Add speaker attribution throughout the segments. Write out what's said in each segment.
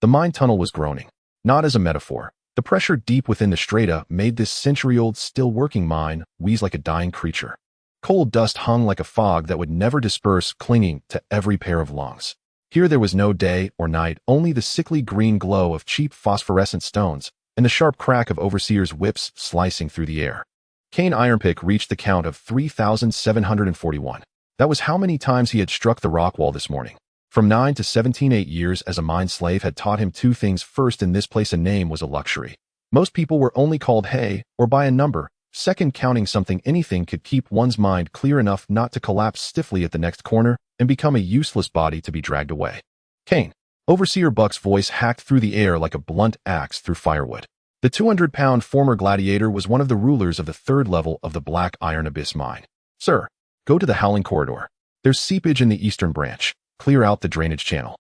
Speaker 1: The mine tunnel was groaning. Not as a metaphor. The pressure deep within the strata made this century-old, still-working mine wheeze like a dying creature. Cold dust hung like a fog that would never disperse, clinging to every pair of lungs. Here there was no day or night, only the sickly green glow of cheap phosphorescent stones and the sharp crack of overseers' whips slicing through the air. Kane Ironpick reached the count of 3,741. That was how many times he had struck the rock wall this morning. From 9 to 17, 8 years as a mine slave had taught him two things. First, in this place a name was a luxury. Most people were only called hey or by a number. Second, counting something, anything, could keep one's mind clear enough not to collapse stiffly at the next corner and become a useless body to be dragged away. Kane. Overseer Buck's voice hacked through the air like a blunt axe through firewood. The 200-pound former gladiator was one of the rulers of the third level of the Black Iron Abyss mine. Sir, go to the Howling Corridor. There's seepage in the eastern branch. Clear out the drainage channel.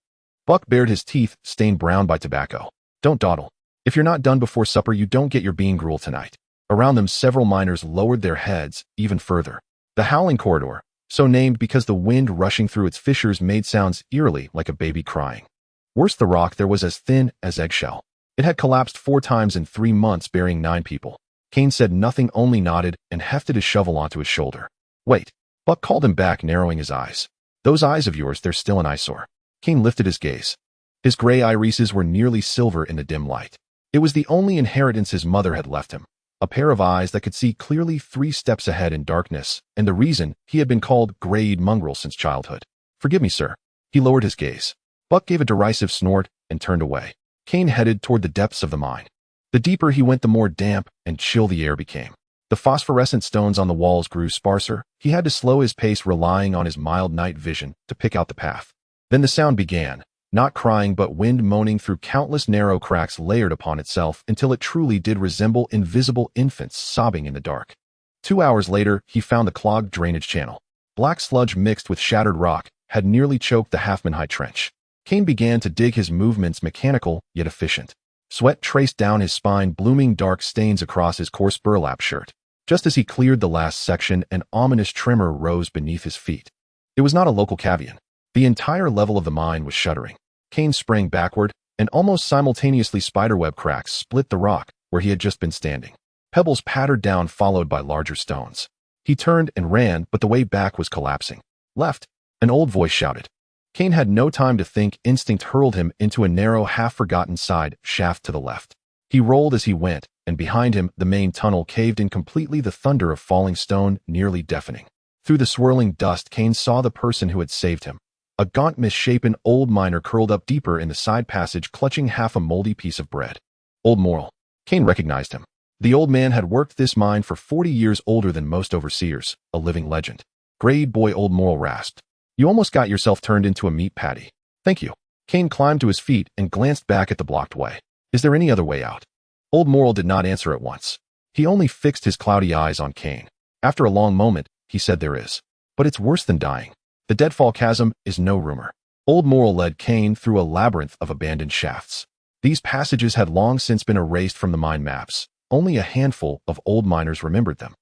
Speaker 1: Buck bared his teeth, stained brown by tobacco. Don't dawdle. If you're not done before supper, you don't get your bean gruel tonight. Around them, several miners lowered their heads even further. The Howling Corridor, so named because the wind rushing through its fissures made sounds eerily like a baby crying. Worse, the rock there was as thin as eggshell. It had collapsed 4 times in 3 months, burying 9 people. Kane said nothing, only nodded and hefted his shovel onto his shoulder. Wait. Buck called him back, narrowing his eyes. Those eyes of yours, they're still an eyesore. Kane lifted his gaze. His gray irises were nearly silver in the dim light. It was the only inheritance his mother had left him. A pair of eyes that could see clearly 3 steps ahead in darkness, and the reason he had been called Grayed Mongrel since childhood. Forgive me, sir. He lowered his gaze. Buck gave a derisive snort and turned away. Kane headed toward the depths of the mine. The deeper he went, the more damp and chill the air became. The phosphorescent stones on the walls grew sparser. He had to slow his pace, relying on his mild night vision to pick out the path. Then the sound began, not crying but wind moaning through countless narrow cracks layered upon itself until it truly did resemble invisible infants sobbing in the dark. 2 hours later, he found the clogged drainage channel. Black sludge mixed with shattered rock had nearly choked the half-man-high trench. Kane began to dig, his movements mechanical yet efficient. Sweat traced down his spine, blooming dark stains across his coarse burlap shirt. Just as he cleared the last section, an ominous tremor rose beneath his feet. It was not a local cavian. The entire level of the mine was shuddering. Kane sprang backward, and almost simultaneously spiderweb cracks split the rock where he had just been standing. Pebbles pattered down, followed by larger stones. He turned and ran, but the way back was collapsing. Left, an old voice shouted. Kane had no time to think. Instinct hurled him into a narrow, half-forgotten side shaft to the left. He rolled as he went, and behind him, the main tunnel caved in completely, the thunder of falling stone nearly deafening. Through the swirling dust, Kane saw the person who had saved him. A gaunt, misshapen old miner curled up deeper in the side passage, clutching half a moldy piece of bread. Old Morrill. Kane recognized him. The old man had worked this mine for 40 years, older than most overseers, a living legend. Grayed boy, Old Morrill rasped. You almost got yourself turned into a meat patty. Thank you. Kane climbed to his feet and glanced back at the blocked way. Is there any other way out? Old Morrill did not answer at once. He only fixed his cloudy eyes on Kane. After a long moment, he said, there is. But it's worse than dying. The Deadfall Chasm is no rumor. Old Morrill led Kane through a labyrinth of abandoned shafts. These passages had long since been erased from the mine maps. Only a handful of old miners remembered them.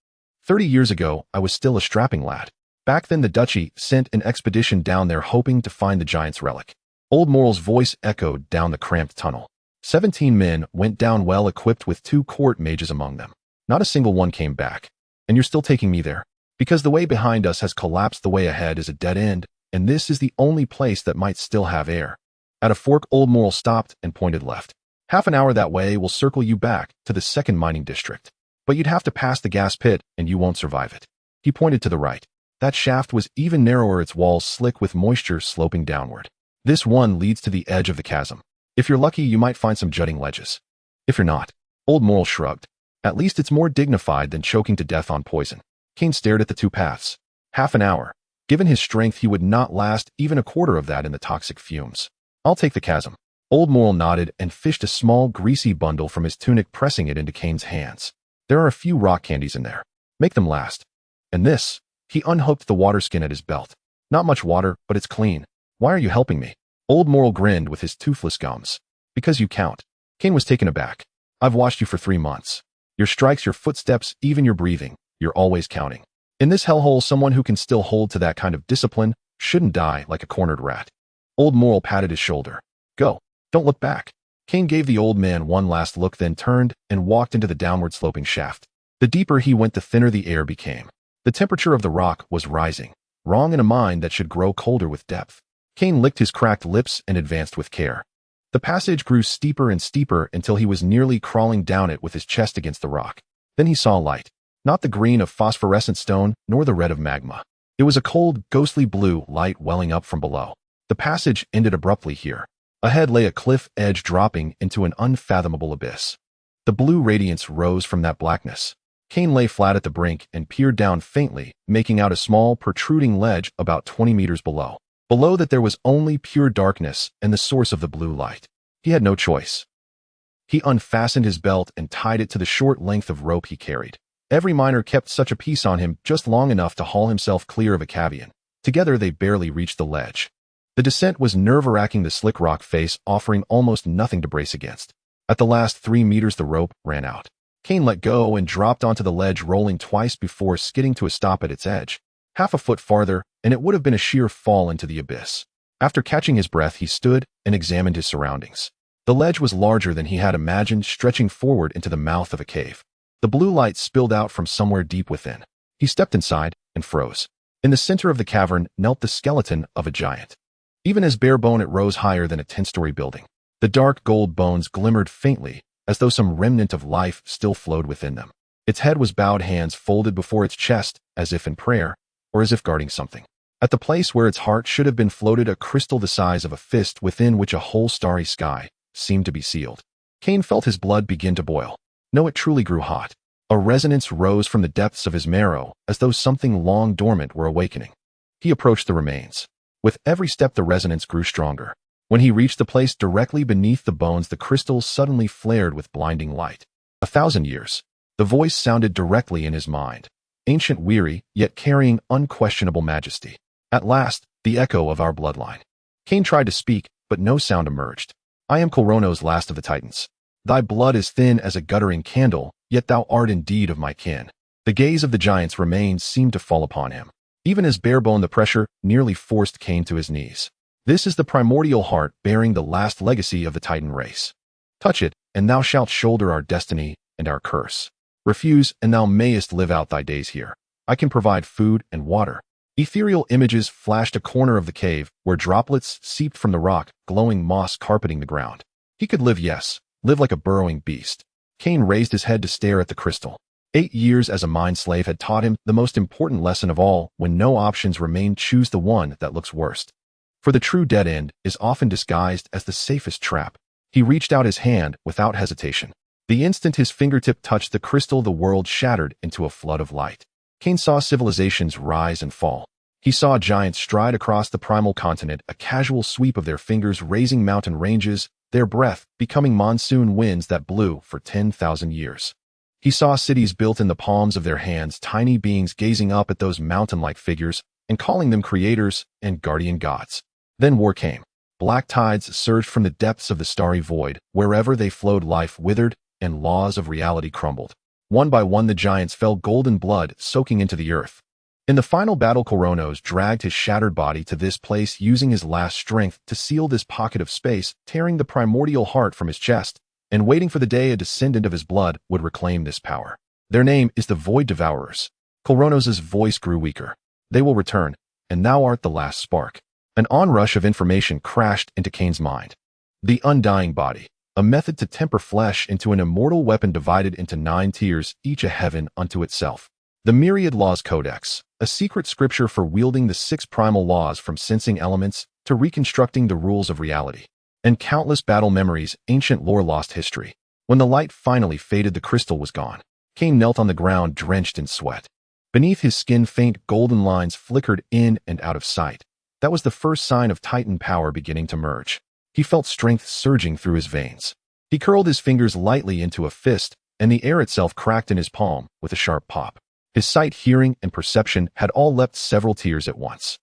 Speaker 1: 30 years ago, I was still a strapping lad. Back then, the Duchy sent an expedition down there hoping to find the giant's relic. Old Morrill's voice echoed down the cramped tunnel. 17 men went down, well equipped with 2 court mages among them. Not a single one came back. And you're still taking me there? Because the way behind us has collapsed, the way ahead is a dead end, and this is the only place that might still have air. At a fork, Old Morrill stopped and pointed left. Half an hour that way will circle you back to the second mining district. But you'd have to pass the gas pit, and you won't survive it. He pointed to the right. That shaft was even narrower, its walls slick with moisture sloping downward. This one leads to the edge of the chasm. If you're lucky, you might find some jutting ledges. If you're not, Old Morrill shrugged. At least it's more dignified than choking to death on poison. Kane stared at the 2 paths. Half an hour. Given his strength, he would not last even a quarter of that in the toxic fumes. I'll take the chasm. Old Morrill nodded and fished a small, greasy bundle from his tunic, pressing it into Kane's hands. There are a few rock candies in there. Make them last. And this. He unhooked the water skin at his belt. Not much water, but it's clean. Why are you helping me? Old Morrill grinned with his toothless gums. Because you count. Kane was taken aback. I've watched you for 3 months. Your strikes, your footsteps, even your breathing. You're always counting. In this hellhole, someone who can still hold to that kind of discipline shouldn't die like a cornered rat. Old Morrill patted his shoulder. Go. Don't look back. Cain gave the old man one last look, then turned and walked into the downward sloping shaft. The deeper he went, the thinner the air became. The temperature of the rock was rising, wrong in a mind that should grow colder with depth. Cain licked his cracked lips and advanced with care. The passage grew steeper and steeper until he was nearly crawling down it with his chest against the rock. Then he saw light. Not the green of phosphorescent stone, nor the red of magma. It was a cold, ghostly blue light welling up from below. The passage ended abruptly here. Ahead lay a cliff edge dropping into an unfathomable abyss. The blue radiance rose from that blackness. Cain lay flat at the brink and peered down faintly, making out a small, protruding ledge about 20 meters below. Below that there was only pure darkness and the source of the blue light. He had no choice. He unfastened his belt and tied it to the short length of rope he carried. Every miner kept such a piece on him just long enough to haul himself clear of a cavian. Together they barely reached the ledge. The descent was nerve-wracking, the slick rock face offering almost nothing to brace against. At the last 3 meters the rope ran out. Cain let go and dropped onto the ledge, rolling twice before skidding to a stop at its edge. Half a foot farther, and it would have been a sheer fall into the abyss. After catching his breath, he stood and examined his surroundings. The ledge was larger than he had imagined, stretching forward into the mouth of a cave. The blue light spilled out from somewhere deep within. He stepped inside and froze. In the center of the cavern knelt the skeleton of a giant. Even as bare bone, it rose higher than a 10-story building. The dark gold bones glimmered faintly, as though some remnant of life still flowed within them. Its head was bowed, hands folded before its chest, as if in prayer, or as if guarding something. At the place where its heart should have been floated a crystal the size of a fist, within which a whole starry sky seemed to be sealed. Cain felt his blood begin to boil. No, it truly grew hot. A resonance rose from the depths of his marrow, as though something long dormant were awakening. He approached the remains. With every step the resonance grew stronger. When he reached the place directly beneath the bones, the crystals suddenly flared with blinding light. 1,000 years. The voice sounded directly in his mind. Ancient, weary, yet carrying unquestionable majesty. At last, the echo of our bloodline. Cain tried to speak, but no sound emerged. I am Colossus, last of the Titans. Thy blood is thin as a guttering candle, yet thou art indeed of my kin. The gaze of the giant's remains seemed to fall upon him. Even as barebone, the pressure nearly forced Cain to his knees. This is the primordial heart bearing the last legacy of the Titan race. Touch it, and thou shalt shoulder our destiny and our curse. Refuse, and thou mayest live out thy days here. I can provide food and water. Ethereal images flashed a corner of the cave, where droplets seeped from the rock, glowing moss carpeting the ground. He could live, yes, live like a burrowing beast. Cain raised his head to stare at the crystal. 8 years as a mind slave had taught him the most important lesson of all: when no options remain, choose the one that looks worst. For the true dead end is often disguised as the safest trap. He reached out his hand without hesitation. The instant his fingertip touched the crystal, the world shattered into a flood of light. Cain saw civilizations rise and fall. He saw giants stride across the primal continent, a casual sweep of their fingers raising mountain ranges, their breath becoming monsoon winds that blew for 10,000 years. He saw cities built in the palms of their hands, tiny beings gazing up at those mountain-like figures and calling them creators and guardian gods. Then war came. Black tides surged from the depths of the starry void. Wherever they flowed, life withered and laws of reality crumbled. One by one the giants fell, golden blood soaking into the earth. In the final battle, Colossus dragged his shattered body to this place, using his last strength to seal this pocket of space, tearing the primordial heart from his chest, and waiting for the day a descendant of his blood would reclaim this power. Their name is the Void Devourers. Colossus's voice grew weaker. They will return, and thou art the last spark. An onrush of information crashed into Cain's mind. The undying body. A method to temper flesh into an immortal weapon divided into 9 tiers, each a heaven unto itself. The Myriad Laws Codex, a secret scripture for wielding the 6 primal laws, from sensing elements to reconstructing the rules of reality. And countless battle memories, ancient lore, lost history. When the light finally faded, the crystal was gone. Cain knelt on the ground, drenched in sweat. Beneath his skin, faint golden lines flickered in and out of sight. That was the first sign of Titan power beginning to merge. He felt strength surging through his veins. He curled his fingers lightly into a fist, and the air itself cracked in his palm with a sharp pop. His sight, hearing, and perception had all leapt several tiers at once.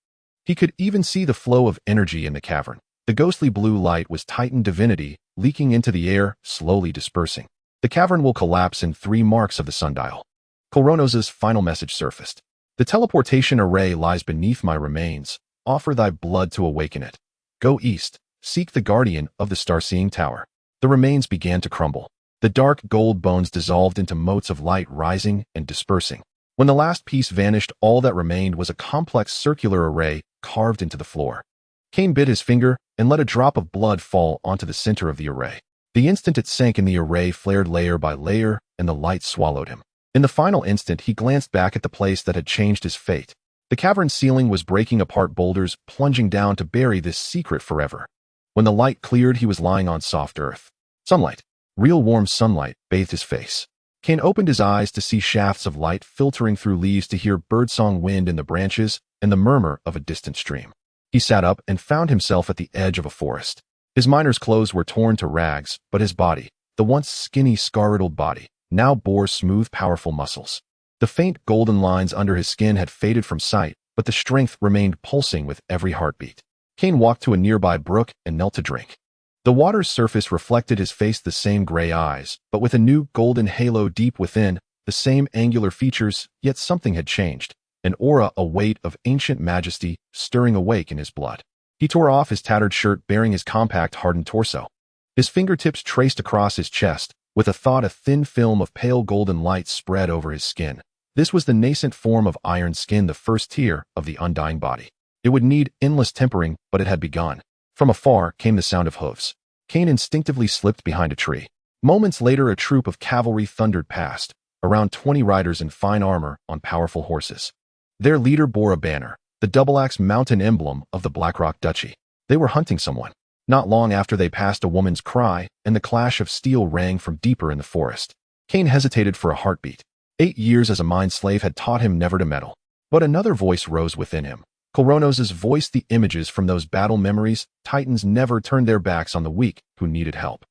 Speaker 1: He could even see the flow of energy in the cavern. The ghostly blue light was Titan divinity, leaking into the air, slowly dispersing. The cavern will collapse in 3 marks of the sundial. Colossus's final message surfaced. The teleportation array lies beneath my remains. Offer thy blood to awaken it. Go east, "Seek the guardian of the star-seeing tower." The remains began to crumble. The dark gold bones dissolved into motes of light rising and dispersing. When the last piece vanished, all that remained was a complex circular array carved into the floor. Cain bit his finger and let a drop of blood fall onto the center of the array. The instant it sank in, the array flared layer by layer, and the light swallowed him. In the final instant, he glanced back at the place that had changed his fate. The cavern's ceiling was breaking apart, boulders plunging down to bury this secret forever. When the light cleared, he was lying on soft earth. Sunlight, real warm sunlight, bathed his face. Cain opened his eyes to see shafts of light filtering through leaves, to hear birdsong wind in the branches and the murmur of a distant stream. He sat up and found himself at the edge of a forest. His miner's clothes were torn to rags, but his body, the once skinny, scar-riddled body, now bore smooth, powerful muscles. The faint golden lines under his skin had faded from sight, but the strength remained pulsing with every heartbeat. Cain walked to a nearby brook and knelt to drink. The water's surface reflected his face, the same gray eyes, but with a new golden halo deep within, the same angular features, yet something had changed. An aura, a weight of ancient majesty, stirring awake in his blood. He tore off his tattered shirt, baring his compact, hardened torso. His fingertips traced across his chest. With a thought, a thin film of pale golden light spread over his skin. This was the nascent form of iron skin, the first tier of the undying body. It would need endless tempering, but it had begun. From afar came the sound of hooves. Cain instinctively slipped behind a tree. Moments later, a troop of cavalry thundered past, around 20 riders in fine armor on powerful horses. Their leader bore a banner, the double-axe mountain emblem of the Blackrock Duchy. They were hunting someone. Not long after, they passed a woman's cry, and the clash of steel rang from deeper in the forest. Cain hesitated for a heartbeat. 8 years as a mine slave had taught him never to meddle. But another voice rose within him. Colossus's voice, the images from those battle memories. Titans never turned their backs on the weak who needed help.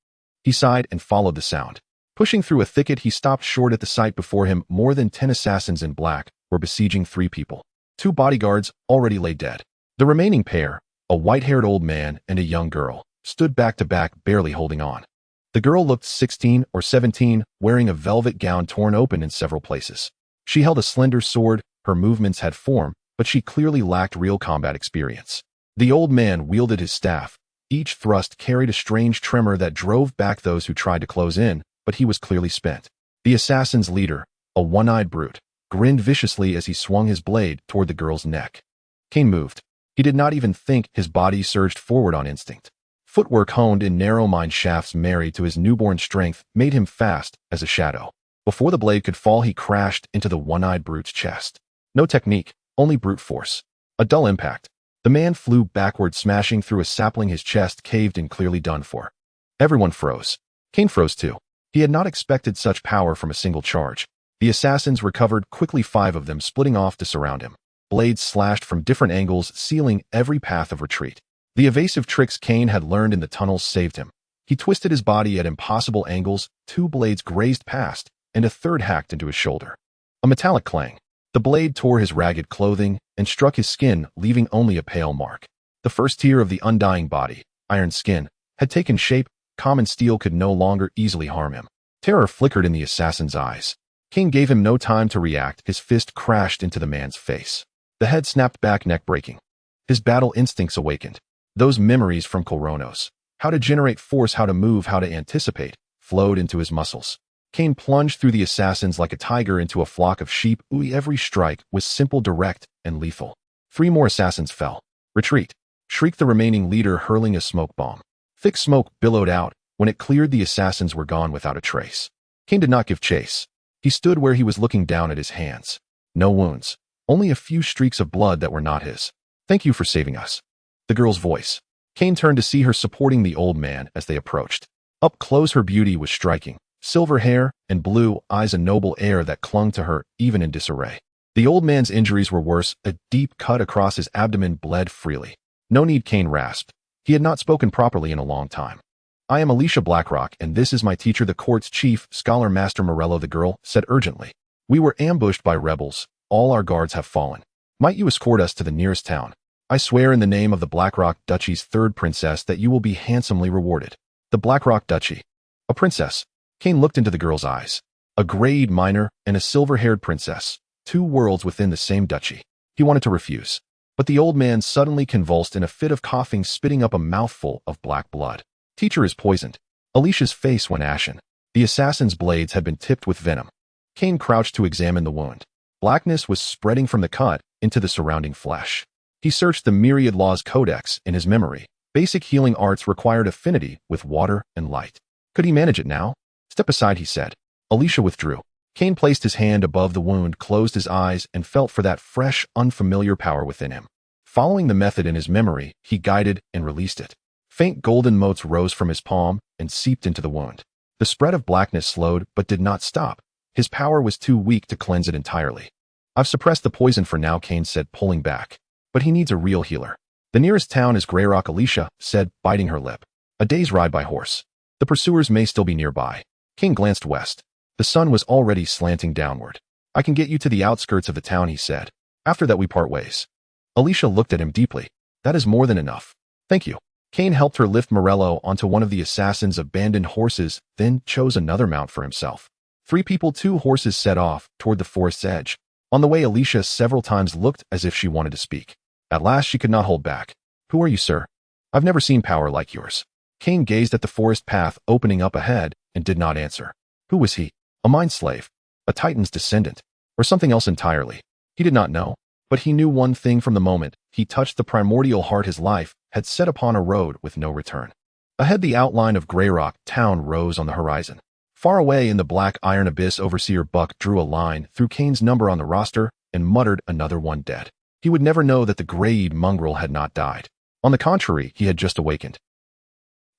Speaker 1: He sighed and followed the sound. Pushing through a thicket, he stopped short at the sight before him. More than 10 assassins in black were besieging 3 people. 2 bodyguards already lay dead. The remaining pair, a white-haired old man and a young girl, stood back to back, barely holding on. The girl looked 16 or 17, wearing a velvet gown torn open in several places. She held a slender sword. Her movements had form, but she clearly lacked real combat experience. The old man wielded his staff. Each thrust carried a strange tremor that drove back those who tried to close in, but he was clearly spent. The assassin's leader, a one-eyed brute, grinned viciously as he swung his blade toward the girl's neck. Cain moved. He did not even think. His body surged forward on instinct. Footwork honed in narrow mine shafts, married to his newborn strength, made him fast as a shadow. Before the blade could fall, he crashed into the one-eyed brute's chest. No technique, only brute force. A dull impact. The man flew backward, smashing through a sapling. His chest caved in, clearly done for. Everyone froze. Cain froze too. He had not expected such power from a single charge. The assassins recovered quickly, 5 of them splitting off to surround him. Blades slashed from different angles, sealing every path of retreat. The evasive tricks Cain had learned in the tunnels saved him. He twisted his body at impossible angles. 2 blades grazed past, and a third hacked into his shoulder. A metallic clang. The blade tore his ragged clothing and struck his skin, leaving only a pale mark. The first tier of the undying body, iron skin, had taken shape. Common steel could no longer easily harm him. Terror flickered in the assassin's eyes. Cain gave him no time to react. His fist crashed into the man's face. The head snapped back, neck breaking. His battle instincts awakened. Those memories from Colossus, how to generate force, how to move, how to anticipate, flowed into his muscles. Cain plunged through the assassins like a tiger into a flock of sheep. Every strike was simple, direct, and lethal. 3 more assassins fell. Retreat, shrieked the remaining leader, hurling a smoke bomb. Thick smoke billowed out. When it cleared, the assassins were gone without a trace. Cain did not give chase. He stood where he was, looking down at his hands. No wounds, only a few streaks of blood that were not his. "Thank you for saving us." The girl's voice. Cain turned to see her supporting the old man as they approached. Up close, her beauty was striking. Silver hair and blue eyes, a noble air that clung to her even in disarray. The old man's injuries were worse. A deep cut across his abdomen bled freely. "No need," Cain rasped. He had not spoken properly in a long time. "I am Alicia Blackrock, and this is my teacher, the court's chief, Scholar Master Morello," the girl said urgently. "We were ambushed by rebels. All our guards have fallen. Might you escort us to the nearest town? I swear in the name of the Blackrock Duchy's 3rd princess that you will be handsomely rewarded." The Blackrock Duchy. A princess. Cain looked into the girl's eyes. A grayed miner and a silver-haired princess. 2 worlds within the same duchy. He wanted to refuse. But the old man suddenly convulsed in a fit of coughing, spitting up a mouthful of black blood. Teacher is poisoned. Alicia's face went ashen. The assassin's blades had been tipped with venom. Kane crouched to examine the wound. Blackness was spreading from the cut into the surrounding flesh. He searched the myriad laws codex in his memory. Basic healing arts required affinity with water and light. Could he manage it now? Step aside, he said. Alicia withdrew. Kane placed his hand above the wound, closed his eyes, and felt for that fresh, unfamiliar power within him. Following the method in his memory, he guided and released it. Faint golden motes rose from his palm and seeped into the wound. The spread of blackness slowed but did not stop. His power was too weak to cleanse it entirely. I've suppressed the poison for now, Kane said, pulling back. But he needs a real healer. The nearest town is Greyrock, Alicia said, biting her lip. A day's ride by horse. The pursuers may still be nearby. Kane glanced west. The sun was already slanting downward. I can get you to the outskirts of the town, he said. After that we part ways. Alicia looked at him deeply. That is more than enough. Thank you. Kane helped her lift Morello onto one of the assassin's abandoned horses, then chose another mount for himself. 3 people, 2 horses set off toward the forest's edge. On the way, Alicia several times looked as if she wanted to speak. At last she could not hold back. Who are you, sir? I've never seen power like yours. Kane gazed at the forest path opening up ahead and did not answer. Who was he? A mind slave? A Titan's descendant? Or something else entirely? He did not know. But he knew one thing from the moment he touched the primordial heart. His life had set upon a road with no return. Ahead, the outline of Greyrock town rose on the horizon. Far away in the black iron abyss, Overseer Buck drew a line through Kane's number on the roster and muttered, another one dead. He would never know that the grayed mongrel had not died. On the contrary, he had just awakened.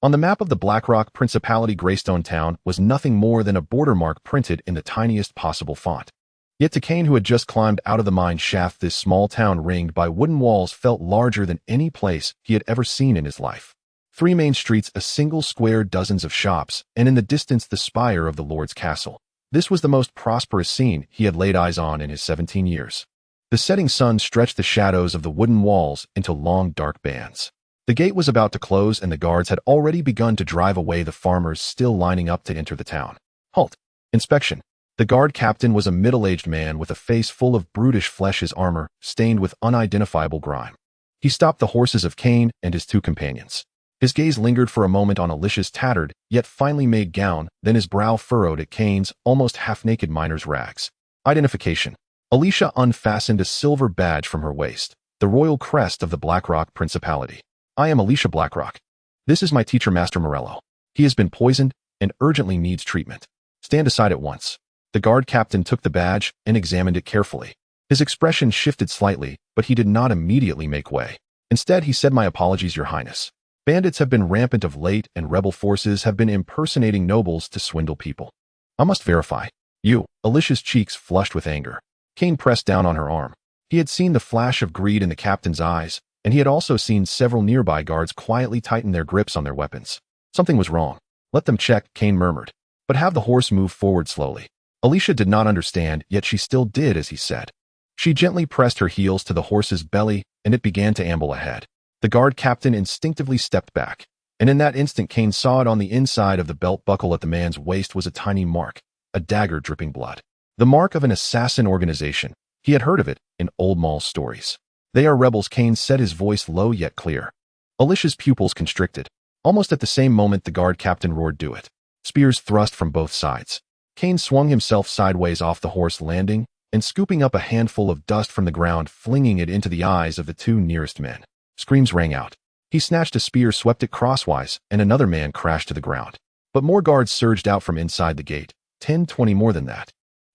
Speaker 1: On the map of the Blackrock Principality, Greystone Town was nothing more than a border mark printed in the tiniest possible font. Yet to Kane, who had just climbed out of the mine shaft, this small town ringed by wooden walls felt larger than any place he had ever seen in his life. 3 main streets, a single square, dozens of shops, and in the distance the spire of the Lord's castle. This was the most prosperous scene he had laid eyes on in his 17 years. The setting sun stretched the shadows of the wooden walls into long, dark bands. The gate was about to close, and the guards had already begun to drive away the farmers still lining up to enter the town. Halt. Inspection. The guard captain was a middle-aged man with a face full of brutish flesh, his armor stained with unidentifiable grime. He stopped the horses of Kane and his 2 companions. His gaze lingered for a moment on Alicia's tattered, yet finely made gown, then his brow furrowed at Kane's almost half-naked miner's rags. Identification. Alicia unfastened a silver badge from her waist, the royal crest of the Blackrock Principality. I am Alicia Blackrock. This is my teacher, Master Morello. He has been poisoned and urgently needs treatment. Stand aside at once. The guard captain took the badge and examined it carefully. His expression shifted slightly, but he did not immediately make way. Instead, he said, my apologies, Your Highness. Bandits have been rampant of late, and rebel forces have been impersonating nobles to swindle people. I must verify. You. Alicia's cheeks flushed with anger. Kane pressed down on her arm. He had seen the flash of greed in the captain's eyes, and he had also seen several nearby guards quietly tighten their grips on their weapons. Something was wrong. Let them check, Kane murmured. But have the horse move forward slowly. Alicia did not understand, yet she still did as he said. She gently pressed her heels to the horse's belly, and it began to amble ahead. The guard captain instinctively stepped back, and in that instant Kane saw it on the inside of the belt buckle at the man's waist was a tiny mark, a dagger dripping blood. The mark of an assassin organization. He had heard of it in old Maul's stories. They are rebels, Kane said, his voice low yet clear. Alicia's pupils constricted. Almost at the same moment the guard captain roared, do it. Spears thrust from both sides. Kane swung himself sideways off the horse, landing and scooping up a handful of dust from the ground, flinging it into the eyes of the 2 nearest men. Screams rang out. He snatched a spear, swept it crosswise, and another man crashed to the ground. But more guards surged out from inside the gate, 10, 20 more than that.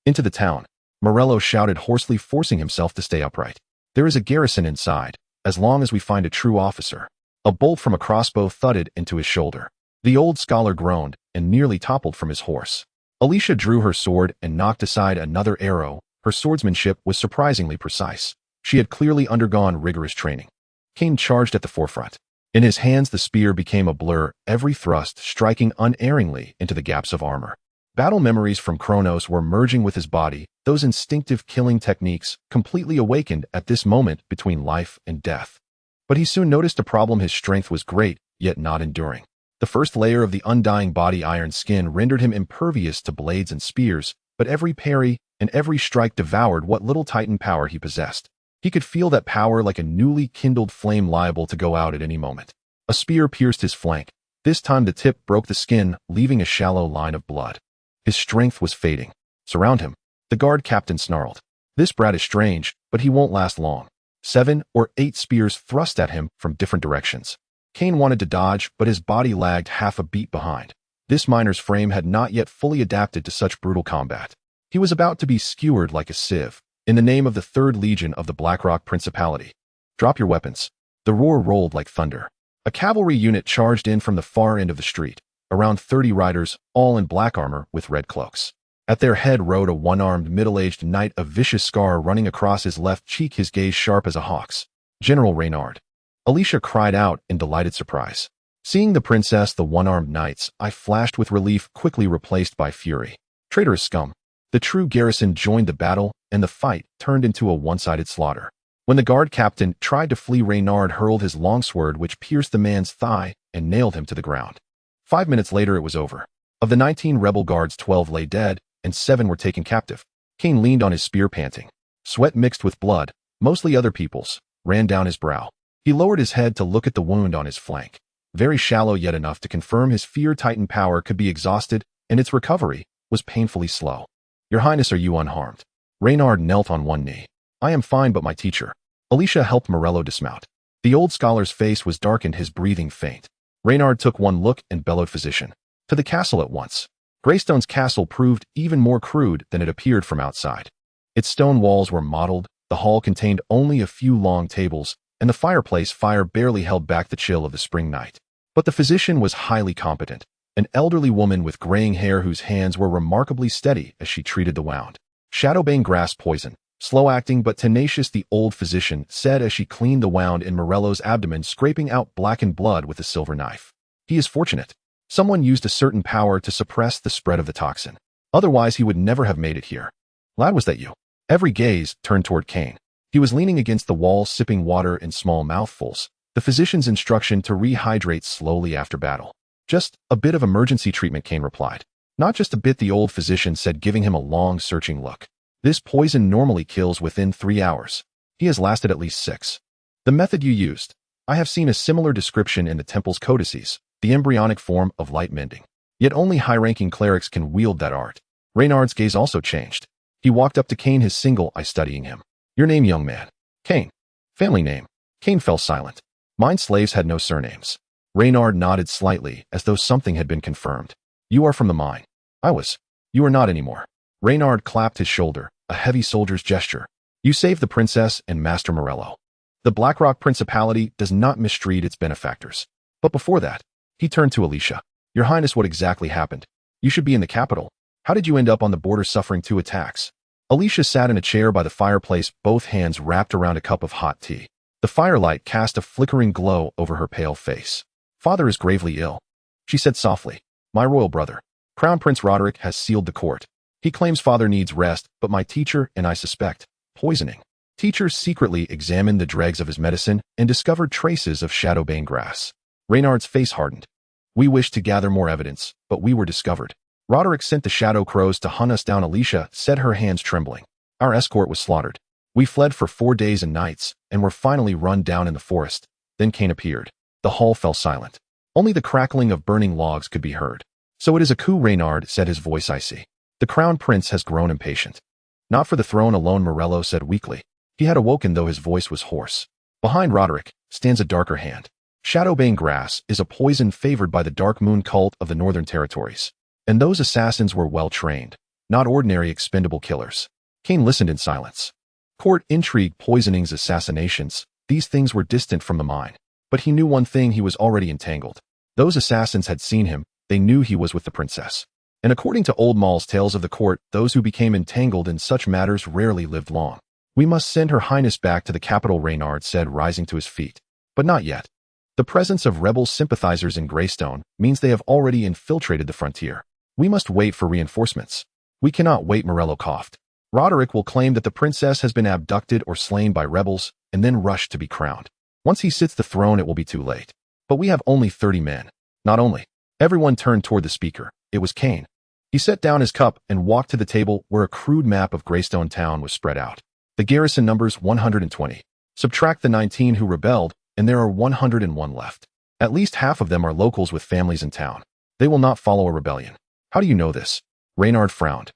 Speaker 1: Into the town. Morello shouted hoarsely, forcing himself to stay upright. There is a garrison inside, as long as we find a true officer. A bolt from a crossbow thudded into his shoulder. The old scholar groaned and nearly toppled from his horse. Alicia drew her sword and knocked aside another arrow. Her swordsmanship was surprisingly precise. She had clearly undergone rigorous training. Kane charged at the forefront. In his hands the spear became a blur, every thrust striking unerringly into the gaps of armor. Battle memories from Kronos were merging with his body, those instinctive killing techniques completely awakened at this moment between life and death. But he soon noticed a problem. His strength was great, yet not enduring. The first layer of the undying body iron skin rendered him impervious to blades and spears, but every parry and every strike devoured what little Titan power he possessed. He could feel that power like a newly kindled flame liable to go out at any moment. A spear pierced his flank. This time the tip broke the skin, leaving a shallow line of blood. His strength was fading. Surround him. The guard captain snarled. This brat is strange, but he won't last long. 7 or 8 spears thrust at him from different directions. Cain wanted to dodge, but his body lagged half a beat behind. This miner's frame had not yet fully adapted to such brutal combat. He was about to be skewered like a sieve. In the name of the 3rd Legion of the Blackrock Principality. Drop your weapons. The roar rolled like thunder. A cavalry unit charged in from the far end of the street, around 30 riders, all in black armor with red cloaks. At their head rode a one-armed middle-aged knight, a vicious scar running across his left cheek, his gaze sharp as a hawk's. General Reynard. Alicia cried out in delighted surprise. Seeing the princess, the one-armed knights, I flashed with relief, quickly replaced by fury. Traitorous scum. The true garrison joined the battle, and the fight turned into a one-sided slaughter. When the guard captain tried to flee, Reynard hurled his longsword, which pierced the man's thigh and nailed him to the ground. 5 minutes later, it was over. Of the 19 rebel guards, 12 lay dead, and 7 were taken captive. Cain leaned on his spear, panting. Sweat mixed with blood, mostly other people's, ran down his brow. He lowered his head to look at the wound on his flank. Very shallow, yet enough to confirm his fear-titan power could be exhausted, and its recovery was painfully slow. Your Highness, are you unharmed? Reynard knelt on one knee. I am fine, but my teacher. Alicia helped Morello dismount. The old scholar's face was darkened, his breathing faint. Reynard took one look and bellowed, physician. To the castle at once. Greystone's castle proved even more crude than it appeared from outside. Its stone walls were mottled, the hall contained only a few long tables, and the fireplace fire barely held back the chill of the spring night. But the physician was highly competent, an elderly woman with graying hair whose hands were remarkably steady as she treated the wound. Shadowbane grass poison, slow-acting but tenacious, the old physician said as she cleaned the wound in Morello's abdomen, scraping out blackened blood with a silver knife. He is fortunate. Someone used a certain power to suppress the spread of the toxin. Otherwise, he would never have made it here. Lad, was that you? Every gaze turned toward Cain. He was leaning against the wall, sipping water in small mouthfuls, the physician's instruction to rehydrate slowly after battle. Just a bit of emergency treatment, Cain replied. Not just a bit, the old physician said, giving him a long, searching look. This poison normally kills within 3 hours. He has lasted at least 6. The method you used. I have seen a similar description in the temple's codices, the embryonic form of light mending. Yet only high-ranking clerics can wield that art. Reynard's gaze also changed. He walked up to Cain, his single eye studying him. Your name, young man? Cain. Family name? Cain fell silent. Mine slaves had no surnames. Reynard nodded slightly, as though something had been confirmed. You are from the mine. I was. You are not anymore. Reynard clapped his shoulder, a heavy soldier's gesture. You saved the princess and Master Morello. The Blackrock Principality does not mistreat its benefactors. But before that, he turned to Alicia. Your Highness, what exactly happened? You should be in the capital. How did you end up on the border suffering 2 attacks? Alicia sat in a chair by the fireplace, both hands wrapped around a cup of hot tea. The firelight cast a flickering glow over her pale face. Father is gravely ill, she said softly. My royal brother, Crown Prince Roderick, has sealed the court. He claims father needs rest, but my teacher and I suspect poisoning. Teacher secretly examined the dregs of his medicine and discovered traces of Shadowbane grass. Reynard's face hardened. We wished to gather more evidence, but we were discovered. Roderick sent the Shadow Crows to hunt us down, Alicia said, her hands trembling. Our escort was slaughtered. We fled for 4 days and nights, and were finally run down in the forest. Then Cain appeared. The hall fell silent. Only the crackling of burning logs could be heard. So it is a coup, Reynard said, his voice icy. The Crown Prince has grown impatient. Not for the throne alone, Morello said weakly. He had awoken, though his voice was hoarse. Behind Roderick stands a darker hand. Shadowbane grass is a poison favored by the Dark Moon cult of the Northern Territories. And those assassins were well trained, not ordinary expendable killers. Cain listened in silence. Court intrigue, poisonings, assassinations, these things were distant from the mine. But he knew one thing: he was already entangled. Those assassins had seen him, they knew he was with the princess. And according to Old Mall's tales of the court, those who became entangled in such matters rarely lived long. We must send Her Highness back to the capital, Reynard said, rising to his feet. But not yet. The presence of rebel sympathizers in Greystone means they have already infiltrated the frontier. We must wait for reinforcements. We cannot wait, Morello coughed. Roderick will claim that the princess has been abducted or slain by rebels, and then rush to be crowned. Once he sits the throne, it will be too late. But we have only 30 men. Not only. Everyone turned toward the speaker. It was Cain. He set down his cup and walked to the table where a crude map of Greystone town was spread out. The garrison numbers 120. Subtract the 19 who rebelled, and there are 101 left. At least half of them are locals with families in town. They will not follow a rebellion. How do you know this? Reynard frowned.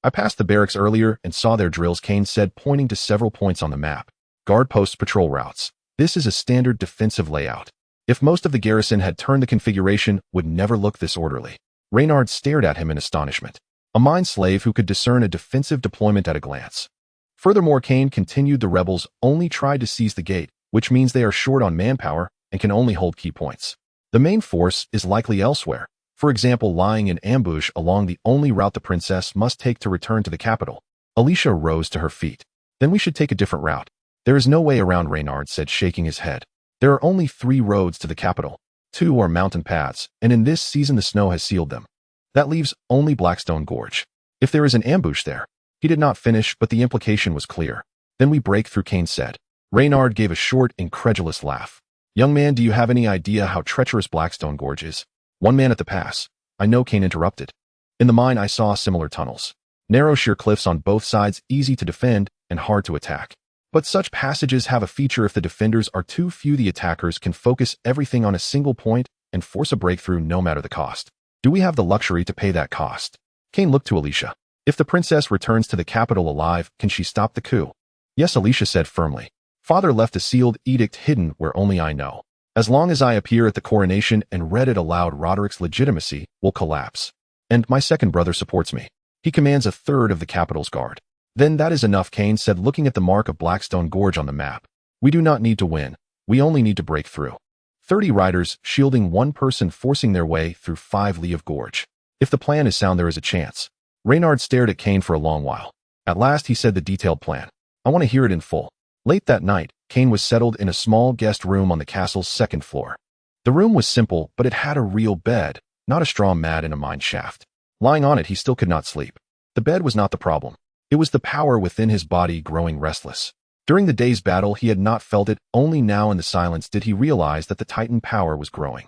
Speaker 1: I passed the barracks earlier and saw their drills, Kane said, pointing to several points on the map. Guard posts, patrol routes. This is a standard defensive layout. If most of the garrison had turned, the configuration would never look this orderly. Reynard stared at him in astonishment. A mind slave who could discern a defensive deployment at a glance. Furthermore, Kane continued, the rebels only tried to seize the gate, which means they are short on manpower and can only hold key points. The main force is likely elsewhere, for example lying in ambush along the only route the princess must take to return to the capital. Alicia rose to her feet. Then we should take a different route. There is no way around, Reynard said, shaking his head. There are only 3 roads to the capital. 2 are mountain paths, and in this season the snow has sealed them. That leaves only Blackstone Gorge. If there is an ambush there. He did not finish, but the implication was clear. Then we break through, Kane said. Reynard gave a short, incredulous laugh. Young man, do you have any idea how treacherous Blackstone Gorge is? One man at the pass. I know, Kane interrupted. In the mine I saw similar tunnels. Narrow sheer cliffs on both sides, easy to defend and hard to attack. But such passages have a feature: if the defenders are too few, the attackers can focus everything on a single point and force a breakthrough no matter the cost. Do we have the luxury to pay that cost? Kane looked to Alicia. If the princess returns to the capital alive, can she stop the coup? Yes, Alicia said firmly. Father left a sealed edict hidden where only I know. As long as I appear at the coronation and read it aloud, Roderick's legitimacy will collapse. And my second brother supports me. He commands 1/3 of the capital's guard. Then that is enough, Kane said, looking at the mark of Blackstone Gorge on the map. We do not need to win. We only need to break through. 30 riders shielding 1 person, forcing their way through 5 li of gorge. If the plan is sound, there is a chance. Reynard stared at Kane for a long while. At last he said the detailed plan. I want to hear it in full. Late that night, Kane was settled in a small guest room on the castle's 2nd floor. The room was simple, but it had a real bed, not a straw mat in a mine shaft. Lying on it, he still could not sleep. The bed was not the problem. It was the power within his body growing restless. During the day's battle, he had not felt it. Only now in the silence did he realize that the Titan power was growing.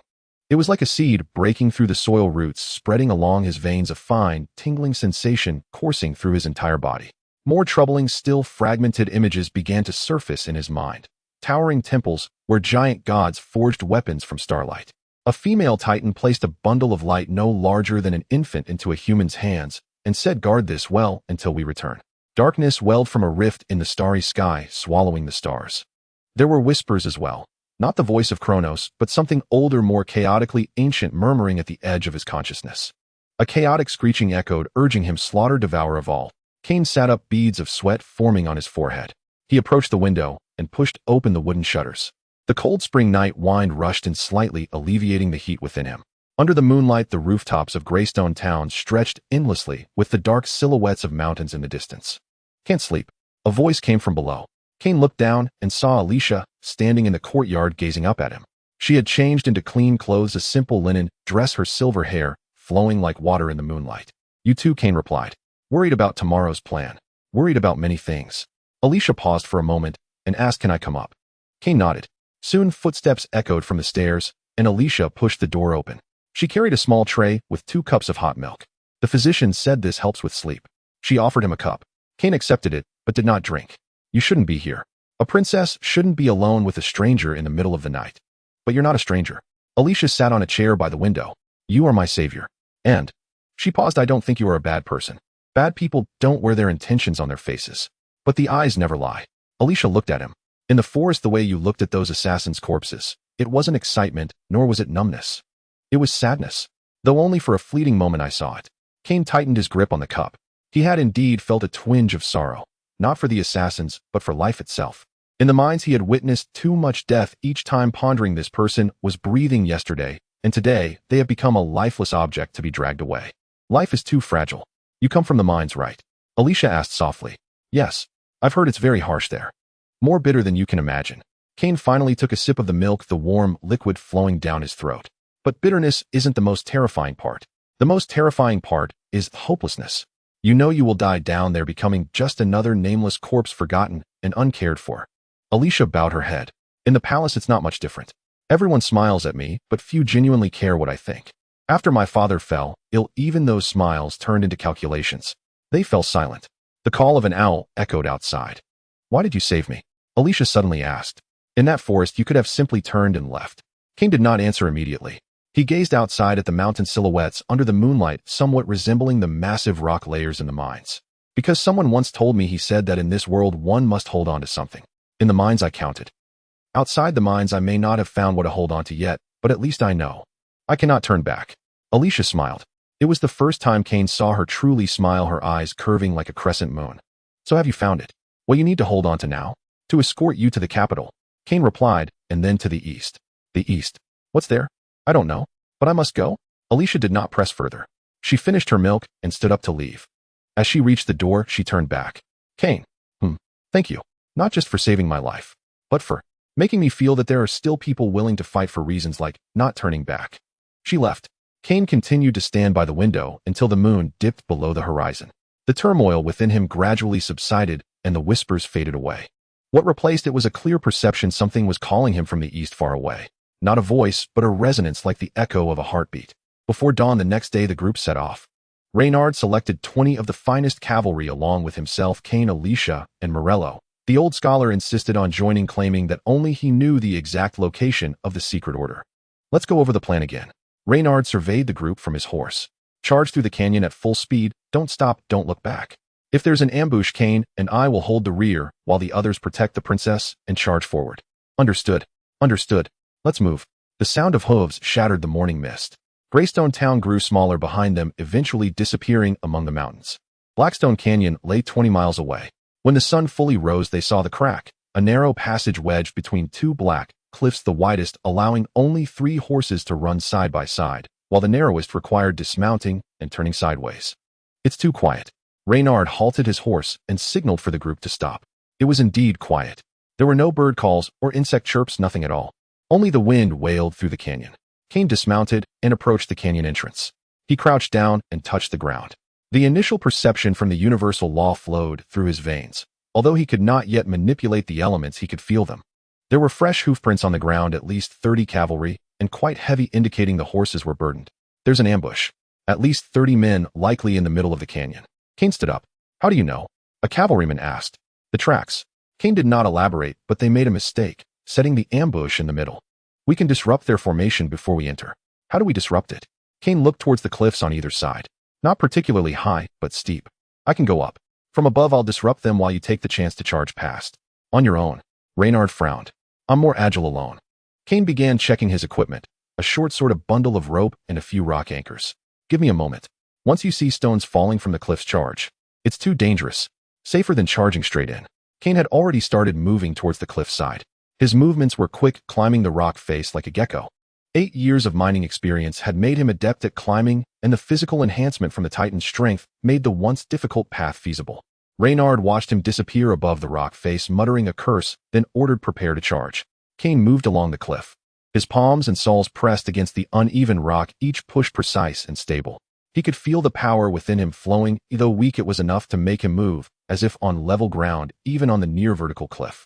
Speaker 1: It was like a seed breaking through the soil roots, spreading along his veins, a fine, tingling sensation coursing through his entire body. More troubling still, fragmented images began to surface in his mind. Towering temples where giant gods forged weapons from starlight. A female Titan placed a bundle of light no larger than an infant into a human's hands and said, "Guard this well until we return." Darkness welled from a rift in the starry sky, swallowing the stars. There were whispers as well. Not the voice of Kronos, but something older, more chaotically ancient, murmuring at the edge of his consciousness. A chaotic screeching echoed, urging him, "Slaughter, devour of all." Kane sat up, beads of sweat forming on his forehead. He approached the window and pushed open the wooden shutters. The cold spring night wind rushed in, slightly alleviating the heat within him. Under the moonlight, the rooftops of Greystone Town stretched endlessly, with the dark silhouettes of mountains in the distance. "Can't sleep." A voice came from below. Kane looked down and saw Alicia standing in the courtyard, gazing up at him. She had changed into clean clothes, a simple linen dress, her silver hair flowing like water in the moonlight. "You too," Kane replied. "Worried about tomorrow's plan. Worried about many things." Alicia paused for a moment and asked, "Can I come up?" Kane nodded. Soon footsteps echoed from the stairs, and Alicia pushed the door open. She carried a small tray with 2 cups of hot milk. The physician said this helps with sleep. She offered him a cup. Kane accepted it, but did not drink. "You shouldn't be here. A princess shouldn't be alone with a stranger in the middle of the night." "But you're not a stranger." Alicia sat on a chair by the window. "You are my savior. And..." She paused. "I don't think you are a bad person. Bad people don't wear their intentions on their faces. But the eyes never lie." Alicia looked at him. "In the forest, the way you looked at those assassins' corpses, it wasn't excitement, nor was it numbness. It was sadness. Though only for a fleeting moment I saw it." Kane tightened his grip on the cup. He had indeed felt a twinge of sorrow, not for the assassins, but for life itself. In the mines he had witnessed too much death. Each time pondering, this person was breathing yesterday, and today they have become a lifeless object to be dragged away. Life is too fragile. "You come from the mines, right?" Alicia asked softly. "Yes. I've heard it's very harsh there. More bitter than you can imagine." Kane finally took a sip of the milk, the warm liquid flowing down his throat. "But bitterness isn't the most terrifying part. The most terrifying part is hopelessness. You know you will die down there, becoming just another nameless corpse, forgotten and uncared for." Alicia bowed her head. "In the palace it's not much different. Everyone smiles at me, but few genuinely care what I think. After my father fell ill, even those smiles turned into calculations. They fell silent." The call of an owl echoed outside. Why did you save me? Alicia suddenly asked. In that forest, you could have simply turned and left. Cain did not answer immediately. He gazed outside at the mountain silhouettes under the moonlight, somewhat resembling the massive rock layers in the mines. Because someone once told me, he said, that in this world one must hold on to something. In the mines I counted. Outside the mines I may not have found what to hold on to yet, but at least I know. I cannot turn back. Alicia smiled. It was the first time Cain saw her truly smile, her eyes curving like a crescent moon. So have you found it? What you need to hold on to now? To escort you to the capital, Cain replied, and then to the east. The east. What's there? I don't know, but I must go. Alicia did not press further. She finished her milk and stood up to leave. As she reached the door, she turned back. Cain. Thank you. Not just for saving my life, but for making me feel that there are still people willing to fight for reasons like not turning back. She left. Cain continued to stand by the window until the moon dipped below the horizon. The turmoil within him gradually subsided and the whispers faded away. What replaced it was a clear perception something was calling him from the east far away. Not a voice, but a resonance like the echo of a heartbeat. Before dawn the next day, the group set off. Reynard selected 20 of the finest cavalry along with himself, Cain, Alicia, and Morello. The old scholar insisted on joining, claiming that only he knew the exact location of the secret order. Let's go over the plan again. Reynard surveyed the group from his horse. Charge through the canyon at full speed. Don't stop, don't look back. If there's an ambush, Cain and I will hold the rear while the others protect the princess and charge forward. Understood. Understood. Let's move. The sound of hooves shattered the morning mist. Greystone Town grew smaller behind them, eventually disappearing among the mountains. Blackstone Canyon lay 20 miles away. When the sun fully rose, they saw the crack, a narrow passage wedged between two black cliffs, the widest allowing only 3 horses to run side by side, while the narrowest required dismounting and turning sideways. It's too quiet. Reynard halted his horse and signaled for the group to stop. It was indeed quiet. There were no bird calls or insect chirps, nothing at all. Only the wind wailed through the canyon. Cain dismounted and approached the canyon entrance. He crouched down and touched the ground. The initial perception from the universal law flowed through his veins. Although he could not yet manipulate the elements, he could feel them. There were fresh hoofprints on the ground, at least 30 cavalry, and quite heavy, indicating the horses were burdened. There's an ambush. At least 30 men, likely in the middle of the canyon. Cain stood up. How do you know? A cavalryman asked. The tracks. Cain did not elaborate, but they made a mistake, setting the ambush in the middle. We can disrupt their formation before we enter. How do we disrupt it? Cain looked towards the cliffs on either side. Not particularly high, but steep. I can go up. From above I'll disrupt them while you take the chance to charge past. On your own. Reynard frowned. I'm more agile alone. Cain began checking his equipment. A short sort of bundle of rope and a few rock anchors. Give me a moment. Once you see stones falling from the cliffs, charge. It's too dangerous. Safer than charging straight in. Cain had already started moving towards the cliff side. His movements were quick, climbing the rock face like a gecko. 8 years of mining experience had made him adept at climbing, and the physical enhancement from the Titan's strength made the once difficult path feasible. Reynard watched him disappear above the rock face, muttering a curse, then ordered prepare to charge. Cain moved along the cliff. His palms and soles pressed against the uneven rock, each push precise and stable. He could feel the power within him flowing. Though weak, it was enough to make him move, as if on level ground, even on the near-vertical cliff.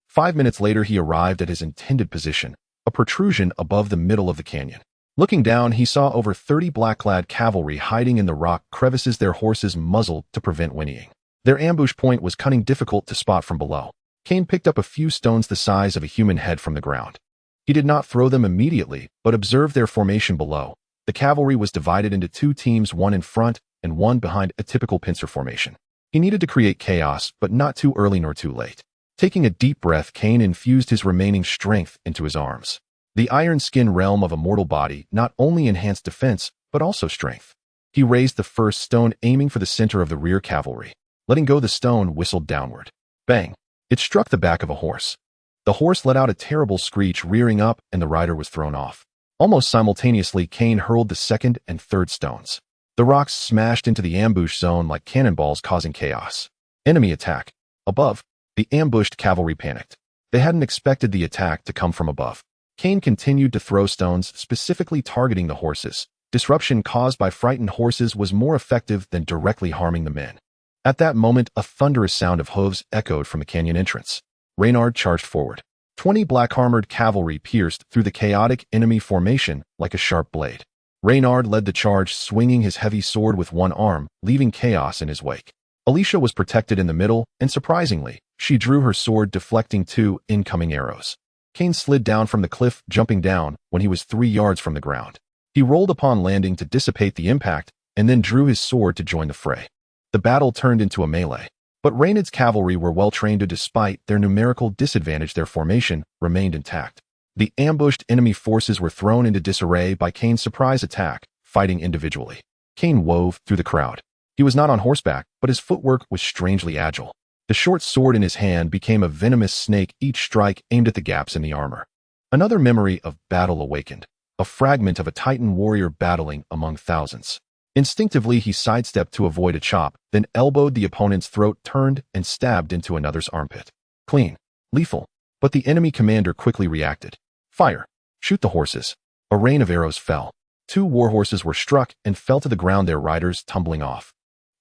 Speaker 1: 5 minutes later, he arrived at his intended position, a protrusion above the middle of the canyon. Looking down, he saw over 30 black-clad cavalry hiding in the rock crevices, their horses muzzled to prevent whinnying. Their ambush point was cunning, difficult to spot from below. Cain picked up a few stones the size of a human head from the ground. He did not throw them immediately, but observed their formation below. The cavalry was divided into 2 teams, one in front and one behind, a typical pincer formation. He needed to create chaos, but not too early nor too late. Taking a deep breath, Cain infused his remaining strength into his arms. The iron skin realm of a mortal body not only enhanced defense, but also strength. He raised the first stone, aiming for the center of the rear cavalry. Letting go, the stone whistled downward. Bang! It struck the back of a horse. The horse let out a terrible screech, rearing up, and the rider was thrown off. Almost simultaneously, Cain hurled the second and third stones. The rocks smashed into the ambush zone like cannonballs, causing chaos. Enemy attack. Above, the ambushed cavalry panicked. They hadn't expected the attack to come from above. Cain continued to throw stones, specifically targeting the horses. Disruption caused by frightened horses was more effective than directly harming the men. At that moment, a thunderous sound of hooves echoed from the canyon entrance. Reynard charged forward. 20 black-armored cavalry pierced through the chaotic enemy formation like a sharp blade. Reynard led the charge, swinging his heavy sword with one arm, leaving chaos in his wake. Alicia was protected in the middle, and surprisingly, she drew her sword, deflecting 2 incoming arrows. Kane slid down from the cliff, jumping down when he was 3 yards from the ground. He rolled upon landing to dissipate the impact, and then drew his sword to join the fray. The battle turned into a melee. But Reynard's cavalry were well trained, despite their numerical disadvantage, their formation remained intact. The ambushed enemy forces were thrown into disarray by Kane's surprise attack, fighting individually. Kane wove through the crowd. He was not on horseback, but his footwork was strangely agile. The short sword in his hand became a venomous snake, each strike aimed at the gaps in the armor. Another memory of battle awakened, a fragment of a Titan warrior battling among thousands. Instinctively, he sidestepped to avoid a chop, then elbowed the opponent's throat, turned, and stabbed into another's armpit. Clean. Lethal. But the enemy commander quickly reacted. Fire. Shoot the horses. A rain of arrows fell. 2 warhorses were struck and fell to the ground, their riders tumbling off.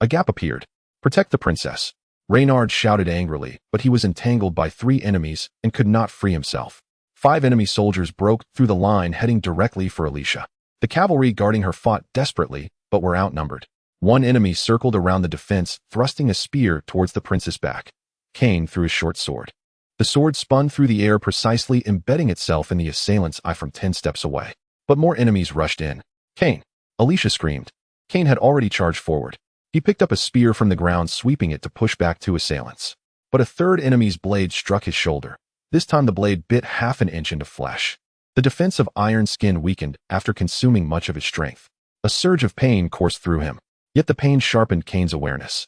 Speaker 1: A gap appeared. Protect the princess. Reynard shouted angrily, but he was entangled by 3 enemies and could not free himself. 5 enemy soldiers broke through the line, heading directly for Alicia. The cavalry guarding her fought desperately, but were outnumbered. 1 enemy circled around the defense, thrusting a spear towards the prince's back. Kane threw his short sword. The sword spun through the air, precisely embedding itself in the assailant's eye from 10 steps away. But more enemies rushed in. Kane! Alicia screamed. Kane had already charged forward. He picked up a spear from the ground, sweeping it to push back 2 assailants. But a 3rd enemy's blade struck his shoulder. This time the blade bit half an inch into flesh. The defense of iron skin weakened after consuming much of his strength. A surge of pain coursed through him. Yet the pain sharpened Kane's awareness.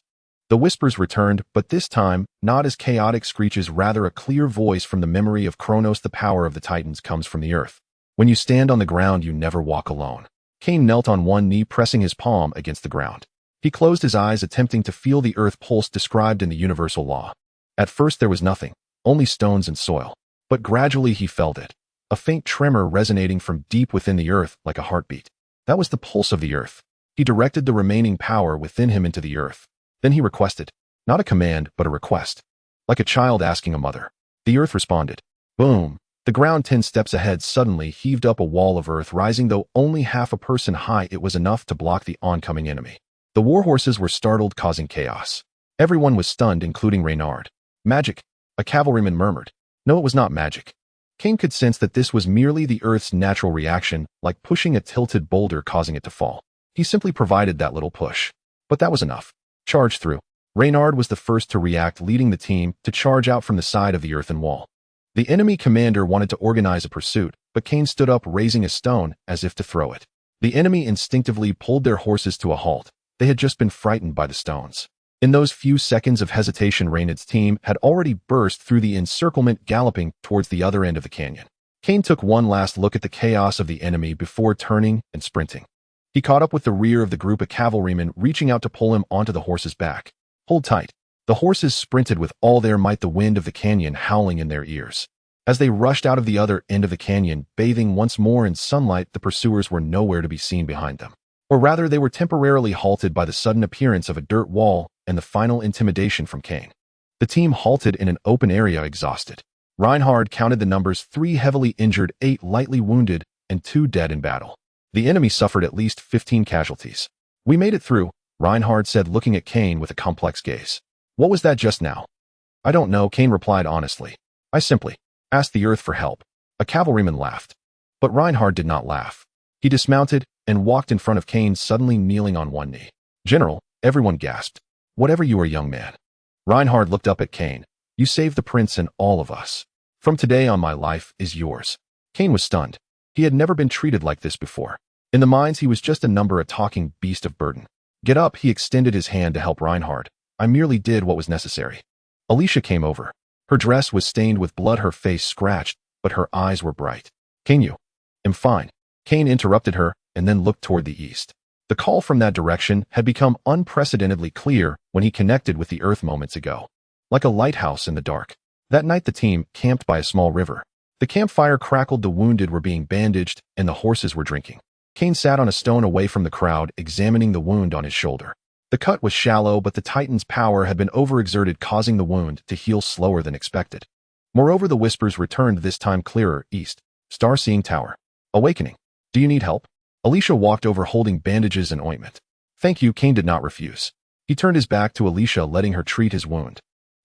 Speaker 1: The whispers returned, but this time, not as chaotic screeches, rather a clear voice from the memory of Kronos. The power of the Titans comes from the earth. When you stand on the ground, you never walk alone. Kane knelt on one knee, pressing his palm against the ground. He closed his eyes, attempting to feel the earth pulse described in the universal law. At first there was nothing, only stones and soil. But gradually he felt it. A faint tremor resonating from deep within the earth, like a heartbeat. That was the pulse of the earth. He directed the remaining power within him into the earth. Then he requested. Not a command, but a request. Like a child asking a mother. The earth responded. Boom! The ground 10 steps ahead suddenly heaved up, a wall of earth rising. Though only half a person high, it was enough to block the oncoming enemy. The warhorses were startled, causing chaos. Everyone was stunned, including Reynard. Magic, a cavalryman murmured. No, it was not magic. Kane could sense that this was merely the earth's natural reaction, like pushing a tilted boulder, causing it to fall. He simply provided that little push. But that was enough. Charge through. Reynard was the first to react, leading the team to charge out from the side of the earthen wall. The enemy commander wanted to organize a pursuit, but Kane stood up, raising a stone as if to throw it. The enemy instinctively pulled their horses to a halt. They had just been frightened by the stones. In those few seconds of hesitation, Reynard's team had already burst through the encirclement, galloping towards the other end of the canyon. Kane took one last look at the chaos of the enemy before turning and sprinting. He caught up with the rear of the group, a cavalryman reaching out to pull him onto the horse's back. Hold tight. The horses sprinted with all their might, the wind of the canyon howling in their ears. As they rushed out of the other end of the canyon, bathing once more in sunlight, the pursuers were nowhere to be seen behind them. Or rather, they were temporarily halted by the sudden appearance of a dirt wall and the final intimidation from Kane. The team halted in an open area, exhausted. Reinhard counted the numbers: 3 heavily injured, 8 lightly wounded, and 2 dead in battle. The enemy suffered at least 15 casualties. We made it through, Reinhard said, looking at Kane with a complex gaze. What was that just now? I don't know, Kane replied honestly. I simply asked the earth for help. A cavalryman laughed. But Reinhard did not laugh. He dismounted and walked in front of Kane, suddenly kneeling on one knee. General, everyone gasped. Whatever you are, young man. Reinhard looked up at Kane. You saved the prince and all of us. From today on, my life is yours. Kane was stunned. He had never been treated like this before. In the mines, he was just a number, a talking beast of burden. Get up, he extended his hand to help Reinhard. I merely did what was necessary. Alicia came over. Her dress was stained with blood, her face scratched, but her eyes were bright. Can you? I'm fine. Kane interrupted her and then looked toward the east. The call from that direction had become unprecedentedly clear when he connected with the earth moments ago. Like a lighthouse in the dark. That night the team camped by a small river. The campfire crackled, the wounded were being bandaged, and the horses were drinking. Kane sat on a stone away from the crowd, examining the wound on his shoulder. The cut was shallow, but the Titan's power had been overexerted, causing the wound to heal slower than expected. Moreover, the whispers returned, this time clearer. East. Star-seeing tower. Awakening. Do you need help? Alicia walked over, holding bandages and ointment. Thank you, Kane did not refuse. He turned his back to Alicia, letting her treat his wound.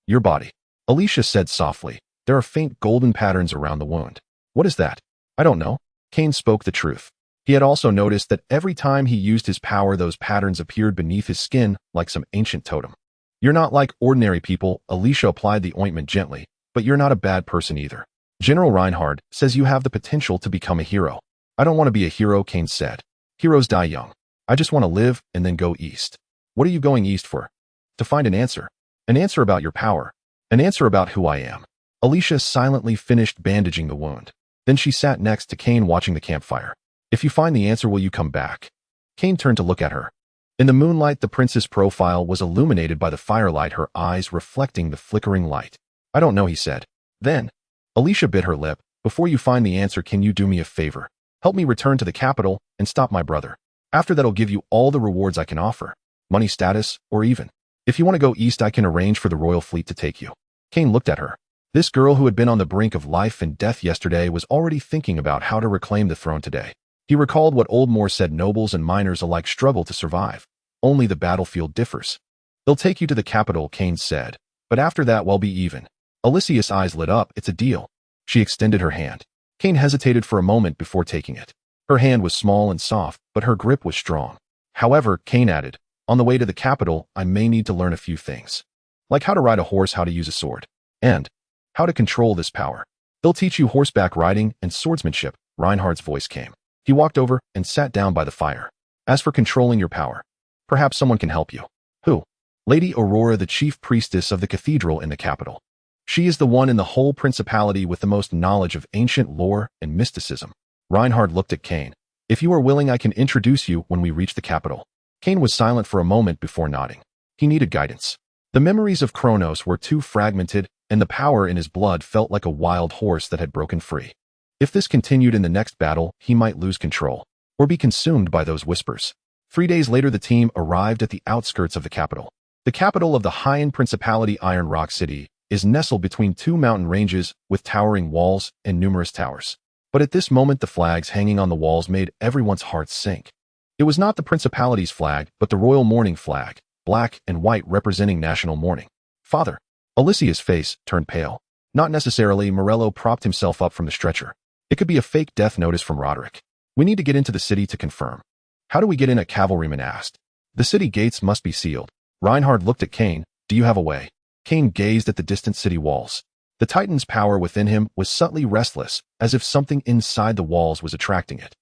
Speaker 1: Your body. Alicia said softly. There are faint golden patterns around the wound. What is that? I don't know. Kane spoke the truth. He had also noticed that every time he used his power, those patterns appeared beneath his skin like some ancient totem. You're not like ordinary people, Alicia applied the ointment gently, but you're not a bad person either. General Reinhard says you have the potential to become a hero. I don't want to be a hero, Kane said. Heroes die young. I just want to live and then go east. What are you going east for? To find an answer. An answer about your power. An answer about who I am. Alicia silently finished bandaging the wound. Then she sat next to Kane watching the campfire. If you find the answer, will you come back? Kane turned to look at her. In the moonlight, the princess' profile was illuminated by the firelight, her eyes reflecting the flickering light. I don't know, he said. Then, Alicia bit her lip. Before you find the answer, can you do me a favor? Help me return to the capital and stop my brother. After that, I'll give you all the rewards I can offer. Money, status, or even. If you want to go east, I can arrange for the royal fleet to take you. Kane looked at her. This girl who had been on the brink of life and death yesterday was already thinking about how to reclaim the throne today. He recalled what Old Moore said: nobles and miners alike struggle to survive. Only the battlefield differs. They'll take you to the capital, Kane said. But after that, we'll be even. Alicia's eyes lit up. It's a deal. She extended her hand. Kane hesitated for a moment before taking it. Her hand was small and soft, but her grip was strong. However, Kane added, on the way to the capital, I may need to learn a few things. Like how to ride a horse, how to use a sword, and how to control this power. They'll teach you horseback riding and swordsmanship, Reinhard's voice came. He walked over and sat down by the fire. As for controlling your power, perhaps someone can help you. Who? Lady Aurora, the chief priestess of the cathedral in the capital. She is the one in the whole principality with the most knowledge of ancient lore and mysticism. Reinhard looked at Kane. If you are willing, I can introduce you when we reach the capital. Kane was silent for a moment before nodding. He needed guidance. The memories of Kronos were too fragmented, and the power in his blood felt like a wild horse that had broken free. If this continued in the next battle, he might lose control, or be consumed by those whispers. 3 days later, the team arrived at the outskirts of the capital. The capital of the High-End Principality, Iron Rock City, is nestled between two mountain ranges with towering walls and numerous towers. But at this moment, the flags hanging on the walls made everyone's hearts sink. It was not the principality's flag, but the royal mourning flag, black and white, representing national mourning. Father. Alicia's face turned pale. Not necessarily. Morello propped himself up from the stretcher. It could be a fake death notice from Roderick. We need to get into the city to confirm. How do we get in? A cavalryman asked. The city gates must be sealed. Reinhard looked at Kane. Do you have a way? Kane gazed at the distant city walls. The Titan's power within him was subtly restless, as if something inside the walls was attracting it.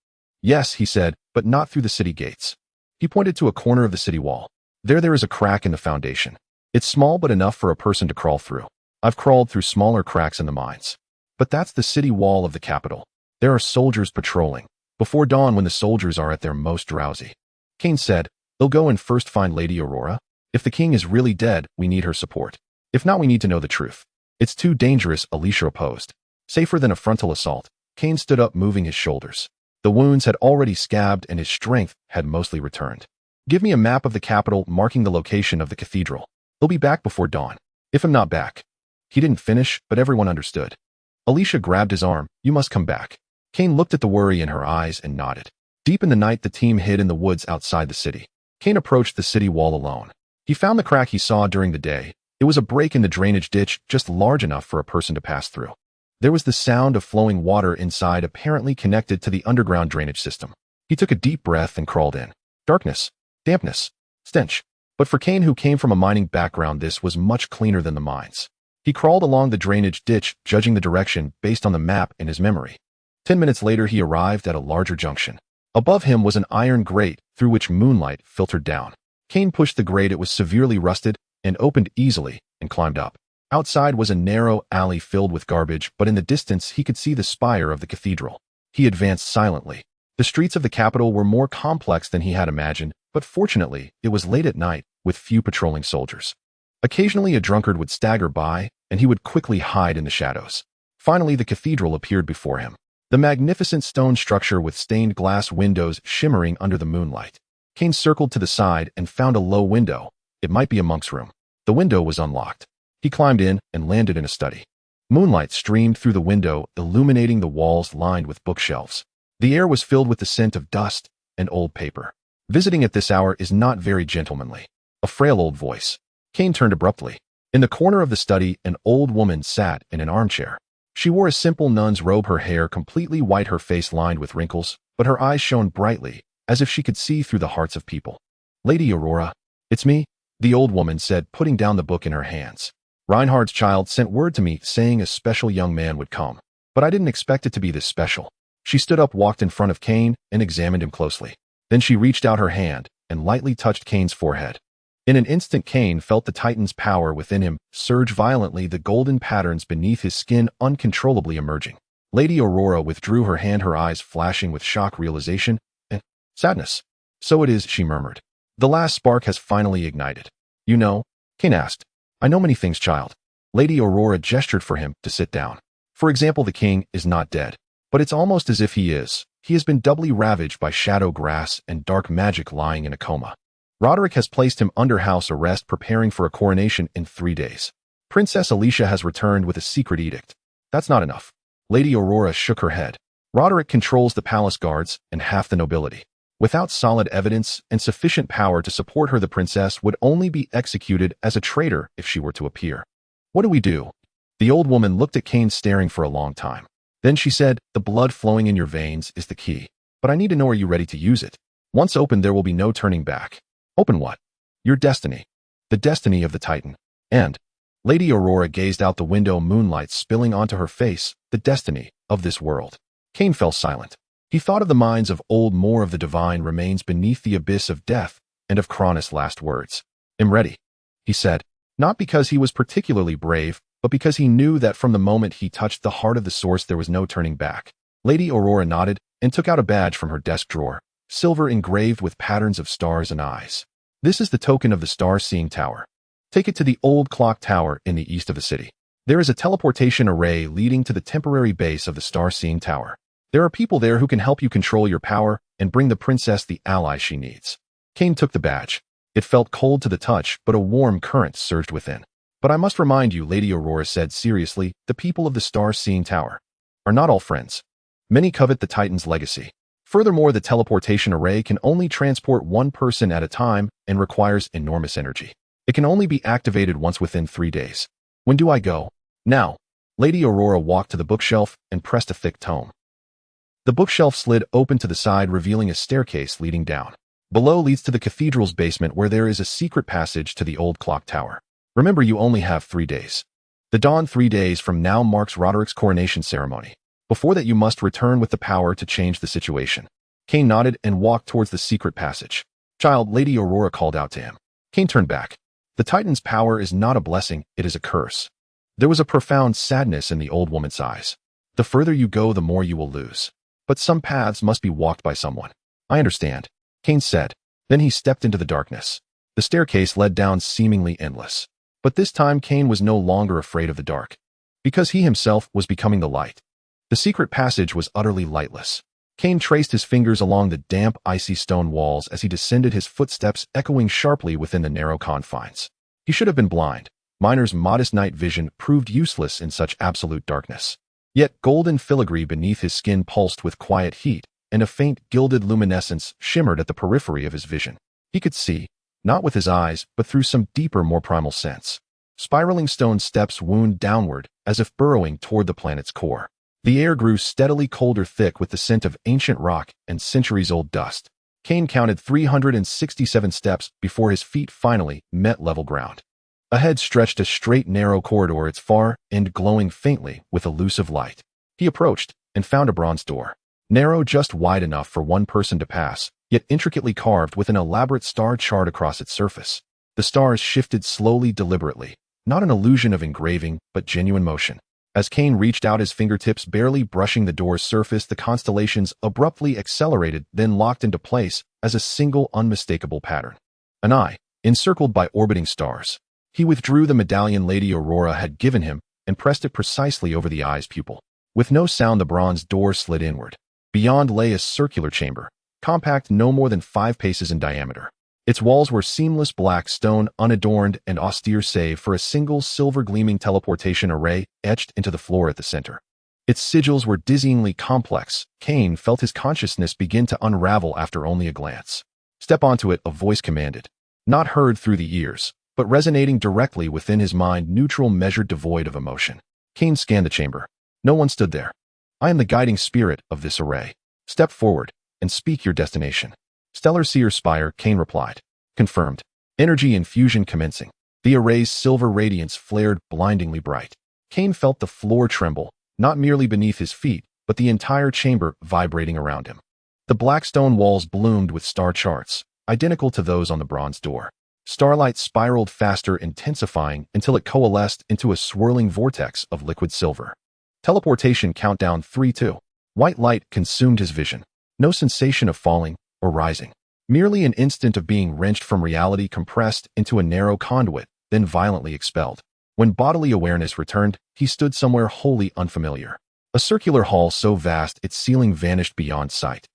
Speaker 1: Yes, he said, but not through the city gates. He pointed to a corner of the city wall. There is a crack in the foundation. It's small but enough for a person to crawl through. I've crawled through smaller cracks in the mines. But that's the city wall of the capital. There are soldiers patrolling. Before dawn, when the soldiers are at their most drowsy. Kane said, they'll go and first find Lady Aurora. If the king is really dead, we need her support. If not, we need to know the truth. It's too dangerous, Alicia opposed. Safer than a frontal assault. Kane stood up, moving his shoulders. The wounds had already scabbed and his strength had mostly returned. Give me a map of the capital marking the location of the cathedral. He'll be back before dawn. If I'm not back. He didn't finish, but everyone understood. Alicia grabbed his arm. You must come back. Kane looked at the worry in her eyes and nodded. Deep in the night, the team hid in the woods outside the city. Kane approached the city wall alone. He found the crack he saw during the day. It was a break in the drainage ditch, just large enough for a person to pass through. There was the sound of flowing water inside, apparently connected to the underground drainage system. He took a deep breath and crawled in. Darkness, dampness, stench. But for Kane, who came from a mining background, this was much cleaner than the mines. He crawled along the drainage ditch, judging the direction based on the map in his memory. 10 minutes later, he arrived at a larger junction. Above him was an iron grate through which moonlight filtered down. Kane pushed the grate. It was severely rusted and opened easily and climbed up. Outside was a narrow alley filled with garbage, but in the distance he could see the spire of the cathedral. He advanced silently. The streets of the capital were more complex than he had imagined, but fortunately, it was late at night with few patrolling soldiers. Occasionally a drunkard would stagger by, and he would quickly hide in the shadows. Finally, the cathedral appeared before him. The magnificent stone structure with stained glass windows shimmering under the moonlight. Kane circled to the side and found a low window. It might be a monk's room. The window was unlocked. He climbed in and landed in a study. Moonlight streamed through the window, illuminating the walls lined with bookshelves. The air was filled with the scent of dust and old paper. Visiting at this hour is not very gentlemanly. A frail old voice. Kane turned abruptly. In the corner of the study, an old woman sat in an armchair. She wore a simple nun's robe, her hair completely white, her face lined with wrinkles, but her eyes shone brightly, as if she could see through the hearts of people. "Lady Aurora, it's me," the old woman said, putting down the book in her hands. "Reinhard's child sent word to me saying a special young man would come, but I didn't expect it to be this special." She stood up, walked in front of Kane, and examined him closely. Then she reached out her hand and lightly touched Kane's forehead. In an instant, Kane felt the Titan's power within him surge violently, the golden patterns beneath his skin uncontrollably emerging. Lady Aurora withdrew her hand, her eyes flashing with shock, realization, and sadness. "So it is," she murmured. "The last spark has finally ignited." "You know?" Kane asked. "I know many things, child." Lady Aurora gestured for him to sit down. "For example, the king is not dead, but it's almost as if he is. He has been doubly ravaged by shadow grass and dark magic, lying in a coma. Roderick has placed him under house arrest, preparing for a coronation in 3 days. Princess Alicia has returned with a secret edict. That's not enough." Lady Aurora shook her head. "Roderick controls the palace guards and half the nobility. Without solid evidence and sufficient power to support her, the princess would only be executed as a traitor if she were to appear. What do we do?" The old woman looked at Kane, staring for a long time. Then she said, "The blood flowing in your veins is the key. But I need to know, are you ready to use it? Once opened, there will be no turning back." "Open what?" "Your destiny. The destiny of the Titan. And..." Lady Aurora gazed out the window, moonlight spilling onto her face. "The destiny of this world." Kane fell silent. He thought of the minds of old, more of the divine remains beneath the abyss of death, and of Cronus' last words. "I'm ready," he said, not because he was particularly brave, but because he knew that from the moment he touched the heart of the source, there was no turning back. Lady Aurora nodded and took out a badge from her desk drawer, silver engraved with patterns of stars and eyes. "This is the token of the star-seeing tower. Take it to the old clock tower in the east of the city. There is a teleportation array leading to the temporary base of the star-seeing tower. There are people there who can help you control your power and bring the princess the ally she needs." Kane took the badge. It felt cold to the touch, but a warm current surged within. "But I must remind you," Lady Aurora said seriously, "the people of the star-seeing tower are not all friends. Many covet the Titan's legacy. Furthermore, the teleportation array can only transport one person at a time and requires enormous energy. It can only be activated once within 3 days. When do I go?" "Now." Lady Aurora walked to the bookshelf and pressed a thick tome. The bookshelf slid open to the side, revealing a staircase leading down. Below leads to the cathedral's basement, where there is a secret passage to the old clock tower. Remember, you only have 3 days. The dawn 3 days from now marks Roderick's coronation ceremony. Before that, you must return with the power to change the situation." Kane nodded and walked towards the secret passage. "Child," Lady Aurora called out to him. Kane turned back. "The Titan's power is not a blessing, it is a curse." There was a profound sadness in the old woman's eyes. "The further you go, the more you will lose. But some paths must be walked by someone." "I understand," Kane said. Then he stepped into the darkness. The staircase led down, seemingly endless. But this time Kane was no longer afraid of the dark, because he himself was becoming the light. The secret passage was utterly lightless. Kane traced his fingers along the damp, icy stone walls as he descended, his footsteps echoing sharply within the narrow confines. He should have been blind. Miner's modest night vision proved useless in such absolute darkness. Yet golden filigree beneath his skin pulsed with quiet heat, and a faint gilded luminescence shimmered at the periphery of his vision. He could see, not with his eyes, but through some deeper, more primal sense. Spiraling stone steps wound downward, as if burrowing toward the planet's core. The air grew steadily colder, thick with the scent of ancient rock and centuries-old dust. Kane counted 367 steps before his feet finally met level ground. Ahead stretched a straight, narrow corridor, its far end glowing faintly with elusive light. He approached and found a bronze door. Narrow, just wide enough for one person to pass, yet intricately carved with an elaborate star chart across its surface. The stars shifted slowly, deliberately, not an illusion of engraving, but genuine motion. As Kane reached out, his fingertips barely brushing the door's surface, the constellations abruptly accelerated, then locked into place as a single unmistakable pattern. An eye, encircled by orbiting stars. He withdrew the medallion Lady Aurora had given him and pressed it precisely over the eye's pupil. With no sound, the bronze door slid inward. Beyond lay a circular chamber, compact, no more than 5 paces in diameter. Its walls were seamless black stone, unadorned and austere save for a single silver-gleaming teleportation array etched into the floor at the center. Its sigils were dizzyingly complex. Kane felt his consciousness begin to unravel after only a glance. "Step onto it," a voice commanded. not heard through the ears, but resonating directly within his mind, neutral, measured, devoid of emotion. Kane scanned the chamber. No one stood there. I am the guiding spirit of this array. Step forward and speak your destination. Stellar Seer Spire, Kane replied. Confirmed. Energy infusion commencing. The array's silver radiance flared blindingly bright. Kane felt the floor tremble, not merely beneath his feet, but the entire chamber vibrating around him. The black stone walls bloomed with star charts, identical to those on the bronze door. Starlight spiraled faster, intensifying until it coalesced into a swirling vortex of liquid silver. Teleportation countdown 3-2. White light consumed his vision. No sensation of falling or rising. Merely an instant of being wrenched from reality, compressed into a narrow conduit, then violently expelled. When bodily awareness returned, he stood somewhere wholly unfamiliar. A circular hall so vast its ceiling vanished beyond sight.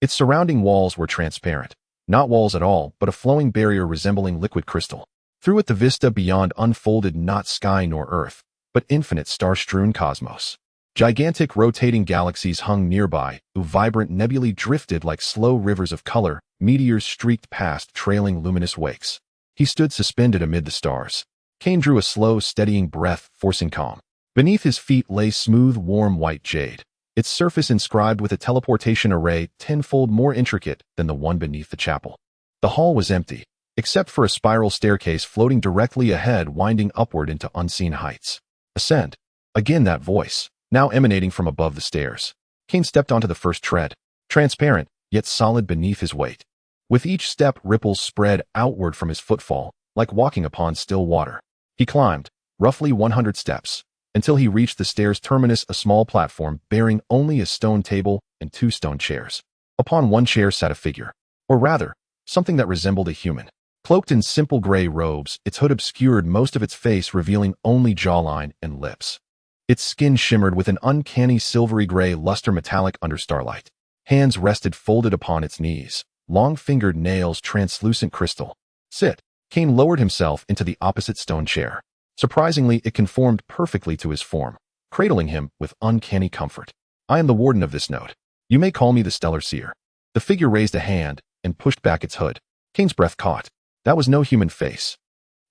Speaker 1: Its surrounding walls were transparent. Not walls at all, but a flowing barrier resembling liquid crystal. Through it the vista beyond unfolded not sky nor earth, but infinite star-strewn cosmos. Gigantic rotating galaxies hung nearby, vibrant nebulae drifted like slow rivers of color, meteors streaked past trailing luminous wakes. He stood suspended amid the stars. Kane drew a slow, steadying breath, forcing calm. Beneath his feet lay smooth, warm white jade, its surface inscribed with a teleportation array tenfold more intricate than the one beneath the chapel. The hall was empty, except for a spiral staircase floating directly ahead, winding upward into unseen heights. Ascend. Again that voice, now emanating from above the stairs. Kane stepped onto the first tread, transparent, yet solid beneath his weight. With each step, ripples spread outward from his footfall, like walking upon still water. He climbed, roughly 100 steps, until he reached the stairs' terminus, a small platform bearing only a stone table and 2 stone chairs. Upon one chair sat a figure, or rather, something that resembled a human. Cloaked in simple gray robes, its hood obscured most of its face, revealing only jawline and lips. Its skin shimmered with an uncanny silvery gray luster, metallic under starlight. Hands rested folded upon its knees, long-fingered nails translucent crystal. Sit. Kane lowered himself into the opposite stone chair. Surprisingly, it conformed perfectly to his form, cradling him with uncanny comfort. I am the warden of this note. You may call me the Stellar Seer. The figure raised a hand and pushed back its hood. Kane's breath caught. That was no human face.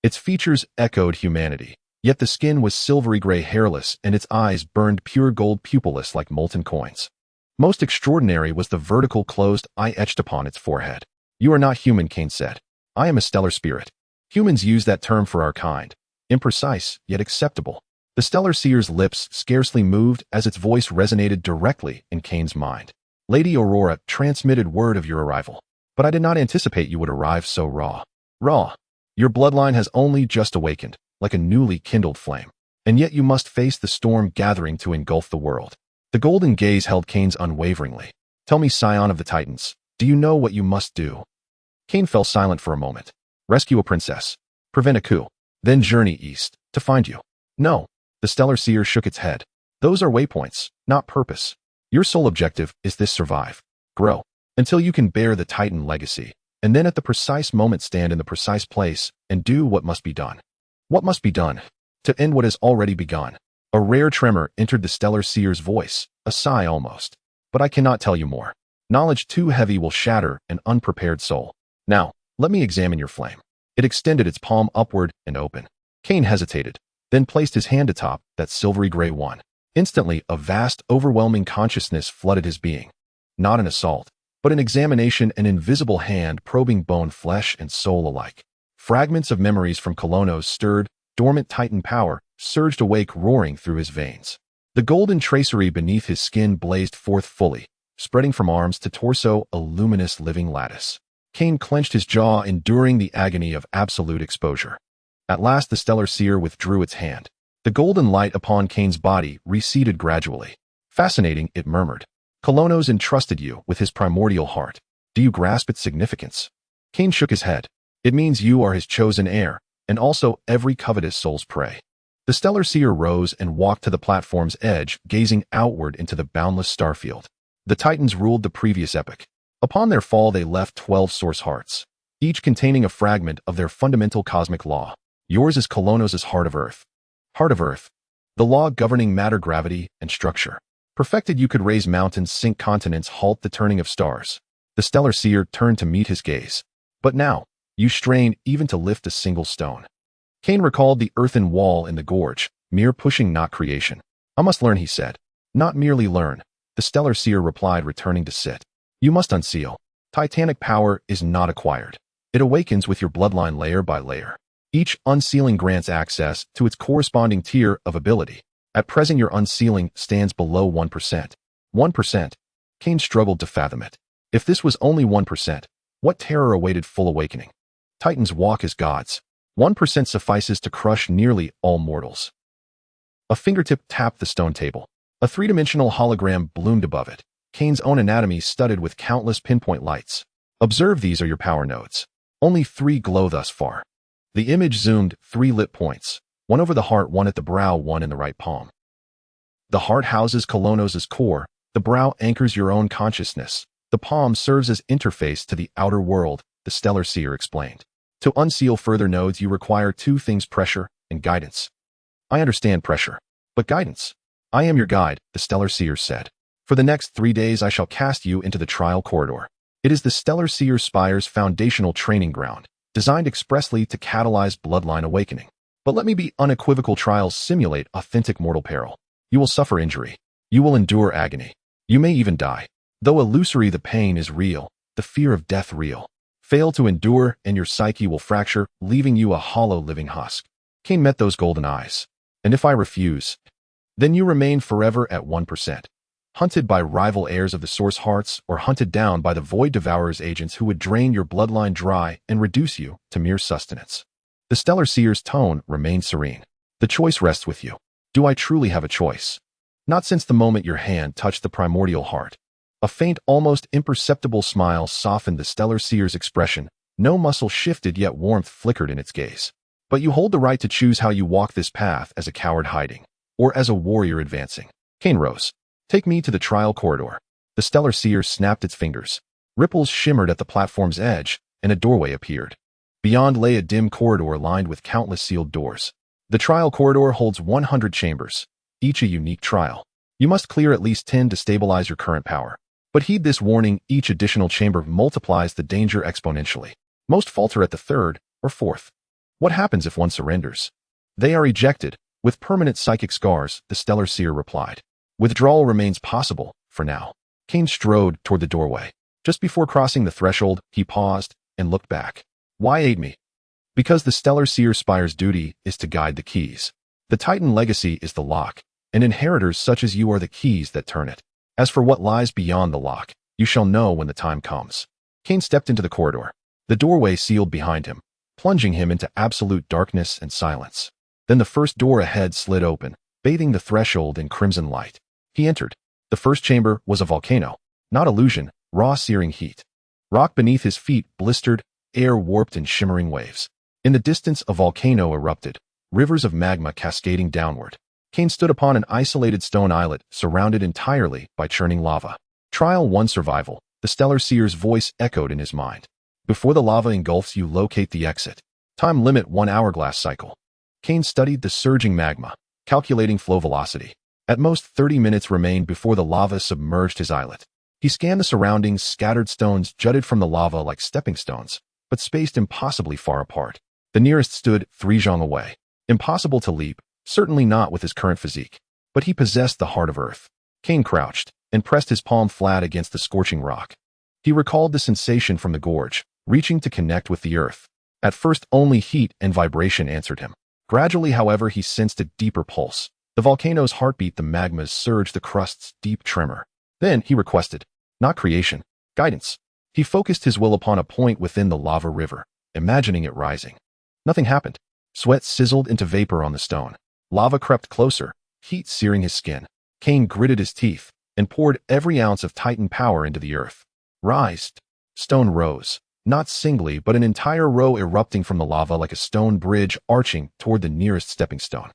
Speaker 1: Its features echoed humanity, yet the skin was silvery gray, hairless, and its eyes burned pure gold, pupilless like molten coins. Most extraordinary was the vertical closed eye etched upon its forehead. You are not human, Kane said. I am a stellar spirit. Humans use that term for our kind. Imprecise, yet acceptable. The Stellar Seer's lips scarcely moved as its voice resonated directly in Kane's mind. Lady Aurora transmitted word of your arrival, but I did not anticipate you would arrive so raw. Your bloodline has only just awakened, like a newly kindled flame, and yet you must face the storm gathering to engulf the world. The golden gaze held Kane's unwaveringly. Tell me, Scion of the Titans, do you know what you must do? Kane fell silent for a moment. Rescue a princess. Prevent a coup. Then journey east, to find you. No. The Stellar Seer shook its head. Those are waypoints, not purpose. Your sole objective is this: survive. Grow. Until you can bear the Titan legacy. And then at the precise moment stand in the precise place and do what must be done. What must be done? To end what has already begun. A rare tremor entered the Stellar Seer's voice, a sigh almost. But I cannot tell you more. Knowledge too heavy will shatter an unprepared soul. Now, let me examine your flame. It extended its palm upward and open. Kane hesitated, then placed his hand atop that silvery gray one. Instantly, a vast, overwhelming consciousness flooded his being. Not an assault, but an examination, an invisible hand probing bone, flesh, and soul alike. Fragments of memories from Colossus stirred, dormant Titan power surged awake, roaring through his veins. The golden tracery beneath his skin blazed forth fully, spreading from arms to torso, a luminous living lattice. Kane clenched his jaw, enduring the agony of absolute exposure. At last the Stellar Seer withdrew its hand. The golden light upon Kane's body receded gradually. Fascinating, it murmured. Colossus entrusted you with his primordial heart. Do you grasp its significance? Kane shook his head. It means you are his chosen heir, and also every covetous soul's prey. The Stellar Seer rose and walked to the platform's edge, gazing outward into the boundless starfield. The Titans ruled the previous epoch. Upon their fall they left 12 source hearts, each containing a fragment of their fundamental cosmic law. Yours is Colossus's Heart of Earth. Heart of Earth. The law governing matter, gravity, and structure. Perfected, you could raise mountains, sink continents, halt the turning of stars. The Stellar Seer turned to meet his gaze. But now, You strain even to lift a single stone. Cain recalled the earthen wall in the gorge, mere pushing, not creation. I must learn, he said. Not merely learn, the stellar seer replied, returning to sit. You must unseal. Titanic power is not acquired. It awakens with your bloodline layer by layer. Each unsealing grants access to its corresponding tier of ability. At present, your unsealing stands below 1%. 1%. Cain struggled to fathom it. If this was only 1%, what terror awaited full awakening? Titans walk as gods. 1% suffices to crush nearly all mortals. A fingertip tapped the stone table. A three-dimensional hologram bloomed above it, Cain's own anatomy studded with countless pinpoint lights. Observe, these are your power nodes. Only 3 glow thus far. The image zoomed 3 lit points, one over the heart, one at the brow, one in the right palm. The heart houses Colossus' core, the brow anchors your own consciousness, the palm serves as interface to the outer world, the stellar seer explained. To unseal further nodes, you require 2 things: pressure and guidance. I understand pressure, but guidance? I am your guide, the stellar seer said. For the next 3 days I shall cast you into the trial corridor. It is the stellar seer spire's foundational training ground, designed expressly to catalyze bloodline awakening. But let me be unequivocal: trials simulate authentic mortal peril. You will suffer injury. You will endure agony. You may even die. Though illusory, the pain is real, the fear of death real. Fail to endure, and your psyche will fracture, leaving you a hollow living husk. Cain met those golden eyes. And if I refuse, then you remain forever at 1%. Hunted by rival heirs of the source hearts, or hunted down by the void devourer's agents who would drain your bloodline dry and reduce you to mere sustenance. The stellar seer's tone remained serene. The choice rests with you. Do I truly have a choice? Not since the moment your hand touched the primordial heart. A faint, almost imperceptible smile softened the stellar seer's expression. No muscle shifted, yet warmth flickered in its gaze. But you hold the right to choose how you walk this path: as a coward hiding, or as a warrior advancing. Cain rose. Take me to the trial corridor. The stellar seer snapped its fingers. Ripples shimmered at the platform's edge, and a doorway appeared. Beyond lay a dim corridor lined with countless sealed doors. The trial corridor holds 100 chambers, each a unique trial. You must clear at least 10 to stabilize your current power. But heed this warning: each additional chamber multiplies the danger exponentially. Most falter at the 3rd or 4th. What happens if one surrenders? They are ejected, with permanent psychic scars, the stellar seer replied. Withdrawal remains possible, for now. Cain strode toward the doorway. Just before crossing the threshold, he paused and looked back. Why aid me? Because the stellar seer spire's duty is to guide the keys. The Titan legacy is the lock, and inheritors such as you are the keys that turn it. As for what lies beyond the lock, you shall know when the time comes. Cain stepped into the corridor. The doorway sealed behind him, plunging him into absolute darkness and silence. Then the first door ahead slid open, bathing the threshold in crimson light. He entered. The first chamber was a volcano. Not illusion, raw searing heat. Rock beneath his feet blistered, air warped in shimmering waves. In the distance, a volcano erupted, rivers of magma cascading downward. Cain stood upon an isolated stone islet, surrounded entirely by churning lava. Trial 1: survival, the stellar seer's voice echoed in his mind. Before the lava engulfs you, locate the exit. Time limit 1 hourglass cycle. Cain studied the surging magma, calculating flow velocity. At most 30 minutes remained before the lava submerged his islet. He scanned the surroundings. Scattered stones jutted from the lava like stepping stones, but spaced impossibly far apart. The nearest stood 3 zhang away. Impossible to leap, certainly not with his current physique. But he possessed the heart of earth. Cain crouched and pressed his palm flat against the scorching rock. He recalled the sensation from the gorge, reaching to connect with the earth. At first, only heat and vibration answered him. Gradually, however, he sensed a deeper pulse. The volcano's heartbeat, the magma's surge, the crust's deep tremor. Then he requested, not creation, guidance. He focused his will upon a point within the lava river, imagining it rising. Nothing happened. Sweat sizzled into vapor on the stone. Lava crept closer, heat searing his skin. Cain gritted his teeth and poured every ounce of Titan power into the earth. Rise. Stone rose, not singly, but an entire row erupting from the lava like a stone bridge arching toward the nearest stepping stone.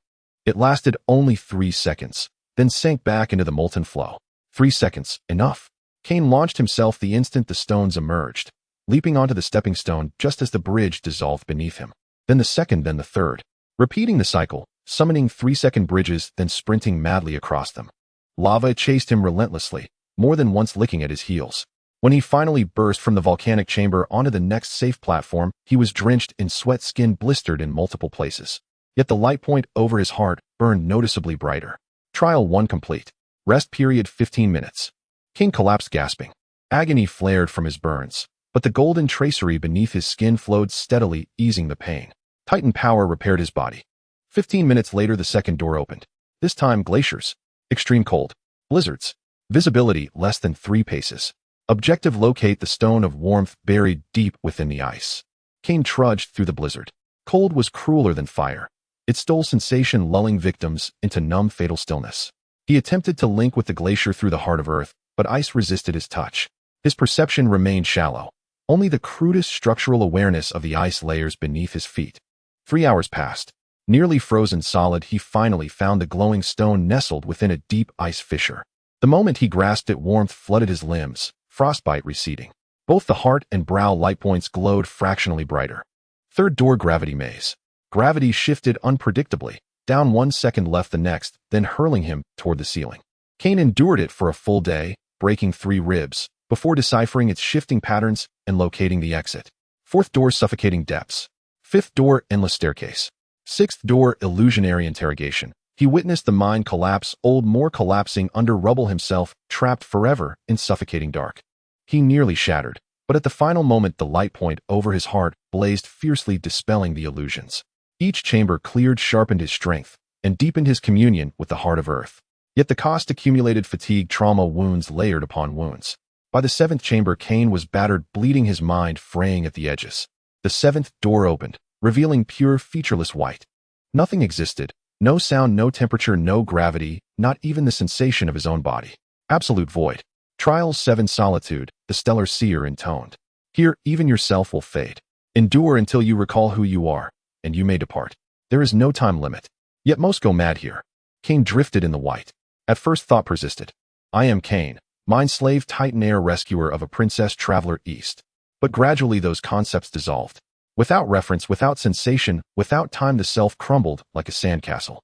Speaker 1: It lasted only 3 seconds, then sank back into the molten flow. 3 seconds, enough. Cain launched himself the instant the stones emerged, leaping onto the stepping stone just as the bridge dissolved beneath him. Then the second, then the third. Repeating the cycle, summoning 3-second bridges, then sprinting madly across them. Lava chased him relentlessly, more than once licking at his heels. When he finally burst from the volcanic chamber onto the next safe platform, he was drenched in sweat, skin blistered in multiple places. Yet the light point over his heart burned noticeably brighter. Trial 1 complete. Rest period 15 minutes. Kane collapsed gasping. Agony flared from his burns, but the golden tracery beneath his skin flowed steadily, easing the pain. Titan power repaired his body. 15 minutes later, the second door opened. This time, glaciers. Extreme cold. Blizzards. Visibility less than 3 paces. Objective: locate the stone of warmth buried deep within the ice. Kane trudged through the blizzard. Cold was crueler than fire. It stole sensation, lulling victims into numb, fatal stillness. He attempted to link with the glacier through the heart of Earth, but ice resisted his touch. His perception remained shallow. Only the crudest structural awareness of the ice layers beneath his feet. 3 hours passed. Nearly frozen solid, he finally found the glowing stone nestled within a deep ice fissure. The moment he grasped it, warmth flooded his limbs, frostbite receding. Both the heart and brow light points glowed fractionally brighter. Third door, gravity maze. Gravity shifted unpredictably, down 1 second, left the next, then hurling him toward the ceiling. Kane endured it for a full day, breaking 3 ribs, before deciphering its shifting patterns and locating the exit. Fourth door, suffocating depths. Fifth door, endless staircase. Sixth door, illusionary interrogation. He witnessed the mind collapse, old more collapsing under rubble, himself trapped forever in suffocating dark. He nearly shattered, but at the final moment the light point over his heart blazed fiercely, dispelling the illusions. Each chamber cleared, sharpened his strength, and deepened his communion with the heart of Earth. Yet the cost: accumulated fatigue, trauma, wounds layered upon wounds. By the 7th chamber, Kane was battered, bleeding, his mind fraying at the edges. The 7th door opened, revealing pure, featureless white. Nothing existed. No sound, no temperature, no gravity, not even the sensation of his own body. Absolute void. Trial 7, solitude, the stellar seer intoned. Here, even yourself will fade. Endure until you recall who you are, and you may depart. There is no time limit. Yet most go mad here. Kane drifted in the white. At first, thought persisted. I am Kane, mind slave, titan, air rescuer of a princess, traveler east. But gradually those concepts dissolved. Without reference, without sensation, without time, the self crumbled like a sandcastle.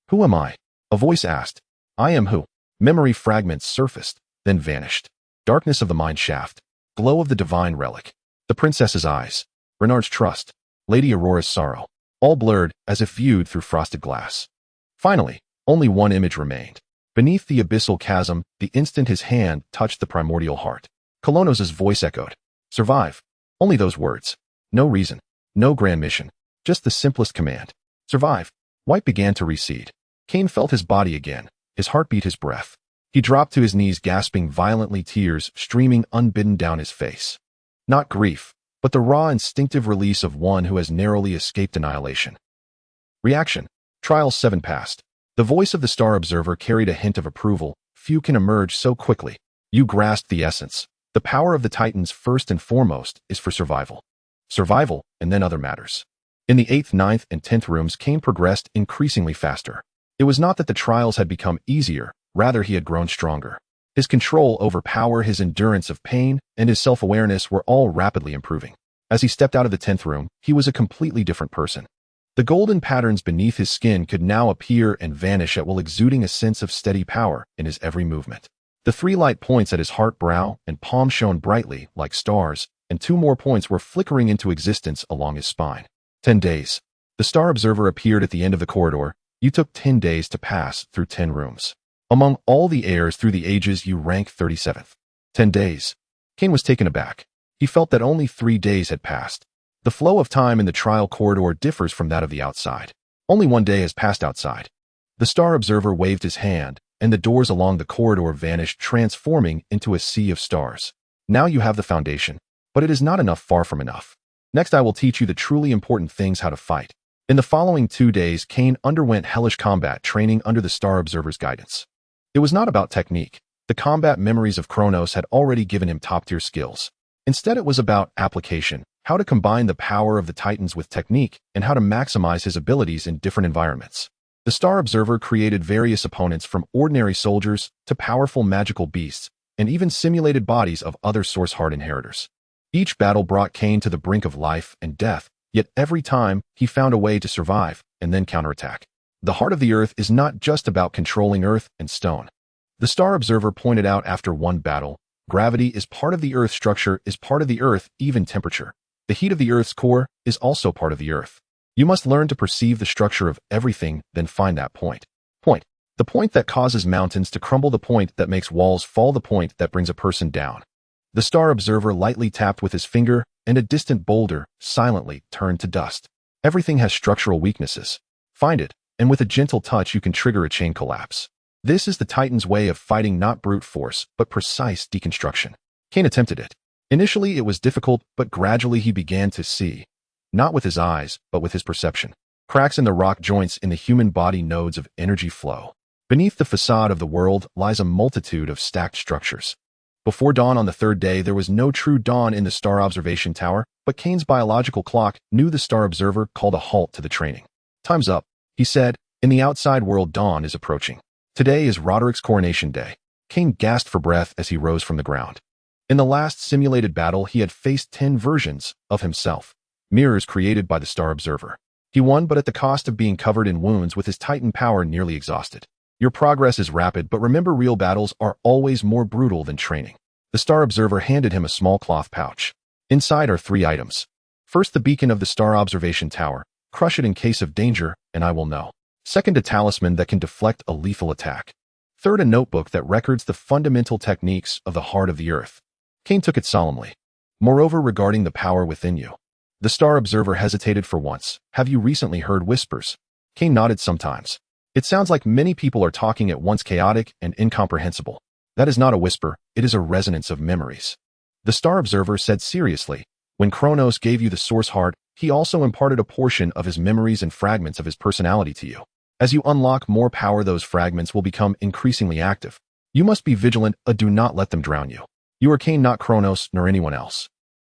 Speaker 1: Who am I? A voice asked. I am who? Memory fragments surfaced, then vanished. Darkness of the mind shaft. Glow of the divine relic. The princess's eyes. Renard's trust. Lady Aurora's sorrow. All blurred, as if viewed through frosted glass. Finally, only one image remained. Beneath the abyssal chasm, the instant his hand touched the primordial heart, Colossus's voice echoed. Survive. Only those words. No reason. No grand mission. Just the simplest command. Survive. White began to recede. Kane felt his body again, his heartbeat, his breath. He dropped to his knees, gasping violently, tears streaming unbidden down his face. Not grief, but the raw, instinctive release of one who has narrowly escaped annihilation. Reaction. Trial 7 passed. The voice of the Star Observer carried a hint of approval. Few can emerge so quickly. You grasped the essence. The power of the Titans, first and foremost, is for survival. Survival, and then other matters. In the 8th, 9th, and 10th rooms, Kane progressed increasingly faster. It was not that the trials had become easier, rather he had grown stronger. His control over power, his endurance of pain, and his self-awareness were all rapidly improving. As he stepped out of the 10th room, he was a completely different person. The golden patterns beneath his skin could now appear and vanish at will, exuding a sense of steady power in his every movement. The 3 light points at his heart, brow, and palm shone brightly like stars, and 2 more points were flickering into existence along his spine. 10 days. The Star Observer appeared at the end of the corridor. You took 10 days to pass through 10 rooms. Among all the heirs through the ages, you rank 37th. 10 days. Kane was taken aback. He felt that only 3 days had passed. The flow of time in the trial corridor differs from that of the outside. Only 1 day has passed outside. The Star Observer waved his hand, and the doors along the corridor vanished, transforming into a sea of stars. Now you have the foundation. But it is not enough, far from enough. Next, I will teach you the truly important things: how to fight. In the following 2 days, Kane underwent hellish combat training under the Star Observer's guidance. It was not about technique. The combat memories of Kronos had already given him top-tier skills. Instead, it was about application, how to combine the power of the Titans with technique, and how to maximize his abilities in different environments. The Star Observer created various opponents, from ordinary soldiers to powerful magical beasts, and even simulated bodies of other Source Heart inheritors. Each battle brought Kane to the brink of life and death, yet every time he found a way to survive and then counterattack. The heart of the Earth is not just about controlling earth and stone. The Star Observer pointed out after one battle, Gravity is part of the Earth's structure, is part of the Earth, even temperature. The heat of the Earth's core is also part of the Earth. You must learn to perceive the structure of everything, then find that point. The point that causes mountains to crumble, the point that makes walls fall, the point that brings a person down. The star observer lightly tapped with his finger, and a distant boulder silently turned to dust. Everything has structural weaknesses. Find it, and with a gentle touch you can trigger a chain collapse. This is the Titan's way of fighting, not brute force, but precise deconstruction. Cain attempted it. Initially it was difficult, but gradually he began to see. Not with his eyes, but with his perception. Cracks in the rock joints in the human body, nodes of energy flow. Beneath the facade of the world lies a multitude of stacked structures. Before dawn on the third day, there was no true dawn in the star observation tower, but Cain's biological clock knew the star observer called a halt to the training. Time's up, he said. In the outside world, dawn is approaching. Today is Roderick's coronation day. Cain gasped for breath as he rose from the ground. In the last simulated battle, he had faced 10 versions of himself, mirrors created by the star observer. He won, but at the cost of being covered in wounds, with his Titan power nearly exhausted. Your progress is rapid, but remember, real battles are always more brutal than training. The star observer handed him a small cloth pouch. Inside are 3 items. First, the beacon of the star observation tower. Crush it in case of danger, and I will know. Second, a talisman that can deflect a lethal attack. Third, a notebook that records the fundamental techniques of the heart of the Earth. Cain took it solemnly. Moreover, regarding the power within you. The star observer hesitated for once. Have you recently heard whispers? Cain nodded. Sometimes. It sounds like many people are talking at once, chaotic and incomprehensible. That is not a whisper, it is a resonance of memories. The star observer said seriously, when Kronos gave you the source heart, he also imparted a portion of his memories and fragments of his personality to you. As you unlock more power, those fragments will become increasingly active. You must be vigilant, do not let them drown you. You are Cain, not Kronos, nor anyone else.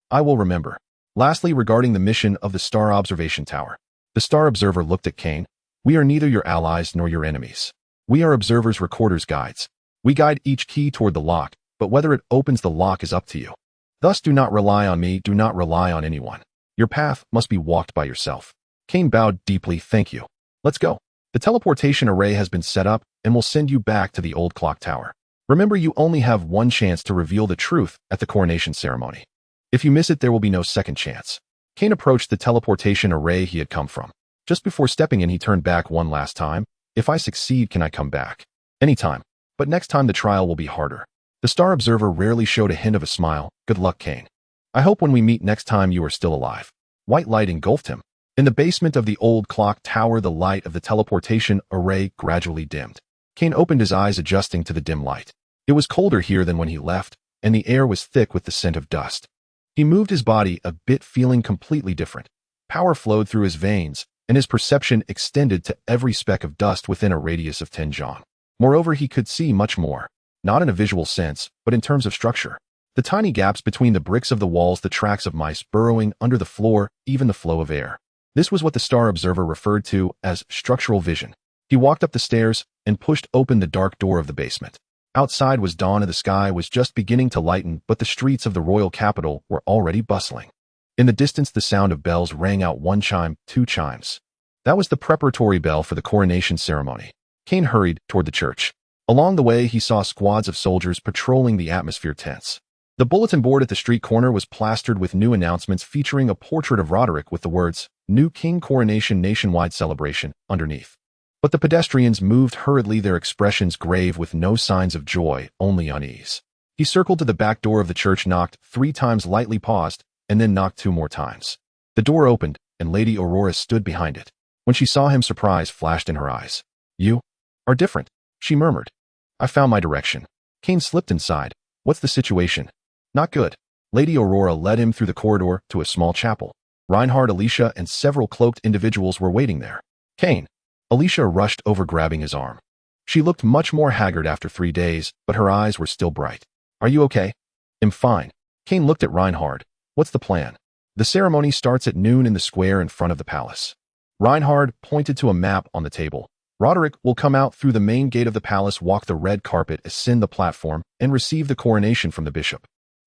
Speaker 1: I will remember. Lastly, regarding the mission of the star observation tower. The star observer looked at Cain. We are neither your allies nor your enemies. We are observers, recorders, guides. We guide each key toward the lock, but whether it opens the lock is up to you. Thus do not rely on me, do not rely on anyone. Your path must be walked by yourself. Cain bowed deeply. Thank you. Let's go. The teleportation array has been set up and will send you back to the old clock tower. Remember, you only have one chance to reveal the truth at the coronation ceremony. If you miss it, there will be no second chance. Cain approached the teleportation array he had come from. Just before stepping in, he turned back one last time. If I succeed, can I come back? Anytime. But next time the trial will be harder. The star observer rarely showed a hint of a smile. Good luck, Cain. I hope when we meet next time you are still alive. White light engulfed him. In the basement of the old clock tower, the light of the teleportation array gradually dimmed. Cain opened his eyes, adjusting to the dim light. It was colder here than when he left, and the air was thick with the scent of dust. He moved his body a bit, feeling completely different. Power flowed through his veins, and his perception extended to every speck of dust within a radius of 10 jhon. Moreover, he could see much more, not in a visual sense, but in terms of structure. The tiny gaps between the bricks of the walls, the tracks of mice burrowing under the floor, even the flow of air. This was what the star observer referred to as structural vision. He walked up the stairs and pushed open the dark door of the basement. Outside was dawn, and the sky was just beginning to lighten, but the streets of the royal capital were already bustling. In the distance, the sound of bells rang out, 1 chime, 2 chimes. That was the preparatory bell for the coronation ceremony. Cain hurried toward the church. Along the way, he saw squads of soldiers patrolling the atmosphere tents. The bulletin board at the street corner was plastered with new announcements featuring a portrait of Roderick with the words, New King Coronation Nationwide Celebration, underneath. But the pedestrians moved hurriedly, their expressions grave with no signs of joy, only unease. He circled to the back door of the church, knocked 3 times, lightly paused, and then knocked 2 more times. The door opened, and Lady Aurora stood behind it. When she saw him, surprise flashed in her eyes. You are different, she murmured. I found my direction. Cain slipped inside. What's the situation? Not good. Lady Aurora led him through the corridor to a small chapel. Reinhard, Alicia, and several cloaked individuals were waiting there. Cain. Alicia rushed over, grabbing his arm. She looked much more haggard after 3 days, but her eyes were still bright. Are you okay? I'm fine. Cain looked at Reinhard. What's the plan? The ceremony starts at noon in the square in front of the palace. Reinhard pointed to a map on the table. Roderick will come out through the main gate of the palace, walk the red carpet, ascend the platform, and receive the coronation from the bishop.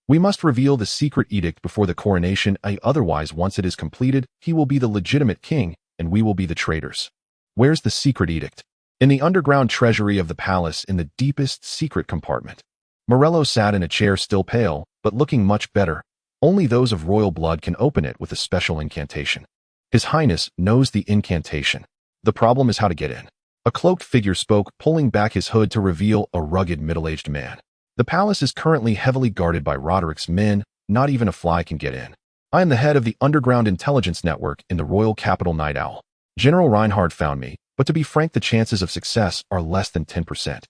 Speaker 1: We must reveal the secret edict before the coronation, otherwise once it is completed, he will be the legitimate king, and we will be the traitors. Where's the secret edict? In the underground treasury of the palace, in the deepest secret compartment. Morello sat in a chair, still pale, but looking much better. Only those of royal blood can open it with a special incantation. His Highness knows the incantation. The problem is how to get in. A cloaked figure spoke, pulling back his hood to reveal a rugged, middle-aged man. The palace is currently heavily guarded by Roderick's men. Not even a fly can get in. I am the head of the underground intelligence network in the royal capital, Night Owl. General Reinhard found me, but to be frank, the chances of success are less than 10%.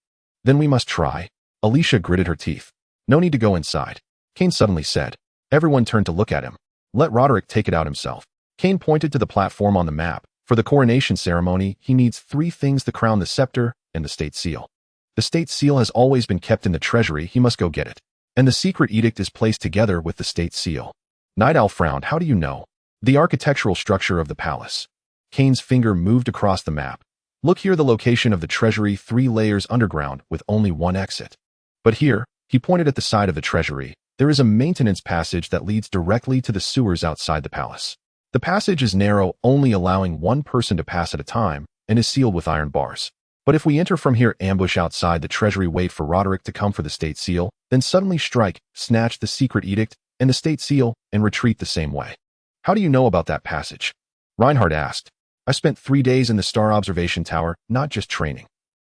Speaker 1: Then we must try. Alicia gritted her teeth. No need to go inside, Kane suddenly said. Everyone turned to look at him. Let Roderick take it out himself. Kane pointed to the platform on the map. For the coronation ceremony, he needs 3 things: the crown, the scepter, and the state seal. The state seal has always been kept in the treasury. He must go get it. And the secret edict is placed together with the state seal. Night Owl frowned. How do you know? The architectural structure of the palace. Kane's finger moved across the map. Look here, the location of the treasury, 3 layers underground with only 1 exit. But here, he pointed at the side of the treasury, there is a maintenance passage that leads directly to the sewers outside the palace. The passage is narrow, only allowing 1 person to pass at a time, and is sealed with iron bars. But if we enter from here, ambush outside the treasury, wait for Roderick to come for the state seal, then suddenly strike, snatch the secret edict and the state seal, and retreat the same way. How do you know about that passage? Reinhard asked. I spent 3 days in the Star Observation Tower, not just training.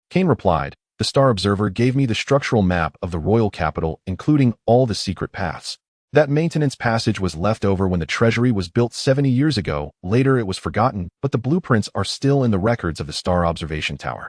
Speaker 1: Kane replied. The Star Observer gave me the structural map of the royal capital, including all the secret paths. That maintenance passage was left over when the treasury was built 70 years ago. Later it was forgotten, but the blueprints are still in the records of the Star Observation Tower.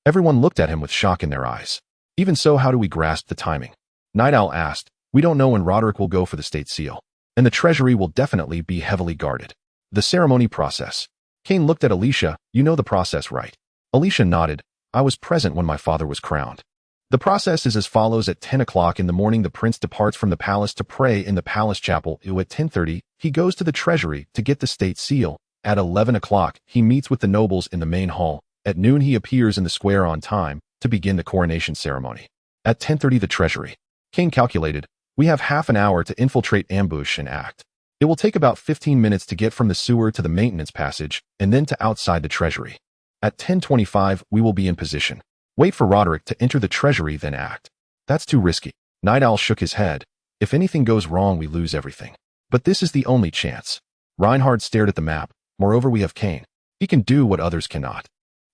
Speaker 1: Everyone looked at him with shock in their eyes. Even so, how do we grasp the timing? Night Owl asked. We don't know when Roderick will go for the state seal, and the treasury will definitely be heavily guarded. The ceremony process. Kane looked at Alicia. You know the process, right? Alicia nodded. I was present when my father was crowned. The process is as follows. At 10 o'clock in the morning, the prince departs from the palace to pray in the palace chapel. At 10:30, he goes to the treasury to get the state seal. At 11 o'clock, he meets with the nobles in the main hall. At noon, he appears in the square on time to begin the coronation ceremony. At 10:30, the treasury. Kane calculated. We have half an hour to infiltrate, ambush, and act. It will take about 15 minutes to get from the sewer to the maintenance passage, and then to outside the treasury. At 10:25, we will be in position. Wait for Roderick to enter the treasury, then act. That's too risky. Night Owl shook his head. If anything goes wrong, we lose everything. But this is the only chance. Reinhard stared at the map. Moreover, we have Kane. He can do what others cannot.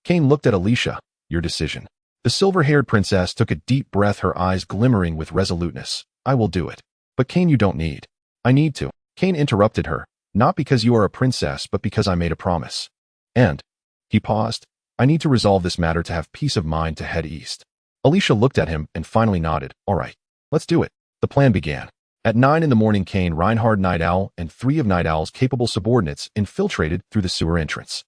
Speaker 1: Kane looked at Alicia. Your decision. The silver-haired princess took a deep breath, her eyes glimmering with resoluteness. I will do it. But Kane, you don't need. I need to. Kane interrupted her. Not because you are a princess, but because I made a promise. And he paused. I need to resolve this matter to have peace of mind to head east. Alicia looked at him and finally nodded. All right, let's do it. The plan began. At 9 in the morning, Kane, Reinhard, Night Owl, and 3 of Night Owl's capable subordinates infiltrated through the sewer entrance.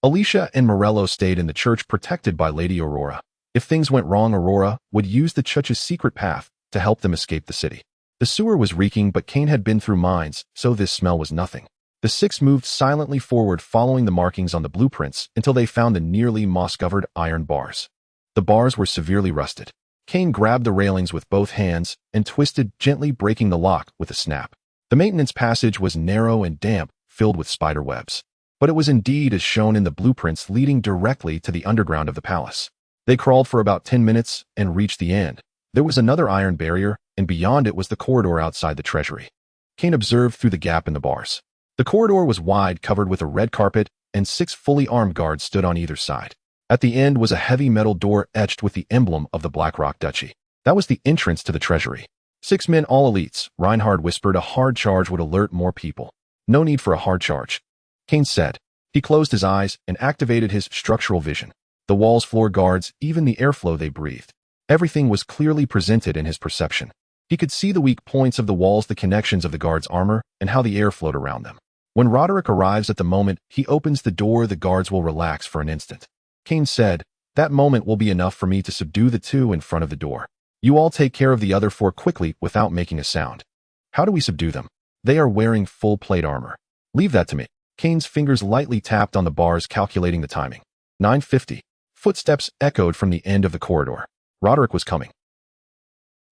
Speaker 1: Alicia and Morello stayed in the church, protected by Lady Aurora. If things went wrong, Aurora would use the church's secret path to help them escape the city. The sewer was reeking, but Kane had been through mines, so this smell was nothing. The 6 moved silently forward, following the markings on the blueprints until they found the nearly moss-covered iron bars. The bars were severely rusted. Kane grabbed the railings with both hands and twisted, gently breaking the lock with a snap. The maintenance passage was narrow and damp, filled with spider webs. But it was indeed as shown in the blueprints, leading directly to the underground of the palace. They crawled for about 10 minutes and reached the end. There was another iron barrier, and beyond it was the corridor outside the treasury. Kane observed through the gap in the bars. The corridor was wide, covered with a red carpet, and 6 fully armed guards stood on either side. At the end was a heavy metal door etched with the emblem of the Blackrock Duchy. That was the entrance to the treasury. 6 men, all elites, Reinhard whispered. A hard charge would alert more people. No need for a hard charge, Kane said. He closed his eyes and activated his structural vision. The walls, floor guards, even the airflow they breathed. Everything was clearly presented in his perception. He could see the weak points of the walls, the connections of the guards' armor, and how the air flowed around them. When Roderick arrives, at the moment he opens the door, the guards will relax for an instant. Kane said, that moment will be enough for me to subdue the 2 in front of the door. You all take care of the other 4 quickly without making a sound. How do we subdue them? They are wearing full plate armor. Leave that to me. Kane's fingers lightly tapped on the bars, calculating the timing. 9:50. Footsteps echoed from the end of the corridor. Roderick was coming.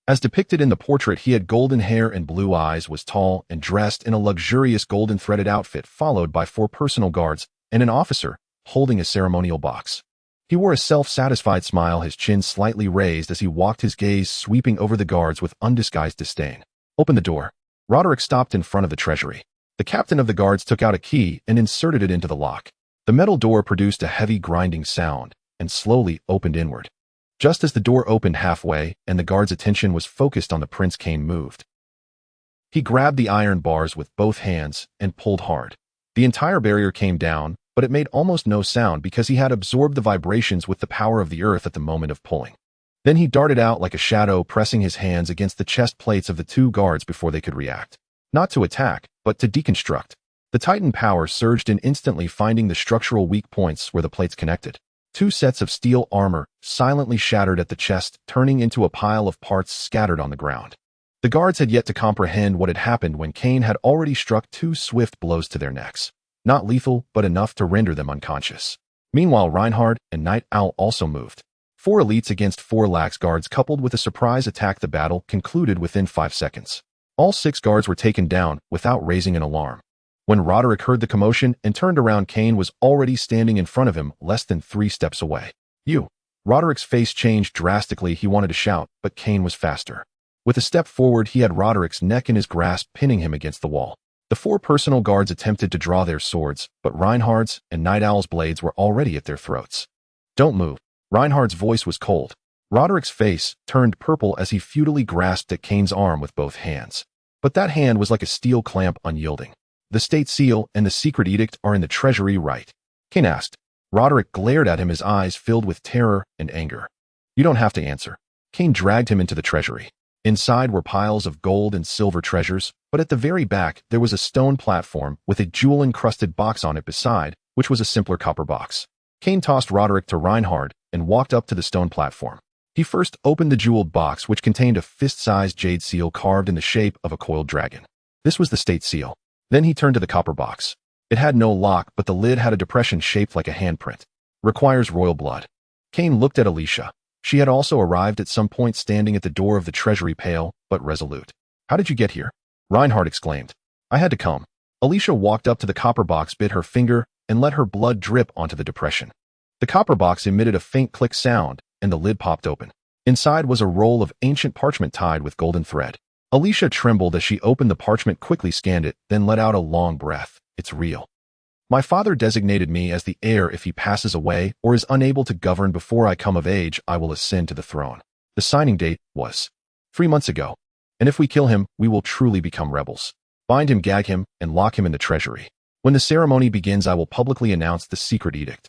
Speaker 1: As depicted in the portrait, he had golden hair and blue eyes, was tall and dressed in a luxurious golden threaded outfit, followed by 4 personal guards and an officer holding a ceremonial box. He wore a self-satisfied smile, his chin slightly raised as he walked, his gaze sweeping over the guards with undisguised disdain. "Open the door." Roderick stopped in front of the treasury. The captain of the guards took out a key and inserted it into the lock. The metal door produced a heavy grinding sound and slowly opened inward. Just as the door opened halfway and the guard's attention was focused on the prince, Kane moved. He grabbed the iron bars with both hands and pulled hard. The entire barrier came down, but it made almost no sound because he had absorbed the vibrations with the power of the earth at the moment of pulling. Then he darted out like a shadow, pressing his hands against the chest plates of the two guards before they could react. Not to attack, but to deconstruct. The Titan power surged in instantly, finding the structural weak points where the plates connected. Two sets of steel armor silently shattered at the chest, turning into a pile of parts scattered on the ground. The guards had yet to comprehend what had happened when Kane had already struck two swift blows to their necks. Not lethal, but enough to render them unconscious. Meanwhile, Reinhard and Night Owl also moved. 4 elites against 4 lax guards coupled with a surprise attack. The battle concluded within 5 seconds. All 6 guards were taken down without raising an alarm. When Roderick heard the commotion and turned around, Kane was already standing in front of him, less than 3 steps away. "You." Roderick's face changed drastically. He wanted to shout, but Kane was faster. With a step forward, he had Roderick's neck in his grasp, pinning him against the wall. The 4 personal guards attempted to draw their swords, but Reinhard's and Night Owl's blades were already at their throats. "Don't move." Reinhard's voice was cold. Roderick's face turned purple as he futilely grasped at Kane's arm with both hands. But that hand was like a steel clamp, unyielding. "The state seal and the secret edict are in the treasury, right?" Kane asked. Roderick glared at him, his eyes filled with terror and anger. "You don't have to answer." Kane dragged him into the treasury. Inside were piles of gold and silver treasures, but at the very back there was a stone platform with a jewel-encrusted box on it beside, which was a simpler copper box. Kane tossed Roderick to Reinhard and walked up to the stone platform. He first opened the jeweled box, which contained a fist-sized jade seal carved in the shape of a coiled dragon. This was the state seal. Then he turned to the copper box. It had no lock, but the lid had a depression shaped like a handprint. "Requires royal blood." Kane looked at Alicia. She had also arrived at some point, standing at the door of the treasury, pale but resolute. "How did you get here?" Reinhard exclaimed. "I had to come." Alicia walked up to the copper box, bit her finger, and let her blood drip onto the depression. The copper box emitted a faint click sound, and the lid popped open. Inside was a roll of ancient parchment tied with golden thread. Alicia trembled as she opened the parchment, quickly scanned it, then let out a long breath. "It's real. My father designated me as the heir. If he passes away or is unable to govern before I come of age, I will ascend to the throne. The signing date was 3 months ago. And if we kill him, we will truly become rebels. Bind him, gag him, and lock him in the treasury. When the ceremony begins, I will publicly announce the secret edict."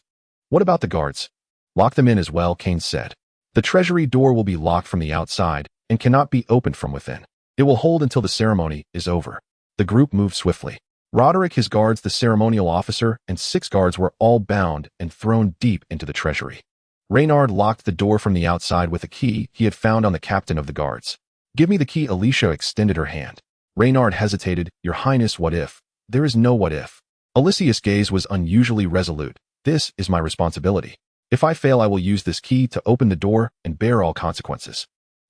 Speaker 1: "What about the guards?" "Lock them in as well," Kane said. "The treasury door will be locked from the outside and cannot be opened from within. It will hold until the ceremony is over." The group moved swiftly. Roderick, his guards, the ceremonial officer, and 6 guards were all bound and thrown deep into the treasury. Reinhard locked the door from the outside with a key he had found on the captain of the guards. "Give me the key." Alicia extended her hand. Reinhard hesitated. "Your Highness, what if?" "There is no what if." Alicia's gaze was unusually resolute. "This is my responsibility. If I fail, I will use this key to open the door and bear all consequences."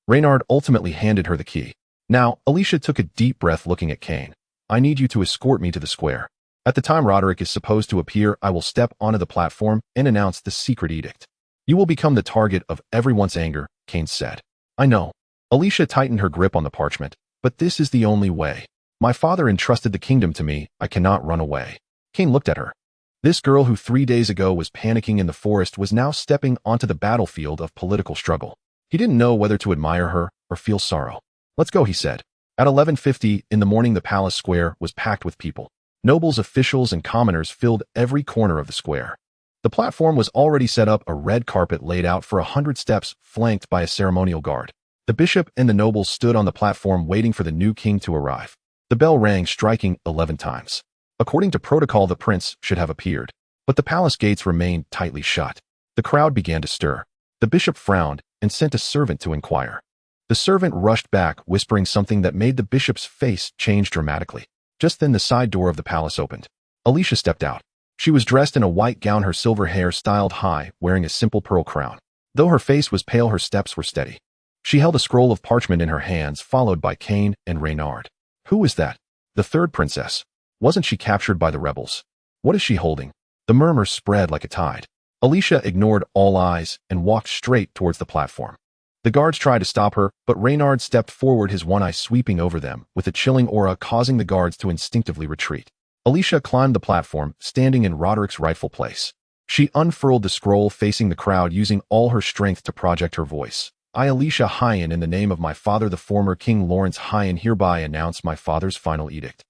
Speaker 1: Reinhard ultimately handed her the key. Now, Alicia took a deep breath, looking at Kane. "I need you to escort me to the square. At the time Roderick is supposed to appear, I will step onto the platform and announce the secret edict. You will become the target of everyone's anger," Kane said. "I know." Alicia tightened her grip on the parchment. "But this is the only way. My father entrusted the kingdom to me. I cannot run away." Kane looked at her. This girl who 3 days ago was panicking in the forest was now stepping onto the battlefield of political struggle. He didn't know whether to admire her or feel sorrow. "Let's go," he said. At 11:50 in the morning, the palace square was packed with people. Nobles, officials, and commoners filled every corner of the square. The platform was already set up, a red carpet laid out for 100 steps, flanked by a ceremonial guard. The bishop and the nobles stood on the platform waiting for the new king to arrive. The bell rang, striking 11 times. According to protocol, the prince should have appeared, but the palace gates remained tightly shut. The crowd began to stir. The bishop frowned and sent a servant to inquire. The servant rushed back, whispering something that made the bishop's face change dramatically. Just then the side door of the palace opened. Alicia stepped out. She was dressed in a white gown, her silver hair styled high, wearing a simple pearl crown. Though her face was pale, her steps were steady. She held a scroll of parchment in her hands, followed by Kane and Reinhard. "Who is that?" "The third princess. Wasn't she captured by the rebels?" "What is she holding?" The murmurs spread like a tide. Alicia ignored all eyes and walked straight towards the platform. The guards tried to stop her, but Reynard stepped forward, his one eye sweeping over them, with a chilling aura causing the guards to instinctively retreat. Alicia climbed the platform, standing in Roderick's rightful place. She unfurled the scroll, facing the crowd, using all her strength to project her voice. I, Alicia Hyen, in the name of my father, the former King Lawrence Hyen, hereby announce my father's final edict.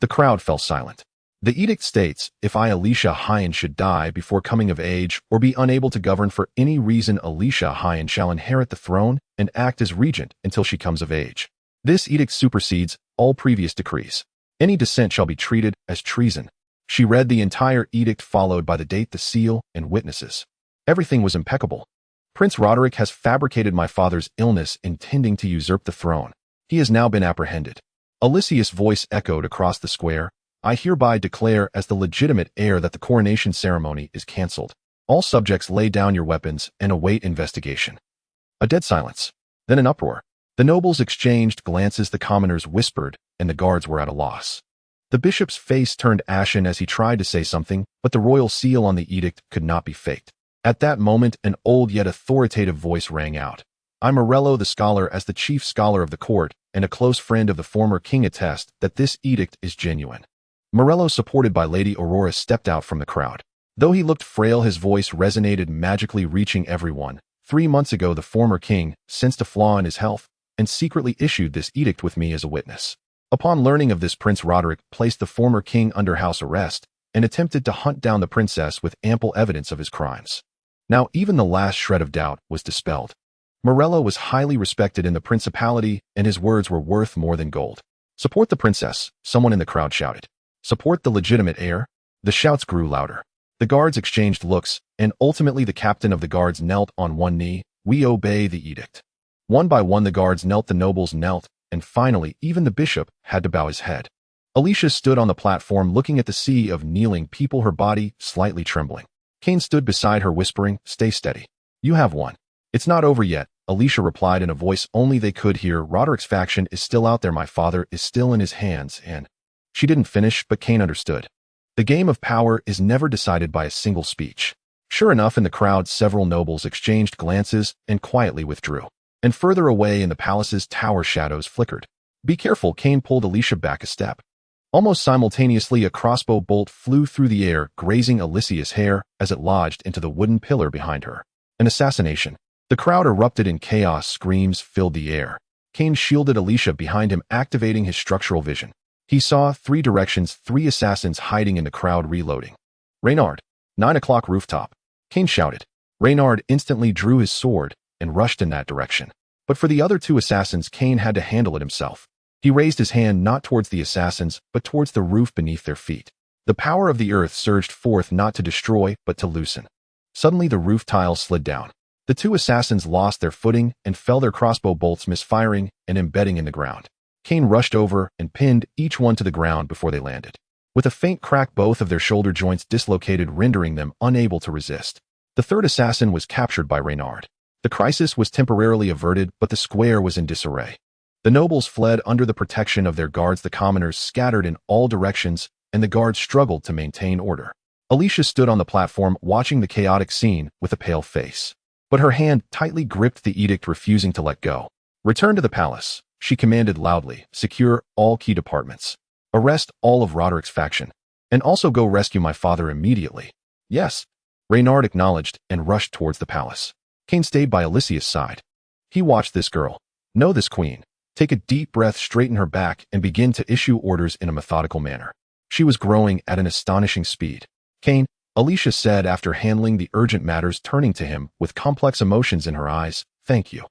Speaker 1: The crowd fell silent. The edict states, if I, Alicia Hyen, should die before coming of age or be unable to govern for any reason, Alicia Hyen shall inherit the throne and act as regent until she comes of age. This edict supersedes all previous decrees. Any dissent shall be treated as treason. She read the entire edict, followed by the date, the seal, and witnesses. Everything was impeccable. Prince Roderick has fabricated my father's illness, intending to usurp the throne. He has now been apprehended. Alicia's voice echoed across the square. I hereby declare as the legitimate heir that the coronation ceremony is cancelled. All subjects, lay down your weapons and await investigation. A dead silence. Then an uproar. The nobles exchanged glances, the commoners whispered, and the guards were at a loss. The bishop's face turned ashen as he tried to say something, but the royal seal on the edict could not be faked. At that moment, an old yet authoritative voice rang out. I, Morello the scholar, as the chief scholar of the court and a close friend of the former king, attest that this edict is genuine. Morello, supported by Lady Aurora, stepped out from the crowd. Though he looked frail, his voice resonated magically, reaching everyone. 3 months ago, the former king sensed a flaw in his health and secretly issued this edict with me as a witness. Upon learning of this, Prince Roderick placed the former king under house arrest and attempted to hunt down the princess with ample evidence of his crimes. Now even the last shred of doubt was dispelled. Morello was highly respected in the principality, and his words were worth more than gold. Support the princess, someone in the crowd shouted. Support the legitimate heir? The shouts grew louder. The guards exchanged looks, and ultimately the captain of the guards knelt on one knee. We obey the edict. One by one the guards knelt, the nobles knelt, and finally even the bishop had to bow his head. Alicia stood on the platform looking at the sea of kneeling people, her body slightly trembling. Kane stood beside her, whispering, stay steady. You have won. It's not over yet, Alicia replied in a voice only they could hear. Roderick's faction is still out there. My father is still in his hands, and... She didn't finish, but Kane understood. The game of power is never decided by a single speech. Sure enough, in the crowd, several nobles exchanged glances and quietly withdrew. And further away in the palace's tower, shadows flickered. Be careful, Kane pulled Alicia back a step. Almost simultaneously, a crossbow bolt flew through the air, grazing Alicia's hair as it lodged into the wooden pillar behind her. An assassination. The crowd erupted in chaos, screams filled the air. Kane shielded Alicia behind him, activating his structural vision. He saw 3 directions, 3 assassins hiding in the crowd, reloading. Reynard, 9 o'clock rooftop. Kane shouted. Reynard instantly drew his sword and rushed in that direction. But for the other 2 assassins, Kane had to handle it himself. He raised his hand not towards the assassins, but towards the roof beneath their feet. The power of the earth surged forth, not to destroy, but to loosen. Suddenly the roof tiles slid down. The 2 assassins lost their footing and fell, their crossbow bolts misfiring and embedding in the ground. Kane rushed over and pinned each one to the ground before they landed. With a faint crack, both of their shoulder joints dislocated, rendering them unable to resist. The 3rd assassin was captured by Reynard. The crisis was temporarily averted, but the square was in disarray. The nobles fled under the protection of their guards, the commoners scattered in all directions, and the guards struggled to maintain order. Alicia stood on the platform, watching the chaotic scene with a pale face. But her hand tightly gripped the edict, refusing to let go. Return to the palace, she commanded loudly. Secure all key departments. Arrest all of Roderick's faction. And also go rescue my father immediately. Yes. Reynard acknowledged and rushed towards the palace. Kane stayed by Alicia's side. He watched this girl. Know this queen. Take a deep breath, straighten her back, and begin to issue orders in a methodical manner. She was growing at an astonishing speed. Kane, Alicia said after handling the urgent matters, turning to him with complex emotions in her eyes. Thank you.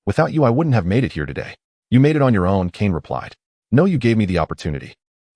Speaker 1: Without you, I wouldn't have made it here today. You made it on your own, Kane replied. No, you gave me the opportunity.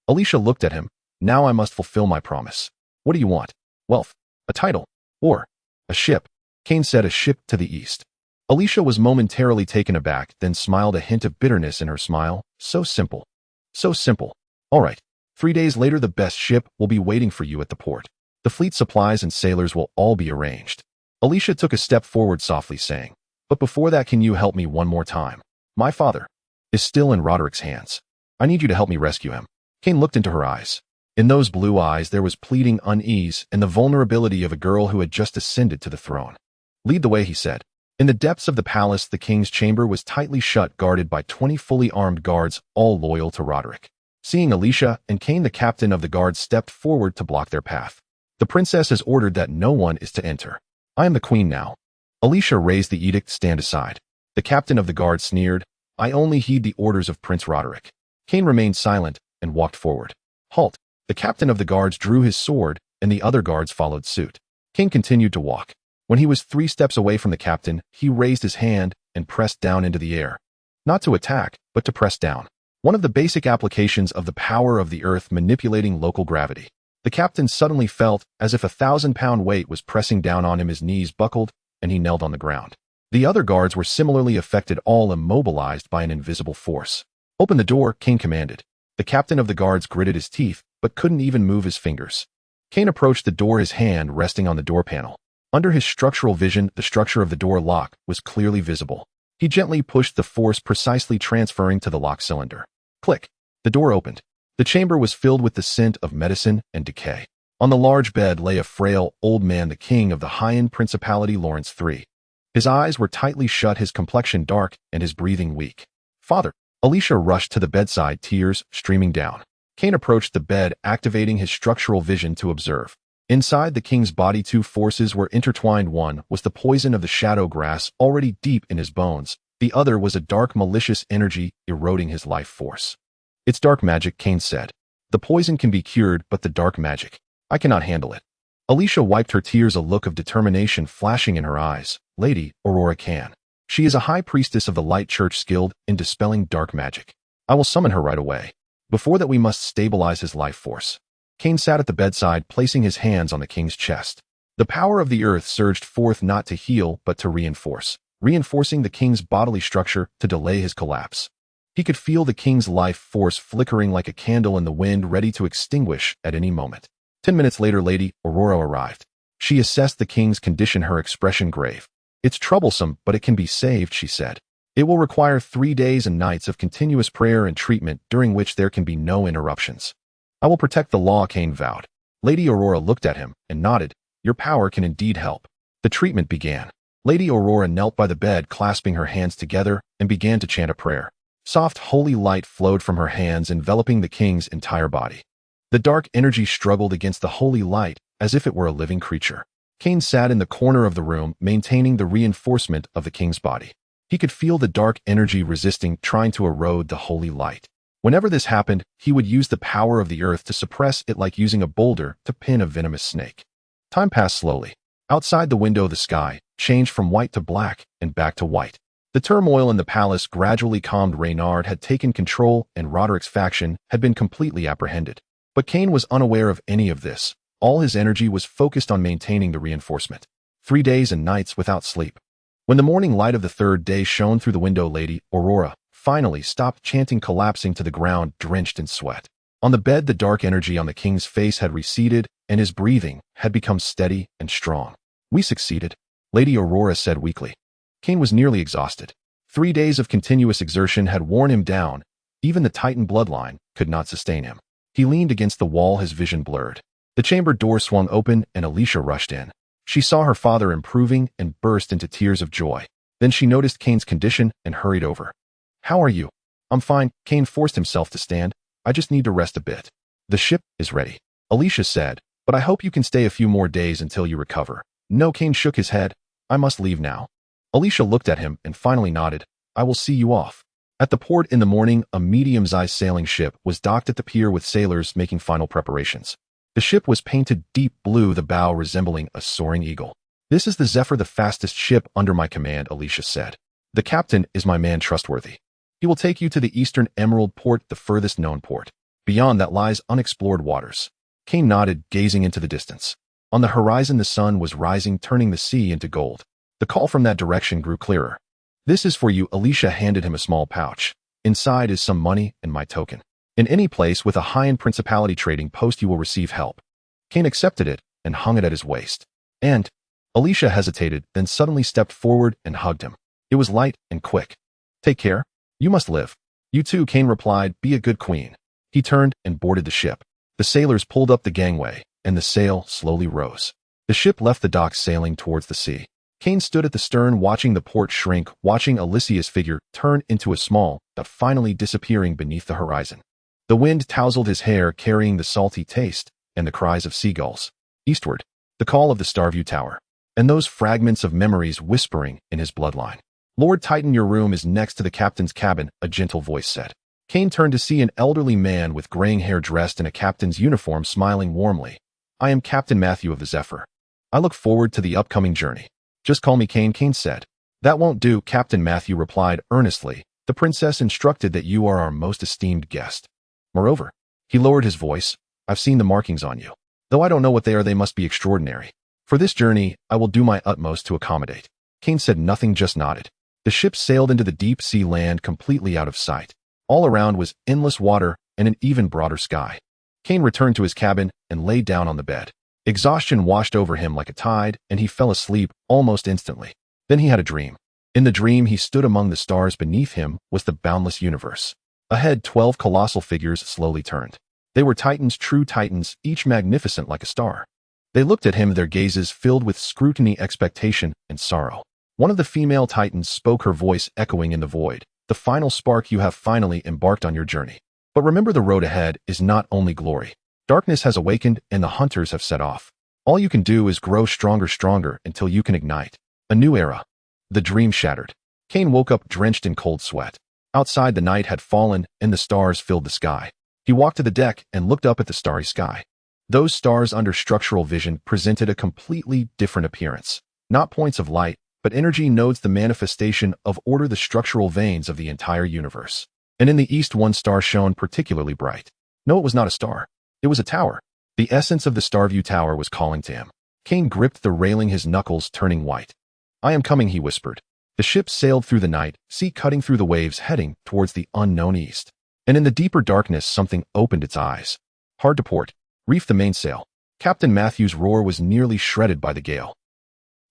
Speaker 1: Alicia looked at him. Now I must fulfill my promise. What do you want? Wealth? A title? Or a ship? Kane said, a ship to the east. Alicia was momentarily taken aback, then smiled, a hint of bitterness in her smile. So simple. So simple. All right. 3 days later, the best ship will be waiting for you at the port. The fleet supplies and sailors will all be arranged. Alicia took a step forward, softly saying, but before that, can you help me one more time? My father is still in Roderick's hands. I need you to help me rescue him. Kane looked into her eyes. In those blue eyes there was pleading unease and the vulnerability of a girl who had just ascended to the throne. "Lead the way," he said. In the depths of the palace, the king's chamber was tightly shut, guarded by 20 fully armed guards, all loyal to Roderick. Seeing Alicia and Kane, the captain of the guards stepped forward to block their path. "The princess has ordered that no one is to enter. I am the queen now." Alicia raised the edict, "Stand aside." The captain of the guard sneered, "I only heed the orders of Prince Roderick." Kane remained silent and walked forward. "Halt." The captain of the guards drew his sword, and the other guards followed suit. Kane continued to walk. When he was 3 steps away from the captain, he raised his hand and pressed down into the air. Not to attack, but to press down. One of the basic applications of the power of the earth manipulating local gravity. The captain suddenly felt as if a 1,000-pound weight was pressing down on him. His knees buckled, and he knelt on the ground. The other guards were similarly affected, all immobilized by an invisible force. "Open the door," Kane commanded. The captain of the guards gritted his teeth, but couldn't even move his fingers. Kane approached the door, his hand resting on the door panel. Under his structural vision, the structure of the door lock was clearly visible. He gently pushed the force, precisely transferring to the lock cylinder. Click. The door opened. The chamber was filled with the scent of medicine and decay. On the large bed lay a frail, old man, the king of the high-end principality Lawrence III. His eyes were tightly shut, his complexion dark, and his breathing weak. "Father." Alicia rushed to the bedside, tears streaming down. Kane approached the bed, activating his structural vision to observe. Inside the king's body, 2 forces were intertwined. One was the poison of the shadow grass, already deep in his bones. The other was a dark, malicious energy eroding his life force. "It's dark magic," Kane said. "The poison can be cured, but the dark magic, I cannot handle it." Alicia wiped her tears, a look of determination flashing in her eyes. "Lady Aurora can. She is a high priestess of the Light Church, skilled in dispelling dark magic. I will summon her right away. Before that, we must stabilize his life force." Kane sat at the bedside, placing his hands on the king's chest. The power of the earth surged forth, not to heal, but to reinforce, reinforcing the king's bodily structure to delay his collapse. He could feel the king's life force flickering like a candle in the wind, ready to extinguish at any moment. 10 minutes later, Lady Aurora arrived. She assessed the king's condition, her expression grave. "It's troublesome, but it can be saved," she said. "It will require 3 days and nights of continuous prayer and treatment, during which there can be no interruptions." "I will protect the law," Kane vowed. Lady Aurora looked at him and nodded. "Your power can indeed help." The treatment began. Lady Aurora knelt by the bed, clasping her hands together, and began to chant a prayer. Soft, holy light flowed from her hands, enveloping the king's entire body. The dark energy struggled against the holy light, as if it were a living creature. Kane sat in the corner of the room, maintaining the reinforcement of the king's body. He could feel the dark energy resisting, trying to erode the holy light. Whenever this happened, he would use the power of the earth to suppress it, like using a boulder to pin a venomous snake. Time passed slowly. Outside the window, the sky changed from white to black and back to white. The turmoil in the palace gradually calmed. Reynard had taken control, and Roderick's faction had been completely apprehended. But Kane was unaware of any of this. All his energy was focused on maintaining the reinforcement. 3 days and nights without sleep. When the morning light of the 3rd day shone through the window, Lady Aurora finally stopped chanting, collapsing to the ground, drenched in sweat. On the bed, the dark energy on the king's face had receded, and his breathing had become steady and strong. "We succeeded," Lady Aurora said weakly. Kane was nearly exhausted. 3 days of continuous exertion had worn him down. Even the Titan bloodline could not sustain him. He leaned against the wall, his vision blurred. The chamber door swung open, and Alicia rushed in. She saw her father improving and burst into tears of joy. Then she noticed Kane's condition and hurried over. "How are you?" "I'm fine." Kane forced himself to stand. "I just need to rest a bit." "The ship is ready," Alicia said, "but I hope you can stay a few more days until you recover." "No," Kane shook his head. "I must leave now." Alicia looked at him and finally nodded. "I will see you off." At the port in the morning, a medium-sized sailing ship was docked at the pier with sailors making final preparations. The ship was painted deep blue, the bow resembling a soaring eagle. "This is the Zephyr, the fastest ship under my command," Alicia said. "The captain is my man Trustworthy. He will take you to the eastern Emerald Port, the furthest known port. Beyond that lies unexplored waters." Kane nodded, gazing into the distance. On the horizon, the sun was rising, turning the sea into gold. The call from that direction grew clearer. "This is for you." Alicia handed him a small pouch. "Inside is some money and my token. In any place with a high-end principality trading post, you will receive help." Kane accepted it and hung it at his waist. "And—" Alicia hesitated, then suddenly stepped forward and hugged him. It was light and quick. "Take care. You must live." "You too," Kane replied. "Be a good queen." He turned and boarded the ship. The sailors pulled up the gangway, and the sail slowly rose. The ship left the dock sailing towards the sea. Kane stood at the stern watching the port shrink, watching Alicia's figure turn into a small, but finally disappearing beneath the horizon. The wind tousled his hair, carrying the salty taste, and the cries of seagulls. Eastward, the call of the Starview Tower, and those fragments of memories whispering in his bloodline. Lord Titan, your room is next to the captain's cabin, a gentle voice said. Kane turned to see an elderly man with graying hair dressed in a captain's uniform smiling warmly. I am Captain Matthew of the Zephyr. I look forward to the upcoming journey. Just call me Kane, Kane said. That won't do, Captain Matthew replied earnestly. The princess instructed that you are our most esteemed guest. Moreover, he lowered his voice, I've seen the markings on you. Though I don't know what they are, they must be extraordinary. For this journey, I will do my utmost to accommodate. Kane said nothing, just nodded. The ship sailed into the deep sea, land completely out of sight. All around was endless water and an even broader sky. Kane returned to his cabin and lay down on the bed. Exhaustion washed over him like a tide, and he fell asleep almost instantly. Then he had a dream. In the dream, he stood among the stars. Beneath him was the boundless universe. Ahead, 12 colossal figures slowly turned. They were titans, true titans, each magnificent like a star. They looked at him, their gazes filled with scrutiny, expectation, and sorrow. One of the female titans spoke, her voice echoing in the void. The final spark, you have finally embarked on your journey. But remember, the road ahead is not only glory. Darkness has awakened and the hunters have set off. All you can do is grow stronger until you can ignite a new era. The dream shattered. Kane woke up drenched in cold sweat. Outside, the night had fallen and the stars filled the sky. He walked to the deck and looked up at the starry sky. Those stars under structural vision presented a completely different appearance. Not points of light, but energy nodes, the manifestation of order, the structural veins of the entire universe. And in the east, one star shone particularly bright. No, it was not a star. It was a tower. The essence of the Starview Tower was calling to him. Kane gripped the railing, his knuckles turning white. I am coming, he whispered. The ship sailed through the night, sea cutting through the waves, heading towards the unknown east. And in the deeper darkness, something opened its eyes. Hard to port. Reef the mainsail. Captain Matthew's roar was nearly shredded by the gale.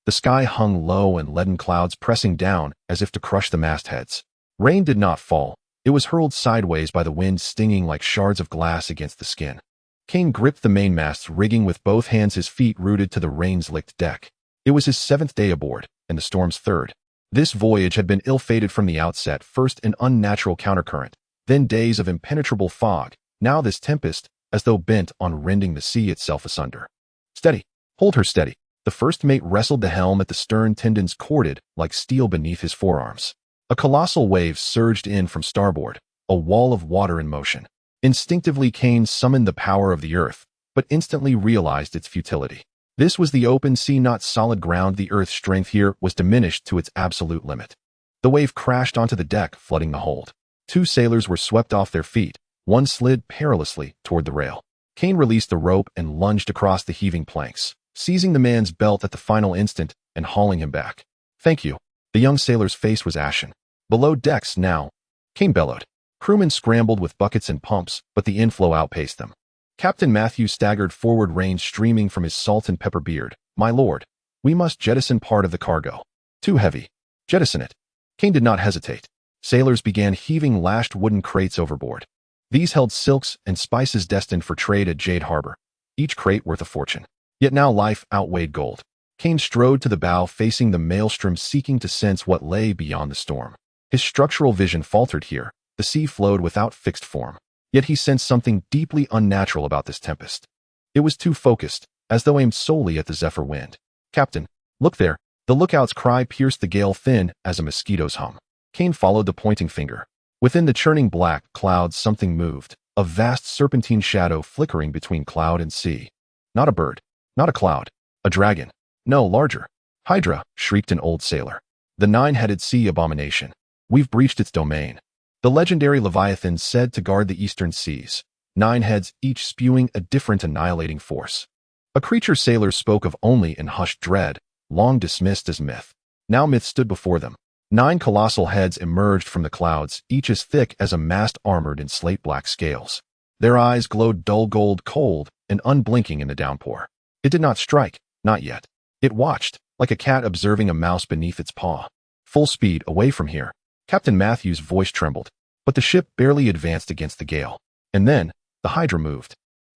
Speaker 1: The sky hung low and leaden clouds pressing down as if to crush the mastheads. Rain did not fall. It was hurled sideways by the wind, stinging like shards of glass against the skin. Kane gripped the mainmast's rigging with both hands, his feet rooted to the rain-slicked deck. It was his 7th day aboard, and the storm's 3rd. This voyage had been ill-fated from the outset, first an unnatural countercurrent, then days of impenetrable fog, now this tempest, as though bent on rending the sea itself asunder. Steady. Hold her steady. The first mate wrestled the helm at the stern, tendons corded like steel beneath his forearms. A colossal wave surged in from starboard, a wall of water in motion. Instinctively, Kane summoned the power of the earth, but instantly realized its futility. This was the open sea, not solid ground. The earth's strength here was diminished to its absolute limit. The wave crashed onto the deck, flooding the hold. 2 sailors were swept off their feet. One slid perilously toward the rail. Kane released the rope and lunged across the heaving planks, seizing the man's belt at the final instant and hauling him back. Thank you. The young sailor's face was ashen. Below decks now, Kane bellowed. Crewmen scrambled with buckets and pumps, but the inflow outpaced them. Captain Matthew staggered forward, rain streaming from his salt and pepper beard. My lord, we must jettison part of the cargo. Too heavy. Jettison it. Kane did not hesitate. Sailors began heaving lashed wooden crates overboard. These held silks and spices destined for trade at Jade Harbor, each crate worth a fortune. Yet now life outweighed gold. Kane strode to the bow, facing the maelstrom, seeking to sense what lay beyond the storm. His structural vision faltered here. The sea flowed without fixed form. Yet he sensed something deeply unnatural about this tempest. It was too focused, as though aimed solely at the Zephyr wind. Captain, look there. The lookout's cry pierced the gale, thin as a mosquito's hum. Kane followed the pointing finger. Within the churning black clouds, something moved, a vast serpentine shadow flickering between cloud and sea. Not a bird, not a cloud, a dragon. No, larger. Hydra, shrieked an old sailor. The 9-headed sea abomination. We've breached its domain. The legendary Leviathan said to guard the eastern seas. 9 heads, each spewing a different annihilating force. A creature sailors spoke of only in hushed dread, long dismissed as myth. Now myth stood before them. 9 colossal heads emerged from the clouds, each as thick as a mast armored in slate-black scales. Their eyes glowed dull gold, cold and unblinking in the downpour. It did not strike, not yet. It watched, like a cat observing a mouse beneath its paw. Full speed, away from here. Captain Matthew's voice trembled, but the ship barely advanced against the gale. And then, the Hydra moved.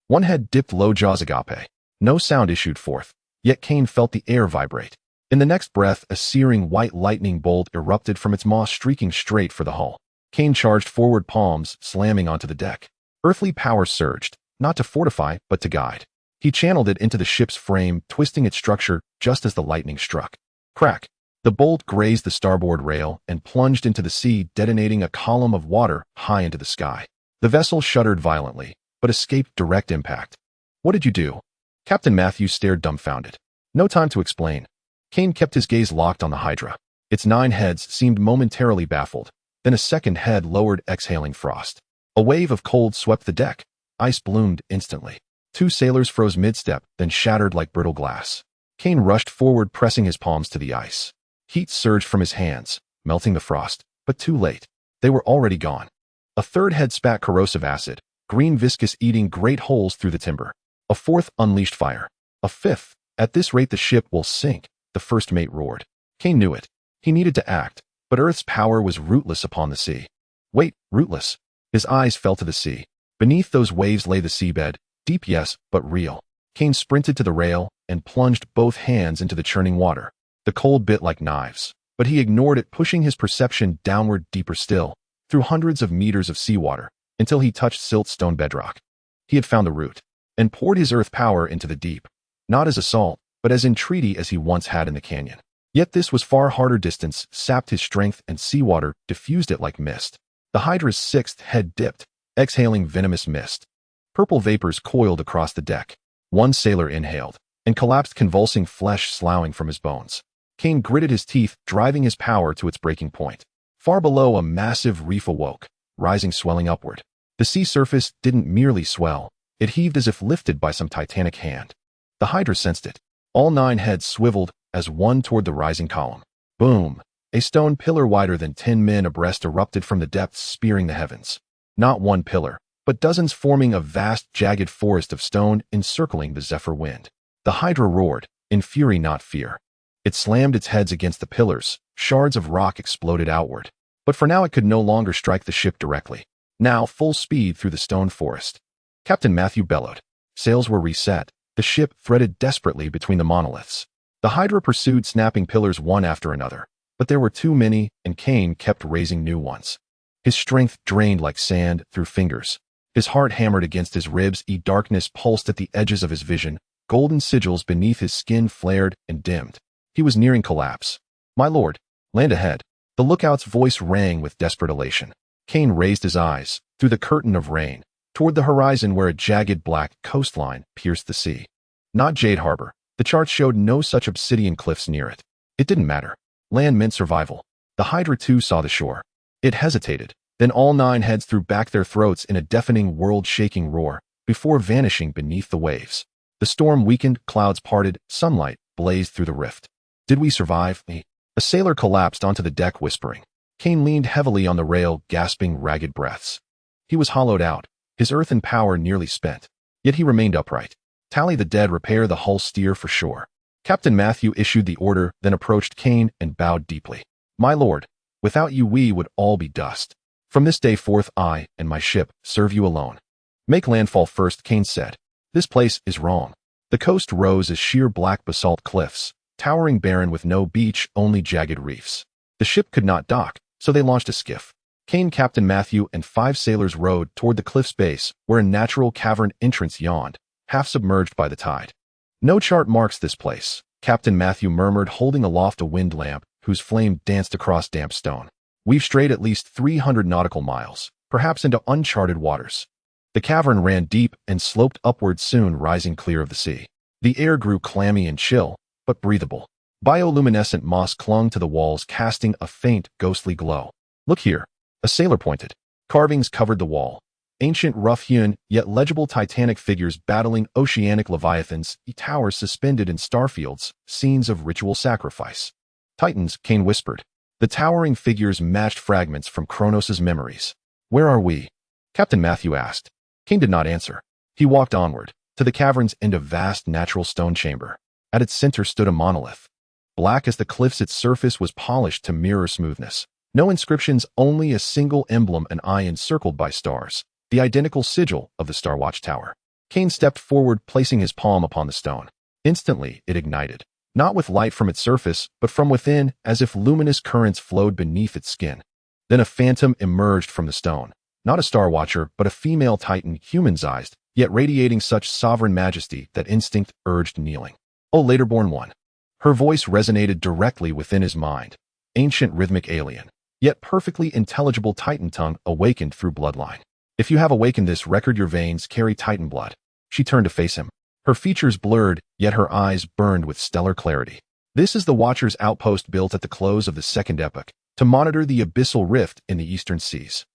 Speaker 1: One head dipped low jaws agape. No sound issued forth, yet Cain felt the air vibrate. In the next breath, a searing white lightning bolt erupted from its maw, streaking straight for the hull. Cain charged forward, palms slamming onto the deck. Earthly power surged, not to fortify, but to guide. He channeled it into the ship's frame, twisting its structure just as the lightning struck. Crack! The bolt grazed the starboard rail and plunged into the sea, detonating a column of water high into the sky. The vessel shuddered violently, but escaped direct impact. What did you do? Captain Matthew stared dumbfounded. No time to explain. Cain kept his gaze locked on the Hydra. Its 9 heads seemed momentarily baffled. Then a second head lowered, exhaling frost. A wave of cold swept the deck. Ice bloomed instantly. 2 sailors froze mid-step, then shattered like brittle glass. Cain rushed forward, pressing his palms to the ice. Heat surged from his hands, melting the frost, but too late. They were already gone. A third head spat corrosive acid, green viscous, eating great holes through the timber. A fourth unleashed fire. A fifth. At this rate the ship will sink, the first mate roared. Cain knew it. He needed to act, but Earth's power was rootless upon the sea. Wait, rootless. His eyes fell to the sea. Beneath those waves lay the seabed, deep yes, but real. Cain sprinted to the rail and plunged both hands into the churning water. The cold bit like knives, but he ignored it, pushing his perception downward, deeper still, through hundreds of meters of seawater, until he touched siltstone bedrock. He had found the root, and poured his earth power into the deep, not as assault, but as entreaty as he once had in the canyon. Yet this was far harder. Distance sapped his strength, and seawater diffused it like mist. The Hydra's 6th head dipped, exhaling venomous mist. Purple vapors coiled across the deck. One sailor inhaled, and collapsed, convulsing, flesh sloughing from his bones. Cain gritted his teeth, driving his power to its breaking point. Far below, a massive reef awoke, rising, swelling upward. The sea surface didn't merely swell, it heaved as if lifted by some titanic hand. The Hydra sensed it. All 9 heads swiveled as one toward the rising column. Boom! A stone pillar wider than 10 men abreast erupted from the depths, spearing the heavens. Not one pillar, but dozens, forming a vast, jagged forest of stone encircling the zephyr wind. The Hydra roared, in fury, not fear. It slammed its heads against the pillars. Shards of rock exploded outward. But for now it could no longer strike the ship directly. Now, full speed through the stone forest. Captain Matthew bellowed. Sails were reset. The ship threaded desperately between the monoliths. The Hydra pursued, snapping pillars one after another. But there were too many, and Cain kept raising new ones. His strength drained like sand through fingers. His heart hammered against his ribs. Darkness pulsed at the edges of his vision. Golden sigils beneath his skin flared and dimmed. He was nearing collapse. My lord, land ahead. The lookout's voice rang with desperate elation. Cain raised his eyes, through the curtain of rain, toward the horizon where a jagged black coastline pierced the sea. Not Jade Harbor. The charts showed no such obsidian cliffs near it. It didn't matter. Land meant survival. The Hydra too saw the shore. It hesitated. Then all 9 heads threw back their throats in a deafening, world-shaking roar, before vanishing beneath the waves. The storm weakened, clouds parted, sunlight blazed through the rift. Did we survive? A sailor collapsed onto the deck, whispering. Cain leaned heavily on the rail, gasping ragged breaths. He was hollowed out, his earthen power nearly spent. Yet he remained upright. Tally the dead, repair the hull, steer for shore. Captain Matthew issued the order, then approached Cain and bowed deeply. My lord, without you we would all be dust. From this day forth I and my ship serve you alone. Make landfall first, Cain said. This place is wrong. The coast rose as sheer black basalt cliffs, towering barren with no beach, only jagged reefs. The ship could not dock, so they launched a skiff. Cain, Captain Matthew, and 5 sailors rowed toward the cliff's base, where a natural cavern entrance yawned, half submerged by the tide. No chart marks this place, Captain Matthew murmured, holding aloft a wind lamp, whose flame danced across damp stone. We've strayed at least 300 nautical miles, perhaps into uncharted waters. The cavern ran deep and sloped upward, soon rising clear of the sea. The air grew clammy and chill, but breathable. Bioluminescent moss clung to the walls, casting a faint, ghostly glow. Look here. A sailor pointed. Carvings covered the wall. Ancient, rough-hewn, yet legible titanic figures battling oceanic leviathans, towers suspended in starfields, scenes of ritual sacrifice. Titans, Cain whispered. The towering figures matched fragments from Kronos' memories. Where are we? Captain Matthew asked. Cain did not answer. He walked onward, to the cavern's end, a vast natural stone chamber. At its center stood a monolith. Black as the cliffs, its surface was polished to mirror smoothness. No inscriptions, only a single emblem, an eye encircled by stars, the identical sigil of the Star Watch Tower. Kane stepped forward, placing his palm upon the stone. Instantly, it ignited, not with light from its surface, but from within, as if luminous currents flowed beneath its skin. Then a phantom emerged from the stone, not a Star Watcher, but a female titan, human-sized, yet radiating such sovereign majesty that instinct urged kneeling. "O later-born one." Her voice resonated directly within his mind. Ancient rhythmic alien, yet perfectly intelligible titan tongue awakened through bloodline. "If you have awakened this record, your veins carry titan blood." She turned to face him. Her features blurred, yet her eyes burned with stellar clarity. "This is the Watcher's outpost built at the close of the Second Epoch, to monitor the abyssal rift in the eastern seas.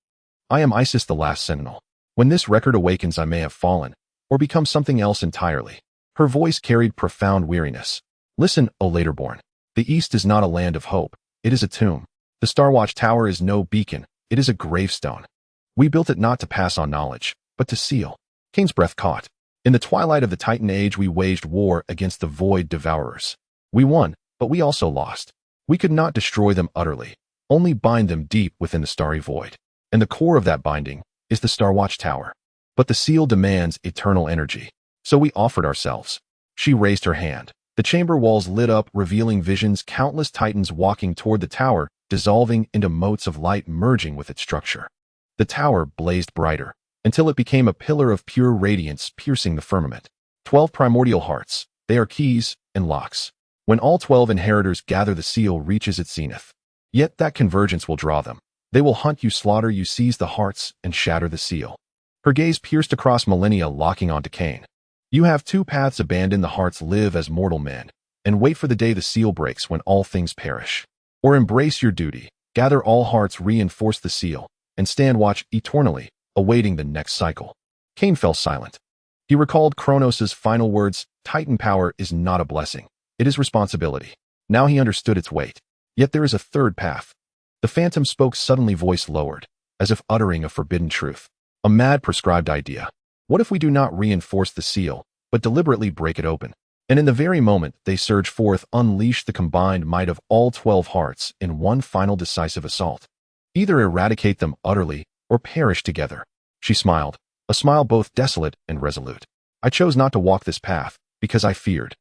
Speaker 1: I am Isis, the last sentinel. When this record awakens, I may have fallen, or become something else entirely." Her voice carried profound weariness. "Listen, O later-born. The East is not a land of hope. It is a tomb. The Starwatch Tower is no beacon. It is a gravestone. We built it not to pass on knowledge, but to seal." Kane's breath caught. "In the twilight of the Titan Age, we waged war against the Void Devourers. We won, but we also lost. We could not destroy them utterly, only bind them deep within the starry void. And the core of that binding is the Starwatch Tower. But the seal demands eternal energy. So we offered ourselves." She raised her hand. The chamber walls lit up, revealing visions, countless titans walking toward the tower, dissolving into motes of light merging with its structure. The tower blazed brighter, until it became a pillar of pure radiance piercing the firmament. 12 primordial hearts. They are keys and locks. When all 12 inheritors gather, the seal reaches its zenith. Yet that convergence will draw them. They will hunt you, slaughter you, seize the hearts, and shatter the seal. Her gaze pierced across millennia, locking onto Kane. "You have two paths: abandon the hearts, live as mortal men, and wait for the day the seal breaks when all things perish. Or embrace your duty, gather all hearts, reinforce the seal, and stand watch eternally, awaiting the next cycle." Kane fell silent. He recalled Kronos' final words, "Titan power is not a blessing. It is responsibility." Now he understood its weight. Yet there is a third path. The phantom spoke suddenly, voice lowered, as if uttering a forbidden truth. "A mad prescribed idea. What if we do not reinforce the seal, but deliberately break it open?" And in the very moment they surge forth, unleash the combined might of all 12 hearts in one final decisive assault. Either eradicate them utterly, or perish together. She smiled, a smile both desolate and resolute. "I chose not to walk this path, because I feared.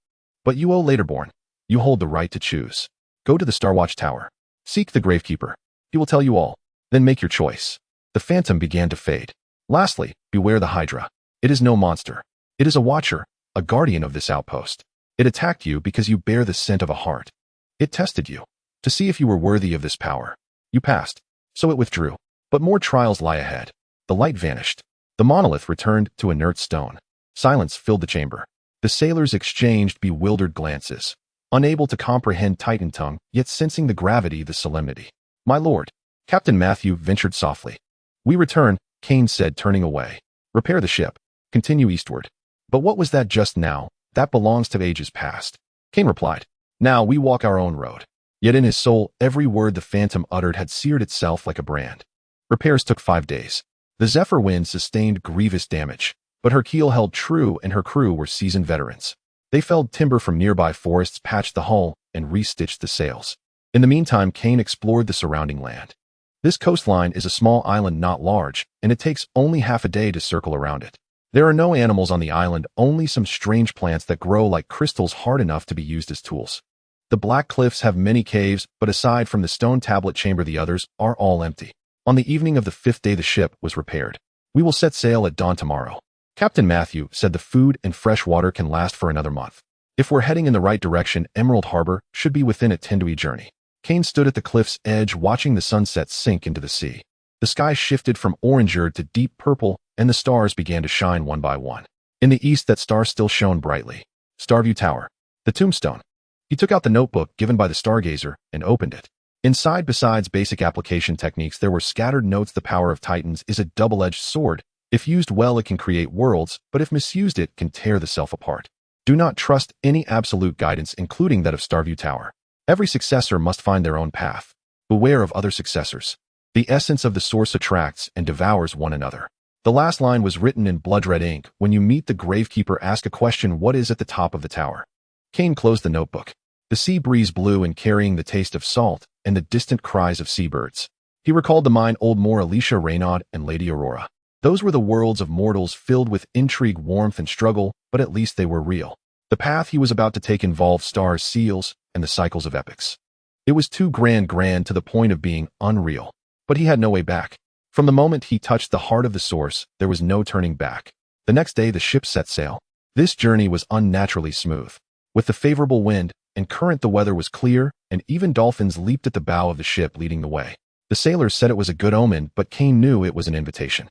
Speaker 1: But you, O laterborn, you hold the right to choose. Go to the Starwatch Tower. Seek the Gravekeeper. He will tell you all. Then make your choice." The phantom began to fade. "Lastly, beware the Hydra. It is no monster. It is a watcher, a guardian of this outpost. It attacked you because you bear the scent of a heart. It tested you, to see if you were worthy of this power. You passed, so it withdrew. But more trials lie ahead." The light vanished. The monolith returned to inert stone. Silence filled the chamber. The sailors exchanged bewildered glances, unable to comprehend Titan tongue, yet sensing the gravity, the solemnity. "My lord," Captain Matthew ventured softly. "We return," Kane said, turning away. "Repair the ship. Continue eastward." "But what was that just now? That belongs to ages past." Kane replied. "Now we walk our own road." Yet in his soul, every word the phantom uttered had seared itself like a brand. Repairs took 5 days. The Zephyr wind sustained grievous damage, but her keel held true and her crew were seasoned veterans. They felled timber from nearby forests, patched the hull, and restitched the sails. In the meantime, Kane explored the surrounding land. This coastline is a small island, not large, and it takes only half a day to circle around it. There are no animals on the island, only some strange plants that grow like crystals, hard enough to be used as tools. The Black Cliffs have many caves, but aside from the stone tablet chamber, the others are all empty. On the evening of the 5th day, the ship was repaired. "We will set sail at dawn tomorrow." Captain Matthew said the food and fresh water can last for another month. If we're heading in the right direction, Emerald Harbor should be within a 10-day journey. Kane stood at the cliff's edge, watching the sunset sink into the sea. The sky shifted from orange-red to deep purple, and the stars began to shine one by one. In the east, that star still shone brightly. Starview Tower. The tombstone. He took out the notebook given by the stargazer and opened it. Inside, besides basic application techniques, there were scattered notes. "The power of Titans is a double-edged sword. If used well, it can create worlds, but if misused, it can tear the self apart. Do not trust any absolute guidance, including that of Starview Tower. Every successor must find their own path. Beware of other successors. The essence of the source attracts and devours one another." The last line was written in blood-red ink. "When you meet the Gravekeeper, ask a question: what is at the top of the tower?" Kane closed the notebook. The sea breeze blew in, carrying the taste of salt and the distant cries of seabirds. He recalled the mine old Moor, Alicia Raynaud, and Lady Aurora. Those were the worlds of mortals filled with intrigue, warmth, and struggle, but at least they were real. The path he was about to take involved stars, seals, and the cycles of epics. It was too grand to the point of being unreal. But he had no way back. From the moment he touched the heart of the source, there was no turning back. The next day the ship set sail. This journey was unnaturally smooth. With the favorable wind and current, the weather was clear, and even dolphins leaped at the bow of the ship leading the way. The sailors said it was a good omen, but Cain knew it was an invitation.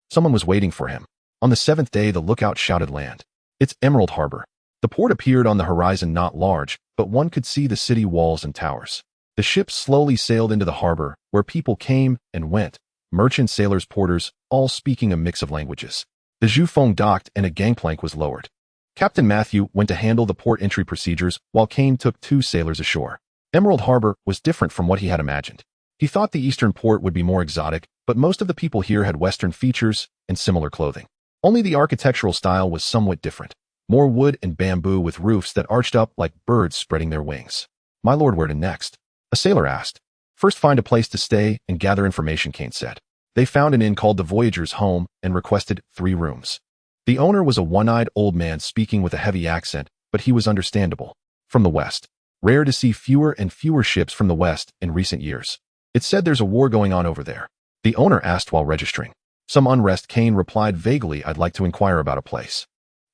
Speaker 1: Someone was waiting for him. On the 7th day the lookout shouted, "Land." It's Emerald Harbor. The port appeared on the horizon, not large, but one could see the city walls and towers. The ship slowly sailed into the harbor, where people came and went, merchants, sailors, porters, all speaking a mix of languages. The Zhufeng docked and a gangplank was lowered. Captain Matthew went to handle the port entry procedures, while Cain took 2 sailors ashore. Emerald Harbor was different from what he had imagined. He thought the eastern port would be more exotic, but most of the people here had Western features and similar clothing. Only the architectural style was somewhat different. More wood and bamboo with roofs that arched up like birds spreading their wings. "My lord, where to next?" a sailor asked. "First find a place to stay and gather information," Cain said. They found an inn called the Voyager's Home and requested 3 rooms. The owner was a one-eyed old man speaking with a heavy accent, but he was understandable. From the west. Rare to see fewer and fewer ships from the west in recent years. It said there's a war going on over there. The owner asked while registering. Some unrest. Cain replied vaguely, "I'd like to inquire about a place."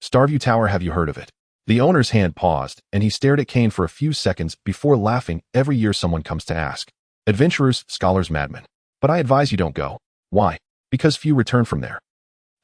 Speaker 1: "Starview Tower, have you heard of it?" The owner's hand paused, and he stared at Cain for a few seconds before laughing. "Every year someone comes to ask. Adventurers, scholars, madmen. But I advise you don't go." "Why?" "Because few return from there.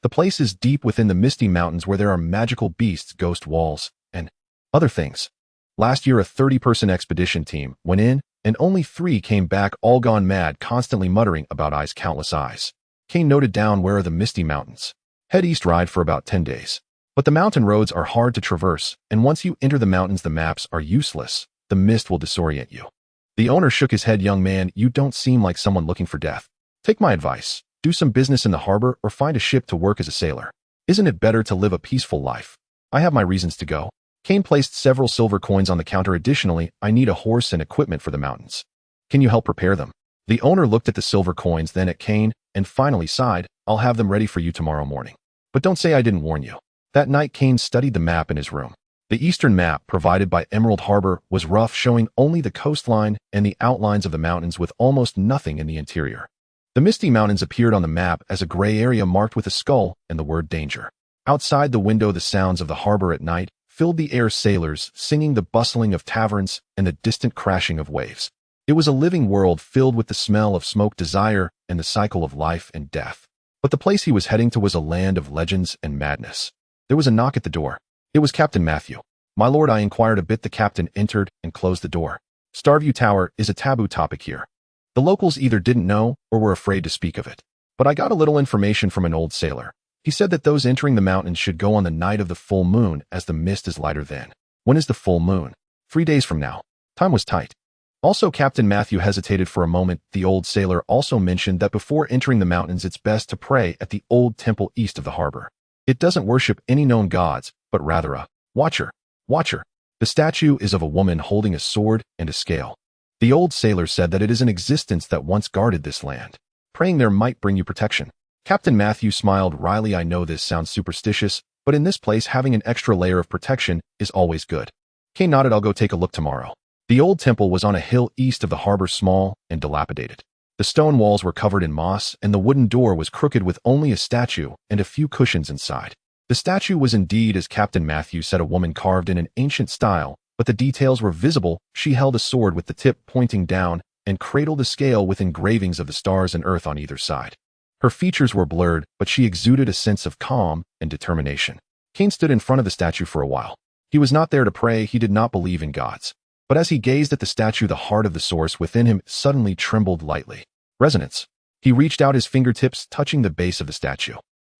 Speaker 1: The place is deep within the misty mountains where there are magical beasts, ghost walls, and other things. Last year a 30-person expedition team went in, and only 3 came back, all gone mad, constantly muttering about eyes, countless eyes." Cain noted down, "Where are the misty mountains?" "Head east, ride for about 10 days. But the mountain roads are hard to traverse, and once you enter the mountains the maps are useless. The mist will disorient you." The owner shook his head. "Young man, you don't seem like someone looking for death. Take my advice. Do some business in the harbor or find a ship to work as a sailor. Isn't it better to live a peaceful life?" "I have my reasons to go." Cain placed several silver coins on the counter. "Additionally, I need a horse and equipment for the mountains. Can you help prepare them?" The owner looked at the silver coins, then at Cain, and finally sighed. "I'll have them ready for you tomorrow morning. But don't say I didn't warn you." That night Cain studied the map in his room. The eastern map provided by Emerald Harbor was rough, showing only the coastline and the outlines of the mountains with almost nothing in the interior. The misty mountains appeared on the map as a gray area marked with a skull and the word danger. Outside the window the sounds of the harbor at night filled the air, sailors singing, the bustling of taverns, and the distant crashing of waves. It was a living world filled with the smell of smoke, desire, and the cycle of life and death. But the place he was heading to was a land of legends and madness. There was a knock at the door. It was Captain Matthew. "My lord," I inquired a bit. The captain entered and closed the door. "Starview Tower is a taboo topic here. The locals either didn't know or were afraid to speak of it. But I got a little information from an old sailor. He said that those entering the mountains should go on the night of the full moon, as the mist is lighter then." "When is the full moon?" 3 days from now." Time was tight. Also, Captain Matthew hesitated for a moment. The old sailor also mentioned that before entering the mountains it's best to pray at the old temple east of the harbor. It doesn't worship any known gods, but rather a watcher. Watcher. The statue is of a woman holding a sword and a scale. The old sailor said that it is an existence that once guarded this land. Praying there might bring you protection. Captain Matthew smiled wryly. "I know this sounds superstitious, but in this place having an extra layer of protection is always good." Cain nodded. "I'll go take a look tomorrow." The old temple was on a hill east of the harbor, small and dilapidated. The stone walls were covered in moss, and the wooden door was crooked with only a statue and a few cushions inside. The statue was indeed, as Captain Matthew said, a woman carved in an ancient style, but the details were visible. She held a sword with the tip pointing down and cradled a scale with engravings of the stars and earth on either side. Her features were blurred, but she exuded a sense of calm and determination. Cain stood in front of the statue for a while. He was not there to pray. He did not believe in gods. But as he gazed at the statue, the heart of the source within him suddenly trembled lightly. Resonance. He reached out his fingertips, touching the base of the statue.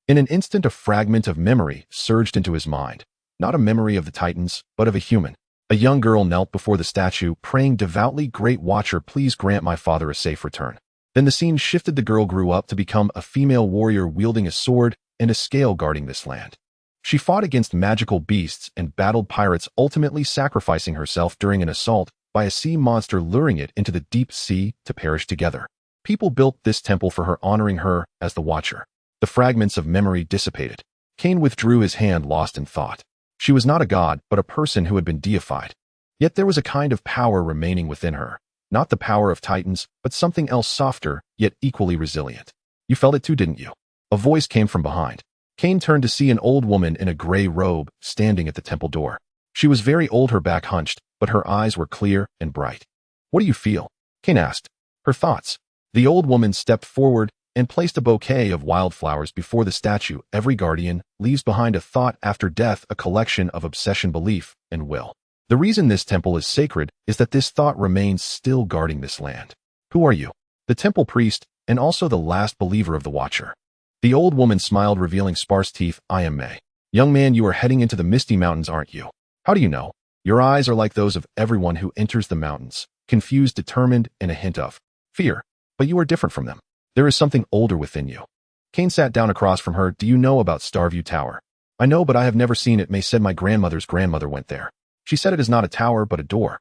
Speaker 1: In an instant, a fragment of memory surged into his mind. Not a memory of the Titans, but of a human. A young girl knelt before the statue, praying devoutly. "Great Watcher, please grant my father a safe return." Then the scene shifted. The girl grew up to become a female warrior wielding a sword and a scale guarding this land. She fought against magical beasts and battled pirates, ultimately sacrificing herself during an assault by a sea monster, luring it into the deep sea to perish together. People built this temple for her, honoring her as the Watcher. The fragments of memory dissipated. Cain withdrew his hand, lost in thought. She was not a god, but a person who had been deified. Yet there was a kind of power remaining within her. Not the power of titans, but something else softer, yet equally resilient. You felt it too, didn't you? A voice came from behind. Cain turned to see an old woman in a gray robe standing at the temple door. She was very old, her back hunched, but her eyes were clear and bright. What do you feel? Cain asked. Her thoughts. The old woman stepped forward and placed a bouquet of wildflowers before the statue. Every guardian leaves behind a thought after death, a collection of obsession, belief, and will. The reason this temple is sacred is that this thought remains still guarding this land. Who are you? The temple priest, and also the last believer of the Watcher. The old woman smiled, revealing sparse teeth. I am May. Young man, you are heading into the Misty Mountains, aren't you? How do you know? Your eyes are like those of everyone who enters the mountains, confused, determined, and a hint of fear. But you are different from them. There is something older within you. Cain sat down across from her. Do you know about Starview Tower? I know, but I have never seen it. May said my grandmother's grandmother went there. She said it is not a tower, but a door.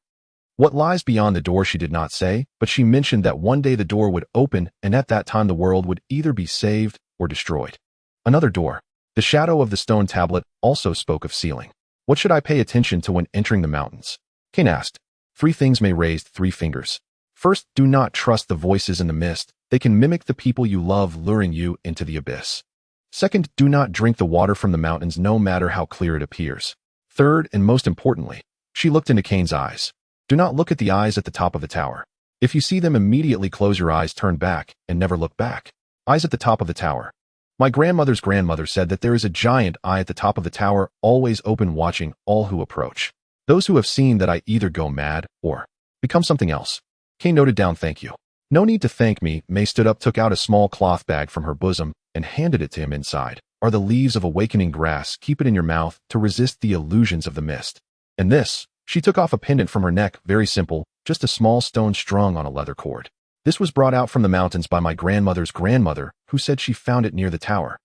Speaker 1: What lies beyond the door she did not say, but she mentioned that one day the door would open, and at that time the world would either be saved or destroyed. Another door. The shadow of the stone tablet also spoke of sealing. What should I pay attention to when entering the mountains? Cain asked. 3 things. May raised 3 fingers. First, do not trust the voices in the mist. They can mimic the people you love, luring you into the abyss. Second, do not drink the water from the mountains, no matter how clear it appears. Third, and most importantly, she looked into Cain's eyes. Do not look at the eyes at the top of the tower. If you see them, immediately close your eyes, turn back, and never look back. Eyes at the top of the tower. My grandmother's grandmother said that there is a giant eye at the top of the tower, always open, watching all who approach. Those who have seen that eye either go mad or become something else. Cain noted down. Thank you. No need to thank me. May stood up, took out a small cloth bag from her bosom, and handed it to him. Inside are the leaves of awakening grass. Keep it in your mouth to resist the illusions of the mist. And this, she took off a pendant from her neck, very simple, just a small stone strung on a leather cord. This was brought out from the mountains by my grandmother's grandmother, who said she found it near the tower.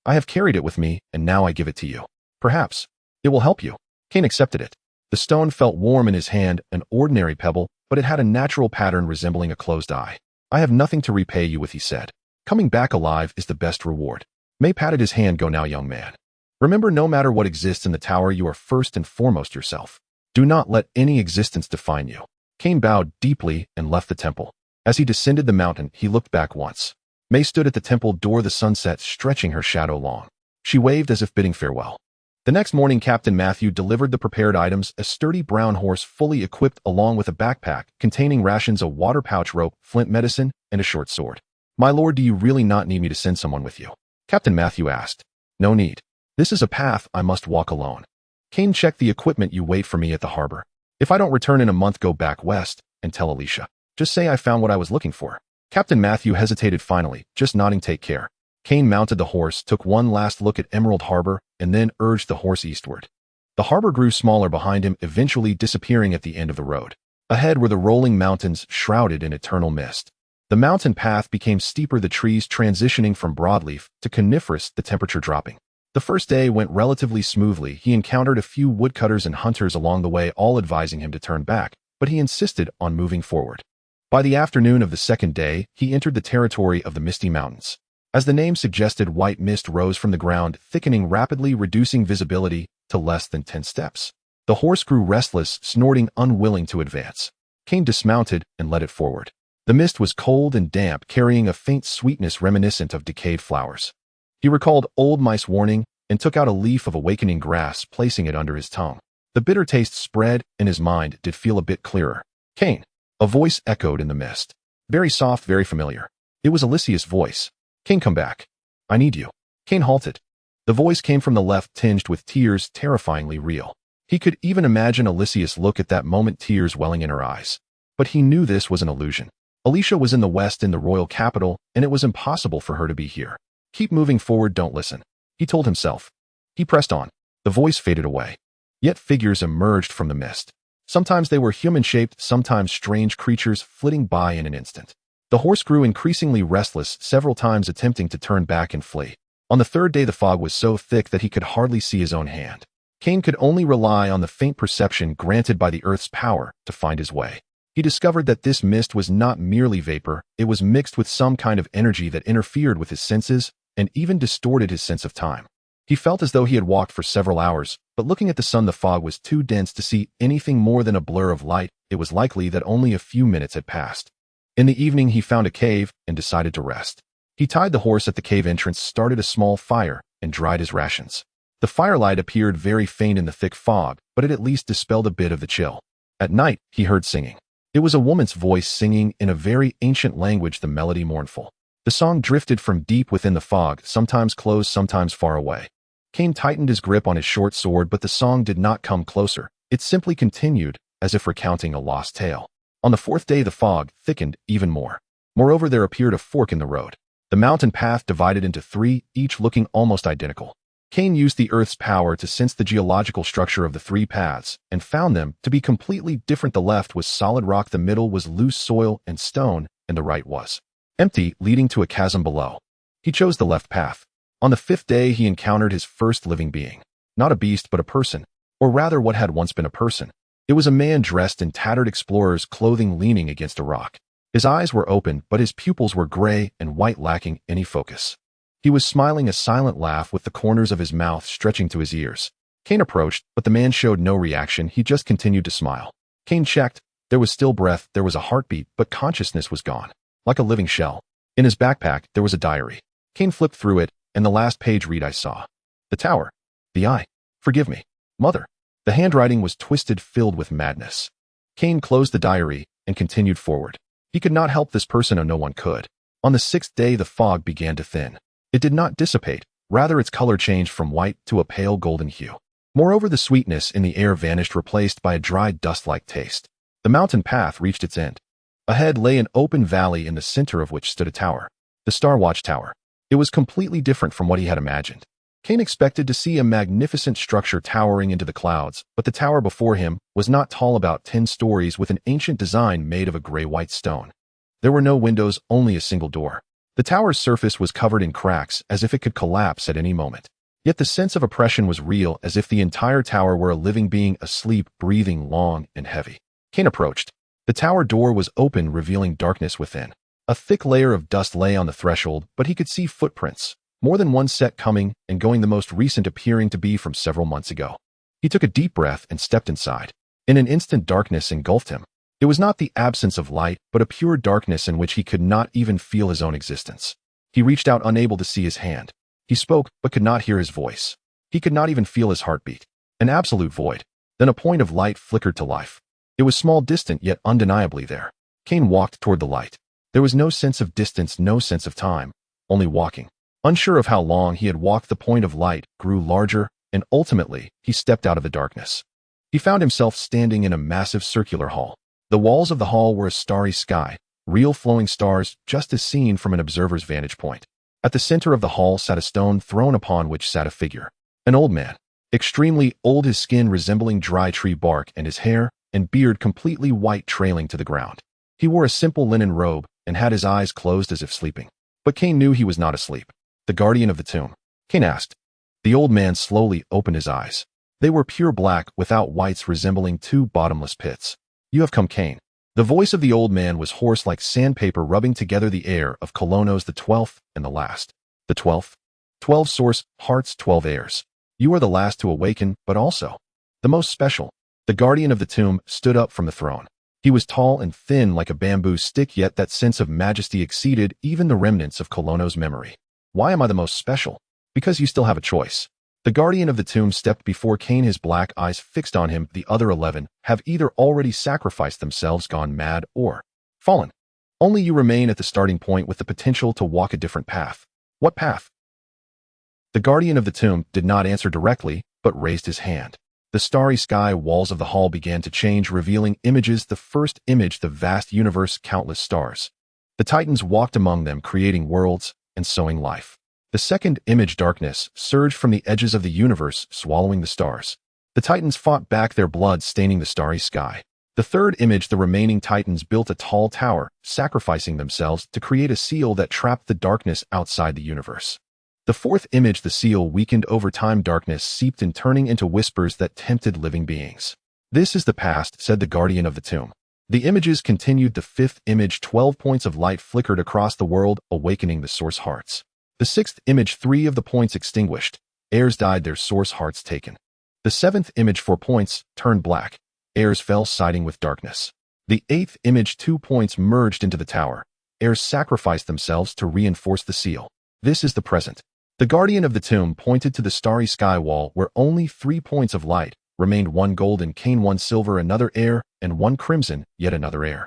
Speaker 1: I have carried it with me, and now I give it to you. Perhaps it will help you. Cain accepted it. The stone felt warm in his hand, an ordinary pebble, but it had a natural pattern resembling a closed eye. I have nothing to repay you with, he said. Coming back alive is the best reward. May patted his hand. Go now, young man. Remember, no matter what exists in the tower, you are first and foremost yourself. Do not let any existence define you. Cain bowed deeply and left the temple. As he descended the mountain, he looked back once. May stood at the temple door, the sunset stretching her shadow long. She waved as if bidding farewell. The next morning, Captain Matthew delivered the prepared items, a sturdy brown horse fully equipped, along with a backpack containing rations, a water pouch, rope, flint, medicine, and a short sword. My lord, do you really not need me to send someone with you? Captain Matthew asked. No need. This is a path I must walk alone. Cain, check the equipment. You wait for me at the harbor. If I don't return in a month, go back west and tell Alicia. Just say I found what I was looking for. Captain Matthew hesitated, finally, just nodding. Take care. Cain mounted the horse, took one last look at Emerald Harbor, and then urged the horse eastward. The harbor grew smaller behind him, eventually disappearing at the end of the road. Ahead were the rolling mountains, shrouded in eternal mist. The mountain path became steeper, the trees transitioning from broadleaf to coniferous, the temperature dropping. The first day went relatively smoothly. He encountered a few woodcutters and hunters along the way, all advising him to turn back, but he insisted on moving forward. By the afternoon of the second day, he entered the territory of the Misty Mountains. As the name suggested, white mist rose from the ground, thickening rapidly, reducing visibility to less than 10 steps. The horse grew restless, snorting, unwilling to advance. Cain dismounted and led it forward. The mist was cold and damp, carrying a faint sweetness reminiscent of decayed flowers. He recalled old mice warning and took out a leaf of awakening grass, placing it under his tongue. The bitter taste spread, and his mind did feel a bit clearer. Cain. A voice echoed in the mist. Very soft, very familiar. It was Alicia's voice. Cain, come back. I need you. Cain halted. The voice came from the left, tinged with tears, terrifyingly real. He could even imagine Alicia's look at that moment, tears welling in her eyes. But he knew this was an illusion. Alicia was in the west, in the royal capital, and it was impossible for her to be here. Keep moving forward, don't listen, he told himself. He pressed on. The voice faded away. Yet figures emerged from the mist. Sometimes they were human-shaped, sometimes strange creatures flitting by in an instant. The horse grew increasingly restless, several times attempting to turn back and flee. On the third day, the fog was so thick that he could hardly see his own hand. Cain could only rely on the faint perception granted by the earth's power to find his way. He discovered that this mist was not merely vapor, it was mixed with some kind of energy that interfered with his senses, and even distorted his sense of time. He felt as though he had walked for several hours, but looking at the sun, the fog was too dense to see anything more than a blur of light. It was likely that only a few minutes had passed. In the evening, he found a cave and decided to rest. He tied the horse at the cave entrance, started a small fire, and dried his rations. The firelight appeared very faint in the thick fog, but it at least dispelled a bit of the chill. At night, he heard singing. It was a woman's voice singing in a very ancient language, the melody mournful. The song drifted from deep within the fog, sometimes close, sometimes far away. Cain tightened his grip on his short sword, but the song did not come closer. It simply continued, as if recounting a lost tale. On the fourth day, the fog thickened even more. Moreover, there appeared a fork in the road. The mountain path divided into three, each looking almost identical. Cain used the Earth's power to sense the geological structure of the three paths and found them to be completely different. The left was solid rock, the middle was loose soil and stone, and the right was empty, leading to a chasm below. He chose the left path. On the fifth day, he encountered his first living being. Not a beast, but a person, or rather what had once been a person. It was a man dressed in tattered explorer's clothing, leaning against a rock. His eyes were open, but his pupils were gray and white, lacking any focus. He was smiling a silent laugh with the corners of his mouth stretching to his ears. Cain approached, but the man showed no reaction. He just continued to smile. Cain checked. There was still breath, there was a heartbeat, but consciousness was gone. Like a living shell. In his backpack, there was a diary. Cain flipped through it, and the last page read, "I saw the tower. The eye. Forgive me, Mother." The handwriting was twisted, filled with madness. Cain closed the diary and continued forward. He could not help this person, or no one could. On the sixth day, the fog began to thin. It did not dissipate, rather its color changed from white to a pale golden hue. Moreover, the sweetness in the air vanished, replaced by a dry dust-like taste. The mountain path reached its end. Ahead lay an open valley, in the center of which stood a tower. The Star Watch Tower. It was completely different from what he had imagined. Cain expected to see a magnificent structure towering into the clouds, but the tower before him was not tall, about 10 stories, with an ancient design made of a gray-white stone. There were no windows, only a single door. The tower's surface was covered in cracks, as if it could collapse at any moment. Yet the sense of oppression was real, as if the entire tower were a living being, asleep, breathing long and heavy. Cain approached. The tower door was open, revealing darkness within. A thick layer of dust lay on the threshold, but he could see footprints. More than one set, coming and going, the most recent appearing to be from several months ago. He took a deep breath and stepped inside. In an instant, darkness engulfed him. It was not the absence of light, but a pure darkness in which he could not even feel his own existence. He reached out, unable to see his hand. He spoke, but could not hear his voice. He could not even feel his heartbeat. An absolute void. Then a point of light flickered to life. It was small, distant, yet undeniably there. Cain walked toward the light. There was no sense of distance, no sense of time, only walking. Unsure of how long he had walked, the point of light grew larger, and ultimately, he stepped out of the darkness. He found himself standing in a massive circular hall. The walls of the hall were a starry sky, real flowing stars, just as seen from an observer's vantage point. At the center of the hall sat a stone throne upon which sat a figure. An old man. Extremely old, his skin resembling dry tree bark, and his hair and beard completely white, trailing to the ground. He wore a simple linen robe and had his eyes closed as if sleeping. But Cain knew he was not asleep. The guardian of the tomb? Cain asked. The old man slowly opened his eyes. They were pure black, without whites, resembling two bottomless pits. You have come, Cain. The voice of the old man was hoarse like sandpaper rubbing together the air of Colossus, the 12th and the last. The 12th? 12 source, hearts, 12 heirs. You are the last to awaken, but also the most special. The guardian of the tomb stood up from the throne. He was tall and thin like a bamboo stick, yet that sense of majesty exceeded even the remnants of Colossus' memory. Why am I the most special? Because you still have a choice. The guardian of the tomb stepped before Cain, his black eyes fixed on him. The other 11 have either already sacrificed themselves, gone mad, or fallen. Only you remain at the starting point with the potential to walk a different path. What path? The guardian of the tomb did not answer directly, but raised his hand. The starry sky walls of the hall began to change, revealing images. The first image, the vast universe, countless stars. The Titans walked among them, creating worlds and sowing life. The second image, darkness, surged from the edges of the universe, swallowing the stars. The Titans fought back, their blood staining the starry sky. The third image, the remaining Titans built a tall tower, sacrificing themselves to create a seal that trapped the darkness outside the universe. The fourth image, the seal, weakened over time. Darkness seeped in, turning into whispers that tempted living beings. This is the past, said the guardian of the tomb. The images continued. The fifth image, 12 points of light flickered across the world, awakening the source hearts. The sixth image, 3 of the points extinguished. Heirs died, their source hearts taken. The seventh image, 4 points, turned black. Heirs fell, siding with darkness. The eighth image, 2 points merged into the tower. Heirs sacrificed themselves to reinforce the seal. This is the present. The guardian of the tomb pointed to the starry sky wall where only 3 points of light remained, 1 golden, Cain 1 silver, another heir, and 1 crimson, yet another heir.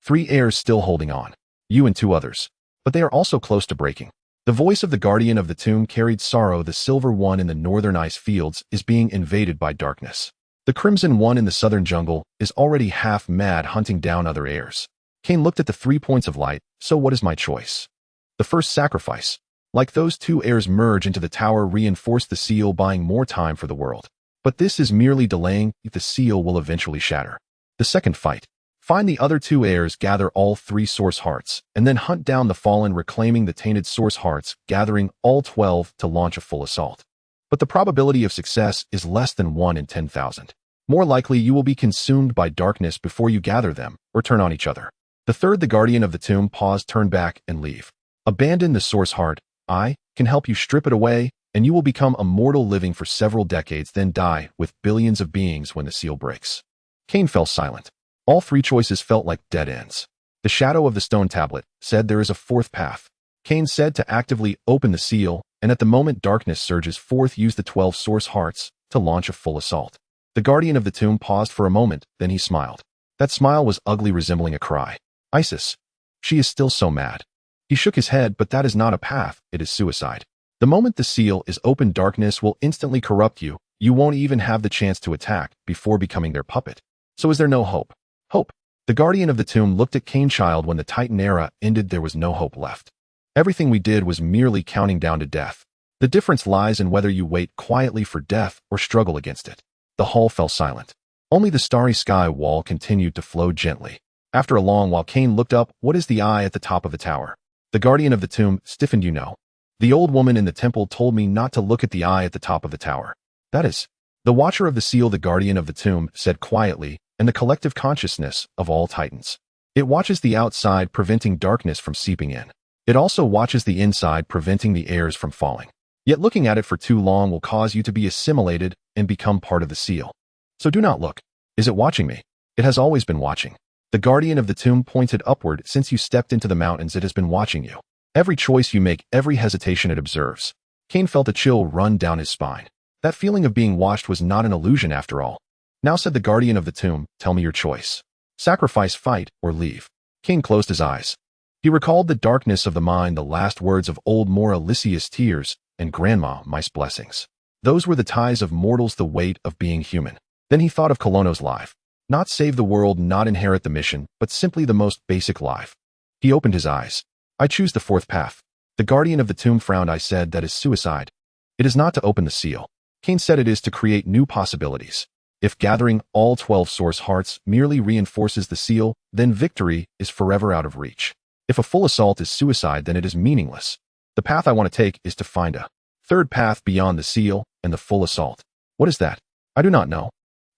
Speaker 1: 3 heirs still holding on. You and 2 others. But they are also close to breaking. The voice of the guardian of the tomb carried sorrow. The silver one in the northern ice fields is being invaded by darkness. The crimson one in the southern jungle is already half mad, hunting down other heirs. Cain looked at the 3 points of light. So what is my choice? The first sacrifice. Like those 2 heirs merge into the tower, reinforce the seal, buying more time for the world. But this is merely delaying. The seal will eventually shatter. The second fight. Find the other 2 heirs, gather all 3 source hearts, and then hunt down the fallen, reclaiming the tainted source hearts, gathering all 12 to launch a full assault. But the probability of success is less than 1 in 10,000. More likely you will be consumed by darkness before you gather them, or turn on each other. The third, the guardian of the tomb, pause, turn back, and leave. Abandon the source heart. I can help you strip it away, and you will become immortal, living for several decades, then die with billions of beings when the seal breaks. Cain fell silent. All 3 choices felt like dead ends. The shadow of the stone tablet said there is a 4th path. Cain said to actively open the seal, and at the moment darkness surges forth, use the 12 source hearts to launch a full assault. The guardian of the tomb paused for a moment, then he smiled. That smile was ugly, resembling a cry. Isis. She is still so mad. He shook his head, but that is not a path, it is suicide. The moment the seal is opened, darkness will instantly corrupt you. You won't even have the chance to attack before becoming their puppet. So is there no hope? Hope. The guardian of the tomb looked at Cain. Child, when the Titan era ended, there was no hope left. Everything we did was merely counting down to death. The difference lies in whether you wait quietly for death or struggle against it. The hall fell silent. Only the starry sky wall continued to flow gently. After a long while, Cain looked up. What is the eye at the top of the tower? The guardian of the tomb stiffened. You know. The old woman in the temple told me not to look at the eye at the top of the tower. That is the watcher of the seal, the guardian of the tomb said quietly, and the collective consciousness of all Titans. It watches the outside, preventing darkness from seeping in. It also watches the inside, preventing the heirs from falling. Yet looking at it for too long will cause you to be assimilated and become part of the seal. So do not look. Is it watching me? It has always been watching. The guardian of the tomb pointed upward. Since you stepped into the mountains, it has been watching you. Every choice you make, every hesitation, it observes. Cain felt a chill run down his spine. That feeling of being watched was not an illusion after all. Now, said the guardian of the tomb, tell me your choice. Sacrifice, fight, or leave. Cain closed his eyes. He recalled the darkness of the mind, the last words of old Mora Lycius, tears, and Grandma, mice blessings. Those were the ties of mortals, the weight of being human. Then he thought of Colossus' life. Not save the world, not inherit the mission, but simply the most basic life. He opened his eyes. I choose the 4th path. The guardian of the tomb frowned. I said that is suicide. It is not to open the seal. Cain said it is to create new possibilities. If gathering all 12 source hearts merely reinforces the seal, then victory is forever out of reach. If a full assault is suicide, then it is meaningless. The path I want to take is to find a 3rd path beyond the seal and the full assault. What is that? I do not know.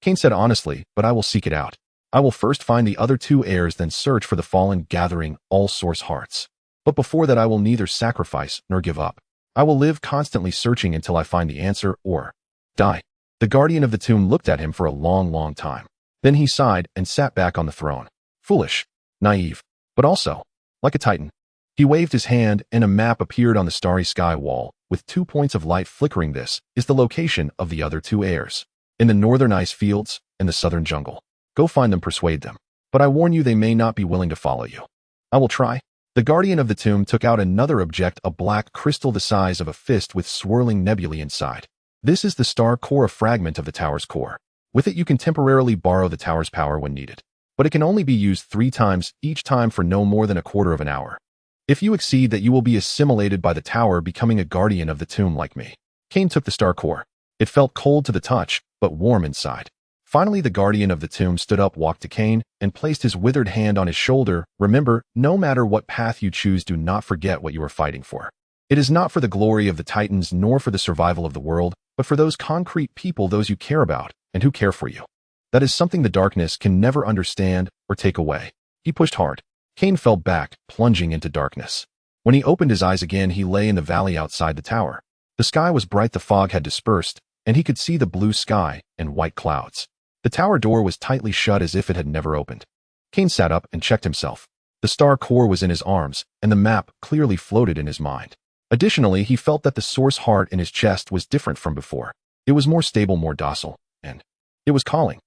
Speaker 1: Cain said honestly, but I will seek it out. I will first find the other 2 heirs, then search for the fallen, gathering all source hearts. But before that, I will neither sacrifice nor give up. I will live constantly searching until I find the answer or die. The guardian of the tomb looked at him for a long, long time. Then he sighed and sat back on the throne. Foolish, naive, but also like a titan. He waved his hand and a map appeared on the starry sky wall with 2 points of light flickering. This is the location of the other 2 heirs. In the northern ice fields and the southern jungle. Go find them, persuade them. But I warn you, they may not be willing to follow you. I will try. The guardian of the tomb took out another object, a black crystal the size of a fist with swirling nebulae inside. This is the star core, a fragment of the tower's core. With it you can temporarily borrow the tower's power when needed. But it can only be used 3 times, each time for no more than a quarter of an hour. If you exceed that, you will be assimilated by the tower, becoming a guardian of the tomb like me. Cain took the star core. It felt cold to the touch, but warm inside. Finally, the guardian of the tomb stood up, walked to Cain, and placed his withered hand on his shoulder. Remember, no matter what path you choose, do not forget what you are fighting for. It is not for the glory of the Titans nor for the survival of the world, but for those concrete people, those you care about, and who care for you. That is something the darkness can never understand or take away. He pushed hard. Cain fell back, plunging into darkness. When he opened his eyes again, he lay in the valley outside the tower. The sky was bright, the fog had dispersed, and he could see the blue sky and white clouds. The tower door was tightly shut as if it had never opened. Kane sat up and checked himself. The star core was in his arms, and the map clearly floated in his mind. Additionally, he felt that the source heart in his chest was different from before. It was more stable, more docile, and it was calling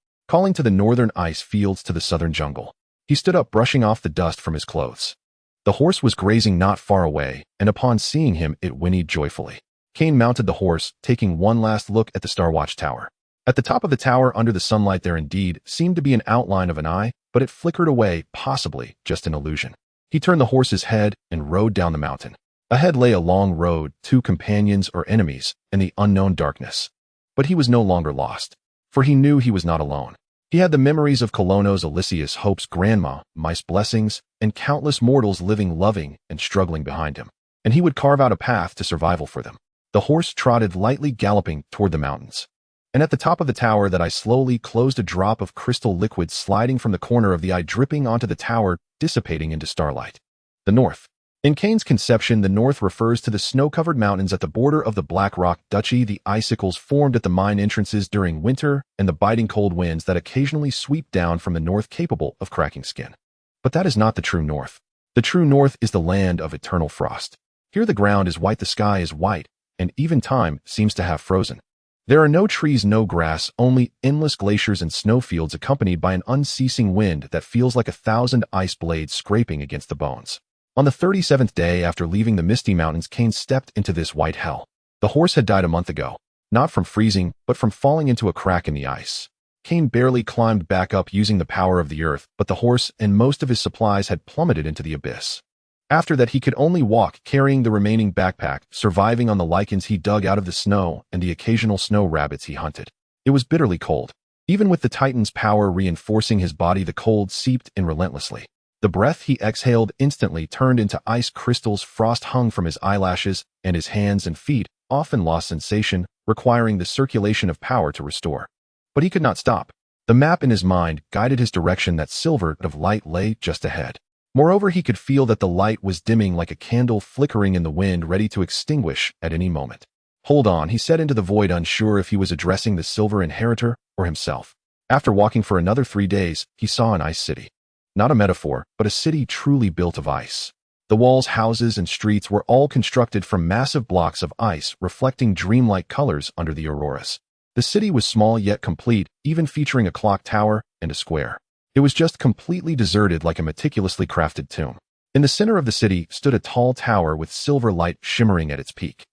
Speaker 1: to the northern ice fields, to the southern jungle. He stood up, brushing off the dust from his clothes. The horse was grazing not far away, and upon seeing him, it whinnied joyfully. Kane mounted the horse, taking one last look at the Star Watch Tower. At the top of the tower, under the sunlight, there indeed seemed to be an outline of an eye, but it flickered away, possibly just an illusion. He turned the horse's head and rode down the mountain. Ahead lay a long road, 2 companions or enemies, and the unknown darkness. But he was no longer lost, for he knew he was not alone. He had the memories of Colossus, Elysius, Hope's grandma, Mice Blessings, and countless mortals living, loving, and struggling behind him, and he would carve out a path to survival for them. The horse trotted lightly, galloping toward the mountains. And at the top of the tower, that eye slowly closed, a drop of crystal liquid sliding from the corner of the eye, dripping onto the tower, dissipating into starlight. The North. In Kane's conception, the North refers to the snow-covered mountains at the border of the Black Rock Duchy, the icicles formed at the mine entrances during winter, and the biting cold winds that occasionally sweep down from the north, capable of cracking skin. But that is not the true North. The true North is the land of eternal frost. Here the ground is white, the sky is white, and even time seems to have frozen. There are no trees, no grass, only endless glaciers and snowfields, accompanied by an unceasing wind that feels like 1,000 ice blades scraping against the bones. On the 37th day after leaving the misty mountains, Kane stepped into this white hell. The horse had died a month ago, not from freezing, but from falling into a crack in the ice. Kane barely climbed back up using the power of the earth, but the horse and most of his supplies had plummeted into the abyss. After that, he could only walk, carrying the remaining backpack, surviving on the lichens he dug out of the snow and the occasional snow rabbits he hunted. It was bitterly cold. Even with the Titan's power reinforcing his body, the cold seeped in relentlessly. The breath he exhaled instantly turned into ice crystals, frost hung from his eyelashes, and his hands and feet often lost sensation, requiring the circulation of power to restore. But he could not stop. The map in his mind guided his direction. That silver of light lay just ahead. Moreover, he could feel that the light was dimming, like a candle flickering in the wind, ready to extinguish at any moment. "Hold on," he said into the void, unsure if he was addressing the silver inheritor or himself. After walking for another 3 days, he saw an ice city. Not a metaphor, but a city truly built of ice. The walls, houses, and streets were all constructed from massive blocks of ice, reflecting dreamlike colors under the auroras. The city was small yet complete, even featuring a clock tower and a square. It was just completely deserted, like a meticulously crafted tomb. In the center of the city stood a tall tower with silver light shimmering at its peak.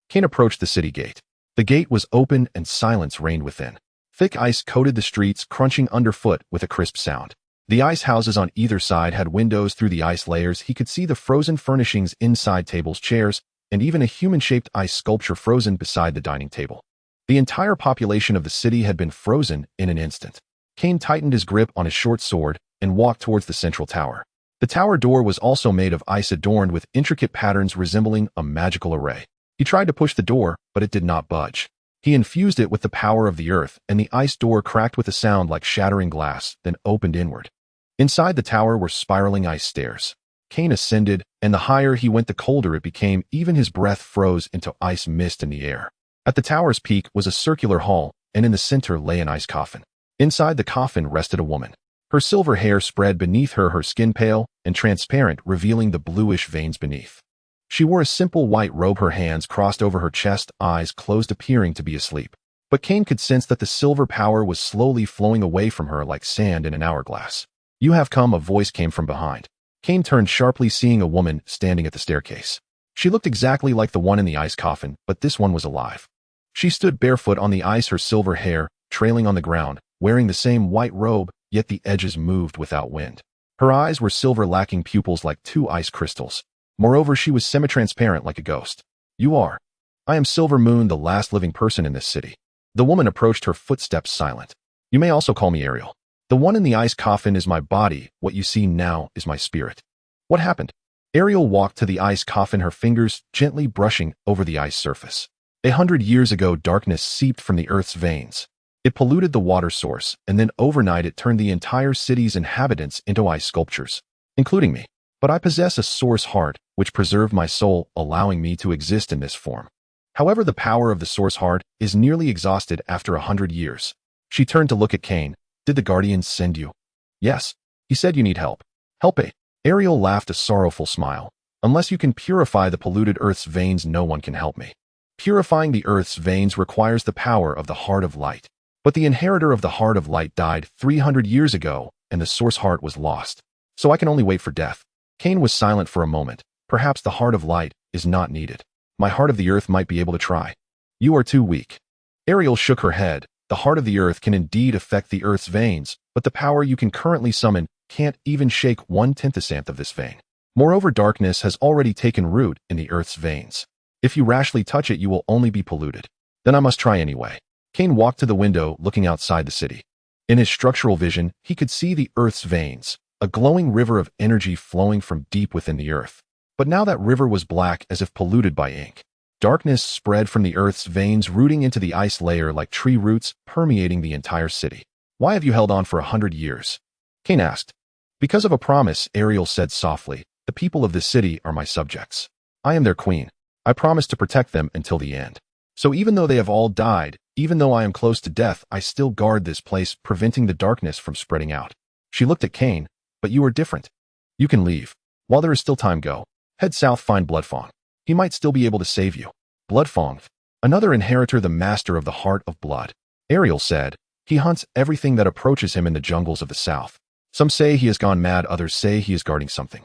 Speaker 1: Kane approached the city gate. The gate was open and silence reigned within. Thick ice coated the streets, crunching underfoot with a crisp sound. The ice houses on either side had windows through the ice layers. He could see the frozen furnishings inside, tables, chairs, and even a human-shaped ice sculpture frozen beside the dining table. The entire population of the city had been frozen in an instant. Kane tightened his grip on his short sword and walked towards the central tower. The tower door was also made of ice, adorned with intricate patterns resembling a magical array. He tried to push the door, but it did not budge. He infused it with the power of the earth, and the ice door cracked with a sound like shattering glass, then opened inward. Inside the tower were spiraling ice stairs. Kane ascended, and the higher he went, the colder it became. Even his breath froze into ice mist in the air. At the tower's peak was a circular hall, and in the center lay an ice coffin. Inside the coffin rested a woman. Her silver hair spread beneath her, her skin pale and transparent, revealing the bluish veins beneath. She wore a simple white robe, her hands crossed over her chest, eyes closed, appearing to be asleep. But Kane could sense that the silver power was slowly flowing away from her like sand in an hourglass. "You have come," a voice came from behind. Kane turned sharply, seeing a woman standing at the staircase. She looked exactly like the one in the ice coffin, but this one was alive. She stood barefoot on the ice, her silver hair trailing on the ground, wearing the same white robe, yet the edges moved without wind. Her eyes were silver, lacking pupils like 2 ice crystals. Moreover, she was semi-transparent like a ghost. "You are." "I am Silver Moon, the last living person in this city." The woman approached, her footsteps silent. "You may also call me Ariel. The one in the ice coffin is my body. What you see now is my spirit." "What happened?" Ariel walked to the ice coffin, her fingers gently brushing over the ice surface. 100 years ago, darkness seeped from the earth's veins. It polluted the water source, and then overnight it turned the entire city's inhabitants into ice sculptures, including me. But I possess a source heart, which preserved my soul, allowing me to exist in this form. However, the power of the source heart is nearly exhausted after 100 years. She turned to look at Cain. Did the guardians send you? Yes. He said you need help. Help it. Ariel laughed a sorrowful smile. Unless you can purify the polluted earth's veins, no one can help me. Purifying the earth's veins requires the power of the heart of light. But the inheritor of the heart of light died 300 years ago, and the source heart was lost. So I can only wait for death. Cain was silent for a moment. Perhaps the heart of light is not needed. My heart of the earth might be able to try. You are too weak. Ariel shook her head. The heart of the earth can indeed affect the earth's veins, but the power you can currently summon can't even shake 1/10th of this vein. Moreover, darkness has already taken root in the earth's veins. If you rashly touch it, you will only be polluted. Then I must try anyway. Cain walked to the window, looking outside the city. In his structural vision, he could see the earth's veins, a glowing river of energy flowing from deep within the earth. But now that river was black, as if polluted by ink. Darkness spread from the earth's veins, rooting into the ice layer like tree roots, permeating the entire city. Why have you held on for 100 years? Cain asked. Because of a promise, Ariel said softly. The people of this city are my subjects. I am their queen. I promise to protect them until the end. So even though they have all died, even though I am close to death, I still guard this place, preventing the darkness from spreading out. She looked at Cain. But you are different. You can leave. While there is still time, go. Head south, find Bloodfang. He might still be able to save you. Bloodfang, another inheritor, the master of the heart of blood. Ariel said, he hunts everything that approaches him in the jungles of the south. Some say he has gone mad, others say he is guarding something.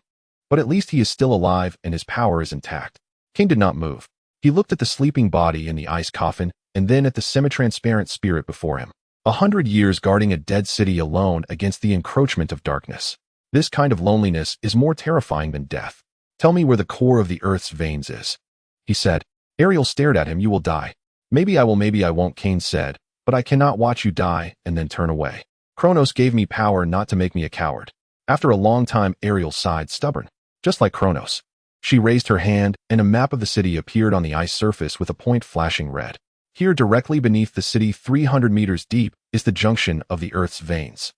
Speaker 1: But at least he is still alive and his power is intact. Cain did not move. He looked at the sleeping body in the ice coffin and then at the semi-transparent spirit before him. 100 years guarding a dead city alone against the encroachment of darkness. This kind of loneliness is more terrifying than death. Tell me where the core of the earth's veins is. He said. Ariel stared at him. You will die. Maybe I will, maybe I won't, Cain said, but I cannot watch you die and then turn away. Kronos gave me power not to make me a coward. After a long time, Ariel sighed, stubborn. Just like Kronos. She raised her hand, and a map of the city appeared on the ice surface with a point flashing red. Here, directly beneath the city, 300 meters deep, is the junction of the earth's veins.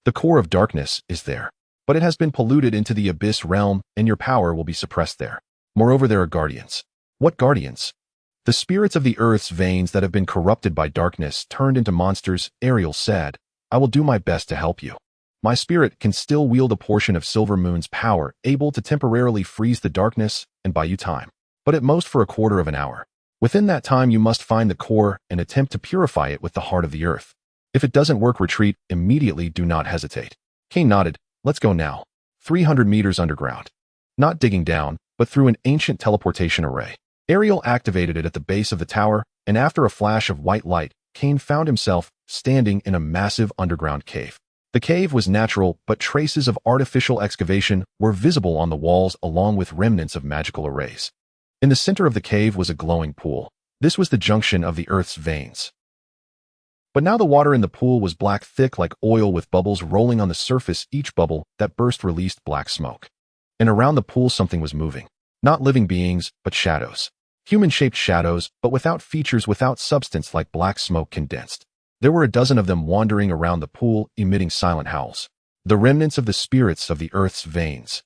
Speaker 1: The core of darkness is there. But it has been polluted into the abyss realm, and your power will be suppressed there. Moreover, there are guardians. What guardians? The spirits of the earth's veins that have been corrupted by darkness, turned into monsters. Ariel said, I will do my best to help you. My spirit can still wield a portion of Silver Moon's power, able to temporarily freeze the darkness and buy you time. But at most for a quarter of an hour. Within that time, you must find the core and attempt to purify it with the heart of the earth. If it doesn't work, retreat immediately. Do not hesitate. Cain nodded. Let's go now. 300 meters underground. Not digging down, but through an ancient teleportation array. Ariel activated it at the base of the tower, and after a flash of white light, Cain found himself standing in a massive underground cave. The cave was natural, but traces of artificial excavation were visible on the walls along with remnants of magical arrays. In the center of the cave was a glowing pool. This was the junction of the earth's veins. But now the water in the pool was black, thick like oil, with bubbles rolling on the surface. Each bubble that burst released black smoke. And around the pool something was moving. Not living beings, but shadows. Human-shaped shadows, but without features, without substance, like black smoke condensed. There were a dozen of them wandering around the pool, emitting silent howls. The remnants of the spirits of the earth's veins.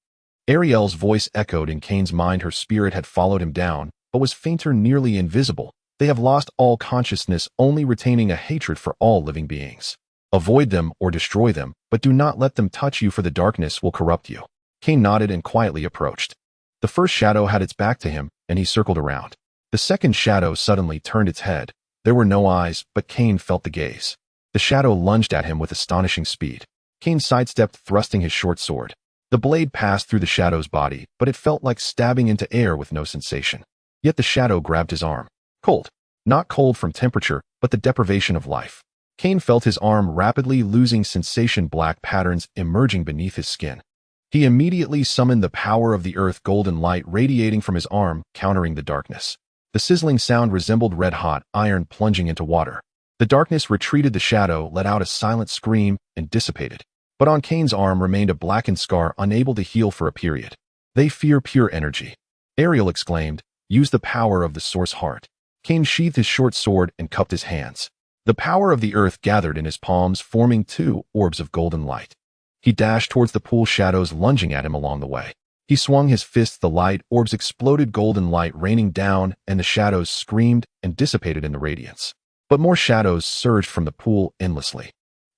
Speaker 1: Ariel's voice echoed in Cain's mind. Her spirit had followed him down, but was fainter, nearly invisible. They have lost all consciousness, only retaining a hatred for all living beings. Avoid them or destroy them, but do not let them touch you, for the darkness will corrupt you. Cain nodded and quietly approached. The first shadow had its back to him, and he circled around. The second shadow suddenly turned its head. There were no eyes, but Cain felt the gaze. The shadow lunged at him with astonishing speed. Cain sidestepped, thrusting his short sword. The blade passed through the shadow's body, but it felt like stabbing into air with no sensation. Yet the shadow grabbed his arm. Cold. Not cold from temperature, but the deprivation of life. Cain felt his arm rapidly losing sensation, black patterns emerging beneath his skin. He immediately summoned the power of the earth, golden light radiating from his arm, countering the darkness. The sizzling sound resembled red-hot iron plunging into water. The darkness retreated, the shadow let out a silent scream and dissipated. But on Cain's arm remained a blackened scar, unable to heal for a period. They fear pure energy. Ariel exclaimed, use the power of the source heart. Cain sheathed his short sword and cupped his hands. The power of the earth gathered in his palms, forming two orbs of golden light. He dashed towards the pool, shadows lunging at him along the way. He swung his fists, the light orbs exploded, golden light raining down, and the shadows screamed and dissipated in the radiance. But more shadows surged from the pool endlessly.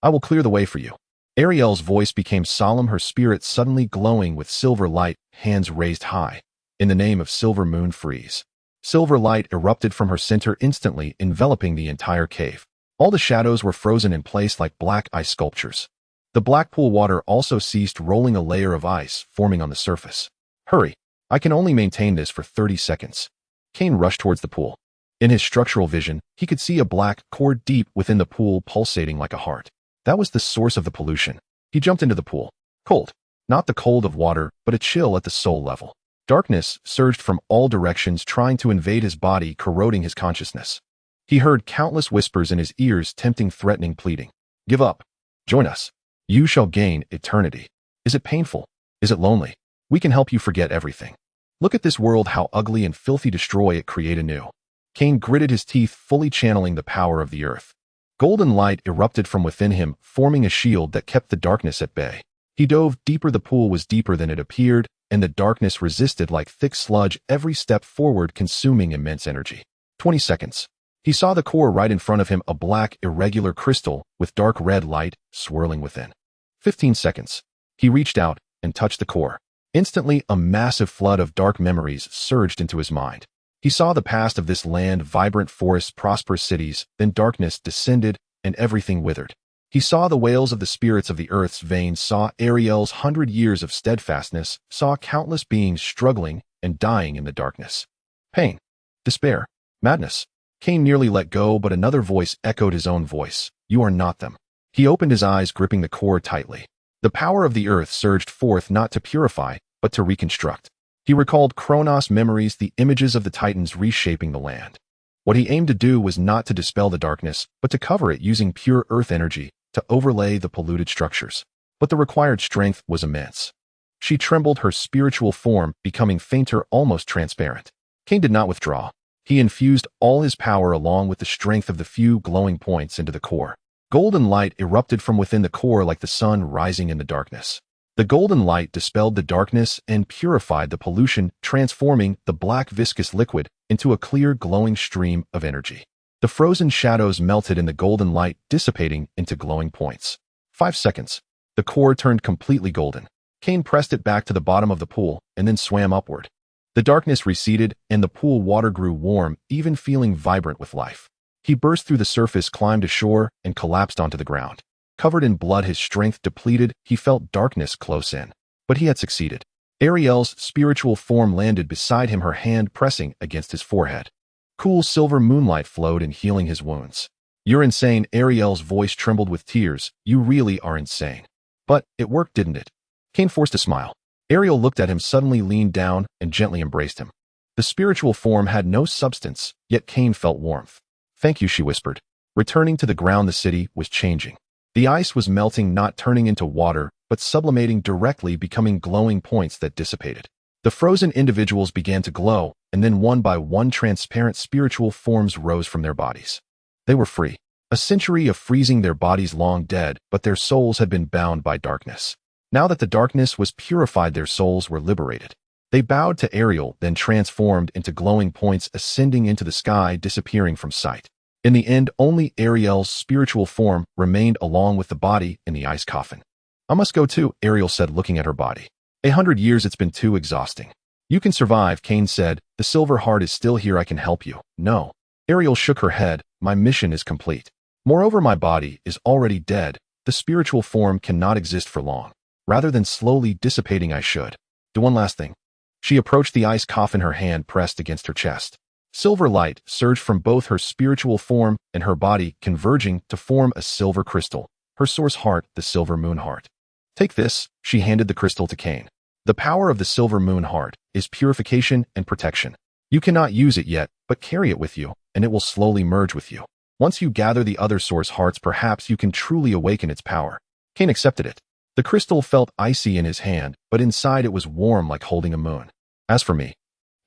Speaker 1: I will clear the way for you. Ariel's voice became solemn, her spirit suddenly glowing with silver light, hands raised high. In the name of Silver Moon, freeze. Silver light erupted from her center, instantly enveloping the entire cave. All the shadows were frozen in place like black ice sculptures. The black pool water also ceased, rolling, a layer of ice forming on the surface. Hurry! I can only maintain this for 30 seconds. Kane rushed towards the pool. In his structural vision, he could see a black core deep within the pool, pulsating like a heart. That was the source of the pollution. He jumped into the pool. Cold. Not the cold of water, but a chill at the soul level. Darkness surged from all directions, trying to invade his body, corroding his consciousness. He heard countless whispers in his ears, tempting, threatening, pleading. Give up. Join us. You shall gain eternity. Is it painful? Is it lonely? We can help you forget everything. Look at this world, how ugly and filthy. Destroy it, create anew. Kane gritted his teeth, fully channeling the power of the earth. Golden light erupted from within him, forming a shield that kept the darkness at bay. He dove deeper. The pool was deeper than it appeared, and the darkness resisted like thick sludge, every step forward consuming immense energy. 20 seconds. He saw the core right in front of him, a black, irregular crystal with dark red light swirling within. 15 seconds. He reached out and touched the core. Instantly, a massive flood of dark memories surged into his mind. He saw the past of this land, vibrant forests, prosperous cities, then darkness descended and everything withered. He saw the wails of the spirits of the earth's veins, saw Ariel's 100 years of steadfastness, saw countless beings struggling and dying in the darkness. Pain, despair, madness. Kane nearly let go, but another voice echoed his own voice. You are not them. He opened his eyes, gripping the core tightly. The power of the earth surged forth, not to purify, but to reconstruct. He recalled Kronos memories, the images of the Titans reshaping the land. What he aimed to do was not to dispel the darkness, but to cover it using pure earth energy, to overlay the polluted structures. But the required strength was immense. She trembled, her spiritual form becoming fainter, almost transparent. Kane did not withdraw. He infused all his power along with the strength of the few glowing points into the core. Golden light erupted from within the core like the sun rising in the darkness. The golden light dispelled the darkness and purified the pollution, transforming the black viscous liquid into a clear glowing stream of energy. The frozen shadows melted in the golden light, dissipating into glowing points. 5 seconds. The core turned completely golden. Kane pressed it back to the bottom of the pool and then swam upward. The darkness receded and the pool water grew warm, even feeling vibrant with life. He burst through the surface, climbed ashore, and collapsed onto the ground. Covered in blood, his strength depleted, he felt darkness close in. But he had succeeded. Ariel's spiritual form landed beside him, her hand pressing against his forehead. Cool silver moonlight flowed in, healing his wounds. You're insane. Ariel's voice trembled with tears. You really are insane. But it worked, didn't it? Kane forced a smile. Ariel looked at him, suddenly leaned down, and gently embraced him. The spiritual form had no substance, yet Kane felt warmth. Thank you, she whispered. Returning to the ground, the city was changing. The ice was melting, not turning into water, but sublimating directly, becoming glowing points that dissipated. The frozen individuals began to glow, and then one by one transparent spiritual forms rose from their bodies. They were free. A century of freezing, their bodies long dead, but their souls had been bound by darkness. Now that the darkness was purified, their souls were liberated. They bowed to Ariel, then transformed into glowing points, ascending into the sky, disappearing from sight. In the end, only Ariel's spiritual form remained along with the body in the ice coffin. I must go too, Ariel said, looking at her body. 100 years, it's been too exhausting. You can survive, Kane said. The silver heart is still here, I can help you. No. Ariel shook her head. My mission is complete. Moreover, my body is already dead. The spiritual form cannot exist for long. Rather than slowly dissipating, I should do one last thing. She approached the ice coffin, her hand pressed against her chest. Silver light surged from both her spiritual form and her body, converging to form a silver crystal, her source heart, the silver moon heart. Take this, she handed the crystal to Kane. The power of the silver moon heart is purification and protection. You cannot use it yet, but carry it with you, and it will slowly merge with you. Once you gather the other source hearts, perhaps you can truly awaken its power. Kane accepted it. The crystal felt icy in his hand, but inside it was warm like holding a moon. As for me,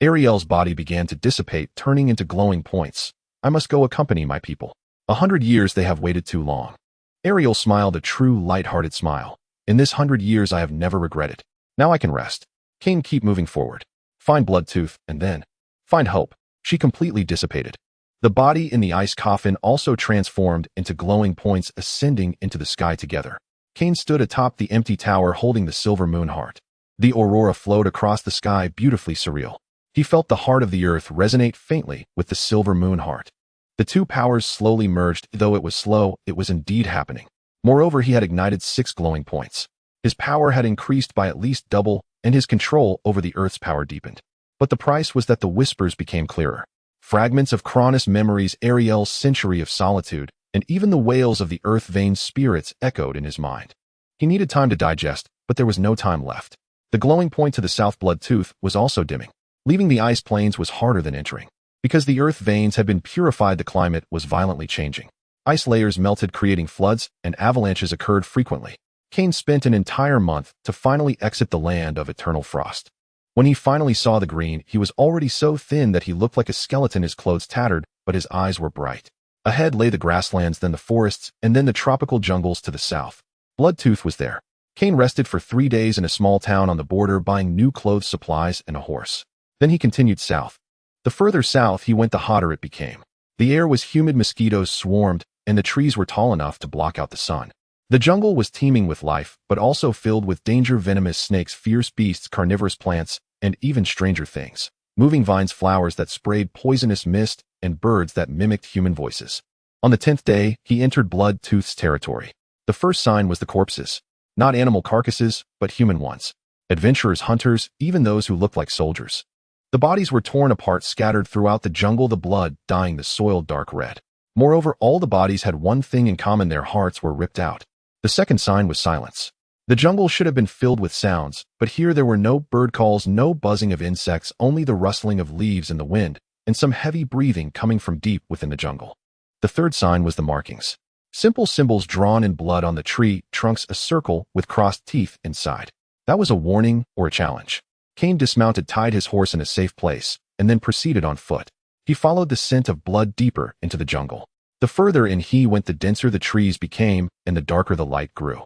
Speaker 1: Ariel's body began to dissipate, turning into glowing points. I must go accompany my people. 100 years they have waited too long. Ariel smiled, a true light-hearted smile. In this 100 years I have never regretted. Now I can rest. Cain keep moving forward. Find Bloodtooth, and then find hope. She completely dissipated. The body in the ice coffin also transformed into glowing points ascending into the sky together. Cain stood atop the empty tower holding the silver moon heart. The aurora flowed across the sky, beautifully surreal. He felt the heart of the earth resonate faintly with the silver moon heart. The two powers slowly merged. Though it was slow, it was indeed happening. Moreover, he had ignited 6 glowing points. His power had increased by at least double, and his control over the earth's power deepened. But the price was that the whispers became clearer. Fragments of Cronus' memories, Ariel's century of solitude, and even the wails of the earth-veined spirits echoed in his mind. He needed time to digest, but there was no time left. The glowing point to the south, Bloodtooth, was also dimming. Leaving the ice plains was harder than entering. Because the earth veins had been purified, the climate was violently changing. Ice layers melted, creating floods, and avalanches occurred frequently. Cain spent an entire month to finally exit the land of eternal frost. When he finally saw the green, he was already so thin that he looked like a skeleton, his clothes tattered, but his eyes were bright. Ahead lay the grasslands, then the forests, and then the tropical jungles to the south. Bloodtooth was there. Cain rested for 3 days in a small town on the border, buying new clothes, supplies, and a horse. Then he continued south. The further south he went, the hotter it became. The air was humid, mosquitoes swarmed, and the trees were tall enough to block out the sun. The jungle was teeming with life, but also filled with danger: venomous snakes, fierce beasts, carnivorous plants, and even stranger things: moving vines, flowers that sprayed poisonous mist, and birds that mimicked human voices. On the 10th day, he entered Bloodtooth's territory. The first sign was the corpses. Not animal carcasses, but human ones. Adventurers, hunters, even those who looked like soldiers. The bodies were torn apart, scattered throughout the jungle, the blood dyeing the soil dark red. Moreover, all the bodies had one thing in common: their hearts were ripped out. The second sign was silence. The jungle should have been filled with sounds, but here there were no bird calls, no buzzing of insects, only the rustling of leaves in the wind, and some heavy breathing coming from deep within the jungle. The third sign was the markings. Simple symbols drawn in blood on the tree trunks, a circle with crossed teeth inside. That was a warning or a challenge. Cain dismounted, tied his horse in a safe place, and then proceeded on foot. He followed the scent of blood deeper into the jungle. The further in he went, the denser the trees became, and the darker the light grew.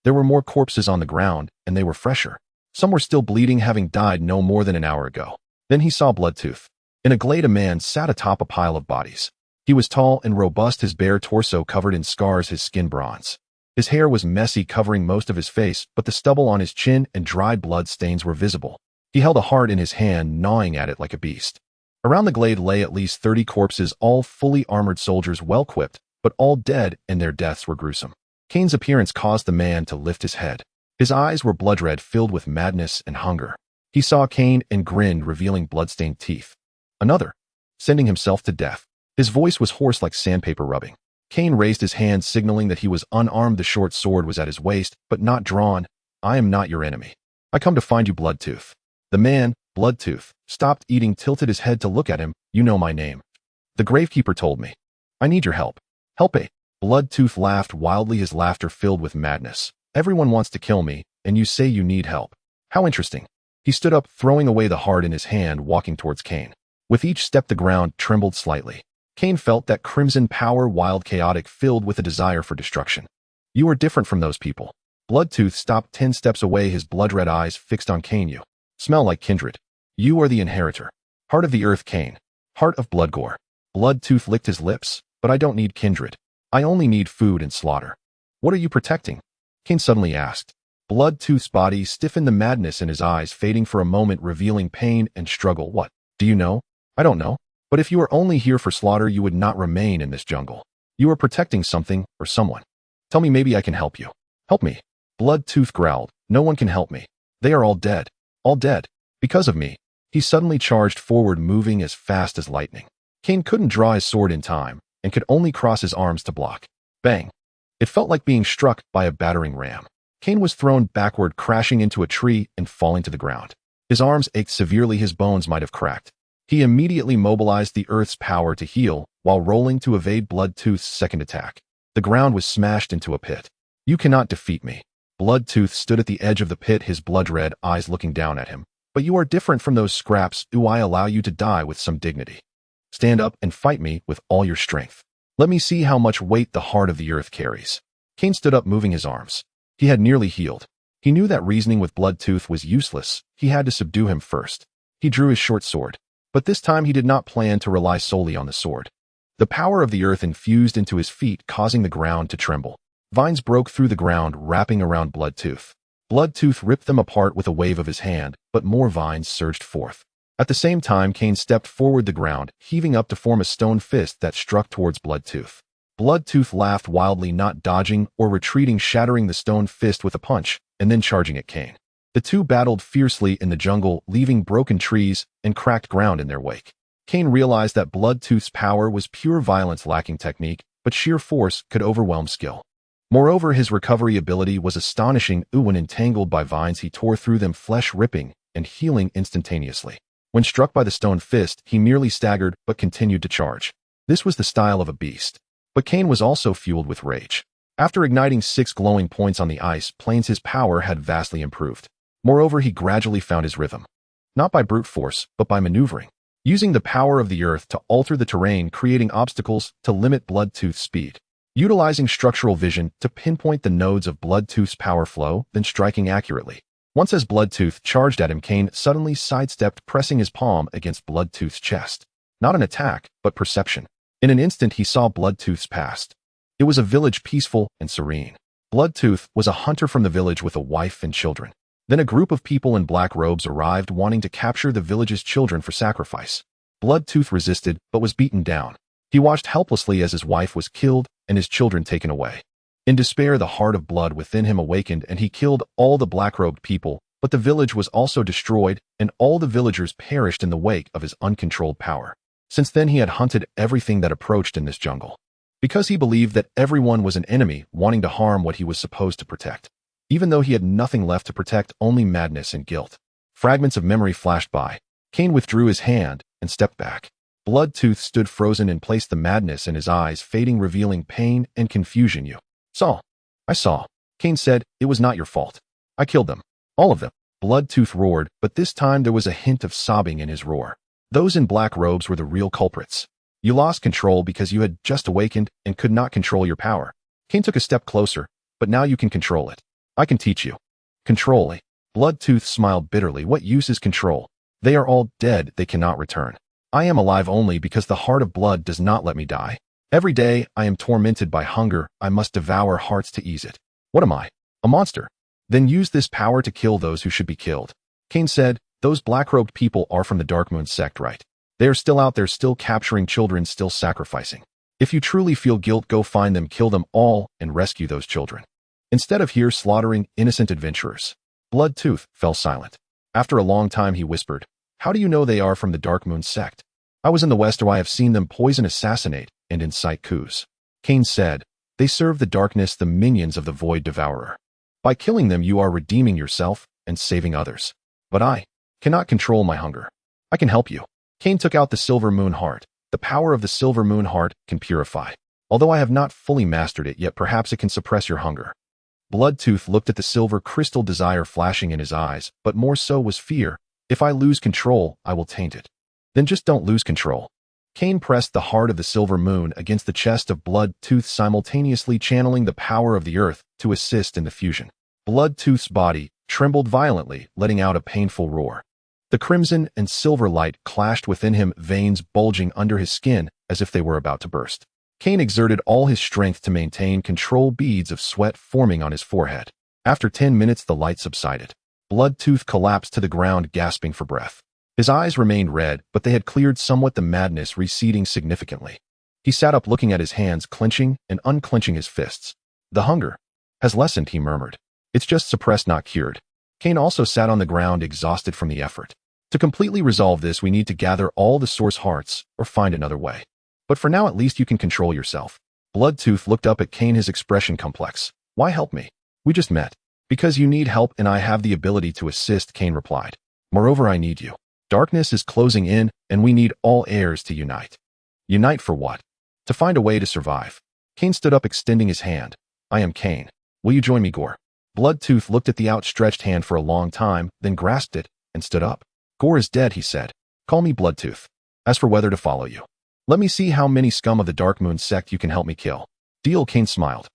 Speaker 1: There were more corpses on the ground, and they were fresher. Some were still bleeding, having died no more than an hour ago. Then he saw Bloodtooth. In a glade, a man sat atop a pile of bodies. He was tall and robust, his bare torso covered in scars, his skin bronze. His hair was messy, covering most of his face, but the stubble on his chin and dried blood stains were visible. He held a heart in his hand, gnawing at it like a beast. Around the glade lay at least 30 corpses, all fully armored soldiers, well-equipped, but all dead, and their deaths were gruesome. Cain's appearance caused the man to lift his head. His eyes were blood-red, filled with madness and hunger. He saw Cain and grinned, revealing blood-stained teeth. Another, sending himself to death. His voice was hoarse like sandpaper rubbing. Cain raised his hand, signaling that he was unarmed. The short sword was at his waist, but not drawn. "I am not your enemy. I come to find you, Bloodtooth." The man, Bloodtooth, stopped eating, tilted his head to look at him. "You know my name. The gravekeeper told me. I need your help." "Help, eh?" Bloodtooth laughed wildly, his laughter filled with madness. "Everyone wants to kill me, and you say you need help. How interesting." He stood up, throwing away the heart in his hand, walking towards Cain. With each step, the ground trembled slightly. Cain felt that crimson power, wild, chaotic, filled with a desire for destruction. "You are different from those people." Bloodtooth stopped 10 steps away, his blood-red eyes fixed on Cain. "You smell like kindred. You are the inheritor. Heart of the earth, Cain. Heart of blood-gore." Bloodtooth licked his lips. "But I don't need kindred. I only need food and slaughter." "What are you protecting?" Cain suddenly asked. Bloodtooth's body stiffened, the madness in his eyes fading for a moment, revealing pain and struggle. "What? Do you know?" "I don't know. But if you are only here for slaughter, you would not remain in this jungle. You are protecting something or someone. Tell me, maybe I can help you." "Help me?" Bloodtooth growled. "No one can help me. They are all dead. All dead. Because of me." He suddenly charged forward, moving as fast as lightning. Cain couldn't draw his sword in time, and could only cross his arms to block. Bang! It felt like being struck by a battering ram. Cain was thrown backward, crashing into a tree and falling to the ground. His arms ached severely, his bones might have cracked. He immediately mobilized the earth's power to heal, while rolling to evade Bloodtooth's second attack. The ground was smashed into a pit. "You cannot defeat me." Bloodtooth stood at the edge of the pit, his blood-red eyes looking down at him. "But you are different from those scraps. Do I allow you to die with some dignity? Stand up and fight me with all your strength. Let me see how much weight the heart of the earth carries." Cain stood up, moving his arms. He had nearly healed. He knew that reasoning with Bloodtooth was useless. He had to subdue him first. He drew his short sword. But this time he did not plan to rely solely on the sword. The power of the earth infused into his feet, causing the ground to tremble. Vines broke through the ground, wrapping around Bloodtooth. Bloodtooth ripped them apart with a wave of his hand, but more vines surged forth. At the same time, Cain stepped forward the ground, heaving up to form a stone fist that struck towards Bloodtooth. Bloodtooth laughed wildly, not dodging or retreating, shattering the stone fist with a punch, and then charging at Cain. The two battled fiercely in the jungle, leaving broken trees and cracked ground in their wake. Cain realized that Bloodtooth's power was pure violence, lacking technique, but sheer force could overwhelm skill. Moreover, his recovery ability was astonishing. When entangled by vines, he tore through them, flesh ripping and healing instantaneously. When struck by the stone fist, he merely staggered but continued to charge. This was the style of a beast. But Cain was also fueled with rage. After igniting 6 glowing points on the ice plains, his power had vastly improved. Moreover, he gradually found his rhythm. Not by brute force, but by maneuvering. Using the power of the earth to alter the terrain, creating obstacles to limit Bloodtooth's speed. Utilizing structural vision to pinpoint the nodes of Bloodtooth's power flow, then striking accurately. Once as Bloodtooth charged at him, Cain suddenly sidestepped, pressing his palm against Bloodtooth's chest. Not an attack, but perception. In an instant he saw Bloodtooth's past. It was a village peaceful and serene. Bloodtooth was a hunter from the village with a wife and children. Then a group of people in black robes arrived, wanting to capture the village's children for sacrifice. Bloodtooth resisted, but was beaten down. He watched helplessly as his wife was killed and his children taken away. In despair, the heart of blood within him awakened, and he killed all the black-robed people, but the village was also destroyed, and all the villagers perished in the wake of his uncontrolled power. Since then he had hunted everything that approached in this jungle. Because he believed that everyone was an enemy, wanting to harm what he was supposed to protect. Even though he had nothing left to protect, only madness and guilt. Fragments of memory flashed by. Cain withdrew his hand and stepped back. Bloodtooth stood frozen in place, the madness in his eyes fading, revealing pain and confusion. I saw. Cain said, "It was not your fault. I killed them. All of them." Bloodtooth roared, but this time there was a hint of sobbing in his roar. Those in black robes were the real culprits. You lost control because you had just awakened and could not control your power. Cain took a step closer, but now you can control it. I can teach you. Control it. Bloodtooth smiled bitterly. What use is control? They are all dead, they cannot return. I am alive only because the heart of blood does not let me die. Every day I am tormented by hunger, I must devour hearts to ease it. What am I? A monster? Then use this power to kill those who should be killed. Cain said, those black-robed people are from the Dark Moon sect, right? They are still out there, still capturing children, still sacrificing. If you truly feel guilt, go find them, kill them all, and rescue those children. Instead of here slaughtering innocent adventurers. Bloodtooth fell silent. After a long time he whispered, how do you know they are from the Dark Moon sect? I was in the West, or I have seen them poison, assassinate, and incite coups. Cain said, they serve the darkness, the minions of the Void Devourer. By killing them you are redeeming yourself and saving others. But I cannot control my hunger. I can help you. Cain took out the Silver Moon Heart. The power of the Silver Moon Heart can purify. Although I have not fully mastered it yet, perhaps it can suppress your hunger. Bloodtooth looked at the silver crystal, desire flashing in his eyes, but more so was fear. If I lose control, I will taint it. Then just don't lose control. Cain pressed the heart of the Silver Moon against the chest of Bloodtooth, simultaneously channeling the power of the earth to assist in the fusion. Bloodtooth's body trembled violently, letting out a painful roar. The crimson and silver light clashed within him, veins bulging under his skin as if they were about to burst. Cain exerted all his strength to maintain control, beads of sweat forming on his forehead. After 10 minutes the light subsided. Bloodtooth collapsed to the ground, gasping for breath. His eyes remained red, but they had cleared somewhat, the madness receding significantly. He sat up, looking at his hands, clenching and unclenching his fists. The hunger has lessened, he murmured. It's just suppressed, not cured. Cain also sat on the ground, exhausted from the effort. To completely resolve this, we need to gather all the source hearts or find another way. But for now, at least you can control yourself. Bloodtooth looked up at Cain, his expression complex. Why help me? We just met. Because you need help and I have the ability to assist, Cain replied. Moreover, I need you. Darkness is closing in and we need all heirs to unite. Unite for what? To find a way to survive. Cain stood up, extending his hand. I am Cain. Will you join me, Gore? Bloodtooth looked at the outstretched hand for a long time, then grasped it and stood up. Gore is dead, he said. Call me Bloodtooth. As for whether to follow you, let me see how many scum of the Dark Moon sect you can help me kill. Deal, Cain smiled.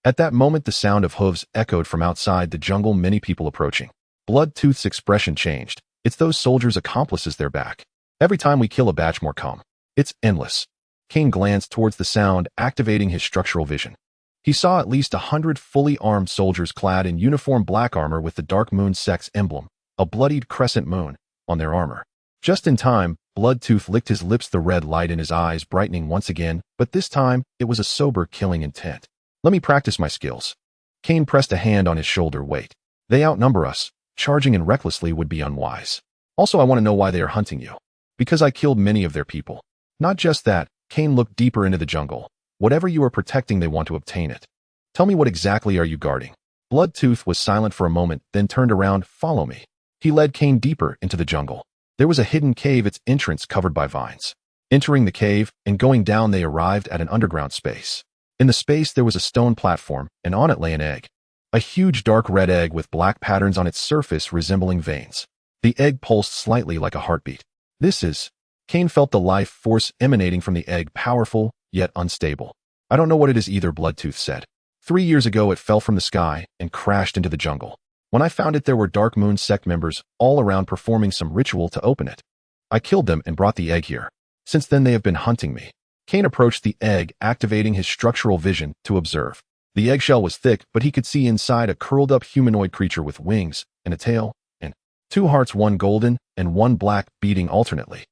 Speaker 1: At that moment, the sound of hooves echoed from outside the jungle, many people approaching. Bloodtooth's expression changed. It's those soldiers' accomplices, they're back. Every time we kill a batch, more come. It's endless. Cain glanced towards the sound, activating his structural vision. He saw at least 100 fully armed soldiers clad in uniform black armor with the Dark Moon sect's emblem, a bloodied crescent moon, on their armor. Just in time, Bloodtooth licked his lips, the red light in his eyes brightening once again, but this time it was a sober, killing intent. Let me practice my skills. Cain pressed a hand on his shoulder. Wait. They outnumber us. Charging in recklessly would be unwise. Also, I want to know why they are hunting you. Because I killed many of their people. Not just that, Cain looked deeper into the jungle. Whatever you are protecting, they want to obtain it. Tell me, what exactly are you guarding? Bloodtooth was silent for a moment, then turned around. Follow me. He led Cain deeper into the jungle. There was a hidden cave, its entrance covered by vines. Entering the cave and going down, they arrived at an underground space. In the space, there was a stone platform, and on it lay an egg. A huge dark red egg with black patterns on its surface resembling veins. The egg pulsed slightly like a heartbeat. This is... Cain felt the life force emanating from the egg, powerful, yet unstable. I don't know what it is either, Bloodtooth said. 3 years ago, it fell from the sky and crashed into the jungle. When I found it, there were Dark Moon sect members all around performing some ritual to open it. I killed them and brought the egg here. Since then, they have been hunting me. Cain approached the egg, activating his structural vision to observe. The eggshell was thick, but he could see inside a curled-up humanoid creature with wings and a tail, and 2 hearts, 1 golden and 1 black, beating alternately.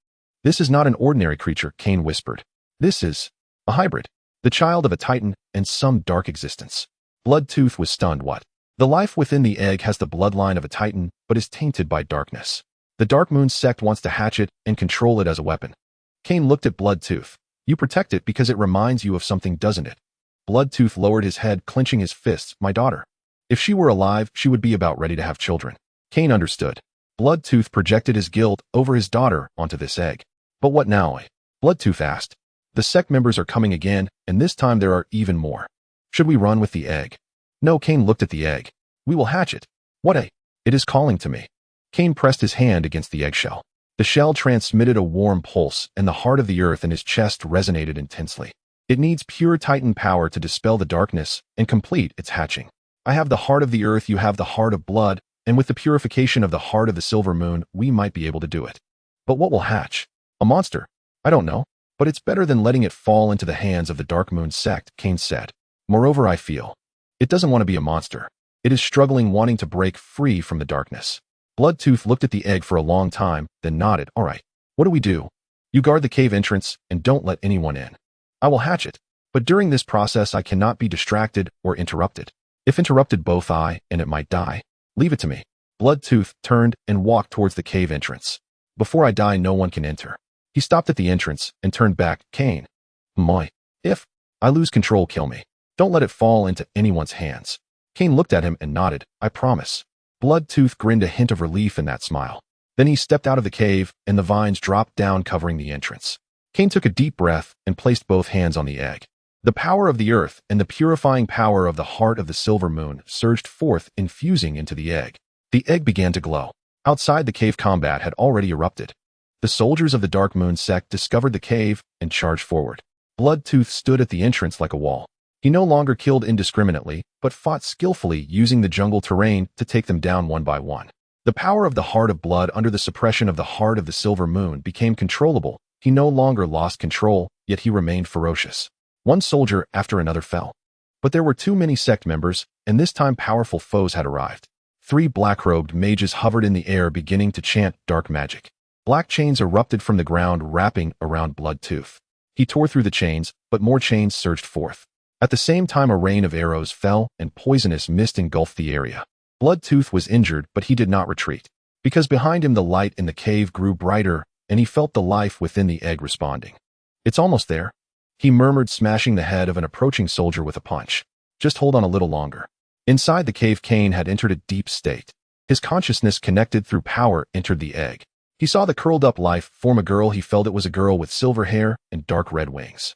Speaker 1: This is not an ordinary creature, Cain whispered. This is a hybrid, the child of a titan and some dark existence. Bloodtooth was stunned. What? The life within the egg has the bloodline of a titan, but is tainted by darkness. The Dark Moon sect wants to hatch it and control it as a weapon. Cain looked at Bloodtooth. You protect it because it reminds you of something, doesn't it? Bloodtooth lowered his head, clenching his fists. My daughter. If she were alive, she would be about ready to have children. Cain understood. Bloodtooth projected his guilt over his daughter onto this egg. But what now? Bloodtooth asked. The sect members are coming again, and this time there are even more. Should we run with the egg? No, Cain looked at the egg. We will hatch it. What a... It is calling to me. Cain pressed his hand against the eggshell. The shell transmitted a warm pulse, and the heart of the earth in his chest resonated intensely. It needs pure titan power to dispel the darkness and complete its hatching. I have the heart of the earth, you have the heart of blood, and with the purification of the heart of the silver moon, we might be able to do it. But what will hatch? A monster? I don't know, but it's better than letting it fall into the hands of the Dark Moon sect, Cain said. Moreover, I feel it doesn't want to be a monster. It is struggling, wanting to break free from the darkness. Bloodtooth looked at the egg for a long time, then nodded. All right, what do we do? You guard the cave entrance and don't let anyone in. I will hatch it, but during this process I cannot be distracted or interrupted. If interrupted, both I and it might die. Leave it to me. Bloodtooth turned and walked towards the cave entrance. Before I die, no one can enter. He stopped at the entrance and turned back. Cain. Moi. If I lose control, kill me. Don't let it fall into anyone's hands. Cain looked at him and nodded. I promise. Bloodtooth grinned, a hint of relief in that smile. Then he stepped out of the cave, and the vines dropped down, covering the entrance. Cain took a deep breath and placed both hands on the egg. The power of the earth and the purifying power of the heart of the silver moon surged forth, infusing into the egg. The egg began to glow. Outside the cave, combat had already erupted. The soldiers of the Dark Moon sect discovered the cave and charged forward. Bloodtooth stood at the entrance like a wall. He no longer killed indiscriminately, but fought skillfully, using the jungle terrain to take them down one by one. The power of the heart of blood under the suppression of the heart of the silver moon became controllable. He no longer lost control, yet he remained ferocious. One soldier after another fell. But there were too many sect members, and this time powerful foes had arrived. 3 black-robed mages hovered in the air, beginning to chant dark magic. Black chains erupted from the ground, wrapping around Bloodtooth. He tore through the chains, but more chains surged forth. At the same time, a rain of arrows fell, and poisonous mist engulfed the area. Bloodtooth was injured, but he did not retreat. Because behind him the light in the cave grew brighter, and he felt the life within the egg responding. It's almost there, he murmured, smashing the head of an approaching soldier with a punch. Just hold on a little longer. Inside the cave, Cain had entered a deep state. His consciousness, connected through power, entered the egg. He saw the curled-up life form a girl. He felt it was a girl with silver hair and dark red wings.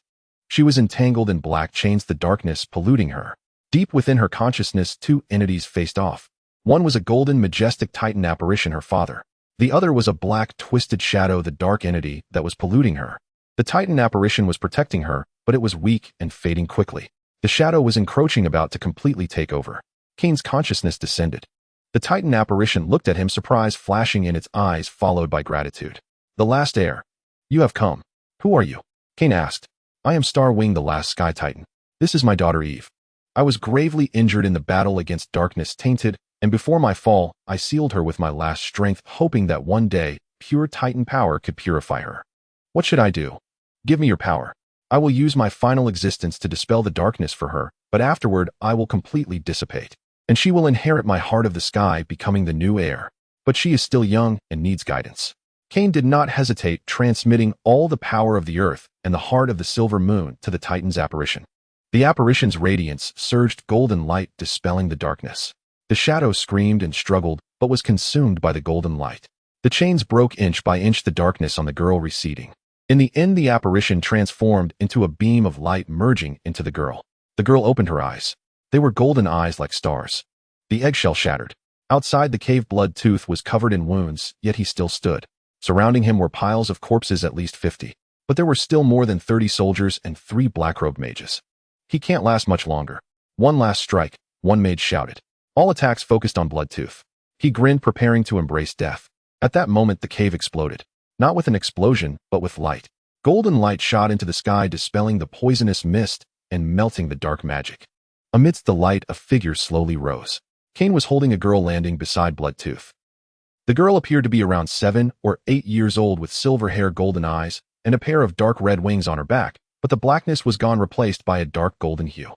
Speaker 1: She was entangled in black chains, the darkness polluting her. Deep within her consciousness, 2 entities faced off. One was a golden, majestic titan apparition, her father. The other was a black, twisted shadow, the dark entity that was polluting her. The titan apparition was protecting her, but it was weak and fading quickly. The shadow was encroaching, about to completely take over. Kane's consciousness descended. The Titan apparition looked at him, surprise flashing in its eyes, followed by gratitude. The last heir. You have come. Who are you? Kane asked. I am Starwing, the last Sky Titan. This is my daughter Eve. I was gravely injured in the battle against darkness tainted, and before my fall, I sealed her with my last strength, hoping that one day, pure Titan power could purify her. What should I do? Give me your power. I will use my final existence to dispel the darkness for her, but afterward I will completely dissipate, and she will inherit my heart of the sky, becoming the new heir. But she is still young and needs guidance. Kane did not hesitate, transmitting all the power of the earth and the heart of the silver moon to the Titan's apparition. The apparition's radiance surged golden light, dispelling the darkness. The shadow screamed and struggled, but was consumed by the golden light. The chains broke inch by inch, the darkness on the girl receding. In the end, the apparition transformed into a beam of light, merging into the girl. The girl opened her eyes. They were golden eyes like stars. The eggshell shattered. Outside the cave, Bloodtooth was covered in wounds, yet he still stood. Surrounding him were piles of corpses, at least 50. But there were still more than 30 soldiers and 3 black-robed mages. He can't last much longer. One last strike, one mage shouted. All attacks focused on Bloodtooth. He grinned, preparing to embrace death. At that moment, the cave exploded. Not with an explosion, but with light. Golden light shot into the sky, dispelling the poisonous mist and melting the dark magic. Amidst the light, a figure slowly rose. Kane was holding a girl landing beside Bloodtooth. The girl appeared to be around 7 or 8 years old, with silver hair, golden eyes, and a pair of dark red wings on her back, but the blackness was gone, replaced by a dark golden hue.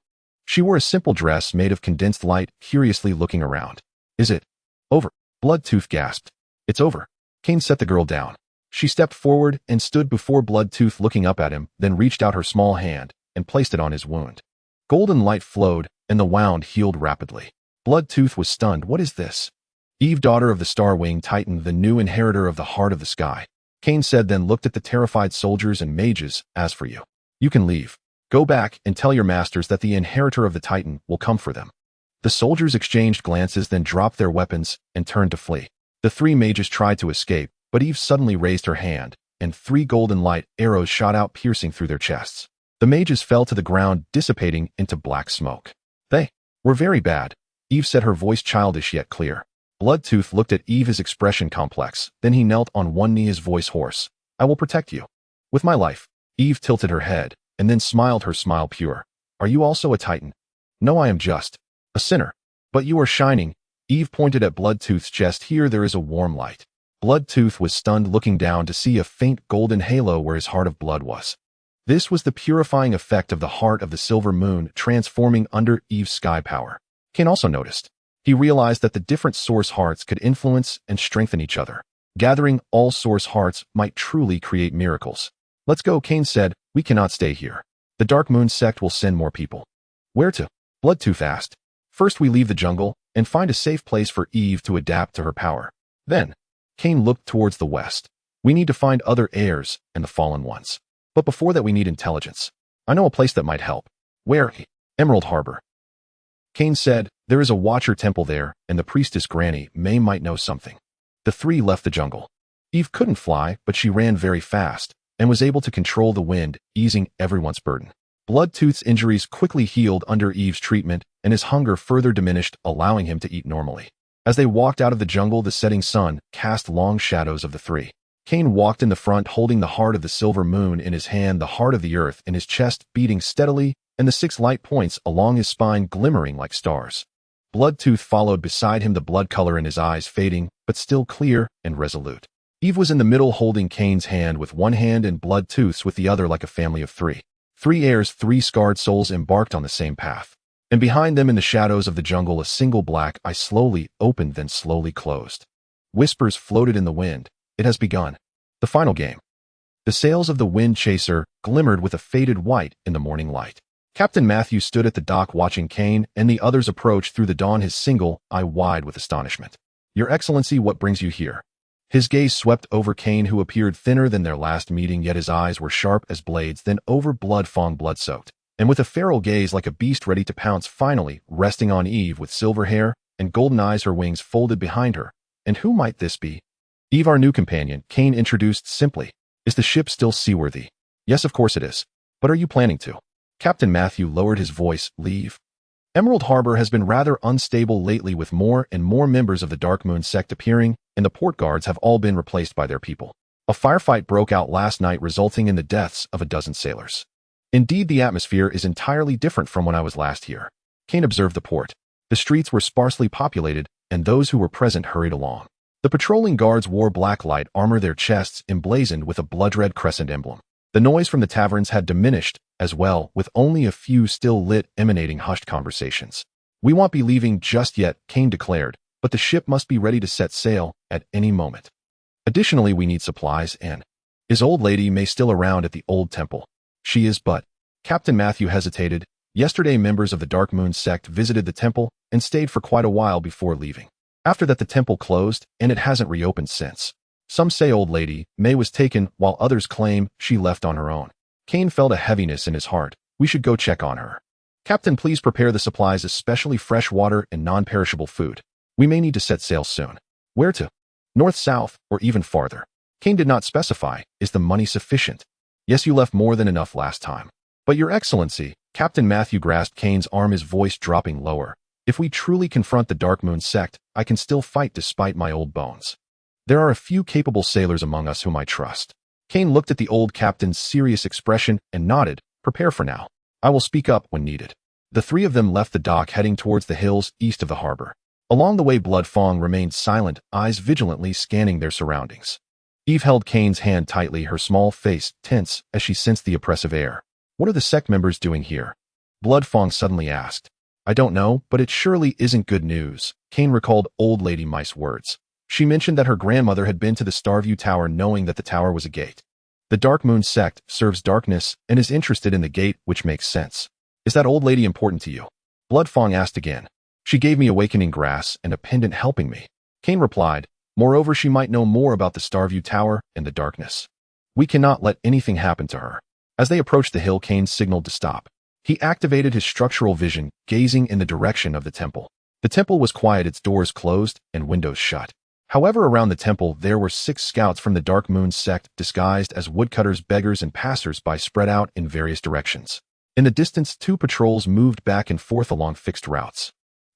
Speaker 1: She wore a simple dress made of condensed light, curiously looking around. Is it over? Bloodtooth gasped. It's over. Kane set the girl down. She stepped forward and stood before Bloodtooth, looking up at him, then reached out her small hand and placed it on his wound. Golden light flowed, and the wound healed rapidly. Bloodtooth was stunned. What is this? Eve, daughter of the Starwing Titan, the new inheritor of the heart of the sky. Kane said, then looked at the terrified soldiers and mages. As for you, you can leave. Go back and tell your masters that the inheritor of the Titan will come for them. The soldiers exchanged glances, then dropped their weapons and turned to flee. The 3 mages tried to escape, but Eve suddenly raised her hand, and 3 golden light arrows shot out, piercing through their chests. The mages fell to the ground, dissipating into black smoke. They were very bad. Eve said, her voice childish yet clear. Bloodtooth looked at Eve, his expression complex. Then he knelt on one knee, his voice hoarse. I will protect you. With my life. Eve tilted her head, and then smiled, her smile pure. Are you also a Titan? No, I am just a sinner. But you are shining. Eve pointed at Bloodtooth's chest. Here there is a warm light. Bloodtooth was stunned, looking down to see a faint golden halo where his heart of blood was. This was the purifying effect of the heart of the silver moon, transforming under Eve's sky power. Kane also noticed. He realized that the different source hearts could influence and strengthen each other. Gathering all source hearts might truly create miracles. Let's go, Kane said. We cannot stay here. The Dark Moon sect will send more people. Where to? Bloodtooth asked. First we leave the jungle and find a safe place for Eve to adapt to her power. Then, Kane looked towards the west. We need to find other heirs and the fallen ones. But before that we need intelligence. I know a place that might help. Where? Emerald Harbor. Kane said, there is a Watcher temple there, and the priestess Granny May might know something. The 3 left the jungle. Eve couldn't fly, but she ran very fast, and was able to control the wind, easing everyone's burden. Bloodtooth's injuries quickly healed under Eve's treatment, and his hunger further diminished, allowing him to eat normally. As they walked out of the jungle, the setting sun cast long shadows of the 3. Kane walked in the front, holding the heart of the silver moon in his hand, the heart of the earth in his chest beating steadily, and the 6 light points along his spine glimmering like stars. Bloodtooth followed beside him, the blood color in his eyes fading, but still clear and resolute. Eve was in the middle, holding Kane's hand with one hand and Bloodtooth's with the other, like a family of 3. 3 heirs, 3 scarred souls embarked on the same path. And behind them in the shadows of the jungle, a single black eye slowly opened, then slowly closed. Whispers floated in the wind. It has begun. The final game. The sails of the Wind Chaser glimmered with a faded white in the morning light. Captain Matthew stood at the dock watching Kane and the others approach through the dawn, his single eye wide with astonishment. Your Excellency, what brings you here? His gaze swept over Kane, who appeared thinner than their last meeting, yet his eyes were sharp as blades, then over Bloodfang, blood-soaked, and with a feral gaze like a beast ready to pounce, finally resting on Eve with silver hair and golden eyes, her wings folded behind her. And who might this be? Eve, our new companion, Kane introduced simply. Is the ship still seaworthy? Yes, of course it is. But are you planning to Captain Matthew lowered his voice. Leave. Emerald Harbor has been rather unstable lately, with more and more members of the Dark Moon sect appearing, and the port guards have all been replaced by their people. A firefight broke out last night, resulting in the deaths of a dozen sailors. Indeed, the atmosphere is entirely different from when I was last here. Kane observed the port. The streets were sparsely populated, and those who were present hurried along. The patrolling guards wore black light armor, their chests emblazoned with a blood-red crescent emblem. The noise from the taverns had diminished as well, with only a few still lit, emanating hushed conversations. We won't be leaving just yet, Kane declared, but the ship must be ready to set sail at any moment. Additionally, we need supplies, and is Old Lady May still around at the old temple? She is, but Captain Matthew hesitated. Yesterday, members of the Dark Moon sect visited the temple and stayed for quite a while before leaving. After that, the temple closed, and it hasn't reopened since. Some say Old Lady May was taken, while others claim she left on her own. Kane felt a heaviness in his heart. We should go check on her. Captain, please prepare the supplies, especially fresh water and non-perishable food. We may need to set sail soon. Where to? North, south, or even farther? Kane did not specify. Is the money sufficient? Yes, you left more than enough last time. But Your Excellency, Captain Matthew grasped Kane's arm, his voice dropping lower. If we truly confront the Dark Moon sect, I can still fight despite my old bones. There are a few capable sailors among us whom I trust. Kane looked at the old captain's serious expression and nodded. Prepare for now. I will speak up when needed. The three of them left the dock, heading towards the hills east of the harbor. Along the way, Blood Fong remained silent, eyes vigilantly scanning their surroundings. Eve held Kane's hand tightly, her small face tense as she sensed the oppressive air. What are the sect members doing here? Blood Fong suddenly asked. I don't know, but it surely isn't good news. Kane recalled Old Lady May's words. She mentioned that her grandmother had been to the Starview Tower, knowing that the tower was a gate. The Dark Moon sect serves darkness and is interested in the gate, which makes sense. Is that old lady important to you? Blood Fong asked again. She gave me awakening grass and a pendant helping me. Kane replied. Moreover, she might know more about the Starview Tower and the darkness. We cannot let anything happen to her. As they approached the hill, Kane signaled to stop. He activated his structural vision, gazing in the direction of the temple. The temple was quiet, its doors closed and windows shut. However, around the temple there were 6 scouts from the Dark Moon sect, disguised as woodcutters, beggars, and passers-by, spread out in various directions. In the distance, 2 patrols moved back and forth along fixed routes.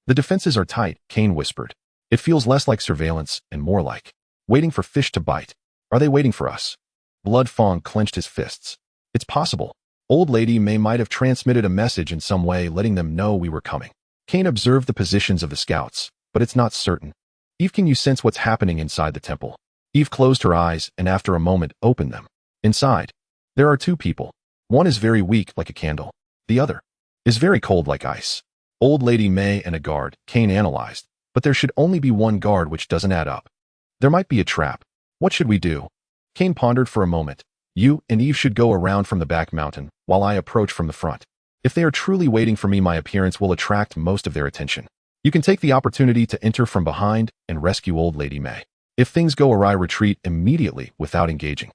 Speaker 1: The defenses are tight, Kane whispered. It feels less like surveillance and more like waiting for fish to bite. Are they waiting for us? Blood Fong clenched his fists. It's possible. Old Lady May might have transmitted a message in some way, letting them know we were coming. Kane observed the positions of the scouts, but it's not certain. Eve, can you sense what's happening inside the temple? Eve closed her eyes and after a moment opened them. Inside, there are 2 people. One is very weak, like a candle. The other is very cold, like ice. Old Lady May and a guard, Kane analyzed. But there should only be 1 guard, which doesn't add up. There might be a trap. What should we do? Kane pondered for a moment. You and Eve should go around from the back mountain, while I approach from the front. If they are truly waiting for me, my appearance will attract most of their attention. You can take the opportunity to enter from behind and rescue Old Lady May. If things go awry, retreat immediately without engaging.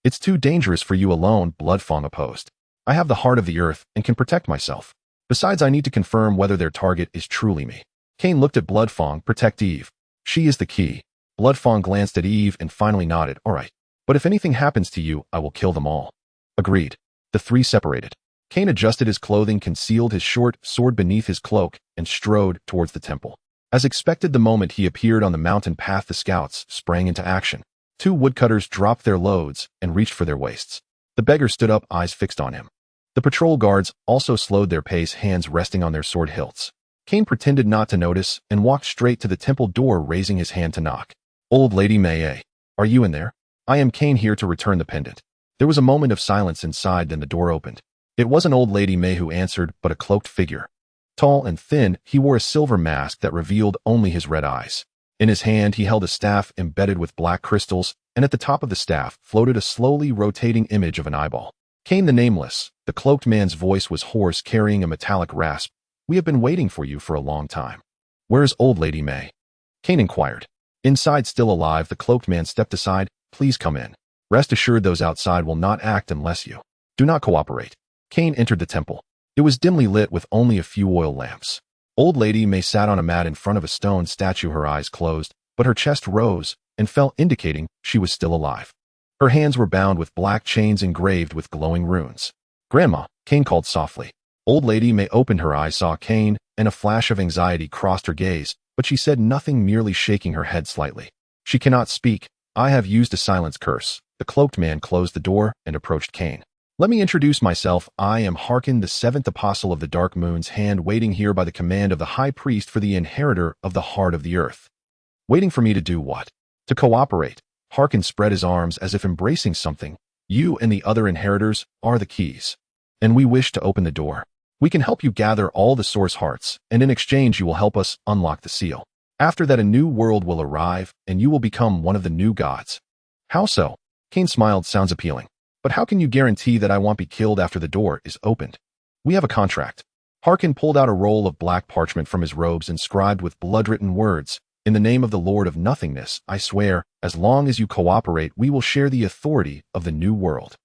Speaker 1: It's too dangerous for you alone, Blood Fong opposed. I have the heart of the earth and can protect myself. Besides, I need to confirm whether their target is truly me. Kane looked at Blood Fong. Protect Eve. She is the key. Blood Fong glanced at Eve and finally nodded. All right. But if anything happens to you, I will kill them all. Agreed. The 3 separated. Kane adjusted his clothing, concealed his short sword beneath his cloak, and strode towards the temple. As expected, the moment he appeared on the mountain path, the scouts sprang into action. 2 woodcutters dropped their loads and reached for their waists. The beggar stood up, eyes fixed on him. The patrol guards also slowed their pace, hands resting on their sword hilts. Kane pretended not to notice and walked straight to the temple door, raising his hand to knock. Old Lady May, are you in there? I am Kane, here to return the pendant. There was a moment of silence inside, then the door opened. It wasn't Old Lady May who answered, but a cloaked figure. Tall and thin, he wore a silver mask that revealed only his red eyes. In his hand, he held a staff embedded with black crystals, and at the top of the staff floated a slowly rotating image of an eyeball. Kane the Nameless. The cloaked man's voice was hoarse, carrying a metallic rasp. We have been waiting for you for a long time. Where is Old Lady May? Kane inquired. Inside, still alive, the cloaked man stepped aside. Please come in. Rest assured those outside will not act unless you do not cooperate. Kane entered the temple. It was dimly lit with only a few oil lamps. Old Lady May sat on a mat in front of a stone statue, her eyes closed, but her chest rose and fell, indicating she was still alive. Her hands were bound with black chains engraved with glowing runes. Grandma, Kane called softly. Old lady May opened her eyes, saw Kane, and a flash of anxiety crossed her gaze, but she said nothing, merely shaking her head slightly. She cannot speak. I have used a silence curse. The cloaked man closed the door and approached Kane. Let me introduce myself. I am Hearken, the seventh apostle of the Dark Moon's hand, waiting here by the command of the high priest for the inheritor of the heart of the earth. Waiting for me to do what? To cooperate. Hearken spread his arms as if embracing something. You and the other inheritors are the keys. And we wish to open the door. We can help you gather all the source hearts, and in exchange you will help us unlock the seal. After that, a new world will arrive, and you will become one of the new gods. How so? Kane smiled. Sounds appealing. But how can you guarantee that I won't be killed after the door is opened? We have a contract. Hearken pulled out a roll of black parchment from his robes, inscribed with blood-written words. In the name of the Lord of Nothingness, I swear, as long as you cooperate, we will share the authority of the new world.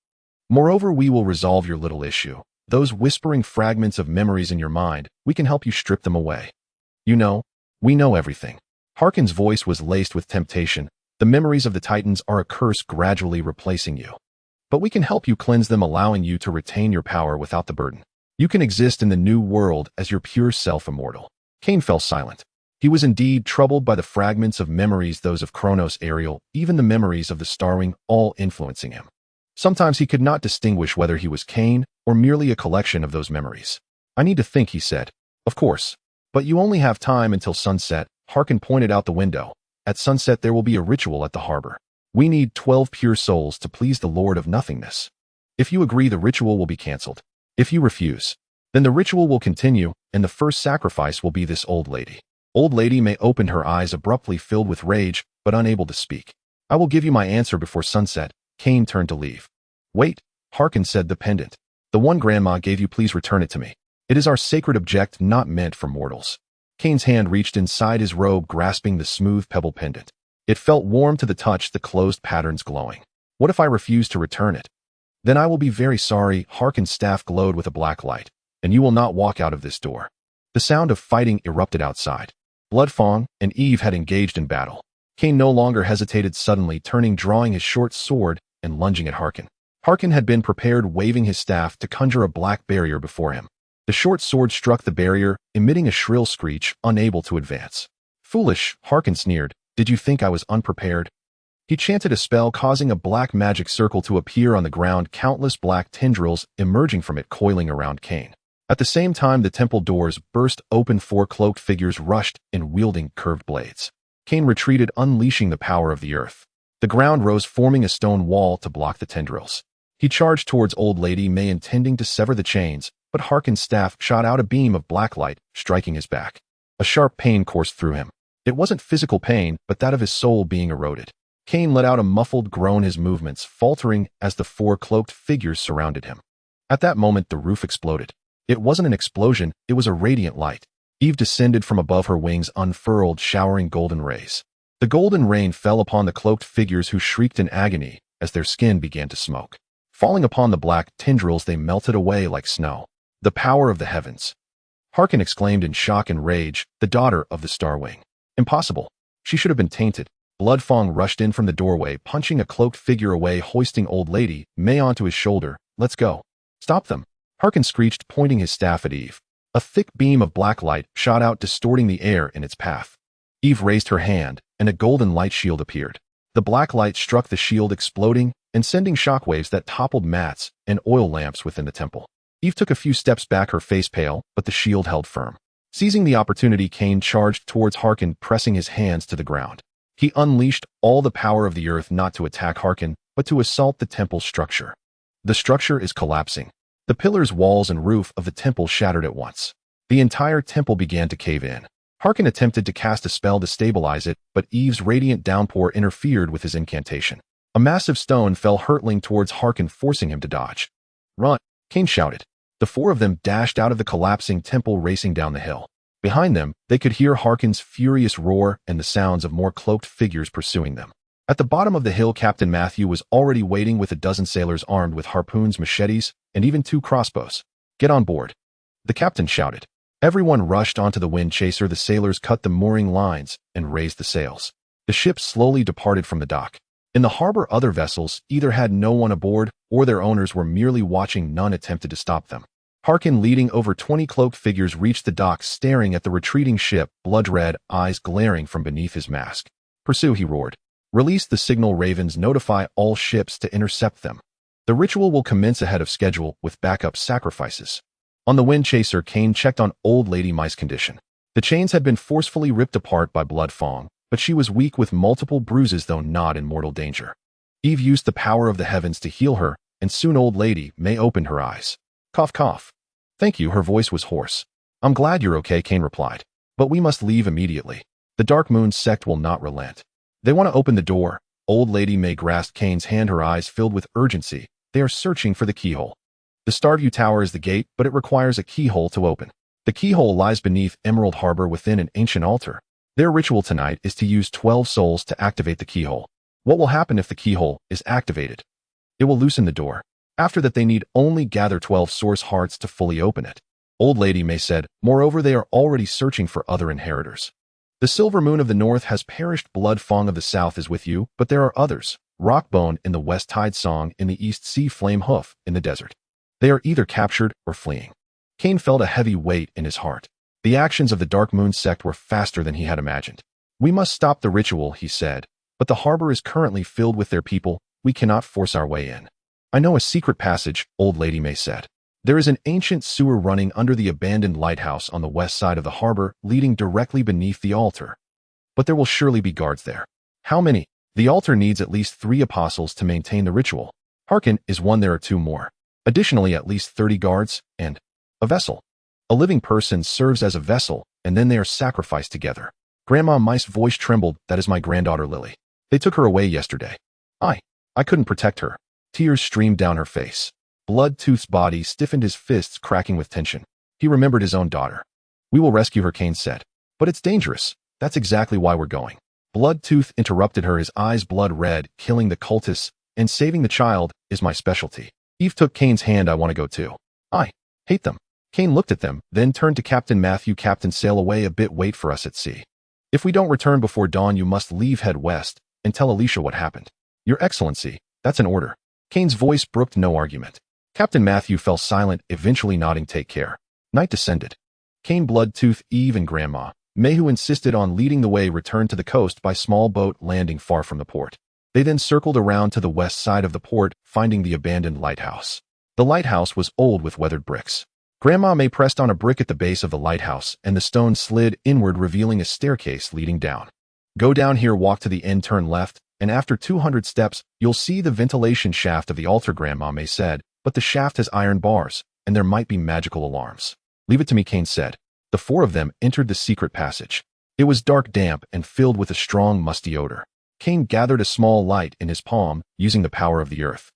Speaker 1: Moreover, we will resolve your little issue. Those whispering fragments of memories in your mind, we can help you strip them away. You know, we know everything. Hearken's voice was laced with temptation. The memories of the Titans are a curse gradually replacing you. But we can help you cleanse them, allowing you to retain your power without the burden. You can exist in the new world as your pure self, immortal. Kane fell silent. He was indeed troubled by the fragments of memories, those of Kronos, Ariel, even the memories of the Starwing, all influencing him. Sometimes he could not distinguish whether he was Kane or merely a collection of those memories. I need to think, he said. Of course. But you only have time until sunset. Hearken pointed out the window. At sunset there will be a ritual at the harbor. We need 12 pure souls to please the Lord of Nothingness. If you agree, the ritual will be cancelled. If you refuse, then the ritual will continue, and the first sacrifice will be this old lady. Old lady May opened her eyes abruptly, filled with rage, but unable to speak. I will give you my answer before sunset. Kane turned to leave. Wait, Hearken said. The pendant. The one Grandma gave you, please return it to me. It is our sacred object, not meant for mortals. Kane's hand reached inside his robe, grasping the smooth pebble pendant. It felt warm to the touch, the closed patterns glowing. What if I refuse to return it? Then I will be very sorry. Hearken's staff glowed with a black light, and you will not walk out of this door. The sound of fighting erupted outside. Bloodfang and Eve had engaged in battle. Kane no longer hesitated, suddenly turning, drawing his short sword and lunging at Hearken. Hearken had been prepared, waving his staff to conjure a black barrier before him. The short sword struck the barrier, emitting a shrill screech, unable to advance. Foolish, Hearken sneered. Did you think I was unprepared? He chanted a spell, causing a black magic circle to appear on the ground, countless black tendrils emerging from it, coiling around Kane. At the same time, the temple doors burst open. 4 cloaked figures rushed in, wielding curved blades. Kane retreated, unleashing the power of the earth. The ground rose, forming a stone wall to block the tendrils. He charged towards old lady May, intending to sever the chains, but Hearken's staff shot out a beam of black light, striking his back. A sharp pain coursed through him. It wasn't physical pain, but that of his soul being eroded. Kane let out a muffled groan, his movements faltering as the 4 cloaked figures surrounded him. At that moment, the roof exploded. It wasn't an explosion, it was a radiant light. Eve descended from above, her wings unfurled, showering golden rays. The golden rain fell upon the cloaked figures, who shrieked in agony as their skin began to smoke. Falling upon the black tendrils, they melted away like snow. The power of the heavens! Hearken exclaimed in shock and rage, the daughter of the Starwing. Impossible. She should have been tainted. Bloodfang rushed in from the doorway, punching a cloaked figure away, hoisting old lady May onto his shoulder. Let's go. Stop them. Hearken screeched, pointing his staff at Eve. A thick beam of black light shot out, distorting the air in its path. Eve raised her hand, and a golden light shield appeared. The black light struck the shield, exploding and sending shockwaves that toppled mats and oil lamps within the temple. Eve took a few steps back, her face pale, but the shield held firm. Seizing the opportunity, Kane charged towards Hearken, pressing his hands to the ground. He unleashed all the power of the earth, not to attack Hearken, but to assault the temple's structure. The structure is collapsing. The pillars, walls, and roof of the temple shattered at once. The entire temple began to cave in. Hearken attempted to cast a spell to stabilize it, but Eve's radiant downpour interfered with his incantation. A massive stone fell hurtling towards Hearken, forcing him to dodge. Run! Kane shouted. The 4 of them dashed out of the collapsing temple, racing down the hill. Behind them, they could hear Hearken's furious roar and the sounds of more cloaked figures pursuing them. At the bottom of the hill, Captain Matthew was already waiting with a dozen sailors armed with harpoons, machetes, and even 2 crossbows. Get on board! The captain shouted. Everyone rushed onto the wind chaser. The sailors cut the mooring lines and raised the sails. The ship slowly departed from the dock. In the harbor, other vessels either had no one aboard or their owners were merely watching. None attempted to stop them. Harkin, leading over 20 cloaked figures, reached the dock, staring at the retreating ship, blood-red eyes glaring from beneath his mask. "Pursue," he roared. "Release the signal ravens. Notify all ships to intercept them. The ritual will commence ahead of schedule with backup sacrifices." On the wind chaser, Kane checked on Old Lady Mice condition. The chains had been forcefully ripped apart by Blood Fong, but she was weak with multiple bruises, though not in mortal danger. Eve used the power of the heavens to heal her, and soon Old Lady May opened her eyes. Cough, cough. "Thank you," her voice was hoarse. "I'm glad you're okay," Kane replied. "But we must leave immediately. The Dark Moon sect will not relent. They want to open the door." Old Lady May grasped Kane's hand, her eyes filled with urgency. "They are searching for the keyhole. The Starview Tower is the gate, but it requires a keyhole to open. The keyhole lies beneath Emerald Harbor within an ancient altar. Their ritual tonight is to use 12 souls to activate the keyhole. What will happen if the keyhole is activated? It will loosen the door. After that, they need only gather 12 source hearts to fully open it." Old Lady May said. "Moreover, they are already searching for other inheritors. The Silver Moon of the North has perished. Blood Fong of the South is with you, but there are others. Rockbone in the West, Tide Song in the East, Sea Flame Hoof in the desert. They are either captured or fleeing." Kane felt a heavy weight in his heart. The actions of the Dark Moon sect were faster than he had imagined. "We must stop the ritual," he said, "but the harbor is currently filled with their people. We cannot force our way in." "I know a secret passage," Old Lady May said. "There is an ancient sewer running under the abandoned lighthouse on the west side of the harbor, leading directly beneath the altar. But there will surely be guards there." "How many?" "The altar needs at least 3 apostles to maintain the ritual. Harkin is one. There are 2 more. Additionally, at least 30 guards, and a vessel. A living person serves as a vessel, and then they are sacrificed together." Grandma Mice's voice trembled. "That is my granddaughter Lily. They took her away yesterday. I couldn't protect her." Tears streamed down her face. Bloodtooth's body stiffened, his fists cracking with tension. He remembered his own daughter. "We will rescue her," Kane said. "But it's dangerous." "That's exactly why we're going." Bloodtooth interrupted her, his eyes blood red. "Killing the cultists and saving the child is my specialty." Eve took Kane's hand. "I want to go too. I hate them." Kane looked at them, then turned to Captain Matthew. "Captain, sail away a bit. Wait for us at sea. If we don't return before dawn, you must leave, head west, and tell Alicia what happened." "Your Excellency, that's an order." Kane's voice brooked no argument. Captain Matthew fell silent, eventually nodding. "Take care." Night descended. Kane, Bloodtooth, Eve, and Grandma May, who insisted on leading the way, returned to the coast by small boat, landing far from the port. They then circled around to the west side of the port, finding the abandoned lighthouse. The lighthouse was old with weathered bricks. Grandma May pressed on a brick at the base of the lighthouse, and the stone slid inward, revealing a staircase leading down. "Go down here, walk to the end, turn left, and after 200 steps, you'll see the ventilation shaft of the altar," Grandma May said, "but the shaft has iron bars, and there might be magical alarms." "Leave it to me," Kane said. The 4 of them entered the secret passage. It was dark, damp, and filled with a strong, musty odor. Kane gathered a small light in his palm, using the power of the earth.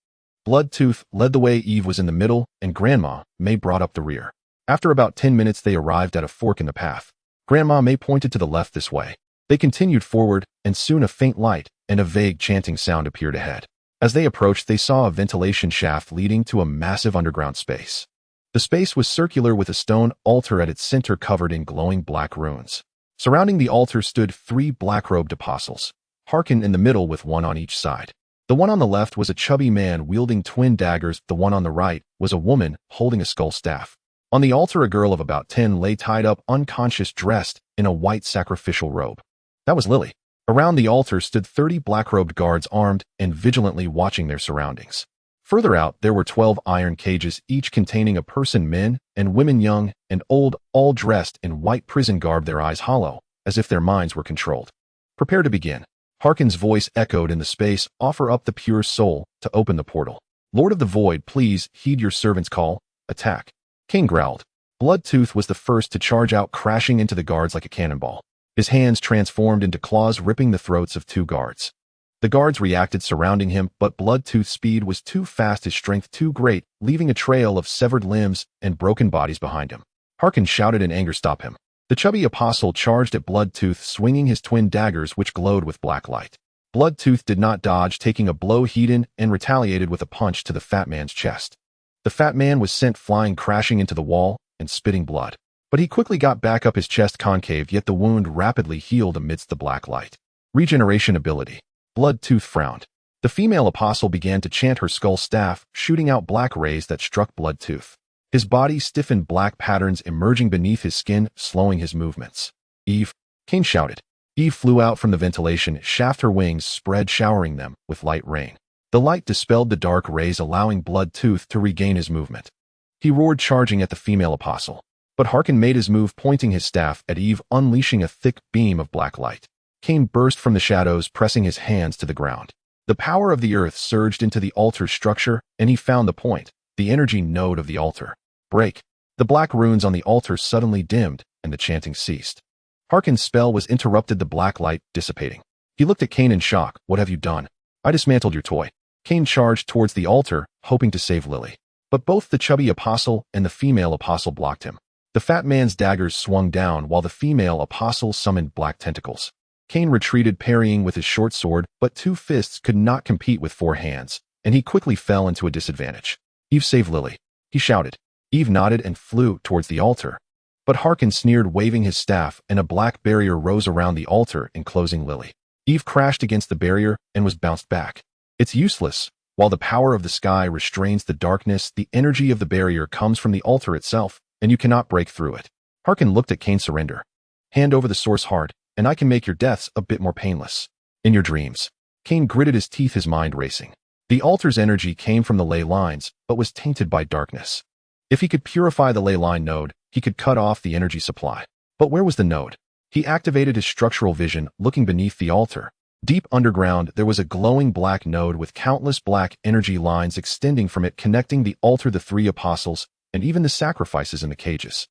Speaker 1: Bloodtooth led the way. Eve was in the middle, and Grandma May brought up the rear. After about 10 minutes, they arrived at a fork in the path. Grandma May pointed to the left. "This way." They continued forward, and soon a faint light and a vague chanting sound appeared ahead. As they approached, they saw a ventilation shaft leading to a massive underground space. The space was circular, with a stone altar at its center covered in glowing black runes. Surrounding the altar stood 3 black-robed apostles, Harkin in the middle with 1 on each side. The one on the left was a chubby man wielding twin daggers. The one on the right was a woman holding a skull staff. On the altar, a girl of about 10 lay tied up, unconscious, dressed in a white sacrificial robe. That was Lily. Around the altar stood 30 black-robed guards, armed and vigilantly watching their surroundings. Further out, there were 12 iron cages, each containing a person, men and women, young and old, all dressed in white prison garb, their eyes hollow, as if their minds were controlled. "Prepare to begin." Harkin's voice echoed in the space. "Offer up the pure soul to open the portal. Lord of the Void, please heed your servant's call. Attack." Kane growled. Bloodtooth was the first to charge out, crashing into the guards like a cannonball. His hands transformed into claws, ripping the throats of 2 guards. The guards reacted, surrounding him, but Bloodtooth's speed was too fast, his strength too great, leaving a trail of severed limbs and broken bodies behind him. Harkin shouted in anger, "Stop him." The chubby apostle charged at Bloodtooth, swinging his twin daggers, which glowed with black light. Bloodtooth did not dodge, taking a blow heeded, and retaliated with a punch to the fat man's chest. The fat man was sent flying, crashing into the wall and spitting blood. But he quickly got back up, his chest concave, yet the wound rapidly healed amidst the black light. Regeneration ability. Bloodtooth frowned. The female apostle began to chant her skull staff, shooting out black rays that struck Bloodtooth. His body stiffened, black patterns emerging beneath his skin, slowing his movements. "Eve!" Cain shouted. Eve flew out from the ventilation shaft, her wings spread, showering them with light rain. The light dispelled the dark rays, allowing Bloodtooth to regain his movement. He roared, charging at the female apostle. But Harkin made his move, pointing his staff at Eve, unleashing a thick beam of black light. Cain burst from the shadows, pressing his hands to the ground. The power of the earth surged into the altar's structure, and he found the point, the energy node of the altar. Break. The black runes on the altar suddenly dimmed, and the chanting ceased. Harkin's spell was interrupted, the black light dissipating. He looked at Cain in shock. "What have you done?" "I dismantled your toy." Cain charged towards the altar, hoping to save Lily. But both the chubby apostle and the female apostle blocked him. The fat man's daggers swung down while the female apostle summoned black tentacles. Cain retreated, parrying with his short sword, but 2 fists could not compete with 4 hands, and he quickly fell into a disadvantage. "Eve, save Lily," he shouted. Eve nodded and flew towards the altar. But Harkin sneered, waving his staff, and a black barrier rose around the altar, enclosing Lily. Eve crashed against the barrier and was bounced back. "It's useless. While the power of the sky restrains the darkness, the energy of the barrier comes from the altar itself, and you cannot break through it." Harkin looked at Cain. "Surrender. Hand over the source heart, and I can make your deaths a bit more painless. In your dreams." Cain gritted his teeth, his mind racing. The altar's energy came from the ley lines, but was tainted by darkness. If he could purify the ley line node, he could cut off the energy supply. But where was the node? He activated his structural vision, looking beneath the altar. Deep underground, there was a glowing black node with countless black energy lines extending from it, connecting the altar, the 3 apostles, and even the sacrifices in the cages.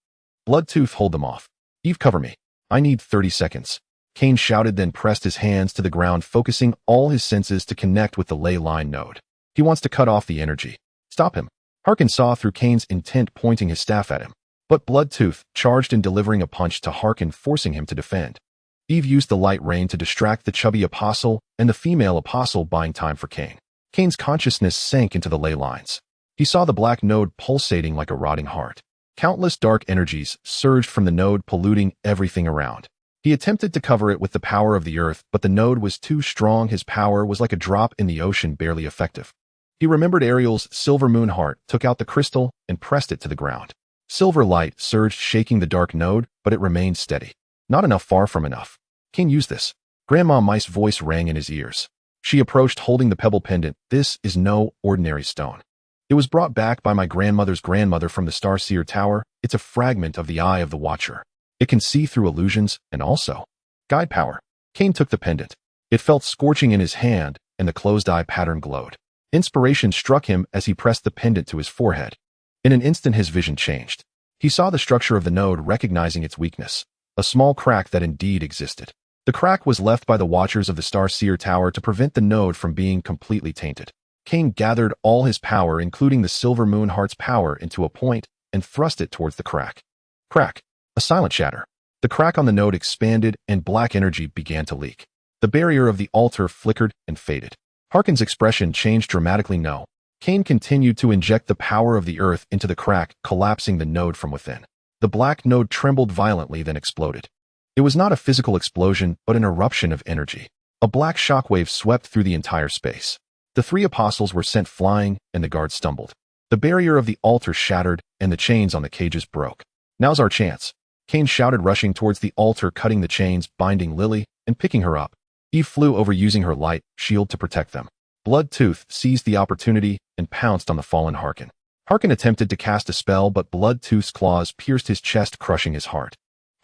Speaker 1: "Bloodtooth, hold them off." "Eve, cover me. I need 30 seconds." Cain shouted, then pressed his hands to the ground, focusing all his senses to connect with the ley line node. "He wants to cut off the energy. Stop him." Harkin saw through Cain's intent, pointing his staff at him. But Bloodtooth charged in, delivering a punch to Harkin, forcing him to defend. Eve used the light rain to distract the chubby apostle and the female apostle, buying time for Cain. Cain's consciousness sank into the ley lines. He saw the black node pulsating like a rotting heart. Countless dark energies surged from the node, polluting everything around. He attempted to cover it with the power of the earth, but the node was too strong. His power was like a drop in the ocean, barely effective. He remembered Ariel's silver moon heart, took out the crystal, and pressed it to the ground. Silver light surged, shaking the dark node, but it remained steady. Not enough, far from enough. Cain, use this. Grandma Mice's voice rang in his ears. She approached, holding the pebble pendant. "This is no ordinary stone. It was brought back by my grandmother's grandmother from the Starseer Tower. It's a fragment of the Eye of the Watcher. It can see through illusions and also guide power." Cain took the pendant. It felt scorching in his hand, and the closed eye pattern glowed. Inspiration struck him as he pressed the pendant to his forehead. In an instant, his vision changed. He saw the structure of the node, recognizing its weakness. A small crack that indeed existed. The crack was left by the Watchers of the Starseer Tower to prevent the node from being completely tainted. Cain gathered all his power, including the Silver Moon Heart's power, into a point and thrust it towards the crack. Crack. A silent shatter. The crack on the node expanded, and black energy began to leak. The barrier of the altar flickered and faded. Harkin's expression changed dramatically. No. Cain continued to inject the power of the earth into the crack, collapsing the node from within. The black node trembled violently, then exploded. It was not a physical explosion, but an eruption of energy. A black shockwave swept through the entire space. The 3 apostles were sent flying, and the guards stumbled. The barrier of the altar shattered, and the chains on the cages broke. "Now's our chance." Cain shouted, rushing towards the altar, cutting the chains, binding Lily, and picking her up. Eve flew over, using her light shield to protect them. Bloodtooth seized the opportunity and pounced on the fallen Harkin. Harkin attempted to cast a spell, but Bloodtooth's claws pierced his chest, crushing his heart.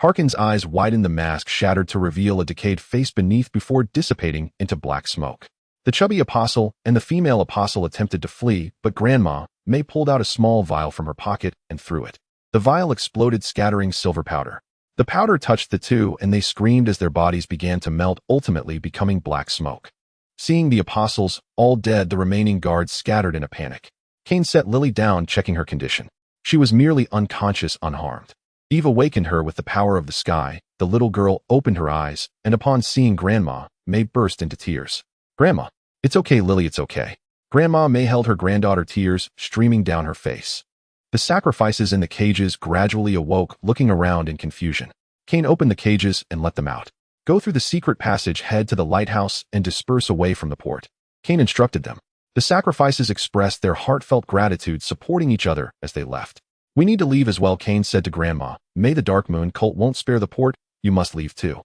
Speaker 1: Harkin's eyes widened, the mask shattered to reveal a decayed face beneath before dissipating into black smoke. The chubby apostle and the female apostle attempted to flee, but Grandma May pulled out a small vial from her pocket and threw it. The vial exploded, scattering silver powder. The powder touched the 2, and they screamed as their bodies began to melt, ultimately becoming black smoke. Seeing the apostles all dead, the remaining guards scattered in a panic. Cain set Lily down, checking her condition. She was merely unconscious, unharmed. Eve awakened her with the power of the sky. The little girl opened her eyes, and upon seeing Grandma May, burst into tears. "Grandma, it's okay, Lily, it's okay." Grandma May held her granddaughter, tears streaming down her face. The sacrifices in the cages gradually awoke, looking around in confusion. Cain opened the cages and let them out. "Go through the secret passage, head to the lighthouse, and disperse away from the port." Cain instructed them. The sacrifices expressed their heartfelt gratitude, supporting each other as they left. We need to leave as well, Cain said to Grandma. May the Dark Moon cult won't spare the port. You must leave too.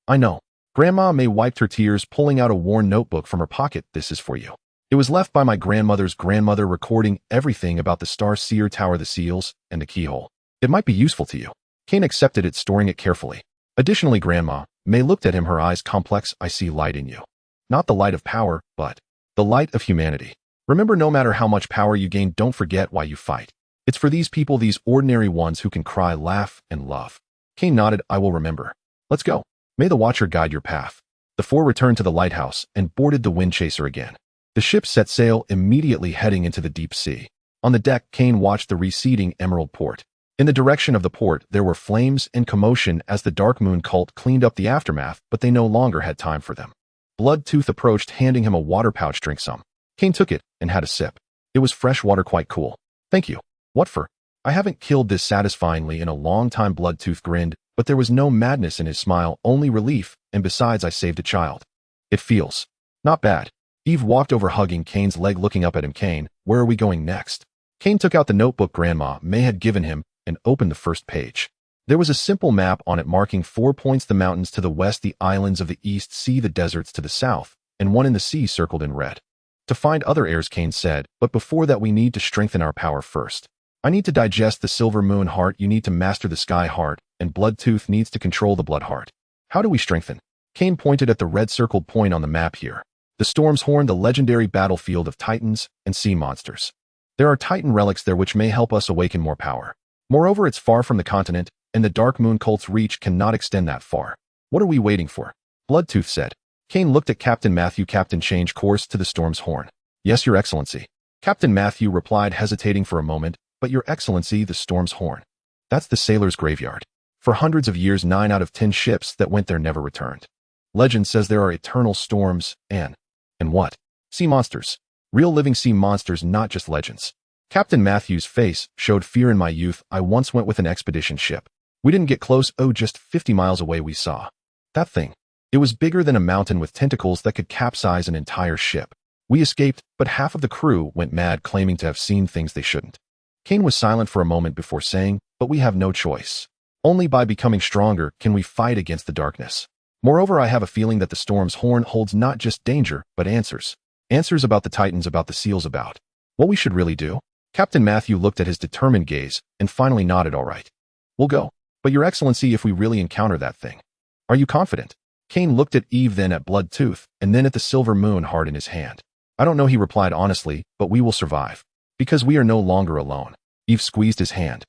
Speaker 1: I know. Grandma May wiped her tears, pulling out a worn notebook from her pocket. This is for you. It was left by my grandmother's grandmother, recording everything about the Star Seer Tower, the seals, and the keyhole. It might be useful to you. Cain accepted it, storing it carefully. Additionally, Grandma May looked at him, her eyes complex. I see light in you. Not the light of power, but the light of humanity. Remember, no matter how much power you gain, don't forget why you fight. It's for these people, these ordinary ones who can cry, laugh, and love. Cain nodded. I will remember. Let's go. May the Watcher guide your path. The four returned to the lighthouse and boarded the wind chaser again. The ship set sail, immediately heading into the deep sea. On the deck, Cain watched the receding Emerald Port. In the direction of the port, there were flames and commotion as the Dark Moon cult cleaned up the aftermath, but they no longer had time for them. Bloodtooth approached, handing him a water pouch. Drink some. Cain took it and had a sip. It was fresh water, quite cool. Thank you. What for? I haven't killed this satisfyingly in a long time. Bloodtooth grinned, but there was no madness in his smile, only relief, and besides, I saved a child. It feels not bad. Eve walked over, hugging Cain's leg, looking up at him. Cain, where are we going next? Cain took out the notebook Grandma May had given him and opened the first page. There was a simple map on it marking 4 points: the mountains to the west, the islands of the east sea, the deserts to the south, and one in the sea circled in red. To find other heirs, Cain said, but before that we need to strengthen our power first. I need to digest the Silver Moon Heart, you need to master the Sky Heart, and Bloodtooth needs to control the Blood Heart. How do we strengthen? Cain pointed at the red circled point on the map here. The Storm's Horn, the legendary battlefield of titans and sea monsters. There are titan relics there which may help us awaken more power. Moreover, it's far from the continent, and the Dark Moon cult's reach cannot extend that far. What are we waiting for? Bloodtooth said. Cain looked at Captain Matthew. Captain, change course to the Storm's Horn. Yes, Your Excellency. Captain Matthew replied, hesitating for a moment. But Your Excellency, the Storm's Horn. That's the sailor's graveyard. For hundreds of years, 9 out of 10 ships that went there never returned. Legend says there are eternal storms and what? Sea monsters. Real living sea monsters, not just legends. Captain Matthew's face showed fear. In my youth, I once went with an expedition ship. We didn't get close. Oh, just 50 miles away we saw that thing. It was bigger than a mountain with tentacles that could capsize an entire ship. We escaped, but half of the crew went mad, claiming to have seen things they shouldn't. Cain was silent for a moment before saying, but we have no choice. Only by becoming stronger can we fight against the darkness. Moreover, I have a feeling that the Storm's Horn holds not just danger, but answers. Answers about the titans, about the seals, about what we should really do. Captain Matthew looked at his determined gaze and finally nodded. All right. We'll go. But Your Excellency, if we really encounter that thing, are you confident? Cain looked at Eve, then at Bloodtooth, and then at the Silver Moon Heart in his hand. I don't know, he replied honestly, but we will survive. Because we are no longer alone. Eve squeezed his hand.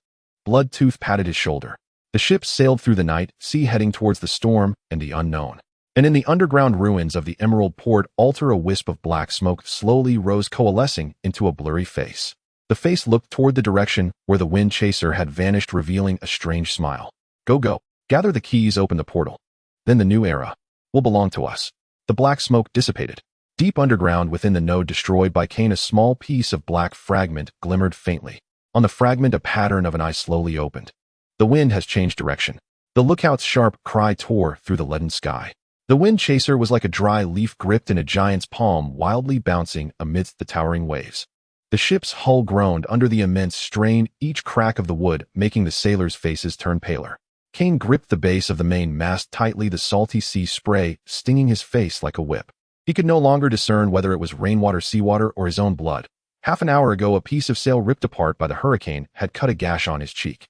Speaker 1: Bloodtooth patted his shoulder. The ship sailed through the night sea, heading towards the storm and the unknown. And in the underground ruins of the Emerald Port altar, a wisp of black smoke slowly rose, coalescing into a blurry face. The face looked toward the direction where the wind chaser had vanished, revealing a strange smile. Go, go. Gather the keys, open the portal. Then the new era will belong to us. The black smoke dissipated. Deep underground within the node destroyed by Cain, a small piece of black fragment glimmered faintly. On the fragment, a pattern of an eye slowly opened. The wind has changed direction. The lookout's sharp cry tore through the leaden sky. The wind chaser was like a dry leaf gripped in a giant's palm, wildly bouncing amidst the towering waves. The ship's hull groaned under the immense strain, each crack of the wood making the sailors' faces turn paler. Cain gripped the base of the main mast tightly, the salty sea spray stinging his face like a whip. He could no longer discern whether it was rainwater, seawater, or his own blood. Half an hour ago, a piece of sail ripped apart by the hurricane had cut a gash on his cheek.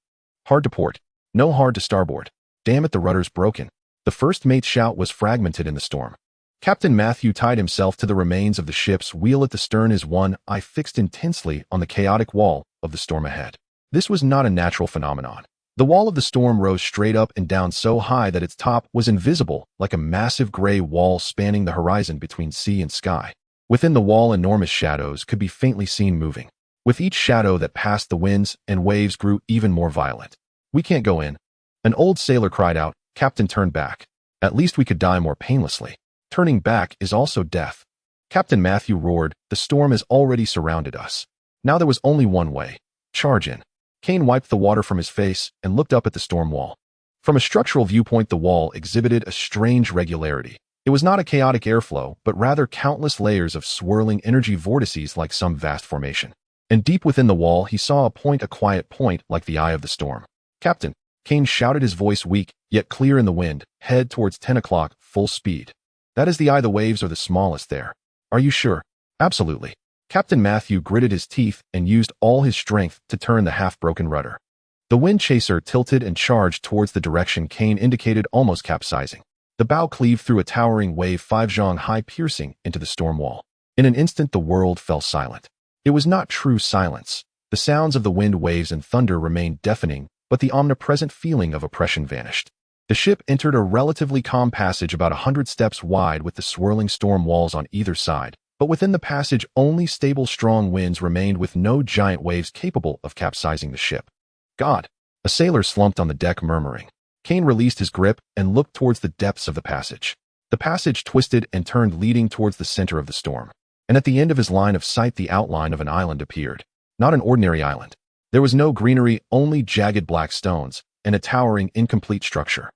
Speaker 1: Hard to port. No hard to starboard. Damn it, the rudder's broken. The first mate's shout was fragmented in the storm. Captain Matthew tied himself to the remains of the ship's wheel at the stern, his one eye fixed intensely on the chaotic wall of the storm ahead. This was not a natural phenomenon. The wall of the storm rose straight up and down so high that its top was invisible, like a massive gray wall spanning the horizon between sea and sky. Within the wall, enormous shadows could be faintly seen moving. With each shadow that passed, the winds and waves grew even more violent. We can't go in. An old sailor cried out. Captain turned back. At least we could die more painlessly. Turning back is also death. Captain Matthew roared. The storm has already surrounded us. Now there was only one way. Charge in. Cain wiped the water from his face and looked up at the storm wall. From a structural viewpoint, the wall exhibited a strange regularity. It was not a chaotic airflow, but rather countless layers of swirling energy vortices like some vast formation. And deep within the wall, he saw a quiet point like the eye of the storm. "Captain," Kane shouted, his voice weak, yet clear in the wind, "head towards 10 o'clock, full speed. That is the eye. The waves are the smallest there." "Are you sure?" "Absolutely." Captain Matthew gritted his teeth and used all his strength to turn the half-broken rudder. The wind chaser tilted and charged towards the direction Kane indicated, almost capsizing. The bow cleaved through a towering wave 5 zhang high, piercing into the storm wall. In an instant, the world fell silent. It was not true silence. The sounds of the wind, waves, and thunder remained deafening, but the omnipresent feeling of oppression vanished. The ship entered a relatively calm passage about 100 steps wide with the swirling storm walls on either side, but within the passage only stable, strong winds remained with no giant waves capable of capsizing the ship. "God!" A sailor slumped on the deck, murmuring. Kane released his grip and looked towards the depths of the passage. The passage twisted and turned, leading towards the center of the storm. And at the end of his line of sight, the outline of an island appeared. Not an ordinary island. There was no greenery, only jagged black stones and a towering, incomplete structure.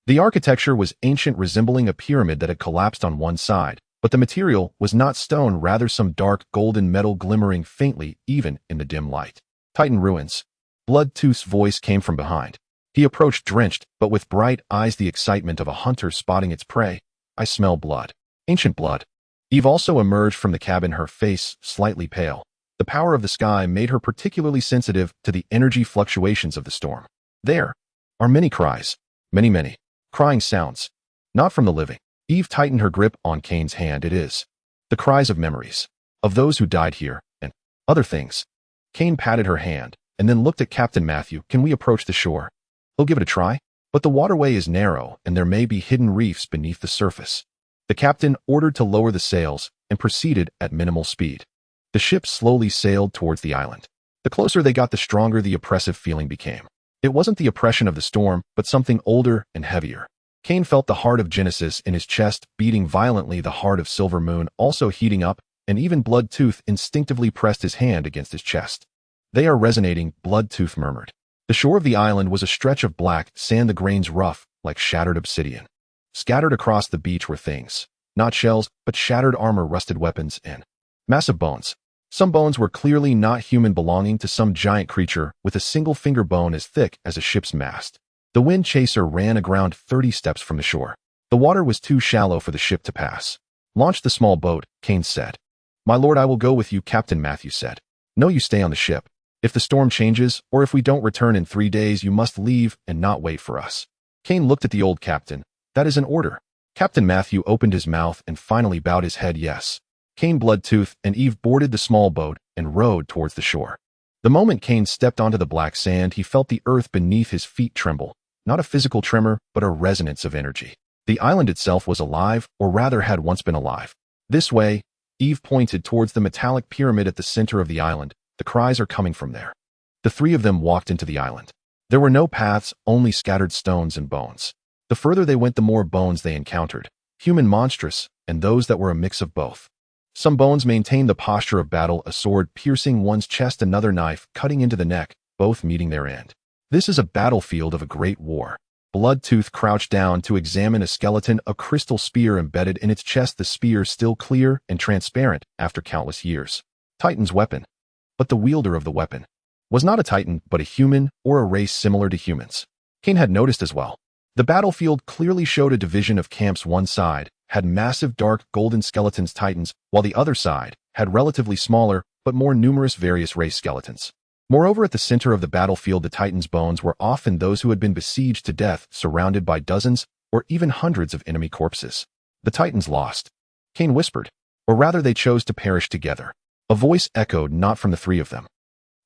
Speaker 1: The architecture was ancient, resembling a pyramid that had collapsed on one side, but the material was not stone, rather some dark golden metal glimmering faintly even in the dim light. "Titan ruins." Bloodtooth's voice came from behind. He approached, drenched, but with bright eyes, the excitement of a hunter spotting its prey. "I smell blood. Ancient blood." Eve also emerged from the cabin, her face slightly pale. The power of the sky made her particularly sensitive to the energy fluctuations of the storm. "There are many cries. Many crying sounds. Not from the living." Eve tightened her grip on Kane's hand. "It is the cries of memories, of those who died here, and other things." Kane patted her hand, and then looked at Captain Matthew. "Can we approach the shore?" "He'll give it a try, but the waterway is narrow, and there may be hidden reefs beneath the surface." The captain ordered to lower the sails and proceeded at minimal speed. The ship slowly sailed towards the island. The closer they got, the stronger the oppressive feeling became. It wasn't the oppression of the storm, but something older and heavier. Kane felt the heart of Genesis in his chest beating violently, the heart of Silver Moon also heating up, and even Bloodtooth instinctively pressed his hand against his chest. "They are resonating," Bloodtooth murmured. The shore of the island was a stretch of black sand, the grains rough, like shattered obsidian. Scattered across the beach were things, not shells, but shattered armor, rusted weapons, and massive bones. Some bones were clearly not human, belonging to some giant creature with a single finger bone as thick as a ship's mast. The wind chaser ran aground 30 steps from the shore. The water was too shallow for the ship to pass. "Launch the small boat," Kane said. "My lord, I will go with you," Captain Matthew said. "No, you stay on the ship. If the storm changes, or if we don't return in 3 days, you must leave and not wait for us." Kane looked at the old captain. "That is an order." Captain Matthew opened his mouth and finally bowed his head yes. Kane, Bloodtooth, and Eve boarded the small boat and rowed towards the shore. The moment Kane stepped onto the black sand, he felt the earth beneath his feet tremble. Not a physical tremor, but a resonance of energy. The island itself was alive, or rather had once been alive. "This way," Eve pointed towards the metallic pyramid at the center of the island. "The cries are coming from there." The three of them walked into the island. There were no paths, only scattered stones and bones. The further they went, the more bones they encountered, human, monstrous, and those that were a mix of both. Some bones maintained the posture of battle, a sword piercing one's chest, another knife cutting into the neck, both meeting their end. This is a battlefield of a great war. Bloodtooth crouched down to examine a skeleton, a crystal spear embedded in its chest, the spear still clear and transparent after countless years. Titan's weapon. But the wielder of the weapon was not a Titan, but a human or a race similar to humans. Kane had noticed as well. The battlefield clearly showed a division of camps. One side had massive dark golden skeletons, Titans, while the other side had relatively smaller but more numerous various race skeletons. Moreover, at the center of the battlefield, the Titans' bones were often those who had been besieged to death, surrounded by dozens or even hundreds of enemy corpses. "The Titans lost," Kane whispered. "Or rather, they chose to perish together." A voice echoed, not from the three of them.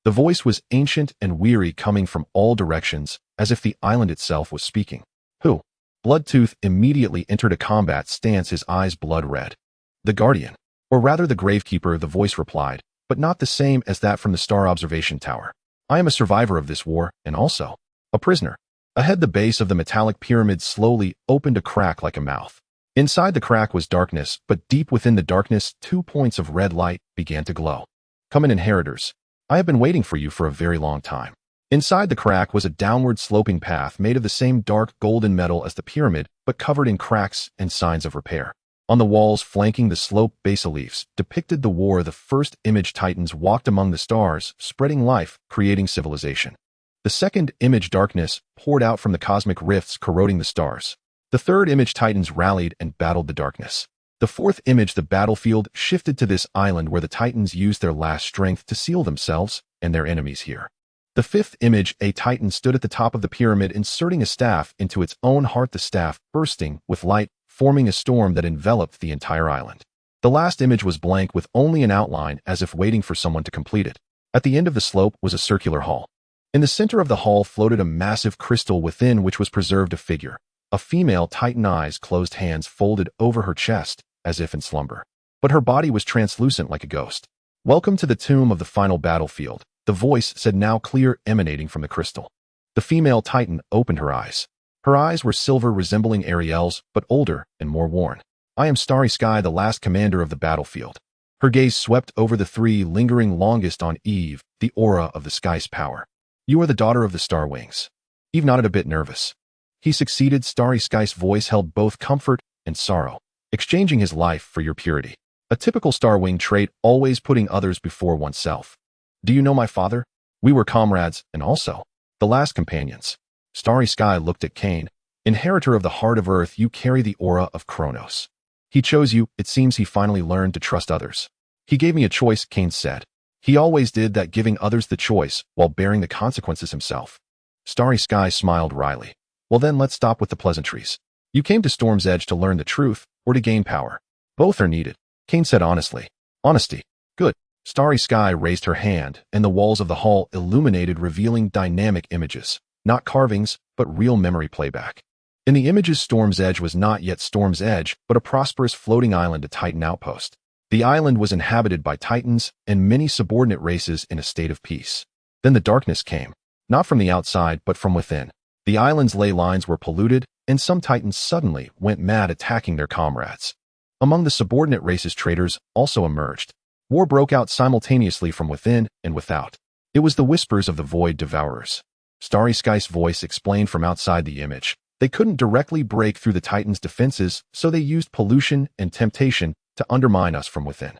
Speaker 1: The voice was ancient and weary, coming from all directions, as if the island itself was speaking. "Who?" Bloodtooth immediately entered a combat stance, his eyes blood red. "The Guardian, or rather the Gravekeeper," the voice replied, "but not the same as that from the Star Observation Tower. I am a survivor of this war, and also a prisoner." Ahead, the base of the metallic pyramid slowly opened a crack like a mouth. Inside the crack was darkness, but deep within the darkness, 2 points of red light began to glow. "Come in, inheritors. I have been waiting for you for a very long time." Inside the crack was a downward-sloping path made of the same dark golden metal as the pyramid, but covered in cracks and signs of repair. On the walls flanking the slope bas-reliefs depicted the war the first image titans walked among the stars, spreading life, creating civilization. The second image darkness poured out from the cosmic rifts corroding the stars. The third image titans rallied and battled the darkness. The fourth image the battlefield shifted to this island where the titans used their last strength to seal themselves and their enemies here. The fifth image a titan stood at the top of the pyramid inserting a staff into its own heart, the staff bursting with light, forming a storm that enveloped the entire island. The last image was blank with only an outline as if waiting for someone to complete it. At the end of the slope was a circular hall. In the center of the hall floated a massive crystal within which was preserved a figure. A female titan, eyes closed, hands folded over her chest as if in slumber. But her body was translucent like a ghost. "Welcome to the tomb of the final battlefield," the voice said, now clear, emanating from the crystal. The female titan opened her eyes. Her eyes were silver, resembling Ariel's, but older and more worn. "I am Starry Sky, the last commander of the battlefield." Her gaze swept over the three, lingering longest on Eve, the aura of the sky's power. "You are the daughter of the Star Wings." Eve nodded, a bit nervous. He succeeded. Starry Sky's voice held both comfort and sorrow, exchanging his life for your purity. A typical Star Wing trait, always putting others before oneself. "Do you know my father? We were comrades, and also the last companions." Starry Sky looked at Cain. "Inheritor of the heart of Earth, you carry the aura of Kronos. He chose you. It seems he finally learned to trust others." "He gave me a choice," Cain said. "He always did that, giving others the choice while bearing the consequences himself." Starry Sky smiled wryly. "Well then, let's stop with the pleasantries. You came to Storm's Edge to learn the truth or to gain power? Both are needed," Cain said honestly. "Honesty. Good." Starry Sky raised her hand, and the walls of the hall illuminated, revealing dynamic images. Not carvings, but real memory playback. In the images, Storm's Edge was not yet Storm's Edge, but a prosperous floating island, a Titan outpost. The island was inhabited by Titans and many subordinate races in a state of peace. Then the darkness came, not from the outside, but from within. The island's ley lines were polluted, and some Titans suddenly went mad, attacking their comrades. Among the subordinate races, traitors also emerged. War broke out simultaneously from within and without. It was the whispers of the Void Devourers. Starry Sky's voice explained from outside the image. They couldn't directly break through the Titans' defenses, so they used pollution and temptation to undermine us from within.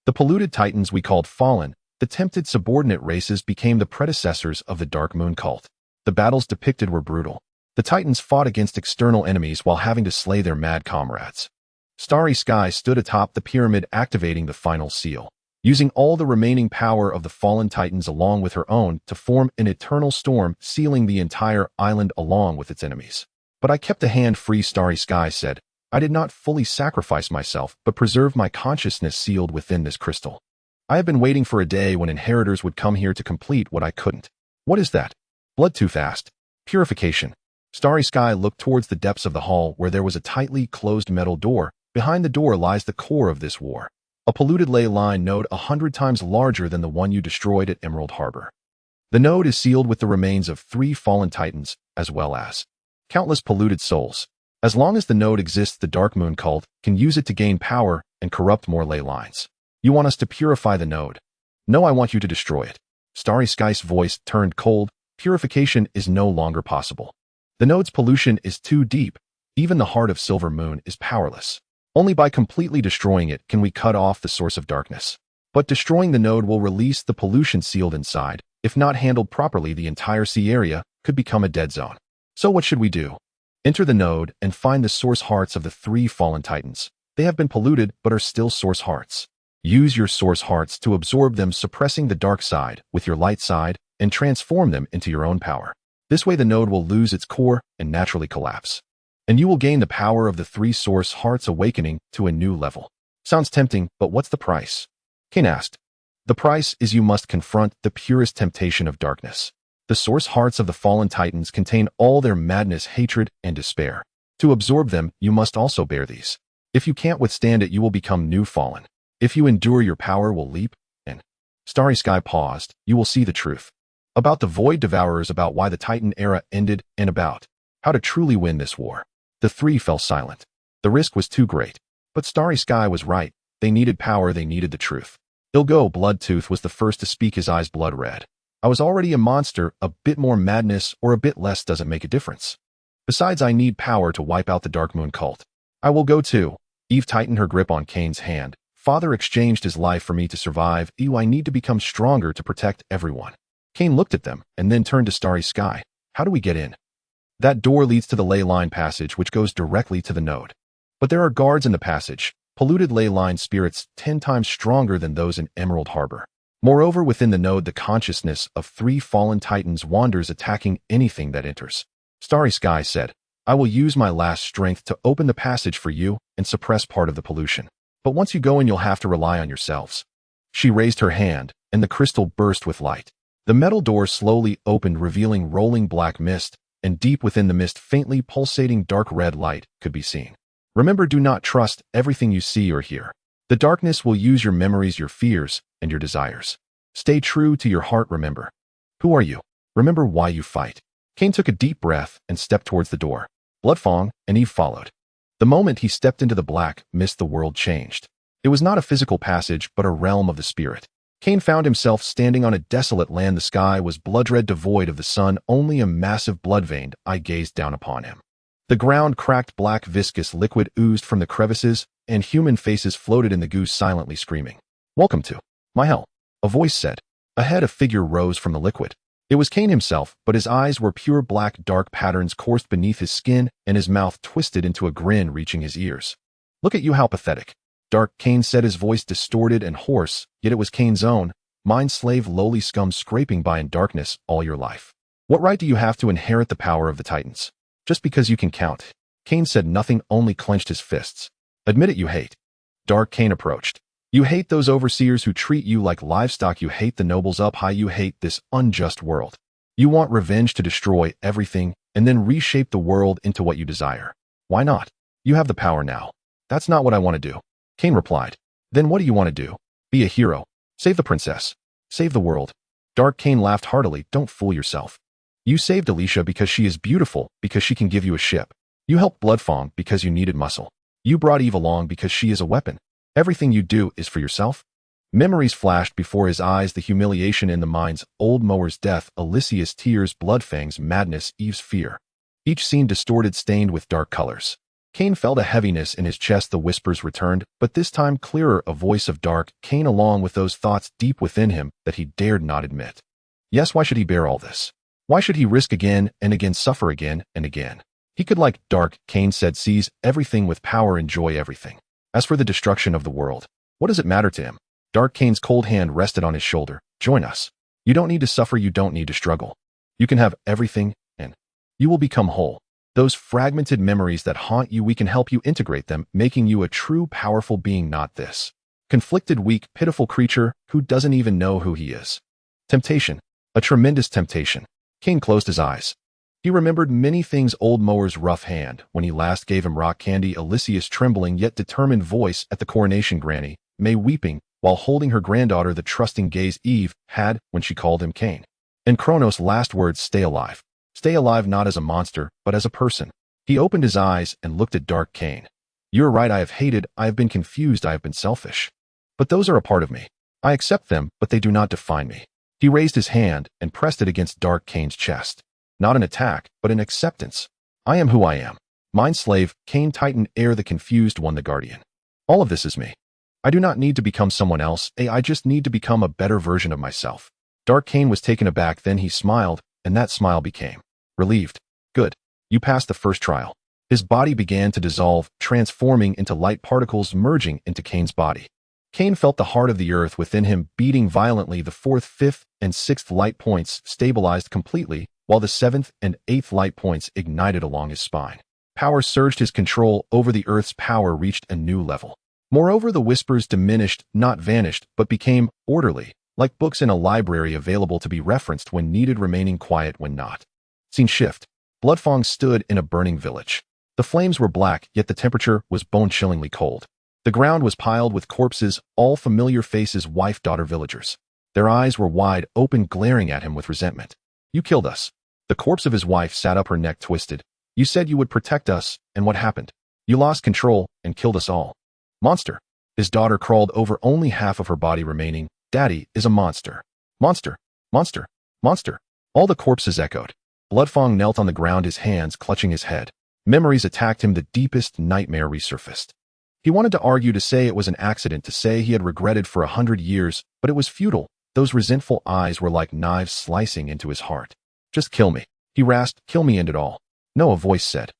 Speaker 1: The polluted Titans we called Fallen. The tempted subordinate races became the predecessors of the Dark Moon cult. The battles depicted were brutal. The Titans fought against external enemies while having to slay their mad comrades. Starry Sky stood atop the pyramid, activating the final seal, using all the remaining power of the fallen Titans along with her own to form an eternal storm, sealing the entire island along with its enemies. "But I kept a hand free," Starry Sky said. "I did not fully sacrifice myself, but preserved my consciousness sealed within this crystal. I have been waiting for a day when inheritors would come here to complete what I couldn't." "What is that?" Bloodtooth asked. "Purification." Starry Sky looked towards the depths of the hall where there was a tightly closed metal door. Behind the door lies the core of this war. A polluted ley line node 100 times larger than the one you destroyed at Emerald Harbor. The node is sealed with the remains of 3 fallen Titans, as well as countless polluted souls. As long as the node exists, the Dark Moon cult can use it to gain power and corrupt more ley lines. "You want us to purify the node?" "No, I want you to destroy it." Starry Sky's voice turned cold. "Purification is no longer possible. The node's pollution is too deep. Even the heart of Silver Moon is powerless. Only by completely destroying it can we cut off the source of darkness. But destroying the node will release the pollution sealed inside. If not handled properly, the entire sea area could become a dead zone. So what should we do?" "Enter the node and find the source hearts of the 3 fallen Titans. They have been polluted but are still source hearts. Use your source hearts to absorb them, suppressing the dark side with your light side, and transform them into your own power. This way the node will lose its core and naturally collapse. And you will gain the power of the 3 source hearts, awakening to a new level." "Sounds tempting, but what's the price?" Cain asked. "The price is you must confront the purest temptation of darkness. The source hearts of the fallen Titans contain all their madness, hatred, and despair. To absorb them, you must also bear these. If you can't withstand it, you will become new fallen. If you endure, your power will leap, and—" Starry Sky paused. "You will see the truth. About the Void Devourers, about why the Titan era ended, and about how to truly win this war." The 3 fell silent. The risk was too great. But Starry Sky was right. They needed power, they needed the truth. "Ilgo," Bloodtooth was the first to speak, his eyes blood red. I was already a monster. A bit more madness or a bit less doesn't make a difference. Besides, I need power to wipe out the Dark Moon cult. I will go too. Eve tightened her grip on Cain's hand. Father exchanged his life for me to survive. I need to become stronger to protect everyone. Cain looked at them and then turned to Starry Sky. How do we get in? That door leads to the ley line passage, which goes directly to the node. But there are guards in the passage, polluted ley line spirits 10 times stronger than those in Emerald Harbor. Moreover, within the node, the consciousness of 3 fallen titans wanders, attacking anything that enters. Starry Sky said, I will use my last strength to open the passage for you and suppress part of the pollution. But once you go in, you'll have to rely on yourselves. She raised her hand, and the crystal burst with light. The metal door slowly opened, revealing rolling black mist, and deep within the mist, faintly pulsating dark red light could be seen. Remember, do not trust everything you see or hear. The darkness will use your memories, your fears, and your desires. Stay true to your heart. Remember. Who are you? Remember why you fight. Cain took a deep breath and stepped towards the door. Bloodfang and Eve followed. The moment he stepped into the black mist, the world changed. It was not a physical passage, but a realm of the spirit. Cain found himself standing on a desolate land. The sky was blood-red, devoid of the sun. Only a massive blood-veined eye gazed down upon him. The ground cracked, black viscous liquid oozed from the crevices, and human faces floated in the goo, silently screaming. Welcome to my hell, a voice said. Ahead, a figure rose from the liquid. It was Cain himself, but his eyes were pure black. Dark patterns coursed beneath his skin, and his mouth twisted into a grin reaching his ears. Look at you, how pathetic. Dark, Cain said, his voice distorted and hoarse, yet it was Cain's own, mind-slave, lowly scum scraping by in darkness all your life. What right do you have to inherit the power of the Titans? Just because you can count. Cain said nothing, only clenched his fists. Admit it, you hate. Dark, Cain approached. You hate those overseers who treat you like livestock. You hate the nobles up high. You hate this unjust world. You want revenge to destroy everything and then reshape the world into what you desire. Why not? You have the power now. That's not what I want to do. Cain replied. Then what do you want to do? Be a hero. Save the princess. Save the world. Dark, Cain laughed heartily. Don't fool yourself. You saved Alicia because she is beautiful, because she can give you a ship. You helped Bloodfang because you needed muscle. You brought Eve along because she is a weapon. Everything you do is for yourself? Memories flashed before his eyes, the humiliation in the mines, old Mower's death, Alicia's tears, Bloodfang's madness, Eve's fear. Each scene distorted, stained with dark colors. Cain felt a heaviness in his chest. The whispers returned, but this time clearer, a voice of Dark, Cain, along with those thoughts deep within him that he dared not admit. Yes, why should he bear all this? Why should he risk again and again, suffer again and again? He could, like Dark, Cain said, seize everything with power, enjoy everything. As for the destruction of the world, what does it matter to him? Dark, Cain's cold hand rested on his shoulder. Join us. You don't need to suffer. You don't need to struggle. You can have everything, and you will become whole. Those fragmented memories that haunt you, we can help you integrate them, making you a true, powerful being, not this conflicted, weak, pitiful creature who doesn't even know who he is. Temptation. A tremendous temptation. Cain closed his eyes. He remembered many things. Old Mower's rough hand when he last gave him rock candy, Alicia's trembling yet determined voice at the coronation, Granny May weeping while holding her granddaughter, the trusting gaze Eve had when she called him Cain, and Kronos' last words, stay alive. Stay alive, not as a monster, but as a person. He opened his eyes and looked at Dark. Cain. You're right, I have hated, I have been confused, I have been selfish. But those are a part of me. I accept them, but they do not define me. He raised his hand and pressed it against Dark Cain's chest. Not an attack, but an acceptance. I am who I am. Mind slave, Cain Titan heir, the confused one, the guardian. All of this is me. I do not need to become someone else. I just need to become a better version of myself. Dark Cain was taken aback, then he smiled, and that smile became relieved. Good. You passed the first trial. His body began to dissolve, transforming into light particles merging into Cain's body. Cain felt the heart of the earth within him beating violently. The 4th, 5th, and 6th light points stabilized completely, while the 7th and 8th light points ignited along his spine. Power surged. His control over the earth's power reached a new level. Moreover, the whispers diminished, not vanished, but became orderly, like books in a library available to be referenced when needed, remaining quiet when not. Scene shift. Bloodfang stood in a burning village. The flames were black, yet the temperature was bone-chillingly cold. The ground was piled with corpses, all familiar faces, wife, daughter, villagers. Their eyes were wide open, glaring at him with resentment. You killed us. The corpse of his wife sat up, her neck twisted. You said you would protect us, and what happened? You lost control and killed us all. Monster. His daughter crawled over, only half of her body remaining. Daddy is a monster. Monster. Monster. Monster. All the corpses echoed. Bloodfang knelt on the ground, his hands clutching his head. Memories attacked him, the deepest nightmare resurfaced. He wanted to argue, to say it was an accident, to say he had regretted for 100 years, but it was futile. Those resentful eyes were like knives slicing into his heart. Just kill me, he rasped. Kill me, end it all. No, a voice said.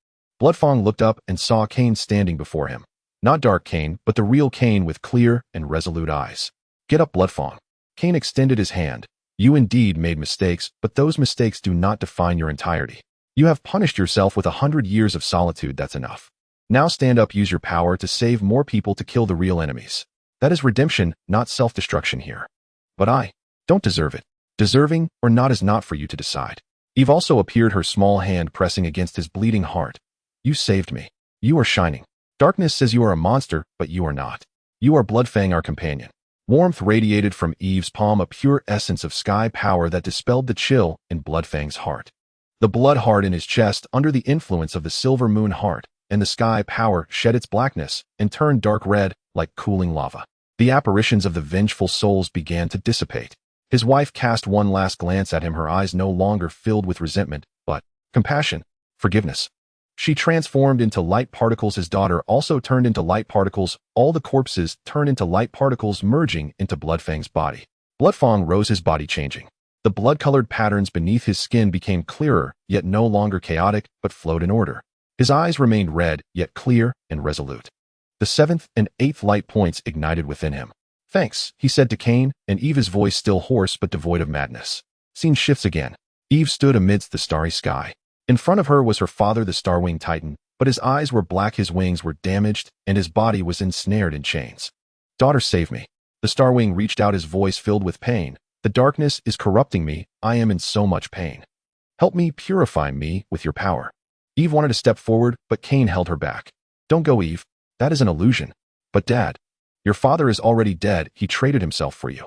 Speaker 1: Bloodfang looked up and saw Cain standing before him. Not dark Cain, but the real Cain with clear and resolute eyes. Get up, Bloodfang. Cain extended his hand. You indeed made mistakes, but those mistakes do not define your entirety. You have punished yourself with 100 years of solitude, that's enough. Now stand up, use your power to save more people, to kill the real enemies. That is redemption, not self-destruction here. But I don't deserve it. Deserving or not is not for you to decide. Eve also appeared, her small hand pressing against his bleeding heart. You saved me. You are shining. Darkness says you are a monster, but you are not. You are Bloodfang, our companion. Warmth radiated from Eve's palm, a pure essence of sky power that dispelled the chill in Bloodfang's heart. The blood heart in his chest, under the influence of the silver moon heart, and the sky power, shed its blackness and turned dark red like cooling lava. The apparitions of the vengeful souls began to dissipate. His wife cast one last glance at him, her eyes no longer filled with resentment, but compassion, forgiveness. She transformed into light particles. His daughter also turned into light particles. All the corpses turned into light particles, merging into Bloodfang's body. Bloodfang rose, his body changing. The blood-colored patterns beneath his skin became clearer, yet no longer chaotic, but flowed in order. His eyes remained red, yet clear and resolute. The 7th and 8th light points ignited within him. Thanks, he said to Cain, and Eve's voice still hoarse but devoid of madness. Scene shifts again. Eve stood amidst the starry sky. In front of her was her father, the star-winged titan, but his eyes were black, his wings were damaged, and his body was ensnared in chains. Daughter, save me. The star-wing reached out, his voice filled with pain. The darkness is corrupting me. I am in so much pain. Help me, purify me with your power. Eve wanted to step forward, but Cain held her back. Don't go, Eve. That is an illusion. But Dad, your father is already dead. He traded himself for you.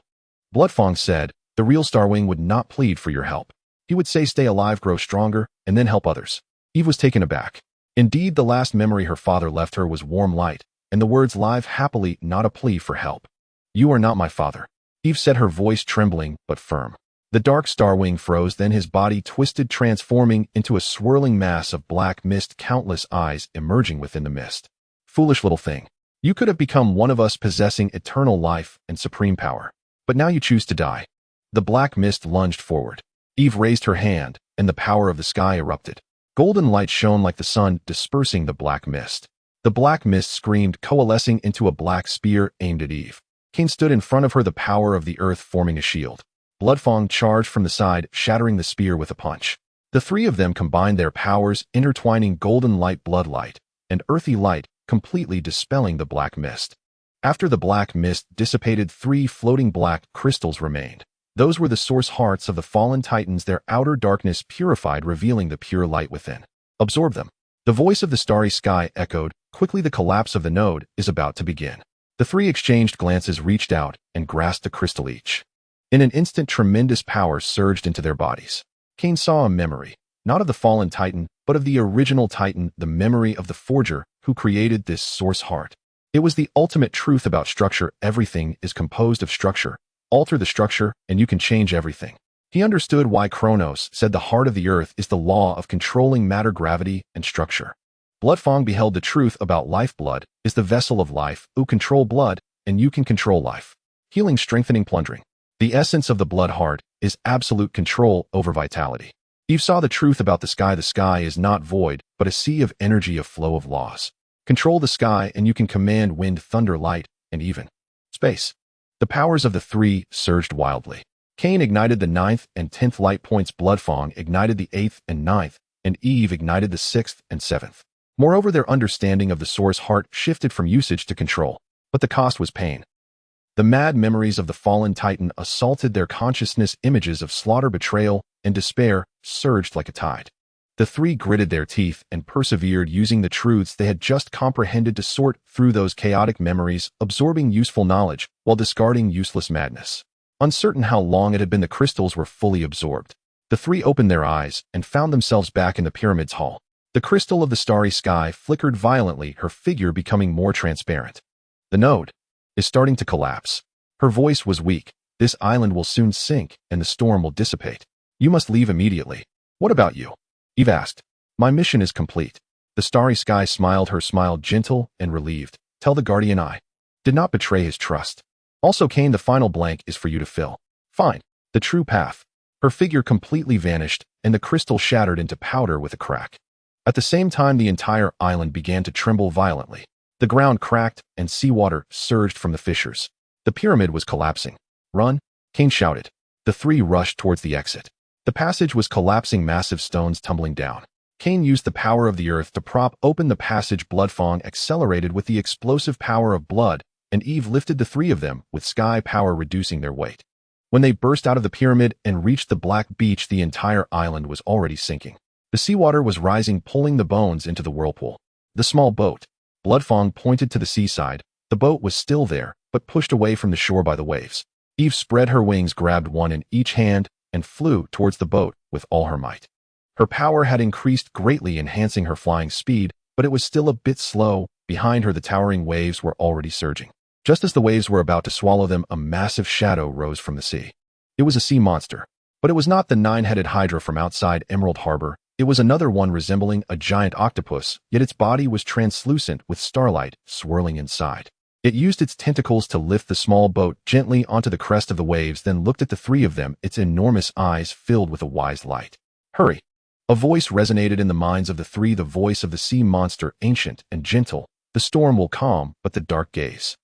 Speaker 1: Bloodfang said, the real Starwing would not plead for your help. He would say stay alive, grow stronger, and then help others. Eve was taken aback. Indeed, the last memory her father left her was warm light, and the words live happily, not a plea for help. You are not my father. Eve said, her voice trembling but firm. The dark Starwing froze, then his body twisted, transforming into a swirling mass of black mist, countless eyes emerging within the mist. Foolish little thing. You could have become one of us, possessing eternal life and supreme power. But now you choose to die. The black mist lunged forward. Eve raised her hand, and the power of the sky erupted. Golden light shone like the sun, dispersing the black mist. The black mist screamed, coalescing into a black spear aimed at Eve. Cain stood in front of her, the power of the earth forming a shield. Bloodfang charged from the side, shattering the spear with a punch. The three of them combined their powers, intertwining golden light, blood light, and earthy light, completely dispelling the black mist. After the black mist dissipated, 3 floating black crystals remained. Those were the source hearts of the fallen titans, their outer darkness purified, revealing the pure light within. Absorb them. The voice of the starry sky echoed, quickly. The collapse of the node is about to begin. The 3 exchanged glances, reached out, and grasped the crystal each. In an instant, tremendous power surged into their bodies. Cain saw a memory, not of the fallen titan, but of the original titan, the memory of the forger who created this source heart. It was the ultimate truth about structure. Everything is composed of structure. Alter the structure, and you can change everything. He understood why Kronos said the heart of the earth is the law of controlling matter, gravity, and structure. Bloodfang beheld the truth about life. Blood is the vessel of life. You control blood, and you can control life. Healing, strengthening, plundering. The essence of the blood heart is absolute control over vitality. Eve saw the truth about the sky. The sky is not void, but a sea of energy, a flow of laws. Control the sky, and you can command wind, thunder, light, and even space. The powers of the 3 surged wildly. Cain ignited the 9th and 10th light points. Bloodfang ignited the 8th and 9th, and Eve ignited the 6th and 7th. Moreover, their understanding of the source heart shifted from usage to control, but the cost was pain. The mad memories of the fallen titan assaulted their consciousness. Images of slaughter, betrayal, and despair surged like a tide. The 3 gritted their teeth and persevered, using the truths they had just comprehended to sort through those chaotic memories, absorbing useful knowledge while discarding useless madness. Uncertain how long it had been, the crystals were fully absorbed. The 3 opened their eyes and found themselves back in the pyramid's hall. The crystal of the starry sky flickered violently, her figure becoming more transparent. The node is starting to collapse. Her voice was weak. This island will soon sink, and the storm will dissipate. You must leave immediately. What about you? Eve asked. My mission is complete. The starry sky smiled her smile, gentle and relieved. Tell the guardian I did not betray his trust. Also, Cain, the final blank is for you to fill. Fine. The true path. Her figure completely vanished, and the crystal shattered into powder with a crack. At the same time, the entire island began to tremble violently. The ground cracked, and seawater surged from the fissures. The pyramid was collapsing. Run! Cain shouted. The three rushed towards the exit. The passage was collapsing, massive stones tumbling down. Cain used the power of the earth to prop open the passage. Bloodfang accelerated with the explosive power of blood, and Eve lifted the three of them with sky power, reducing their weight. When they burst out of the pyramid and reached the black beach, the entire island was already sinking. The seawater was rising, pulling the bones into the whirlpool. The small boat. Bloodfang pointed to the seaside. The boat was still there, but pushed away from the shore by the waves. Eve spread her wings, grabbed one in each hand, and flew towards the boat with all her might. Her power had increased greatly, enhancing her flying speed, but it was still a bit slow. Behind her, the towering waves were already surging. Just as the waves were about to swallow them, a massive shadow rose from the sea. It was a sea monster, but it was not the nine-headed hydra from outside Emerald Harbor. It was another one resembling a giant octopus, yet its body was translucent with starlight swirling inside. It used its tentacles to lift the small boat gently onto the crest of the waves, then looked at the three of them, its enormous eyes filled with a wise light. Hurry! A voice resonated in the minds of the three, the voice of the sea monster, ancient and gentle. The storm will calm, but the dark gaze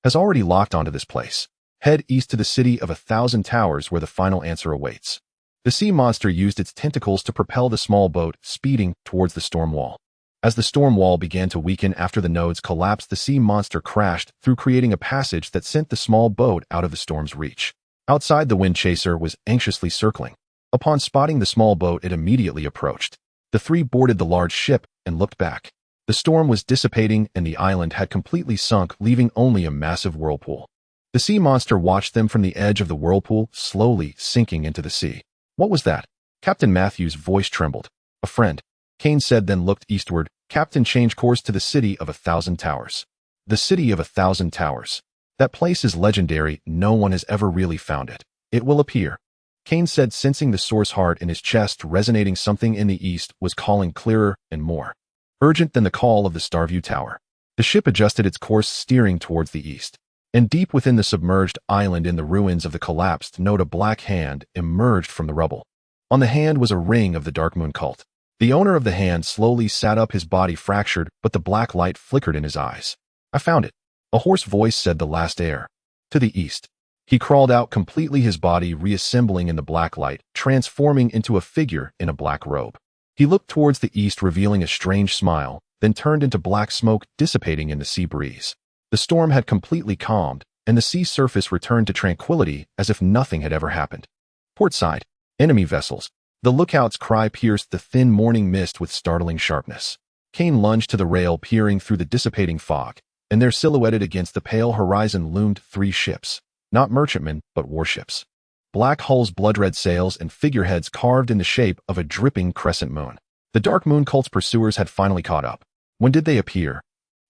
Speaker 1: has already locked onto this place. Head east to the city of 1,000 towers, where the final answer awaits. The sea monster used its tentacles to propel the small boat, speeding towards the storm wall. As the storm wall began to weaken after the nodes collapsed, the sea monster crashed through, creating a passage that sent the small boat out of the storm's reach. Outside, the wind chaser was anxiously circling. Upon spotting the small boat, it immediately approached. The three boarded the large ship and looked back. The storm was dissipating, and the island had completely sunk, leaving only a massive whirlpool. The sea monster watched them from the edge of the whirlpool, slowly sinking into the sea. What was that? Captain Matthew's voice trembled. A friend, Cain said, then looked eastward. Captain, change course to the city of 1,000 towers. The city of 1,000 towers. That place is legendary. No one has ever really found it. It will appear. Cain said, sensing the source heart in his chest resonating. Something in the east was calling, clearer and more urgent than the call of the Starview Tower. The ship adjusted its course, steering towards the east. And deep within the submerged island, in the ruins of the collapsed node, a black hand emerged from the rubble. On the hand was a ring of the Dark Moon cult. The owner of the hand slowly sat up, his body fractured, but the black light flickered in his eyes. I found it. A hoarse voice said, the last heir. To the east. He crawled out completely, his body reassembling in the black light, transforming into a figure in a black robe. He looked towards the east, revealing a strange smile, then turned into black smoke, dissipating in the sea breeze. The storm had completely calmed, and the sea surface returned to tranquility as if nothing had ever happened. Portside. Enemy vessels. The lookout's cry pierced the thin morning mist with startling sharpness. Cain lunged to the rail, peering through the dissipating fog, and there, silhouetted against the pale horizon, loomed three ships. Not merchantmen, but warships. Black hulls, blood-red sails, and figureheads carved in the shape of a dripping crescent moon. The Dark Moon cult's pursuers had finally caught up. When did they appear?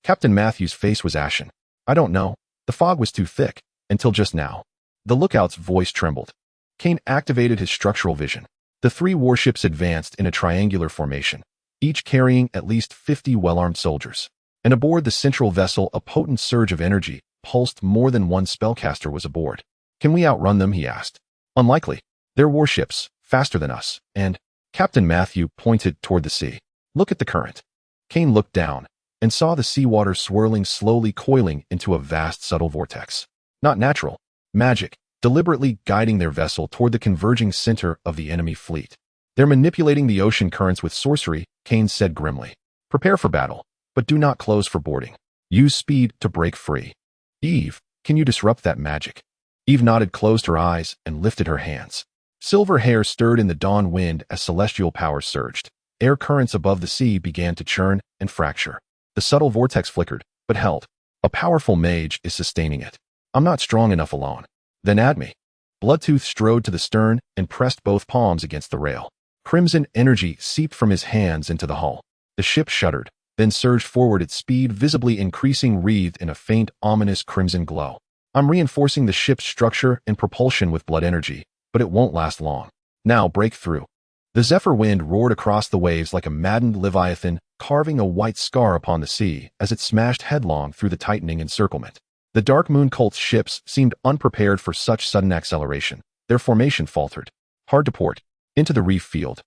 Speaker 1: Captain Matthew's face was ashen. I don't know. The fog was too thick, until just now. The lookout's voice trembled. Cain activated his structural vision. The three warships advanced in a triangular formation, each carrying at least 50 well-armed soldiers. And aboard the central vessel, a potent surge of energy pulsed. More than one spellcaster was aboard. Can we outrun them? He asked. Unlikely. They're warships, faster than us, and Captain Matthew pointed toward the sea. Look at the current. Cain looked down and saw the seawater swirling, slowly coiling into a vast, subtle vortex. Not natural. Magic, deliberately guiding their vessel toward the converging center of the enemy fleet. They're manipulating the ocean currents with sorcery, Cain said grimly. Prepare for battle, but do not close for boarding. Use speed to break free. Eve, can you disrupt that magic? Eve nodded, closed her eyes, and lifted her hands. Silver hair stirred in the dawn wind as celestial power surged. Air currents above the sea began to churn and fracture. The subtle vortex flickered, but held. A powerful mage is sustaining it. I'm not strong enough alone. Then add me. Bloodtooth strode to the stern and pressed both palms against the rail. Crimson energy seeped from his hands into the hull. The ship shuddered, then surged forward, its speed visibly increasing, wreathed in a faint, ominous crimson glow. I'm reinforcing the ship's structure and propulsion with blood energy, but it won't last long. Now break through. The zephyr wind roared across the waves like a maddened leviathan, carving a white scar upon the sea as it smashed headlong through the tightening encirclement. The Dark Moon cult's ships seemed unprepared for such sudden acceleration. Their formation faltered. Hard to port. Into the reef field.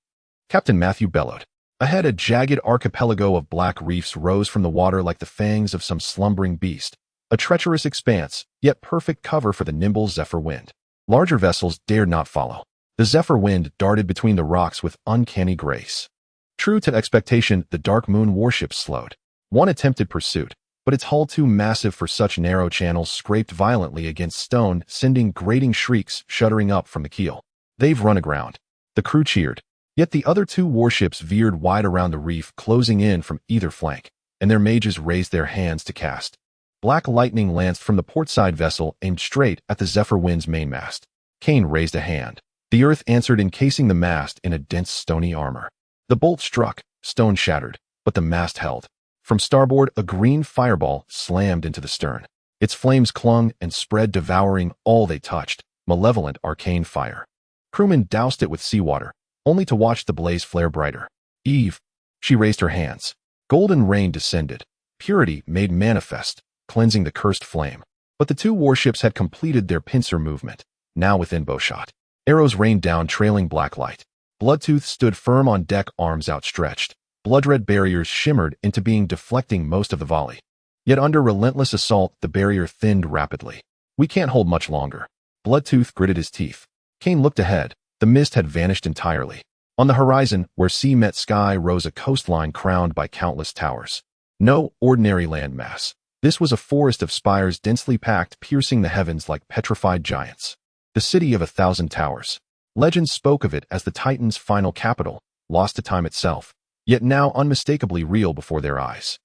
Speaker 1: Captain Matthew bellowed. Ahead, a jagged archipelago of black reefs rose from the water like the fangs of some slumbering beast. A treacherous expanse, yet perfect cover for the nimble zephyr wind. Larger vessels dared not follow. The zephyr wind darted between the rocks with uncanny grace. True to expectation, the Dark Moon warships slowed. One attempted pursuit, but its hull, too massive for such narrow channels, scraped violently against stone, sending grating shrieks shuddering up from the keel. They've run aground. The crew cheered. Yet the other two warships veered wide around the reef, closing in from either flank, and their mages raised their hands to cast. Black lightning lanced from the portside vessel, aimed straight at the zephyr wind's mainmast. Kane raised a hand. The earth answered, encasing the mast in a dense stony armor. The bolt struck, stone shattered, but the mast held. From starboard, a green fireball slammed into the stern. Its flames clung and spread, devouring all they touched, malevolent arcane fire. Crewmen doused it with seawater, only to watch the blaze flare brighter. Eve. She raised her hands. Golden rain descended. Purity made manifest, cleansing the cursed flame. But the two warships had completed their pincer movement, now within bowshot. Arrows rained down, trailing black light. Bloodtooth stood firm on deck, arms outstretched. Blood-red barriers shimmered into being, deflecting most of the volley. Yet under relentless assault, the barrier thinned rapidly. We can't hold much longer. Bloodtooth gritted his teeth. Kane looked ahead. The mist had vanished entirely. On the horizon, where sea met sky, rose a coastline crowned by countless towers. No ordinary landmass. This was a forest of spires densely packed, piercing the heavens like petrified giants. The city of 1,000 towers. Legends spoke of it as the Titan's final capital, lost to time itself, yet now unmistakably real before their eyes.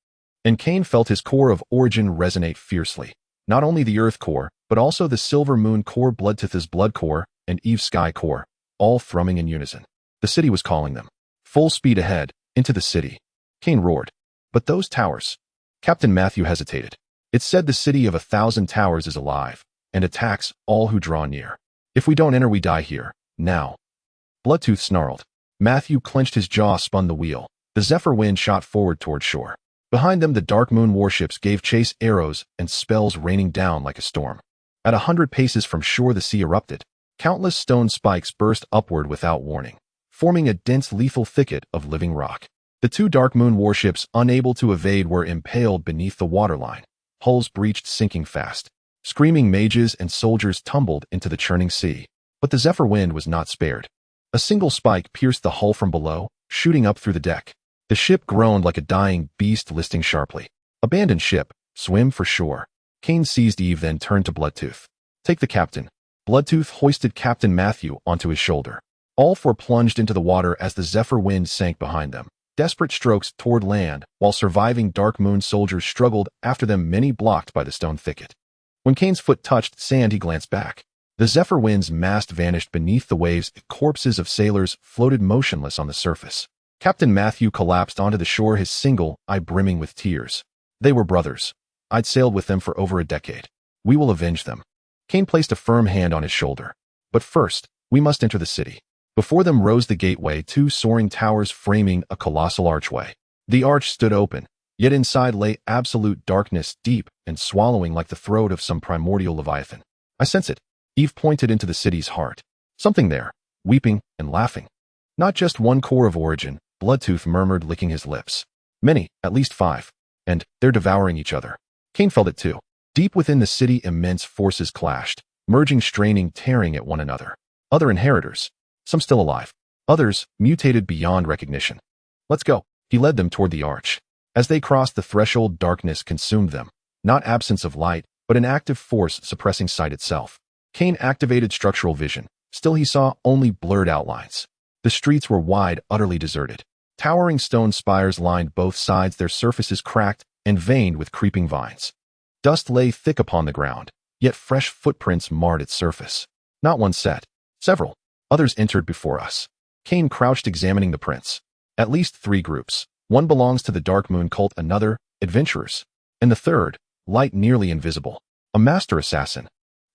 Speaker 1: And Kane felt his core of origin resonate fiercely. Not only the Earth core, but also the Silver Moon core, Bloodtooth's blood core, and Eve's sky core, all thrumming in unison. The city was calling them. Full speed ahead, into the city. Kane roared. But those towers. Captain Matthew hesitated. It said the city of 1,000 towers is alive, and attacks all who draw near. If we don't enter, we die here, now. Bloodtooth snarled. Matthew clenched his jaw, spun the wheel. The zephyr wind shot forward toward shore. Behind them, the Dark Moon warships gave chase, arrows and spells raining down like a storm. At 100 paces from shore, the sea erupted. Countless stone spikes burst upward without warning, forming a dense, lethal thicket of living rock. The two Dark Moon warships, unable to evade, were impaled beneath the waterline. Hulls breached, sinking fast. Screaming mages and soldiers tumbled into the churning sea. But the zephyr wind was not spared. A single spike pierced the hull from below, shooting up through the deck. The ship groaned like a dying beast, listing sharply. Abandon ship. Swim for shore. Kane seized Eve, then turned to Bloodtooth. Take the captain. Bloodtooth hoisted Captain Matthew onto his shoulder. All four plunged into the water as the zephyr wind sank behind them. Desperate strokes toward land, while surviving Dark Moon soldiers struggled after them, many blocked by the stone thicket. When Kane's foot touched sand, he glanced back. The zephyr wind's mast vanished beneath the waves. Corpses of sailors floated motionless on the surface. Captain Matthew collapsed onto the shore, his single eye brimming with tears. They were brothers. I'd sailed with them for over a decade. We will avenge them. Kane placed a firm hand on his shoulder. But first, we must enter the city. Before them rose the gateway, two soaring towers framing a colossal archway. The arch stood open, yet inside lay absolute darkness, deep and swallowing like the throat of some primordial leviathan. I sense it. Eve pointed into the city's heart. Something there, weeping and laughing. Not just one core of origin, Bloodtooth murmured, licking his lips. Many, at least 5. And they're devouring each other. Kane felt it too. Deep within the city, immense forces clashed, merging, straining, tearing at one another. Other inheritors. Some still alive. Others mutated beyond recognition. Let's go. He led them toward the arch. As they crossed the threshold, darkness consumed them. Not absence of light, but an active force suppressing sight itself. Kane activated structural vision. Still he saw only blurred outlines. The streets were wide, utterly deserted. Towering stone spires lined both sides, their surfaces cracked and veined with creeping vines. Dust lay thick upon the ground, yet fresh footprints marred its surface. Not one set. Several. Others entered before us. Kane crouched, examining the prints. At least 3 groups. One belongs to the Dark Moon cult, another, adventurers. And the third, light, nearly invisible. A master assassin.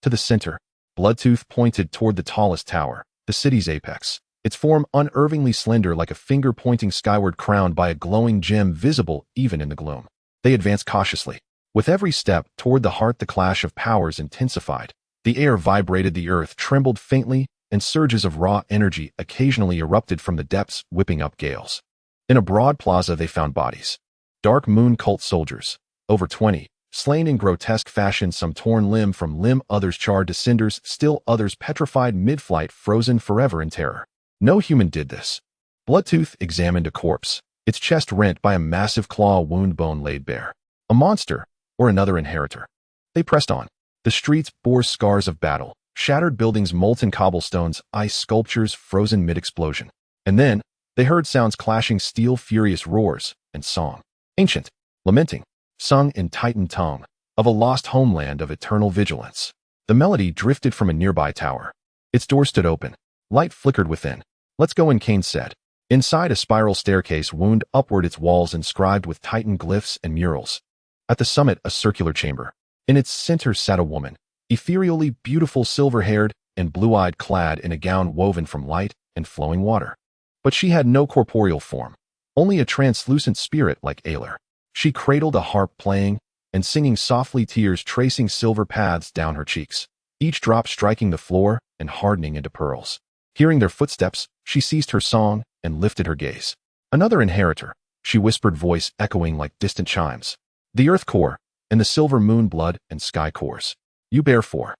Speaker 1: To the center, Bloodtooth pointed toward the tallest tower, the city's apex. its form unervingly slender like a finger pointing skyward, crowned by a glowing gem visible even in the gloom. They advanced cautiously. With every step toward the heart, the clash of powers intensified. The air vibrated, the earth trembled faintly, and surges of raw energy occasionally erupted from the depths, whipping up gales. In a broad plaza they found bodies. Dark Moon cult soldiers, over 20, slain in grotesque fashion, some torn limb from limb, others charred to cinders, still others petrified mid-flight, frozen forever in terror. No human did this. Bloodtooth examined a corpse, its chest rent by a massive claw wound, bone laid bare. A monster, or another inheritor. They pressed on. The streets bore scars of battle, shattered buildings, molten cobblestones, ice sculptures frozen mid-explosion. And then, they heard sounds, clashing steel, furious roars, and song. Ancient, lamenting, sung in Titan tongue, of a lost homeland of eternal vigilance. The melody drifted from a nearby tower. Its door stood open. Light flickered within. "Let's go in," Kane said. Inside, a spiral staircase wound upward, its walls inscribed with Titan glyphs and murals. At the summit, a circular chamber. In its center sat a woman, ethereally beautiful, silver-haired and blue-eyed, clad in a gown woven from light and flowing water. But she had no corporeal form, only a translucent spirit like Aylar. She cradled a harp, playing and singing softly, tears tracing silver paths down her cheeks, each drop striking the floor and hardening into pearls. Hearing their footsteps, she ceased her song and lifted her gaze. "Another inheritor," she whispered, voice echoing like distant chimes. "The earth core and the silver moon blood and sky cores. You bear 4.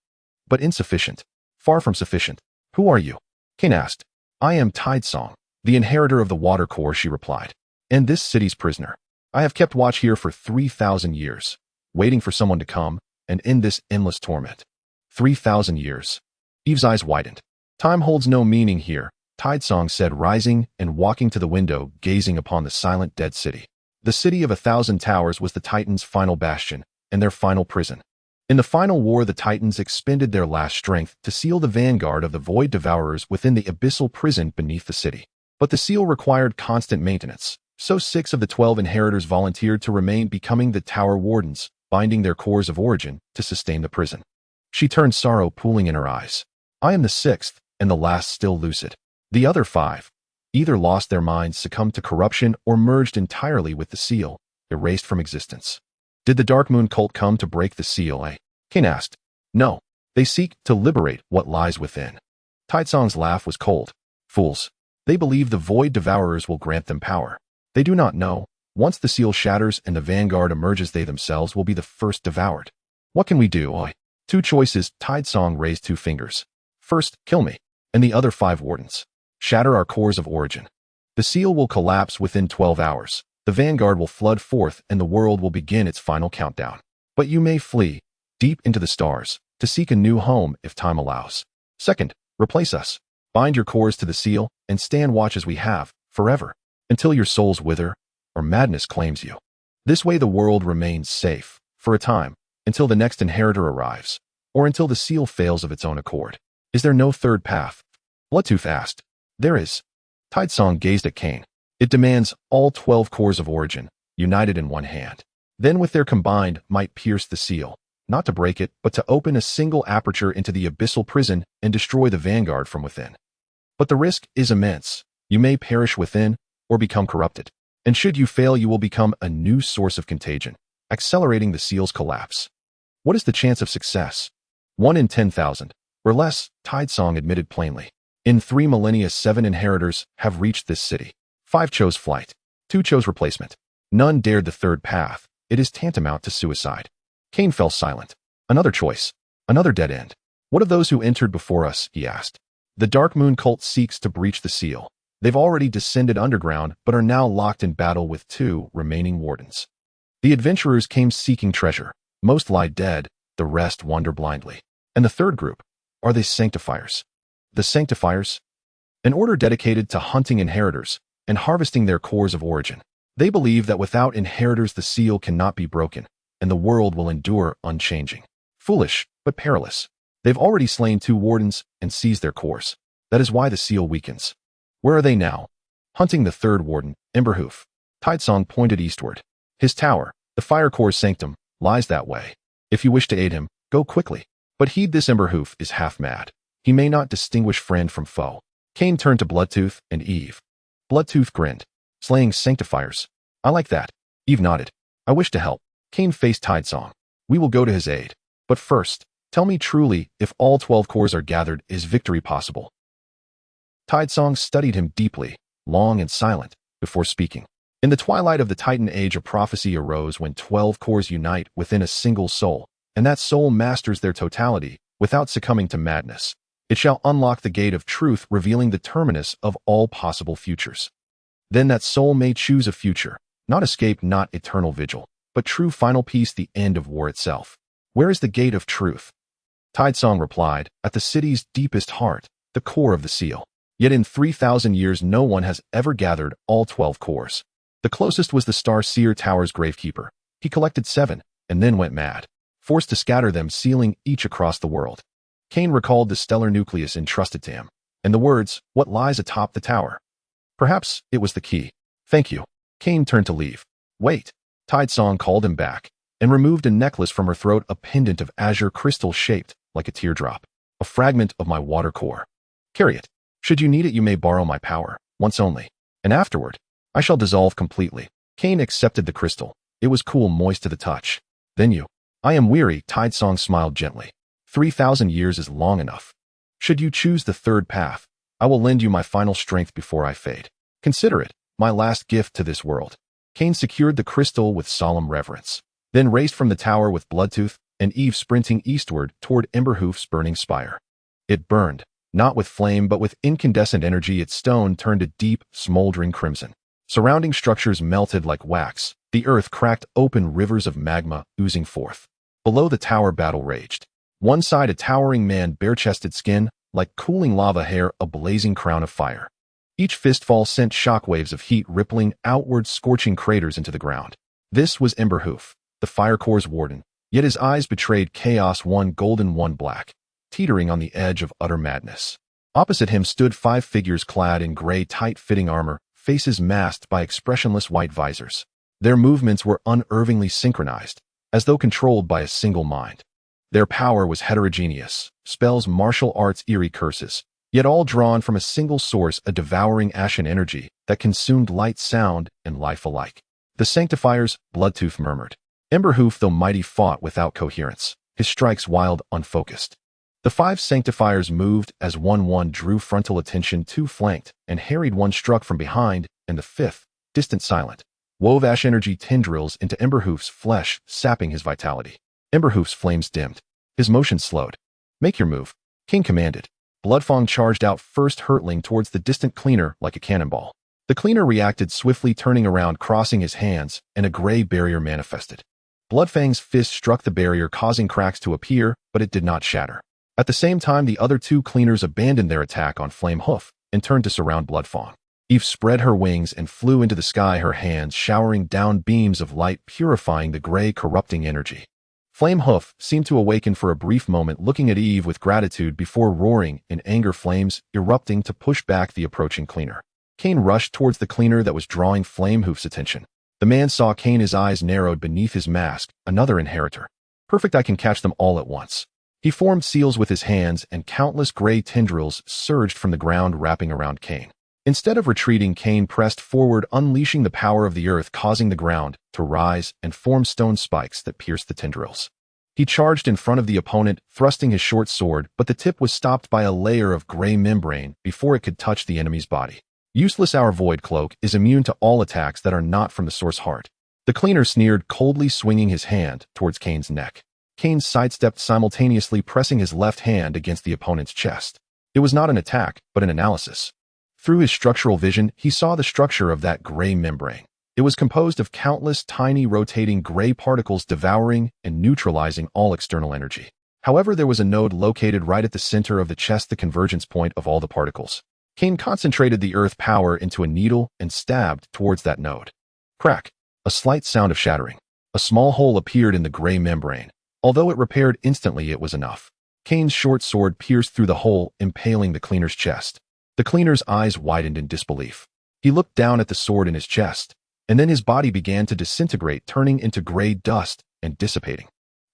Speaker 1: But insufficient. Far from sufficient." "Who are you?" Kane asked. "I am Tidesong, the inheritor of the water core," she replied, "and this city's prisoner. I have kept watch here for 3,000 years, waiting for someone to come and end this endless torment." 3,000 years. Eve's eyes widened. "Time holds no meaning here," Tidesong said, rising and walking to the window, gazing upon the silent, dead city. The city of 1,000 towers was the Titans' final bastion and their final prison. In the final war, the Titans expended their last strength to seal the vanguard of the Void Devourers within the abyssal prison beneath the city. But the seal required constant maintenance, so 6 of the 12 inheritors volunteered to remain, becoming the tower wardens, binding their cores of origin to sustain the prison. She turned, sorrow pooling in her eyes. "I am the 6th, and the last still lucid. The other 5 either lost their minds, succumbed to corruption, or merged entirely with the seal, erased from existence." "Did the Dark Moon cult come to break the seal, eh?" Kane asked. "No. They seek to liberate what lies within." Tidesong's laugh was cold. "Fools. They believe the Void Devourers will grant them power. They do not know, once the seal shatters and the vanguard emerges, they themselves will be the first devoured. What can we do, oi?" "2 choices," Tidesong raised 2 fingers. "First, kill me, and the other 5 wardens. Shatter our cores of origin. The seal will collapse within 12 hours. The vanguard will flood forth, and the world will begin its final countdown. But you may flee, deep into the stars, to seek a new home if time allows. Second, replace us. Bind your cores to the seal, and stand watch as we have, forever, until your souls wither, or madness claims you. This way the world remains safe, for a time, until the next inheritor arrives, or until the seal fails of its own accord." "Is there no third path?" Bloodtooth asked. "There is." Tidesong gazed at Kane. "It demands all 12 cores of origin, united in one hand. Then with their combined might pierce the seal, not to break it, but to open a single aperture into the abyssal prison and destroy the vanguard from within. But the risk is immense. You may perish within, or become corrupted. And should you fail, you will become a new source of contagion, accelerating the seal's collapse. What is the chance of success?" 1 in 10,000, or less, Tidesong admitted plainly. "In 3 millennia, 7 inheritors have reached this city. 5 chose flight. 2 chose replacement. None dared the third path. It is tantamount to suicide." Kane fell silent. "Another choice. Another dead end. What of those who entered before us?" he asked. "The Dark Moon cult seeks to breach the seal. They've already descended underground, but are now locked in battle with 2 remaining wardens. The adventurers came seeking treasure. Most lie dead, the rest wander blindly. And the third group, are they sanctifiers?" "The sanctifiers? An order dedicated to hunting inheritors and harvesting their cores of origin. They believe that without inheritors the seal cannot be broken, and the world will endure unchanging. Foolish, but perilous. They've already slain 2 wardens and seized their cores. That is why the seal weakens. Where are they now?" "Hunting the 3rd warden, Emberhoof." Tidesong pointed eastward. "His tower, the Fire Core's sanctum, lies that way. If you wish to aid him, go quickly. But heed this, Emberhoof is half mad. He may not distinguish friend from foe." Cain turned to Bloodtooth and Eve. Bloodtooth grinned. Slaying sanctifiers. I like that. Eve nodded. I wish to help. Cain faced Tidesong. We will go to his aid. But first, tell me truly, if all 12 cores are gathered, is victory possible? Tidesong studied him deeply, long and silent, before speaking. In the twilight of the Titan Age, a prophecy arose when 12 cores unite within a single soul, and that soul masters their totality, without succumbing to madness. It shall unlock the gate of truth, revealing the terminus of all possible futures. Then that soul may choose a future, not escape, not eternal vigil, but true final peace, the end of war itself. Where is the gate of truth? Tidesong replied, at the city's deepest heart, the core of the seal. Yet in 3,000 years no one has ever gathered all 12 cores. The closest was the Star Seer Tower's gravekeeper. He collected 7, and then went mad, forced to scatter them, sealing each across the world. Cain recalled the stellar nucleus entrusted to him, and the words, what lies atop the tower? Perhaps it was the key. Thank you. Cain turned to leave. Wait. Tidesong called him back, and removed a necklace from her throat, a pendant of azure crystal shaped like a teardrop, a fragment of my water core. Carry it. Should you need it, you may borrow my power, once only, and afterward, I shall dissolve completely. Cain accepted the crystal. It was cool, moist to the touch. Then you. I am weary, Tidesong smiled gently. 3,000 years is long enough. Should you choose the third path, I will lend you my final strength before I fade. Consider it my last gift to this world. Cain secured the crystal with solemn reverence, then raced from the tower with Bloodtooth and Eve sprinting eastward toward Emberhoof's burning spire. It burned, not with flame but with incandescent energy. Its stone turned a deep, smoldering crimson. Surrounding structures melted like wax. The earth cracked open, rivers of magma oozing forth. Below the tower, battle raged. One side, a towering man, bare-chested, skin like cooling lava, hair a blazing crown of fire. Each fistfall sent shockwaves of heat rippling outward, scorching craters into the ground. This was Emberhoof, the Fire Core's warden, yet his eyes betrayed chaos, one golden, one black, teetering on the edge of utter madness. Opposite him stood 5 figures clad in gray, tight-fitting armor, faces masked by expressionless white visors. Their movements were unerringly synchronized, as though controlled by a single mind. Their power was heterogeneous, spells, martial arts, eerie curses, yet all drawn from a single source, a devouring ashen energy that consumed light, sound, and life alike. The sanctifiers, Bloodtooth murmured. Emberhoof, though mighty, fought without coherence, his strikes wild, unfocused. The 5 sanctifiers moved as one drew frontal attention, 2 flanked and harried, 1 struck from behind, and the 5th, distant, silent, wove ash energy tendrils into Emberhoof's flesh, sapping his vitality. Emberhoof's flames dimmed. His motion slowed. Make your move, Cain commanded. Bloodfang charged out first, hurtling towards the distant cleaner like a cannonball. The cleaner reacted swiftly, turning around, crossing his hands, and a gray barrier manifested. Bloodfang's fist struck the barrier, causing cracks to appear, but it did not shatter. At the same time, the other 2 cleaners abandoned their attack on Flamehoof and turned to surround Bloodfang. Eve spread her wings and flew into the sky, her hands showering down beams of light, purifying the gray, corrupting energy. Flamehoof seemed to awaken for a brief moment, looking at Eve with gratitude before roaring in anger, flames erupting to push back the approaching cleaner. Cain rushed towards the cleaner that was drawing Flamehoof's attention. The man saw Cain, his eyes narrowed beneath his mask, another inheritor. Perfect, I can catch them all at once. He formed seals with his hands, and countless gray tendrils surged from the ground, wrapping around Cain. Instead of retreating, Cain pressed forward, unleashing the power of the earth, causing the ground to rise and form stone spikes that pierced the tendrils. He charged in front of the opponent, thrusting his short sword, but the tip was stopped by a layer of gray membrane before it could touch the enemy's body. Useless, our void cloak is immune to all attacks that are not from the source heart. The cleaner sneered, coldly swinging his hand towards Cain's neck. Cain sidestepped, simultaneously pressing his left hand against the opponent's chest. It was not an attack, but an analysis. Through his structural vision, he saw the structure of that gray membrane. It was composed of countless tiny rotating gray particles, devouring and neutralizing all external energy. However, there was a node located right at the center of the chest, the convergence point of all the particles. Cain concentrated the earth power into a needle and stabbed towards that node. Crack! A slight sound of shattering. A small hole appeared in the gray membrane. Although it repaired instantly, it was enough. Cain's short sword pierced through the hole, impaling the cleaner's chest. The cleaner's eyes widened in disbelief. He looked down at the sword in his chest, and then his body began to disintegrate, turning into gray dust and dissipating.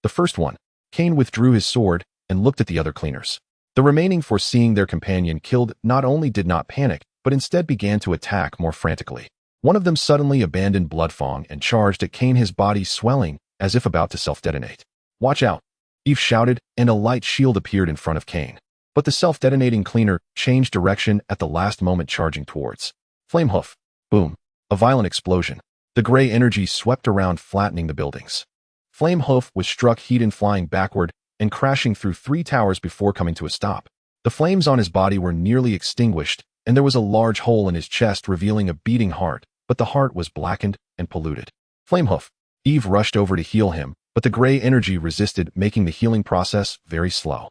Speaker 1: The first one. Cain withdrew his sword and looked at the other cleaners. The remaining, foreseeing their companion killed, not only did not panic, but instead began to attack more frantically. One of them suddenly abandoned Bloodfang and charged at Cain, his body swelling as if about to self-detonate. "Watch out!" Eve shouted, and a light shield appeared in front of Cain. But the self-detonating cleaner changed direction at the last moment, charging towards Flamehoof. Boom. A violent explosion. The gray energy swept around, flattening the buildings. Flamehoof was struck heat-in, flying backward and crashing through 3 towers before coming to a stop. The flames on his body were nearly extinguished, and there was a large hole in his chest revealing a beating heart, but the heart was blackened and polluted. Flamehoof. Eve rushed over to heal him, but the gray energy resisted, making the healing process very slow.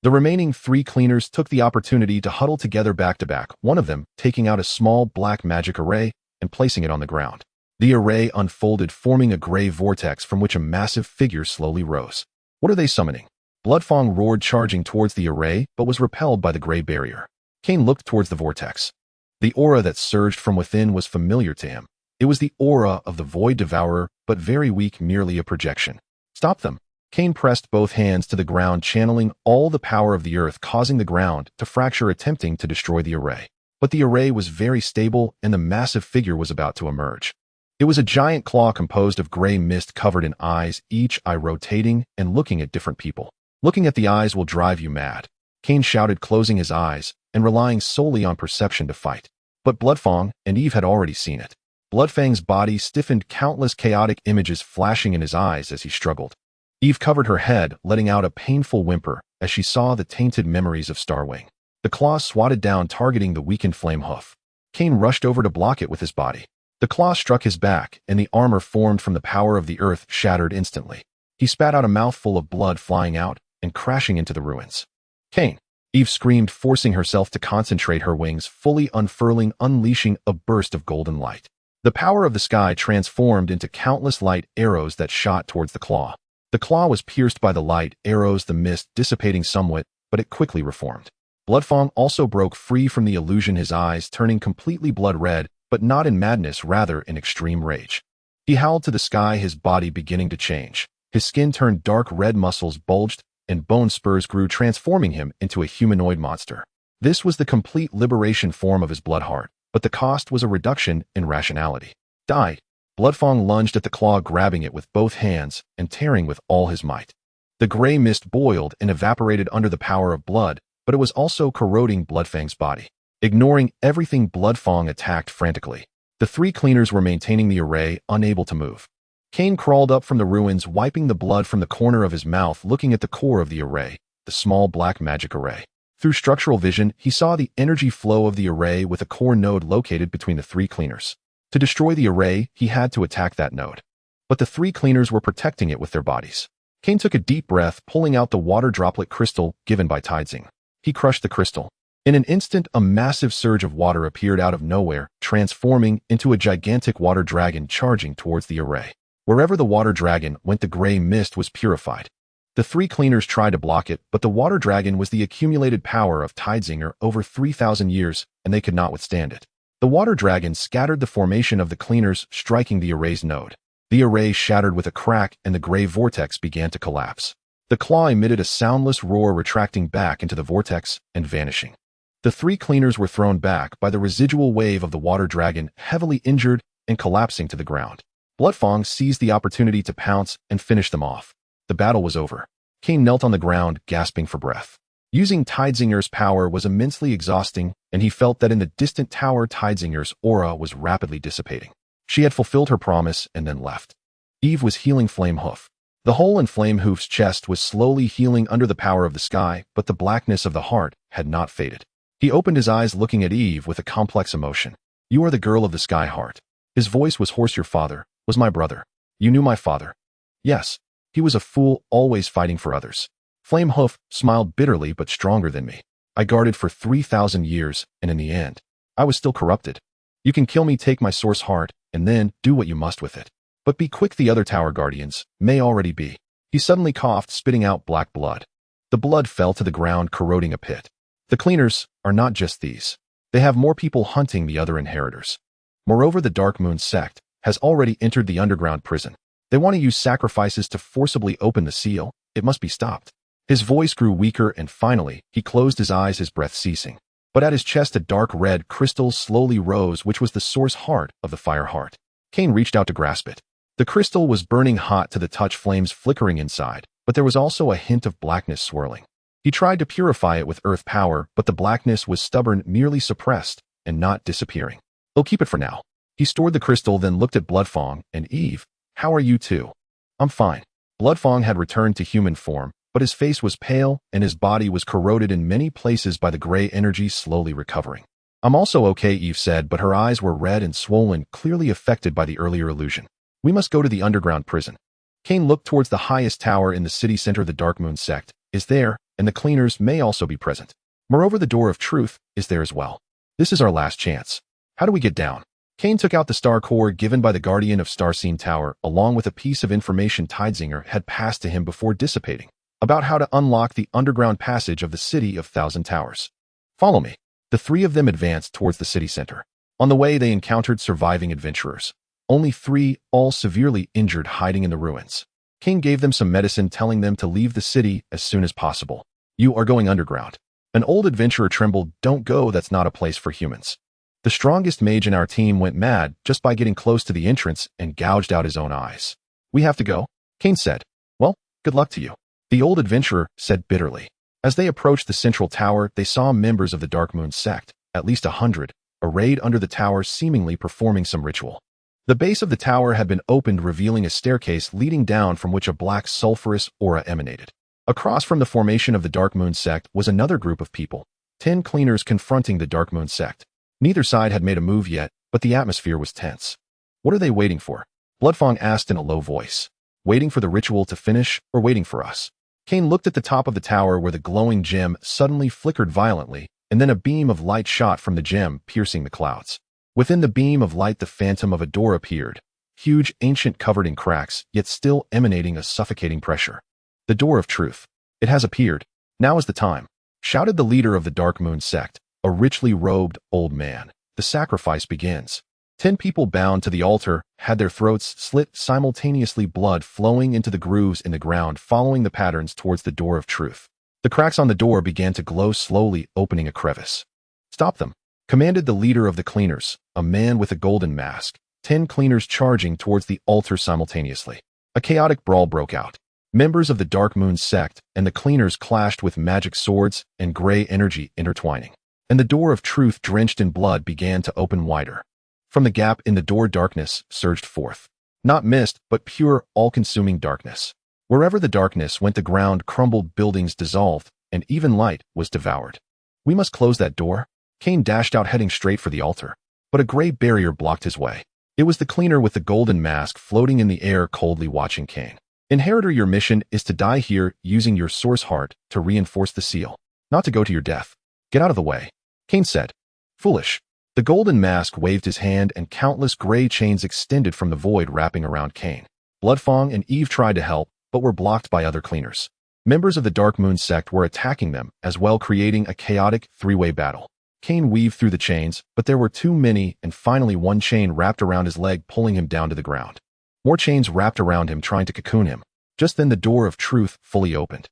Speaker 1: The remaining 3 cleaners took the opportunity to huddle together back to back, one of them taking out a small black magic array and placing it on the ground. The array unfolded, forming a gray vortex from which a massive figure slowly rose. What are they summoning? Bloodfang roared, charging towards the array, but was repelled by the gray barrier. Cain looked towards the vortex. The aura that surged from within was familiar to him. It was the aura of the Void Devourer, but very weak, merely a projection. Stop them. Cain pressed both hands to the ground, channeling all the power of the earth, causing the ground to fracture, attempting to destroy the array. But the array was very stable, and the massive figure was about to emerge. It was a giant claw composed of gray mist covered in eyes, each eye rotating and looking at different people. Looking at the eyes will drive you mad. Cain shouted, closing his eyes and relying solely on perception to fight. But Bloodfang and Eve had already seen it. Bloodfang's body stiffened, countless chaotic images flashing in his eyes as he struggled. Eve covered her head, letting out a painful whimper as she saw the tainted memories of Starwing. The claw swatted down, targeting the weakened Flamehoof. Cain rushed over to block it with his body. The claw struck his back, and the armor formed from the power of the earth shattered instantly. He spat out a mouthful of blood, flying out and crashing into the ruins. Cain! Eve screamed, forcing herself to concentrate, her wings fully unfurling, unleashing a burst of golden light. The power of the sky transformed into countless light arrows that shot towards the claw. The claw was pierced by the light arrows, the mist dissipating somewhat, but it quickly reformed. Bloodfang also broke free from the illusion, his eyes turning completely blood red, but not in madness, rather in extreme rage. He howled to the sky, his body beginning to change. His skin turned dark red, muscles bulged, and bone spurs grew, transforming him into a humanoid monster. This was the complete liberation form of his blood heart, but the cost was a reduction in rationality. Die! Bloodfang lunged at the claw, grabbing it with both hands and tearing with all his might. The gray mist boiled and evaporated under the power of blood, but it was also corroding Bloodfang's body. Ignoring everything, Bloodfang attacked frantically. The 3 cleaners were maintaining the array, unable to move. Cain crawled up from the ruins, wiping the blood from the corner of his mouth, looking at the core of the array, the small black magic array. Through structural vision, he saw the energy flow of the array with a core node located between the 3 cleaners. To destroy the array, he had to attack that node. But the 3 cleaners were protecting it with their bodies. Cain took a deep breath, pulling out the water droplet crystal given by Tidesing. He crushed the crystal. In an instant, a massive surge of water appeared out of nowhere, transforming into a gigantic water dragon charging towards the array. Wherever the water dragon went, the gray mist was purified. The 3 cleaners tried to block it, but the water dragon was the accumulated power of Tidesinger over 3,000 years, and they could not withstand it. The water dragon scattered the formation of the cleaners, striking the array's node. The array shattered with a crack, and the gray vortex began to collapse. The claw emitted a soundless roar, retracting back into the vortex and vanishing. The 3 cleaners were thrown back by the residual wave of the water dragon, heavily injured and collapsing to the ground. Bloodfang seized the opportunity to pounce and finish them off. The battle was over. Cain knelt on the ground, gasping for breath. Using Tidesinger's power was immensely exhausting, and he felt that in the distant tower, Tidesinger's aura was rapidly dissipating. She had fulfilled her promise and then left. Eve was healing Flamehoof. The hole in Flamehoof's chest was slowly healing under the power of the sky, but the blackness of the heart had not faded. He opened his eyes, looking at Eve with a complex emotion. "You are the girl of the sky heart." His voice was hoarse. "Your father was my brother. You knew my father." "Yes. He was a fool, always fighting for others." Flamehoof smiled bitterly, "but stronger than me. I guarded for 3,000 years, and in the end, I was still corrupted. You can kill me, take my source heart, and then do what you must with it. But be quick, the other tower guardians may already be." He suddenly coughed, spitting out black blood. The blood fell to the ground, corroding a pit. The cleaners are not just these. They have more people hunting the other inheritors. Moreover, the Dark Moon sect has already entered the underground prison. They want to use sacrifices to forcibly open the seal. It must be stopped. His voice grew weaker and finally, he closed his eyes, his breath ceasing. But at his chest a dark red crystal slowly rose, which was the source heart of the fire heart. Cain reached out to grasp it. The crystal was burning hot to the touch, flames flickering inside, but there was also a hint of blackness swirling. He tried to purify it with earth power, but the blackness was stubborn, merely suppressed, and not disappearing. "I'll keep it for now." He stored the crystal, then looked at Bloodfang and Eve. "How are you two?" "I'm fine." Bloodfang had returned to human form, but his face was pale and his body was corroded in many places by the gray energy slowly recovering. "I'm also okay," Eve said, but her eyes were red and swollen, clearly affected by the earlier illusion. "We must go to the underground prison." Cain looked towards the highest tower in the city center. "The Dark Moon sect is there, and the cleaners may also be present. Moreover, the Door of Truth is there as well. This is our last chance. How do we get down?" Cain took out the star core given by the guardian of Starseam Tower, along with a piece of information Tidezinger had passed to him before dissipating, about how to unlock the underground passage of the City of Thousand Towers. "Follow me." The three of them advanced towards the city center. On the way, they encountered surviving adventurers. Only 3, all severely injured, hiding in the ruins. Cain gave them some medicine, telling them to leave the city as soon as possible. "You are going underground." An old adventurer trembled. "Don't go, that's not a place for humans." The strongest mage in our team went mad just by getting close to the entrance and gouged out his own eyes. "We have to go," Cain said. "Well, good luck to you," the old adventurer said bitterly. As they approached the central tower, they saw members of the Dark Moon sect, at least 100, arrayed under the tower, seemingly performing some ritual. The base of the tower had been opened, revealing a staircase leading down from which a black sulfurous aura emanated. Across from the formation of the Dark Moon sect was another group of people, 10 cleaners confronting the Dark Moon sect. Neither side had made a move yet, but the atmosphere was tense. "What are they waiting for?" Bloodfang asked in a low voice. "Waiting for the ritual to finish, or waiting for us?" Cain looked at the top of the tower where the glowing gem suddenly flickered violently, and then a beam of light shot from the gem, piercing the clouds. Within the beam of light, the phantom of a door appeared, huge, ancient, covered in cracks, yet still emanating a suffocating pressure. "The Door of Truth. It has appeared. Now is the time," shouted the leader of the Dark Moon sect, a richly robed old man. "The sacrifice begins." 10 people bound to the altar had their throats slit simultaneously, blood flowing into the grooves in the ground, following the patterns towards the Door of Truth. The cracks on the door began to glow, slowly opening a crevice. "Stop them," commanded the leader of the cleaners, a man with a golden mask. 10 cleaners charging towards the altar simultaneously. A chaotic brawl broke out. Members of the Dark Moon sect and the cleaners clashed with magic swords and gray energy intertwining. And the Door of Truth, drenched in blood, began to open wider. From the gap in the door, darkness surged forth. Not mist, but pure, all-consuming darkness. Wherever the darkness went, the ground crumbled, buildings dissolved, and even light was devoured. "We must close that door." Cain dashed out, heading straight for the altar. But a gray barrier blocked his way. It was the cleaner with the golden mask floating in the air, coldly watching Cain. "Inheritor, your mission is to die here, using your source heart to reinforce the seal, not to go to your death. Get out of the way," Cain said. "Foolish." The golden mask waved his hand and countless gray chains extended from the void, wrapping around Cain. Bloodfang and Eve tried to help, but were blocked by other cleaners. Members of the Dark Moon sect were attacking them as well, creating a chaotic 3-way battle. Cain weaved through the chains, but there were too many, and finally one chain wrapped around his leg, pulling him down to the ground. More chains wrapped around him, trying to cocoon him. Just then the Door of Truth fully opened.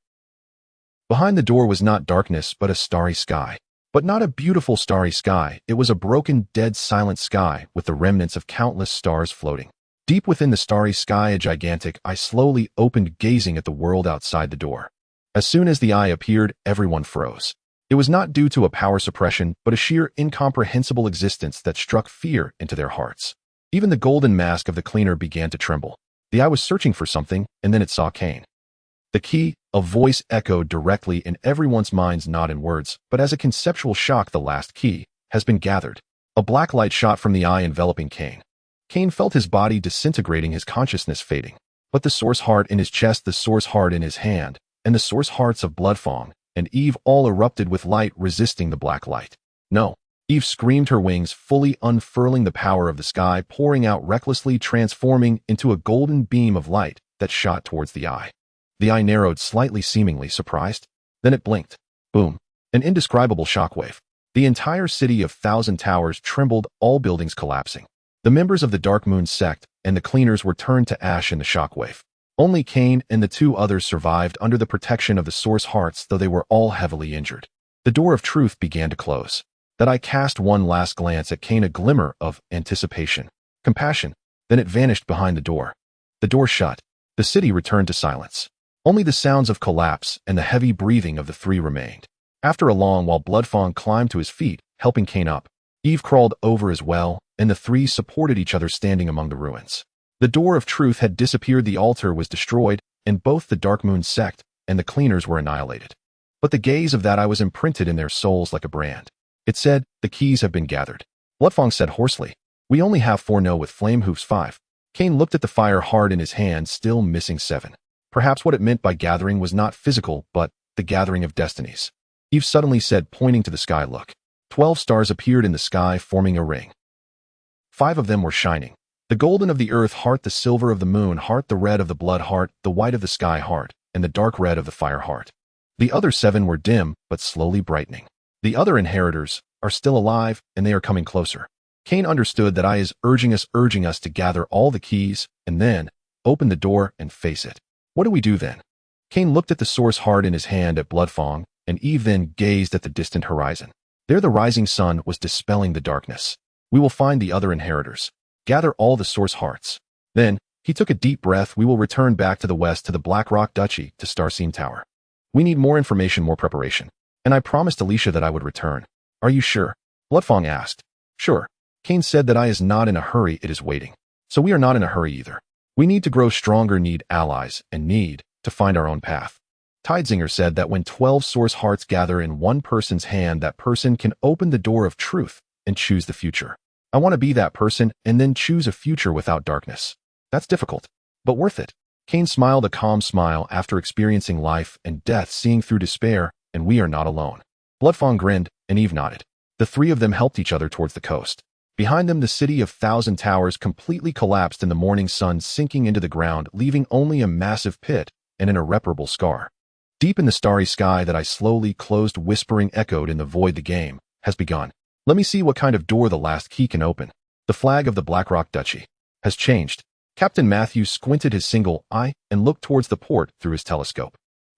Speaker 1: Behind the door was not darkness, but a starry sky. But not a beautiful starry sky, it was a broken, dead, silent sky with the remnants of countless stars floating. Deep within the starry sky, a gigantic eye slowly opened, gazing at the world outside the door. As soon as the eye appeared, everyone froze. It was not due to a power suppression, but a sheer, incomprehensible existence that struck fear into their hearts. Even the golden mask of the cleaner began to tremble. The eye was searching for something, and then it saw Cain. "The key," a voice echoed directly in everyone's minds, not in words, but as a conceptual shock. "The last key has been gathered." A black light shot from the eye, enveloping Cain. Cain felt his body disintegrating, his consciousness fading. But the source heart in his chest, the source heart in his hand, and the source hearts of Bloodfang and Eve all erupted with light, resisting the black light. "No!" Eve screamed, her wings fully unfurling, the power of the sky pouring out recklessly, transforming into a golden beam of light that shot towards the eye. The eye narrowed slightly, seemingly surprised. Then it blinked. Boom. An indescribable shockwave. The entire city of Thousand Towers trembled, all buildings collapsing. The members of the Dark Moon sect and the cleaners were turned to ash in the shockwave. Only Cain and the two others survived under the protection of the Source Hearts, though they were all heavily injured. The door of truth began to close. That I cast one last glance at Cain, a glimmer of anticipation, compassion, then it vanished behind the door. The door shut. The city returned to silence. Only the sounds of collapse and the heavy breathing of the three remained. After a long while, Bloodfang climbed to his feet, helping Cain up. Eve crawled over as well, and the three supported each other standing among the ruins. The door of truth had disappeared, the altar was destroyed, and both the Dark Moon sect and the cleaners were annihilated. But the gaze of that eye was imprinted in their souls like a brand. It said, "The keys have been gathered." Bloodfang said hoarsely, "We only have 4, no, with Flamehoof's 5. Cain looked at the fire hard in his hand, still missing 7. Perhaps what it meant by gathering was not physical, but the gathering of destinies. Eve suddenly said, pointing to the sky, "Look." 12 stars appeared in the sky, forming a ring. 5 of them were shining. The golden of the earth heart, the silver of the moon heart, the red of the blood heart, the white of the sky heart, and the dark red of the fire heart. The other 7 were dim, but slowly brightening. The other inheritors are still alive, and they are coming closer. Cain understood that I is urging us to gather all the keys, and then open the door and face it. What do we do then? Cain looked at the Source Heart in his hand at Bloodfang, and Eve then gazed at the distant horizon. There the rising sun was dispelling the darkness. We will find the other inheritors. Gather all the Source Hearts. Then, he took a deep breath. We will return back to the west, to the Black Rock Duchy, to Starseam Tower. We need more information, more preparation. And I promised Alicia that I would return. Are you sure? Bloodfang asked. Sure. Cain said that I is not in a hurry, it is waiting. So we are not in a hurry either. We need to grow stronger, need allies, and need to find our own path. Tidezinger said that when 12 Source Hearts gather in one person's hand, that person can open the door of truth and choose the future. I want to be that person and then choose a future without darkness. That's difficult, but worth it. Cain smiled a calm smile after experiencing life and death, seeing through despair, and we are not alone. Bloodfang grinned, and Eve nodded. The 3 of them helped each other towards the coast. Behind them, the city of 1,000 towers completely collapsed in the morning sun, sinking into the ground, leaving only a massive pit and an irreparable scar. Deep in the starry sky that I slowly closed, whispering echoed in the void, the game has begun. Let me see what kind of door the last key can open. The flag of the Blackrock Duchy has changed. Captain Matthew squinted his single eye and looked towards the port through his telescope.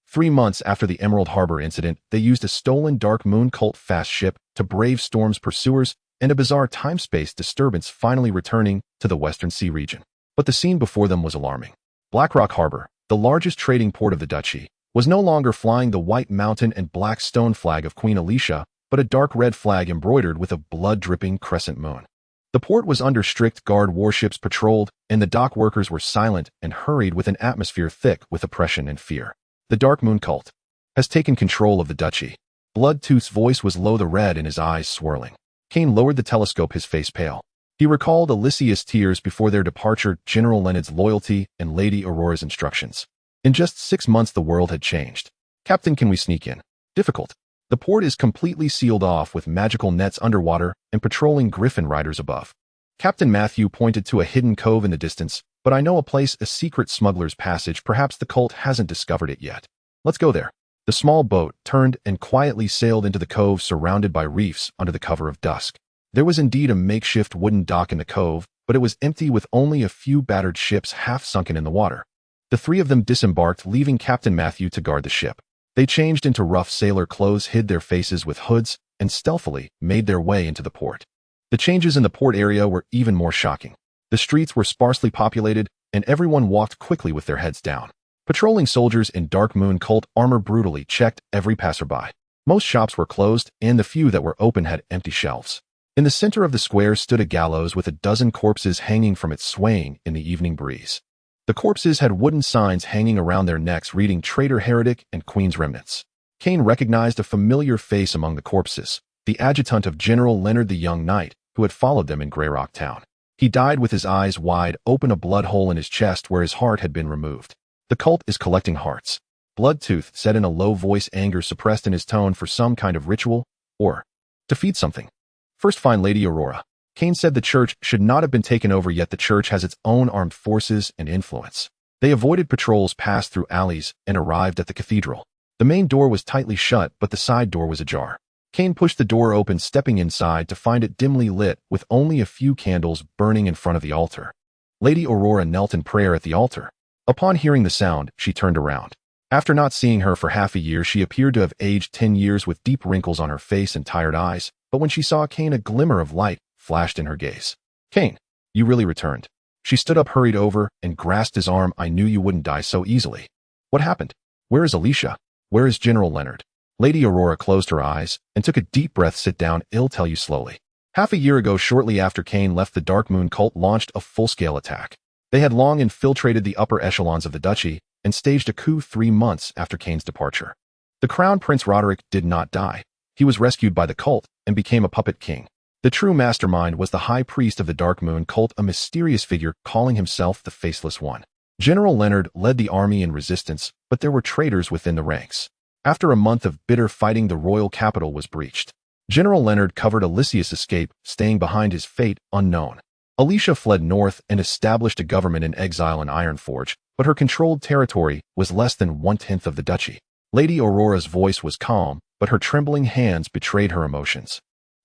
Speaker 1: 3 months after the Emerald Harbor incident, they used a stolen Dark Moon cult fast ship to brave Storm's pursuers and a bizarre time-space disturbance, finally returning to the Western Sea region. But the scene before them was alarming. Blackrock Harbor, the largest trading port of the duchy, was no longer flying the white mountain and black stone flag of Queen Alicia, but a dark red flag embroidered with a blood-dripping crescent moon. The port was under strict guard, warships patrolled, and the dock workers were silent and hurried with an atmosphere thick with oppression and fear. The Dark Moon cult has taken control of the duchy. Bloodtooth's voice was low, the red in his eyes swirling. Cain lowered the telescope, his face pale. He recalled Alicia's tears before their departure, General Leonard's loyalty, and Lady Aurora's instructions. In just 6 months, the world had changed. Captain, can we sneak in? Difficult. The port is completely sealed off with magical nets underwater and patrolling griffin riders above. Captain Matthew pointed to a hidden cove in the distance, but I know a place, a secret smuggler's passage. Perhaps the cult hasn't discovered it yet. Let's go there. The small boat turned and quietly sailed into the cove, surrounded by reefs under the cover of dusk. There was indeed a makeshift wooden dock in the cove, but it was empty with only a few battered ships half sunken in the water. The 3 of them disembarked, leaving Captain Matthew to guard the ship. They changed into rough sailor clothes, hid their faces with hoods, and stealthily made their way into the port. The changes in the port area were even more shocking. The streets were sparsely populated, and everyone walked quickly with their heads down. Patrolling soldiers in Dark Moon cult armor brutally checked every passerby. Most shops were closed, and the few that were open had empty shelves. In the center of the square stood a gallows with a dozen corpses hanging from it, swaying in the evening breeze. The corpses had wooden signs hanging around their necks reading Traitor, Heretic, and Queen's Remnants. Cain recognized a familiar face among the corpses, the adjutant of General Leonard, the young knight who had followed them in Greyrock Town. He died with his eyes wide open, a blood hole in his chest where his heart had been removed. The cult is collecting hearts. Bloodtooth said in a low voice, anger suppressed in his tone, for some kind of ritual, or to feed something. First find Lady Aurora. Cain said the church should not have been taken over yet. The church has its own armed forces and influence. They avoided patrols, passed through alleys, and arrived at the cathedral. The main door was tightly shut, but the side door was ajar. Cain pushed the door open, stepping inside to find it dimly lit with only a few candles burning in front of the altar. Lady Aurora knelt in prayer at the altar. Upon hearing the sound, she turned around. After not seeing her for half a year, she appeared to have aged 10 years with deep wrinkles on her face and tired eyes, but when she saw Cain, a glimmer of light flashed in her gaze. Cain, you really returned. She stood up, hurried over, and grasped his arm. I knew you wouldn't die so easily. What happened? Where is Alicia? Where is General Leonard? Lady Aurora closed her eyes and took a deep breath. Sit down, I'll tell you slowly. Half a year ago, shortly after Cain left, the Dark Moon cult launched a full-scale attack. They had long infiltrated the upper echelons of the duchy and staged a coup 3 months after Cain's departure. The Crown Prince Roderick did not die. He was rescued by the cult and became a puppet king. The true mastermind was the high priest of the Dark Moon cult, a mysterious figure calling himself the Faceless One. General Leonard led the army in resistance, but there were traitors within the ranks. After a month of bitter fighting, the royal capital was breached. General Leonard covered Alicia's escape, staying behind, his fate unknown. Alicia fled north and established a government in exile in Ironforge, but her controlled territory was less than 1/10 of the duchy. Lady Aurora's voice was calm, but her trembling hands betrayed her emotions.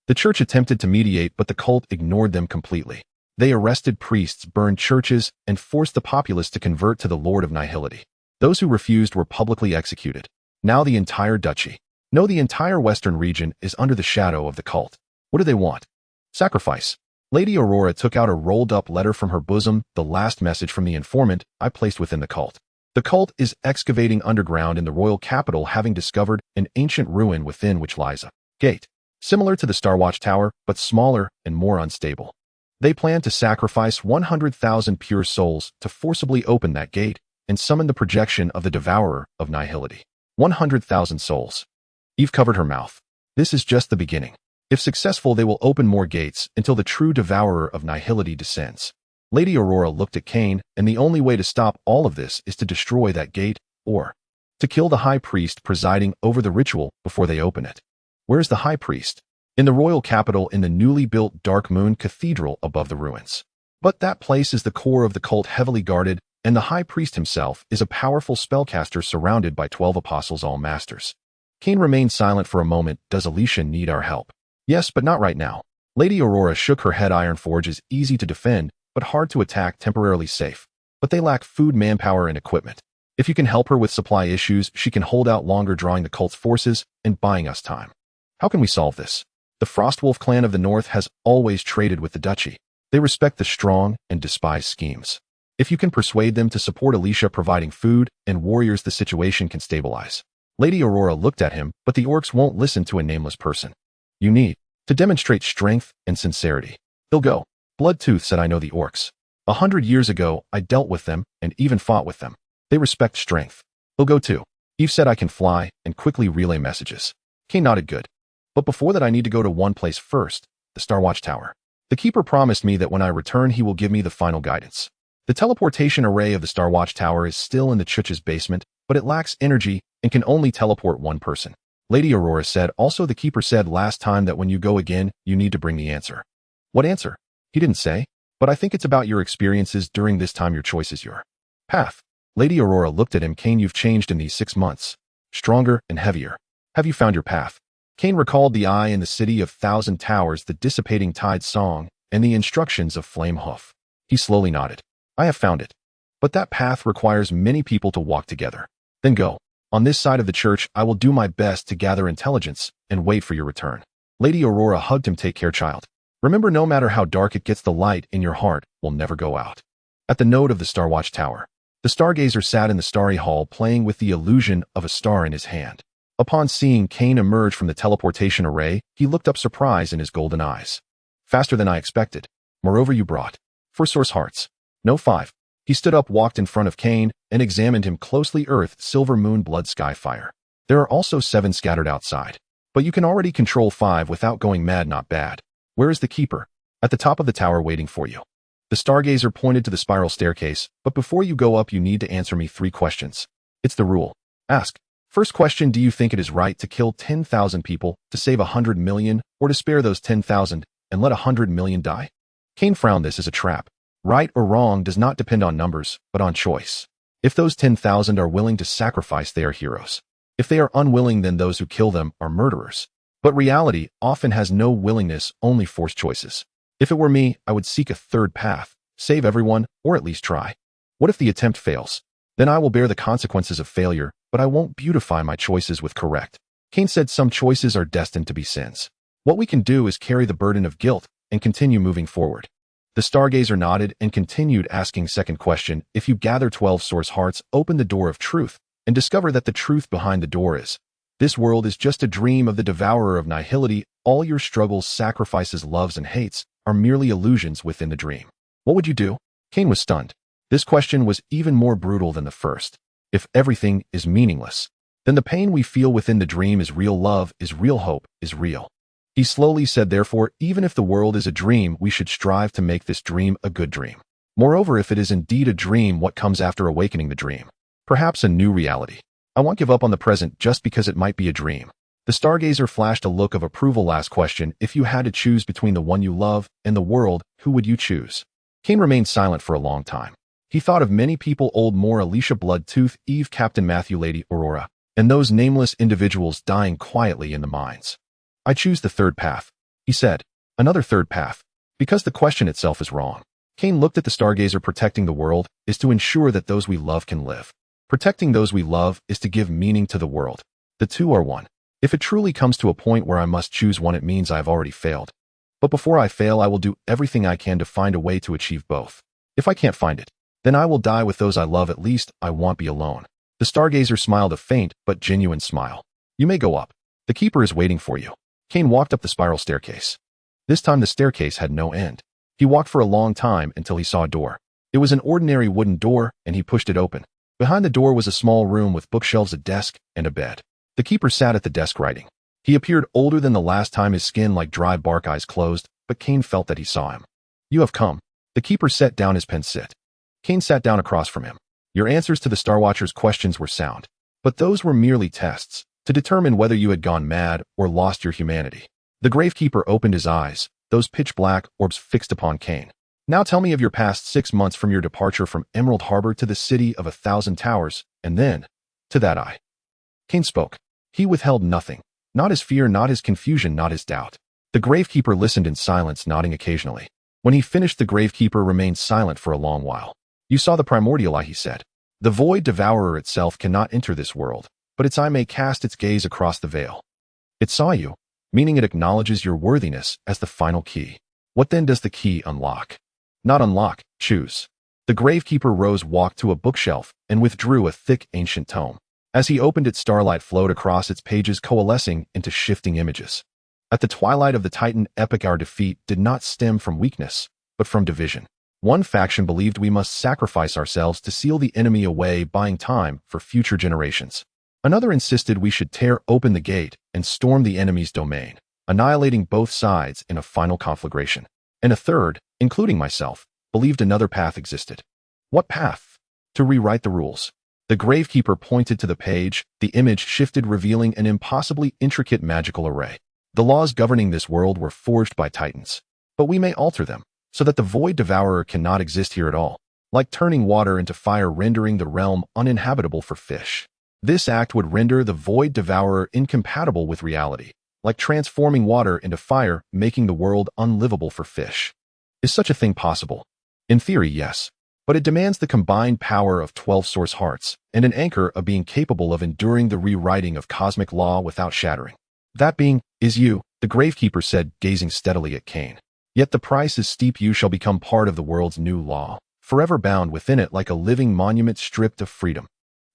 Speaker 1: The church attempted to mediate, but the cult ignored them completely. They arrested priests, burned churches, and forced the populace to convert to the Lord of Nihility. Those who refused were publicly executed. Now the entire duchy, no, the entire western region is under the shadow of the cult. What do they want? Sacrifice. Lady Aurora took out a rolled-up letter from her bosom, the last message from the informant I placed within the cult. The cult is excavating underground in the royal capital, having discovered an ancient ruin within which lies a gate, similar to the Starwatch Tower, but smaller and more unstable. They plan to sacrifice 100,000 pure souls to forcibly open that gate and summon the projection of the Devourer of Nihility. 100,000 souls. Eve covered her mouth. This is just the beginning. If successful, they will open more gates until the true Devourer of Nihility descends. Lady Aurora looked at Cain, and the only way to stop all of this is to destroy that gate, or to kill the high priest presiding over the ritual before they open it. Where is the high priest? In the royal capital, in the newly built Dark Moon Cathedral above the ruins. But that place is the core of the cult, heavily guarded, and the high priest himself is a powerful spellcaster surrounded by 12 apostles, all masters. Cain remained silent for a moment. Does Alicia need our help? Yes, but not right now. Lady Aurora shook her head. Ironforge is easy to defend, but hard to attack, temporarily safe. But they lack food, manpower, and equipment. If you can help her with supply issues, she can hold out longer, drawing the cult's forces and buying us time. How can we solve this? The Frostwolf clan of the North has always traded with the duchy. They respect the strong and despise schemes. If you can persuade them to support Alicia providing food and warriors, the situation can stabilize. Lady Aurora looked at him, but the orcs won't listen to a nameless person. You need to demonstrate strength and sincerity. They'll go. Bloodtooth said, I know the orcs. 100 years ago, I dealt with them and even fought with them. They respect strength. They'll go too. Eve said, I can fly and quickly relay messages. Cain nodded. Good. But before that, I need to go to one place first, the Starwatch Tower. The Keeper promised me that when I return, he will give me the final guidance. The teleportation array of the Starwatch Tower is still in the church's basement, but it lacks energy and can only teleport one person. Lady Aurora said, also the Keeper said last time that when you go again, you need to bring the answer. What answer? He didn't say, but I think it's about your experiences during this time. Your choice is your path. Lady Aurora looked at him. Cain, you've changed in these 6 months. Stronger and heavier. Have you found your path? Cain recalled the eye in the city of thousand towers, the dissipating tide song, and the instructions of Flame Hoof. He slowly nodded. I have found it. But that path requires many people to walk together. Then go. On this side of the church, I will do my best to gather intelligence and wait for your return. Lady Aurora hugged him. Take care, child. Remember, no matter how dark it gets, the light in your heart will never go out. At the node of the Starwatch Tower, the Stargazer sat in the starry hall, playing with the illusion of a star in his hand. Upon seeing Cain emerge from the teleportation array, he looked up, surprise in his golden eyes. Faster than I expected. Moreover, you brought 4 source hearts. No, 5. He stood up, walked in front of Cain, and examined him closely. Earth, silver, moon, blood, sky, fire. There are also 7 scattered outside. But you can already control 5 without going mad. Not bad. Where is the Keeper? At the top of the tower, waiting for you. The Stargazer pointed to the spiral staircase, but before you go up, you need to answer me 3 questions. It's the rule. Ask. First question, do you think it is right to kill 10,000 people to save 100 million, or to spare those 10,000 and let 100 million die? Cain frowned. This is a trap. Right or wrong does not depend on numbers, but on choice. If those 10,000 are willing to sacrifice, they are heroes. If they are unwilling, then those who kill them are murderers. But reality often has no willingness, only forced choices. If it were me, I would seek a third path, save everyone, or at least try. What if the attempt fails? Then I will bear the consequences of failure, but I won't beautify my choices with correct. Cain said some choices are destined to be sins. What we can do is carry the burden of guilt and continue moving forward. The stargazer nodded and continued asking second question, if you gather 12 source hearts, open the door of truth, and discover that the truth behind the door is, this world is just a dream of the devourer of nihility. All your struggles, sacrifices, loves, and hates are merely illusions within the dream. What would you do? Cain was stunned. This question was even more brutal than the first. If everything is meaningless, then the pain we feel within the dream is real, love is real, hope is real. He slowly said, therefore, even if the world is a dream, we should strive to make this dream a good dream. Moreover, if it is indeed a dream, what comes after awakening the dream? Perhaps a new reality. I won't give up on the present just because it might be a dream. The stargazer flashed a look of approval. Last question, if you had to choose between the one you love and the world, who would you choose? Cain remained silent for a long time. He thought of many people, old Moore, Alicia, Bloodtooth, Eve, Captain Matthew, Lady Aurora, and those nameless individuals dying quietly in the mines. I choose the third path, he said. Another third path, because the question itself is wrong. Cain looked at the stargazer. Protecting the world is to ensure that those we love can live. Protecting those we love is to give meaning to the world. The two are one. If it truly comes to a point where I must choose one, it means I have already failed. But before I fail, I will do everything I can to find a way to achieve both. If I can't find it, then I will die with those I love. At least I won't be alone. The stargazer smiled, a faint but genuine smile. You may go up. The keeper is waiting for you. Cain walked up the spiral staircase. This time the staircase had no end. He walked for a long time until he saw a door. It was an ordinary wooden door, and he pushed it open. Behind the door was a small room with bookshelves, a desk, and a bed. The keeper sat at the desk writing. He appeared older than the last time, his skin like dry bark, eyes closed, but Cain felt that he saw him. You have come. The keeper set down his pen. Sit. Cain sat down across from him. Your answers to the Star Watcher's questions were sound, but those were merely tests to determine whether you had gone mad or lost your humanity. The gravekeeper opened his eyes, those pitch black orbs fixed upon Cain. Now tell me of your past 6 months, from your departure from Emerald Harbor to the city of 1,000 towers, and then to that eye. Cain spoke. He withheld nothing, not his fear, not his confusion, not his doubt. The gravekeeper listened in silence, nodding occasionally. When he finished, the gravekeeper remained silent for a long while. You saw the primordial eye, he said. The void devourer itself cannot enter this world, but its eye may cast its gaze across the veil. It saw you, meaning it acknowledges your worthiness as the final key. What then does the key unlock? Not unlock, choose. The gravekeeper rose, walked to a bookshelf, and withdrew a thick ancient tome. As he opened it, starlight flowed across its pages, coalescing into shifting images. At the twilight of the Titan epic, our defeat did not stem from weakness, but from division. One faction believed we must sacrifice ourselves to seal the enemy away, buying time for future generations. Another insisted we should tear open the gate and storm the enemy's domain, annihilating both sides in a final conflagration. And a third, including myself, believed another path existed. What path? To rewrite the rules. The gravekeeper pointed to the page. The image shifted, revealing an impossibly intricate magical array. The laws governing this world were forged by Titans, but we may alter them so that the void devourer cannot exist here at all, like turning water into fire, rendering the realm uninhabitable for fish. This act would render the void devourer incompatible with reality, like transforming water into fire, making the world unlivable for fish. Is such a thing possible? In theory, yes, but it demands the combined power of 12 source hearts and an anchor of being capable of enduring the rewriting of cosmic law without shattering. That being is you, the gravekeeper said, gazing steadily at Cain. Yet the price is steep. You shall become part of the world's new law, forever bound within it like a living monument stripped of freedom.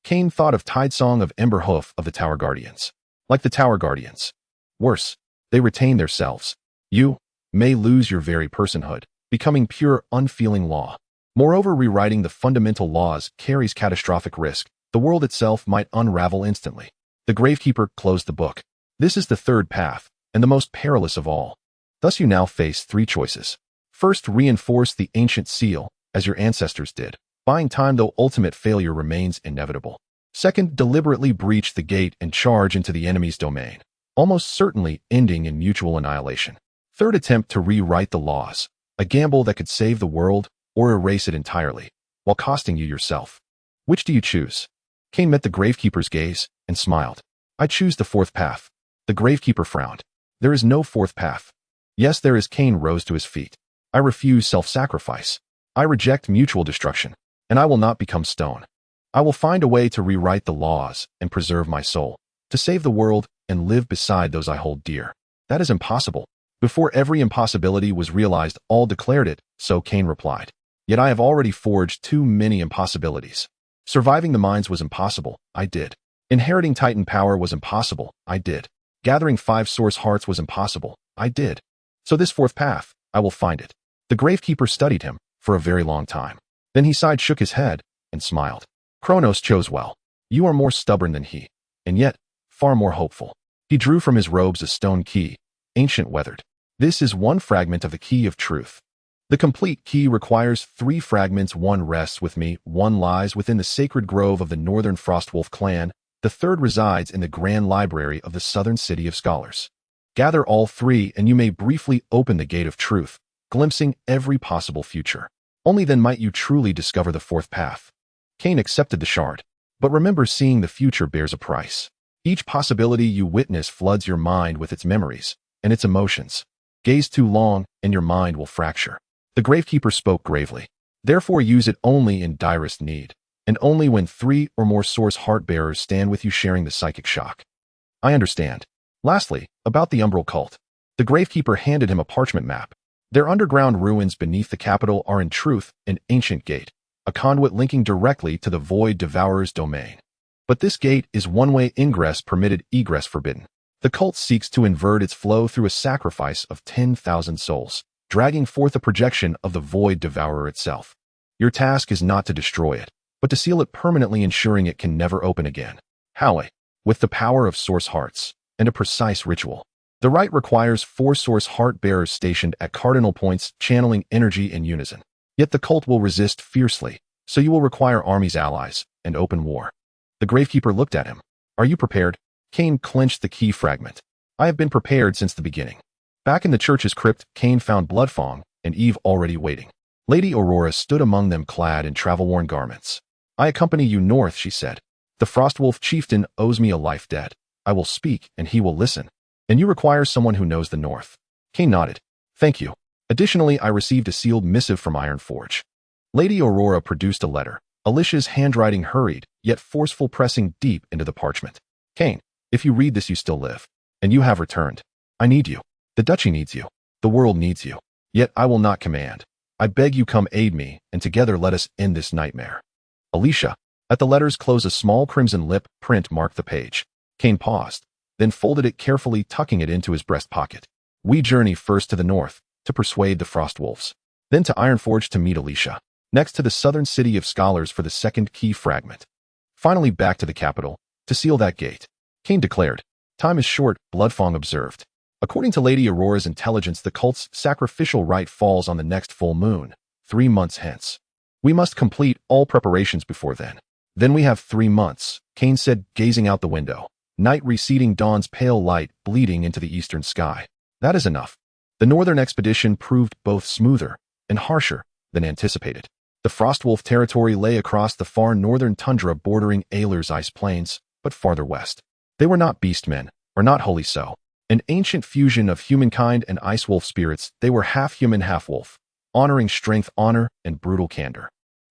Speaker 1: Cain thought of Tidesong of Emberhoof of the Tower Guardians. Like the Tower Guardians. Worse, they retain their selves. You may lose your very personhood, becoming pure, unfeeling law. Moreover, rewriting the fundamental laws carries catastrophic risk. The world itself might unravel instantly. The gravekeeper closed the book. This is the third path, and the most perilous of all. Thus you now face 3 choices. First, reinforce the ancient seal, as your ancestors did, buying time though ultimate failure remains inevitable. Second, deliberately breach the gate and charge into the enemy's domain, almost certainly ending in mutual annihilation. Third, attempt to rewrite the laws, a gamble that could save the world or erase it entirely, while costing you yourself. Which do you choose? Cain met the gravekeeper's gaze and smiled. I choose the fourth path. The gravekeeper frowned. There is no fourth path. Yes, there is. Cain rose to his feet. I refuse self-sacrifice. I reject mutual destruction, and I will not become stone. I will find a way to rewrite the laws and preserve my soul, to save the world and live beside those I hold dear. That is impossible. Before every impossibility was realized, all declared it, so Cain replied. Yet I have already forged too many impossibilities. Surviving the mines was impossible, I did. Inheriting Titan power was impossible, I did. Gathering 5 source hearts was impossible, I did. So this fourth path, I will find it. The gravekeeper studied him for a very long time. Then he sighed, shook his head, and smiled. Kronos chose well. You are more stubborn than he, and yet far more hopeful. He drew from his robes a stone key, ancient weathered. This is one fragment of the key of truth. The complete key requires 3 fragments. 1 rests with me, 1 lies within the sacred grove of the northern Frostwolf clan, the 3rd resides in the grand library of the southern city of scholars. Gather all 3 and you may briefly open the gate of truth, glimpsing every possible future. Only then might you truly discover the fourth path. Cain accepted the shard, but remember, seeing the future bears a price. Each possibility you witness floods your mind with its memories and its emotions. Gaze too long and your mind will fracture. The gravekeeper spoke gravely. Therefore use it only in direst need, and only when 3 or more source heart-bearers stand with you sharing the psychic shock. I understand. Lastly, about the Umbral cult. The gravekeeper handed him a parchment map. Their underground ruins beneath the capital are in truth an ancient gate, a conduit linking directly to the Void Devourer's domain. But this gate is one-way ingress permitted, egress forbidden. The cult seeks to invert its flow through a sacrifice of 10,000 souls, dragging forth a projection of the Void Devourer itself. Your task is not to destroy it, but to seal it permanently, ensuring it can never open again. How? With the power of source hearts and a precise ritual. The rite requires 4 source heart bearers stationed at cardinal points, channeling energy in unison. Yet the cult will resist fiercely, so you will require armies, allies, and open war. The gravekeeper looked at him. Are you prepared? Cain clenched the key fragment. I have been prepared since the beginning. Back in the church's crypt, Cain found Bloodfang and Eve already waiting. Lady Aurora stood among them, clad in travel-worn garments. I accompany you north, she said. The Frostwolf chieftain owes me a life debt. I will speak, and he will listen. And you require someone who knows the north. Cain nodded. Thank you. Additionally, I received a sealed missive from Ironforge. Lady Aurora produced a letter. Alicia's handwriting hurried, yet forceful, pressing deep into the parchment. Cain, if you read this, you still live. And you have returned. I need you. The duchy needs you. The world needs you. Yet I will not command. I beg you, come aid me, and together let us end this nightmare. Alicia. At the letter's close, a small crimson lip print marked the page. Cain paused, then folded it carefully, tucking it into his breast pocket. We journey first to the north, to persuade the Frostwolves. Then to Ironforge to meet Alicia. Next to the southern city of scholars for the 2nd key fragment. Finally back to the capital, to seal that gate. Cain declared. Time is short, Bloodfang observed. According to Lady Aurora's intelligence, the cult's sacrificial rite falls on the next full moon, 3 months hence. We must complete all preparations before then. Then we have 3 months, Cain said, gazing out the window. Night receding, dawn's pale light bleeding into the eastern sky. That is enough. The northern expedition proved both smoother and harsher than anticipated. The Frostwolf territory lay across the far northern tundra bordering Aelir's ice plains, but farther west. They were not beastmen, or not wholly so. An ancient fusion of humankind and ice wolf spirits, they were half human, half wolf, honoring strength, honor, and brutal candor.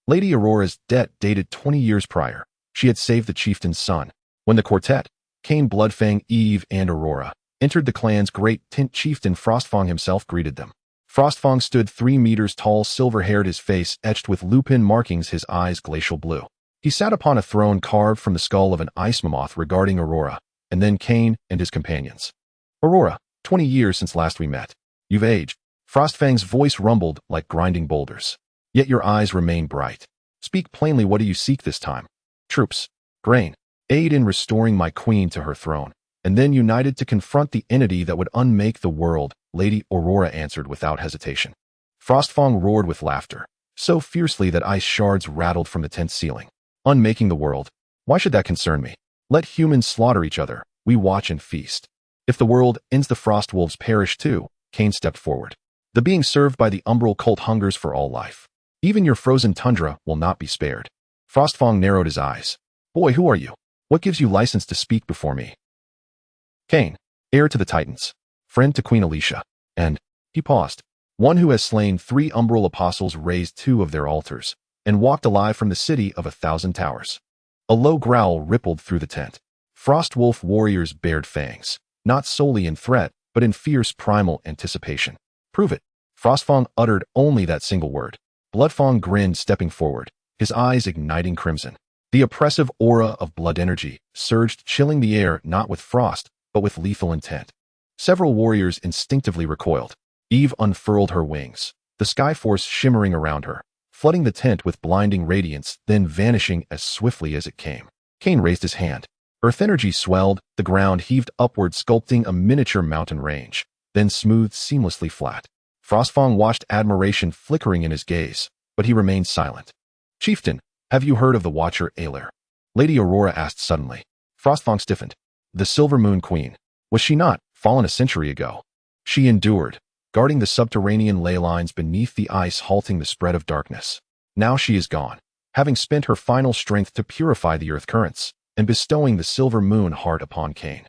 Speaker 1: Lady Aurora's debt dated 20 years prior. She had saved the chieftain's son. When the quartet, Cain, Bloodfang, Eve, and Aurora, entered the clan's great tent, chieftain Frostfang himself greeted them. Frostfang stood 3 meters tall, silver-haired, his face etched with lupin markings, his eyes glacial blue. He sat upon a throne carved from the skull of an ice mammoth, regarding Aurora, and then Cain and his companions. Aurora, 20 years since last we met. You've aged. Frostfang's voice rumbled like grinding boulders. Yet your eyes remain bright. Speak plainly, what do you seek this time? Troops. Grain. Aid in restoring my queen to her throne, and then united to confront the entity that would unmake the world, Lady Aurora answered without hesitation. Frostfang roared with laughter, so fiercely that ice shards rattled from the tent ceiling. Unmaking the world? Why should that concern me? Let humans slaughter each other, we watch and feast. If the world ends, the Frostwolves perish too. Cain stepped forward. The being served by the Umbral cult hungers for all life. Even your frozen tundra will not be spared. Frostfang narrowed his eyes. Boy, who are you? What gives you license to speak before me? Cain, heir to the Titans, friend to Queen Alicia, and, he paused, one who has slain 3 Umbral apostles, raised 2 of their altars, and walked alive from the city of 1,000 towers. A low growl rippled through the tent. Frostwolf warriors bared fangs, not solely in threat, but in fierce primal anticipation. Prove it. Frostfang uttered only that single word. Bloodfang grinned, stepping forward, his eyes igniting crimson. The oppressive aura of blood energy surged, chilling the air not with frost, but with lethal intent. Several warriors instinctively recoiled. Eve unfurled her wings, the sky force shimmering around her, flooding the tent with blinding radiance, then vanishing as swiftly as it came. Cain raised his hand. Earth energy swelled, the ground heaved upward, sculpting a miniature mountain range, then smoothed seamlessly flat. Frostfang watched admiration flickering in his gaze, but he remained silent. Chieftain, have you heard of the Watcher Aelir? Lady Aurora asked suddenly. Frostfang stiffened. The Silver Moon Queen. Was she not fallen a century ago? She endured, guarding the subterranean ley lines beneath the ice, halting the spread of darkness. Now she is gone, having spent her final strength to purify the earth currents, and bestowing the Silver Moon heart upon Cain.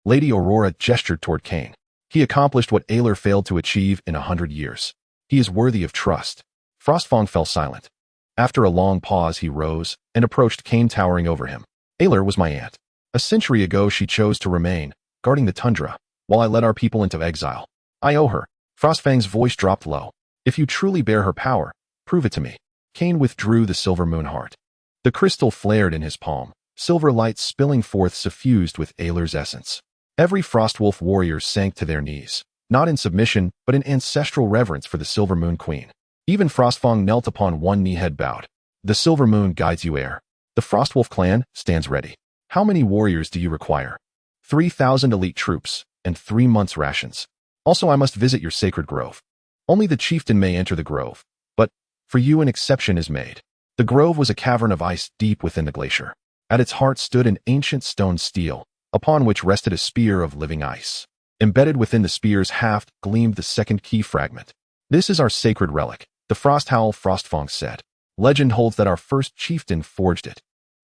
Speaker 1: Lady Aurora gestured toward Cain. He accomplished what Aelir failed to achieve in 100 years. He is worthy of trust. Frostfang fell silent. After a long pause, he rose and approached Cain, towering over him. Aelir was my aunt. A century ago, she chose to remain, guarding the tundra, while I led our people into exile. I owe her. Frostfang's voice dropped low. If you truly bear her power, prove it to me. Cain withdrew the Silver Moon heart. The crystal flared in his palm, silver light spilling forth, suffused with Aelir's essence. Every Frostwolf warrior sank to their knees, not in submission, but in ancestral reverence for the Silver Moon Queen. Even Frostfang knelt upon one knee, head bowed. The Silver Moon guides you, heir. The Frostwolf clan stands ready. How many warriors do you require? 3,000 elite troops, and 3 months' rations. Also, I must visit your sacred grove. Only the chieftain may enter the grove, but for you an exception is made. The grove was a cavern of ice deep within the glacier. At its heart stood an ancient stone stele, upon which rested a spear of living ice. Embedded within the spear's haft gleamed the second key fragment. This is our sacred relic, the Frost Howl, Frostfang said. Legend holds that our first chieftain forged it.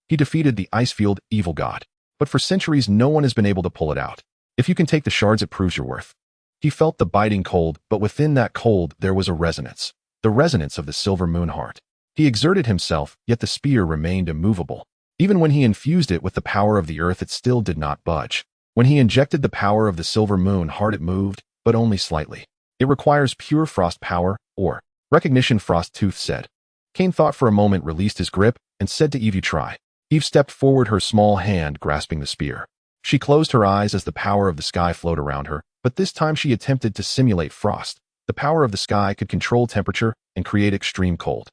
Speaker 1: He defeated the Icefield evil god, but for centuries no one has been able to pull it out. If you can take the shards, it proves your worth. He felt the biting cold, but within that cold there was a resonance, the resonance of the Silver Moon heart. He exerted himself, yet the spear remained immovable. Even when he infused it with the power of the earth, it still did not budge. When he injected the power of the Silver Moon heart, it moved, but only slightly. It requires pure frost power, or recognition, Frosttooth said. Cain thought for a moment, released his grip, and said to Eve, you try. Eve stepped forward, her small hand grasping the spear. She closed her eyes as the power of the sky flowed around her, but this time she attempted to simulate frost. The power of the sky could control temperature and create extreme cold.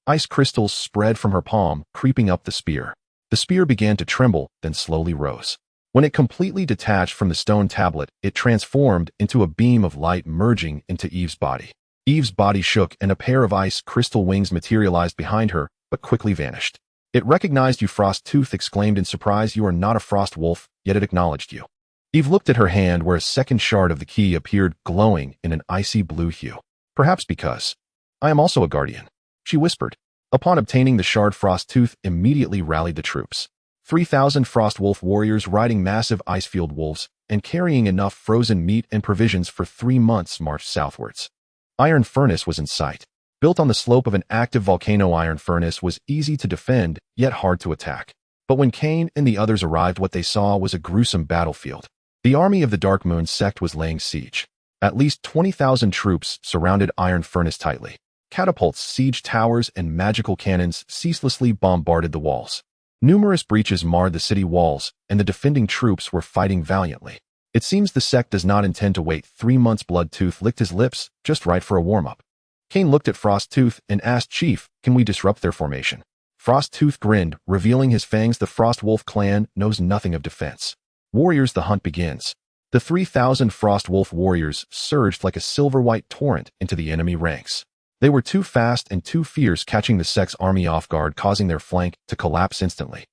Speaker 1: Ice crystals spread from her palm, creeping up the spear. The spear began to tremble, then slowly rose. When it completely detached from the stone tablet, it transformed into a beam of light, merging into Eve's body. Eve's body shook, and a pair of ice crystal wings materialized behind her, but quickly vanished. It recognized you, Frosttooth exclaimed in surprise. You are not a frost wolf, yet it acknowledged you. Eve looked at her hand, where a second shard of the key appeared, glowing in an icy blue hue. Perhaps because I am also a guardian, she whispered. Upon obtaining the shard, Frosttooth immediately rallied the troops. 3,000 Frostwolf warriors riding massive Icefield wolves and carrying enough frozen meat and provisions for 3 months marched southwards. Iron Furnace was in sight. Built on the slope of an active volcano, Iron Furnace was easy to defend, yet hard to attack. But when Cain and the others arrived, what they saw was a gruesome battlefield. The army of the Dark Moon sect was laying siege. At least 20,000 troops surrounded Iron Furnace tightly. Catapults, siege towers, and magical cannons ceaselessly bombarded the walls. Numerous breaches marred the city walls, and the defending troops were fighting valiantly. It seems the sect does not intend to wait 3 months. Bloodtooth licked his lips, just right for a warm-up. Cain looked at Frosttooth and asked, Chief, can we disrupt their formation? Frosttooth grinned, revealing his fangs. The Frostwolf clan knows nothing of defense. Warriors, the hunt begins. The 3,000 Frostwolf warriors surged like a silver-white torrent into the enemy ranks. They were too fast and too fierce, catching the sect's army off guard, causing their flank to collapse instantly.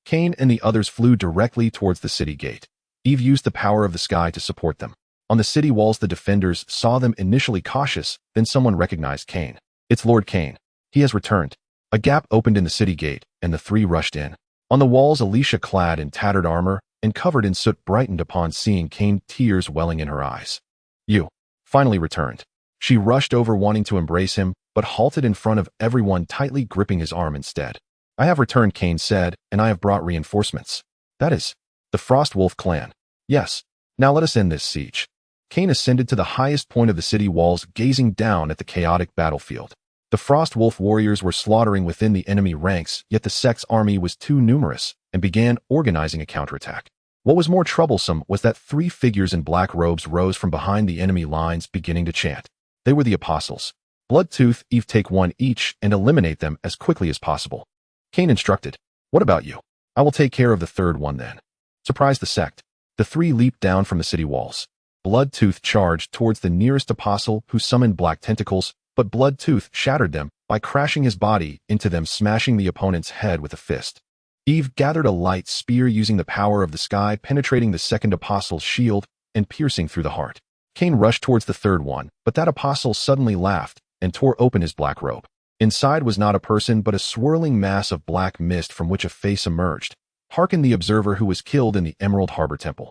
Speaker 1: Cain and the others flew directly towards the city gate. Eve used the power of the sky to support them. On the city walls, the defenders saw them, initially cautious, then someone recognized Cain. It's Lord Cain. He has returned. A gap opened in the city gate, and the three rushed in. On the walls, Alicia, clad in tattered armor and covered in soot, brightened upon seeing Cain, tears welling in her eyes. You finally returned. She rushed over, wanting to embrace him, but halted in front of everyone, tightly gripping his arm instead. I have returned, Cain said, and I have brought reinforcements. That is, the Frostwolf clan. Yes. Now let us end this siege. Cain ascended to the highest point of the city walls, gazing down at the chaotic battlefield. The Frostwolf warriors were slaughtering within the enemy ranks, yet the sect's army was too numerous and began organizing a counterattack. What was more troublesome was that 3 figures in black robes rose from behind the enemy lines, beginning to chant. They were the apostles. Bloodtooth, Eve, take one each and eliminate them as quickly as possible. Cain instructed. What about you? I will take care of the third one then. Surprise the sect. The 3 leaped down from the city walls. Bloodtooth charged towards the nearest apostle, who summoned black tentacles, but Bloodtooth shattered them by crashing his body into them, smashing the opponent's head with a fist. Eve gathered a light spear using the power of the sky, penetrating the second apostle's shield and piercing through the heart. Cain rushed towards the third one, but that apostle suddenly laughed and tore open his black robe. Inside was not a person but a swirling mass of black mist from which a face emerged. Hearken, the observer who was killed in the Emerald Harbor Temple.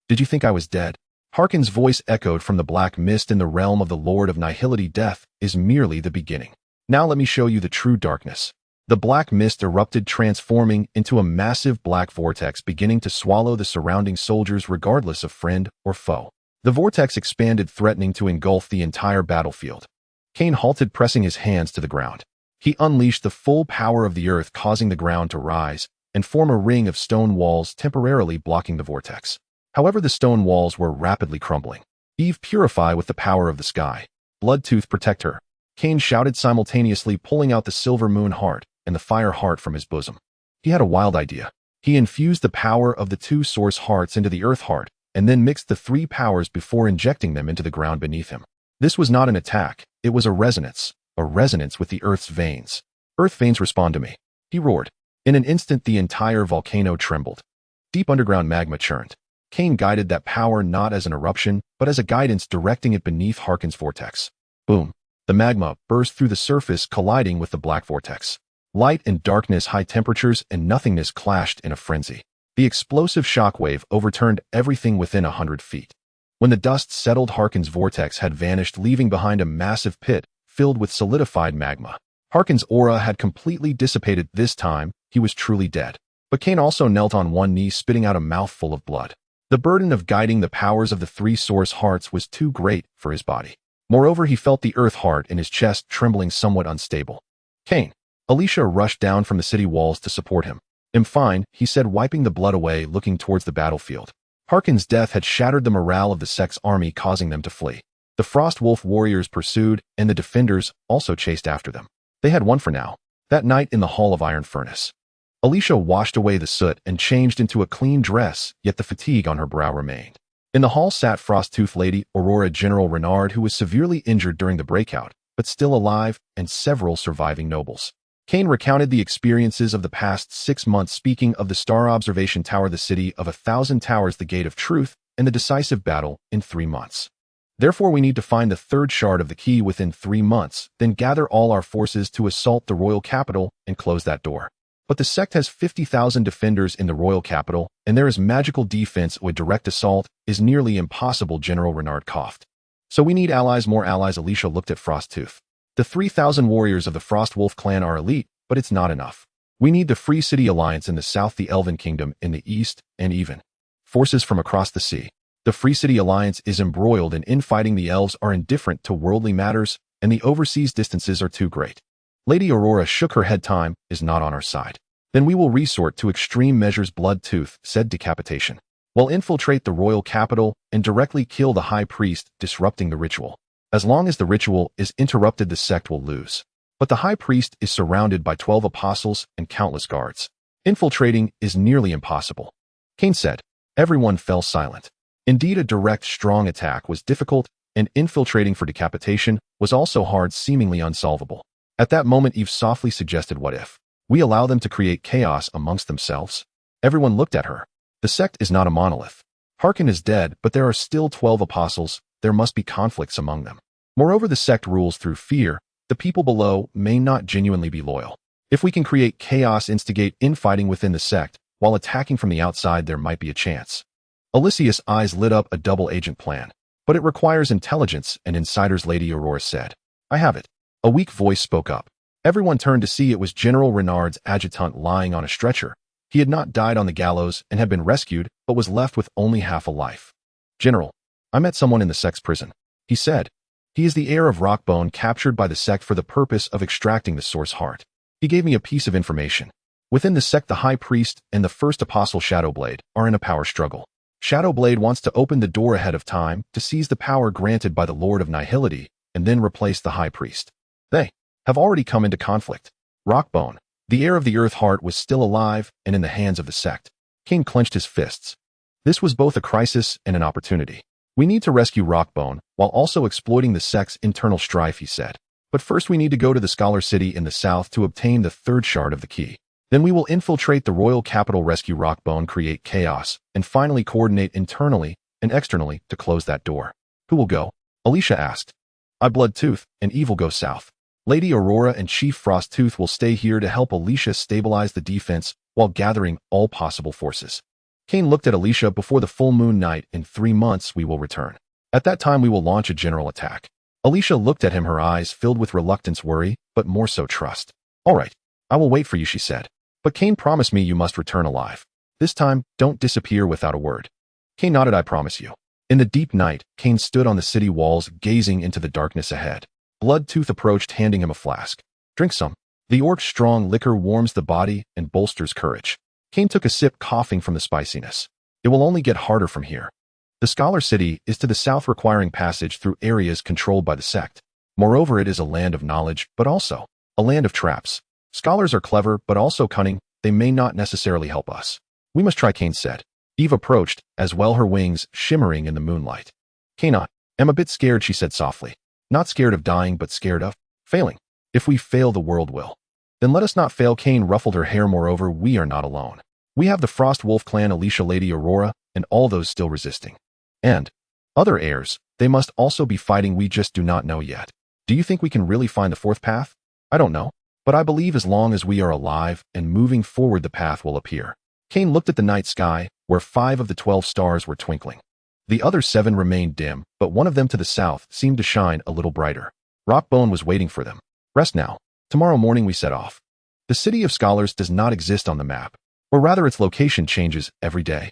Speaker 1: Did you think I was dead? Hearken's voice echoed from the black mist. In the realm of the Lord of Nihility, death is merely the beginning. Now let me show you the true darkness. The black mist erupted, transforming into a massive black vortex, beginning to swallow the surrounding soldiers regardless of friend or foe. The vortex expanded, threatening to engulf the entire battlefield. Cain halted, pressing his hands to the ground. He unleashed the full power of the earth, causing the ground to rise and form a ring of stone walls, temporarily blocking the vortex. However, the stone walls were rapidly crumbling. Eve, purify with the power of the sky. Bloodtooth, protect her. Cain shouted, simultaneously pulling out the silver moon heart and the fire heart from his bosom. He had a wild idea. He infused the power of the 2 source hearts into the earth heart and then mixed the 3 powers before injecting them into the ground beneath him. This was not an attack, it was a resonance with the earth's veins. Earth veins, respond to me. He roared. In an instant, the entire volcano trembled. Deep underground magma churned. Cain guided that power not as an eruption, but as a guidance, directing it beneath Hearken's vortex. Boom! The magma burst through the surface, colliding with the black vortex. Light and darkness, high temperatures and nothingness clashed in a frenzy. The explosive shockwave overturned everything within 100 feet. When the dust settled, Hearken's vortex had vanished, leaving behind a massive pit filled with solidified magma. Hearken's aura had completely dissipated. This time, he was truly dead. But Cain also knelt on one knee, spitting out a mouthful of blood. The burden of guiding the powers of the 3 source hearts was too great for his body. Moreover, he felt the earth heart in his chest trembling, somewhat unstable. Cain. Alicia rushed down from the city walls to support him. I'm fine, he said, wiping the blood away, looking towards the battlefield. Hearken's death had shattered the morale of the sect's army, causing them to flee. The Frostwolf warriors pursued, and the defenders also chased after them. They had won for now. That night in the Hall of Iron Furnace, Alicia washed away the soot and changed into a clean dress, yet the fatigue on her brow remained. In the hall sat Frosttooth Lady Aurora, General Renard, who was severely injured during the breakout, but still alive, and several surviving nobles. Cain recounted the experiences of the past 6 months, speaking of the Star Observation Tower, the City of 1,000 Towers, the Gate of Truth, and the decisive battle in 3 months. Therefore, we need to find the 3rd shard of the key within 3 months, then gather all our forces to assault the royal capital and close that door. But the sect has 50,000 defenders in the royal capital, and there is magical defense. A direct assault is nearly impossible, General Renard coughed. So we need allies, more allies. Alicia looked at Frosttooth. The 3,000 warriors of the Frostwolf clan are elite, but it's not enough. We need the Free City Alliance in the south, the Elven Kingdom in the east, and even forces from across the sea. The Free City Alliance is embroiled in infighting. The elves are indifferent to worldly matters, and the overseas distances are too great. Lady Aurora shook her head. Time is not on our side. Then we will resort to extreme measures. Bloodtooth said decapitation. We'll infiltrate the royal capital and directly kill the high priest, disrupting the ritual. As long as the ritual is interrupted, the sect will lose. But the high priest is surrounded by 12 apostles and countless guards. Infiltrating is nearly impossible. Cain said. Everyone fell silent. Indeed, a direct, strong attack was difficult, and infiltrating for decapitation was also hard, seemingly unsolvable. At that moment, Eve softly suggested, what if we allow them to create chaos amongst themselves? Everyone looked at her. The sect is not a monolith. Hearken is dead, but there are still 12 apostles. There must be conflicts among them. Moreover, the sect rules through fear. The people below may not genuinely be loyal. If we can create chaos, instigate infighting within the sect, while attacking from the outside, there might be a chance. Alicia's eyes lit up. A double-agent plan. But it requires intelligence and insiders, Lady Aurora said. I have it. A weak voice spoke up. Everyone turned to see it was General Renard's adjutant lying on a stretcher. He had not died on the gallows and had been rescued, but was left with only half a life. "General, I met someone in the sect's prison," he said. "He is the heir of Rockbone, captured by the sect for the purpose of extracting the source heart. He gave me a piece of information. Within the sect, the High Priest and the First Apostle Shadowblade are in a power struggle. Shadowblade wants to open the door ahead of time to seize the power granted by the Lord of Nihility and then replace the High Priest. They have already come into conflict. Rockbone, the heir of the Earth Heart, was still alive and in the hands of the sect." Kane clenched his fists. This was both a crisis and an opportunity. "We need to rescue Rockbone while also exploiting the sect's internal strife," he said. "But first we need to go to the Scholar City in the south to obtain the third shard of the key. Then we will infiltrate the royal capital, rescue Rockbone, create chaos, and finally coordinate internally and externally to close that door." "Who will go?" Alicia asked. "I, Bloodtooth, and Eve will go south. Lady Aurora and Chief Frosttooth will stay here to help Alicia stabilize the defense while gathering all possible forces." Kane looked at Alicia. "Before the full moon night in 3 months we will return. At that time we will launch a general attack." Alicia looked at him, her eyes filled with reluctance, worry, but more so trust. "All right, I will wait for you," she said. "But Kane, promise me you must return alive. This time, don't disappear without a word." Kane nodded. "I promise you." In the deep night, Kane stood on the city walls, gazing into the darkness ahead. Bloodtooth approached, handing him a flask. "Drink some. The orc's strong liquor warms the body and bolsters courage." Kane took a sip, coughing from the spiciness. "It will only get harder from here. The Scholar City is to the south, requiring passage through areas controlled by the sect. Moreover, it is a land of knowledge, but also a land of traps. Scholars are clever, but also cunning. They may not necessarily help us. We must try," Kane said. Eve approached, as well, her wings shimmering in the moonlight. "Kane, I am a bit scared," she said softly. "Not scared of dying, but scared of failing. If we fail, the world will." "Then let us not fail." Kane ruffled her hair. "Moreover, we are not alone. We have the Frost Wolf clan, Alicia, Lady Aurora, and all those still resisting. And other heirs, they must also be fighting. We just do not know yet. Do you think we can really find the fourth path?" "I don't know. But I believe as long as we are alive and moving forward, the path will appear." Kane looked at the night sky, where 5 of the 12 stars were twinkling. The other 7 remained dim, but one of them to the south seemed to shine a little brighter. Rockbone was waiting for them. "Rest now. Tomorrow morning we set off." The City of Scholars does not exist on the map, or rather its location changes every day.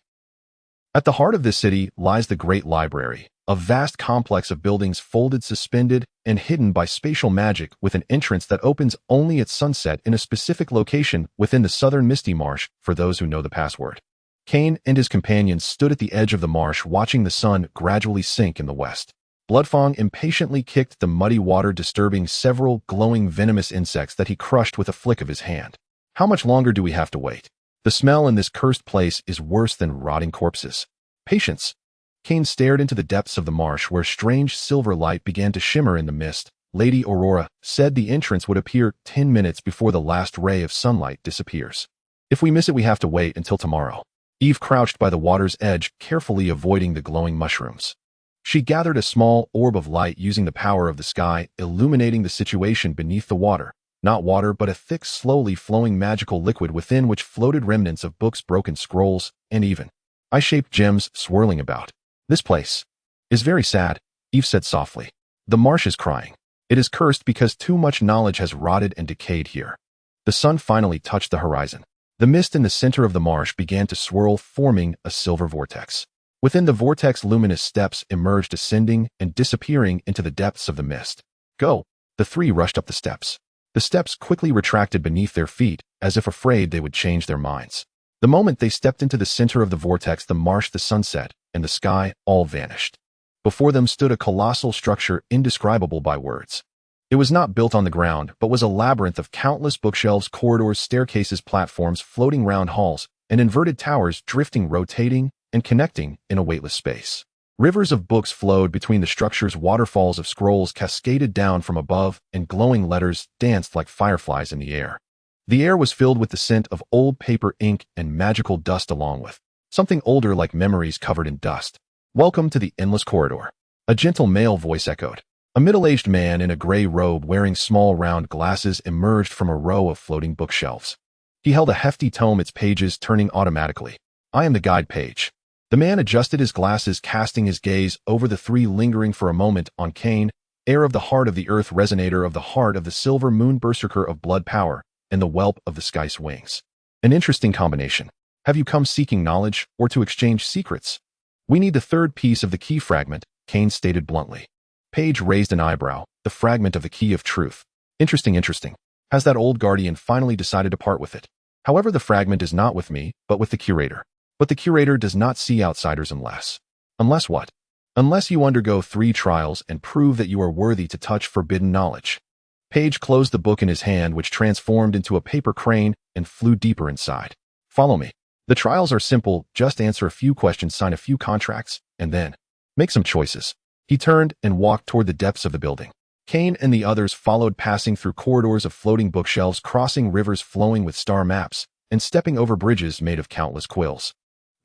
Speaker 1: At the heart of this city lies the Great Library, a vast complex of buildings folded, suspended, and hidden by spatial magic, with an entrance that opens only at sunset in a specific location within the southern Misty Marsh for those who know the password. Kane and his companions stood at the edge of the marsh, watching the sun gradually sink in the west. Bloodfang impatiently kicked the muddy water, disturbing several glowing venomous insects that he crushed with a flick of his hand. "How much longer do we have to wait? The smell in this cursed place is worse than rotting corpses." "Patience." Kane stared into the depths of the marsh, where strange silver light began to shimmer in the mist. Lady Aurora said the entrance would appear 10 minutes before the last ray of sunlight disappears. "If we miss it, we have to wait until tomorrow." Eve crouched by the water's edge, carefully avoiding the glowing mushrooms. She gathered a small orb of light, using the power of the sky, illuminating the situation beneath the water. Not water, but a thick, slowly flowing magical liquid within which floated remnants of books, broken scrolls, and even eye-shaped gems swirling about. "This place is very sad," Eve said softly. "The marsh is crying. It is cursed because too much knowledge has rotted and decayed here." The sun finally touched the horizon. The mist in the center of the marsh began to swirl, forming a silver vortex. Within the vortex, luminous steps emerged, ascending and disappearing into the depths of the mist. "Go!" The 3 rushed up the steps. The steps quickly retracted beneath their feet, as if afraid they would change their minds. The moment they stepped into the center of the vortex, the marsh, the sunset, and the sky all vanished. Before them stood a colossal structure indescribable by words. It was not built on the ground, but was a labyrinth of countless bookshelves, corridors, staircases, platforms, floating round halls, and inverted towers drifting, rotating, and connecting in a weightless space. Rivers of books flowed between the structures, waterfalls of scrolls cascaded down from above, and glowing letters danced like fireflies in the air. The air was filled with the scent of old paper, ink, and magical dust, along with something older, like memories covered in dust. "Welcome to the endless corridor," a gentle male voice echoed. A middle-aged man in a gray robe, wearing small round glasses, emerged from a row of floating bookshelves. He held a hefty tome, its pages turning automatically. "I am the guide page." The man adjusted his glasses, casting his gaze over the 3, lingering for a moment on Kane, Heir of the heart of the earth, resonator of the heart of the silver moon, berserker of blood power, and the whelp of the sky's wings. An interesting combination. Have you come seeking knowledge or to exchange secrets? We need the third piece of the key fragment, Kane stated bluntly. Page raised an eyebrow. The fragment of the key of truth. Interesting. Has that old guardian finally decided to part with it? However, the fragment is not with me, but with the curator. But the curator does not see outsiders unless. Unless what? Unless you undergo 3 trials and prove that you are worthy to touch forbidden knowledge. Page closed the book in his hand, which transformed into a paper crane and flew deeper inside. Follow me. The trials are simple. Just answer a few questions, sign a few contracts, and then make some choices. He turned and walked toward the depths of the building. Kane and the others followed, passing through corridors of floating bookshelves, crossing rivers flowing with star maps, and stepping over bridges made of countless quills.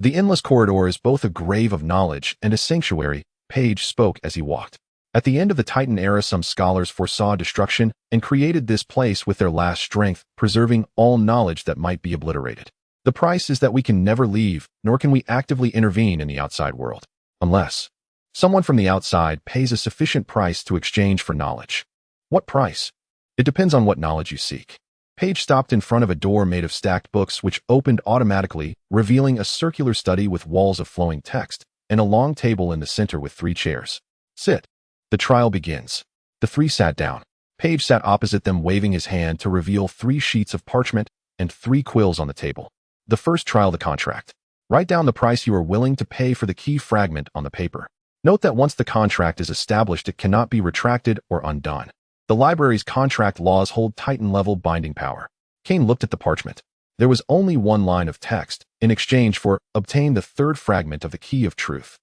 Speaker 1: The endless corridor is both a grave of knowledge and a sanctuary, Page spoke as he walked. At the end of the Titan era, some scholars foresaw destruction and created this place with their last strength, preserving all knowledge that might be obliterated. The price is that we can never leave, nor can we actively intervene in the outside world. Unless someone from the outside pays a sufficient price to exchange for knowledge. What price? It depends on what knowledge you seek. Page stopped in front of a door made of stacked books which opened automatically, revealing a circular study with walls of flowing text, and a long table in the center with 3 chairs. Sit. The trial begins. The 3 sat down. Page sat opposite them, waving his hand to reveal 3 sheets of parchment and 3 quills on the table. The first trial, the contract. Write down the price you are willing to pay for the key fragment on the paper. Note that once the contract is established, it cannot be retracted or undone. The library's contract laws hold Titan-level binding power. Kane looked at the parchment. There was only 1 line of text, in exchange for, obtain the 3rd fragment of the key of truth.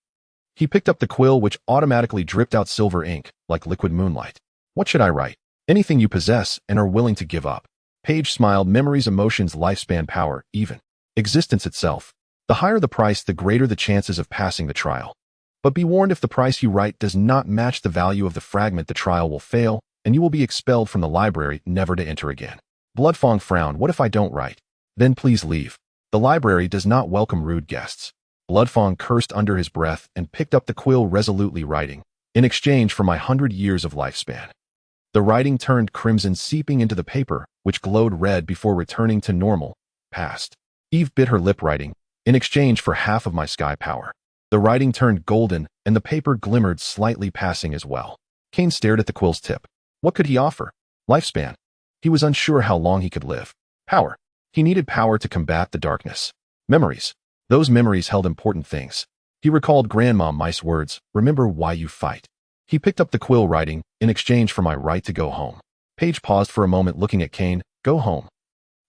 Speaker 1: He picked up the quill, which automatically dripped out silver ink, like liquid moonlight. What should I write? Anything you possess and are willing to give up. Page smiled. Memories, emotions, lifespan, power, even existence itself. The higher the price, the greater the chances of passing the trial. But be warned, if the price you write does not match the value of the fragment, the trial will fail, and you will be expelled from the library, never to enter again. Bloodfang frowned. What if I don't write? Then please leave. The library does not welcome rude guests. Bloodfang cursed under his breath and picked up the quill, resolutely writing, in exchange for my 100 years of lifespan. The writing turned crimson, seeping into the paper, which glowed red before returning to normal. Passed. Eve bit her lip, writing, in exchange for half of my sky power. The writing turned golden, and the paper glimmered slightly, passing as well. Kane stared at the quill's tip. What could he offer? Lifespan. He was unsure how long he could live. Power. He needed power to combat the darkness. Memories. Those memories held important things. He recalled Grandma Mice's words, remember why you fight. He picked up the quill, writing, in exchange for my right to go home. Page paused for a moment, looking at Kane. Go home.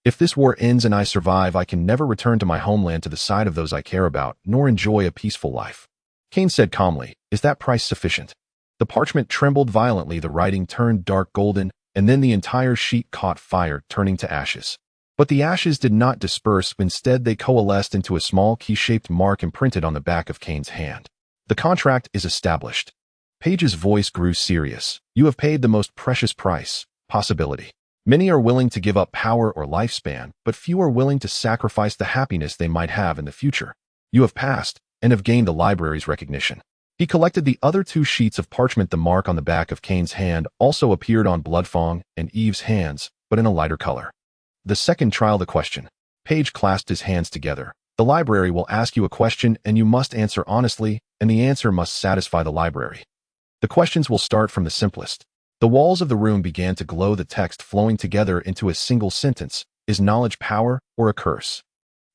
Speaker 1: If this war ends and I survive, I can never return to my homeland, to the side of those I care about, nor enjoy a peaceful life. Kane said calmly, is that price sufficient? The parchment trembled violently, the writing turned dark golden, and then the entire sheet caught fire, turning to ashes. But the ashes did not disperse. Instead, they coalesced into a small key-shaped mark imprinted on the back of Kane's hand. The contract is established. Page's voice grew serious. You have paid the most precious price, possibility. Many are willing to give up power or lifespan, but few are willing to sacrifice the happiness they might have in the future. You have passed, and have gained the library's recognition. He collected the other 2 sheets of parchment. The mark on the back of Kane's hand also appeared on Bloodfang and Eve's hands, but in a lighter color. The second trial, the question. Page clasped his hands together. The library will ask you a question, and you must answer honestly, and the answer must satisfy the library. The questions will start from the simplest. The walls of the room began to glow, the text flowing together into a single sentence. Is knowledge power or a curse?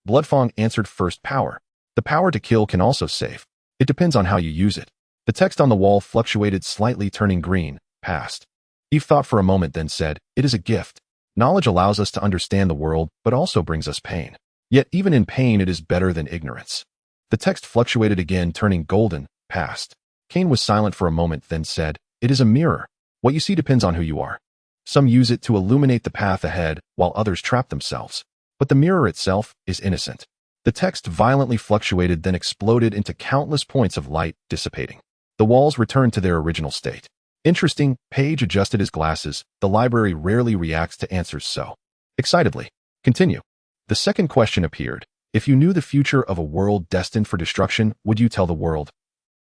Speaker 1: Bloodfang answered first, power. The power to kill can also save. It depends on how you use it. The text on the wall fluctuated slightly, turning green. Passed. Eve thought for a moment, then said, it is a gift. Knowledge allows us to understand the world, but also brings us pain. Yet even in pain, it is better than ignorance. The text fluctuated again, turning golden. Passed. Kane was silent for a moment, then said, it is a mirror. What you see depends on who you are. Some use it to illuminate the path ahead, while others trap themselves. But the mirror itself is innocent. The text violently fluctuated, then exploded into countless points of light, dissipating. The walls returned to their original state. Interesting. Page adjusted his glasses. The library rarely reacts to answers so excitedly. Continue. The second question appeared. If you knew the future of a world destined for destruction, would you tell the world?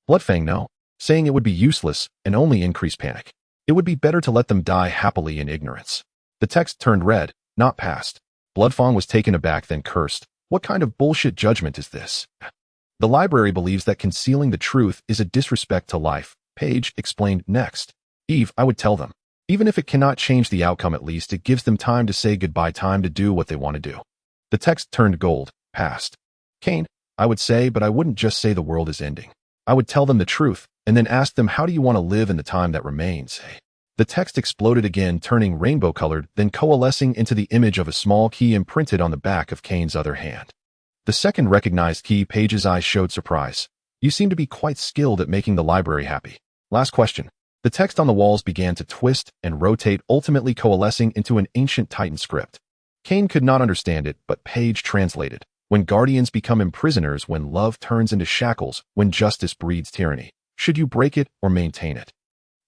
Speaker 1: Bloodfang no, saying it would be useless and only increase panic. It would be better to let them die happily in ignorance. The text turned red, not passed. Bloodfang was taken aback, then cursed. What kind of bullshit judgment is this? The library believes that concealing the truth is a disrespect to life, Page explained next. Eve, I would tell them. Even if it cannot change the outcome, at least it gives them time to say goodbye, time to do what they want to do. The text turned gold, passed. Cain, I would say, but I wouldn't just say the world is ending. I would tell them the truth, and then ask them, how do you want to live in the time that remains? The text exploded again, turning rainbow-colored, then coalescing into the image of a small key imprinted on the back of Cain's other hand. The second recognized key. Page's eyes showed surprise. You seem to be quite skilled at making the library happy. Last question. The text on the walls began to twist and rotate, ultimately coalescing into an ancient Titan script. Cain could not understand it, but Page translated. When guardians become imprisoners, when love turns into shackles, when justice breeds tyranny, should you break it or maintain it?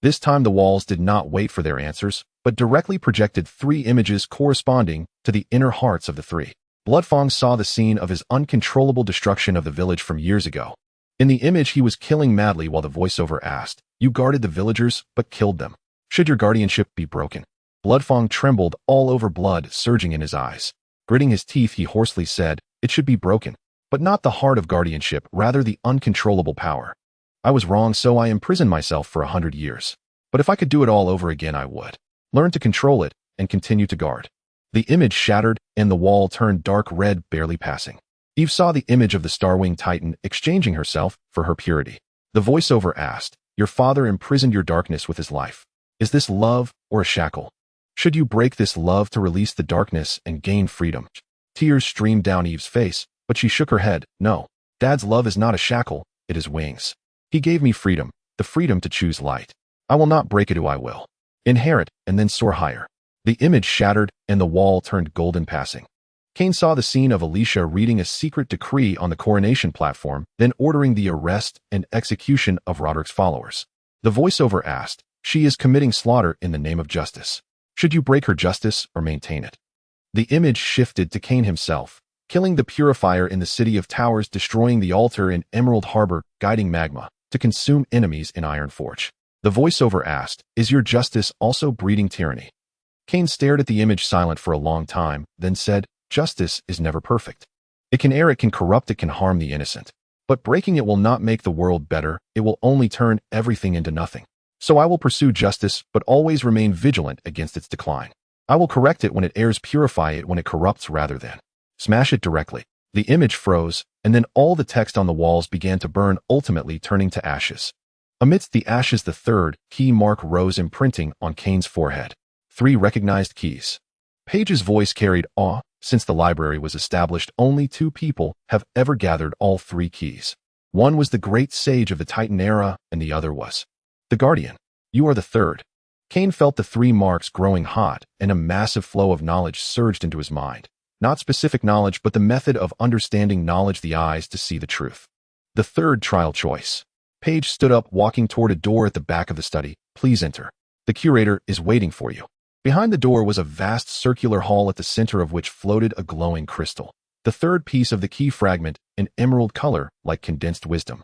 Speaker 1: This time the walls did not wait for their answers, but directly projected 3 images corresponding to the inner hearts of the 3. Bloodfang saw the scene of his uncontrollable destruction of the village from years ago. In the image, he was killing madly while the voiceover asked, you guarded the villagers, but killed them. Should your guardianship be broken? Bloodfang trembled, all over, blood surging in his eyes. Gritting his teeth, he hoarsely said, it should be broken, but not the heart of guardianship, rather the uncontrollable power. I was wrong, so I imprisoned myself for 100 years. But if I could do it all over again, I would. Learn to control it and continue to guard. The image shattered, and the wall turned dark red, barely passing. Eve saw the image of the Starwing Titan exchanging herself for her purity. The voiceover asked, your father imprisoned your darkness with his life. Is this love or a shackle? Should you break this love to release the darkness and gain freedom? Tears streamed down Eve's face, but she shook her head. No, Dad's love is not a shackle, it is wings. He gave me freedom, the freedom to choose light. I will not break it, I will inherit and then soar higher. The image shattered, and the wall turned golden, passing. Cain saw the scene of Alicia reading a secret decree on the coronation platform, then ordering the arrest and execution of Roderick's followers. The voiceover asked, she is committing slaughter in the name of justice. Should you break her justice or maintain it? The image shifted to Cain himself, killing the purifier in the City of Towers, destroying the altar in Emerald Harbor, guiding magma to consume enemies in Ironforge. The voiceover asked, is your justice also breeding tyranny? Cain stared at the image, silent for a long time, then said, justice is never perfect. It can err, it can corrupt, it can harm the innocent. But breaking it will not make the world better, it will only turn everything into nothing. So I will pursue justice, but always remain vigilant against its decline. I will correct it when it errs, purify it when it corrupts, rather than smash it directly. The image froze, and then all the text on the walls began to burn, ultimately turning to ashes. Amidst the ashes, the third key mark rose, imprinting on Cain's forehead. 3 recognized keys. Page's voice carried awe. Since the library was established, only 2 people have ever gathered all 3 keys. One was the great sage of the Titan era, and the other was the Guardian. You are the third. Cain felt the 3 marks growing hot, and a massive flow of knowledge surged into his mind. Not specific knowledge, but the method of understanding knowledge, the eyes to see the truth. The third trial choice. Page stood up, walking toward a door at the back of the study. Please enter. The curator is waiting for you. Behind the door was a vast circular hall, at the center of which floated a glowing crystal. The third piece of the key fragment, an emerald color, like condensed wisdom.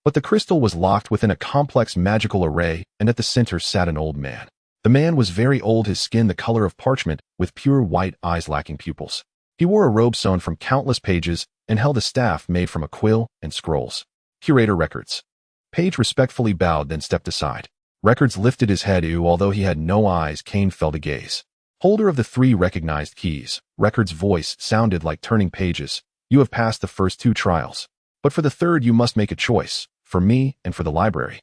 Speaker 1: But the crystal was locked within a complex magical array, and at the center sat an old man. The man was very old, his skin the color of parchment, with pure white eyes lacking pupils. He wore a robe sewn from countless pages and held a staff made from a quill and scrolls. Curator Records. Page respectfully bowed, then stepped aside. Records lifted his head. Although he had no eyes, Cain felt a gaze. Holder of the 3 recognized keys, Records' voice sounded like turning pages. You have passed the first 2 trials. But for the third, you must make a choice, for me and for the library.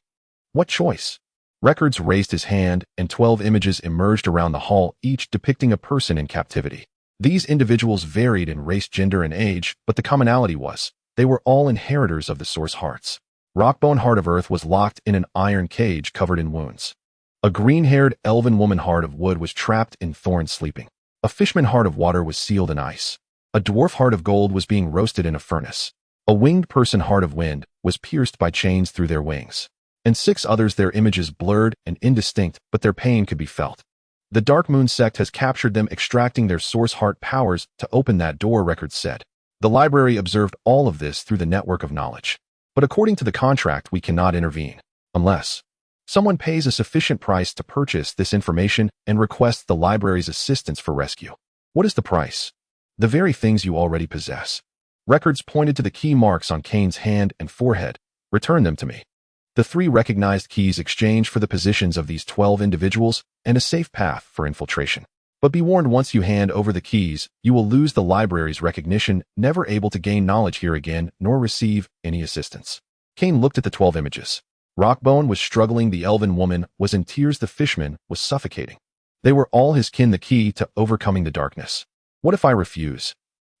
Speaker 1: What choice? Records raised his hand, and 12 images emerged around the hall, each depicting a person in captivity. These individuals varied in race, gender, and age, but the commonality was, they were all inheritors of the Source Hearts. Rockbone Heart of Earth was locked in an iron cage covered in wounds. A green-haired elven woman Heart of Wood was trapped in thorns, sleeping. A fishman Heart of Water was sealed in ice. A dwarf Heart of Gold was being roasted in a furnace. A winged person Heart of Wind was pierced by chains through their wings. And 6 others, their images blurred and indistinct, but their pain could be felt. The Dark Moon sect has captured them, extracting their Source Heart powers to open that door, Records said. The library observed all of this through the network of knowledge. But according to the contract, we cannot intervene. Unless Someone pays a sufficient price to purchase this information and requests the library's assistance for rescue. What is the price? The very things you already possess. Records pointed to the key marks on Kane's hand and forehead. Return them to me. The 3 recognized keys exchanged for the positions of these 12 individuals and a safe path for infiltration. But be warned, once you hand over the keys, you will lose the library's recognition, never able to gain knowledge here again, nor receive any assistance. Kane looked at the 12 images. Rockbone was struggling, the elven woman was in tears, the fishman was suffocating. They were all his kin, the key to overcoming the darkness. What if I refuse?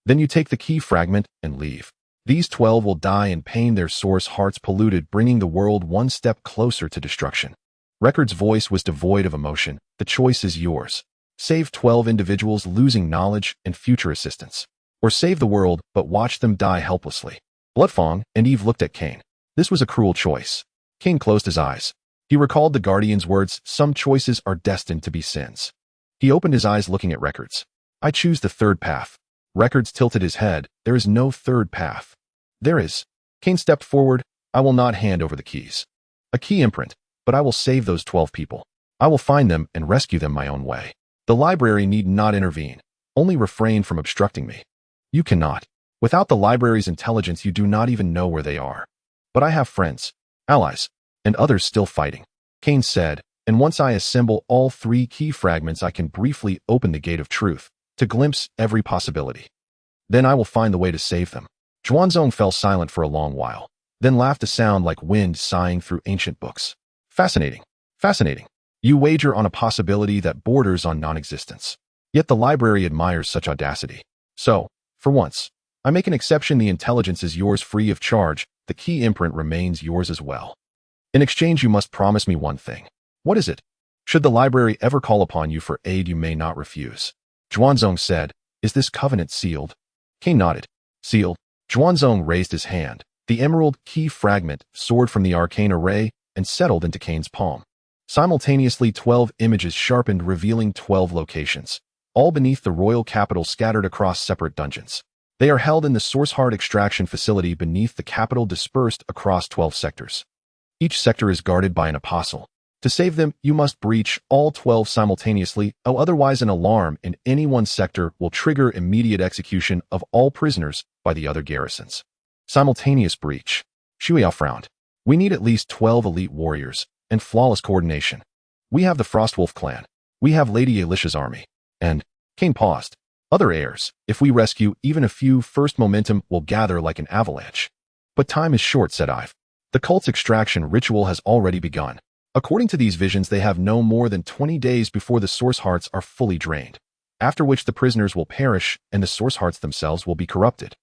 Speaker 1: Then you take the key fragment and leave. These 12 will die in pain, their source hearts polluted, bringing the world one step closer to destruction. Record's voice was devoid of emotion. The choice is yours. Save 12 individuals, losing knowledge and future assistance. Or save the world, but watch them die helplessly. Bloodfang and Eve looked at Kane. This was a cruel choice. Kane closed his eyes. He recalled the Guardian's words, some choices are destined to be sins. He opened his eyes, looking at Records. I choose the third path. Records tilted his head. There is no third path. There is. Kane stepped forward. I will not hand over the keys. A key imprint, but I will save those 12 people. I will find them and rescue them my own way. The library need not intervene. Only refrain from obstructing me. You cannot. Without the library's intelligence, you do not even know where they are. But I have friends, allies, and others still fighting. Kane said, and once I assemble all 3 key fragments, I can briefly open the gate of truth, to glimpse every possibility. Then I will find the way to save them. Zhuanzong fell silent for a long while, then laughed, a sound like wind sighing through ancient books. Fascinating. Fascinating. You wager on a possibility that borders on non-existence. Yet the library admires such audacity. So, for once, I make an exception. The intelligence is yours free of charge. The key imprint remains yours as well. In exchange, you must promise me one thing. What is it? Should the library ever call upon you for aid, you may not refuse. Zhuanzong said, is this covenant sealed? Kane nodded. Sealed. Zhuanzong raised his hand. The emerald key fragment soared from the arcane array and settled into Kane's palm. Simultaneously, 12 images sharpened, revealing 12 locations, all beneath the royal capital, scattered across separate dungeons. They are held in the source heart extraction facility beneath the capital, dispersed across 12 sectors. Each sector is guarded by an apostle. To save them, you must breach all 12 simultaneously, or otherwise an alarm in any one sector will trigger immediate execution of all prisoners by the other garrisons. Simultaneous breach. Shuya frowned. We need at least 12 elite warriors and flawless coordination. We have the Frostwolf clan. We have Lady Alicia's army. And, Kane paused, other heirs. If we rescue even a few, first momentum will gather like an avalanche. But time is short, said Ive. The cult's extraction ritual has already begun. According to these visions, they have no more than 20 days before the source hearts are fully drained, after which the prisoners will perish and the source hearts themselves will be corrupted.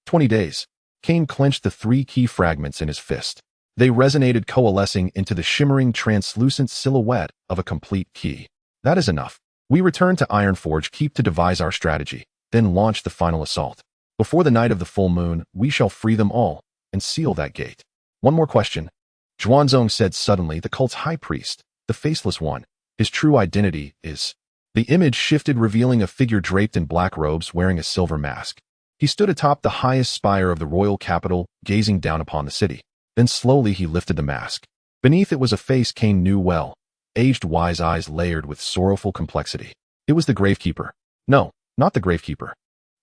Speaker 1: 20 days. Kane clenched the 3 key fragments in his fist. They resonated, coalescing into the shimmering, translucent silhouette of a complete key. That is enough. We return to Ironforge, keep to devise our strategy, then launch the final assault. Before the night of the full moon, we shall free them all and seal that gate. One more question. Zhuanzong said suddenly, the cult's high priest, the faceless one, his true identity is... The image shifted, revealing a figure draped in black robes, wearing a silver mask. He stood atop the highest spire of the royal capital, gazing down upon the city. Then slowly he lifted the mask. Beneath it was a face Kane knew well, aged, wise eyes layered with sorrowful complexity. It was the Gravekeeper. No, not the Gravekeeper.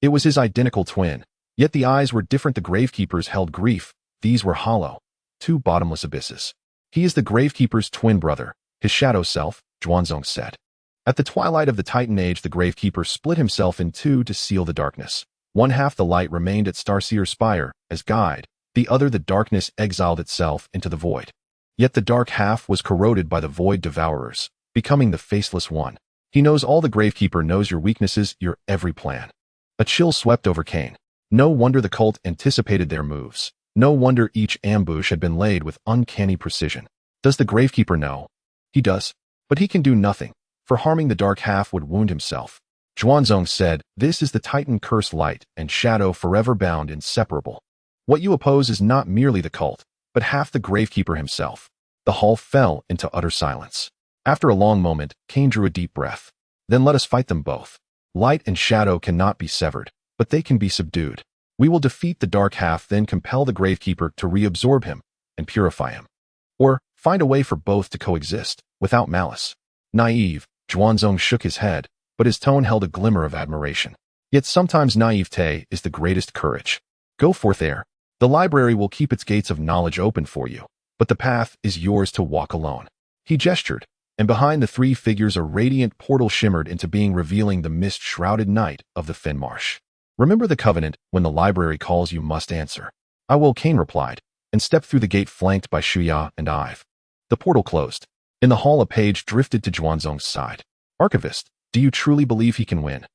Speaker 1: It was his identical twin. Yet the eyes were different. The Gravekeepers held grief. These were hollow, 2 bottomless abysses. He is the Gravekeeper's twin brother, his shadow self, Zhuanzong said. At the twilight of the Titan Age, the Gravekeeper split himself in 2 to seal the darkness. One half the light remained at Starseer's spire as guide, the other the darkness exiled itself into the void. Yet the dark half was corroded by the void devourers, becoming the faceless one. He knows all. The Gravekeeper knows your weaknesses, your every plan. A chill swept over Kane. No wonder the cult anticipated their moves. No wonder each ambush had been laid with uncanny precision. Does the Gravekeeper know? He does. But he can do nothing, for harming the dark half would wound himself. Zhuanzong said, this is the Titan curse, light and shadow forever bound, inseparable. What you oppose is not merely the cult, but half the Gravekeeper himself. The hall fell into utter silence. After a long moment, Kane drew a deep breath. Then let us fight them both. Light and shadow cannot be severed, but they can be subdued. We will defeat the dark half, then compel the Gravekeeper to reabsorb him and purify him. Or, Find a way for both to coexist, without malice. Naive, Zhuanzong shook his head, but his tone held a glimmer of admiration. Yet sometimes naivete is the greatest courage. Go forth there. The library will keep its gates of knowledge open for you, but the path is yours to walk alone. He gestured, and behind the three figures a radiant portal shimmered into being, revealing the mist-shrouded night of the Fen Marsh. Remember the covenant: when the library calls, you must answer. I will, Cain replied, and stepped through the gate flanked by Shuya and Ive. The portal closed. In the hall a page drifted to Zhuanzong's side. Archivist, do you truly believe he can win?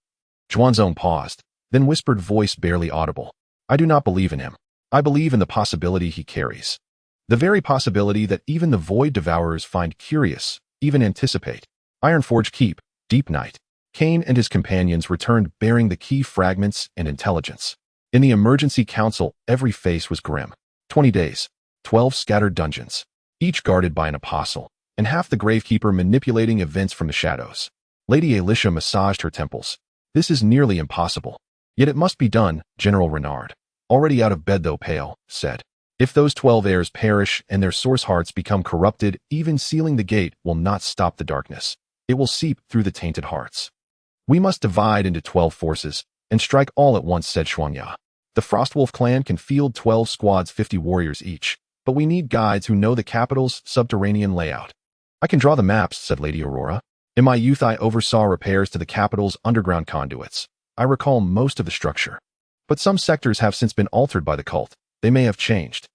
Speaker 1: Zhuanzong paused, then whispered, voice barely audible. I do not believe in him. I believe in the possibility he carries. The very possibility that even the void devourers find curious, even anticipate. Ironforge Keep, deep night. Cain and his companions returned bearing the key fragments and intelligence. In the emergency council, every face was grim. 20 days, 12 scattered dungeons, each guarded by an apostle, and half the gravekeeper manipulating events from the shadows. Lady Alicia massaged her temples. This is nearly impossible. Yet it must be done, General Renard, already out of bed though pale, said. If those 12 heirs perish and their source hearts become corrupted, even sealing the gate will not stop the darkness. It will seep through the tainted hearts. We must divide into 12 forces and strike all at once, said Shuangya. The Frostwolf clan can field 12 squads, 50 warriors each, but we need guides who know the capital's subterranean layout. I can draw the maps, said Lady Aurora. In my youth I oversaw repairs to the capital's underground conduits. I recall most of the structure. But some sectors have since been altered by the cult. They may have changed.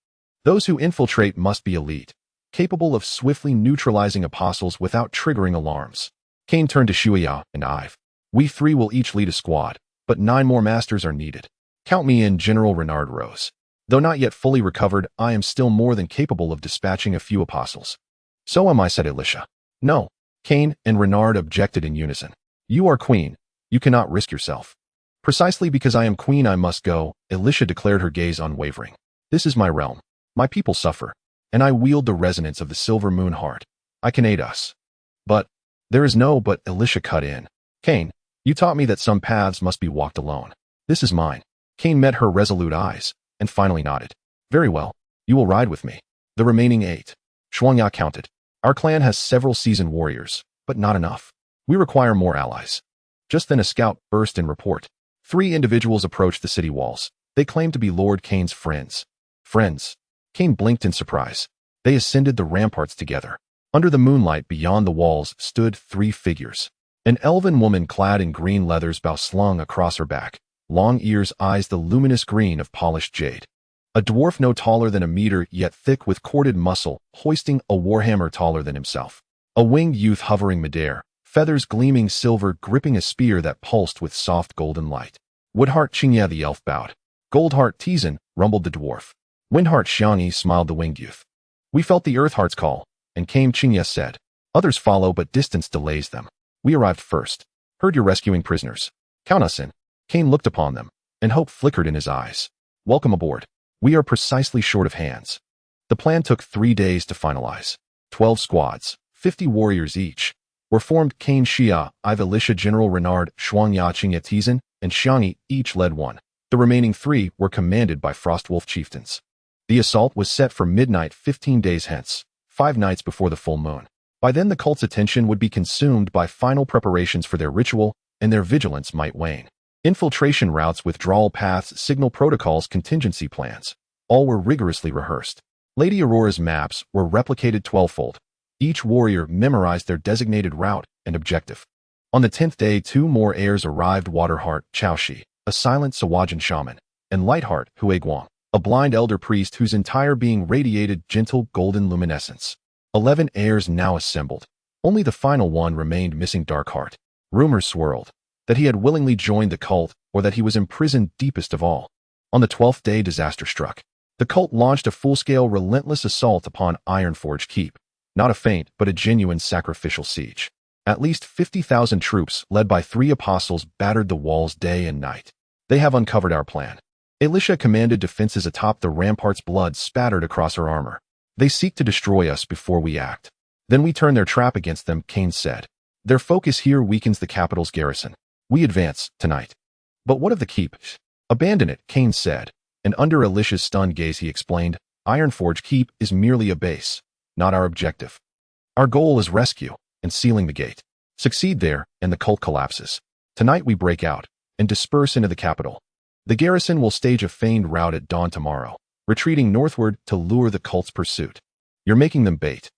Speaker 1: Those who infiltrate must be elite, capable of swiftly neutralizing apostles without triggering alarms. Cain turned to Shuya and Ive. We three will each lead a squad, but 9 more masters are needed. Count me in, General Renard rose. Though not yet fully recovered, I am still more than capable of dispatching a few apostles. So am I, said Alicia. No. Cain and Renard objected in unison. You are queen. You cannot risk yourself. Precisely because I am queen I must go, Alicia declared, her gaze unwavering. This is my realm. My people suffer, and I wield the resonance of the silver moon heart. I can aid us. But, there is no but, Alicia cut in. Cain, you taught me that some paths must be walked alone. This is mine. Cain met her resolute eyes, and finally nodded. Very well, you will ride with me. The remaining 8. Shuangya counted. Our clan has several seasoned warriors, but not enough. We require more allies. Just then a scout burst in report. 3 individuals approached the city walls. They claimed to be Lord Cain's friends. Friends? Cain blinked in surprise. They ascended the ramparts together. Under the moonlight beyond the walls stood 3 figures. An elven woman clad in green leathers, bow slung across her back. Long ears, eyes the luminous green of polished jade. A dwarf no taller than a meter, yet thick with corded muscle, hoisting a warhammer taller than himself. A winged youth hovering midair, feathers gleaming silver, gripping a spear that pulsed with soft golden light. Woodheart Qingya, the elf, bowed. Goldheart Tizen, rumbled the dwarf. Windheart Xiangyi, smiled the winged youth. We felt the Earthheart's call, and came, Qingya said. Others follow, but distance delays them. We arrived first. Heard you're rescuing prisoners. Count us in. Cain looked upon them, and hope flickered in his eyes. Welcome aboard. We are precisely short of hands. The plan took 3 days to finalize. 12 squads, 50 warriors each, were formed. Cain, Xia, Ive, Alicia, General Renard, Shuangya, Qingya, Tizen, and Xiangyi each led one. The remaining 3 were commanded by Frostwolf chieftains. The assault was set for midnight 15 days hence, 5 nights before the full moon. By then the cult's attention would be consumed by final preparations for their ritual, and their vigilance might wane. Infiltration routes, withdrawal paths, signal protocols, contingency plans, all were rigorously rehearsed. Lady Aurora's maps were replicated 12-fold. Each warrior memorized their designated route and objective. On the 10th day 2 more heirs arrived: Waterheart Chaoshi, a silent Sawajan shaman, and Lightheart Huiguang, a blind elder priest whose entire being radiated gentle golden luminescence. 11 heirs now assembled. Only the final one remained missing: Darkheart. Rumors swirled that he had willingly joined the cult, or that he was imprisoned deepest of all. On the 12th day disaster struck. The cult launched a full-scale, relentless assault upon Ironforge Keep. Not a feint, but a genuine sacrificial siege. At least 50,000 troops, led by 3 apostles, battered the walls day and night. They have uncovered our plan. Alicia commanded defenses atop the ramparts, blood spattered across her armor. They seek to destroy us before we act. Then we turn their trap against them, Cain said. Their focus here weakens the capital's garrison. We advance, tonight. But what of the keep? Abandon it, Cain said, and under Alicia's stunned gaze he explained, Ironforge Keep is merely a base. not our objective. Our goal is rescue and sealing the gate. Succeed there, and the cult collapses. Tonight we break out and disperse into the capital. The garrison will stage a feigned rout at dawn tomorrow, retreating northward to lure the cult's pursuit. You're making them bait.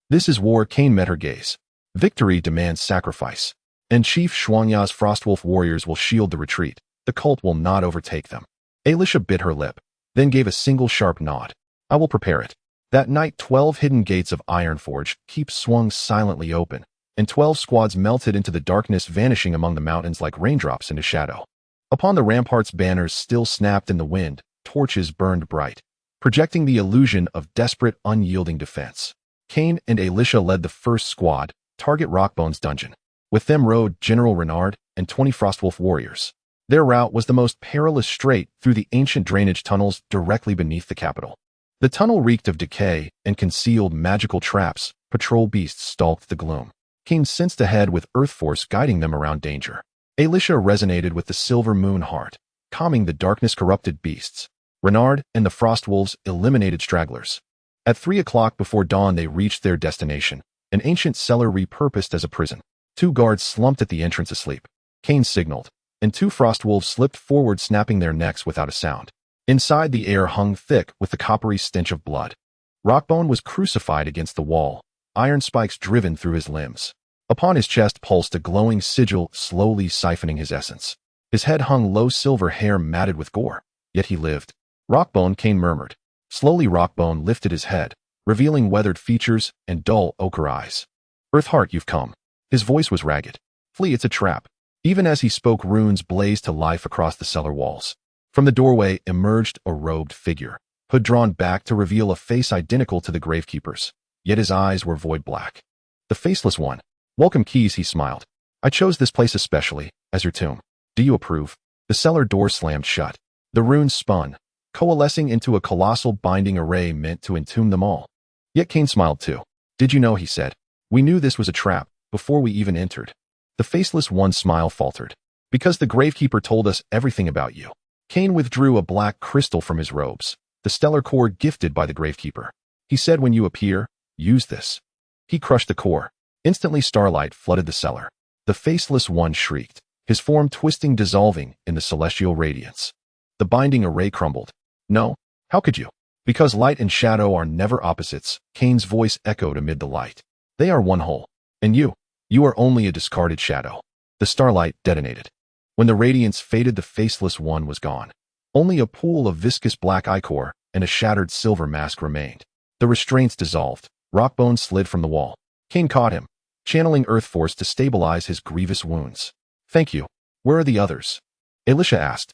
Speaker 1: This is war. Cain met her gaze. Victory demands sacrifice. And Chief Shuangya's Frostwolf warriors will shield the retreat. The cult will not overtake them. Alicia bit her lip, then gave a single sharp nod. I will prepare it. That night 12 hidden gates of Ironforge keep swung silently open, and 12 squads melted into the darkness, vanishing among the mountains like raindrops into shadow. Upon the ramparts, banners still snapped in the wind, torches burned bright, projecting the illusion of desperate, unyielding defense. Cain and Alicia led the first squad, target Rockbone's dungeon. With them rode General Renard and 20 Frostwolf warriors. Their route was the most perilous, straight through the ancient drainage tunnels directly beneath the capital. The tunnel reeked of decay and concealed magical traps. Patrol beasts stalked the gloom. Cain sensed ahead with Earth Force guiding them around danger. Alicia resonated with the Silver Moon Heart, calming the darkness-corrupted beasts. Renard and the Frostwolves eliminated stragglers. At 3 o'clock before dawn they reached their destination, an ancient cellar repurposed as a prison. 2 guards slumped at the entrance asleep. Cain signaled, and 2 Frostwolves slipped forward, snapping their necks without a sound. Inside, the air hung thick with the coppery stench of blood. Rockbone was crucified against the wall, iron spikes driven through his limbs. Upon his chest pulsed a glowing sigil, slowly siphoning his essence. His head hung low, silver hair matted with gore, yet he lived. Rockbone, Cain murmured. Slowly Rockbone lifted his head, revealing weathered features and dull ochre eyes. Earthheart, you've come. His voice was ragged. Flee, it's a trap. Even as he spoke, runes blazed to life across the cellar walls. From the doorway emerged a robed figure, hood drawn back to reveal a face identical to the gravekeeper's, yet his eyes were void black. The faceless one. Welcome, Keys, he smiled. I chose this place especially, as your tomb. Do you approve? The cellar door slammed shut. The runes spun, coalescing into a colossal binding array meant to entomb them all. Yet Cain smiled too. Did you know, he said. We knew this was a trap before we even entered. The faceless one's smile faltered. Because the gravekeeper told us everything about you. Cain withdrew a black crystal from his robes, the stellar core gifted by the gravekeeper. He said, when you appear, use this. He crushed the core. Instantly starlight flooded the cellar. The faceless one shrieked, his form twisting, dissolving in the celestial radiance. The binding array crumbled. No, how could you? Because light and shadow are never opposites, Cain's voice echoed amid the light. They are one whole. And you are only a discarded shadow. The starlight detonated. When the radiance faded, the faceless one was gone. Only a pool of viscous black ichor and a shattered silver mask remained. The restraints dissolved. Rockbone slid from the wall. Cain caught him, channeling Earth Force to stabilize his grievous wounds. Thank you. Where are the others? Alicia asked.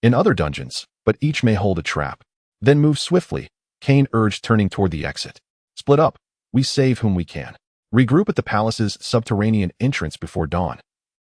Speaker 1: In other dungeons, but each may hold a trap. Then move swiftly, Cain urged, turning toward the exit. Split up. We save whom we can. Regroup at the palace's subterranean entrance before dawn.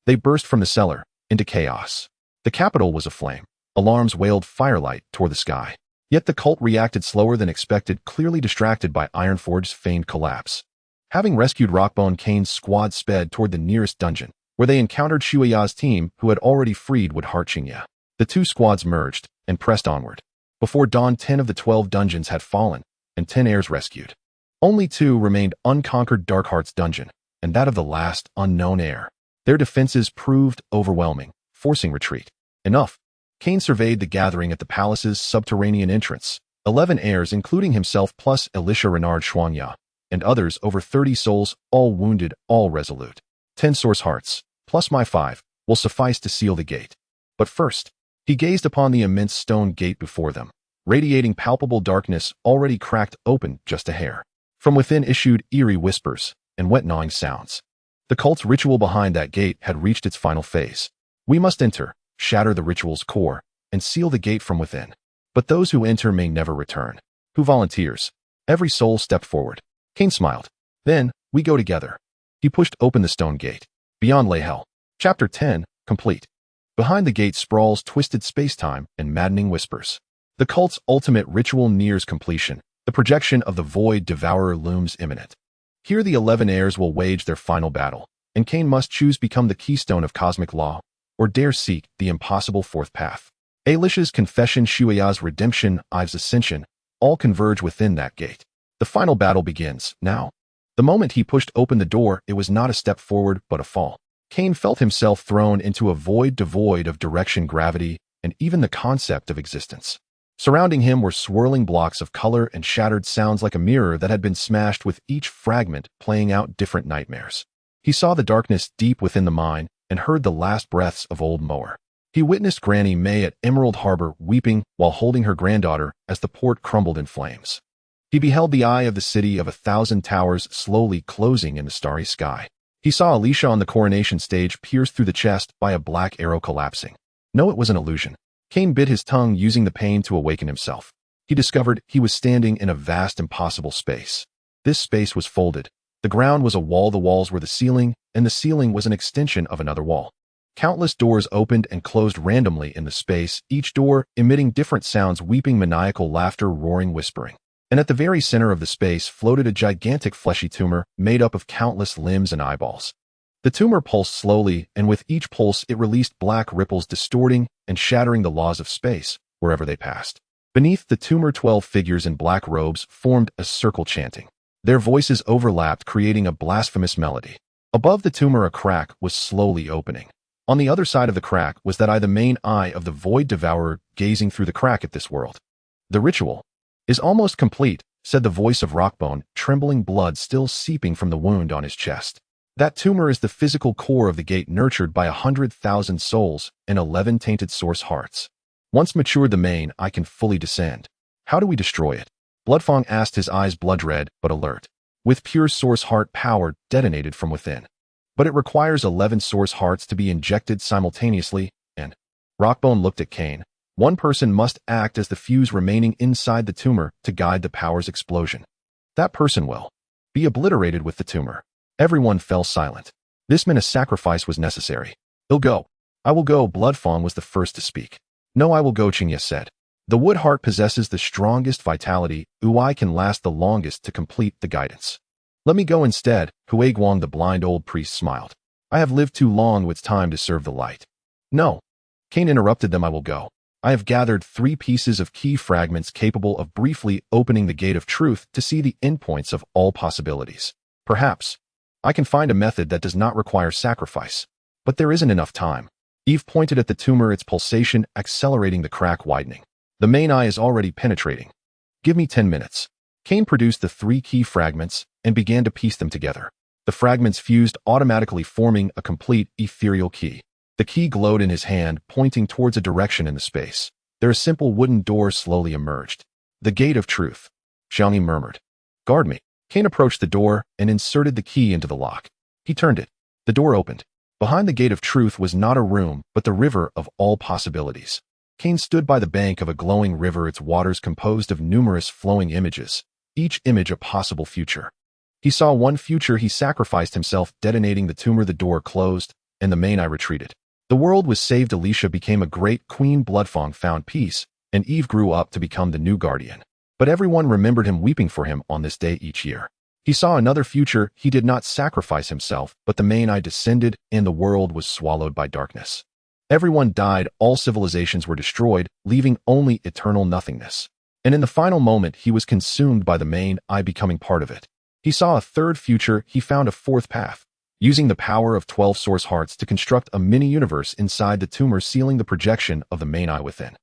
Speaker 1: They burst from the cellar into chaos. The capital was aflame. Alarms wailed, firelight tore the sky. Yet the cult reacted slower than expected, clearly distracted by Ironforge's feigned collapse. Having rescued Rockbone, Cain's squad sped toward the nearest dungeon, where they encountered Shuya's team, who had already freed Woodheart Qingya. The 2 squads merged and pressed onward. Before dawn, 10 of the 12 dungeons had fallen, and 10 heirs rescued. Only 2 remained unconquered: Darkheart's dungeon, and that of the last unknown heir. Their defenses proved overwhelming, forcing retreat. Enough. Cain surveyed the gathering at the palace's subterranean entrance. 11 heirs, including himself, plus Alicia, Renard, Shuangya, and others, over 30 souls, all wounded, all resolute. 10 source hearts, plus my 5, will suffice to seal the gate. But first, he gazed upon the immense stone gate before them, radiating palpable darkness, already cracked open just a hair. From within issued eerie whispers and wet gnawing sounds. The cult's ritual behind that gate had reached its final phase. We must enter, shatter the ritual's core, and seal the gate from within. But those who enter may never return. Who volunteers? Every soul stepped forward. Cain smiled. Then, we go together. He pushed open the stone gate. Beyond lay hell. Chapter 10, complete. Behind the gate sprawls twisted space-time and maddening whispers. The cult's ultimate ritual nears completion. The projection of the Void Devourer looms imminent. Here the 11 heirs will wage their final battle, and Cain must choose: become the keystone of cosmic law, or dare seek the impossible fourth path. Alicia's confession, Shuya's redemption, Ive's ascension, all converge within that gate. The final battle begins, now. The moment he pushed open the door, it was not a step forward, but a fall. Cain felt himself thrown into a void devoid of direction, gravity, and even the concept of existence. Surrounding him were swirling blocks of color and shattered sounds like a mirror that had been smashed, with each fragment playing out different nightmares. He saw the darkness deep within the mine and heard the last breaths of old Mower. He witnessed Granny May at Emerald Harbor weeping while holding her granddaughter as the port crumbled in flames. He beheld the eye of the city of 1,000 towers slowly closing in the starry sky. He saw Alicia on the coronation stage pierced through the chest by a black arrow collapsing. No, it was an illusion. Cain bit his tongue, using the pain to awaken himself. He discovered he was standing in a vast, impossible space. This space was folded. The ground was a wall, the walls were the ceiling, and the ceiling was an extension of another wall. Countless doors opened and closed randomly in the space, each door emitting different sounds: weeping, maniacal laughter, roaring, whispering. And at the very center of the space floated a gigantic fleshy tumor made up of countless limbs and eyeballs. The tumor pulsed slowly, and with each pulse it released black ripples, distorting and shattering the laws of space wherever they passed. Beneath the tumor, 12 figures in black robes formed a circle, chanting. Their voices overlapped, creating a blasphemous melody. Above the tumor, a crack was slowly opening. On the other side of the crack was that eye, the main eye of the Void Devourer, gazing through the crack at this world. "The ritual is almost complete," said the voice of Rockbone, trembling, blood still seeping from the wound on his chest. "That tumor is the physical core of the gate, nurtured by 100,000 souls and 11 tainted source hearts. Once matured, the main eye can fully descend. How do we destroy it?" Bloodfang asked, his eyes blood red but alert. "With pure source heart power detonated from within. But it requires 11 source hearts to be injected simultaneously, and..." Rockbone looked at Cain. "One person must act as the fuse remaining inside the tumor to guide the power's explosion. That person will be obliterated with the tumor." Everyone fell silent. This meant a sacrifice was necessary. "He'll go." "I will go." Bloodfang was the first to speak. "No, I will go," Chinya said. "The wood heart possesses the strongest vitality. I can last the longest to complete the guidance." "Let me go instead." Huiguang, the blind old priest, smiled. "I have lived too long with time to serve the light." "No." Cain interrupted them. "I will go. I have gathered 3 pieces of key fragments capable of briefly opening the gate of truth to see the endpoints of all possibilities. Perhaps I can find a method that does not require sacrifice. But there isn't enough time." Eve pointed at the tumor, its pulsation accelerating, the crack widening. "The main eye is already penetrating. Give me 10 minutes. Cain produced the 3 key fragments and began to piece them together. The fragments fused automatically, forming a complete ethereal key. The key glowed in his hand, pointing towards a direction in the space. There a simple wooden door slowly emerged. "The gate of truth," Xiangyi murmured. "Guard me." Cain approached the door and inserted the key into the lock. He turned it. The door opened. Behind the gate of truth was not a room, but the river of all possibilities. Cain stood by the bank of a glowing river, its waters composed of numerous flowing images, each image a possible future. He saw one future: he sacrificed himself, detonating the tumor. The door closed, and the main eye retreated. The world was saved. Alicia became a great queen. Bloodfang found peace, and Eve grew up to become the new guardian. But everyone remembered him, weeping for him on this day each year. He saw another future. He did not sacrifice himself, but the main eye descended, and the world was swallowed by darkness. Everyone died. All civilizations were destroyed, leaving only eternal nothingness. And in the final moment, he was consumed by the main eye, becoming part of it. He saw a third future. He found a fourth path, using the power of 12 source hearts to construct a mini-universe inside the tumor, sealing the projection of the main eye within.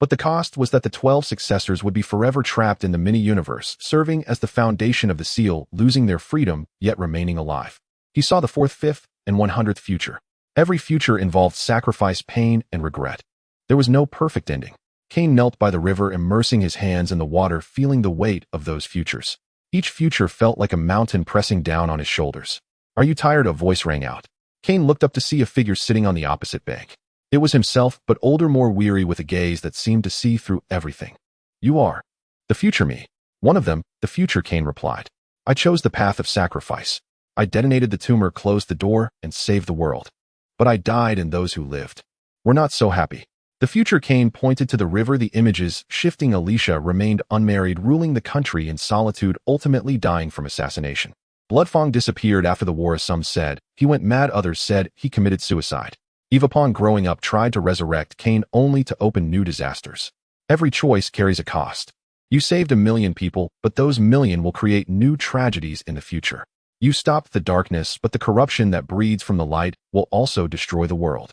Speaker 1: But the cost was that the 12 successors would be forever trapped in the mini-universe, serving as the foundation of the seal, losing their freedom, yet remaining alive. He saw the 4th, 5th, and 100th future. Every future involved sacrifice, pain, and regret. There was no perfect ending. Cain knelt by the river, immersing his hands in the water, feeling the weight of those futures. Each future felt like a mountain pressing down on his shoulders. "Are you tired?" a voice rang out. Cain looked up to see a figure sitting on the opposite bank. It was himself, but older, more weary, with a gaze that seemed to see through everything. "You are the future me." "One of them, the future," Cain replied. "I chose the path of sacrifice. I detonated the tumor, closed the door, and saved the world. But I died, and those who lived were not so happy." The future, Cain pointed to the river. The images shifting. Alicia remained unmarried, ruling the country in solitude, ultimately dying from assassination. Bloodfang disappeared after the war. Some said he went mad, others said he committed suicide. Eve, upon growing up, tried to resurrect Cain, only to open new disasters. Every choice carries a cost. You saved 1,000,000 people, but those million will create new tragedies in the future. You stopped the darkness, but the corruption that breeds from the light will also destroy the world.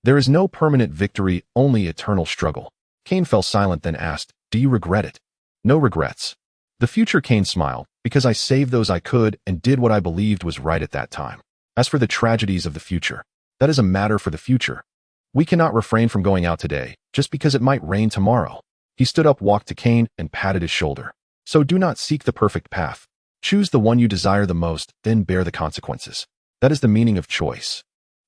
Speaker 1: There is no permanent victory, only eternal struggle. Cain fell silent, then asked, "Do you regret it?" "No regrets." The future Cain smiled, "Because I saved those I could and did what I believed was right at that time. As for the tragedies of the future, that is a matter for the future. We cannot refrain from going out today, just because it might rain tomorrow." He stood up, walked to Cain, and patted his shoulder. "So do not seek the perfect path. Choose the one you desire the most, then bear the consequences. That is the meaning of choice."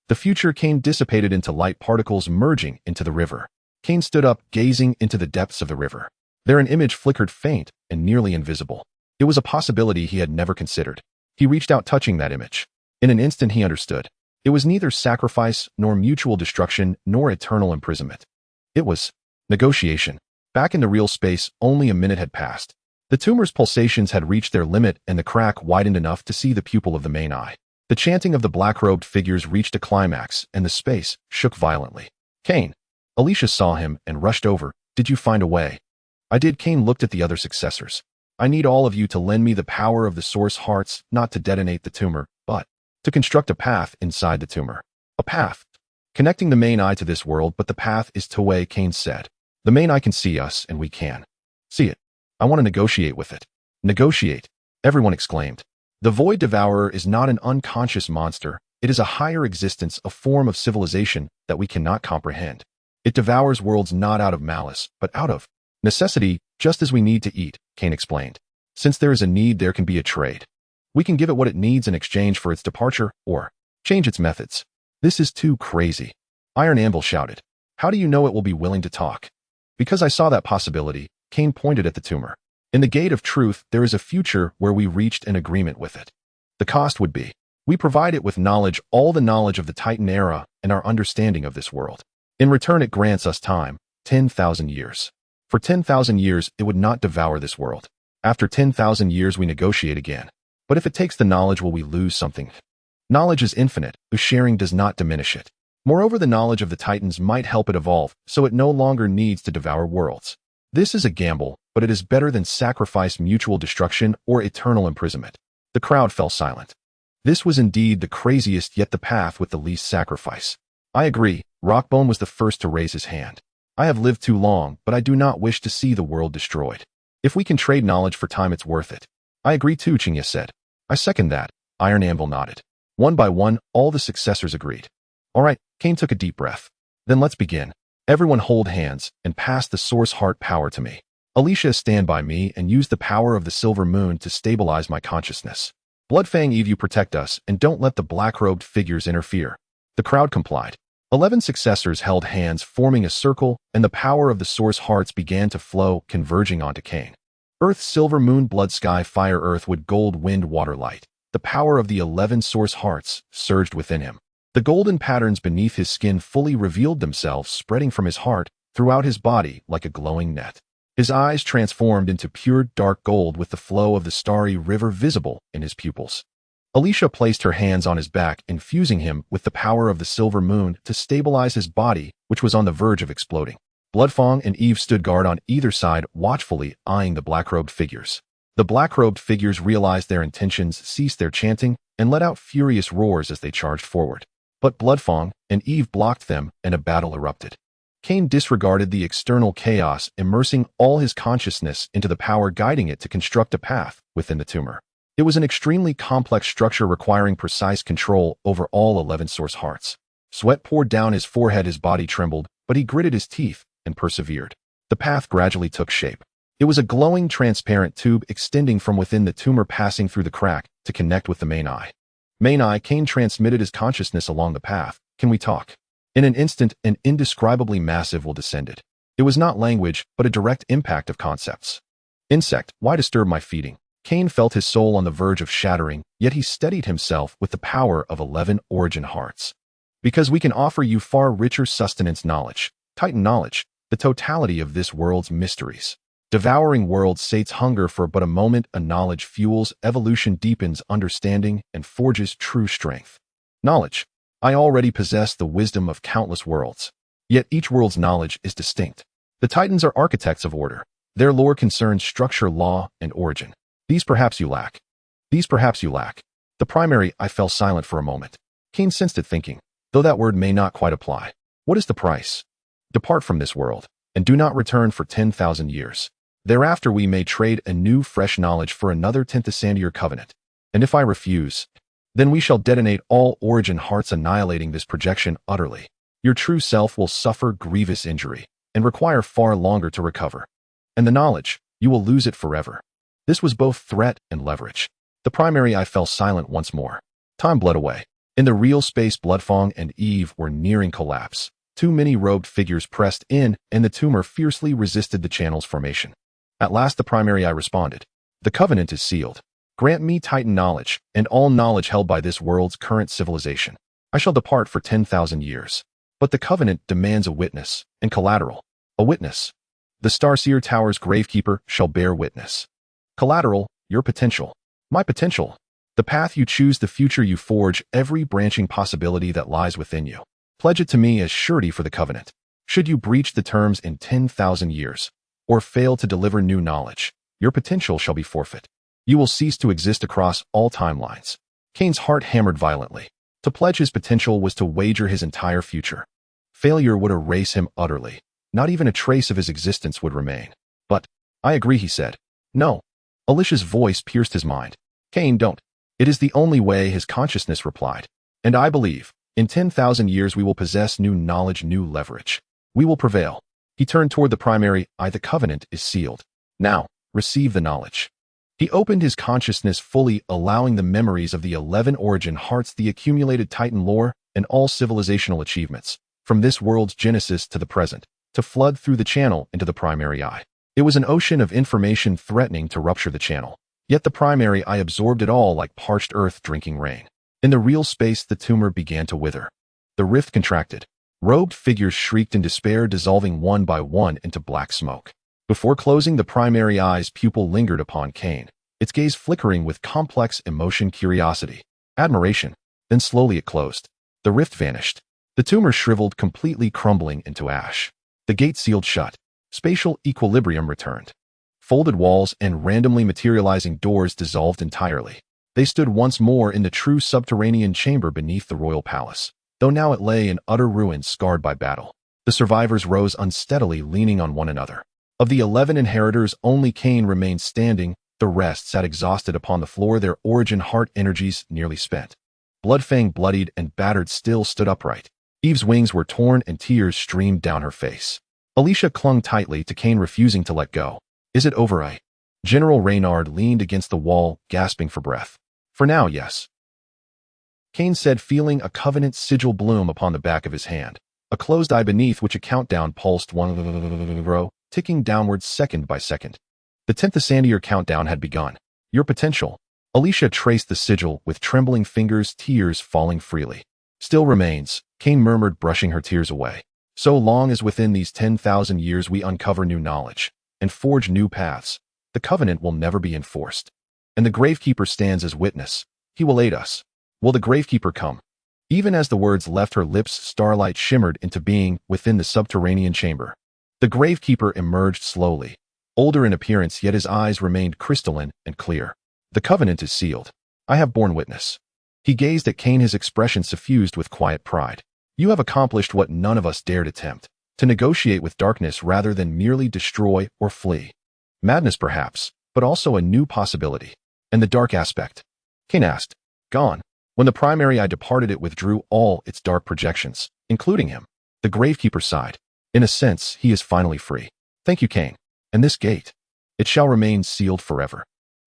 Speaker 1: The future Cain dissipated into light particles merging into the river. Cain stood up, gazing into the depths of the river. There an image flickered, faint and nearly invisible. It was a possibility he had never considered. He reached out, touching that image. In an instant he understood. It was neither sacrifice, nor mutual destruction, nor eternal imprisonment. It was negotiation. Back in the real space, only a minute had passed. The tumor's pulsations had reached their limit, and the crack widened enough to see the pupil of the main eye. The chanting of the black-robed figures reached a climax, and the space shook violently. "Cain." Alicia saw him and rushed over. "Did you find a way?" "I did." Cain looked at the other successors. "I need all of you to lend me the power of the source hearts, not to detonate the tumor, but to construct a path inside the tumor. A path connecting the main eye to this world, but the path is two-way," Cain said. "The main eye can see us, and we can see it. I want to negotiate with it." "Negotiate?" everyone exclaimed. The Void Devourer is not an unconscious monster. It is a higher existence, a form of civilization that we cannot comprehend. It devours worlds not out of malice, but out of necessity, just as we need to eat, Cain explained. Since there is a need, there can be a trade. We can give it what it needs in exchange for its departure, or change its methods. "This is too crazy," Iron Anvil shouted. "How do you know it will be willing to talk?" "Because I saw that possibility," Cain pointed at the tumor. "In the Gate of Truth, there is a future where we reached an agreement with it. The cost would be, we provide it with knowledge, all the knowledge of the Titan era and our understanding of this world. In return, it grants us time, 10,000 years. For 10,000 years, it would not devour this world. After 10,000 years, we negotiate again. But if it takes the knowledge, will we lose something? Knowledge is infinite, whose sharing does not diminish it. Moreover, the knowledge of the Titans might help it evolve, so it no longer needs to devour worlds. This is a gamble, but it is better than sacrifice, mutual destruction, or eternal imprisonment." The crowd fell silent. This was indeed the craziest, yet the path with the least sacrifice. "I agree." Rockbone was the first to raise his hand. "I have lived too long, but I do not wish to see the world destroyed. If we can trade knowledge for time, it's worth it." "I agree too," Chinya said. "I second that." Iron Anvil nodded. One by one, all the successors agreed. "All right," Cain took a deep breath. "Then let's begin. Everyone hold hands and pass the source heart power to me. Alicia, stand by me and use the power of the silver moon to stabilize my consciousness. Bloodfang Eve, you protect us and don't let the black-robed figures interfere." The crowd complied. 11 successors held hands, forming a circle, and the power of the source hearts began to flow, converging onto Cain. Earth, silver, moon, blood, sky, fire, earth, wood, gold, wind, water, light. The power of the 11 source hearts surged within him. The golden patterns beneath his skin fully revealed themselves, spreading from his heart throughout his body like a glowing net. His eyes transformed into pure dark gold, with the flow of the starry river visible in his pupils. Alicia placed her hands on his back, infusing him with the power of the silver moon to stabilize his body, which was on the verge of exploding. Bloodfang and Eve stood guard on either side, watchfully eyeing the black-robed figures. The black-robed figures realized their intentions, ceased their chanting, and let out furious roars as they charged forward. But Bloodfang and Eve blocked them, and a battle erupted. Cain disregarded the external chaos, immersing all his consciousness into the power guiding it to construct a path within the tumor. It was an extremely complex structure requiring precise control over all 11 source hearts. Sweat poured down his forehead, his body trembled, but he gritted his teeth and persevered. The path gradually took shape. It was a glowing, transparent tube extending from within the tumor, passing through the crack to connect with the main eye. Main eye, Cain transmitted his consciousness along the path. "Can we talk?" In an instant, an indescribably massive will descended. It was not language, but a direct impact of concepts. "Insect, why disturb my feeding?" Cain felt his soul on the verge of shattering, yet he steadied himself with the power of 11 origin hearts. "Because we can offer you far richer sustenance, knowledge, Titan knowledge, the totality of this world's mysteries. Devouring worlds sates hunger for but a moment, a knowledge fuels evolution, deepens understanding, and forges true strength. Knowledge. I already possess the wisdom of countless worlds. Yet each world's knowledge is distinct. The Titans are architects of order. Their lore concerns structure, law, and origin. These perhaps you lack. These perhaps you lack. The primary I fell silent for a moment. Cain sensed it thinking, though that word may not quite apply. What is the price? Depart from this world, and do not return for 10,000 years. Thereafter we may trade a new fresh knowledge for another 10th covenant. And if I refuse, then we shall detonate all origin hearts, annihilating this projection utterly. Your true self will suffer grievous injury, and require far longer to recover. And the knowledge, you will lose it forever. This was both threat and leverage. The primary I fell silent once more. Time bled away. In the real space, Bloodfang and Eve were nearing collapse. Too many robed figures pressed in, and the tumor fiercely resisted the channel's formation. At last the primary I responded. The covenant is sealed. Grant me Titan knowledge, and all knowledge held by this world's current civilization. I shall depart for 10,000 years. But the covenant demands a witness, and collateral. A witness. The Starseer Tower's gravekeeper shall bear witness. Collateral, your potential. My potential. The path you choose, the future you forge, every branching possibility that lies within you. Pledge it to me as surety for the covenant. Should you breach the terms in 10,000 years, or fail to deliver new knowledge, your potential shall be forfeit. You will cease to exist across all timelines. Cain's heart hammered violently. To pledge his potential was to wager his entire future. Failure would erase him utterly. Not even a trace of his existence would remain. But, I agree, he said. No. Alicia's voice pierced his mind. Cain, don't. It is the only way, his consciousness replied. And I believe, in 10,000 years we will possess new knowledge, new leverage. We will prevail. He turned toward the primary I. The covenant is sealed. Now, receive the knowledge. He opened his consciousness fully, allowing the memories of the 11 origin hearts, the accumulated Titan lore, and all civilizational achievements, from this world's genesis to the present, to flood through the channel into the primary eye. It was an ocean of information threatening to rupture the channel. Yet the primary eye absorbed it all like parched earth drinking rain. In the real space, the tumor began to wither. The rift contracted. Robed figures shrieked in despair, dissolving one by one into black smoke. Before closing, the primary eye's pupil lingered upon Cain, its gaze flickering with complex emotion, curiosity, admiration. Then slowly it closed. The rift vanished. The tumor shriveled, completely crumbling into ash. The gate sealed shut. Spatial equilibrium returned. Folded walls and randomly materializing doors dissolved entirely. They stood once more in the true subterranean chamber beneath the royal palace, though now it lay in utter ruins, scarred by battle. The survivors rose unsteadily, leaning on one another. Of the 11 inheritors, only Cain remained standing. The rest sat exhausted upon the floor, their origin heart energies nearly spent. Bloodfang, bloodied and battered, still stood upright. Eve's wings were torn and tears streamed down her face. Alicia clung tightly to Cain, refusing to let go. Is it over? General Reynard leaned against the wall, gasping for breath. For now, yes. Cain said, feeling a covenant sigil bloom upon the back of his hand, a closed eye beneath which a countdown pulsed, one row, ticking downwards second by second. The 10th countdown had begun. Your potential. Alicia traced the sigil with trembling fingers, tears falling freely. Still remains, Cain murmured, brushing her tears away. So long as within these 10,000 years we uncover new knowledge and forge new paths, the covenant will never be enforced. And the gravekeeper stands as witness. He will aid us. Will the gravekeeper come? Even as the words left her lips, starlight shimmered into being within the subterranean chamber. The gravekeeper emerged slowly, older in appearance, yet his eyes remained crystalline and clear. The covenant is sealed. I have borne witness. He gazed at Cain, his expression suffused with quiet pride. You have accomplished what none of us dared attempt, to negotiate with darkness rather than merely destroy or flee. Madness perhaps, but also a new possibility. And the dark aspect? Cain asked. Gone. When the primary eye departed, it withdrew all its dark projections, including him. The gravekeeper sighed. In a sense, he is finally free. Thank you, Cain. And this gate? It shall remain sealed forever.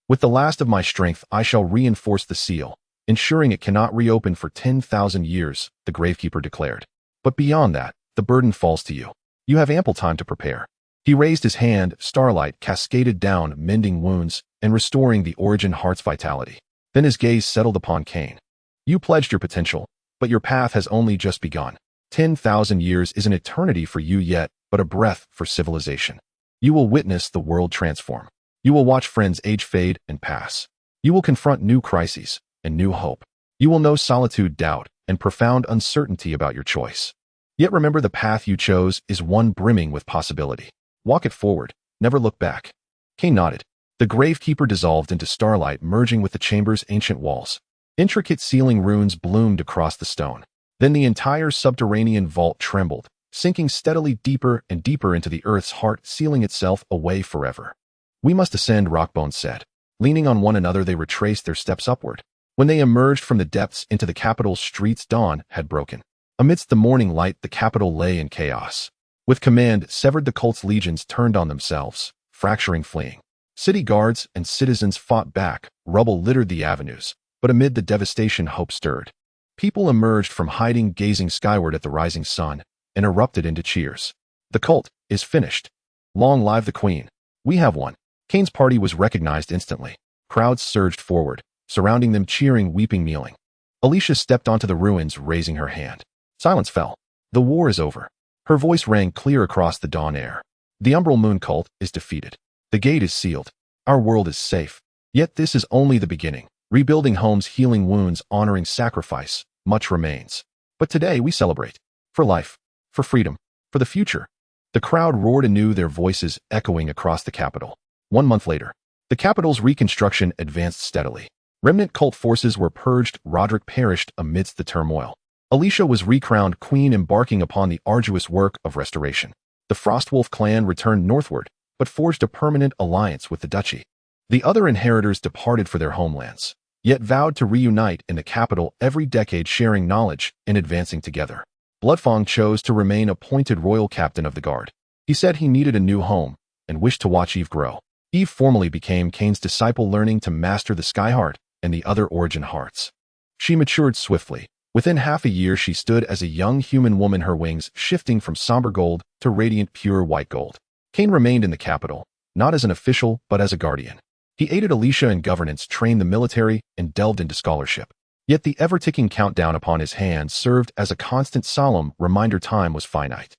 Speaker 1: With the last of my strength, I shall reinforce the seal, ensuring it cannot reopen for 10,000 years, the gravekeeper declared. But beyond that, the burden falls to you. You have ample time to prepare. He raised his hand, starlight cascaded down, mending wounds and restoring the origin heart's vitality. Then his gaze settled upon Cain. You pledged your potential, but your path has only just begun. 10,000 years is an eternity for you yet, but a breath for civilization. You will witness the world transform. You will watch friends age, fade, and pass. You will confront new crises and new hope. You will know solitude, doubt, and profound uncertainty about your choice. Yet remember, the path you chose is one brimming with possibility. Walk it forward, Never look back. Cain nodded. The gravekeeper dissolved into starlight, merging with the chamber's ancient walls. Intricate ceiling runes bloomed across the stone. Then the entire subterranean vault trembled, sinking steadily deeper and deeper into the earth's heart, sealing itself away forever. We must ascend, Rockbones said. Leaning on one another, they retraced their steps upward. When they emerged from the depths into the capital's streets, dawn had broken. Amidst the morning light, the capital lay in chaos. With command severed, the cult's legions turned on themselves, fracturing, fleeing. City guards and citizens fought back, rubble littered the avenues, but amid the devastation, hope stirred. People emerged from hiding, gazing skyward at the rising sun, and erupted into cheers. The cult is finished. Long live the Queen. We have won. Cain's party was recognized instantly. Crowds surged forward, surrounding them, cheering, weeping, kneeling. Alicia stepped onto the ruins, raising her hand. Silence fell. The war is over. Her voice rang clear across the dawn air. The Umbral Moon cult is defeated. The gate is sealed. Our world is safe. Yet this is only the beginning. Rebuilding homes, healing wounds, honoring sacrifice, much remains. But today we celebrate. For life. For freedom. For the future. The crowd roared anew, their voices echoing across the capital. 1 month later, the capital's reconstruction advanced steadily. Remnant cult forces were purged, Roderick perished amidst the turmoil. Alicia was recrowned queen, embarking upon the arduous work of restoration. The Frostwolf clan returned northward, but forged a permanent alliance with the duchy. The other inheritors departed for their homelands, yet vowed to reunite in the capital every decade, sharing knowledge and advancing together. Bloodfang chose to remain appointed royal captain of the guard. He said he needed a new home and wished to watch Eve grow. Eve formally became Cain's disciple, learning to master the Skyheart and the other origin hearts. She matured swiftly. Within half a year, she stood as a young human woman, her wings shifting from somber gold to radiant pure white gold. Cain remained in the capital, not as an official, but as a guardian. He aided Alicia in governance, trained the military, and delved into scholarship. Yet the ever-ticking countdown upon his hands served as a constant, solemn reminder time was finite.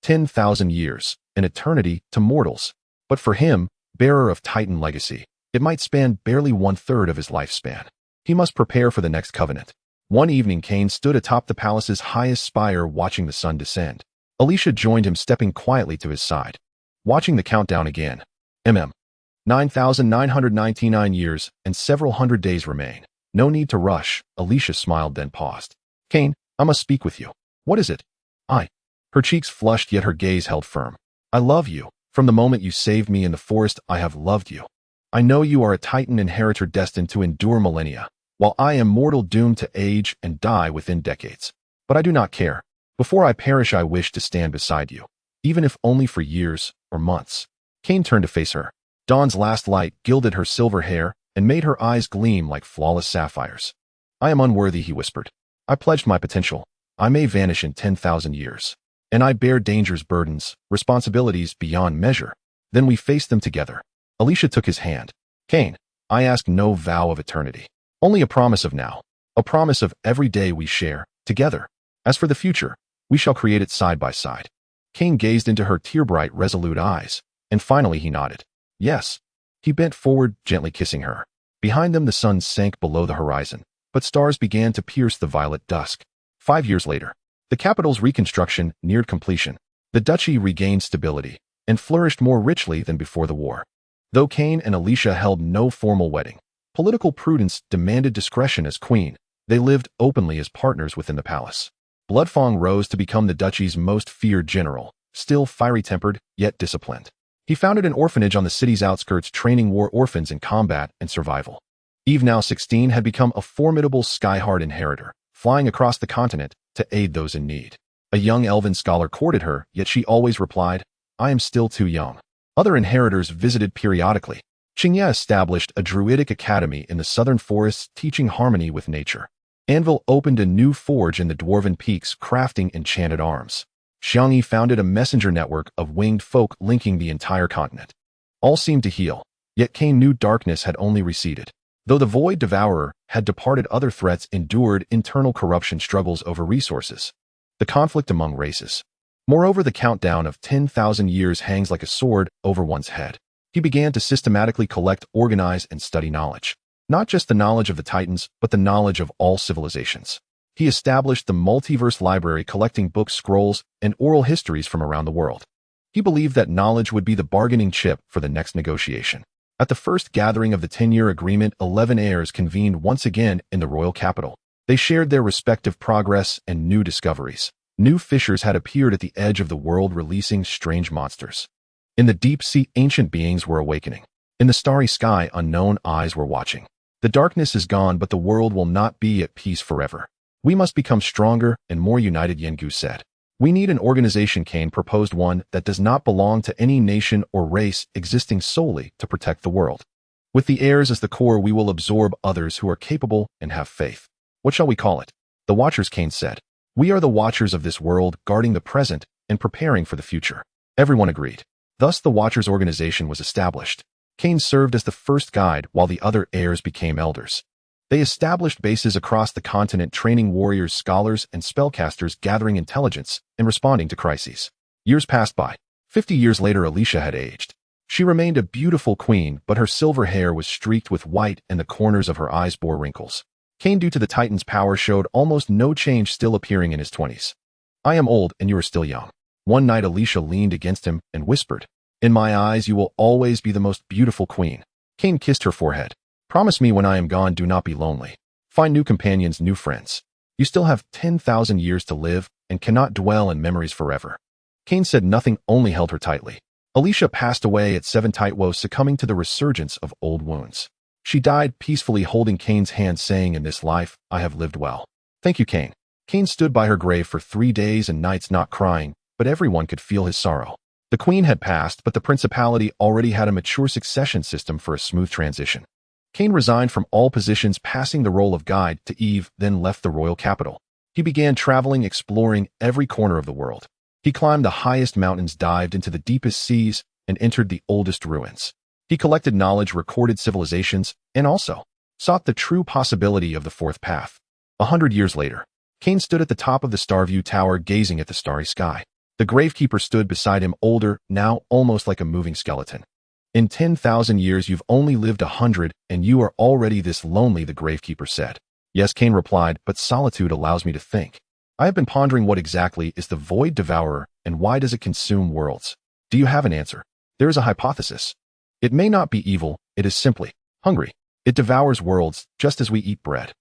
Speaker 1: 10,000 years, an eternity to mortals. But for him, bearer of Titan legacy, it might span barely 1/3 of his lifespan. He must prepare for the next covenant. One evening, Cain stood atop the palace's highest spire, watching the sun descend. Alicia joined him, stepping quietly to his side. Watching the countdown again. 9,999 years and several hundred days remain. No need to rush. Alicia smiled, then paused. Cain, I must speak with you. What is it? Her cheeks flushed, yet her gaze held firm. I love you. From the moment you saved me in the forest, I have loved you. I know you are a Titan inheritor destined to endure millennia, while I am mortal, doomed to age and die within decades. But I do not care. Before I perish, I wish to stand beside you, even if only for years or months. Cain turned to face her. Dawn's last light gilded her silver hair and made her eyes gleam like flawless sapphires. I am unworthy, he whispered. I pledged my potential. I may vanish in 10,000 years. And I bear danger's burdens, responsibilities beyond measure. Then we faced them together. Alicia took his hand. Cain, I ask no vow of eternity. Only a promise of now. A promise of every day we share, together. As for the future, we shall create it side by side. Cain gazed into her tear-bright, resolute eyes, and finally he nodded. Yes. He bent forward, gently kissing her. Behind them the sun sank below the horizon, but stars began to pierce the violet dusk. 5 years later, the capital's reconstruction neared completion. The duchy regained stability and flourished more richly than before the war. Though Cain and Alicia held no formal wedding, political prudence demanded discretion as queen. They lived openly as partners within the palace. Bloodfang rose to become the duchy's most feared general, still fiery-tempered, yet disciplined. He founded an orphanage on the city's outskirts, training war orphans in combat and survival. Eve, now 16, had become a formidable Skyheart inheritor, flying across the continent to aid those in need. A young elven scholar courted her, yet she always replied, I am still too young. Other inheritors visited periodically. Qingye established a druidic academy in the southern forests, teaching harmony with nature. Anvil opened a new forge in the dwarven peaks, crafting enchanted arms. Xiangyi founded a messenger network of winged folk linking the entire continent. All seemed to heal, yet Cain knew darkness had only receded. Though the Void Devourer had departed, other threats endured: internal corruption, struggles over resources, the conflict among races. Moreover, the countdown of 10,000 years hangs like a sword over one's head. He began to systematically collect, organize, and study knowledge. Not just the knowledge of the Titans, but the knowledge of all civilizations. He established the Multiverse Library, collecting books, scrolls, and oral histories from around the world. He believed that knowledge would be the bargaining chip for the next negotiation. At the first gathering of the 10-year agreement, 11 heirs convened once again in the royal capital. They shared their respective progress and new discoveries. New fissures had appeared at the edge of the world, releasing strange monsters. In the deep sea, ancient beings were awakening. In the starry sky, unknown eyes were watching. The darkness is gone, but the world will not be at peace forever. We must become stronger and more united, Yengu said. We need an organization. Kane proposed one that does not belong to any nation or race, existing solely to protect the world. With the heirs as the core, we will absorb others who are capable and have faith. What shall we call it? The Watchers, Kane said. We are the Watchers of this world, guarding the present and preparing for the future. Everyone agreed. Thus the Watchers organization was established. Kane served as the first guide while the other heirs became elders. They established bases across the continent, training warriors, scholars, and spellcasters, gathering intelligence and responding to crises. Years passed by. 50 years later, Alicia had aged. She remained a beautiful queen, but her silver hair was streaked with white and the corners of her eyes bore wrinkles. Kane, due to the Titan's power, showed almost no change, still appearing in his 20s. I am old and you are still young. One night Alicia leaned against him and whispered, In my eyes you will always be the most beautiful queen. Kane kissed her forehead. Promise me when I am gone, do not be lonely. Find new companions, new friends. You still have 10,000 years to live and cannot dwell in memories forever. Kane said nothing, only held her tightly. Alicia passed away at 7 Taitwo, succumbing to the resurgence of old wounds. She died peacefully, holding Kane's hand, saying, In this life, I have lived well. Thank you, Kane. Kane stood by her grave for 3 days and nights, not crying, but everyone could feel his sorrow. The queen had passed, but the principality already had a mature succession system for a smooth transition. Kane resigned from all positions, passing the role of guide to Eve, then left the royal capital. He began traveling, exploring every corner of the world. He climbed the highest mountains, dived into the deepest seas, and entered the oldest ruins. He collected knowledge, recorded civilizations, and also sought the true possibility of the fourth path. 100 years later, Kane stood at the top of the Starview Tower, gazing at the starry sky. The gravekeeper stood beside him, older, now almost like a moving skeleton. In 10,000 years you've only lived 100, and you are already this lonely, the gravekeeper said. Yes, Kane replied, but solitude allows me to think. I have been pondering what exactly is the Void Devourer, and why does it consume worlds? Do you have an answer? There is a hypothesis. It may not be evil, it is simply hungry. It devours worlds, just as we eat bread.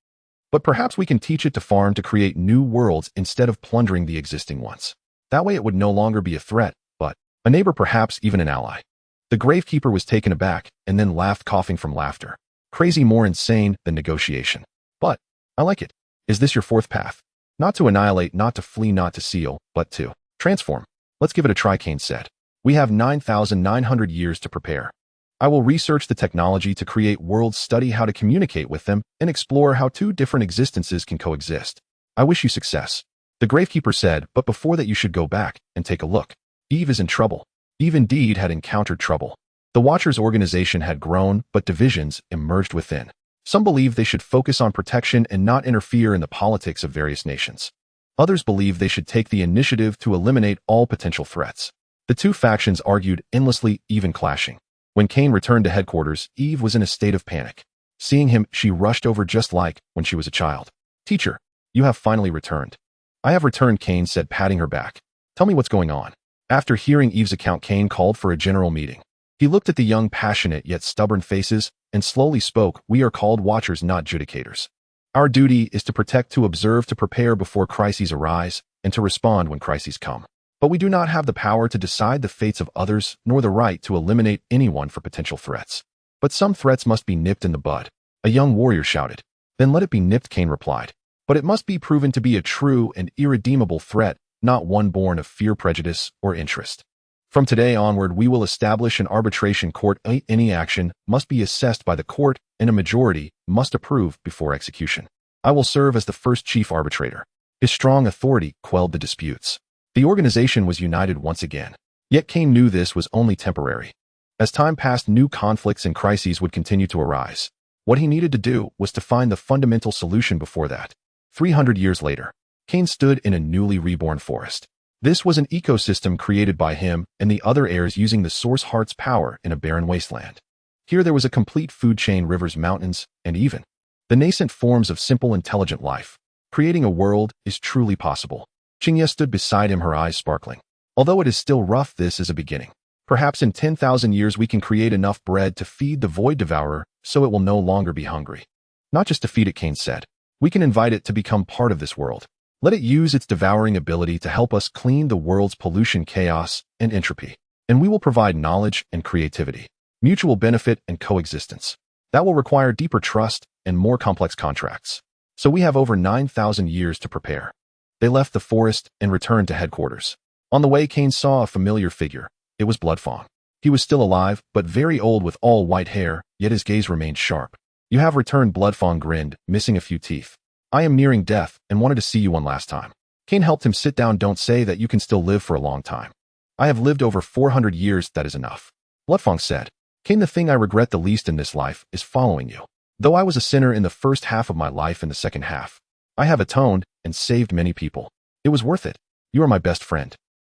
Speaker 1: But perhaps we can teach it to farm, to create new worlds instead of plundering the existing ones. That way it would no longer be a threat, but a neighbor, perhaps even an ally. The gravekeeper was taken aback, and then laughed, coughing from laughter. Crazy, more insane than negotiation. But I like it. Is this your fourth path? Not to annihilate, not to flee, not to seal, but to transform. Let's give it a try, Kane said. We have 9,900 years to prepare. I will research the technology to create worlds, study how to communicate with them, and explore how 2 different existences can coexist. I wish you success. The gravekeeper said, but before that you should go back and take a look. Eve is in trouble. Eve indeed had encountered trouble. The Watchers organization had grown, but divisions emerged within. Some believed they should focus on protection and not interfere in the politics of various nations. Others believed they should take the initiative to eliminate all potential threats. The 2 factions argued endlessly, even clashing. When Kane returned to headquarters, Eve was in a state of panic. Seeing him, she rushed over just like when she was a child. Teacher, you have finally returned. I have returned, Kane said, patting her back. Tell me what's going on. After hearing Eve's account, Kane called for a general meeting. He looked at the young, passionate yet stubborn faces and slowly spoke. We are called Watchers, not judicators. Our duty is to protect, to observe, to prepare before crises arise, and to respond when crises come. But we do not have the power to decide the fates of others, nor the right to eliminate anyone for potential threats. But some threats must be nipped in the bud. A young warrior shouted. Then let it be nipped, Kane replied. But it must be proven to be a true and irredeemable threat, not one born of fear, prejudice, or interest. From today onward, we will establish an arbitration court. Any action must be assessed by the court, and a majority must approve before execution. I will serve as the first chief arbitrator. His strong authority quelled the disputes. The organization was united once again. Yet Kane knew this was only temporary. As time passed, new conflicts and crises would continue to arise. What he needed to do was to find the fundamental solution before that. 300 years later, Kane stood in a newly reborn forest. This was an ecosystem created by him and the other heirs using the Source Heart's power in a barren wasteland. Here there was a complete food chain, rivers, mountains, and even the nascent forms of simple, intelligent life. Creating a world is truly possible. Qingye stood beside him, her eyes sparkling. Although it is still rough, this is a beginning. Perhaps in 10,000 years we can create enough bread to feed the void devourer so it will no longer be hungry. Not just to feed it, Cain said. We can invite it to become part of this world. Let it use its devouring ability to help us clean the world's pollution, chaos, and entropy. And we will provide knowledge and creativity, mutual benefit and coexistence. That will require deeper trust and more complex contracts. So we have over 9,000 years to prepare. They left the forest and returned to headquarters. On the way, Cain saw a familiar figure. It was Bloodfang. He was still alive, but very old with all white hair, yet his gaze remained sharp. You have returned, Bloodfang grinned, missing a few teeth. I am nearing death and wanted to see you one last time. Cain helped him sit down. Don't say that you can still live for a long time. I have lived over 400 years, that is enough. Bloodfang said. Cain, the thing I regret the least in this life is following you. Though I was a sinner in the first half of my life, in the second half, I have atoned and saved many people. It was worth it. You are my best friend.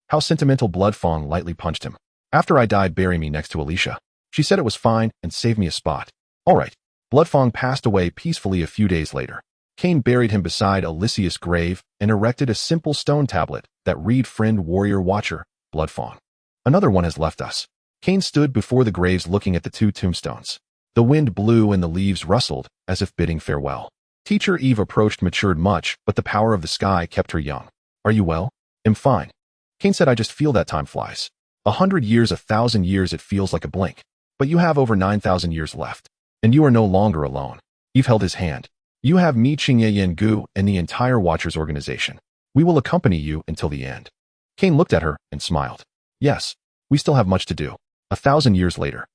Speaker 1: How sentimental. Bloodfang lightly punched him. After I died, bury me next to Alicia. She said it was fine and saved me a spot. All right. Bloodfang passed away peacefully a few days later. Cain buried him beside Alicia's grave and erected a simple stone tablet that read, Friend, Warrior, Watcher, Bloodfang. Another one has left us. Cain stood before the graves looking at the two tombstones. The wind blew and the leaves rustled as if bidding farewell. Teacher Eve approached, matured much, but the power of the sky kept her young. Are you well? I'm fine. Cain said, I just feel that time flies. 100 years, 1,000 years, it feels like a blink. But you have over 9,000 years left. And you are no longer alone. Eve held his hand. You have me, Qingye Gu, and the entire Watchers organization. We will accompany you until the end. Cain looked at her and smiled. Yes, we still have much to do. 1,000 years later.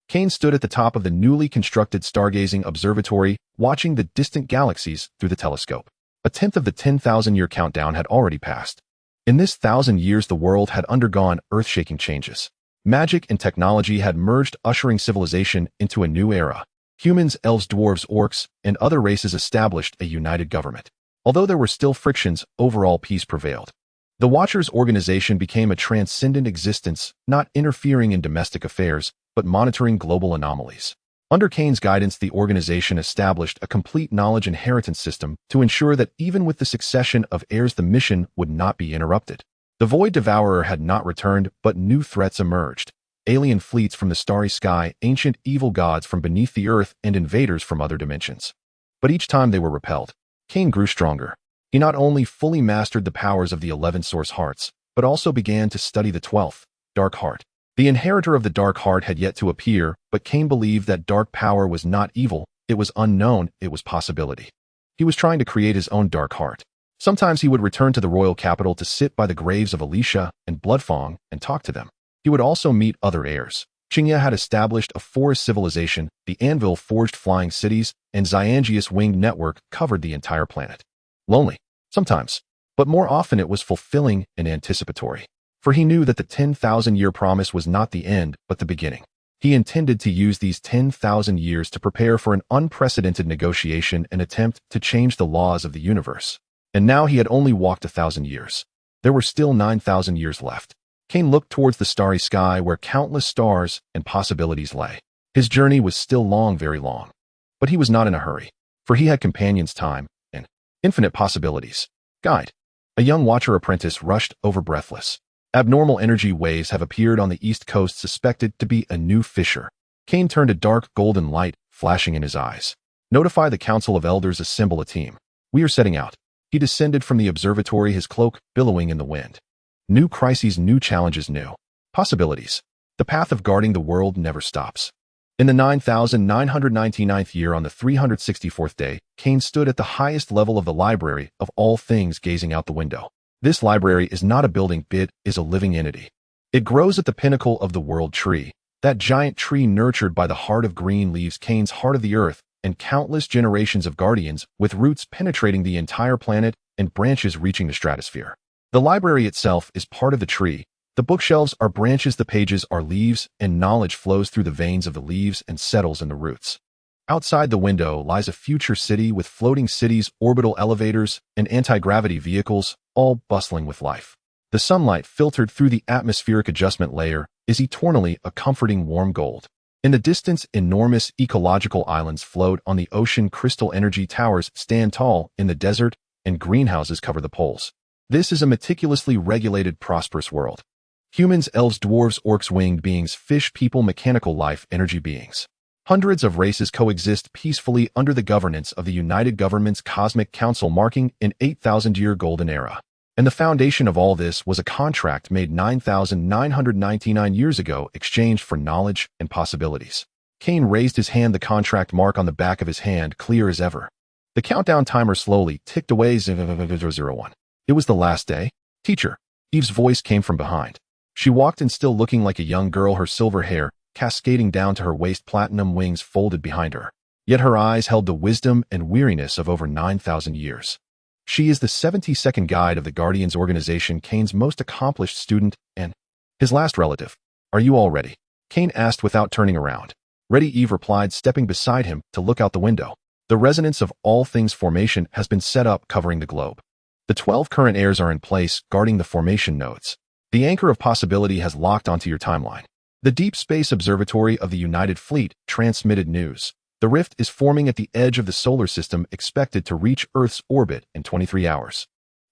Speaker 1: Cain stood at the top of the newly constructed stargazing observatory, watching the distant galaxies through the telescope. A tenth of the 10,000-year countdown had already passed. In this 1,000 years, the world had undergone earth-shaking changes. Magic and technology had merged, ushering civilization into a new era. Humans, elves, dwarves, orcs, and other races established a united government. Although there were still frictions, overall peace prevailed. The Watchers organization became a transcendent existence, not interfering in domestic affairs, but monitoring global anomalies. Under Cain's guidance, the organization established a complete knowledge inheritance system to ensure that even with the succession of heirs, the mission would not be interrupted. The Void Devourer had not returned, but new threats emerged. Alien fleets from the starry sky, ancient evil gods from beneath the earth, and invaders from other dimensions. But each time they were repelled, Cain grew stronger. He not only fully mastered the powers of the 11 source hearts, but also began to study the 12th, Dark Heart. The inheritor of the Dark Heart had yet to appear, but Cain believed that dark power was not evil, it was unknown, it was possibility. He was trying to create his own Dark Heart. Sometimes he would return to the royal capital to sit by the graves of Alicia and Bloodfang and talk to them. He would also meet other heirs. Qingye had established a forest civilization, the Anvil forged flying cities, and Xiangius' winged network covered the entire planet. Lonely, sometimes, but more often it was fulfilling and anticipatory. For he knew that the 10,000-year promise was not the end, but the beginning. He intended to use these 10,000 years to prepare for an unprecedented negotiation and attempt to change the laws of the universe. And now he had only walked 1,000 years. There were still 9,000 years left. Cain looked towards the starry sky where countless stars and possibilities lay. His journey was still long, very long. But he was not in a hurry, for he had companions, time, and infinite possibilities. Guide. A young Watcher apprentice rushed over, breathless. Abnormal energy waves have appeared on the east coast, suspected to be a new fissure. Cain turned a dark golden light, flashing in his eyes. Notify the Council of Elders, assemble a team. We are setting out. He descended from the observatory, his cloak billowing in the wind. New crises, new challenges, new possibilities. The path of guarding the world never stops. In the 9,999th year, on the 364th day, Cain stood at the highest level of the library of all things, gazing out the window. This library is not a building, it is a living entity. It grows at the pinnacle of the world tree, that giant tree nurtured by the heart of green leaves, Cain's heart of the earth, and countless generations of guardians with roots penetrating the entire planet and branches reaching the stratosphere. The library itself is part of the tree. The bookshelves are branches, the pages are leaves, and knowledge flows through the veins of the leaves and settles in the roots. Outside the window lies a future city with floating cities, orbital elevators, and anti-gravity vehicles, all bustling with life. The sunlight filtered through the atmospheric adjustment layer is eternally a comforting warm gold. In the distance, enormous ecological islands float on the ocean. Crystal energy towers stand tall in the desert, and greenhouses cover the poles. This is a meticulously regulated, prosperous world. Humans, elves, dwarves, orcs, winged beings, fish, people, mechanical life, energy beings. Hundreds of races coexist peacefully under the governance of the United Governments Cosmic Council, marking an 8,000-year golden era. And the foundation of all this was a contract made 9,999 years ago, exchanged for knowledge and possibilities. Cain raised his hand, the contract mark on the back of his hand clear as ever. The countdown timer slowly ticked away. 001. It was the last day. Teacher. Eve's voice came from behind. She walked in, still looking like a young girl, her silver hair cascading down to her waist, platinum wings folded behind her. Yet her eyes held the wisdom and weariness of over 9,000 years. She is the 72nd guide of the Guardians organization, Cain's most accomplished student and his last relative. Are you all ready? Cain asked without turning around. Ready, Eve replied, stepping beside him to look out the window. The resonance of all things formation has been set up, covering the globe. The 12 current heirs are in place, guarding the formation nodes. The anchor of possibility has locked onto your timeline. The Deep Space Observatory of the United Fleet transmitted news. The rift is forming at the edge of the solar system, expected to reach Earth's orbit in 23 hours.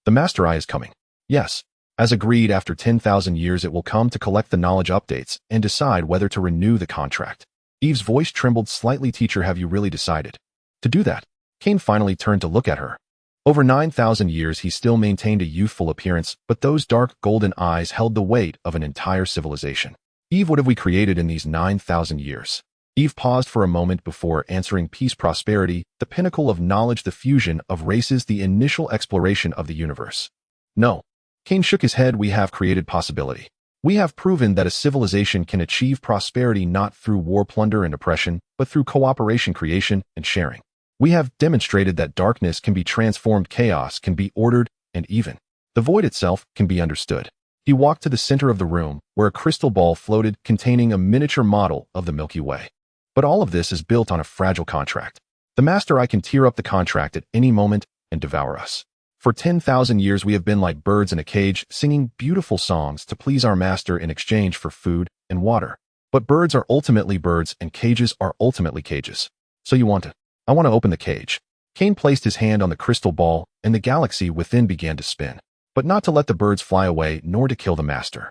Speaker 1: The Master Eye is coming. Yes. As agreed, after 10,000 years it will come to collect the knowledge updates and decide whether to renew the contract. Eve's voice trembled slightly. Teacher, have you really decided to do that? Cain finally turned to look at her. Over 9,000 years he still maintained a youthful appearance, but those dark golden eyes held the weight of an entire civilization. Eve, what have we created in these 9,000 years? Eve paused for a moment before answering. Peace, prosperity, the pinnacle of knowledge, the fusion of races, the initial exploration of the universe. No. Cain shook his head. We have created possibility. We have proven that a civilization can achieve prosperity not through war, plunder, and oppression, but through cooperation, creation, and sharing. We have demonstrated that darkness can be transformed, chaos can be ordered, and even the void itself can be understood. He walked to the center of the room, where a crystal ball floated containing a miniature model of the Milky Way. But all of this is built on a fragile contract. The Master Eye can tear up the contract at any moment and devour us. For 10,000 years we have been like birds in a cage, singing beautiful songs to please our master in exchange for food and water. But birds are ultimately birds, and cages are ultimately cages. So you want to? I want to open the cage. Cain placed his hand on the crystal ball, and the galaxy within began to spin. But not to let the birds fly away, nor to kill the master.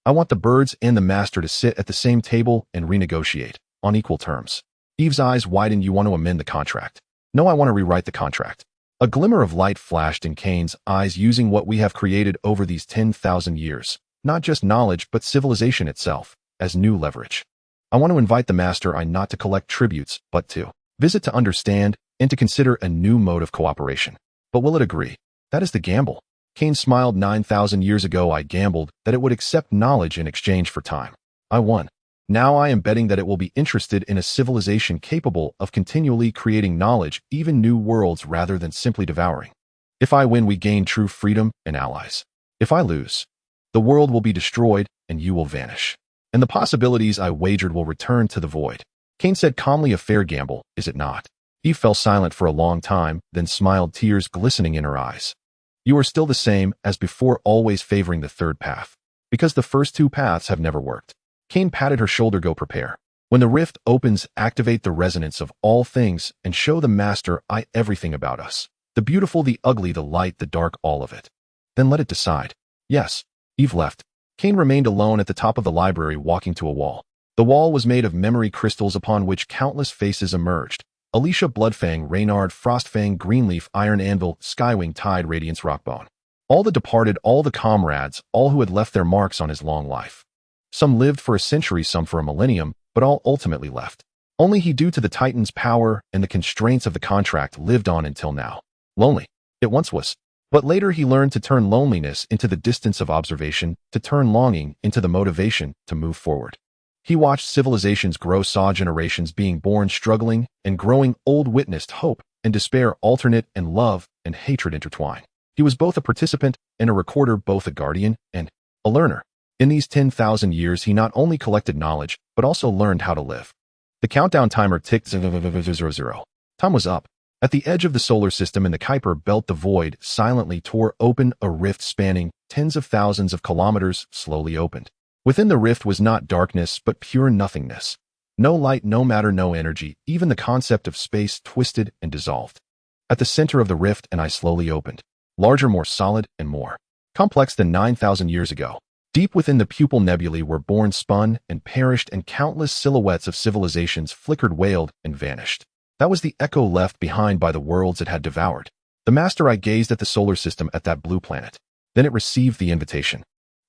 Speaker 1: I want the birds and the master to sit at the same table and renegotiate, on equal terms. Eve's eyes widened. You want to amend the contract? No, I want to rewrite the contract. A glimmer of light flashed in Cain's eyes. Using what we have created over these 10,000 years, not just knowledge but civilization itself, as new leverage. I want to invite the Master Eye not to collect tributes, but to visit, to understand, and to consider a new mode of cooperation. But will it agree? That is the gamble. Cain smiled. 9,000 years ago I gambled that it would accept knowledge in exchange for time. I won. Now I am betting that it will be interested in a civilization capable of continually creating knowledge, even new worlds, rather than simply devouring. If I win, we gain true freedom and allies. If I lose, the world will be destroyed and you will vanish. And the possibilities I wagered will return to the void. Cain said calmly, a fair gamble, is it not? Eve fell silent for a long time, then smiled, tears glistening in her eyes. You are still the same as before, always favoring the third path, because the first two paths have never worked. Cain patted her shoulder. Go prepare. When the rift opens, activate the resonance of all things and show the Master Eye everything about us. The beautiful, the ugly, the light, the dark, all of it. Then let it decide. Yes. Eve left. Cain remained alone at the top of the library, walking to a wall. The wall was made of memory crystals upon which countless faces emerged. Alicia, Bloodfang, Reynard, Frostfang, Greenleaf, Iron Anvil, Skywing, Tide, Radiance, Rockbone. All the departed, all the comrades, all who had left their marks on his long life. Some lived for a century, some for a millennium, but all ultimately left. Only he, due to the Titan's power and the constraints of the contract, lived on until now. Lonely. It once was. But later he learned to turn loneliness into the distance of observation, to turn longing into the motivation to move forward. He watched civilizations grow, saw generations being born, struggling and growing old, witnessed hope and despair alternate, and love and hatred intertwine. He was both a participant and a recorder, both a guardian and a learner. In these 10,000 years he not only collected knowledge, but also learned how to live. The countdown timer ticked. 000. Time was up. At the edge of the solar system in the Kuiper Belt, the void silently tore open, a rift spanning tens of thousands of kilometers slowly opened. Within the rift was not darkness, but pure nothingness. No light, no matter, no energy. Even the concept of space twisted and dissolved. At the center of the rift, an eye slowly opened. Larger, more solid, and more complex than 9,000 years ago. Deep within the pupil nebulae were born, spun, and perished, and countless silhouettes of civilizations flickered, wailed, and vanished. That was the echo left behind by the worlds it had devoured. The Master Eye gazed at the solar system, at that blue planet. Then it received the invitation.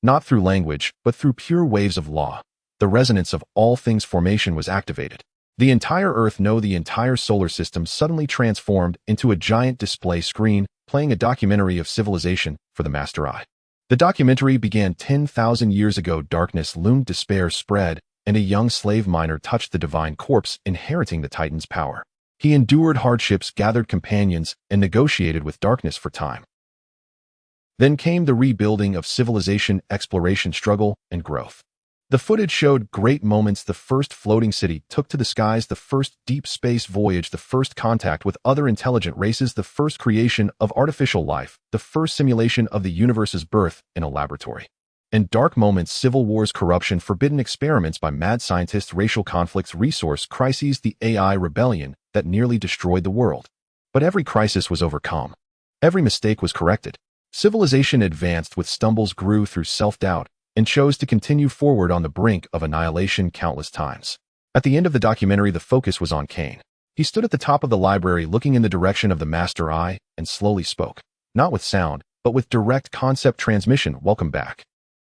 Speaker 1: Not through language, but through pure waves of law. The resonance of all things formation was activated. The entire Earth, no, the entire solar system suddenly transformed into a giant display screen, playing a documentary of civilization for the Master Eye. The documentary began 10,000 years ago. Darkness loomed, despair spread, and a young slave miner touched the divine corpse, inheriting the Titan's power. He endured hardships, gathered companions, and negotiated with darkness for time. Then came the rebuilding of civilization, exploration, struggle, and growth. The footage showed great moments: the first floating city took to the skies, the first deep space voyage, the first contact with other intelligent races, the first creation of artificial life, the first simulation of the universe's birth in a laboratory. And dark moments: civil wars, corruption, forbidden experiments by mad scientists, racial conflicts, resource crises, the AI rebellion that nearly destroyed the world. But every crisis was overcome. Every mistake was corrected. Civilization advanced with stumbles, grew through self-doubt, and chose to continue forward on the brink of annihilation countless times. At the end of the documentary, the focus was on Cain. He stood at the top of the library, looking in the direction of the Master Eye, and slowly spoke. Not with sound, but with direct concept transmission. Welcome back.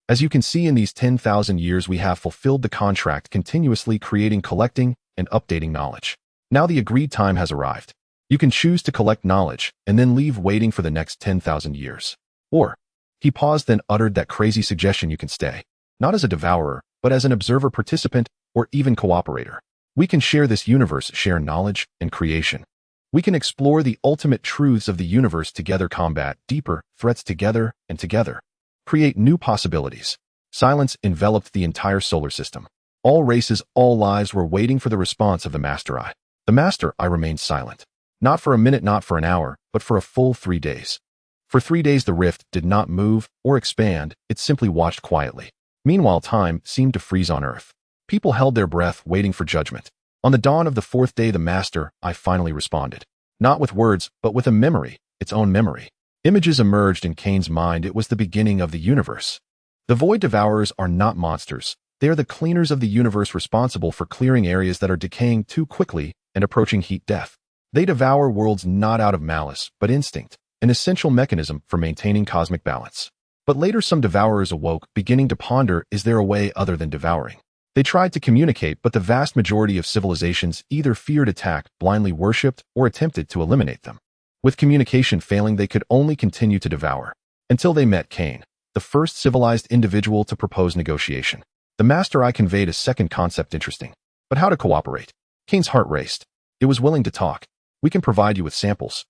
Speaker 1: As you can see, in these 10,000 years we have fulfilled the contract, continuously creating, collecting, and updating knowledge. Now the agreed time has arrived. You can choose to collect knowledge, and then leave waiting for the next 10,000 years. Or, he paused, then uttered that crazy suggestion: you can stay. Not as a devourer, but as an observer, participant, or even cooperator. We can share this universe, share knowledge and creation. We can explore the ultimate truths of the universe together, combat deeper threats together, and together create new possibilities. Silence enveloped the entire solar system. All races, all lives were waiting for the response of the Master Eye. The Master Eye remained silent. Not for a minute, not for an hour, but for a full 3 days. For 3 days the rift did not move or expand, it simply watched quietly. Meanwhile, time seemed to freeze on Earth. People held their breath, waiting for judgment. On the dawn of the 4th day, the Master Eye finally responded. Not with words, but with a memory, its own memory. Images emerged in Cain's mind. It was the beginning of the universe. The Void Devourers are not monsters. They are the cleaners of the universe, responsible for clearing areas that are decaying too quickly and approaching heat death. They devour worlds not out of malice, but instinct, an essential mechanism for maintaining cosmic balance. But later some devourers awoke, beginning to ponder, is there a way other than devouring? They tried to communicate, but the vast majority of civilizations either feared attack, blindly worshipped, or attempted to eliminate them. With communication failing, they could only continue to devour. Until they met Cain, the first civilized individual to propose negotiation. The Master Eye conveyed a second concept: interesting. But how to cooperate? Cain's heart raced. It was willing to talk. We can provide you with samples.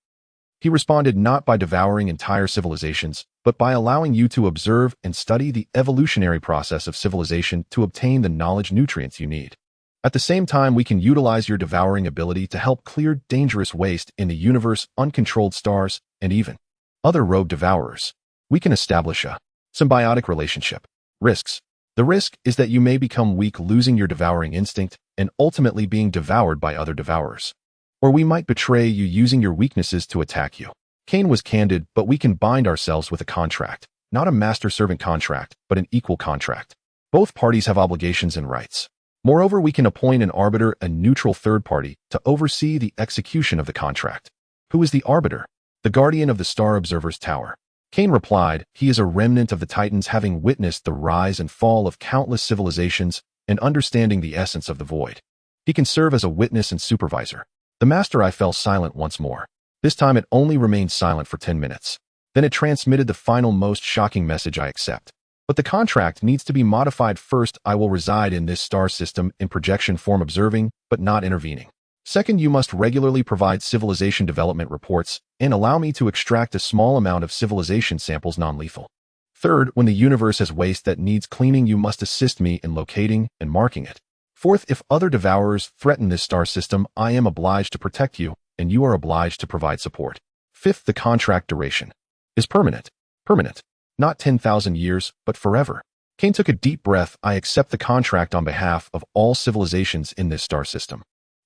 Speaker 1: He responded, not by devouring entire civilizations, but by allowing you to observe and study the evolutionary process of civilization to obtain the knowledge nutrients you need. At the same time, we can utilize your devouring ability to help clear dangerous waste in the universe, uncontrolled stars, and even other rogue devourers. We can establish a symbiotic relationship. Risks. The risk is that you may become weak, losing your devouring instinct, and ultimately being devoured by other devourers. Or we might betray you, using your weaknesses to attack you. Cain was candid, but we can bind ourselves with a contract. Not a master-servant contract, but an equal contract. Both parties have obligations and rights. Moreover, we can appoint an arbiter, a neutral third party, to oversee the execution of the contract. Who is the arbiter? The guardian of the Star Observer's Tower. Cain replied, he is a remnant of the Titans, having witnessed the rise and fall of countless civilizations and understanding the essence of the void. He can serve as a witness and supervisor. The Master Eye fell silent once more. This time it only remained silent for 10 minutes. Then it transmitted the final, most shocking message: I accept. But the contract needs to be modified. First, I will reside in this star system in projection form, observing, but not intervening. Second, you must regularly provide civilization development reports and allow me to extract a small amount of civilization samples, non-lethal. Third, when the universe has waste that needs cleaning, you must assist me in locating and marking it. Fourth, if other devourers threaten this star system, I am obliged to protect you, and you are obliged to provide support. Fifth, the contract duration is permanent. Permanent. Not 10,000 years, but forever. Cain took a deep breath. I accept the contract on behalf of all civilizations in this star system.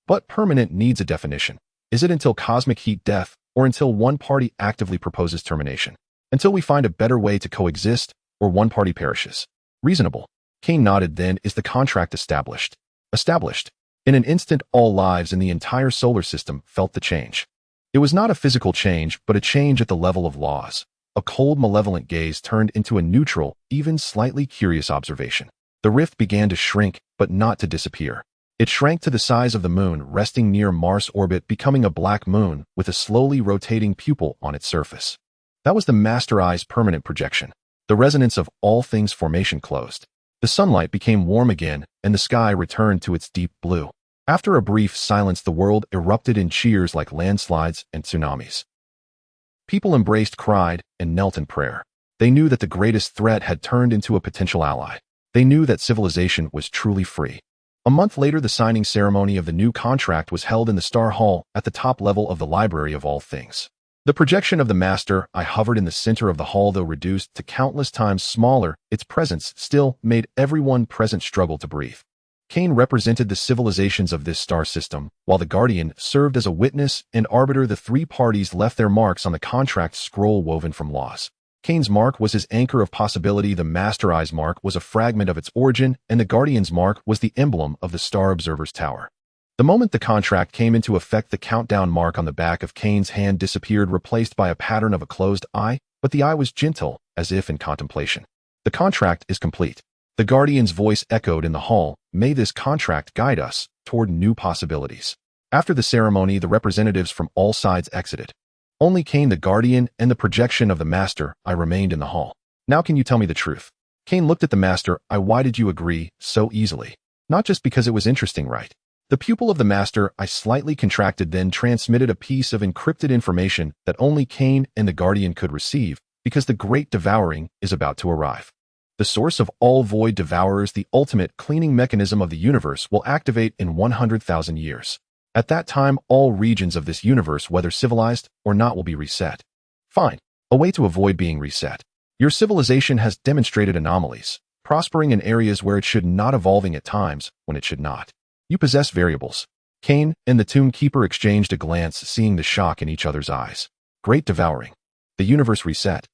Speaker 1: But permanent needs a definition. Is it until cosmic heat death, or until one party actively proposes termination? Until we find a better way to coexist, or one party perishes. Reasonable. Cain nodded. Then is the contract established? Established. In an instant, all lives in the entire solar system felt the change. It was not a physical change, but a change at the level of laws. A cold, malevolent gaze turned into a neutral, even slightly curious observation. The rift began to shrink, but not to disappear. It shrank to the size of the moon, resting near Mars' orbit, becoming a black moon with a slowly rotating pupil on its surface. That was the Master Eye's permanent projection. The resonance of all things formation closed. The sunlight became warm again, and the sky returned to its deep blue. After a brief silence, the world erupted in cheers like landslides and tsunamis. People embraced, cried, and knelt in prayer. They knew that the greatest threat had turned into a potential ally. They knew that civilization was truly free. A month later, the signing ceremony of the new contract was held in the Star Hall at the top level of the Library of All Things. The projection of the Master Eye hovered in the center of the hall. Though reduced to countless times smaller, its presence still made everyone present struggle to breathe. Cain represented the civilizations of this star system, while the Guardian served as a witness and arbiter. The three parties left their marks on the contract scroll woven from laws. Cain's mark was his anchor of possibility, the Master Eye's mark was a fragment of its origin, and the Guardian's mark was the emblem of the Star Observer's Tower. The moment the contract came into effect, the countdown mark on the back of Cain's hand disappeared, replaced by a pattern of a closed eye, but the eye was gentle, as if in contemplation. The contract is complete. The Guardian's voice echoed in the hall. May this contract guide us toward new possibilities. After the ceremony, the representatives from all sides exited. Only Cain, the Guardian, and the projection of the Master Eye remained in the hall. Now can you tell me the truth? Cain looked at the Master Eye. Why did you agree so easily? Not just because it was interesting, right? The pupil of the Master Eye slightly contracted, then transmitted a piece of encrypted information that only Cain and the Guardian could receive, because the Great Devouring is about to arrive. The source of all void devourers, the ultimate cleaning mechanism of the universe, will activate in 100,000 years. At that time, all regions of this universe, whether civilized or not, will be reset. Fine. A way to avoid being reset. Your civilization has demonstrated anomalies, prospering in areas where it should not, evolving at times when it should not. You possess variables. Cain and the Tomb Keeper exchanged a glance, seeing the shock in each other's eyes. Great Devouring. The universe reset.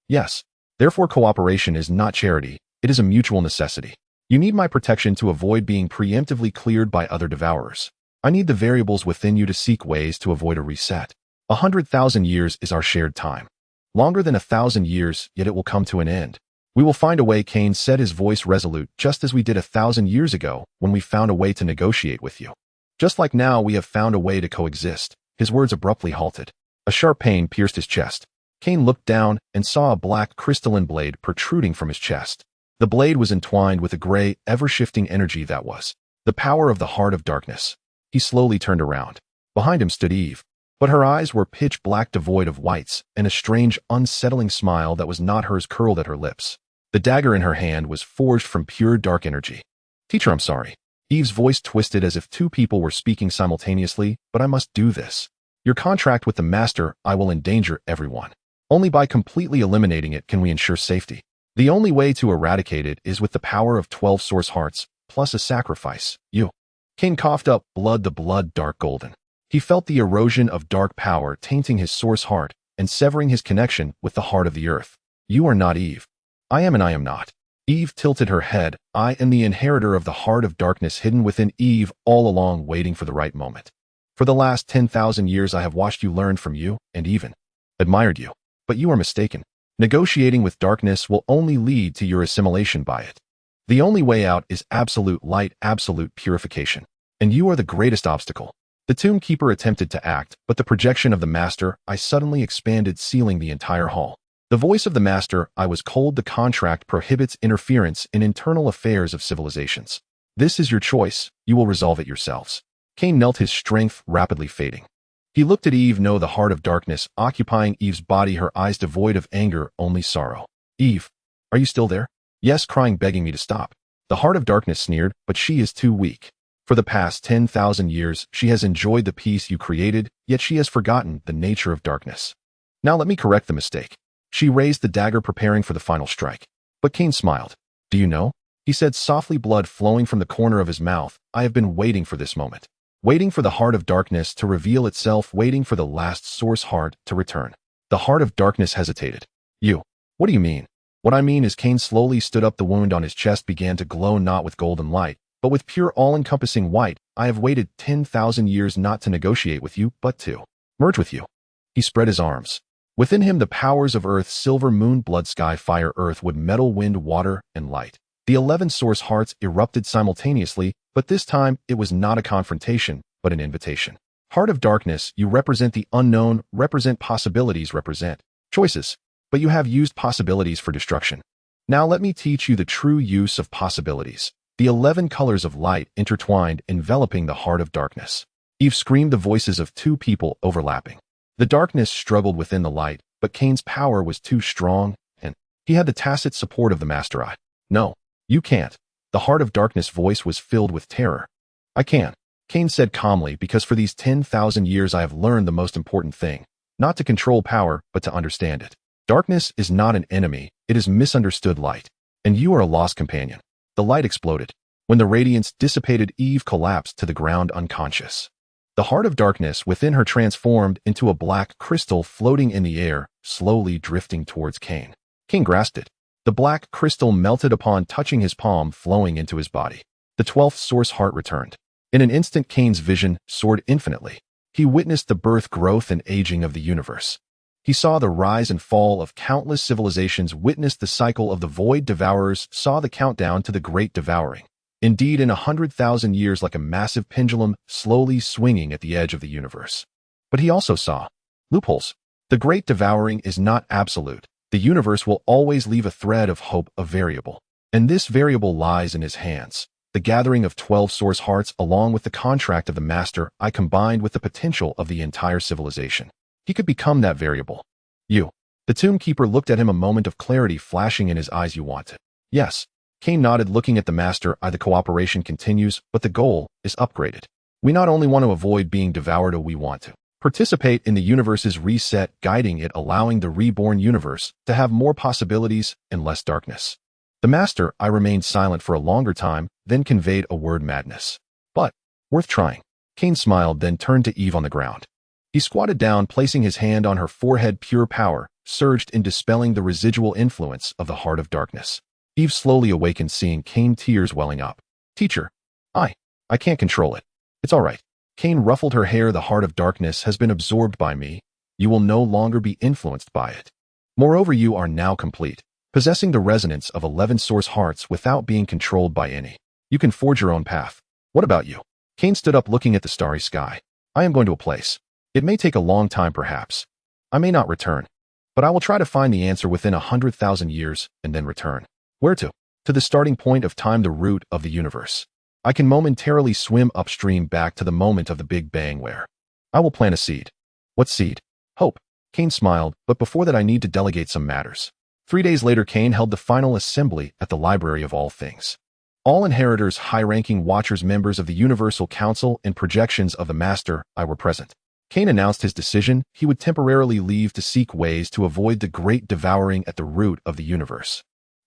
Speaker 1: Yes. Therefore, cooperation is not charity, it is a mutual necessity. You need my protection to avoid being preemptively cleared by other devourers. I need the variables within you to seek ways to avoid a reset. 100,000 years is our shared time. Longer than 1,000 years, yet it will come to an end. We will find a way, Cain said, his voice resolute, just as we did 1,000 years ago when we found a way to negotiate with you. Just like now we have found a way to coexist. His words abruptly halted. A sharp pain pierced his chest. Cain looked down and saw a black crystalline blade protruding from his chest. The blade was entwined with a gray, ever-shifting energy that was the power of the heart of darkness. He slowly turned around. Behind him stood Eve, but her eyes were pitch black, devoid of whites, and a strange, unsettling smile that was not hers curled at her lips. The dagger in her hand was forged from pure dark energy. Teacher, I'm sorry. Eve's voice twisted as if two people were speaking simultaneously, but I must do this. Your contract with the Master Eye will endanger everyone. Only by completely eliminating it can we ensure safety. The only way to eradicate it is with the power of 12 source hearts, plus a sacrifice. You. Cain coughed up blood, the blood dark golden. He felt the erosion of dark power tainting his source heart and severing his connection with the heart of the earth. You are not Eve. I am and I am not. Eve tilted her head. I am the inheritor of the heart of darkness hidden within Eve all along, waiting for the right moment. For the last 10,000 years I have watched you, learned from you, and even admired you. But you are mistaken. Negotiating with darkness will only lead to your assimilation by it. The only way out is absolute light, absolute purification. And you are the greatest obstacle. The Tomb Keeper attempted to act, but the projection of the Master Eye suddenly expanded, sealing the entire hall. The voice of the Master Eye was cold. The contract prohibits interference in internal affairs of civilizations. This is your choice. You will resolve it yourselves. Cain knelt, his strength rapidly fading. He looked at Eve, the heart of darkness occupying Eve's body, her eyes devoid of anger, only sorrow. Eve, are you still there? Yes, crying, begging me to stop. The heart of darkness sneered, but she is too weak. For the past 10,000 years, she has enjoyed the peace you created, yet she has forgotten the nature of darkness. Now let me correct the mistake. She raised the dagger, preparing for the final strike. But Cain smiled. Do you know? He said softly, blood flowing from the corner of his mouth. I have been waiting for this moment. Waiting for the heart of darkness to reveal itself, waiting for the last source heart to return. The heart of darkness hesitated. You. What do you mean? What I mean is Cain slowly stood up. The wound on his chest began to glow not with golden light, but with pure all-encompassing white. I have waited 10,000 years not to negotiate with you, but to merge with you. He spread his arms. Within him the powers of earth, silver, moon, blood, sky, fire, earth, wood, metal, wind, water, and light. The 11 source hearts erupted simultaneously, but this time it was not a confrontation, but an invitation. Heart of darkness, you represent the unknown, represent possibilities, represent choices, but you have used possibilities for destruction. Now let me teach you the true use of possibilities. The 11 colors of light intertwined, enveloping the heart of darkness. Eve screamed, the voices of two people overlapping. The darkness struggled within the light, but Cain's power was too strong, and he had the tacit support of the Master Eye. No, you can't. The heart of darkness voice was filled with terror. I can, Cain said calmly, because for these 10,000 years I have learned the most important thing, not to control power, but to understand it. Darkness is not an enemy, it is misunderstood light, and you are a lost companion. The light exploded. When the radiance dissipated, Eve collapsed to the ground unconscious. The heart of darkness within her transformed into a black crystal floating in the air, slowly drifting towards Cain. Cain grasped it. The black crystal melted upon touching his palm, flowing into his body. The 12th source heart returned. In an instant, Cain's vision soared infinitely. He witnessed the birth, growth, and aging of the universe. He saw the rise and fall of countless civilizations, witnessed the cycle of the void devourers, saw the countdown to the great devouring. Indeed, in 100,000 years, like a massive pendulum, slowly swinging at the edge of the universe. But he also saw loopholes. The great devouring is not absolute. The universe will always leave a thread of hope, a variable. And this variable lies in his hands. The gathering of 12 source hearts, along with the contract of the Master Eye, combined with the potential of the entire civilization. He could become that variable. You. The Tomb Keeper looked at him, a moment of clarity flashing in his eyes. You want it? Yes. Cain nodded, looking at the Master Eye. The cooperation continues, but the goal is upgraded. We not only want to avoid being devoured, we want to participate in the universe's reset, guiding it, allowing the reborn universe to have more possibilities and less darkness. The Master Eye remained silent for a longer time, then conveyed a word: madness. But worth trying. Cain smiled, then turned to Eve on the ground. He squatted down, placing his hand on her forehead. Pure power surged in, dispelling the residual influence of the heart of darkness. Eve slowly awakened, seeing Cain, tears welling up. Teacher, I can't control it. It's all right. Cain ruffled her hair. The heart of darkness has been absorbed by me. You will no longer be influenced by it. Moreover, you are now complete, possessing the resonance of 11 source hearts without being controlled by any. You can forge your own path. What about you? Cain stood up, looking at the starry sky. I am going to a place. It may take a long time, perhaps. I may not return, but I will try to find the answer within 100,000 years and then return. Where to? To the starting point of time, the root of the universe. I can momentarily swim upstream back to the moment of the Big Bang, where I will plant a seed. What seed? Hope. Cain smiled, but before that I need to delegate some matters. 3 days later, Cain held the final assembly at the Library of All Things. All inheritors, high-ranking watchers, members of the Universal Council, and projections of the Master Eye were present. Cain announced his decision. He would temporarily leave to seek ways to avoid the great devouring at the root of the universe.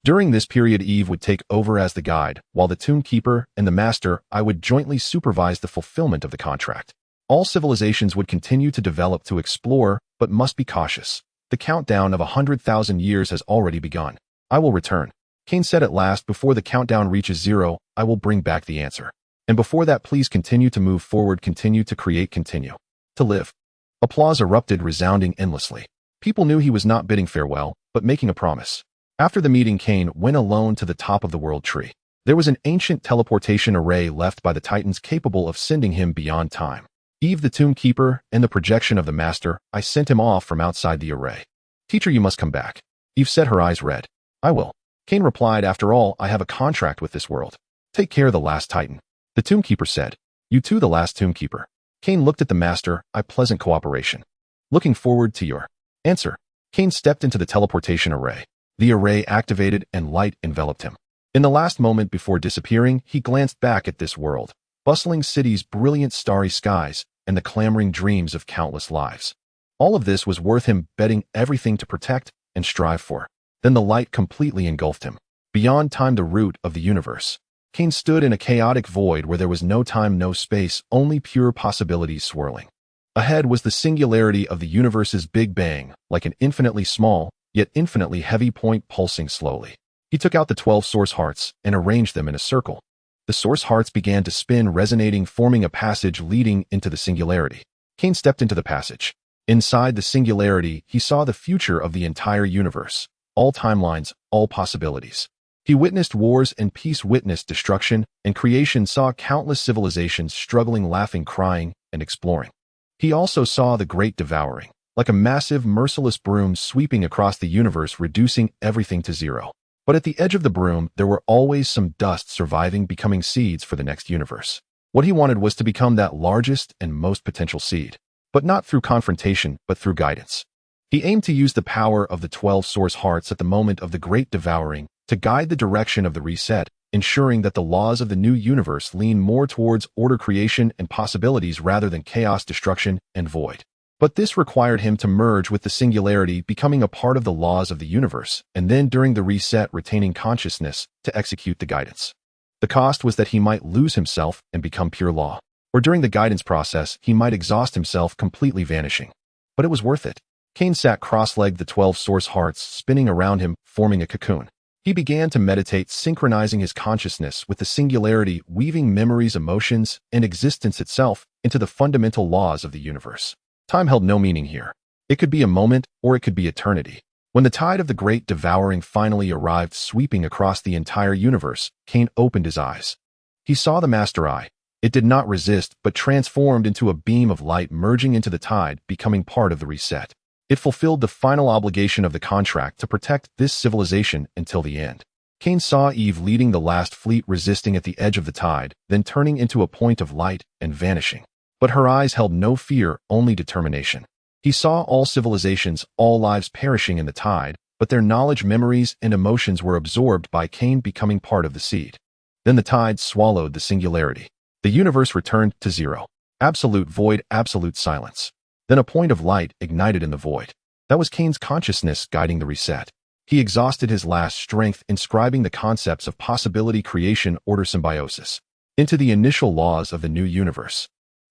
Speaker 1: During this period, Eve would take over as the guide, while the Tomb Keeper and the Master Eye would jointly supervise the fulfillment of the contract. All civilizations would continue to develop, to explore, but must be cautious. The countdown of 100,000 years has already begun. I will return. Cain said at last. Before the countdown reaches 0, I will bring back the answer. And before that, please continue to move forward, continue to create, continue to live. Applause erupted, resounding endlessly. People knew he was not bidding farewell, but making a promise. After the meeting, Cain went alone to the top of the world tree. There was an ancient teleportation array left by the Titans capable of sending him beyond time. Eve, the Tomb Keeper, and the projection of the Master Eye sent him off from outside the array. Teacher, you must come back. Eve said, her eyes red. I will. Cain replied, after all, I have a contract with this world. Take care, the last Titan. The Tomb Keeper said. You too, the last Tomb Keeper. Cain looked at the Master Eye. Pleasant cooperation. Looking forward to your answer. Cain stepped into the teleportation array. The array activated and light enveloped him. In the last moment before disappearing, he glanced back at this world. Bustling cities, brilliant starry skies, and the clamoring dreams of countless lives. All of this was worth him betting everything to protect and strive for. Then the light completely engulfed him. Beyond time, the root of the universe. Cain stood in a chaotic void where there was no time, no space, only pure possibilities swirling. Ahead was the singularity of the universe's Big Bang, like an infinitely small, yet infinitely heavy point pulsing slowly. He took out the 12 source hearts and arranged them in a circle. The source hearts began to spin, resonating, forming a passage leading into the singularity. Cain stepped into the passage. Inside the singularity, he saw the future of the entire universe. All timelines, all possibilities. He witnessed wars and peace, witnessed destruction, and creation, saw countless civilizations struggling, laughing, crying, and exploring. He also saw the great devouring, like a massive, merciless broom sweeping across the universe, reducing everything to zero. But at the edge of the broom, there were always some dust surviving, becoming seeds for the next universe. What he wanted was to become that largest and most potential seed, but not through confrontation, but through guidance. He aimed to use the power of the 12 source hearts at the moment of the great devouring to guide the direction of the reset, ensuring that the laws of the new universe lean more towards order, creation, and possibilities rather than chaos, destruction, and void. But this required him to merge with the singularity, becoming a part of the laws of the universe, and then during the reset retaining consciousness to execute the guidance. The cost was that he might lose himself and become pure law, or during the guidance process he might exhaust himself, completely vanishing. But it was worth it. Cain sat cross-legged, the 12 source hearts spinning around him, forming a cocoon. He began to meditate, synchronizing his consciousness with the singularity, weaving memories, emotions, and existence itself into the fundamental laws of the universe. Time held no meaning here. It could be a moment, or it could be eternity. When the tide of the great devouring finally arrived, sweeping across the entire universe, Cain opened his eyes. He saw the master eye. It did not resist, but transformed into a beam of light, merging into the tide, becoming part of the reset. It fulfilled the final obligation of the contract to protect this civilization until the end. Cain saw Eve leading the last fleet, resisting at the edge of the tide, then turning into a point of light and vanishing. But her eyes held no fear, only determination. He saw all civilizations, all lives perishing in the tide, but their knowledge, memories, and emotions were absorbed by Cain, becoming part of the seed. Then the tide swallowed the singularity. The universe returned to zero. Absolute void, absolute silence. Then a point of light ignited in the void. That was Cain's consciousness guiding the reset. He exhausted his last strength, inscribing the concepts of possibility, creation, order, symbiosis into the initial laws of the new universe.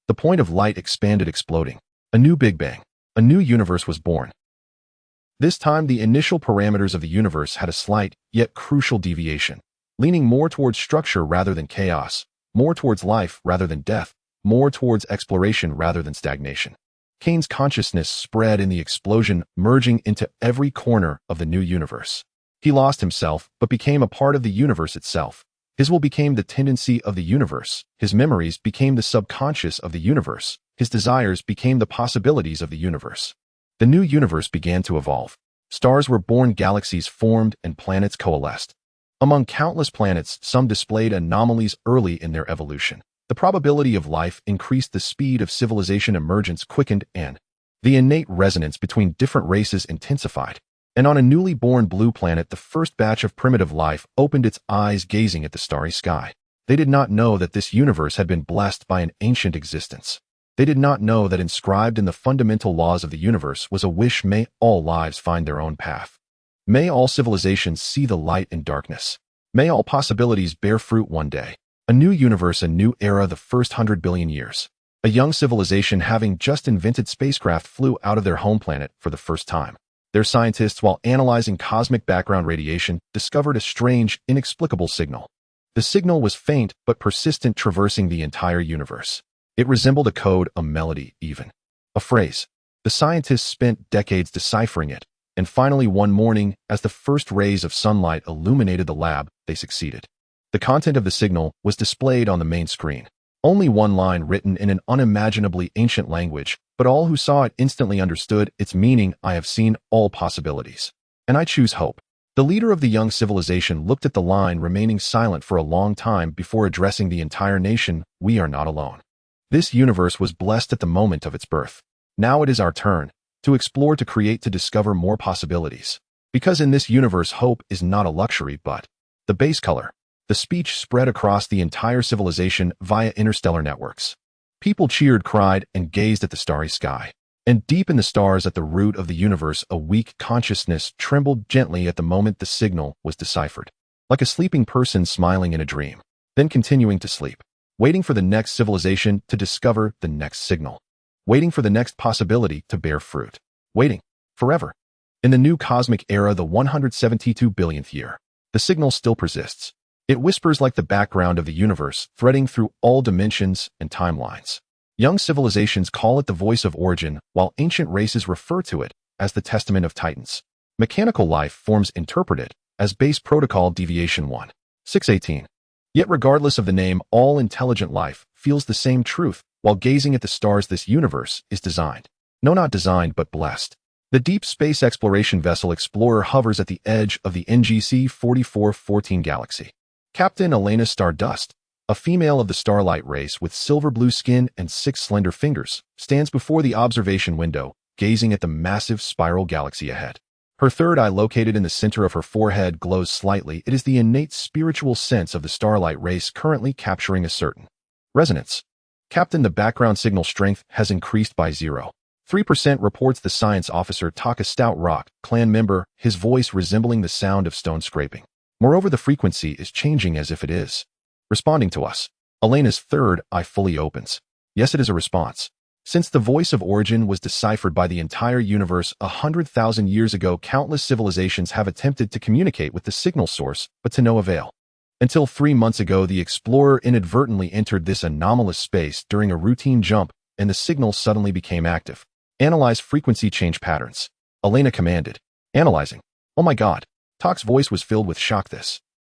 Speaker 1: The point of light expanded, exploding. A new Big Bang. A new universe was born. This time, the initial parameters of the universe had a slight, yet crucial deviation, leaning more towards structure rather than chaos, more towards life rather than death, more towards exploration rather than stagnation. Cain's consciousness spread in the explosion, merging into every corner of the new universe. He lost himself, but became a part of the universe itself. His will became the tendency of the universe. His memories became the subconscious of the universe. His desires became the possibilities of the universe. The new universe began to evolve. Stars were born, galaxies formed, and planets coalesced. Among countless planets, some displayed anomalies early in their evolution. The probability of life increased, the speed of civilization emergence quickened, and the innate resonance between different races intensified. And on a newly born blue planet, the first batch of primitive life opened its eyes, gazing at the starry sky. They did not know that this universe had been blessed by an ancient existence. They did not know that inscribed in the fundamental laws of the universe was a wish: may all lives find their own path. May all civilizations see the light in darkness. May all possibilities bear fruit one day. A new universe, a new era, the first 100 billion years. A young civilization, having just invented spacecraft, flew out of their home planet for the first time. Their scientists, while analyzing cosmic background radiation, discovered a strange, inexplicable signal. The signal was faint but persistent, traversing the entire universe. It resembled a code, a melody, even a phrase. The scientists spent decades deciphering it, and finally one morning, as the first rays of sunlight illuminated the lab, they succeeded. The content of the signal was displayed on the main screen. Only one line written in an unimaginably ancient language, but all who saw it instantly understood its meaning: I have seen all possibilities, and I choose hope. The leader of the young civilization looked at the line, remaining silent for a long time before addressing the entire nation: we are not alone. This universe was blessed at the moment of its birth. Now it is our turn to explore, to create, to discover more possibilities. Because in this universe, hope is not a luxury, but the base color. The speech spread across the entire civilization via interstellar networks. People cheered, cried, and gazed at the starry sky. And deep in the stars, at the root of the universe, a weak consciousness trembled gently at the moment the signal was deciphered. Like a sleeping person smiling in a dream, then continuing to sleep. Waiting for the next civilization to discover the next signal. Waiting for the next possibility to bear fruit. Waiting forever. In the new cosmic era, the 172 billionth year, the signal still persists. It whispers like the background of the universe, threading through all dimensions and timelines. Young civilizations call it the voice of origin, while ancient races refer to it as the testament of titans. Mechanical life forms interpret it as base protocol deviation 1. 618. Yet regardless of the name, all intelligent life feels the same truth while gazing at the stars. This universe is designed. No, not designed, but blessed. The deep space exploration vessel Explorer hovers at the edge of the NGC 4414 galaxy. Captain Elena Stardust, a female of the Starlight race with silver-blue skin and 6 slender fingers, stands before the observation window, gazing at the massive spiral galaxy ahead. Her third eye, located in the center of her forehead, glows slightly. It is the innate spiritual sense of the Starlight race currently capturing a certain resonance. Captain, the background signal strength has increased by 0.3%, reports the science officer Taka, Stout Rock clan member, his voice resembling the sound of stone scraping. Moreover, the frequency is changing as if it is responding to us. Elena's third eye fully opens. Yes, it is a response. Since the voice of origin was deciphered by the entire universe 100,000 years ago, countless civilizations have attempted to communicate with the signal source, but to no avail. Until 3 months ago, the Explorer inadvertently entered this anomalous space during a routine jump, and the signal suddenly became active. Analyze frequency change patterns. Elena commanded. Analyzing. Oh my God. Tak's voice was filled with shock.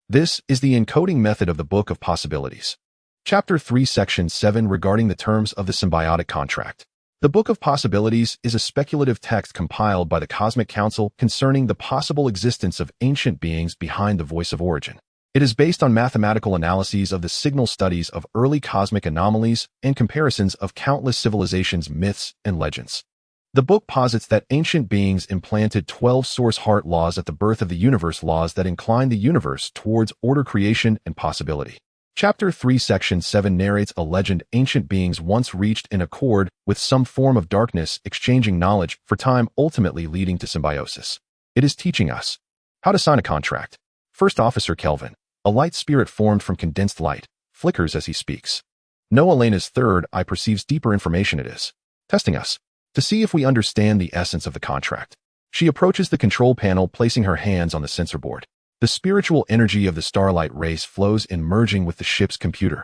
Speaker 1: This is the encoding method of the Book of Possibilities. Chapter 3, Section 7, regarding the terms of the symbiotic contract. The Book of Possibilities is a speculative text compiled by the Cosmic Council concerning the possible existence of ancient beings behind the voice of origin. It is based on mathematical analyses of the signal, studies of early cosmic anomalies, and comparisons of countless civilizations, myths, and legends. The book posits that ancient beings implanted 12 source heart laws at the birth of the universe, laws that incline the universe towards order, creation, and possibility. Chapter 3, Section 7 narrates a legend. Ancient beings once reached an accord with some form of darkness, exchanging knowledge for time, ultimately leading to symbiosis. It is teaching us how to sign a contract. First Officer Kelvin, a light spirit formed from condensed light, flickers as he speaks. No, Elena's third eye perceives deeper information. It is testing us to see if we understand the essence of the contract. She approaches the control panel, placing her hands on the sensor board. The spiritual energy of the Starlight race flows in, merging with the ship's computer.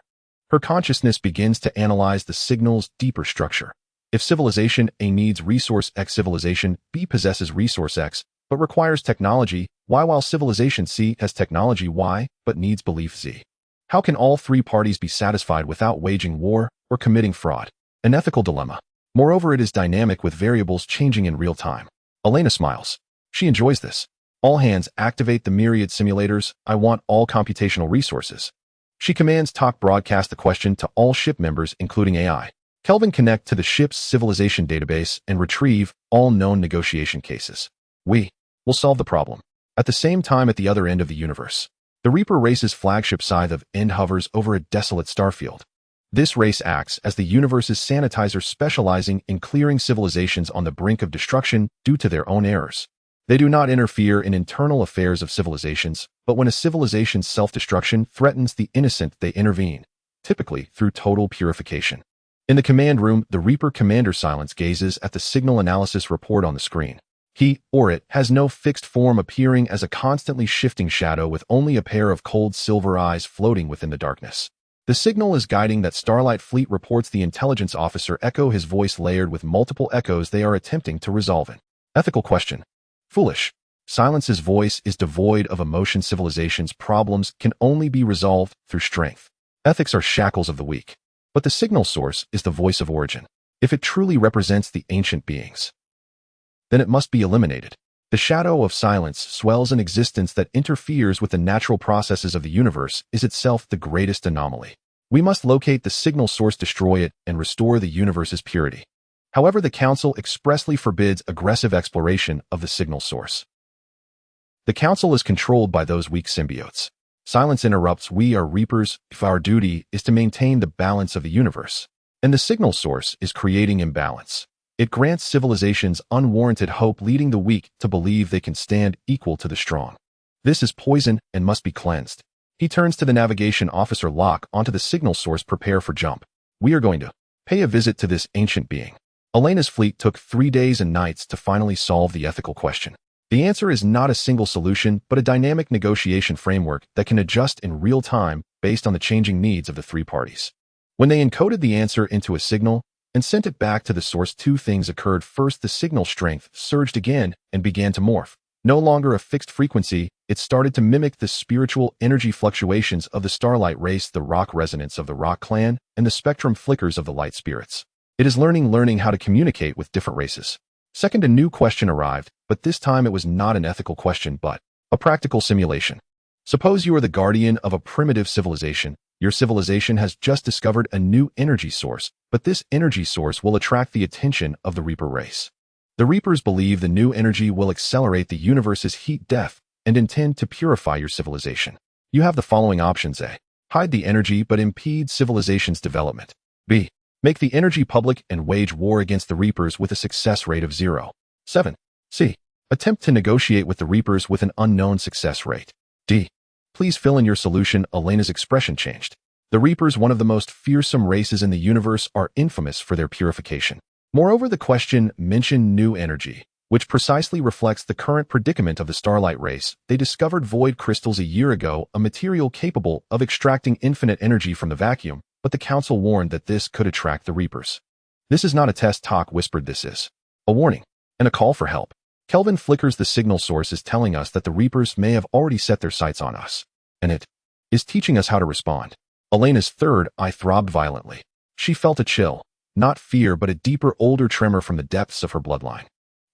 Speaker 1: Her consciousness begins to analyze the signal's deeper structure. If civilization A needs resource X, civilization B possesses resource X, but requires technology Y, while civilization C has technology Y, but needs belief Z. How can all three parties be satisfied without waging war or committing fraud? An ethical dilemma. Moreover, it is dynamic with variables changing in real time. Elena smiles. She enjoys this. All hands activate the myriad simulators. I want all computational resources. She commands Tak broadcast the question to all ship members, including AI. Kelvin connect to the ship's civilization database and retrieve all known negotiation cases. We will solve the problem. At the same time, at the other end of the universe, the Reaper race's flagship Scythe of End hovers over a desolate starfield. This race acts as the universe's sanitizer, specializing in clearing civilizations on the brink of destruction due to their own errors. They do not interfere in internal affairs of civilizations, but when a civilization's self-destruction threatens the innocent, they intervene, typically through total purification. In the command room, the Reaper commander Silence gazes at the signal analysis report on the screen. He, or it, has no fixed form, appearing as a constantly shifting shadow with only a pair of cold silver eyes floating within the darkness. The signal is guiding that Starlight fleet, reports the intelligence officer Echo, his voice layered with multiple echoes. They are attempting to resolve an ethical question. Foolish. Silence's voice is devoid of emotion. Civilization's problems can only be resolved through strength. Ethics are shackles of the weak. But the signal source is the voice of origin. If it truly represents the ancient beings, then it must be eliminated. The shadow of silence swells. An existence that interferes with the natural processes of the universe is itself the greatest anomaly. We must locate the signal source, destroy it, and restore the universe's purity. However, the Council expressly forbids aggressive exploration of the signal source. The Council is controlled by those weak symbiotes. Silence interrupts. We are Reapers. If our duty is to maintain the balance of the universe, and the signal source is creating imbalance. It grants civilizations unwarranted hope, leading the weak to believe they can stand equal to the strong. This is poison and must be cleansed. He turns to the navigation officer. Lock onto the signal source. Prepare for jump. We are going to pay a visit to this ancient being. Elena's fleet took 3 days and nights to finally solve the ethical question. The answer is not a single solution, but a dynamic negotiation framework that can adjust in real time based on the changing needs of the three parties. When they encoded the answer into a signal and sent it back to the source, two things occurred. First, the signal strength surged again and began to morph. No longer a fixed frequency, it started to mimic the spiritual energy fluctuations of the starlight race, the rock resonance of the rock clan, and the spectrum flickers of the light spirits. It is learning how to communicate with different races. Second, a new question arrived, but this time it was not an ethical question, but a practical simulation. Suppose you are the guardian of a primitive civilization. Your civilization has just discovered a new energy source, but this energy source will attract the attention of the Reaper race. The Reapers believe the new energy will accelerate the universe's heat death and intend to purify your civilization. You have the following options: A. Hide the energy but impede civilization's development. B. Make the energy public and wage war against the Reapers with a success rate of 0.7. C. Attempt to negotiate with the Reapers with an unknown success rate. D. Please fill in your solution. Elena's expression changed. The Reapers, one of the most fearsome races in the universe, are infamous for their purification. Moreover, the question mentioned new energy, which precisely reflects the current predicament of the starlight race. They discovered void crystals a year ago, a material capable of extracting infinite energy from the vacuum, but the council warned that this could attract the Reapers. This is not a test, Talk whispered. This is a warning and a call for help. Kelvin flickers. The signal source is telling us that the Reapers may have already set their sights on us, and it is teaching us how to respond. Elena's third eye throbbed violently. She felt a chill, not fear, but a deeper, older tremor from the depths of her bloodline.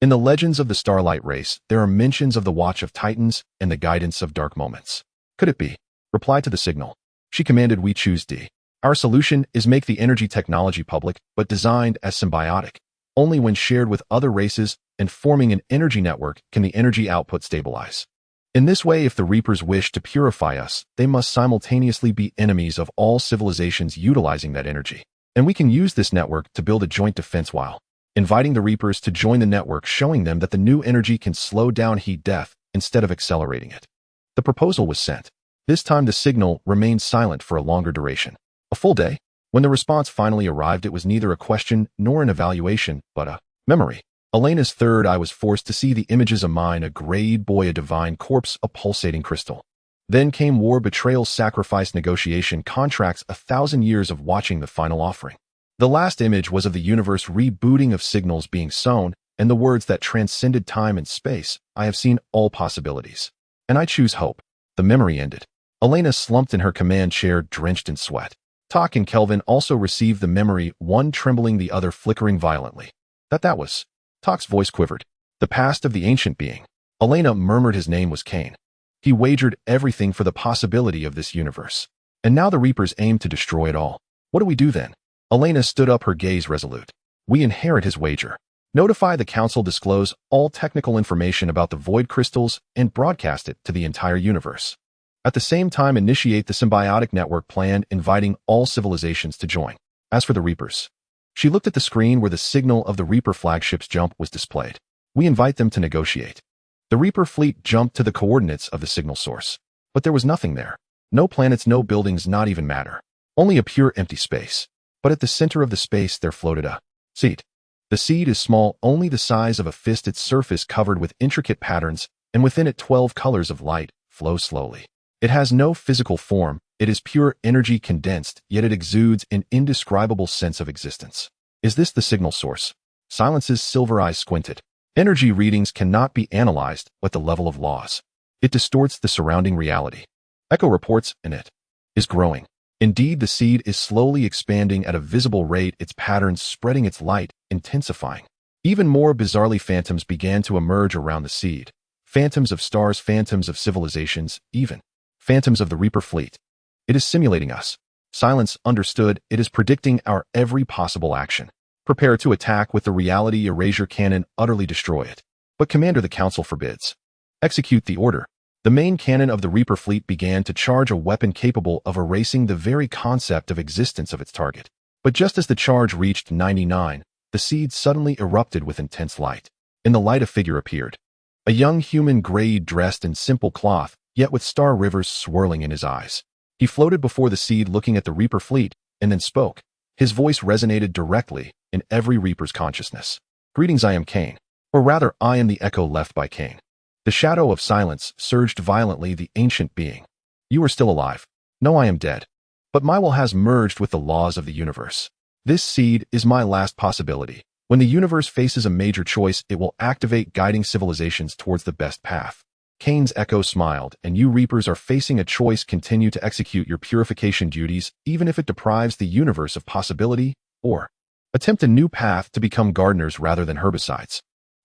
Speaker 1: In the legends of the starlight race, there are mentions of the Watch of Titans and the guidance of dark moments. Could it be? Reply to the signal. She commanded. We choose D. Our solution is make the energy technology public, but designed as symbiotic. Only when shared with other races and forming an energy network can the energy output stabilize. In this way, if the Reapers wish to purify us, they must simultaneously be enemies of all civilizations utilizing that energy. And we can use this network to build a joint defense while inviting the Reapers to join the network, showing them that the new energy can slow down heat death instead of accelerating it. The proposal was sent. This time the signal remained silent for a longer duration. A full day. When the response finally arrived, it was neither a question nor an evaluation, but a memory. Elena's third eye was forced to see the images of mine, a grayed boy, a divine corpse, a pulsating crystal. Then came war, betrayal, sacrifice, negotiation, contracts, 1,000 years of watching the final offering. The last image was of the universe rebooting, of signals being sown, and the words that transcended time and space. I have seen all possibilities, and I choose hope. The memory ended. Elena slumped in her command chair, drenched in sweat. Talk and Kelvin also received the memory, one trembling, the other flickering violently. That was. Talk's voice quivered. The past of the ancient being. Elena murmured. His name was Cain. He wagered everything for the possibility of this universe. And now the Reapers aim to destroy it all. What do we do then? Elena stood up, her gaze resolute. We inherit his wager. Notify the council, disclose all technical information about the void crystals, and broadcast it to the entire universe. At the same time, initiate the symbiotic network plan, inviting all civilizations to join. As for the Reapers, she looked at the screen where the signal of the Reaper flagship's jump was displayed. We invite them to negotiate. The Reaper fleet jumped to the coordinates of the signal source. But there was nothing there. No planets, no buildings, not even matter. Only a pure empty space. But at the center of the space there floated a seed. The seed is small, only the size of a fist, its surface covered with intricate patterns, and within it 12 colors of light flow slowly. It has no physical form, it is pure energy condensed, yet it exudes an indescribable sense of existence. Is this the signal source? Silence's silver eyes squinted. Energy readings cannot be analyzed at the level of laws. It distorts the surrounding reality. Echo reports, and it is growing. Indeed, the seed is slowly expanding at a visible rate, its patterns spreading, its light intensifying. Even more bizarrely, phantoms began to emerge around the seed. Phantoms of stars, phantoms of civilizations, even phantoms of the Reaper fleet. It is simulating us. Silence understood. It is predicting our every possible action. Prepare to attack with the reality erasure cannon, utterly destroy it. But Commander, the Council forbids. Execute the order. The main cannon of the Reaper fleet began to charge, a weapon capable of erasing the very concept of existence of its target. But just as the charge reached 99, the seed suddenly erupted with intense light. In the light, a figure appeared. A young human, grayed, dressed in simple cloth, yet with star rivers swirling in his eyes. He floated before the seed, looking at the Reaper fleet, and then spoke. His voice resonated directly in every Reaper's consciousness. Greetings, I am Cain. Or rather, I am the echo left by Cain. The shadow of silence surged violently the ancient being. You are still alive. No, I am dead. But my will has merged with the laws of the universe. This seed is my last possibility. When the universe faces a major choice, it will activate guiding civilizations towards the best path. Cain's echo smiled, and you reapers are facing a choice: continue to execute your purification duties, even if it deprives the universe of possibility, or attempt a new path to become gardeners rather than herbicides.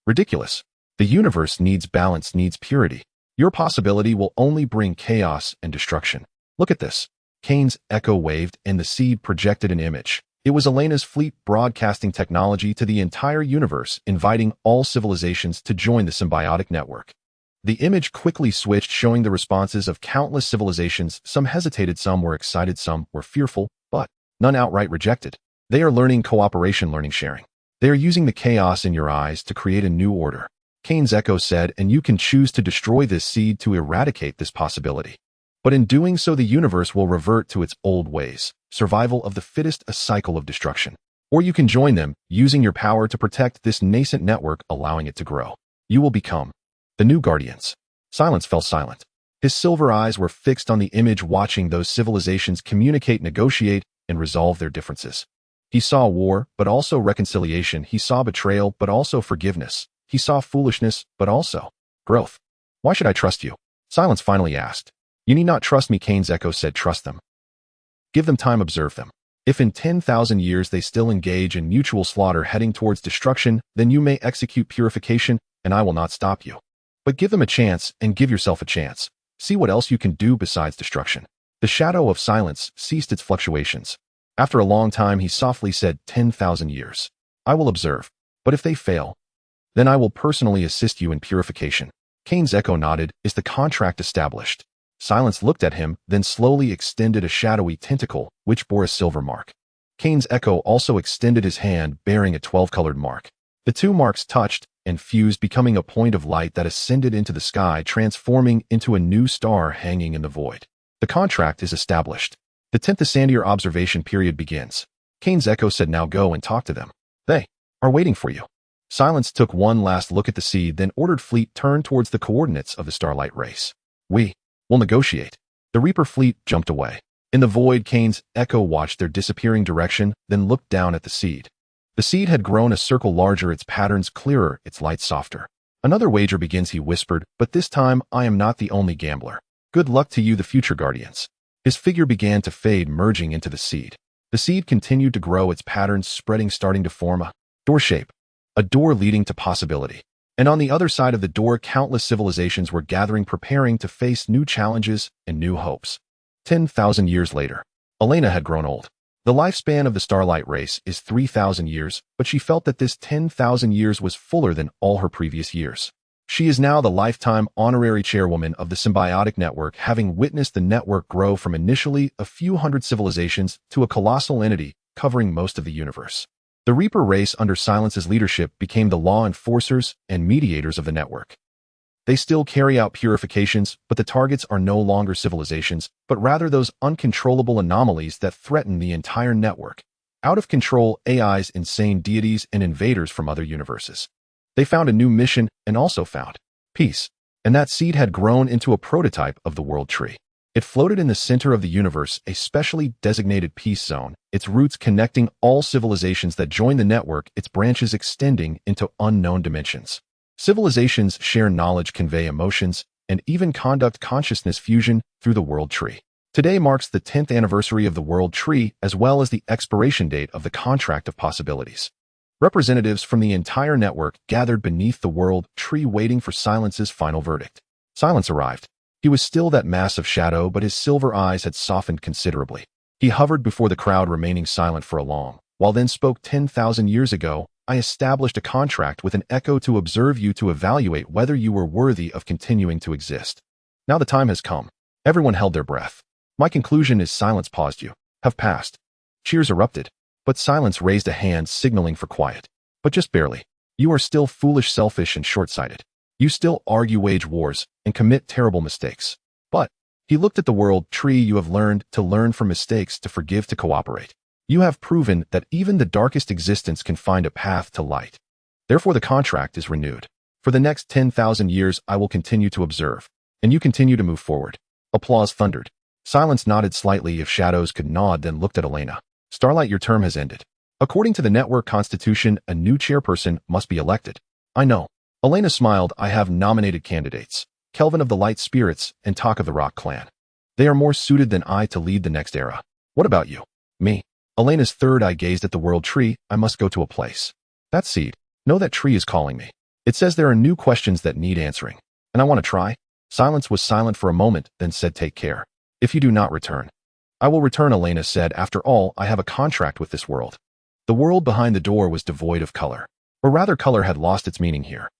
Speaker 1: Ridiculous. The universe needs balance, needs purity. Your possibility will only bring chaos and destruction. Look at this. Cain's echo waved, and the seed projected an image. It was Elena's fleet broadcasting technology to the entire universe, inviting all civilizations to join the symbiotic network. The image quickly switched, showing the responses of countless civilizations. Some hesitated, some were excited, some were fearful, but none outright rejected. They are learning cooperation, learning sharing. They are using the chaos in your eyes to create a new order. Cain's echo said, and you can choose to destroy this seed to eradicate this possibility. But in doing so, the universe will revert to its old ways. Survival of the fittest, a cycle of destruction. Or you can join them, using your power to protect this nascent network, allowing it to grow. You will become the new guardians. Silence fell silent. His silver eyes were fixed on the image, watching those civilizations communicate, negotiate, and resolve their differences. He saw war, but also reconciliation. He saw betrayal, but also forgiveness. He saw foolishness, but also growth. Why should I trust you? Silence finally asked. You need not trust me, Cain's echo said. Trust them. Give them time, observe them. If in 10,000 years they still engage in mutual slaughter heading towards destruction, then you may execute purification, and I will not stop you. But give them a chance, and give yourself a chance. See what else you can do besides destruction. The shadow of silence ceased its fluctuations. After a long time, he softly said, 10,000 years. I will observe. But if they fail, then I will personally assist you in purification. Cain's echo nodded. Is the contract established? Silence looked at him, then slowly extended a shadowy tentacle, which bore a silver mark. Cain's echo also extended his hand, bearing a 12-colored mark. The two marks touched and fused, becoming a point of light that ascended into the sky, transforming into a new star hanging in the void. The contract is established. The 10th Ascendier observation period begins. Cain's echo said, now go and talk to them. They are waiting for you. Silence took one last look at the seed, then ordered fleet turn towards the coordinates of the starlight race. We will negotiate. The Reaper fleet jumped away. In the void, Cain's echo watched their disappearing direction, then looked down at the seed. The seed had grown a circle larger, its patterns clearer, its light softer. Another wager begins, he whispered, but this time I am not the only gambler. Good luck to you, the future guardians. His figure began to fade, merging into the seed. The seed continued to grow, its patterns spreading, starting to form a door shape. A door leading to possibility. And on the other side of the door, countless civilizations were gathering, preparing to face new challenges and new hopes. 10,000 years later, Elena had grown old. The lifespan of the starlight race is 3,000 years, but she felt that this 10,000 years was fuller than all her previous years. She is now the lifetime honorary chairwoman of the symbiotic network, having witnessed the network grow from initially a few hundred civilizations to a colossal entity covering most of the universe. The Reaper race under Silence's leadership became the law enforcers and mediators of the network. They still carry out purifications, but the targets are no longer civilizations, but rather those uncontrollable anomalies that threaten the entire network. Out of control AIs, insane deities, and invaders from other universes. They found a new mission and also found peace. And that seed had grown into a prototype of the world tree. It floated in the center of the universe, a specially designated peace zone, its roots connecting all civilizations that join the network, its branches extending into unknown dimensions. Civilizations share knowledge, convey emotions, and even conduct consciousness fusion through the world tree. Today marks the 10th anniversary of the world tree, as well as the expiration date of the contract of possibilities. Representatives from the entire network gathered beneath the world tree, waiting for Silence's final verdict. Silence arrived. He was still that mass of shadow, but his silver eyes had softened considerably. He hovered before the crowd, remaining silent for a long while, then spoke. 10,000 years ago, I established a contract with an echo to observe you, to evaluate whether you were worthy of continuing to exist. Now the time has come. Everyone held their breath. My conclusion is, Silence paused, you have passed. Cheers erupted, but Silence raised a hand, signaling for quiet. But just barely. You are still foolish, selfish, and short-sighted. You still argue, wage wars, and commit terrible mistakes. But he looked at the world tree. You have learned to learn from mistakes, to forgive, to cooperate. You have proven that even the darkest existence can find a path to light. Therefore the contract is renewed. For For the next 10,000 years, I will continue to observe, and you continue to move forward. Applause thundered. Silence nodded slightly if shadows could nod, then looked at Elena. Starlight, your term has ended. According to the network constitution, a new chairperson must be elected. I know. Elena smiled. I have nominated candidates. Kelvin of the Light Spirits and Tak of the Rock Clan. They are more suited than I to lead the next era. What about you? Me. Elena's third eye gazed at the world tree. I must go to a place. That seed. No, that tree is calling me. It says there are new questions that need answering. And I want to try. Silence was silent for a moment, then said, take care. If you do not return. I will return, Elena said. After all, I have a contract with this world. The world behind the door was devoid of color. Or rather, color had lost its meaning here.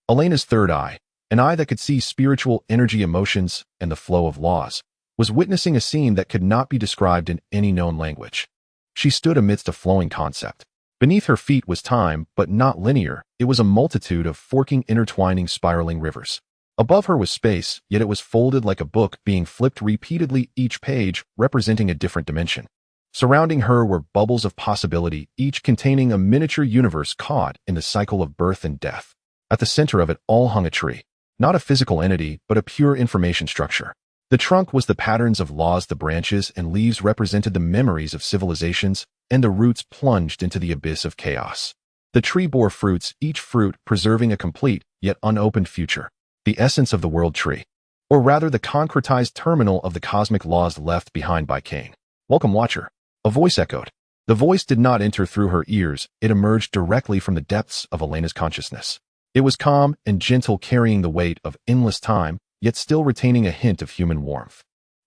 Speaker 1: Elena's third eye, an eye that could see spiritual energy, emotions, and the flow of laws, was witnessing a scene that could not be described in any known language. She stood amidst a flowing concept. Beneath her feet was time, but not linear. It was a multitude of forking, intertwining, spiraling rivers. Above her was space, yet it was folded like a book being flipped repeatedly, each page representing a different dimension. Surrounding her were bubbles of possibility, each containing a miniature universe caught in the cycle of birth and death. At the center of it all hung a tree. Not a physical entity, but a pure information structure. The trunk was the patterns of laws, the branches and leaves represented the memories of civilizations, and the roots plunged into the abyss of chaos. The tree bore fruits, each fruit preserving a complete, yet unopened future. The essence of the world tree. Or rather, the concretized terminal of the cosmic laws left behind by Cain. Welcome, Watcher. A voice echoed. The voice did not enter through her ears. It emerged directly from the depths of Elena's consciousness. It was calm and gentle, carrying the weight of endless time, yet still retaining a hint of human warmth.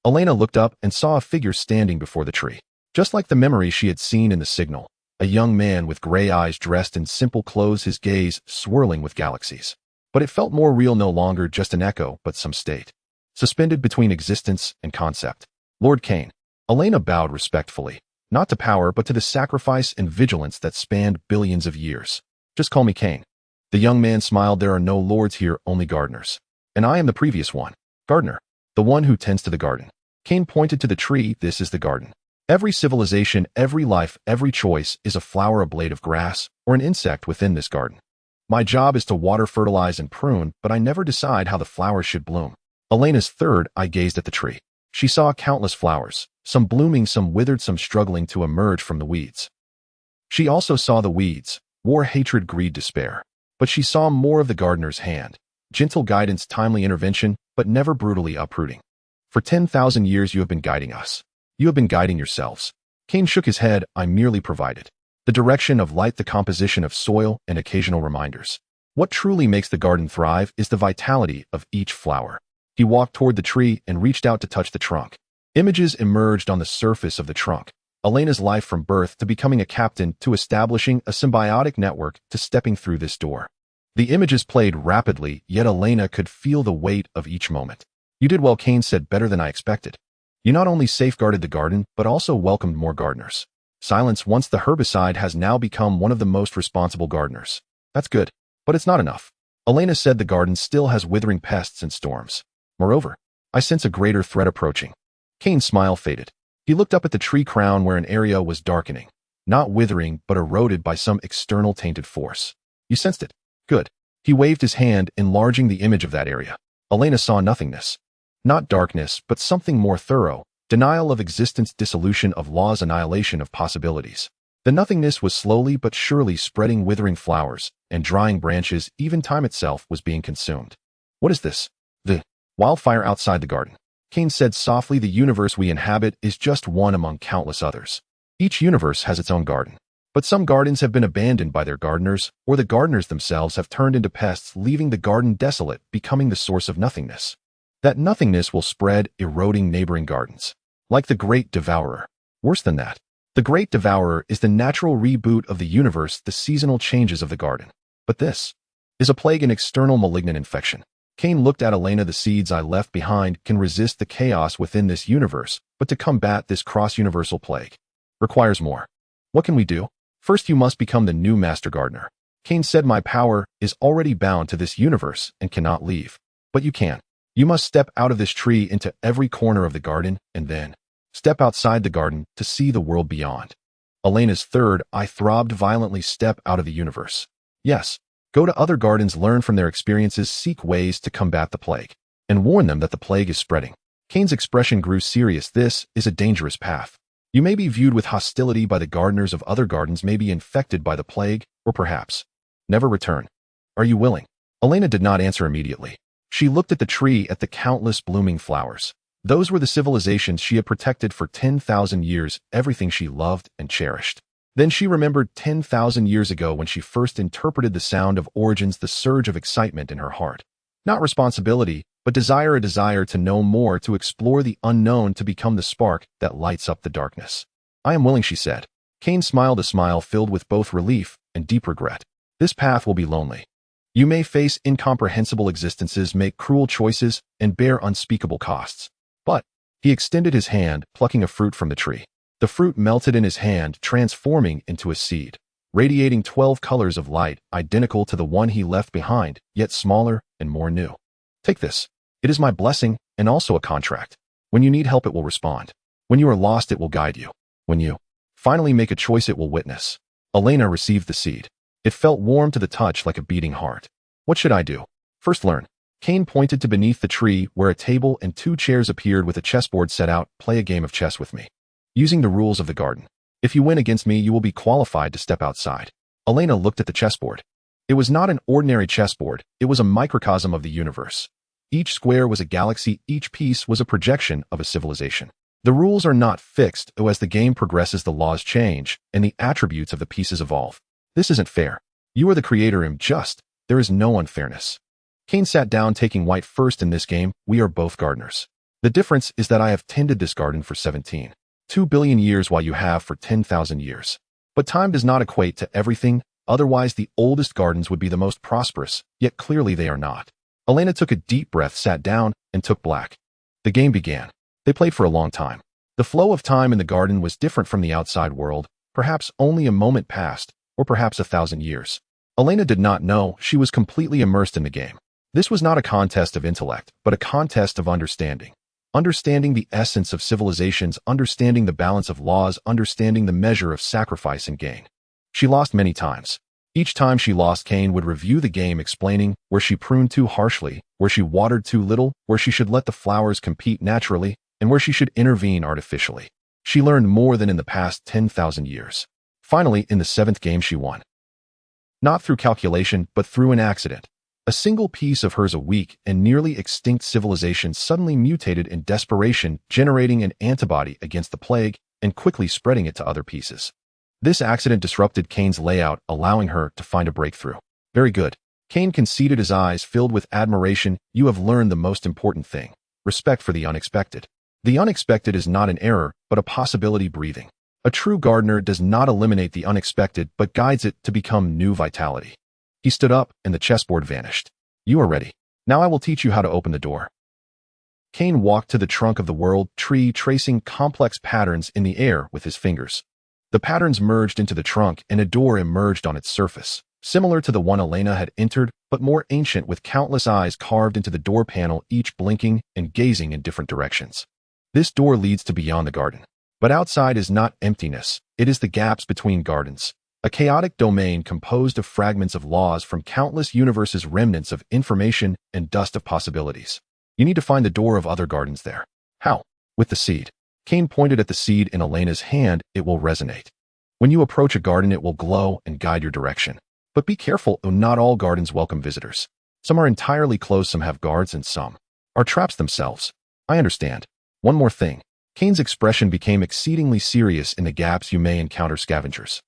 Speaker 1: Elena looked up and saw a figure standing before the tree. Just like the memory she had seen in the signal, a young man with gray eyes dressed in simple clothes, his gaze swirling with galaxies. But it felt more real, no longer just an echo, but some state. Suspended between existence and concept. Lord Cain. Elena bowed respectfully, not to power but to the sacrifice and vigilance that spanned billions of years. Just call me Cain. The young man smiled. There are no lords here, only gardeners. And I am the previous one. Gardener. The one who tends to the garden. Cain pointed to the tree. This is the garden. Every civilization, every life, every choice is a flower, a blade of grass, or an insect within this garden. My job is to water, fertilize, and prune, but I never decide how the flowers should bloom. Elena's third eye gazed at the tree. She saw countless flowers, some blooming, some withered, some struggling to emerge from the weeds. She also saw the weeds, war, hatred, greed, despair. But she saw more of the gardener's hand. Gentle guidance, timely intervention, but never brutally uprooting. For 10,000 years you have been guiding us. You have been guiding yourselves. Cain shook his head. I merely provided the direction of light, the composition of soil, and occasional reminders. What truly makes the garden thrive is the vitality of each flower. He walked toward the tree and reached out to touch the trunk. Images emerged on the surface of the trunk. Elena's life, from birth to becoming a captain to establishing a symbiotic network to stepping through this door. The images played rapidly, yet Elena could feel the weight of each moment. You did well, Cain said, better than I expected. You not only safeguarded the garden, but also welcomed more gardeners. Silence, once the herbicide, has now become one of the most responsible gardeners. That's good, but it's not enough. Elena said the garden still has withering pests and storms. Moreover, I sense a greater threat approaching. Cain's smile faded. He looked up at the tree crown where an area was darkening, not withering, but eroded by some external tainted force. You sensed it. Good. He waved his hand, enlarging the image of that area. Elena saw nothingness. Not darkness, but something more thorough. Denial of existence, dissolution of laws, annihilation of possibilities. The nothingness was slowly but surely spreading, withering flowers and drying branches. Even time itself was being consumed. What is this? The wildfire outside the garden. Cain said softly, the universe we inhabit is just one among countless others. Each universe has its own garden. But some gardens have been abandoned by their gardeners, or the gardeners themselves have turned into pests, leaving the garden desolate, becoming the source of nothingness. That nothingness will spread, eroding neighboring gardens. Like the Great Devourer. Worse than that. The Great Devourer is the natural reboot of the universe, the seasonal changes of the garden. But this is a plague, an external malignant infection. Cain looked at Elena. The seeds I left behind can resist the chaos within this universe, but to combat this cross-universal plague requires more. What can we do? First, you must become the new master gardener. Cain said, my power is already bound to this universe and cannot leave. But you can. You must step out of this tree into every corner of the garden, and then step outside the garden to see the world beyond. Elena's third eye throbbed violently. Step out of the universe. Yes, Go to other gardens, learn from their experiences, seek ways to combat the plague, and warn them that the plague is spreading. Cain's expression grew serious. This is a dangerous path. You may be viewed with hostility by the gardeners of other gardens, may be infected by the plague, or perhaps never return. Are you willing? Elena did not answer immediately. She looked at the tree, at the countless blooming flowers. Those were the civilizations she had protected for 10,000 years, everything she loved and cherished. Then she remembered 10,000 years ago when she first interpreted the sound of origins, the surge of excitement in her heart. Not responsibility, but desire, a desire to know more, to explore the unknown, to become the spark that lights up the darkness. I am willing, she said. Cain smiled, a smile filled with both relief and deep regret. This path will be lonely. You may face incomprehensible existences, make cruel choices, and bear unspeakable costs. But he extended his hand, plucking a fruit from the tree. The fruit melted in his hand, transforming into a seed, radiating 12 colors of light, identical to the one he left behind, yet smaller and more new. Take this. It is my blessing and also a contract. When you need help, it will respond. When you are lost, it will guide you. When you finally make a choice, it will witness. Elena received the seed. It felt warm to the touch, like a beating heart. What should I do? First, learn. Cain pointed to beneath the tree, where a table and 2 chairs appeared with a chessboard set out. Play a game of chess with me, using the rules of the garden. If you win against me, you will be qualified to step outside. Elena looked at the chessboard. It was not an ordinary chessboard, it was a microcosm of the universe. Each square was a galaxy, each piece was a projection of a civilization. The rules are not fixed, as the game progresses the laws change, and the attributes of the pieces evolve. This isn't fair. You are the creator, and just. There is no unfairness. Cain sat down, taking white first. In this game, we are both gardeners. The difference is that I have tended this garden for 17.2 billion years, while you have for 10,000 years. But time does not equate to everything, otherwise the oldest gardens would be the most prosperous, yet clearly they are not. Elena took a deep breath, sat down, and took black. The game began. They played for a long time. The flow of time in the garden was different from the outside world. Perhaps only a moment passed, or perhaps 1,000 years. Elena did not know. She was completely immersed in the game. This was not a contest of intellect, but a contest of understanding. Understanding the essence of civilizations, understanding the balance of laws, understanding the measure of sacrifice and gain. She lost many times. Each time she lost, Cain would review the game, explaining where she pruned too harshly, where she watered too little, where she should let the flowers compete naturally, and where she should intervene artificially. She learned more than in the past 10,000 years. Finally, in the 7th game, she won. Not through calculation, but through an accident. A single piece of hers, a weak and nearly extinct civilization, suddenly mutated in desperation, generating an antibody against the plague and quickly spreading it to other pieces. This accident disrupted Cain's layout, allowing her to find a breakthrough. Very good. Cain conceded, his eyes filled with admiration. You have learned the most important thing. Respect for the unexpected. The unexpected is not an error, but a possibility breathing. A true gardener does not eliminate the unexpected, but guides it to become new vitality. He stood up, and the chessboard vanished. You are ready. Now I will teach you how to open the door. Cain walked to the trunk of the world tree, tracing complex patterns in the air with his fingers. The patterns merged into the trunk, and a door emerged on its surface, similar to the one Elena had entered, but more ancient, with countless eyes carved into the door panel, each blinking and gazing in different directions. This door leads to beyond the garden. But outside is not emptiness, it is the gaps between gardens. A chaotic domain composed of fragments of laws from countless universes, remnants of information and dust of possibilities. You need to find the door of other gardens there. How? With the seed. Cain pointed at the seed in Elena's hand. It will resonate. When you approach a garden, it will glow and guide your direction. But be careful, not all gardens welcome visitors. Some are entirely closed, some have guards, and some are traps themselves. I understand. One more thing. Cain's expression became exceedingly serious. In the gaps you may encounter scavengers.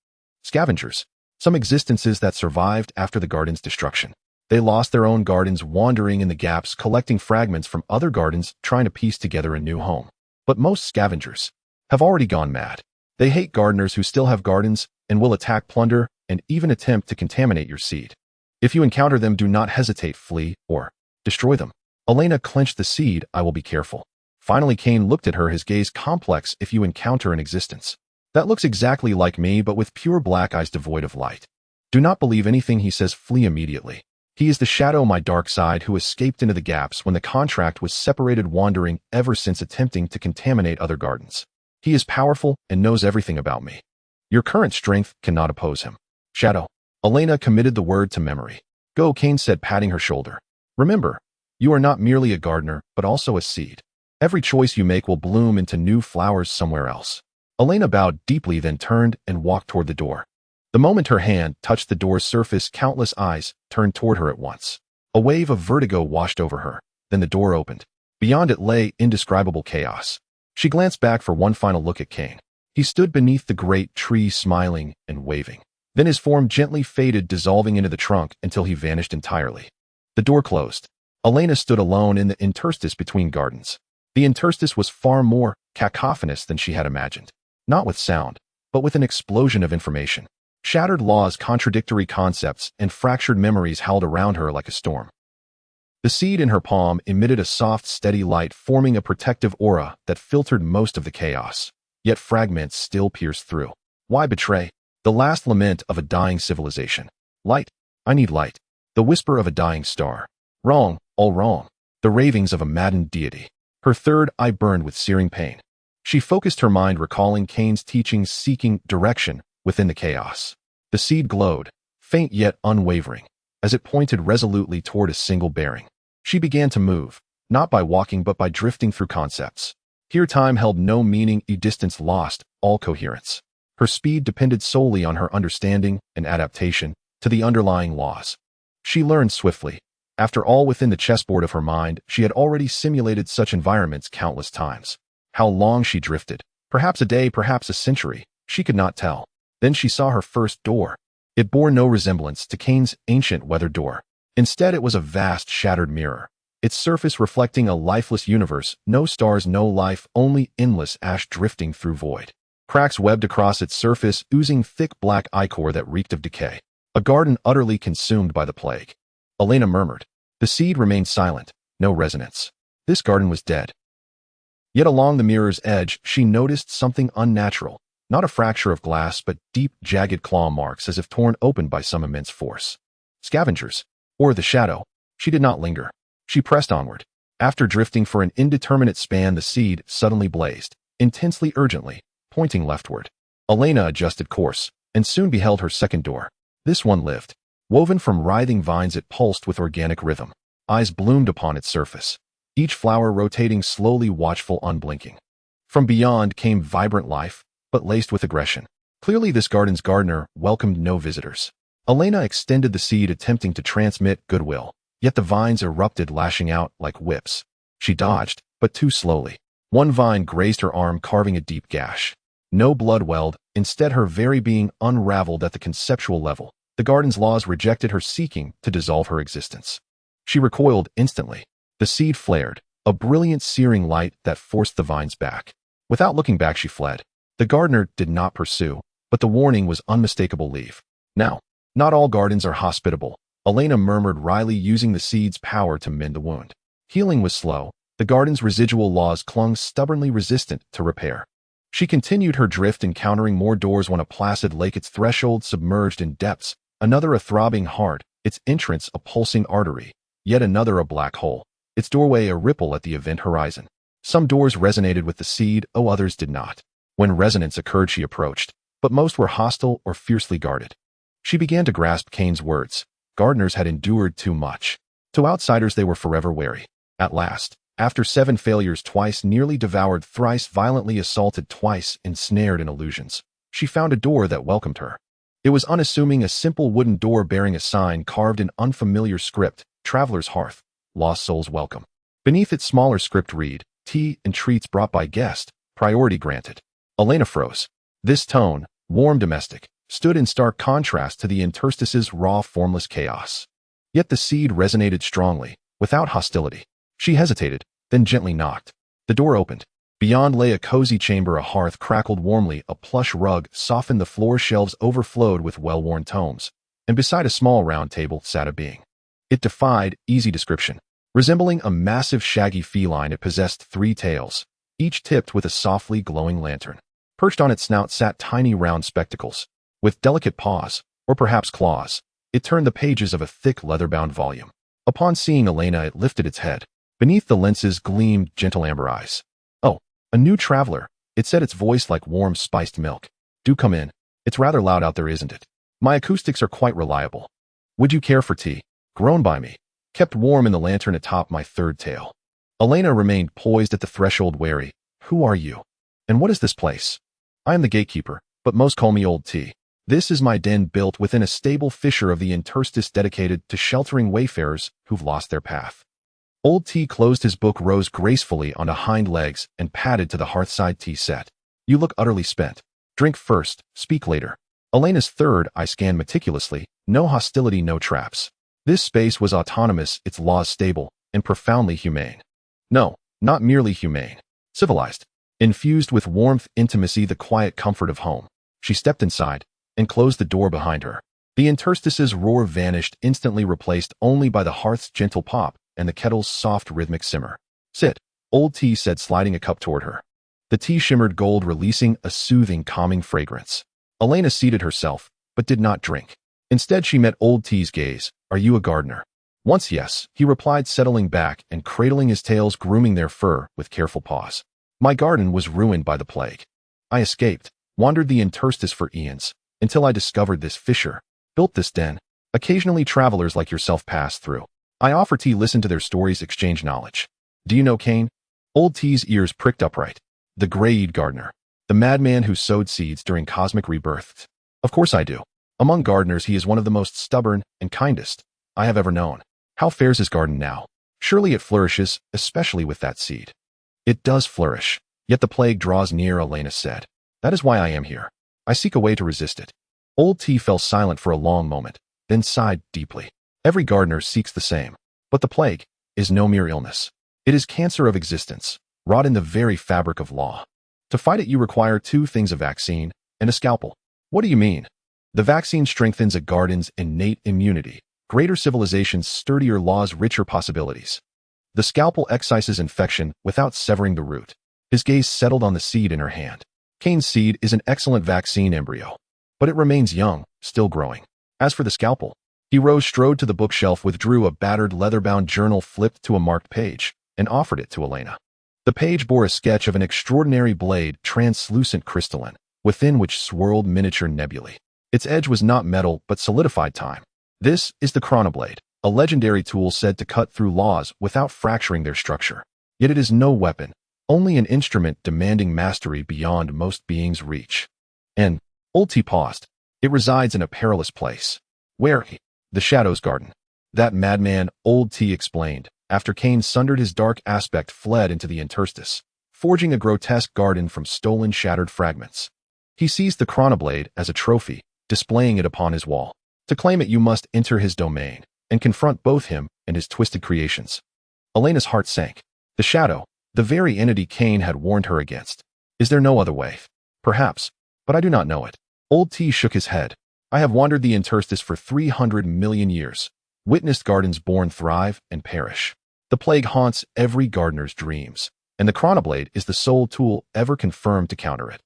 Speaker 1: Scavengers. Some existences that survived after the garden's destruction. They lost their own gardens, wandering in the gaps, collecting fragments from other gardens, trying to piece together a new home. But most scavengers have already gone mad. They hate gardeners who still have gardens and will attack, plunder, and even attempt to contaminate your seed. If you encounter them, do not hesitate, flee, or destroy them. Elena clenched the seed. I will be careful. Finally, Cain looked at her, his gaze complex. If you encounter an existence that looks exactly like me, but with pure black eyes devoid of light, do not believe anything he says, flee immediately. He is the shadow, my dark side, who escaped into the gaps when the contract was separated, wandering ever since, attempting to contaminate other gardens. He is powerful and knows everything about me. Your current strength cannot oppose him. Shadow. Elena committed the word to memory. Go, Kane said, patting her shoulder. Remember, you are not merely a gardener, but also a seed. Every choice you make will bloom into new flowers somewhere else. Elena bowed deeply, then turned and walked toward the door. The moment her hand touched the door's surface, countless eyes turned toward her at once. A wave of vertigo washed over her, then the door opened. Beyond it lay indescribable chaos. She glanced back for one final look at Kane. He stood beneath the great tree, smiling and waving. Then his form gently faded, dissolving into the trunk until he vanished entirely. The door closed. Elena stood alone in the interstice between gardens. The interstice was far more cacophonous than she had imagined. Not with sound, but with an explosion of information. Shattered laws, contradictory concepts, and fractured memories howled around her like a storm. The seed in her palm emitted a soft, steady light, forming a protective aura that filtered most of the chaos. Yet fragments still pierced through. Why betray? The last lament of a dying civilization. Light. I need light. The whisper of a dying star. Wrong, all wrong. The ravings of a maddened deity. Her third eye burned with searing pain. She focused her mind, recalling Kane's teachings, seeking direction within the chaos. The seed glowed, faint yet unwavering, as it pointed resolutely toward a single bearing. She began to move, not by walking but by drifting through concepts. Here time held no meaning, distance lost all coherence. Her speed depended solely on her understanding and adaptation to the underlying laws. She learned swiftly. After all, within the chessboard of her mind, she had already simulated such environments countless times. How long she drifted, perhaps a day, perhaps a century, she could not tell. Then she saw her first door. It bore no resemblance to Kane's ancient weathered door. Instead, it was a vast, shattered mirror, its surface reflecting a lifeless universe, no stars, no life, only endless ash drifting through void. Cracks webbed across its surface, oozing thick black ichor that reeked of decay. A garden utterly consumed by the plague. Elena murmured. The seed remained silent, no resonance. This garden was dead. Yet along the mirror's edge, she noticed something unnatural. Not a fracture of glass, but deep, jagged claw marks as if torn open by some immense force. Scavengers. Or the shadow. She did not linger. She pressed onward. After drifting for an indeterminate span, the seed suddenly blazed, intensely, urgently, pointing leftward. Elena adjusted course, and soon beheld her second door. This one lived. Woven from writhing vines, it pulsed with organic rhythm. Eyes bloomed upon its surface, each flower rotating slowly, watchful, unblinking. From beyond came vibrant life, but laced with aggression. Clearly this garden's gardener welcomed no visitors. Elena extended the seed, attempting to transmit goodwill, yet the vines erupted, lashing out like whips. She dodged, but too slowly. One vine grazed her arm, carving a deep gash. No blood welled, instead her very being unraveled at the conceptual level. The garden's laws rejected her, seeking to dissolve her existence. She recoiled instantly. The seed flared, a brilliant, searing light that forced the vines back. Without looking back, she fled. The gardener did not pursue, but the warning was unmistakable: leave. Now, not all gardens are hospitable, Elena murmured wryly, using the seed's power to mend the wound. Healing was slow. The garden's residual laws clung stubbornly, resistant to repair. She continued her drift, encountering more doors, one a placid lake, its threshold submerged in depths, another a throbbing heart, its entrance a pulsing artery, yet another a black hole, its doorway a ripple at the event horizon. Some doors resonated with the seed, others did not. When resonance occurred, she approached, but most were hostile or fiercely guarded. She began to grasp Kane's words. Gardeners had endured too much. To outsiders they were forever wary. At last, after 7 failures, twice nearly devoured, thrice violently assaulted, twice ensnared in illusions, she found a door that welcomed her. It was unassuming, a simple wooden door bearing a sign carved in unfamiliar script: Traveler's Hearth, Lost Souls Welcome. Beneath its smaller script read, Tea and treats brought by guest, priority granted. Elena froze. This tone, warm, domestic, stood in stark contrast to the interstice's raw, formless chaos. Yet the seed resonated strongly, without hostility. She hesitated, then gently knocked. The door opened. Beyond lay a cozy chamber, a hearth crackled warmly, a plush rug softened the floor, shelves overflowed with well-worn tomes, and beside a small round table sat a being. It defied easy description. Resembling a massive shaggy feline, it possessed 3 tails, each tipped with a softly glowing lantern. Perched on its snout sat tiny round spectacles. With delicate paws, or perhaps claws, it turned the pages of a thick leather-bound volume. Upon seeing Elena, it lifted its head. Beneath the lenses gleamed gentle amber eyes. "Oh, a new traveler," it said, its voice like warm spiced milk. "Do come in. It's rather loud out there, isn't it? My acoustics are quite reliable. Would you care for tea?" grown by me, kept warm in the lantern atop my third tail. Elena remained poised at the threshold, wary. Who are you? And what is this place? I am the gatekeeper, but most call me Old T. This is my den built within a stable fissure of the interstice dedicated to sheltering wayfarers who've lost their path. Old T closed his book, rose gracefully onto hind legs, and padded to the hearthside tea set. You look utterly spent. Drink first, speak later. Elena's third eye scanned meticulously. No hostility, no traps. This space was autonomous, its laws stable, and profoundly humane. No, not merely humane. Civilized. Infused with warmth, intimacy, the quiet comfort of home. She stepped inside and closed the door behind her. The interstice's roar vanished, instantly replaced only by the hearth's gentle pop and the kettle's soft rhythmic simmer. Sit, Old T said, sliding a cup toward her. The tea shimmered gold, releasing a soothing, calming fragrance. Elena seated herself, but did not drink. Instead, she met Old T's gaze. Are you a gardener? Once yes, he replied, settling back and cradling his tails, grooming their fur with careful pause. My garden was ruined by the plague. I escaped, wandered the interstice for eons, until I discovered this fissure, built this den. Occasionally travelers like yourself pass through. I offer tea, listen to their stories, exchange knowledge. Do you know Cain? Old T's ears pricked upright. The gray-eyed gardener. The madman who sowed seeds during cosmic rebirths. Of course I do. Among gardeners, he is one of the most stubborn and kindest I have ever known. How fares his garden now? Surely it flourishes, especially with that seed. It does flourish, yet the plague draws near, Elena said. That is why I am here. I seek a way to resist it. Old T fell silent for a long moment, then sighed deeply. Every gardener seeks the same. But the plague is no mere illness. It is cancer of existence, wrought in the very fabric of law. To fight it, you require two things: a vaccine and a scalpel. What do you mean? The vaccine strengthens a garden's innate immunity, greater civilization's sturdier laws, richer possibilities. The scalpel excises infection without severing the root. His gaze settled on the seed in her hand. Cain's seed is an excellent vaccine embryo, but it remains young, still growing. As for the scalpel, he rose, strode to the bookshelf, withdrew a battered leather-bound journal, flipped to a marked page, and offered it to Elena. The page bore a sketch of an extraordinary blade, translucent crystalline, within which swirled miniature nebulae. Its edge was not metal, but solidified time. This is the chronoblade, a legendary tool said to cut through laws without fracturing their structure. Yet it is no weapon, only an instrument demanding mastery beyond most beings' reach. And Old T paused. It resides in a perilous place. Where? The Shadow's Garden. That madman, Old T explained, after Cain sundered his dark aspect, fled into the interstice, forging a grotesque garden from stolen, shattered fragments. He seized the chronoblade as a trophy, displaying it upon his wall. To claim it, you must enter his domain and confront both him and his twisted creations. Elena's heart sank. The shadow, the very entity Cain had warned her against. Is there no other way? Perhaps, but I do not know it. Old T shook his head. I have wandered the interstice for 300 million years, witnessed gardens born, thrive, and perish. The plague haunts every gardener's dreams, and the chronoblade is the sole tool ever confirmed to counter it.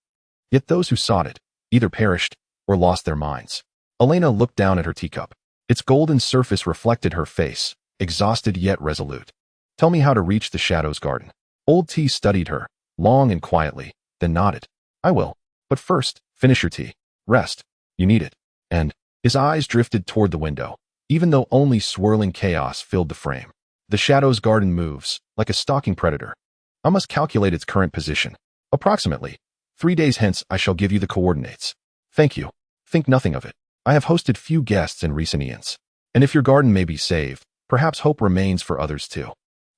Speaker 1: Yet those who sought it either perished or lost their minds. Elena looked down at her teacup. Its golden surface reflected her face, exhausted yet resolute. Tell me how to reach the Shadow's Garden. Old T studied her, long and quietly, then nodded. I will. But first, finish your tea. Rest. You need it. And his eyes drifted toward the window, even though only swirling chaos filled the frame. The Shadow's Garden moves, like a stalking predator. I must calculate its current position. Approximately 3 days hence I shall give you the coordinates. Thank you. Think nothing of it. I have hosted few guests in recent eons. And if your garden may be saved, perhaps hope remains for others too.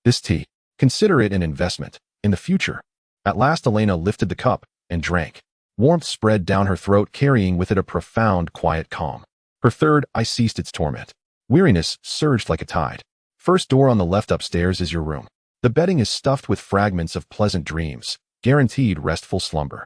Speaker 1: This tea, consider it an investment in the future. At last Elena lifted the cup and drank. Warmth spread down her throat, carrying with it a profound, quiet calm. Her third eye ceased its torment. Weariness surged like a tide. First door on the left upstairs is your room. The bedding is stuffed with fragments of pleasant dreams, guaranteed restful slumber.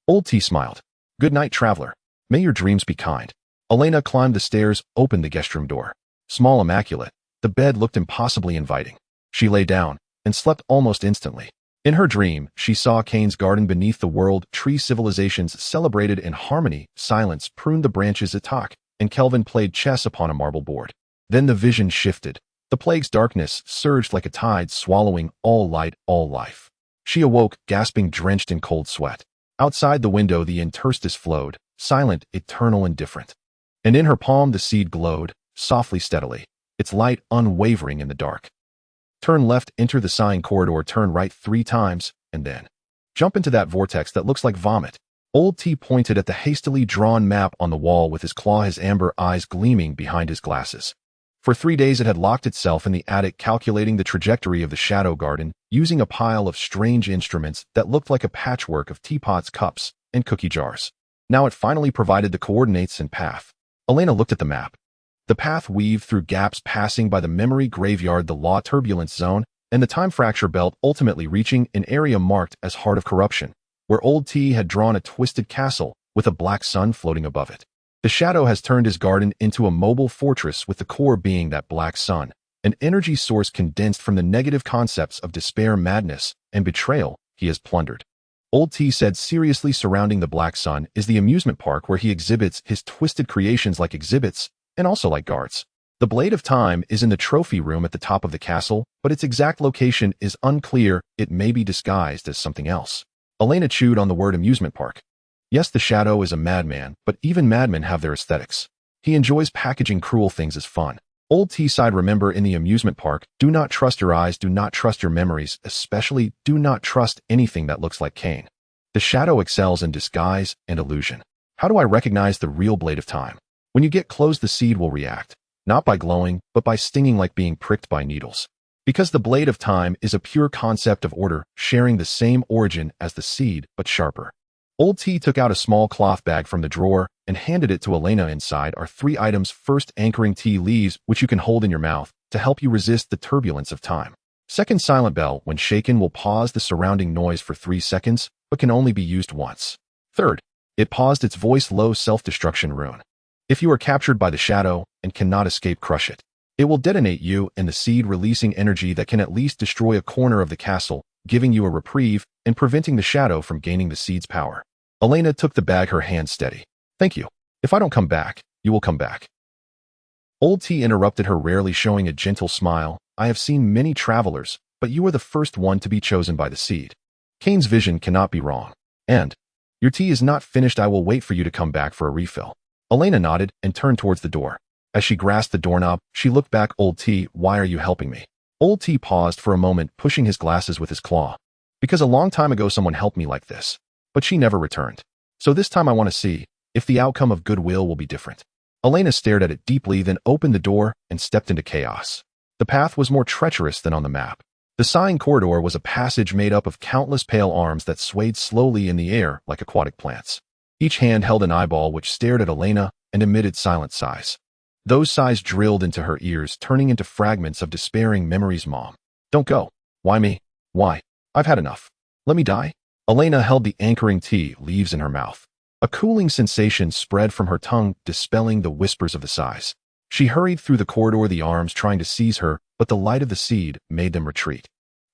Speaker 1: Old T smiled. Good night, traveler. May your dreams be kind. Elena climbed the stairs, opened the guest room door. Small, immaculate, the bed looked impossibly inviting. She lay down and slept almost instantly. In her dream, she saw Cain's garden beneath the world, tree civilizations celebrated in harmony, silence pruned the branches at talk, and Kelvin played chess upon a marble board. Then the vision shifted. The plague's darkness surged like a tide, swallowing all light, all life. She awoke, gasping, drenched in cold sweat. Outside the window, the interstice flowed, silent, eternal, and different. And in her palm the seed glowed, softly, steadily. its light unwavering in the dark. Turn left, enter the sighing corridor, turn right 3 times, and then jump into that vortex that looks like vomit. Old T pointed at the hastily drawn map on the wall with his claw, his amber eyes gleaming behind his glasses. For 3 days it had locked itself in the attic, calculating the trajectory of the shadow garden, using a pile of strange instruments that looked like a patchwork of teapots, cups, and cookie jars. Now it finally provided the coordinates and path. Elena looked at the map. The path weaved through gaps, passing by the memory graveyard, the law turbulence zone, and the time fracture belt, ultimately reaching an area marked as Heart of Corruption, where Old T had drawn a twisted castle with a black sun floating above it. The shadow has turned his garden into a mobile fortress, with the core being that black sun, an energy source condensed from the negative concepts of despair, madness, and betrayal he has plundered. Old T said seriously, surrounding the black sun is the amusement park where he exhibits his twisted creations, like exhibits and also like guards. The Blade of Time is in the trophy room at the top of the castle, but its exact location is unclear. It may be disguised as something else. Elena chewed on the word amusement park. Yes, the shadow is a madman, but even madmen have their aesthetics. He enjoys packaging cruel things as fun. Old T sighed. Remember, in the amusement park, do not trust your eyes, do not trust your memories, especially do not trust anything that looks like Cain. The shadow excels in disguise and illusion. How do I recognize the real Blade of Time? When you get close, the seed will react, not by glowing, but by stinging, like being pricked by needles. Because the Blade of Time is a pure concept of order, sharing the same origin as the seed, but sharper. Old T took out a small cloth bag from the drawer and handed it to Elena. Inside are 3 items. First, anchoring tea leaves, which you can hold in your mouth to help you resist the turbulence of time. Second, silent bell. When shaken, will pause the surrounding noise for 3 seconds, but can only be used once. Third, it paused its voice, low, self-destruction rune. If you are captured by the shadow and cannot escape, crush it. It will detonate you and the seed, releasing energy that can at least destroy a corner of the castle, giving you a reprieve and preventing the shadow from gaining the seed's power. Elena took the bag, her hand steady. Thank you. If I don't come back, you will come back. Old T interrupted her, rarely showing a gentle smile. I have seen many travelers, but you are the first one to be chosen by the seed. Cain's vision cannot be wrong. And your tea is not finished. I will wait for you to come back for a refill. Elena nodded and turned towards the door. As she grasped the doorknob, she looked back. Old T, why are you helping me? Old T paused for a moment, pushing his glasses with his claw. Because a long time ago someone helped me like this, but she never returned. So this time I want to see if the outcome of goodwill will be different. Elena stared at it deeply, then opened the door and stepped into chaos. The path was more treacherous than on the map. The sighing corridor was a passage made up of countless pale arms that swayed slowly in the air like aquatic plants. Each hand held an eyeball which stared at Elena and emitted silent sighs. Those sighs drilled into her ears, turning into fragments of despairing memories. Mom, don't go. Why me? Why? I've had enough. Let me die. Elena held the anchoring tea leaves in her mouth. A cooling sensation spread from her tongue, dispelling the whispers of the sighs. She hurried through the corridor, the arms trying to seize her, but the light of the seed made them retreat.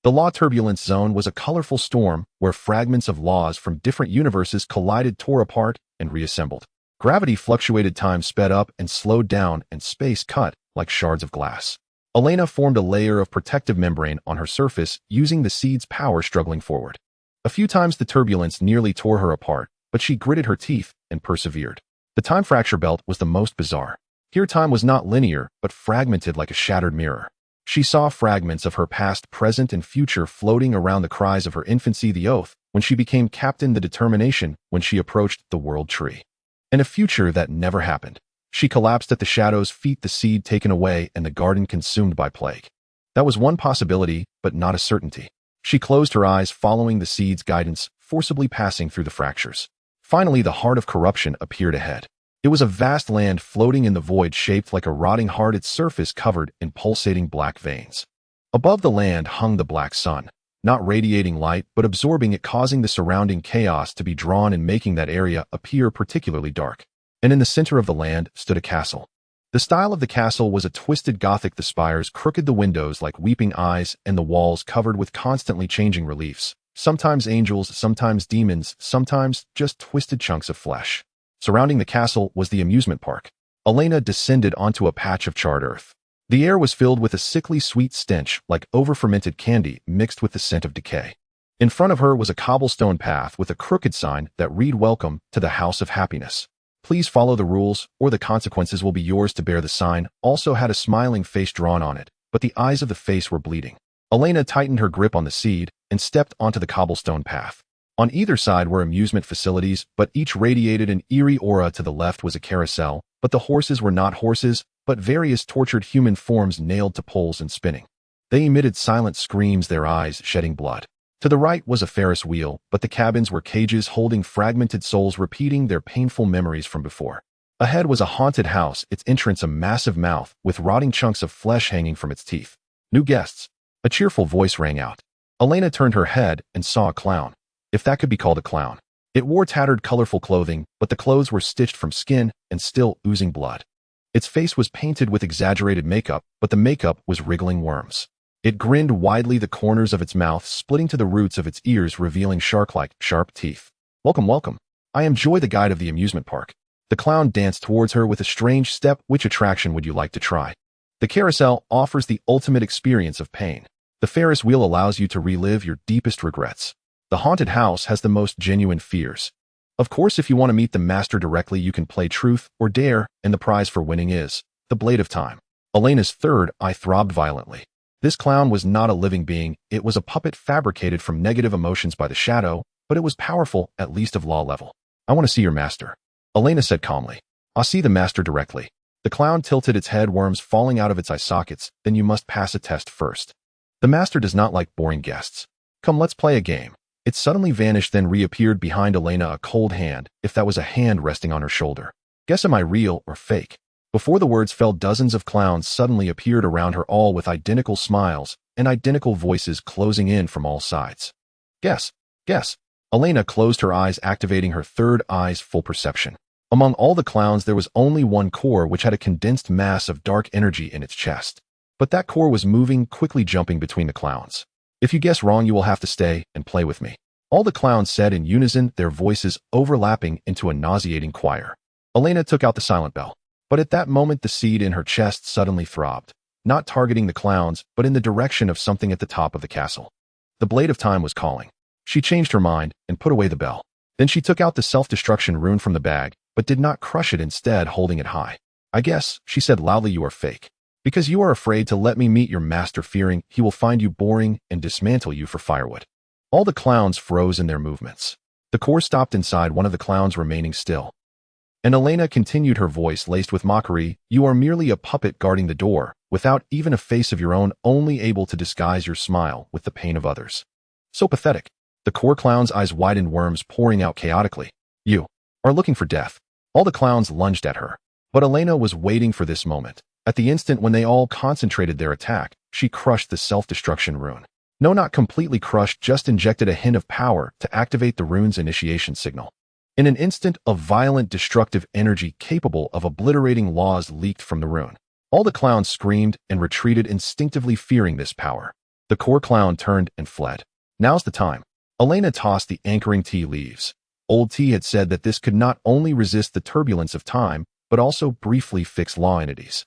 Speaker 1: The law turbulence zone was a colorful storm where fragments of laws from different universes collided, tore apart, and reassembled. Gravity fluctuated, time sped up and slowed down, and space cut like shards of glass. Elena formed a layer of protective membrane on her surface, using the seed's power, struggling forward. A few times the turbulence nearly tore her apart, but she gritted her teeth and persevered. The time fracture belt was the most bizarre. Here time was not linear, but fragmented like a shattered mirror. She saw fragments of her past, present, and future floating around: the cries of her infancy, the oath when she became captain, the determination when she approached the world tree, and a future that never happened. She collapsed at the shadow's feet, the seed taken away and the garden consumed by plague. That was one possibility, but not a certainty. She closed her eyes, following the seed's guidance, forcibly passing through the fractures. Finally, the Heart of Corruption appeared ahead. It was a vast land floating in the void, shaped like a rotting heart, its surface covered in pulsating black veins. Above the land hung the black sun, not radiating light, but absorbing it, causing the surrounding chaos to be drawn and making that area appear particularly dark. And in the center of the land stood a castle. The style of the castle was a twisted Gothic, the spires crooked, the windows like weeping eyes, and the walls covered with constantly changing reliefs. Sometimes angels, sometimes demons, sometimes just twisted chunks of flesh. Surrounding the castle was the amusement park. Elena descended onto a patch of charred earth. The air was filled with a sickly sweet stench, like over-fermented candy mixed with the scent of decay. In front of her was a cobblestone path with a crooked sign that read, "Welcome to the House of Happiness. Please follow the rules, or the consequences will be yours to bear. The sign also had a smiling face drawn on it, but the eyes of the face were bleeding. Elena tightened her grip on the seed and stepped onto the cobblestone path. On either side were amusement facilities, but each radiated an eerie aura. To the left was a carousel, but the horses were not horses, but various tortured human forms nailed to poles and spinning. They emitted silent screams, their eyes shedding blood. To the right was a Ferris wheel, but the cabins were cages holding fragmented souls repeating their painful memories from before. Ahead was a haunted house, its entrance a massive mouth with rotting chunks of flesh hanging from its teeth. New guests. A cheerful voice rang out. Elena turned her head and saw a clown. If that could be called a clown. It wore tattered, colorful clothing, but the clothes were stitched from skin and still oozing blood. Its face was painted with exaggerated makeup, but the makeup was wriggling worms. It grinned widely, the corners of its mouth splitting to the roots of its ears, revealing shark-like, sharp teeth. Welcome, welcome. I am Joy, the guide of the amusement park. The clown danced towards her with a strange step. Which attraction would you like to try? The carousel offers the ultimate experience of pain. The Ferris wheel allows you to relive your deepest regrets. The haunted house has the most genuine fears. Of course, if you want to meet the master directly, you can play truth or dare, and the prize for winning is the blade of time. Elena's third eye throbbed violently. This clown was not a living being, it was a puppet fabricated from negative emotions by the shadow, but it was powerful, at least of law level. I want to see your master, Elena said calmly. I'll see the master directly. The clown tilted its head, worms falling out of its eye sockets. Then you must pass a test first. The master does not like boring guests. Come, let's play a game. It suddenly vanished, then reappeared behind Elena, a cold hand, if that was a hand resting on her shoulder. Guess, am I real or fake? Before the words fell, dozens of clowns suddenly appeared around her, all with identical smiles and identical voices closing in from all sides. Guess, guess. Elena closed her eyes, activating her third eye's full perception. Among all the clowns, there was only one core which had a condensed mass of dark energy in its chest. But that core was moving, quickly jumping between the clowns. If you guess wrong, you will have to stay and play with me. All the clowns said in unison, their voices overlapping into a nauseating choir. Elena took out the silent bell. But at that moment, the seed in her chest suddenly throbbed, not targeting the clowns, but in the direction of something at the top of the castle. The blade of time was calling. She changed her mind and put away the bell. Then she took out the self-destruction rune from the bag, but did not crush it, instead holding it high. I guess, she said loudly, you are fake. Because you are afraid to let me meet your master, fearing he will find you boring and dismantle you for firewood. All the clowns froze in their movements. The core stopped inside one of the clowns, remaining still. And Elena continued, her voice laced with mockery, you are merely a puppet guarding the door, without even a face of your own, only able to disguise your smile with the pain of others. So pathetic. The core clown's eyes widened, worms pouring out chaotically. You are looking for death. All the clowns lunged at her. But Elena was waiting for this moment. At the instant when they all concentrated their attack, she crushed the self-destruction rune. No, not completely crushed, just injected a hint of power to activate the rune's initiation signal. In an instant, a violent, destructive energy capable of obliterating laws leaked from the rune. All the clowns screamed and retreated, instinctively fearing this power. The core clown turned and fled. Now's the time. Elena tossed the anchoring tea leaves. Old Tea had said that this could not only resist the turbulence of time, but also briefly fix law entities.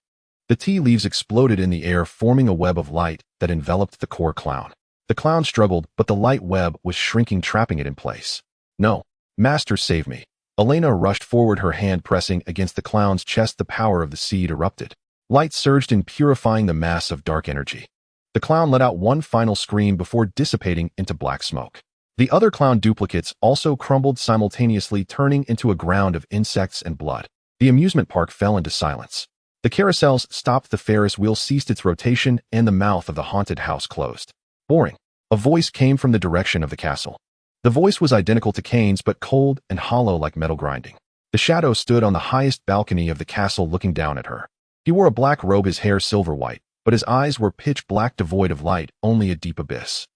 Speaker 1: The tea leaves exploded in the air, forming a web of light that enveloped the core clown. The clown struggled, but the light web was shrinking, trapping it in place. No. Master, save me. Elena rushed forward, her hand pressing against the clown's chest. The power of the seed erupted. Light surged in, purifying the mass of dark energy. The clown let out one final scream before dissipating into black smoke. The other clown duplicates also crumbled simultaneously, turning into a ground of insects and blood. The amusement park fell into silence. The carousels stopped, the Ferris wheel ceased its rotation, and the mouth of the haunted house closed. Boring. A voice came from the direction of the castle. The voice was identical to Kane's, but cold and hollow like metal grinding. The shadow stood on the highest balcony of the castle, looking down at her. He wore a black robe, his hair silver white, but his eyes were pitch black, devoid of light, only a deep abyss.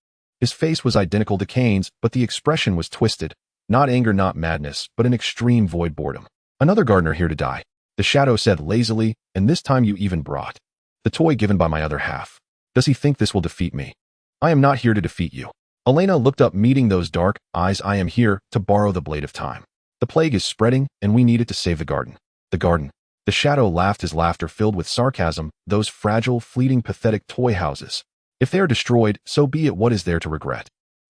Speaker 1: His face was identical to Kane's, but the expression was twisted, not anger, not madness, but an extreme void boredom. Another gardener here to die, the shadow said lazily, and this time you even brought the toy given by my other half. Does he think this will defeat me? I am not here to defeat you. Elena looked up, meeting those dark eyes. I am here to borrow the blade of time. The plague is spreading, and we need it to save the garden. The garden. The shadow laughed, his laughter filled with sarcasm. Those fragile, fleeting, pathetic toy houses. If they are destroyed, so be it. What is there to regret?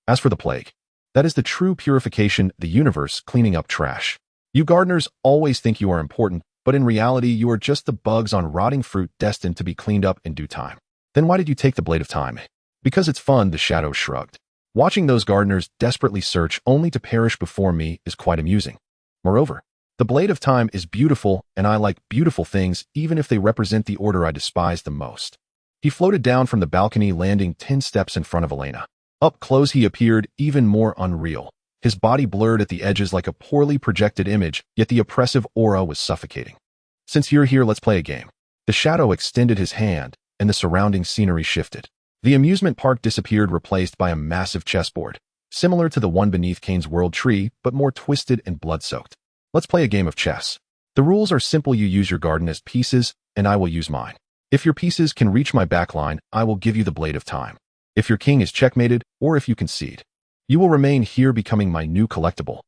Speaker 1: As for the plague, that is the true purification, the universe cleaning up trash. You gardeners always think you are important, but in reality you are just the bugs on rotting fruit destined to be cleaned up in due time. Then why did you take the blade of time? Because it's fun, the shadow shrugged. Watching those gardeners desperately search only to perish before me is quite amusing. Moreover, the blade of time is beautiful, and I like beautiful things even if they represent the order I despise the most. He floated down from the balcony, landing 10 steps in front of Elena. Up close he appeared even more unreal. His body blurred at the edges like a poorly projected image, yet the oppressive aura was suffocating. Since you're here, let's play a game. The shadow extended his hand, and the surrounding scenery shifted. The amusement park disappeared, replaced by a massive chessboard, similar to the one beneath Kane's world tree, but more twisted and blood-soaked. Let's play a game of chess. The rules are simple. You use your garden as pieces, and I will use mine. If your pieces can reach my backline, I will give you the blade of time. If your king is checkmated, or if you concede, you will remain here, becoming my new collectible.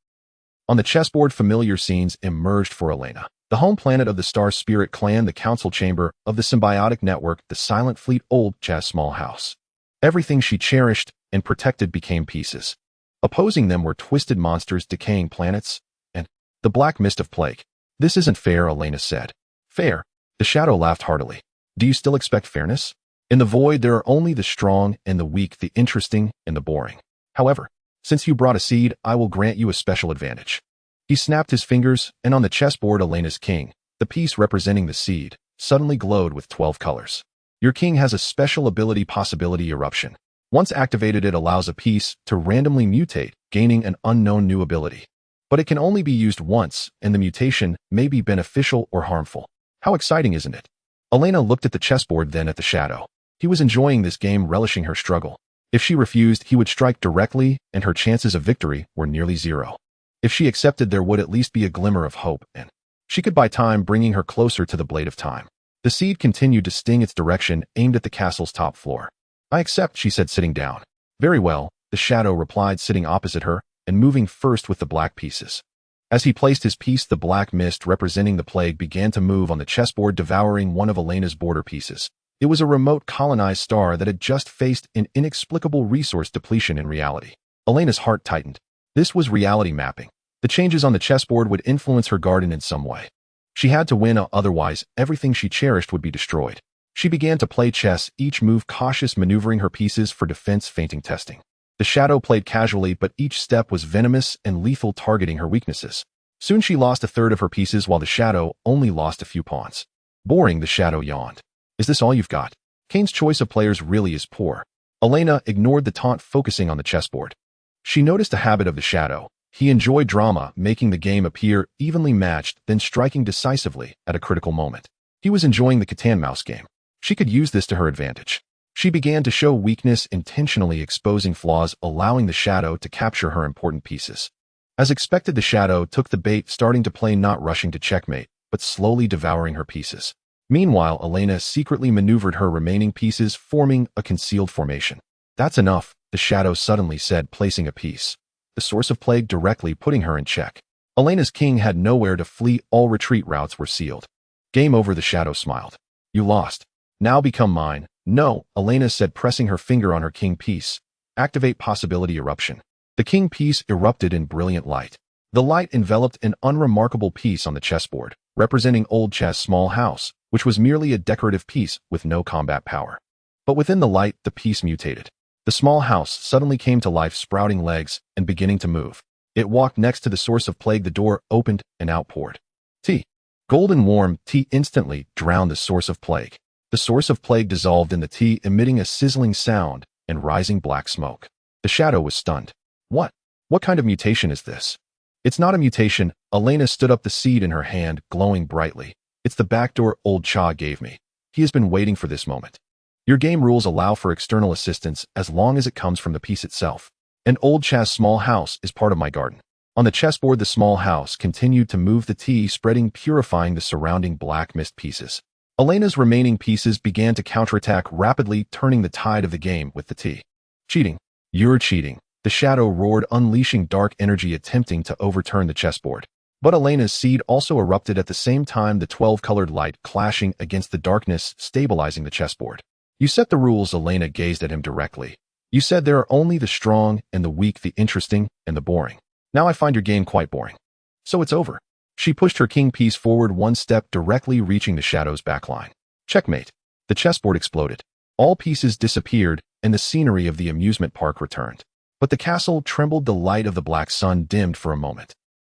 Speaker 1: On the chessboard, familiar scenes emerged for Elena. The home planet of the Star Spirit clan, the council chamber of the symbiotic network, the silent fleet, old Chaz small house. Everything she cherished and protected became pieces. Opposing them were twisted monsters, decaying planets, and the black mist of plague. This isn't fair, Elena said. Fair? The shadow laughed heartily. Do you still expect fairness? In the void, there are only the strong and the weak, the interesting and the boring. However, since you brought a seed, I will grant you a special advantage. He snapped his fingers, and on the chessboard, Elena's king, the piece representing the seed, suddenly glowed with 12 colors. Your king has a special ability, possibility eruption. Once activated, it allows a piece to randomly mutate, gaining an unknown new ability. But it can only be used once, and the mutation may be beneficial or harmful. How exciting, isn't it? Elena looked at the chessboard, then at the shadow. He was enjoying this game, relishing her struggle. If she refused, he would strike directly, and her chances of victory were nearly zero. If she accepted, there would at least be a glimmer of hope, and she could buy time, bringing her closer to the blade of time. The seed continued to sting, its direction aimed at the castle's top floor. I accept, she said, sitting down. Very well, the shadow replied, sitting opposite her and moving first with the black pieces. As he placed his piece, the black mist representing the plague began to move on the chessboard, devouring one of Elena's border pieces. It was a remote colonized star that had just faced an inexplicable resource depletion in reality. Elena's heart tightened. This was reality mapping. The changes on the chessboard would influence her garden in some way. She had to win, otherwise everything she cherished would be destroyed. She began to play chess, each move cautious, maneuvering her pieces for defense, feinting, testing. The shadow played casually, but each step was venomous and lethal, targeting her weaknesses. Soon she lost a third of her pieces, while the shadow only lost a few pawns. Boring, the shadow yawned. Is this all you've got? Kane's choice of players really is poor. Elena ignored the taunt, focusing on the chessboard. She noticed a habit of the shadow. He enjoyed drama, making the game appear evenly matched, then striking decisively at a critical moment. He was enjoying the Catan mouse game. She could use this to her advantage. She began to show weakness, intentionally exposing flaws, allowing the shadow to capture her important pieces. As expected, the shadow took the bait, starting to play, not rushing to checkmate, but slowly devouring her pieces. Meanwhile, Elena secretly maneuvered her remaining pieces, forming a concealed formation. That's enough, the shadow suddenly said, placing a piece, the source of plague, directly putting her in check. Elena's king had nowhere to flee, all retreat routes were sealed. Game over, the shadow smiled. You lost. Now become mine. No, Elena said, pressing her finger on her king piece. Activate possibility eruption. The king piece erupted in brilliant light. The light enveloped an unremarkable piece on the chessboard, representing old Chaz small house, which was merely a decorative piece with no combat power. But within the light, the piece mutated. The small house suddenly came to life, sprouting legs and beginning to move. It walked next to the source of plague. The door opened and outpoured tea. Golden warm tea instantly drowned the source of plague. The source of plague dissolved in the tea, emitting a sizzling sound and rising black smoke. The shadow was stunned. What? What kind of mutation is this? It's not a mutation. Elena stood up, the seed in her hand, glowing brightly. It's the backdoor old Cha gave me. He has been waiting for this moment. Your game rules allow for external assistance as long as it comes from the piece itself. An old Chaz small house is part of my garden. On the chessboard, the small house continued to move the tea, spreading, purifying the surrounding black mist pieces. Elena's remaining pieces began to counterattack rapidly, turning the tide of the game with the tea. Cheating. You're cheating. The shadow roared, unleashing dark energy, attempting to overturn the chessboard. But Elena's seed also erupted at the same time, the 12-colored light clashing against the darkness, stabilizing the chessboard. You set the rules, Elena gazed at him directly. You said there are only the strong and the weak, the interesting and the boring. Now I find your game quite boring. So it's over. She pushed her king piece forward one step, directly reaching the shadow's backline. Checkmate. The chessboard exploded. All pieces disappeared, and the scenery of the amusement park returned. But the castle trembled. The light of the black sun dimmed for a moment.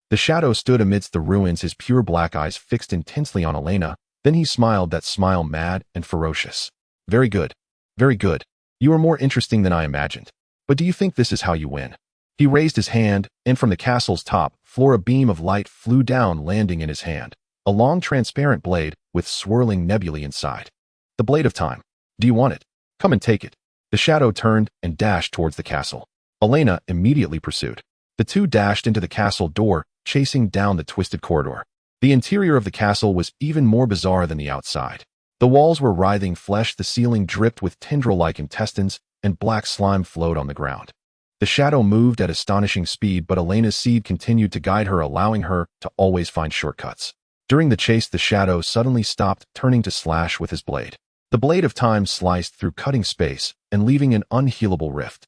Speaker 1: The shadow stood amidst the ruins, his pure black eyes fixed intensely on Elena. Then he smiled, that smile mad and ferocious. Very good. Very good. You are more interesting than I imagined. But do you think this is how you win? He raised his hand, and from the castle's top floor a beam of light flew down, landing in his hand. A long transparent blade with swirling nebulae inside. The blade of time. Do you want it? Come and take it. The shadow turned and dashed towards the castle. Elena immediately pursued. The two dashed into the castle door, chasing down the twisted corridor. The interior of the castle was even more bizarre than the outside. The walls were writhing flesh, the ceiling dripped with tendril-like intestines, and black slime flowed on the ground. The shadow moved at astonishing speed, but Elena's seed continued to guide her, allowing her to always find shortcuts. During the chase, the shadow suddenly stopped, turning to slash with his blade. The blade of time sliced through, cutting space and leaving an unhealable rift.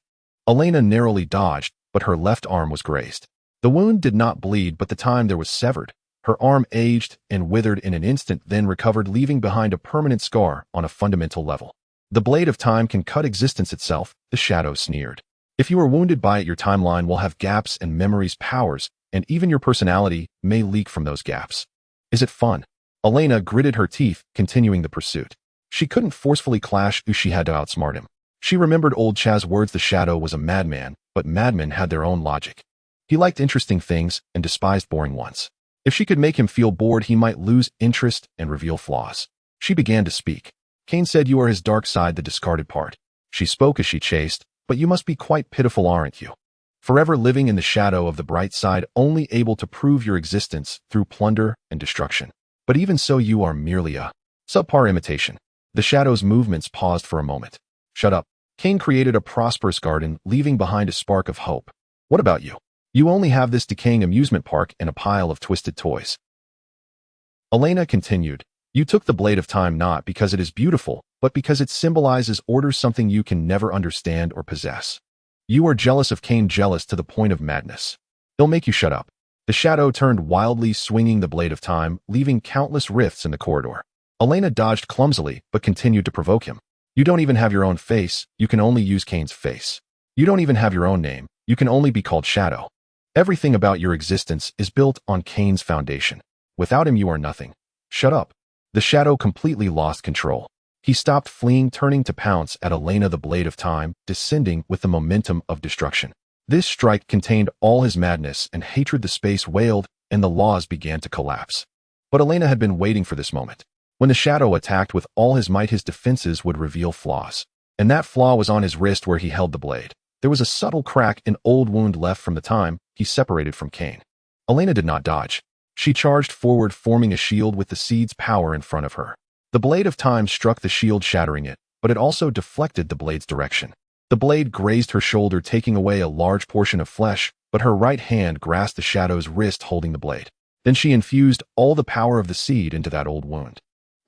Speaker 1: Elena narrowly dodged, but her left arm was grazed. The wound did not bleed, but the time there was severed. Her arm aged and withered in an instant, then recovered, leaving behind a permanent scar on a fundamental level. The blade of time can cut existence itself, the shadow sneered. If you are wounded by it, your timeline will have gaps and memories, powers, and even your personality may leak from those gaps. Is it fun? Elena gritted her teeth, continuing the pursuit. She couldn't forcefully clash, she had to outsmart him. She remembered old Chaz's words: the shadow was a madman, but madmen had their own logic. He liked interesting things and despised boring ones. If she could make him feel bored, he might lose interest and reveal flaws. She began to speak. Cain said, "You are his dark side, the discarded part." She spoke as she chased, "But you must be quite pitiful, aren't you? Forever living in the shadow of the bright side, only able to prove your existence through plunder and destruction. But even so, you are merely a subpar imitation." The shadow's movements paused for a moment. "Shut up." Cain created a prosperous garden, leaving behind a spark of hope. "What about you? You only have this decaying amusement park and a pile of twisted toys." Elena continued, "You took the blade of time not because it is beautiful, but because it symbolizes order, something you can never understand or possess. You are jealous of Cain, jealous to the point of madness. He'll make you shut up." The shadow turned wildly, swinging the blade of time, leaving countless rifts in the corridor. Elena dodged clumsily, but continued to provoke him. "You don't even have your own face, you can only use Cain's face. You don't even have your own name, you can only be called Shadow. Everything about your existence is built on Cain's foundation. Without him, you are nothing. Shut up." The shadow completely lost control. He stopped fleeing, turning to pounce at Elena, the blade of time descending with the momentum of destruction. This strike contained all his madness and hatred. The space wailed, and the laws began to collapse. But Elena had been waiting for this moment. When the shadow attacked with all his might, his defenses would reveal flaws. And that flaw was on his wrist where he held the blade. There was a subtle crack, an old wound left from the time he separated from Cain. Elena did not dodge. She charged forward, forming a shield with the seed's power in front of her. The blade of time struck the shield, shattering it, but it also deflected the blade's direction. The blade grazed her shoulder, taking away a large portion of flesh, but her right hand grasped the shadow's wrist, holding the blade. Then she infused all the power of the seed into that old wound.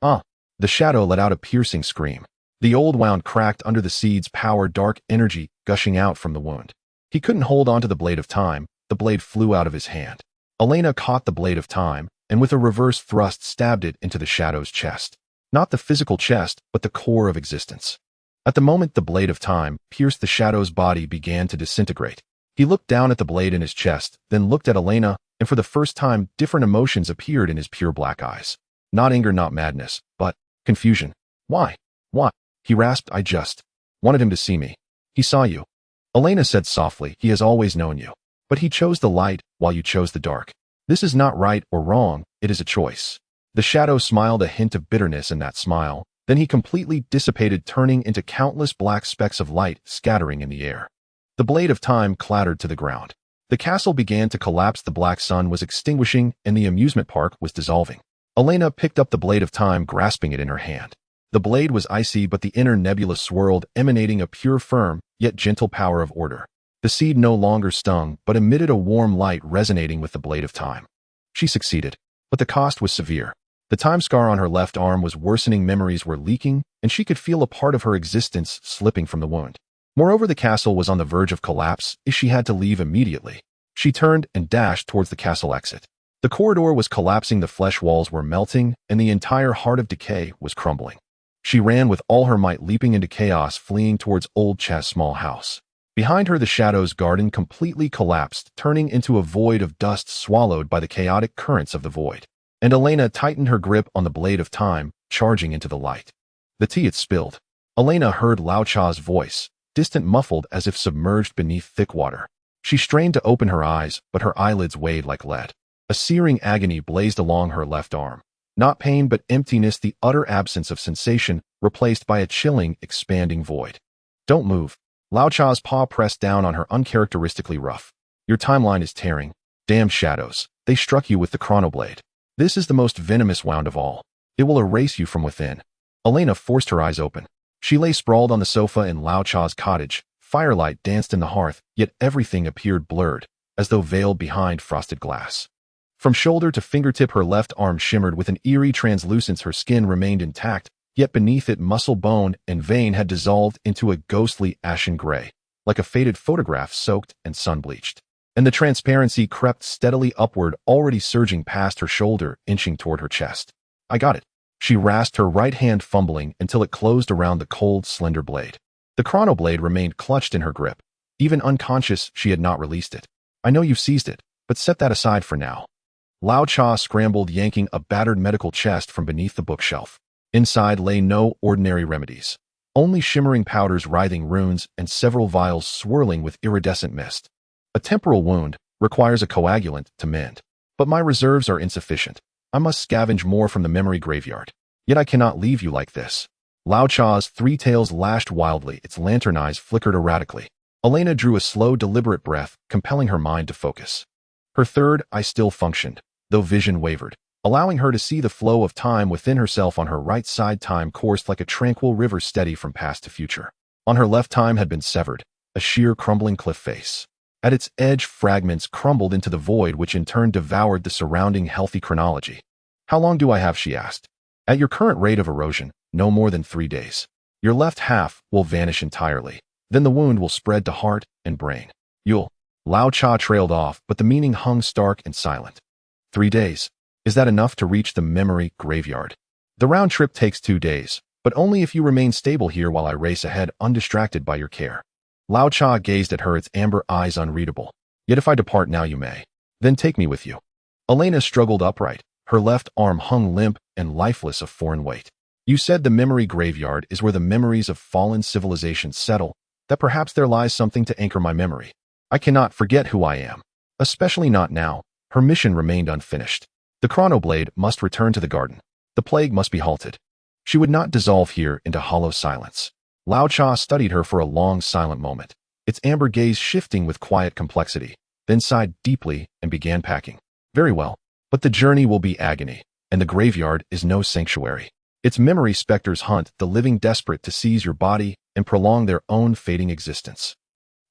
Speaker 1: "Ah!" The shadow let out a piercing scream. The old wound cracked under the seed's power, dark energy gushing out from the wound. He couldn't hold onto the blade of time. The blade flew out of his hand. Elena caught the blade of time, and with a reverse thrust stabbed it into the shadow's chest. Not the physical chest, but the core of existence. At the moment the blade of time pierced the shadow's body, began to disintegrate. He looked down at the blade in his chest, then looked at Elena, and for the first time different emotions appeared in his pure black eyes. Not anger, not madness, but confusion. "Why? Why?" He rasped. "I just wanted him to see me." "He saw you," Elena said softly. "He has always known you. But he chose the light while you chose the dark. This is not right or wrong, it is a choice." The shadow smiled, a hint of bitterness in that smile. Then he completely dissipated, turning into countless black specks of light scattering in the air. The blade of time clattered to the ground. The castle began to collapse, the black sun was extinguishing, and the amusement park was dissolving. Elena picked up the blade of time, grasping it in her hand. The blade was icy, but the inner nebula swirled, emanating a pure, firm, yet gentle power of order. The seed no longer stung, but emitted a warm light resonating with the blade of time. She succeeded, but the cost was severe. The time scar on her left arm was worsening, memories were leaking, and she could feel a part of her existence slipping from the wound. Moreover, the castle was on the verge of collapse, if she had to leave immediately. She turned and dashed towards the castle exit. The corridor was collapsing, the flesh walls were melting, and the entire heart of decay was crumbling. She ran with all her might, leaping into chaos, fleeing towards Old Chest's small house. Behind her, the Shadow's garden completely collapsed, turning into a void of dust swallowed by the chaotic currents of the void. And Elena tightened her grip on the blade of time, charging into the light. The tea had spilled. Elena heard Lao Cha's voice, distant, muffled, as if submerged beneath thick water. She strained to open her eyes, but her eyelids weighed like lead. A searing agony blazed along her left arm. Not pain, but emptiness, the utter absence of sensation, replaced by a chilling, expanding void. Don't move. Lao Cha's paw pressed down on her, uncharacteristically rough. Your timeline is tearing. Damn shadows. They struck you with the chronoblade. This is the most venomous wound of all. It will erase you from within. Elena forced her eyes open. She lay sprawled on the sofa in Lao Cha's cottage. Firelight danced in the hearth, yet everything appeared blurred, as though veiled behind frosted glass. From shoulder to fingertip, her left arm shimmered with an eerie translucence. Her skin remained intact, yet beneath it muscle, bone, and vein had dissolved into a ghostly ashen gray, like a faded photograph soaked and sun-bleached. And the transparency crept steadily upward, already surging past her shoulder, inching toward her chest. I got it. She rasped, her right hand fumbling until it closed around the cold, slender blade. The chronoblade remained clutched in her grip. Even unconscious, she had not released it. I know you've seized it, but set that aside for now. Lao Cha scrambled, yanking a battered medical chest from beneath the bookshelf. Inside lay no ordinary remedies. Only shimmering powders, writhing runes, and several vials swirling with iridescent mist. A temporal wound requires a coagulant to mend. But my reserves are insufficient. I must scavenge more from the memory graveyard. Yet I cannot leave you like this. Lao Cha's three tails lashed wildly, its lantern eyes flickered erratically. Elena drew a slow, deliberate breath, compelling her mind to focus. Her third eye still functioned, though vision wavered, allowing her to see the flow of time within herself. On her right side, time coursed like a tranquil river, steady from past to future. On her left, time had been severed, a sheer, crumbling cliff face. At its edge, fragments crumbled into the void, which in turn devoured the surrounding healthy chronology. How long do I have? She asked. At your current rate of erosion, no more than 3 days. Your left half will vanish entirely. Then the wound will spread to heart and brain. You'll... Lao Cha trailed off, but the meaning hung stark and silent. 3 days. Is that enough to reach the memory graveyard? The round trip takes 2 days, but only if you remain stable here while I race ahead, undistracted by your care. Lao Cha gazed at her, its amber eyes unreadable. Yet if I depart now, you may. Then take me with you. Elena struggled upright. Her left arm hung limp and lifeless of foreign weight. You said the memory graveyard is where the memories of fallen civilizations settle, that perhaps there lies something to anchor my memory. I cannot forget who I am. Especially not now. Her mission remained unfinished. The chronoblade must return to the garden. The plague must be halted. She would not dissolve here into hollow silence. Lao Cha studied her for a long, silent moment, its amber gaze shifting with quiet complexity, then sighed deeply and began packing. Very well, but the journey will be agony, and the graveyard is no sanctuary. Its memory specters hunt the living, desperate to seize your body and prolong their own fading existence.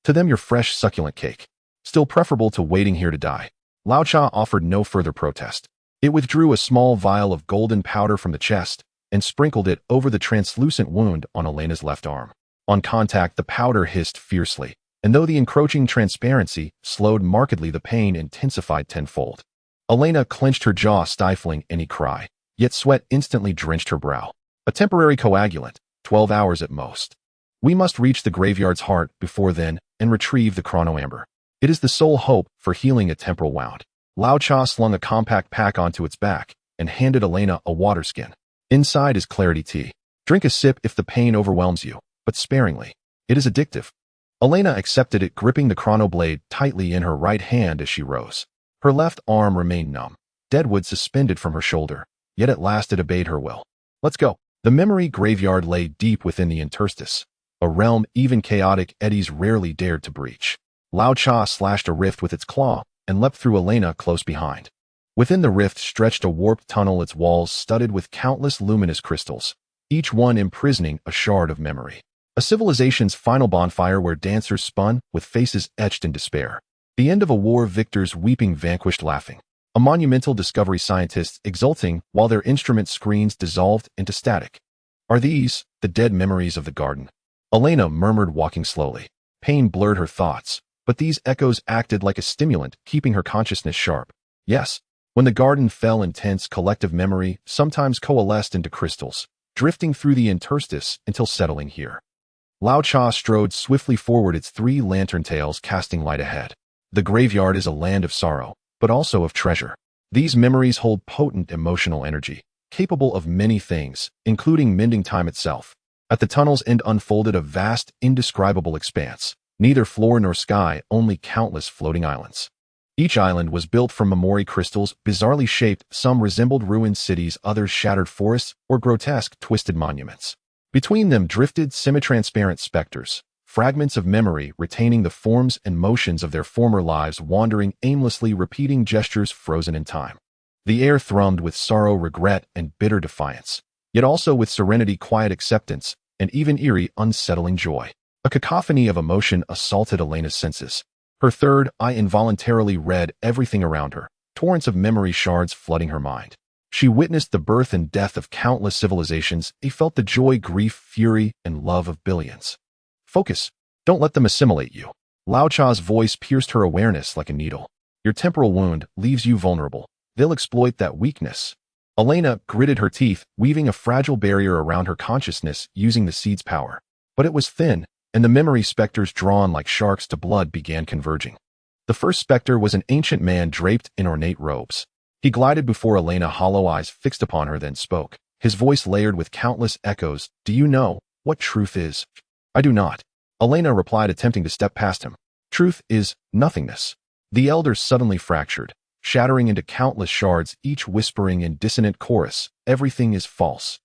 Speaker 1: To them, your fresh, succulent cake, still preferable to waiting here to die. Lao Cha offered no further protest. It withdrew a small vial of golden powder from the chest and sprinkled it over the translucent wound on Elena's left arm. On contact, the powder hissed fiercely, and though the encroaching transparency slowed markedly, the pain intensified tenfold. Elena clenched her jaw, stifling any cry, yet sweat instantly drenched her brow. A temporary coagulant, 12 hours at most. We must reach the graveyard's heart before then and retrieve the chronoamber. It is the sole hope for healing a temporal wound. Lao Cha slung a compact pack onto its back and handed Elena a water skin. Inside is clarity tea. Drink a sip if the pain overwhelms you, but sparingly. It is addictive. Elena accepted it, gripping the chronoblade tightly in her right hand as she rose. Her left arm remained numb, deadwood suspended from her shoulder, yet at last it obeyed her will. Let's go. The memory graveyard lay deep within the interstice, a realm even chaotic eddies rarely dared to breach. Lao Cha slashed a rift with its claw and leapt through Elena close behind. Within the rift stretched a warped tunnel, its walls studded with countless luminous crystals, each one imprisoning a shard of memory. A civilization's final bonfire where dancers spun with faces etched in despair. The end of a war, victors weeping, vanquished laughing. A monumental discovery, scientists exulting while their instrument screens dissolved into static. Are these the dead memories of the garden? Elena murmured, walking slowly. Pain blurred her thoughts, but these echoes acted like a stimulant, keeping her consciousness sharp. Yes, When the garden fell in tense collective memory, sometimes coalesced into crystals, drifting through the interstice until settling here. Lao Cha strode swiftly forward, its three lantern tails casting light ahead. The graveyard is a land of sorrow, but also of treasure. These memories hold potent emotional energy, capable of many things, including mending time itself. At the tunnel's end unfolded a vast, indescribable expanse. Neither floor nor sky, only countless floating islands. Each island was built from memory crystals, bizarrely shaped. Some resembled ruined cities, others shattered forests or grotesque, twisted monuments. Between them drifted semi-transparent specters, fragments of memory retaining the forms and motions of their former lives, wandering aimlessly, repeating gestures frozen in time. The air thrummed with sorrow, regret, and bitter defiance, yet also with serenity, quiet acceptance, and even eerie, unsettling joy. A cacophony of emotion assaulted Elena's senses. Her third eye involuntarily read everything around her, torrents of memory shards flooding her mind. She witnessed the birth and death of countless civilizations. She felt the joy, grief, fury, and love of billions. Focus. Don't let them assimilate you. Lao Cha's voice pierced her awareness like a needle. Your temporal wound leaves you vulnerable. They'll exploit that weakness. Elena gritted her teeth, weaving a fragile barrier around her consciousness using the seed's power. But it was thin, and the memory specters, drawn like sharks to blood, began converging. The first specter was an ancient man draped in ornate robes. He glided before Elena, hollow eyes fixed upon her, then spoke, his voice layered with countless echoes. Do you know what truth is? I do not. Elena replied, attempting to step past him. Truth is nothingness. The elders suddenly fractured, shattering into countless shards, each whispering in dissonant chorus, everything is false.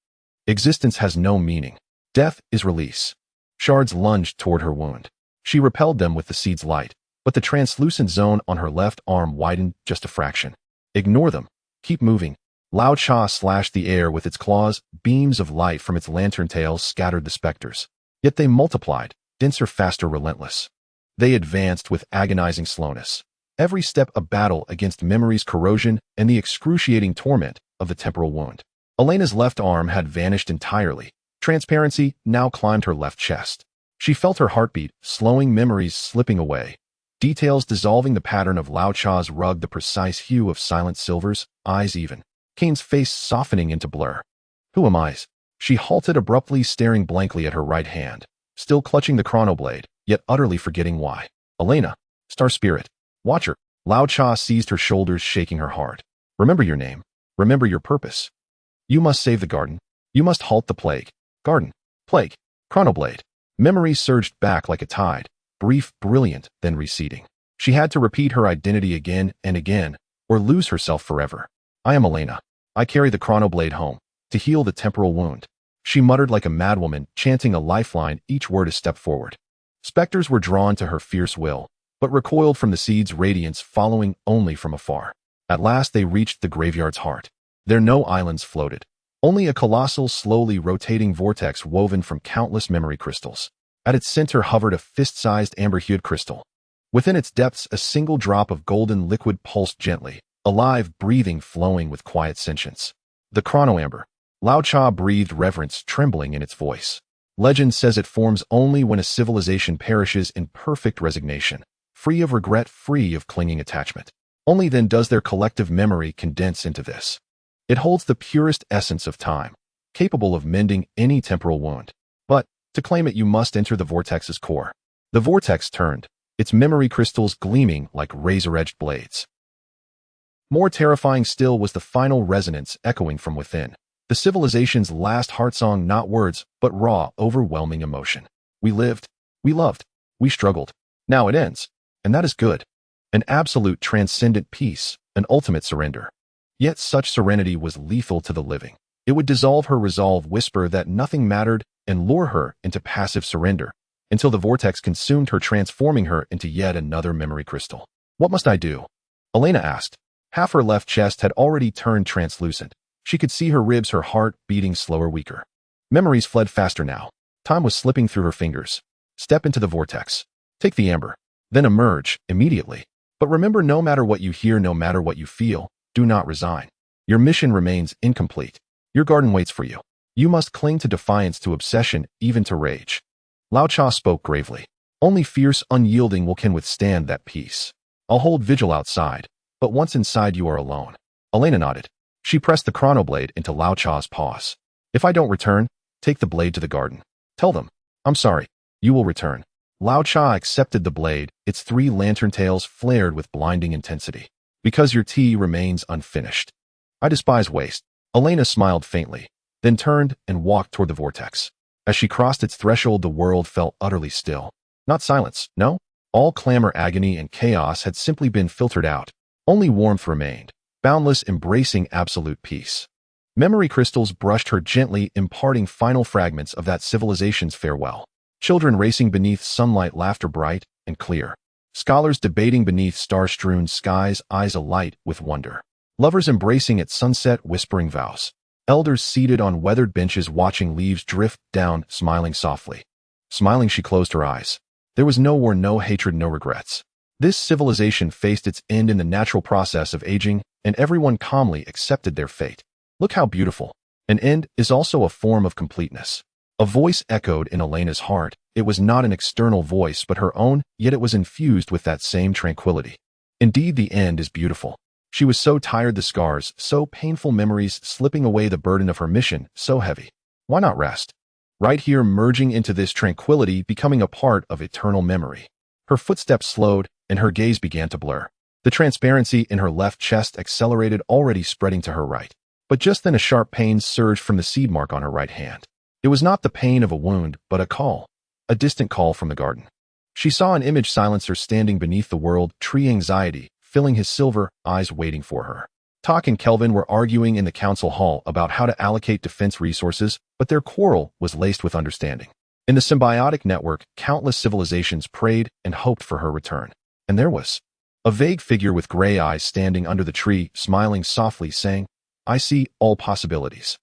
Speaker 1: Existence has no meaning. Death is release. Shards lunged toward her wound. She repelled them with the seed's light, but the translucent zone on her left arm widened just a fraction. Ignore them. Keep moving. Lao Cha slashed the air with its claws. Beams of light from its lantern tails scattered the specters. Yet they multiplied, denser, faster, relentless. They advanced with agonizing slowness, every step a battle against memory's corrosion and the excruciating torment of the temporal wound. Elena's left arm had vanished entirely. Transparency now climbed her left chest. She felt her heartbeat, slowing, memories slipping away. Details dissolving, the pattern of Lao Cha's rug, the precise hue of silent silvers, eyes even. Kane's face softening into blur. Who am I? She halted abruptly, staring blankly at her right hand, still clutching the chronoblade, yet utterly forgetting why. Elena, Star Spirit, Watcher. Lao Cha seized her shoulders, shaking her hard. Remember your name. Remember your purpose. You must save the garden. You must halt the plague. Garden. Plague. Chronoblade. Memory surged back like a tide, brief, brilliant, then receding. She had to repeat her identity again and again, or lose herself forever. I am Elena. I carry the chronoblade home, to heal the temporal wound. She muttered like a madwoman, chanting a lifeline, each word a step forward. Specters were drawn to her fierce will, but recoiled from the seed's radiance, following only from afar. At last they reached the graveyard's heart. There no islands floated. Only a colossal, slowly rotating vortex woven from countless memory crystals. At its center hovered a fist-sized amber-hued crystal. Within its depths, a single drop of golden liquid pulsed gently, alive, breathing, flowing with quiet sentience. The chronoamber. Lao Cha breathed reverence, trembling in its voice. Legend says it forms only when a civilization perishes in perfect resignation, free of regret, free of clinging attachment. Only then does their collective memory condense into this. It holds the purest essence of time, capable of mending any temporal wound. But, to claim it, you must enter the vortex's core. The vortex turned, its memory crystals gleaming like razor-edged blades. More terrifying still was the final resonance echoing from within. The civilization's last heartsong, not words, but raw, overwhelming emotion. We lived, we loved, we struggled. Now it ends, and that is good. An absolute transcendent peace, an ultimate surrender. Yet such serenity was lethal to the living. It would dissolve her resolve, whisper that nothing mattered, and lure her into passive surrender, until the vortex consumed her, transforming her into yet another memory crystal. What must I do? Elena asked. Half her left chest had already turned translucent. She could see her ribs, her heart beating slower, weaker. Memories fled faster now. Time was slipping through her fingers. Step into the vortex. Take the amber. Then emerge, immediately. But remember, no matter what you hear, no matter what you feel, do not resign. Your mission remains incomplete. Your garden waits for you. You must cling to defiance, to obsession, even to rage. Lao Cha spoke gravely. Only fierce, unyielding will can withstand that peace. I'll hold vigil outside, but once inside you are alone. Elena nodded. She pressed the chronoblade into Lao Cha's paws. If I don't return, take the blade to the garden. Tell them, I'm sorry, you will return. Lao Cha accepted the blade, its 3 lantern tails flared with blinding intensity. Because your tea remains unfinished. I despise waste. Elena smiled faintly, then turned and walked toward the vortex. As she crossed its threshold, the world felt utterly still. Not silence, no. All clamor, agony, and chaos had simply been filtered out. Only warmth remained, boundless, embracing absolute peace. Memory crystals brushed her gently, imparting final fragments of that civilization's farewell. Children racing beneath sunlight, laughter bright and clear. Scholars debating beneath star-strewn skies, eyes alight with wonder. Lovers embracing at sunset, whispering vows. Elders seated on weathered benches watching leaves drift down, smiling softly. Smiling, she closed her eyes. There was no war, no hatred, no regrets. This civilization faced its end in the natural process of aging, and everyone calmly accepted their fate. Look how beautiful. An end is also a form of completeness. A voice echoed in Elena's heart. It was not an external voice but her own, yet it was infused with that same tranquility. Indeed, the end is beautiful. She was so tired, the scars, so painful, memories slipping away, the burden of her mission, so heavy. Why not rest? Right here, merging into this tranquility, becoming a part of eternal memory. Her footsteps slowed, and her gaze began to blur. The transparency in her left chest accelerated, already spreading to her right. But just then a sharp pain surged from the seed mark on her right hand. It was not the pain of a wound, but a call. A distant call from the garden. She saw an image silencer standing beneath the world tree, anxiety filling his silver eyes, waiting for her. Tak and Kelvin were arguing in the council hall about how to allocate defense resources, but their quarrel was laced with understanding. In the symbiotic network, countless civilizations prayed and hoped for her return. And there was a vague figure with gray eyes standing under the tree, smiling softly, saying, I see all possibilities.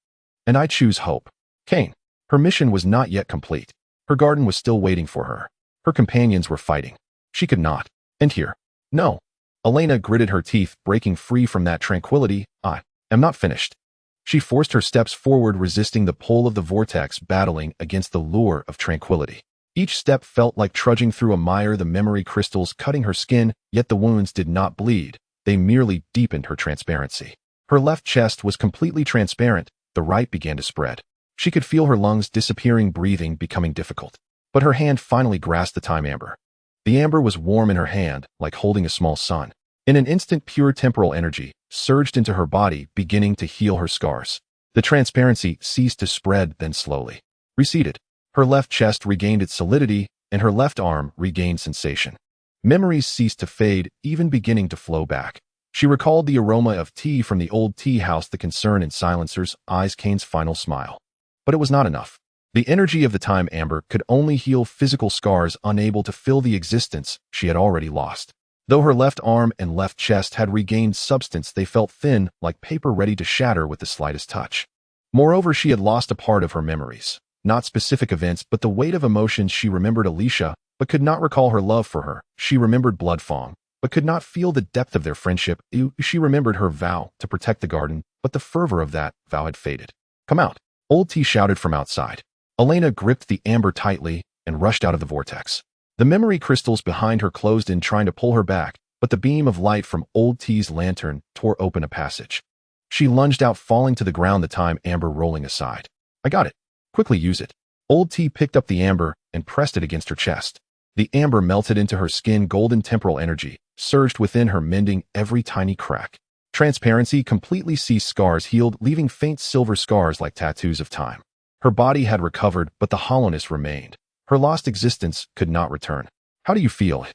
Speaker 1: And I choose hope. Cain. Her mission was not yet complete. Her garden was still waiting for her. Her companions were fighting. She could not end here. No. Elena gritted her teeth, breaking free from that tranquility. I am not finished. She forced her steps forward, resisting the pull of the vortex, battling against the lure of tranquility. Each step felt like trudging through a mire, the memory crystals cutting her skin, yet the wounds did not bleed. They merely deepened her transparency. Her left chest was completely transparent. The right began to spread. She could feel her lungs disappearing, breathing becoming difficult. But her hand finally grasped the time amber. The amber was warm in her hand, like holding a small sun. In an instant, pure temporal energy surged into her body, beginning to heal her scars. The transparency ceased to spread, then slowly receded. Her left chest regained its solidity, and her left arm regained sensation. Memories ceased to fade, even beginning to flow back. She recalled the aroma of tea from the old tea house, the concern in silencer's eyes, Kane's final smile. But it was not enough. The energy of the time amber could only heal physical scars, unable to fill the existence she had already lost. Though her left arm and left chest had regained substance, they felt thin, like paper ready to shatter with the slightest touch. Moreover, she had lost a part of her memories. Not specific events, but the weight of emotions. She remembered Alicia, but could not recall her love for her. She remembered Bloodfong, but could not feel the depth of their friendship. She remembered her vow to protect the garden, but the fervor of that vow had faded. Come out. Old T shouted from outside. Elena gripped the amber tightly and rushed out of the vortex. The memory crystals behind her closed in, trying to pull her back, but the beam of light from Old T's lantern tore open a passage. She lunged out, falling to the ground, the time amber rolling aside. I got it. Quickly use it. Old T picked up the amber and pressed it against her chest. The amber melted into her skin, golden temporal energy surged within her, mending every tiny crack. Transparency completely ceased, scars healed, leaving faint silver scars like tattoos of time. Her body had recovered, but the hollowness remained. Her lost existence could not return. How do you feel?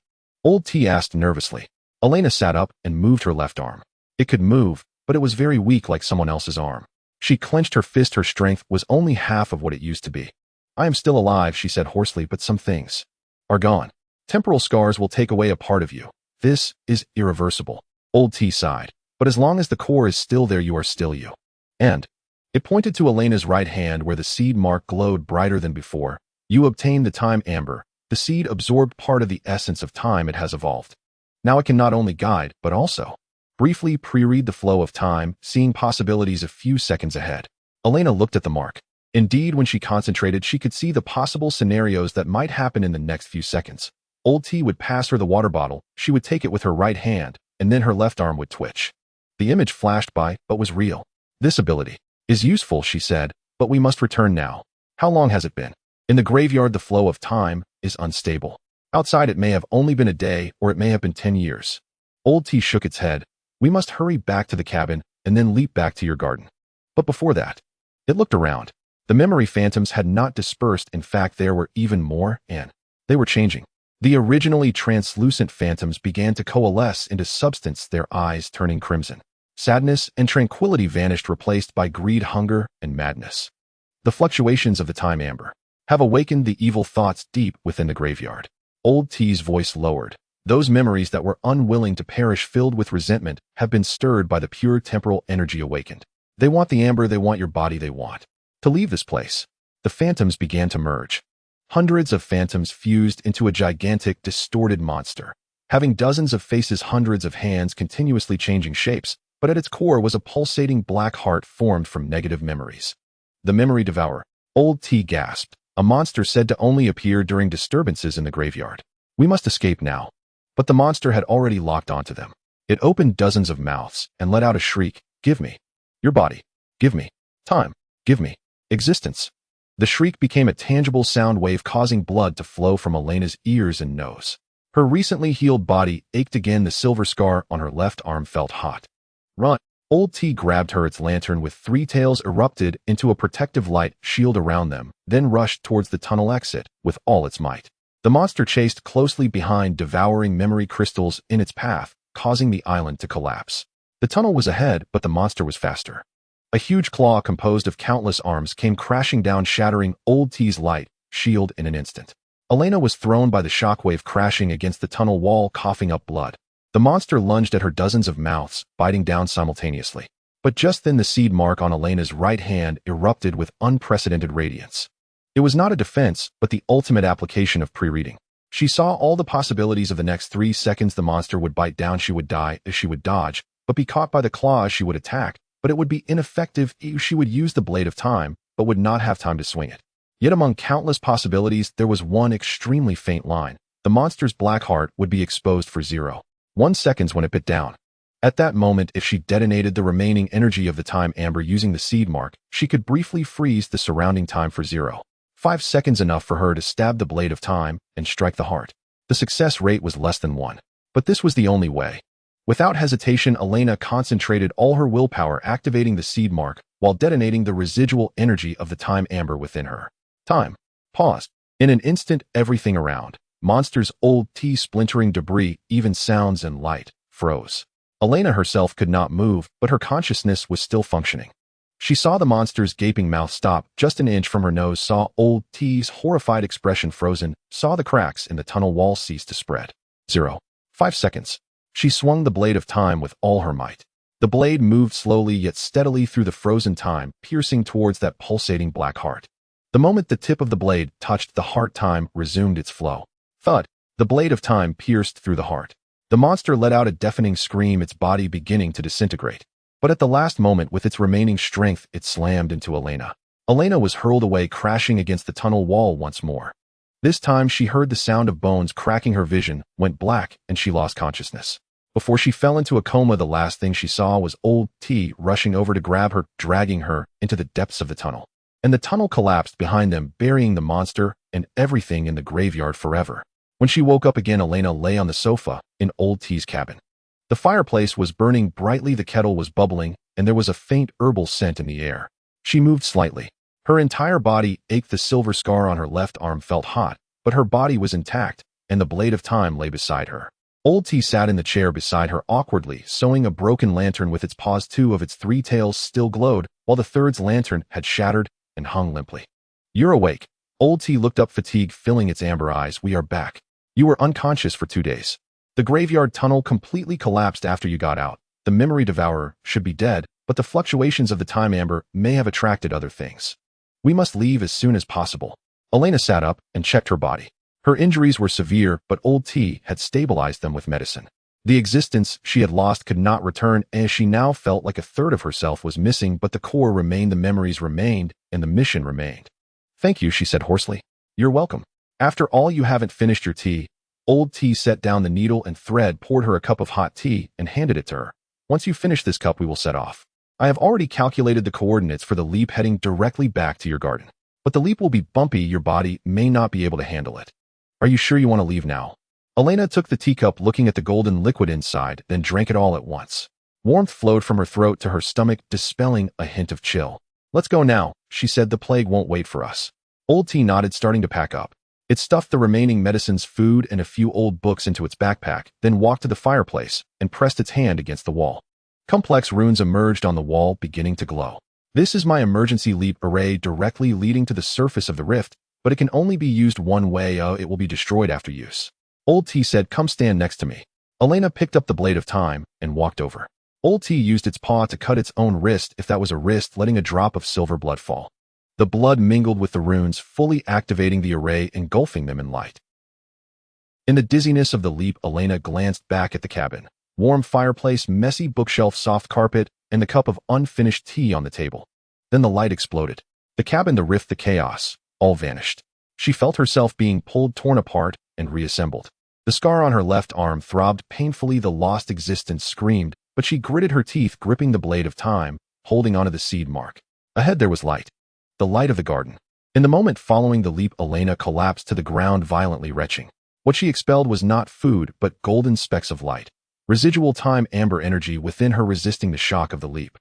Speaker 1: Old T asked nervously. Elena sat up and moved her left arm. It could move, but it was very weak, like someone else's arm. She clenched her fist. Her strength was only half of what it used to be. I am still alive, she said hoarsely, but some things are gone. Temporal scars will take away a part of you. This is irreversible. Old T sighed. But as long as the core is still there, you are still you. And it pointed to Elena's right hand, where the seed mark glowed brighter than before. You obtained the time amber. The seed absorbed part of the essence of time. It has evolved. Now it can not only guide, but also briefly pre-read the flow of time, seeing possibilities a few seconds ahead. Elena looked at the mark. Indeed, when she concentrated, she could see the possible scenarios that might happen in the next few seconds. Old T would pass her the water bottle. She would take it with her right hand, and then her left arm would twitch. The image flashed by, but was real. This ability is useful, she said, but we must return now. How long has it been? In the graveyard, the flow of time is unstable. Outside, it may have only been a day, or it may have been 10 years. Old T shook its head. We must hurry back to the cabin and then leap back to your garden. But before that, it looked around. The memory phantoms had not dispersed. In fact, there were even more, and they were changing. The originally translucent phantoms began to coalesce into substance, their eyes turning crimson. Sadness and tranquility vanished, replaced by greed, hunger, and madness. The fluctuations of the time amber have awakened the evil thoughts deep within the graveyard. Old T's voice lowered. Those memories that were unwilling to perish, filled with resentment, have been stirred by the pure temporal energy awakened. They want the amber, they want your body, they want to leave this place. The phantoms began to merge. Hundreds of phantoms fused into a gigantic, distorted monster, having dozens of faces, hundreds of hands, continuously changing shapes, but at its core was a pulsating black heart formed from negative memories. The memory devourer. Old T gasped. A monster said to only appear during disturbances in the graveyard. We must escape now. But the monster had already locked onto them. It opened dozens of mouths and let out a shriek. Give me your body. Give me time. Give me existence. The shriek became a tangible sound wave, causing blood to flow from Elena's ears and nose. Her recently healed body ached again. The silver scar on her left arm felt hot. Run! Old T grabbed her. Its lantern with three tails erupted into a protective light shield around them, then rushed towards the tunnel exit with all its might. The monster chased closely behind, devouring memory crystals in its path, causing the island to collapse. The tunnel was ahead, but the monster was faster. A huge claw composed of countless arms came crashing down, shattering Old T's light shield in an instant. Elena was thrown by the shockwave, crashing against the tunnel wall, coughing up blood. The monster lunged at her, dozens of mouths biting down simultaneously. But just then the seed mark on Elena's right hand erupted with unprecedented radiance. It was not a defense, but the ultimate application of pre-reading. She saw all the possibilities of the next 3 seconds. The monster would bite down, she would die if she would dodge, but be caught by the claws, she would attack, but it would be ineffective if she would use the blade of time, but would not have time to swing it. Yet among countless possibilities, there was one extremely faint line. The monster's black heart would be exposed for 0.1 seconds when it bit down. At that moment, if she detonated the remaining energy of the time amber using the seed mark, she could briefly freeze the surrounding time for 0.5 seconds, enough for her to stab the blade of time and strike the heart. The success rate was less than 1. But this was the only way. Without hesitation, Elena concentrated all her willpower, activating the seed mark while detonating the residual energy of the time amber within her. Time paused. In an instant, everything around, monsters, Old T, splintering debris, even sounds and light, froze. Elena herself could not move, but her consciousness was still functioning. She saw the monster's gaping mouth stop just an inch from her nose, saw Old T's horrified expression frozen, saw the cracks in the tunnel wall cease to spread. 0.5 seconds. She swung the blade of time with all her might. The blade moved slowly yet steadily through the frozen time, piercing towards that pulsating black heart. The moment the tip of the blade touched the heart, time resumed its flow. Thud! The blade of time pierced through the heart. The monster let out a deafening scream, its body beginning to disintegrate. But at the last moment, with its remaining strength, it slammed into Elena. Elena was hurled away, crashing against the tunnel wall once more. This time she heard the sound of bones cracking. Her vision went black and she lost consciousness. Before she fell into a coma, the last thing she saw was Old T rushing over to grab her, dragging her into the depths of the tunnel. And the tunnel collapsed behind them, burying the monster and everything in the graveyard forever. When she woke up again, Elena lay on the sofa in Old T's cabin. The fireplace was burning brightly, the kettle was bubbling, and there was a faint herbal scent in the air. She moved slightly. Her entire body ached. The silver scar on her left arm felt hot, but her body was intact, and the blade of time lay beside her. Old T sat in the chair beside her, awkwardly sewing a broken lantern with its paws. 2 of its 3 tails still glowed, while the third's lantern had shattered and hung limply. You're awake. Old T looked up, fatigue filling its amber eyes. We are back. You were unconscious for 2 days. The graveyard tunnel completely collapsed after you got out. The memory devourer should be dead, but the fluctuations of the time amber may have attracted other things. We must leave as soon as possible. Elena sat up and checked her body. Her injuries were severe, but Old T had stabilized them with medicine. The existence she had lost could not return, as she now felt like a third of herself was missing, but the core remained, the memories remained, and the mission remained. Thank you, she said hoarsely. You're welcome. After all, you haven't finished your tea. Old T set down the needle and thread, poured her a cup of hot tea, and handed it to her. Once you finish this cup, we will set off. I have already calculated the coordinates for the leap heading directly back to your garden. But the leap will be bumpy, your body may not be able to handle it. Are you sure you want to leave now? Elena took the teacup, looking at the golden liquid inside, then drank it all at once. Warmth flowed from her throat to her stomach, dispelling a hint of chill. Let's go now, she said. The plague won't wait for us. Old T nodded, starting to pack up. It stuffed the remaining medicines, food, and a few old books into its backpack, then walked to the fireplace and pressed its hand against the wall. Complex runes emerged on the wall, beginning to glow. This is my emergency leap array directly leading to the surface of the rift, but it can only be used one way. It will be destroyed after use. Old T said, come stand next to me. Elena picked up the blade of time and walked over. Old T used its paw to cut its own wrist, if that was a wrist, letting a drop of silver blood fall. The blood mingled with the runes, fully activating the array, engulfing them in light. In the dizziness of the leap, Elena glanced back at the cabin. Warm fireplace, messy bookshelf, soft carpet, and the cup of unfinished tea on the table. Then the light exploded. The cabin, the rift, the chaos, all vanished. She felt herself being pulled, torn apart, and reassembled. The scar on her left arm throbbed painfully. The lost existence screamed, but she gritted her teeth, gripping the blade of time, holding onto the seed mark. Ahead there was light. The light of the garden. In the moment following the leap, Elena collapsed to the ground, violently retching. What she expelled was not food, but golden specks of light. Residual time, amber energy within her resisting the shock of the leap.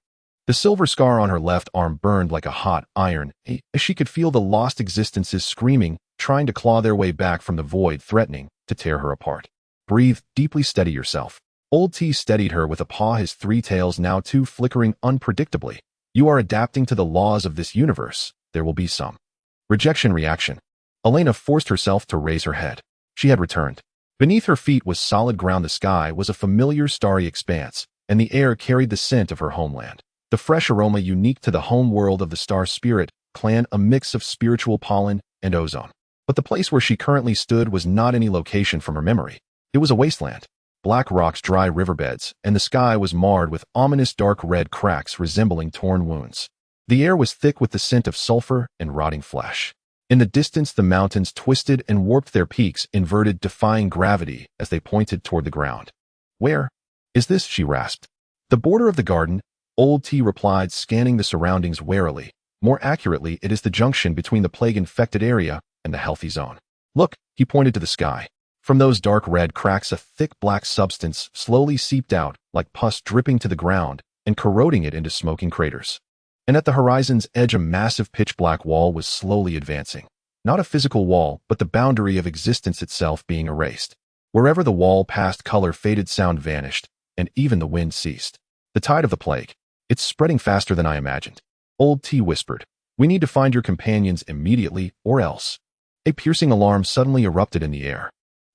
Speaker 1: The silver scar on her left arm burned like a hot iron, as she could feel the lost existences screaming, trying to claw their way back from the void, threatening to tear her apart. Breathe deeply, steady yourself. Old T steadied her with a paw, his three tails now too flickering unpredictably. You are adapting to the laws of this universe. There will be some rejection reaction. Elena forced herself to raise her head. She had returned. Beneath her feet was solid ground. The sky was a familiar starry expanse, and the air carried the scent of her homeland. The fresh aroma unique to the home world of the Star Spirit clan, a mix of spiritual pollen and ozone. But the place where she currently stood was not any location from her memory. It was a wasteland. Black rocks, dry riverbeds, and the sky was marred with ominous dark red cracks resembling torn wounds. The air was thick with the scent of sulfur and rotting flesh. In the distance, the mountains twisted and warped, their peaks inverted, defying gravity as they pointed toward the ground. Where is this? She rasped. The border of the garden, Old T replied, scanning the surroundings warily. More accurately, it is the junction between the plague-infected area and the healthy zone. Look, he pointed to the sky. From those dark red cracks, a thick black substance slowly seeped out, like pus, dripping to the ground and corroding it into smoking craters. And at the horizon's edge, a massive pitch-black wall was slowly advancing. Not a physical wall, but the boundary of existence itself being erased. Wherever the wall passed, color faded, sound vanished, and even the wind ceased. The tide of the plague. It's spreading faster than I imagined. Old T whispered. We need to find your companions immediately, or else. A piercing alarm suddenly erupted in the air.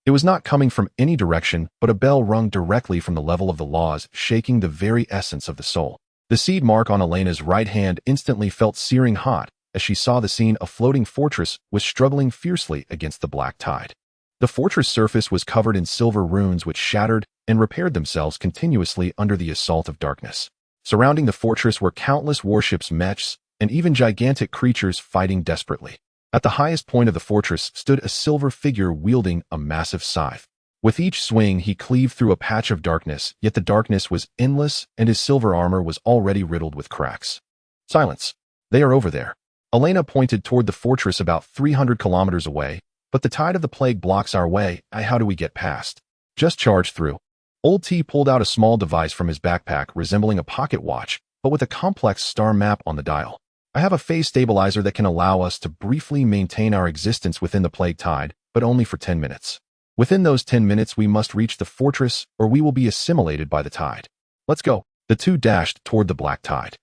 Speaker 1: It was not coming from any direction, but a bell rung directly from the level of the laws, shaking the very essence of the soul. The seed mark on Elena's right hand instantly felt searing hot as she saw the scene. A floating fortress was struggling fiercely against the black tide. The fortress surface was covered in silver runes which shattered and repaired themselves continuously under the assault of darkness. Surrounding the fortress were countless warships, mechs, and even gigantic creatures fighting desperately. At the highest point of the fortress stood a silver figure wielding a massive scythe. With each swing, he cleaved through a patch of darkness, yet the darkness was endless and his silver armor was already riddled with cracks. Silence. They are over there. Elena pointed toward the fortress about 300 kilometers away, but the tide of the plague blocks our way. How do we get past? Just charge through. Old T pulled out a small device from his backpack resembling a pocket watch, but with a complex star map on the dial. I have a phase stabilizer that can allow us to briefly maintain our existence within the plague tide, but only for 10 minutes. Within those 10 minutes, we must reach the fortress or we will be assimilated by the tide. Let's go. The two dashed toward the black tide.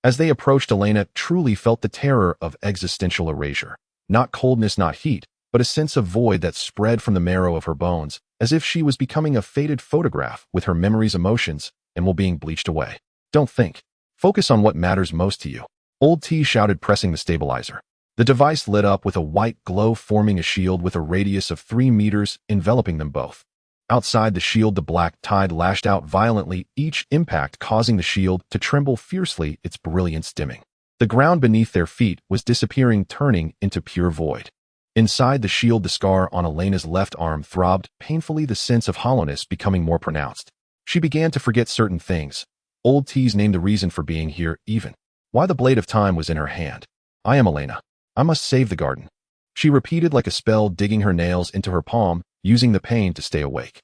Speaker 1: As they approached, Elena truly felt the terror of existential erasure. Not coldness, not heat, but a sense of void that spread from the marrow of her bones, as if she was becoming a faded photograph with her memories, emotions, and will being bleached away. Don't think. Focus on what matters most to you. Old T shouted, pressing the stabilizer. The device lit up with a white glow, forming a shield with a radius of 3 meters, enveloping them both. Outside the shield, the black tide lashed out violently, each impact causing the shield to tremble fiercely, its brilliance dimming. The ground beneath their feet was disappearing, turning into pure void. Inside the shield, the scar on Elena's left arm throbbed painfully, the sense of hollowness becoming more pronounced. She began to forget certain things, Old T's named the reason for being here even. Why the blade of time was in her hand. I am Elena. I must save the garden. She repeated like a spell, digging her nails into her palm, using the pain to stay awake.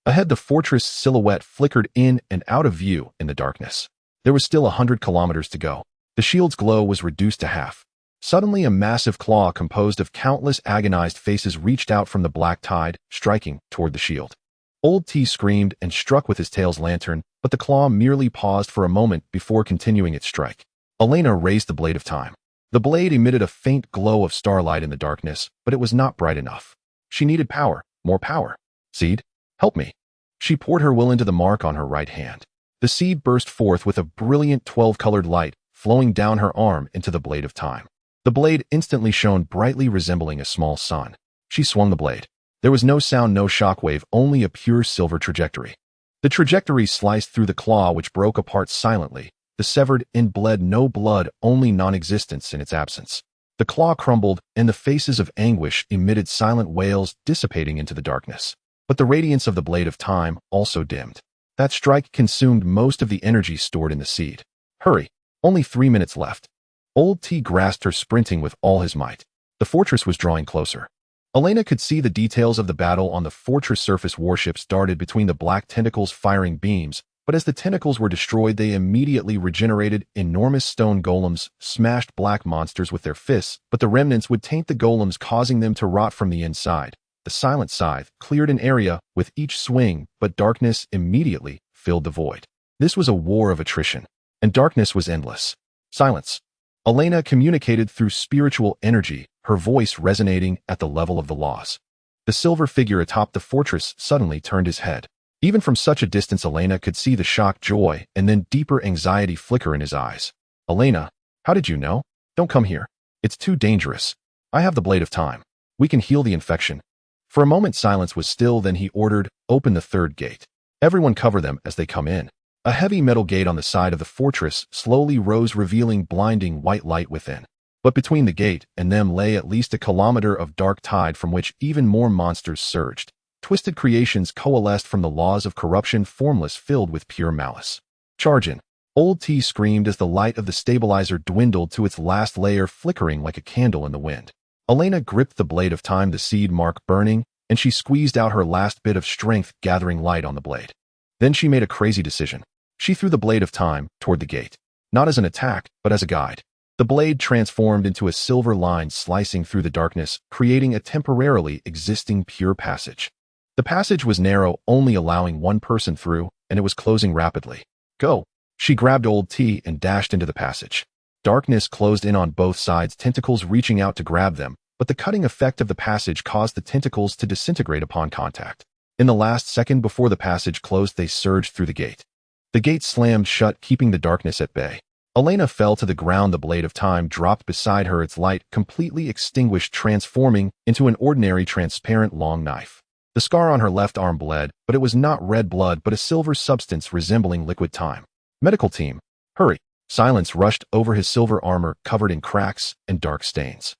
Speaker 1: Ahead, the fortress silhouette flickered in and out of view in the darkness. There was still 100 kilometers to go. The shield's glow was reduced to half. Suddenly, a massive claw composed of countless agonized faces reached out from the black tide, striking toward the shield. Old T screamed and struck with his tail's lantern, but the claw merely paused for a moment before continuing its strike. Elena raised the blade of time. The blade emitted a faint glow of starlight in the darkness, but it was not bright enough. She needed power, more power. Seed, help me. She poured her will into the mark on her right hand. The seed burst forth with a brilliant 12-colored light, flowing down her arm into the blade of time. The blade instantly shone brightly, resembling a small sun. She swung the blade. There was no sound, no shockwave, only a pure silver trajectory. The trajectory sliced through the claw, which broke apart silently. The severed end bled no blood, only non-existence in its absence. The claw crumbled, and the faces of anguish emitted silent wails, dissipating into the darkness. But the radiance of the blade of time also dimmed. That strike consumed most of the energy stored in the seed. Hurry, only 3 minutes left. Old T grasped her, sprinting with all his might. The fortress was drawing closer. Elena could see the details of the battle on the fortress surface. Warships darted between the black tentacles, firing beams, but as the tentacles were destroyed, they immediately regenerated. Enormous stone golems smashed black monsters with their fists, but the remnants would taint the golems, causing them to rot from the inside. The silent scythe cleared an area with each swing, but darkness immediately filled the void. This was a war of attrition, and darkness was endless. Silence. Elena communicated through spiritual energy, her voice resonating at the level of the laws. The silver figure atop the fortress suddenly turned his head. Even from such a distance, Elena could see the shock, joy, and then deeper anxiety flicker in his eyes. Elena, how did you know? Don't come here. It's too dangerous. I have the blade of time. We can heal the infection. For a moment, silence was still, then he ordered, open the third gate. Everyone cover them as they come in. A heavy metal gate on the side of the fortress slowly rose, revealing blinding white light within. But between the gate and them lay at least a kilometer of dark tide from which even more monsters surged. Twisted creations coalesced from the laws of corruption, formless, filled with pure malice. Charge in. Old T screamed as the light of the stabilizer dwindled to its last layer, flickering like a candle in the wind. Elena gripped the blade of time, the seed mark burning, and she squeezed out her last bit of strength, gathering light on the blade. Then she made a crazy decision. She threw the blade of time toward the gate, not as an attack, but as a guide. The blade transformed into a silver line, slicing through the darkness, creating a temporarily existing pure passage. The passage was narrow, only allowing one person through, and it was closing rapidly. Go! She grabbed Old T and dashed into the passage. Darkness closed in on both sides, tentacles reaching out to grab them, but the cutting effect of the passage caused the tentacles to disintegrate upon contact. In the last second before the passage closed, they surged through the gate. The gate slammed shut, keeping the darkness at bay. Elena fell to the ground. The blade of time dropped beside her, its light completely extinguished, transforming into an ordinary transparent long knife. The scar on her left arm bled, but it was not red blood, but a silver substance resembling liquid time. Medical team, hurry! Silence rushed over his silver armor, covered in cracks and dark stains.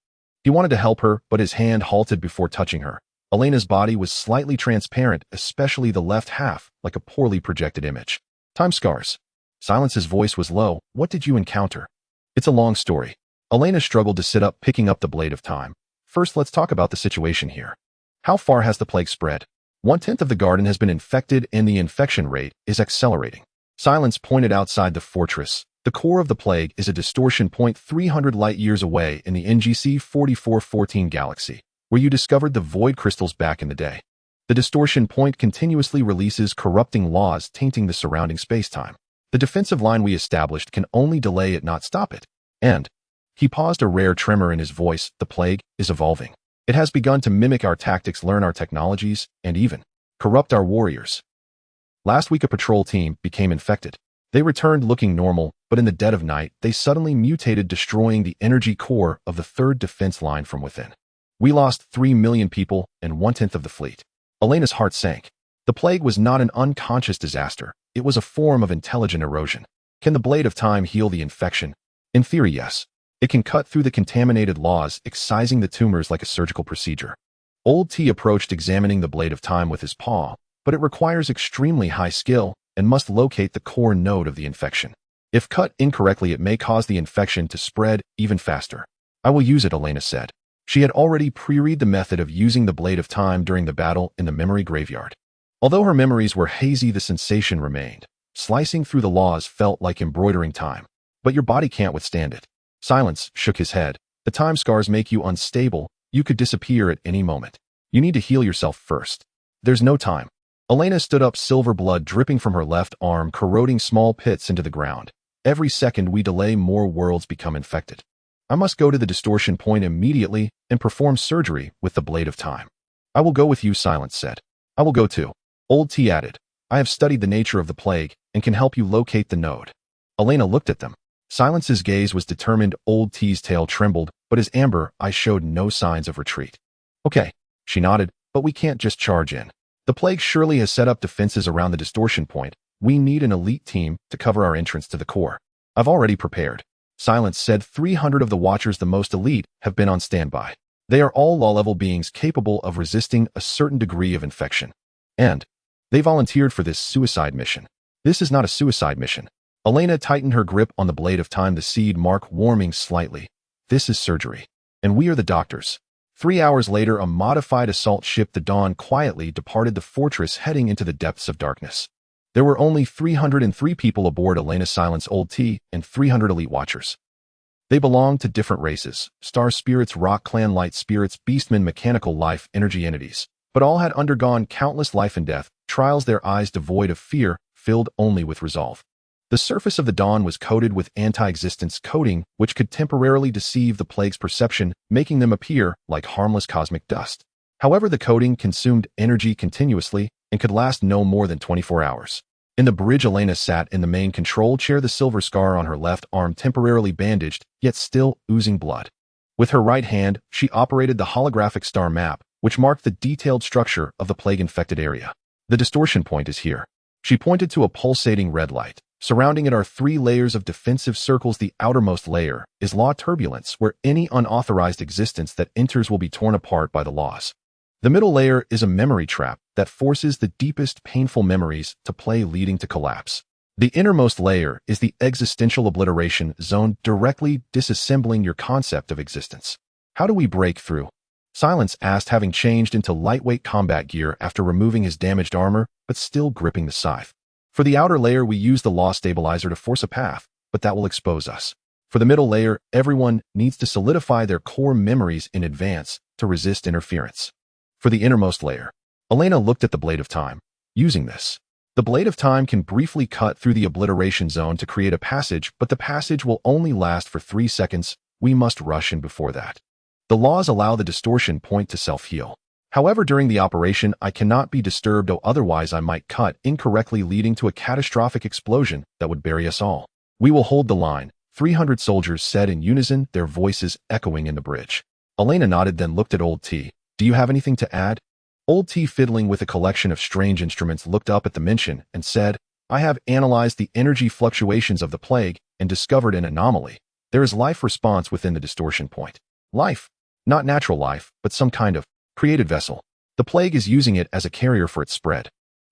Speaker 1: He wanted to help her, but his hand halted before touching her. Elena's body was slightly transparent, especially the left half, like a poorly projected image. Time scars. Silence's voice was low. What did you encounter? It's a long story. Elena struggled to sit up, picking up the blade of time. First, let's talk about the situation here. How far has the plague spread? 1/10 of the garden has been infected, and the infection rate is accelerating. Silence pointed outside the fortress. The core of the plague is a distortion point 300 light-years away in the NGC 4414 galaxy, where you discovered the void crystals back in the day. The distortion point continuously releases corrupting laws, tainting the surrounding space-time. The defensive line we established can only delay it, not stop it. And he paused, a rare tremor in his voice. The plague is evolving. It has begun to mimic our tactics, learn our technologies, and even corrupt our warriors. Last week, a patrol team became infected. They returned looking normal, but in the dead of night, they suddenly mutated, destroying the energy core of the third defense line from within. We lost 3 million people and 1/10 of the fleet. Elena's heart sank. The plague was not an unconscious disaster. It was a form of intelligent erosion. Can the blade of time heal the infection? In theory, yes. It can cut through the contaminated laws, excising the tumors like a surgical procedure. Old T approached, examining the blade of time with his paw, but it requires extremely high skill. and must locate the core node of the infection. If cut incorrectly, it may cause the infection to spread even faster. I will use it, Elena said. She had already pre-read the method of using the Blade of Time during the battle in the memory graveyard. Although her memories were hazy, the sensation remained. Slicing through the laws felt like embroidering time. But your body can't withstand it. Silence shook his head. The time scars make you unstable. You could disappear at any moment. You need to heal yourself first. There's no time. Elena stood up, silver blood dripping from her left arm, corroding small pits into the ground. Every second we delay, more worlds become infected. I must go to the distortion point immediately and perform surgery with the Blade of Time. I will go with you, Silence said. I will go too. Old T added. I have studied the nature of the plague and can help you locate the node. Elena looked at them. Silence's gaze was determined. Old T's tail trembled, but his amber eyes showed no signs of retreat. Okay, she nodded, but we can't just charge in. The plague surely has set up defenses around the distortion point. We need an elite team to cover our entrance to the core. I've already prepared. Silence said. 300 of the Watchers, the most elite, have been on standby. They are all law-level beings capable of resisting a certain degree of infection. And they volunteered for this suicide mission. This is not a suicide mission. Elena tightened her grip on the Blade of Time, the seed mark warming slightly. This is surgery. And we are the doctors. 3 hours later, a modified assault ship, the Dawn, quietly departed the fortress, heading into the depths of darkness. There were only 303 people aboard. Elena, Silence, Old T, and 300 elite Watchers. They belonged to different races: star spirits, rock clan, light spirits, beastmen, mechanical life, energy entities. But all had undergone countless life and death trials, their eyes devoid of fear, filled only with resolve. The surface of the Dawn was coated with anti-existence coating, which could temporarily deceive the plague's perception, making them appear like harmless cosmic dust. However, the coating consumed energy continuously and could last no more than 24 hours. In the bridge, Elena sat in the main control chair, the silver scar on her left arm temporarily bandaged, yet still oozing blood. With her right hand, she operated the holographic star map, which marked the detailed structure of the plague-infected area. The distortion point is here. She pointed to a pulsating red light. Surrounding it are 3 layers of defensive circles. The outermost layer is law turbulence, where any unauthorized existence that enters will be torn apart by the laws. The middle layer is a memory trap that forces the deepest painful memories to play, leading to collapse. The innermost layer is the existential obliteration zone, directly disassembling your concept of existence. How do we break through? Silence asked, having changed into lightweight combat gear after removing his damaged armor, but still gripping the scythe. For the outer layer, we use the law stabilizer to force a path, but that will expose us. For the middle layer, everyone needs to solidify their core memories in advance to resist interference. For the innermost layer, Elena looked at the Blade of Time. Using this, the Blade of Time can briefly cut through the obliteration zone to create a passage, but the passage will only last for 3 seconds. We must rush in before that. The laws allow the distortion point to self-heal. However, during the operation, I cannot be disturbed, or otherwise I might cut incorrectly, leading to a catastrophic explosion that would bury us all. We will hold the line, 300 soldiers said in unison, their voices echoing in the bridge. Elena nodded, then looked at Old T. Do you have anything to add? Old T, fiddling with a collection of strange instruments, looked up at the mention and said, I have analyzed the energy fluctuations of the plague and discovered an anomaly. There is life response within the distortion point. Life. Not natural life, but some kind of created vessel. The plague is using it as a carrier for its spread.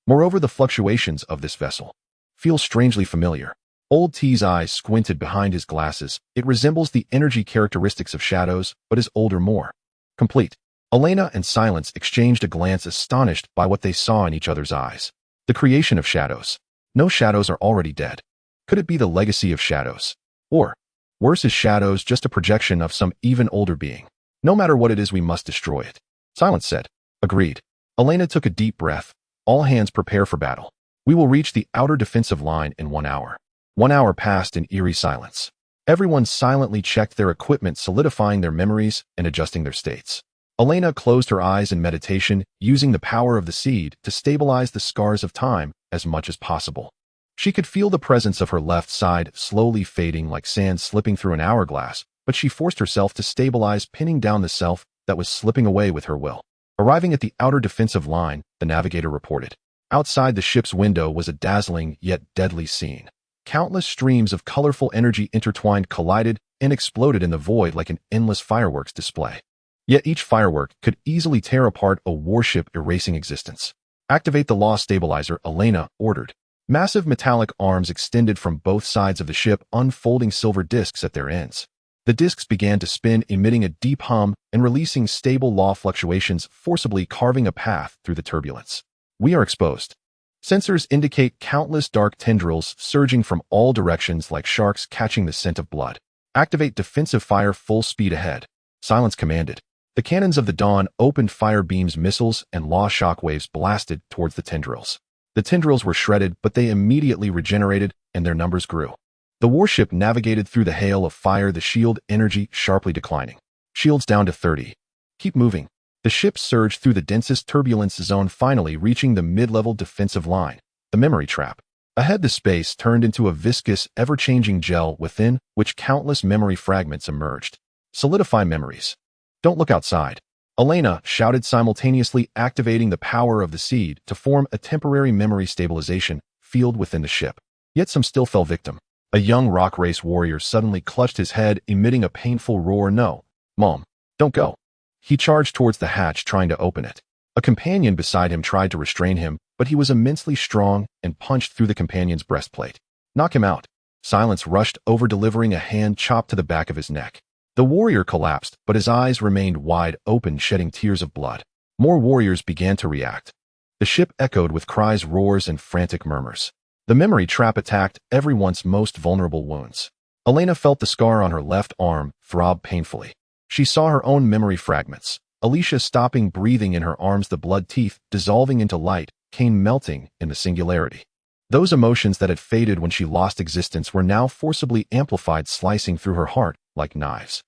Speaker 1: Moreover, the fluctuations of this vessel feel strangely familiar. Old T's eyes squinted behind his glasses. It resembles the energy characteristics of shadows, but is older, more complete. Elena and Silence exchanged a glance, astonished by what they saw in each other's eyes. The creation of shadows. No, shadows are already dead. Could it be the legacy of shadows? Or, worse, is shadows just a projection of some even older being? No matter what it is, we must destroy it. Silence said. Agreed. Elena took a deep breath. All hands prepare for battle. We will reach the outer defensive line in 1 hour. 1 hour passed in eerie silence. Everyone silently checked their equipment, solidifying their memories and adjusting their states. Elena closed her eyes in meditation, using the power of the seed to stabilize the scars of time as much as possible. She could feel the presence of her left side slowly fading like sand slipping through an hourglass, but she forced herself to stabilize, pinning down the self that was slipping away with her will. Arriving at the outer defensive line, the navigator reported. Outside the ship's window was a dazzling yet deadly scene. Countless streams of colorful energy intertwined, collided, and exploded in the void like an endless fireworks display. Yet each firework could easily tear apart a warship, erasing existence. Activate the law stabilizer, Elena ordered. Massive metallic arms extended from both sides of the ship, unfolding silver discs at their ends. The discs began to spin, emitting a deep hum and releasing stable law fluctuations, forcibly carving a path through the turbulence. We are exposed. Sensors indicate countless dark tendrils surging from all directions like sharks catching the scent of blood. Activate defensive fire full speed ahead. Silence commanded. The cannons of the dawn opened fire beams, missiles, and law shockwaves blasted towards the tendrils. The tendrils were shredded, but they immediately regenerated, and their numbers grew. The warship navigated through the hail of fire, the shield energy sharply declining. Shields down to 30. Keep moving. The ship surged through the densest turbulence zone, finally reaching the mid-level defensive line, the memory trap. Ahead, the space turned into a viscous, ever-changing gel within which countless memory fragments emerged. Solidify memories. Don't look outside. Elena shouted, simultaneously activating the power of the seed to form a temporary memory stabilization field within the ship. Yet some still fell victim. A young rock race warrior suddenly clutched his head, emitting a painful roar. No, Mom, don't go. He charged towards the hatch, trying to open it. A companion beside him tried to restrain him, but he was immensely strong and punched through the companion's breastplate. Knock him out. Silence rushed over, delivering a hand chop to the back of his neck. The warrior collapsed, but his eyes remained wide open, shedding tears of blood. More warriors began to react. The ship echoed with cries, roars, and frantic murmurs. The memory trap attacked everyone's most vulnerable wounds. Elena felt the scar on her left arm throb painfully. She saw her own memory fragments. Alicia stopping breathing in her arms, the blood teeth dissolving into light, Cain melting in the singularity. Those emotions that had faded when she lost existence were now forcibly amplified, slicing through her heart like knives.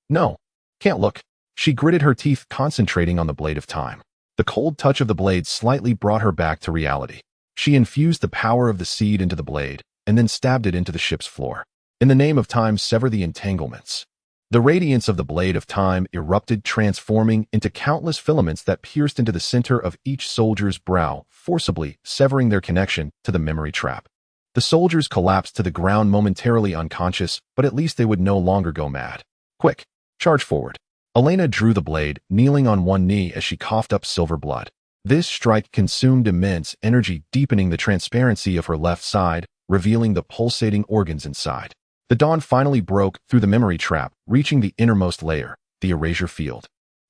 Speaker 1: No, can't look. She gritted her teeth, concentrating on the blade of time. The cold touch of the blade slightly brought her back to reality. She infused the power of the seed into the blade, and then stabbed it into the ship's floor. In the name of time, sever the entanglements. The radiance of the blade of time erupted, transforming into countless filaments that pierced into the center of each soldier's brow, forcibly severing their connection to the memory trap. The soldiers collapsed to the ground, momentarily unconscious, but at least they would no longer go mad. Quick, charge forward. Elena drew the blade, kneeling on one knee as she coughed up silver blood. This strike consumed immense energy, deepening the transparency of her left side, revealing the pulsating organs inside. The dawn finally broke through the memory trap, reaching the innermost layer, the erasure field.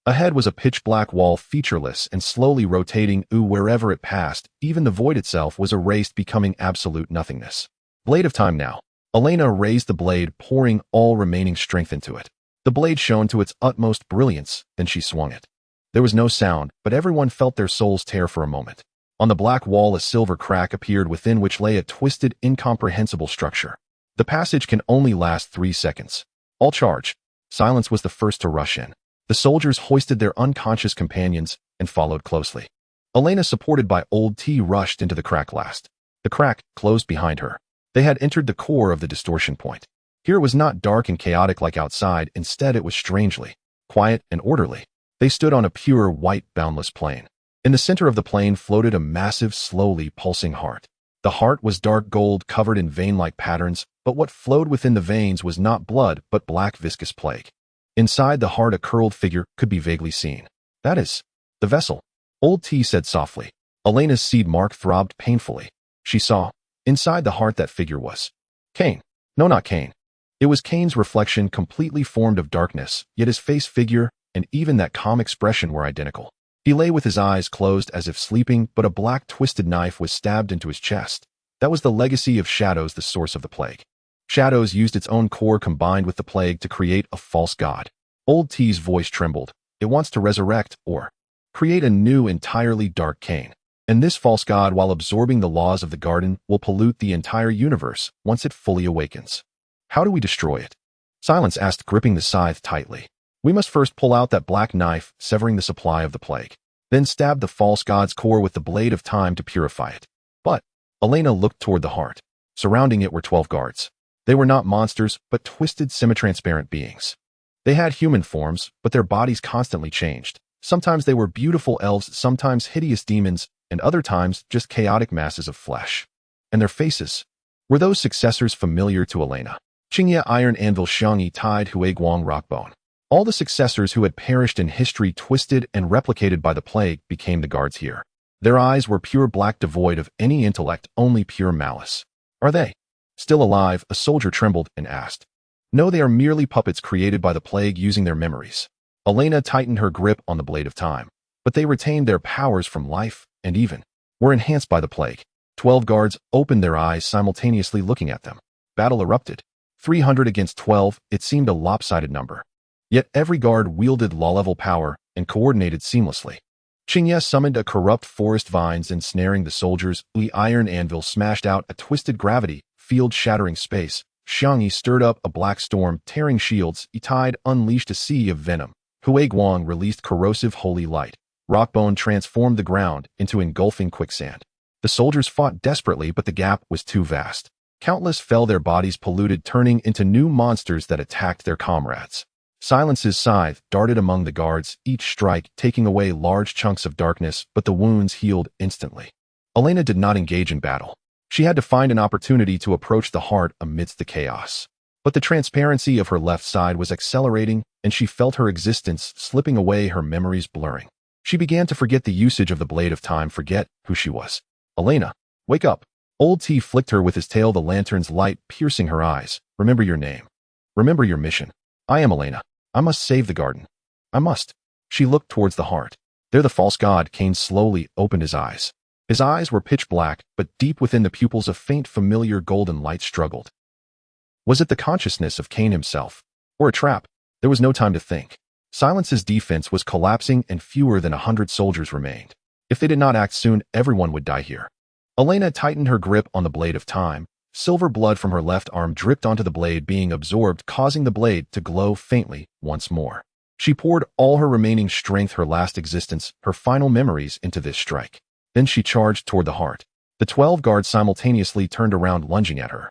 Speaker 1: Ahead was a pitch-black wall, featureless and slowly rotating. Wherever it passed, even the void itself was erased, becoming absolute nothingness. Blade of time now. Elena raised the blade, pouring all remaining strength into it. The blade shone to its utmost brilliance, then she swung it. There was no sound, but everyone felt their souls tear for a moment. On the black wall, a silver crack appeared, within which lay a twisted, incomprehensible structure. The passage can only last 3 seconds. All charge. Silence was the first to rush in. The soldiers hoisted their unconscious companions and followed closely. Elena, supported by Old T, rushed into the crack last. The crack closed behind her. They had entered the core of the distortion point. Here it was not dark and chaotic like outside. Instead, it was strangely quiet and orderly. They stood on a pure, white, boundless plain. In the center of the plain floated a massive, slowly pulsing heart. The heart was dark gold, covered in vein-like patterns, but what flowed within the veins was not blood, but black viscous plague. Inside the heart, a curled figure could be vaguely seen. That is the vessel, Old T said softly. Elena's seed mark throbbed painfully. She saw, inside the heart, that figure was Cain. No, not Cain. It was Cain's reflection, completely formed of darkness, yet his face, figure, and even that calm expression were identical. He lay with his eyes closed as if sleeping, but a black twisted knife was stabbed into his chest. That was the legacy of Shadows, the source of the plague. Shadows used its own core combined with the plague to create a false god. Old T's voice trembled. It wants to resurrect, or create a new, entirely dark Cain. And this false god, while absorbing the laws of the garden, will pollute the entire universe once it fully awakens. How do we destroy it? Silence asked, gripping the scythe tightly. We must first pull out that black knife, severing the supply of the plague. Then stab the false god's core with the blade of time to purify it. But Elena looked toward the heart. Surrounding it were 12 guards. They were not monsters, but twisted, semi-transparent beings. They had human forms, but their bodies constantly changed. Sometimes they were beautiful elves, sometimes hideous demons, and other times just chaotic masses of flesh. And their faces? Were those successors familiar to Elena? Qingye Iron Anvil, Xiangyi Tide, Huiguang Rockbone. All the successors who had perished in history, twisted and replicated by the plague, became the guards here. Their eyes were pure black, devoid of any intellect, only pure malice. Are they still alive? A soldier trembled and asked. No, they are merely puppets created by the plague using their memories. Elena tightened her grip on the blade of time. But they retained their powers from life, and even were enhanced by the plague. 12 guards opened their eyes, simultaneously looking at them. Battle erupted. 300 against 12, it seemed a lopsided number. Yet every guard wielded law-level power and coordinated seamlessly. Qingye summoned a corrupt forest vines ensnaring the soldiers. The iron anvil smashed out a twisted gravity field, shattering space. Xiangyi stirred up a black storm, tearing shields. Tide unleashed a sea of venom. Hue Guang released corrosive holy light. Rockbone transformed the ground into engulfing quicksand. The soldiers fought desperately, but the gap was too vast. Countless fell, their bodies polluted, turning into new monsters that attacked their comrades. Silence's scythe darted among the guards, each strike taking away large chunks of darkness, but the wounds healed instantly. Elena did not engage in battle. She had to find an opportunity to approach the heart amidst the chaos. But the transparency of her left side was accelerating, and she felt her existence slipping away, her memories blurring. She began to forget the usage of the blade of time, forget who she was. Elena, wake up. Old T flicked her with his tail, the lantern's light piercing her eyes. Remember your name. Remember your mission. I am Elena. I must save the garden. I must. She looked towards the heart. There the false god. Cain slowly opened his eyes. His eyes were pitch black, but deep within the pupils a faint familiar golden light struggled. Was it the consciousness of Cain himself? Or a trap? There was no time to think. Silence's defense was collapsing and fewer than 100 soldiers remained. If they did not act soon, everyone would die here. Elena tightened her grip on the blade of time. Silver blood from her left arm dripped onto the blade, being absorbed, causing the blade to glow faintly once more. She poured all her remaining strength, her last existence, her final memories into this strike. Then she charged toward the heart. The 12 guards simultaneously turned around, lunging at her.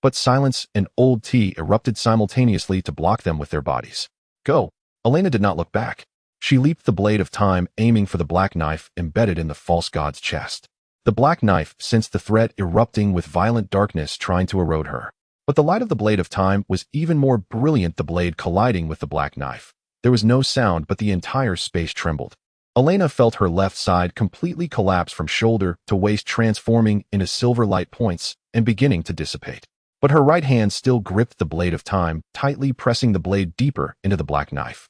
Speaker 1: But Silence and Old T erupted simultaneously to block them with their bodies. Go! Elena did not look back. She leaped the blade of time, aiming for the black knife embedded in the false god's chest. The black knife sensed the threat, erupting with violent darkness, trying to erode her. But the light of the blade of time was even more brilliant, the blade colliding with the black knife. There was no sound, but the entire space trembled. Elena felt her left side completely collapse from shoulder to waist, transforming into silver light points and beginning to dissipate. But her right hand still gripped the blade of time, tightly pressing the blade deeper into the black knife.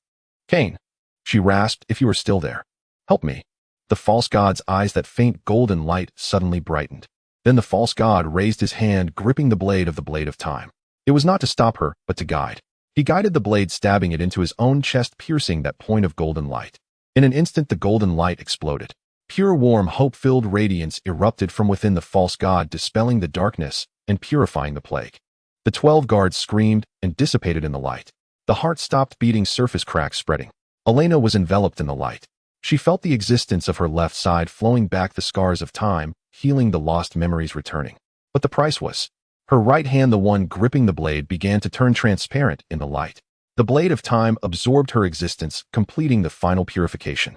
Speaker 1: Cain, she rasped, if you are still there, help me. The false god's eyes, that faint golden light, suddenly brightened. Then the false god raised his hand, gripping the blade of time. It was not to stop her, but to guide. He guided the blade, stabbing it into his own chest, piercing that point of golden light. In an instant, the golden light exploded. Pure, warm, hope-filled radiance erupted from within the false god, dispelling the darkness and purifying the plague. The 12 guards screamed and dissipated in the light. The heart stopped beating, surface cracks spreading. Elena was enveloped in the light. She felt the existence of her left side flowing back, the scars of time, healing, the lost memories returning. But the price was. Her right hand, the one gripping the blade, began to turn transparent in the light. The blade of time absorbed her existence, completing the final purification.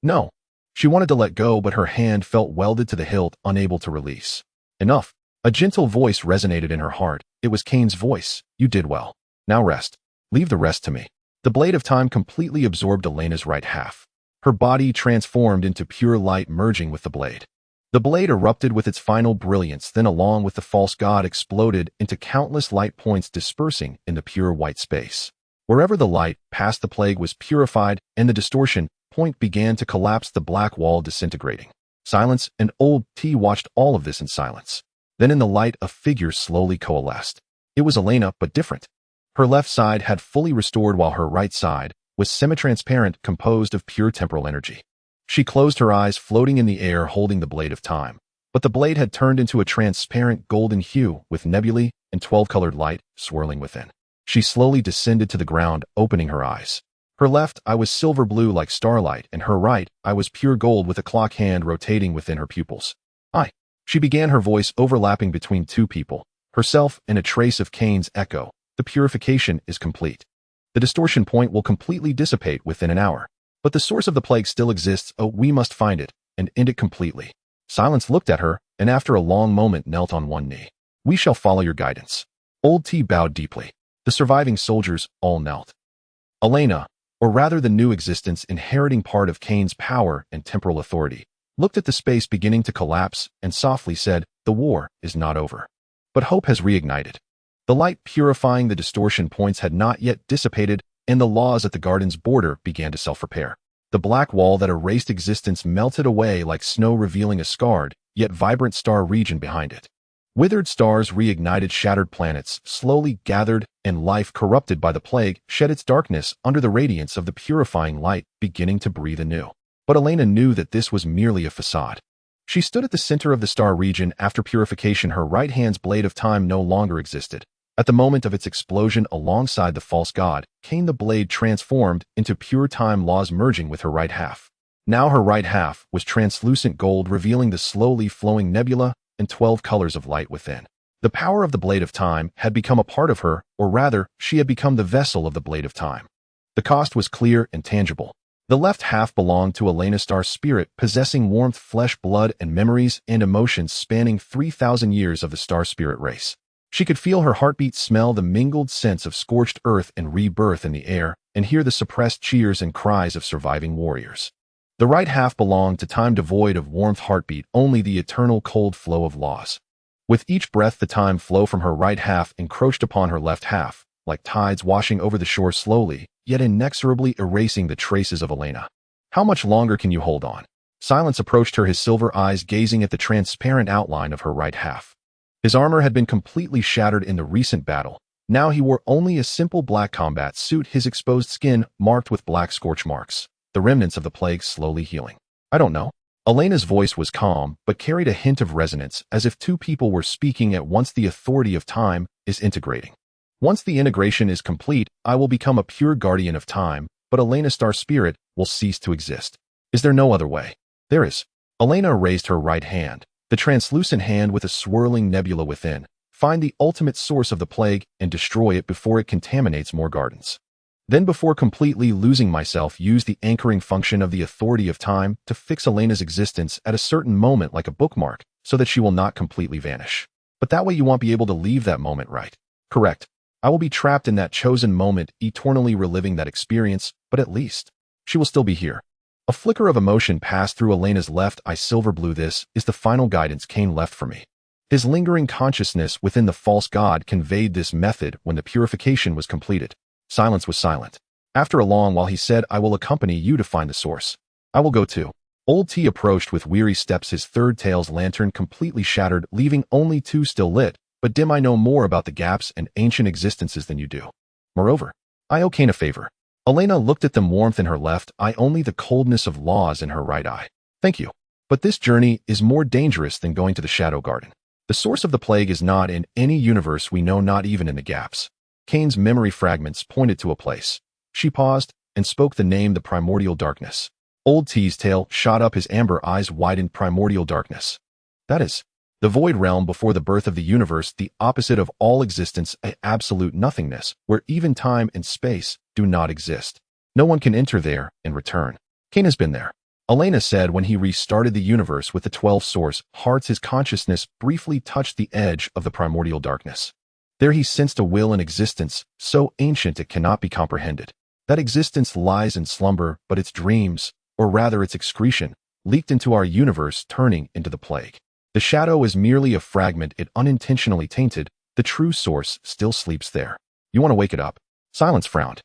Speaker 1: No. She wanted to let go, but her hand felt welded to the hilt, unable to release. Enough. A gentle voice resonated in her heart. It was Cain's voice. You did well. Now rest. Leave the rest to me. The blade of time completely absorbed Elena's right half. Her body transformed into pure light, merging with the blade. The blade erupted with its final brilliance, then along with the false god exploded into countless light points, dispersing in the pure white space. Wherever the light passed, the plague was purified, and the distortion point began to collapse, the black wall disintegrating. Silence and Old T watched all of this in silence. Then in the light, a figure slowly coalesced. It was Elena, but different. Her left side had fully restored, while her right side was semi-transparent, composed of pure temporal energy. She closed her eyes, floating in the air, holding the blade of time. But the blade had turned into a transparent golden hue, with nebulae and 12-colored light swirling within. She slowly descended to the ground, opening her eyes. Her left eye was silver blue like starlight, and her right eye was pure gold, with a clock hand rotating within her pupils. She began, her voice overlapping between two people, herself and a trace of Cain's echo. The purification is complete. The distortion point will completely dissipate within an hour. But the source of the plague still exists. Oh, we must find it and end it completely. Silence looked at her, and after a long moment knelt on one knee. We shall follow your guidance. Old T bowed deeply. The surviving soldiers all knelt. Elena, or rather the new existence inheriting part of Cain's power and temporal authority, looked at the space beginning to collapse, and softly said, "The war is not over. But hope has reignited." The light purifying the distortion points had not yet dissipated, and the laws at the garden's border began to self-repair. The black wall that erased existence melted away like snow, revealing a scarred, yet vibrant star region behind it. Withered stars reignited, shattered planets slowly gathered, and life corrupted by the plague shed its darkness under the radiance of the purifying light, beginning to breathe anew. But Elena knew that this was merely a facade. She stood at the center of the star region after purification. Her right hand's blade of time no longer existed. At the moment of its explosion alongside the false god, came the blade transformed into pure time laws, merging with her right half. Now her right half was translucent gold, revealing the slowly flowing nebula and 12 colors of light within. The power of the blade of time had become a part of her, or rather, she had become the vessel of the blade of time. The cost was clear and tangible. The left half belonged to Elena's star spirit, possessing warmth, flesh, blood, and memories and emotions spanning 3,000 years of the star spirit race. She could feel her heartbeat, smell the mingled sense of scorched earth and rebirth in the air, and hear the suppressed cheers and cries of surviving warriors. The right half belonged to time, devoid of warmth, heartbeat, only the eternal cold flow of laws. With each breath, the time flow from her right half encroached upon her left half, like tides washing over the shore slowly, yet inexorably erasing the traces of Elena. How much longer can you hold on? Silence approached her, his silver eyes gazing at the transparent outline of her right half. His armor had been completely shattered in the recent battle. Now he wore only a simple black combat suit, his exposed skin marked with black scorch marks, the remnants of the plague slowly healing. "I don't know." Elena's voice was calm, but carried a hint of resonance, as if two people were speaking at once. "The authority of time is integrating. Once the integration is complete, I will become a pure guardian of time, but Elena's star spirit will cease to exist. Is there no other way?" "There is." Elena raised her right hand, the translucent hand with a swirling nebula within. "Find the ultimate source of the plague and destroy it before it contaminates more gardens. Then, before completely losing myself, use the anchoring function of the authority of time to fix Elena's existence at a certain moment like a bookmark, so that she will not completely vanish. But that way you won't be able to leave that moment, right?" "Correct. I will be trapped in that chosen moment, eternally reliving that experience, but at least she will still be here." A flicker of emotion passed through Elena's left eye. "Silver blue, this is the final guidance Cain left for me." His lingering consciousness within the false god conveyed this method when the purification was completed. Silence was silent. After a long while he said, "I will accompany you to find the source." "I will go too." Old T approached with weary steps, his third tail's lantern completely shattered, leaving only two still lit. "But dim, I know more about the gaps and ancient existences than you do. Moreover, I owe Cain a favor." Elena looked at them, warmth in her left eye, only the coldness of laws in her right eye. "Thank you. But this journey is more dangerous than going to the Shadow Garden. The source of the plague is not in any universe we know, not even in the gaps." Cain's memory fragments pointed to a place. She paused and spoke the name, the primordial darkness. Old T's tail shot up, his amber eyes widened. "Primordial darkness. That is the void realm before the birth of the universe, the opposite of all existence, an absolute nothingness, where even time and space do not exist. No one can enter there and return. Cain has been there." Elena said when he restarted the universe with the 12 source hearts, his consciousness briefly touched the edge of the primordial darkness. There he sensed a will and existence, so ancient it cannot be comprehended. That existence lies in slumber, but its dreams, or rather its excretion, leaked into our universe, turning into the plague. The shadow is merely a fragment it unintentionally tainted. The true source still sleeps there. "You want to wake it up?" Silence frowned.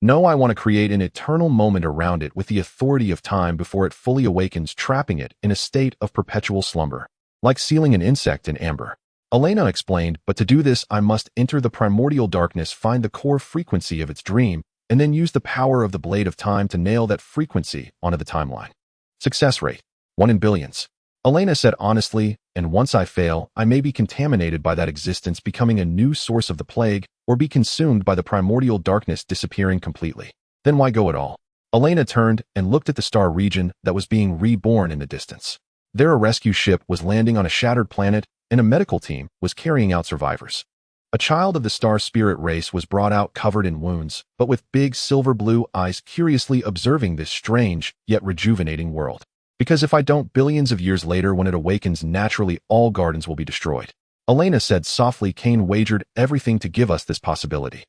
Speaker 1: "No, I want to create an eternal moment around it with the authority of time before it fully awakens, trapping it in a state of perpetual slumber, like sealing an insect in amber." Elena explained, "But to do this, I must enter the primordial darkness, find the core frequency of its dream, and then use the power of the blade of time to nail that frequency onto the timeline. Success rate, 1 in billions." Elena said honestly, "And once I fail, I may be contaminated by that existence, becoming a new source of the plague, or be consumed by the primordial darkness, disappearing completely. Then why go at all?" Elena turned and looked at the star region that was being reborn in the distance. There a rescue ship was landing on a shattered planet, and a medical team was carrying out survivors. A child of the star spirit race was brought out covered in wounds, but with big silver blue eyes, curiously observing this strange yet rejuvenating world. "Because if I don't, billions of years later, when it awakens, naturally all gardens will be destroyed." Elena said softly. "Cain wagered everything to give us this possibility.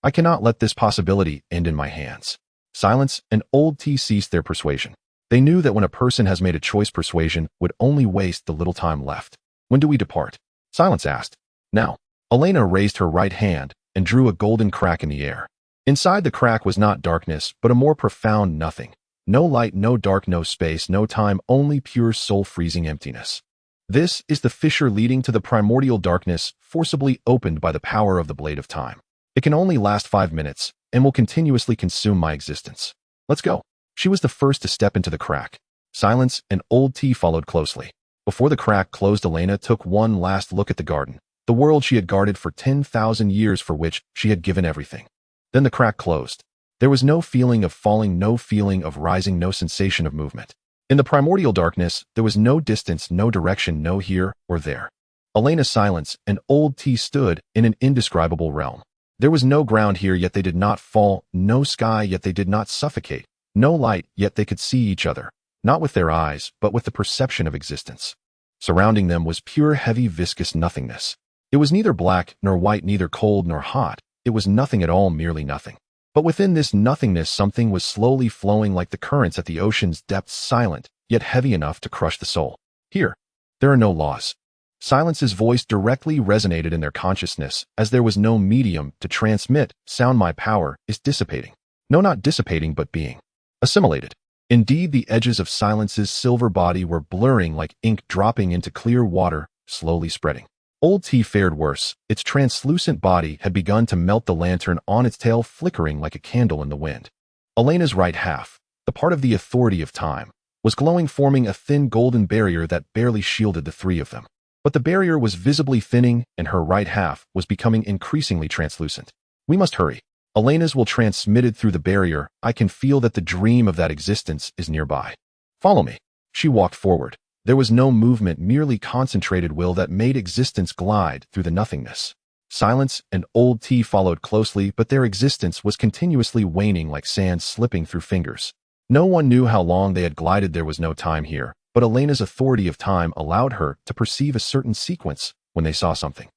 Speaker 1: I cannot let this possibility end in my hands." Silence, and Old T ceased their persuasion. They knew that when a person has made a choice, persuasion would only waste the little time left. When do we depart? Silence asked. Now. Elena raised her right hand and drew a golden crack in the air. Inside the crack was not darkness, but a more profound nothing. No light, no dark, no space, no time, only pure soul-freezing emptiness. This is the fissure leading to the primordial darkness, forcibly opened by the power of the blade of time. It can only last 5 minutes, and will continuously consume my existence. Let's go. She was the first to step into the crack. Silence and Old T followed closely. Before the crack closed, Elena took one last look at the garden, the world she had guarded for 10,000 years, for which she had given everything. Then the crack closed. There was no feeling of falling, no feeling of rising, no sensation of movement. In the primordial darkness, there was no distance, no direction, no here or there. Elena's silence and Old T stood in an indescribable realm. There was no ground here, yet they did not fall, no sky, yet they did not suffocate, no light, yet they could see each other, not with their eyes, but with the perception of existence. Surrounding them was pure, heavy, viscous nothingness. It was neither black nor white, neither cold nor hot. It was nothing at all, merely nothing. But within this nothingness, something was slowly flowing like the currents at the ocean's depths, silent, yet heavy enough to crush the soul. Here, there are no laws. Silence's voice directly resonated in their consciousness, as there was no medium to transmit sound. My power is dissipating. No, not dissipating, but being assimilated. Indeed, the edges of Silence's silver body were blurring like ink dropping into clear water, slowly spreading. Old T fared worse. Its translucent body had begun to melt, the lantern on its tail flickering like a candle in the wind. Elena's right half, the part of the authority of time, was glowing, forming a thin golden barrier that barely shielded the three of them. But the barrier was visibly thinning, and her right half was becoming increasingly translucent. We must hurry. Elena's will transmitted through the barrier. I can feel that the dream of that existence is nearby. Follow me. She walked forward. There was no movement, merely concentrated will that made existence glide through the nothingness. Silence and Old T followed closely, but their existence was continuously waning like sand slipping through fingers. No one knew how long they had glided. There was no time here, but Elena's authority of time allowed her to perceive a certain sequence when they saw something.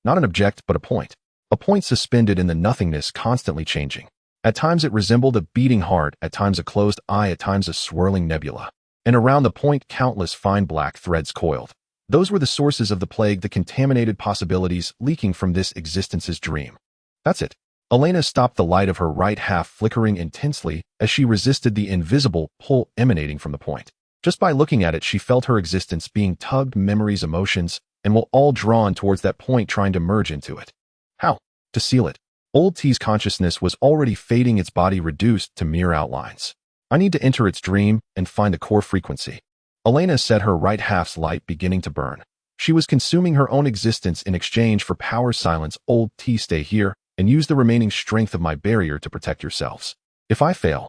Speaker 1: Not an object, but a point. A point suspended in the nothingness, constantly changing. At times it resembled a beating heart, at times a closed eye, at times a swirling nebula. And around the point, countless fine black threads coiled. Those were the sources of the plague, the contaminated possibilities leaking from this existence's dream. That's it. Elena stopped, the light of her right half flickering intensely as she resisted the invisible pull emanating from the point. Just by looking at it, she felt her existence being tugged, memories, emotions, and were all drawn towards that point, trying to merge into it. How? To seal it. Old T's consciousness was already fading, its body reduced to mere outlines. I need to enter its dream and find the core frequency. Elena said, her right half's light beginning to burn. She was consuming her own existence in exchange for power. Silence. Old T, stay here and use the remaining strength of my barrier to protect yourselves. If I fail,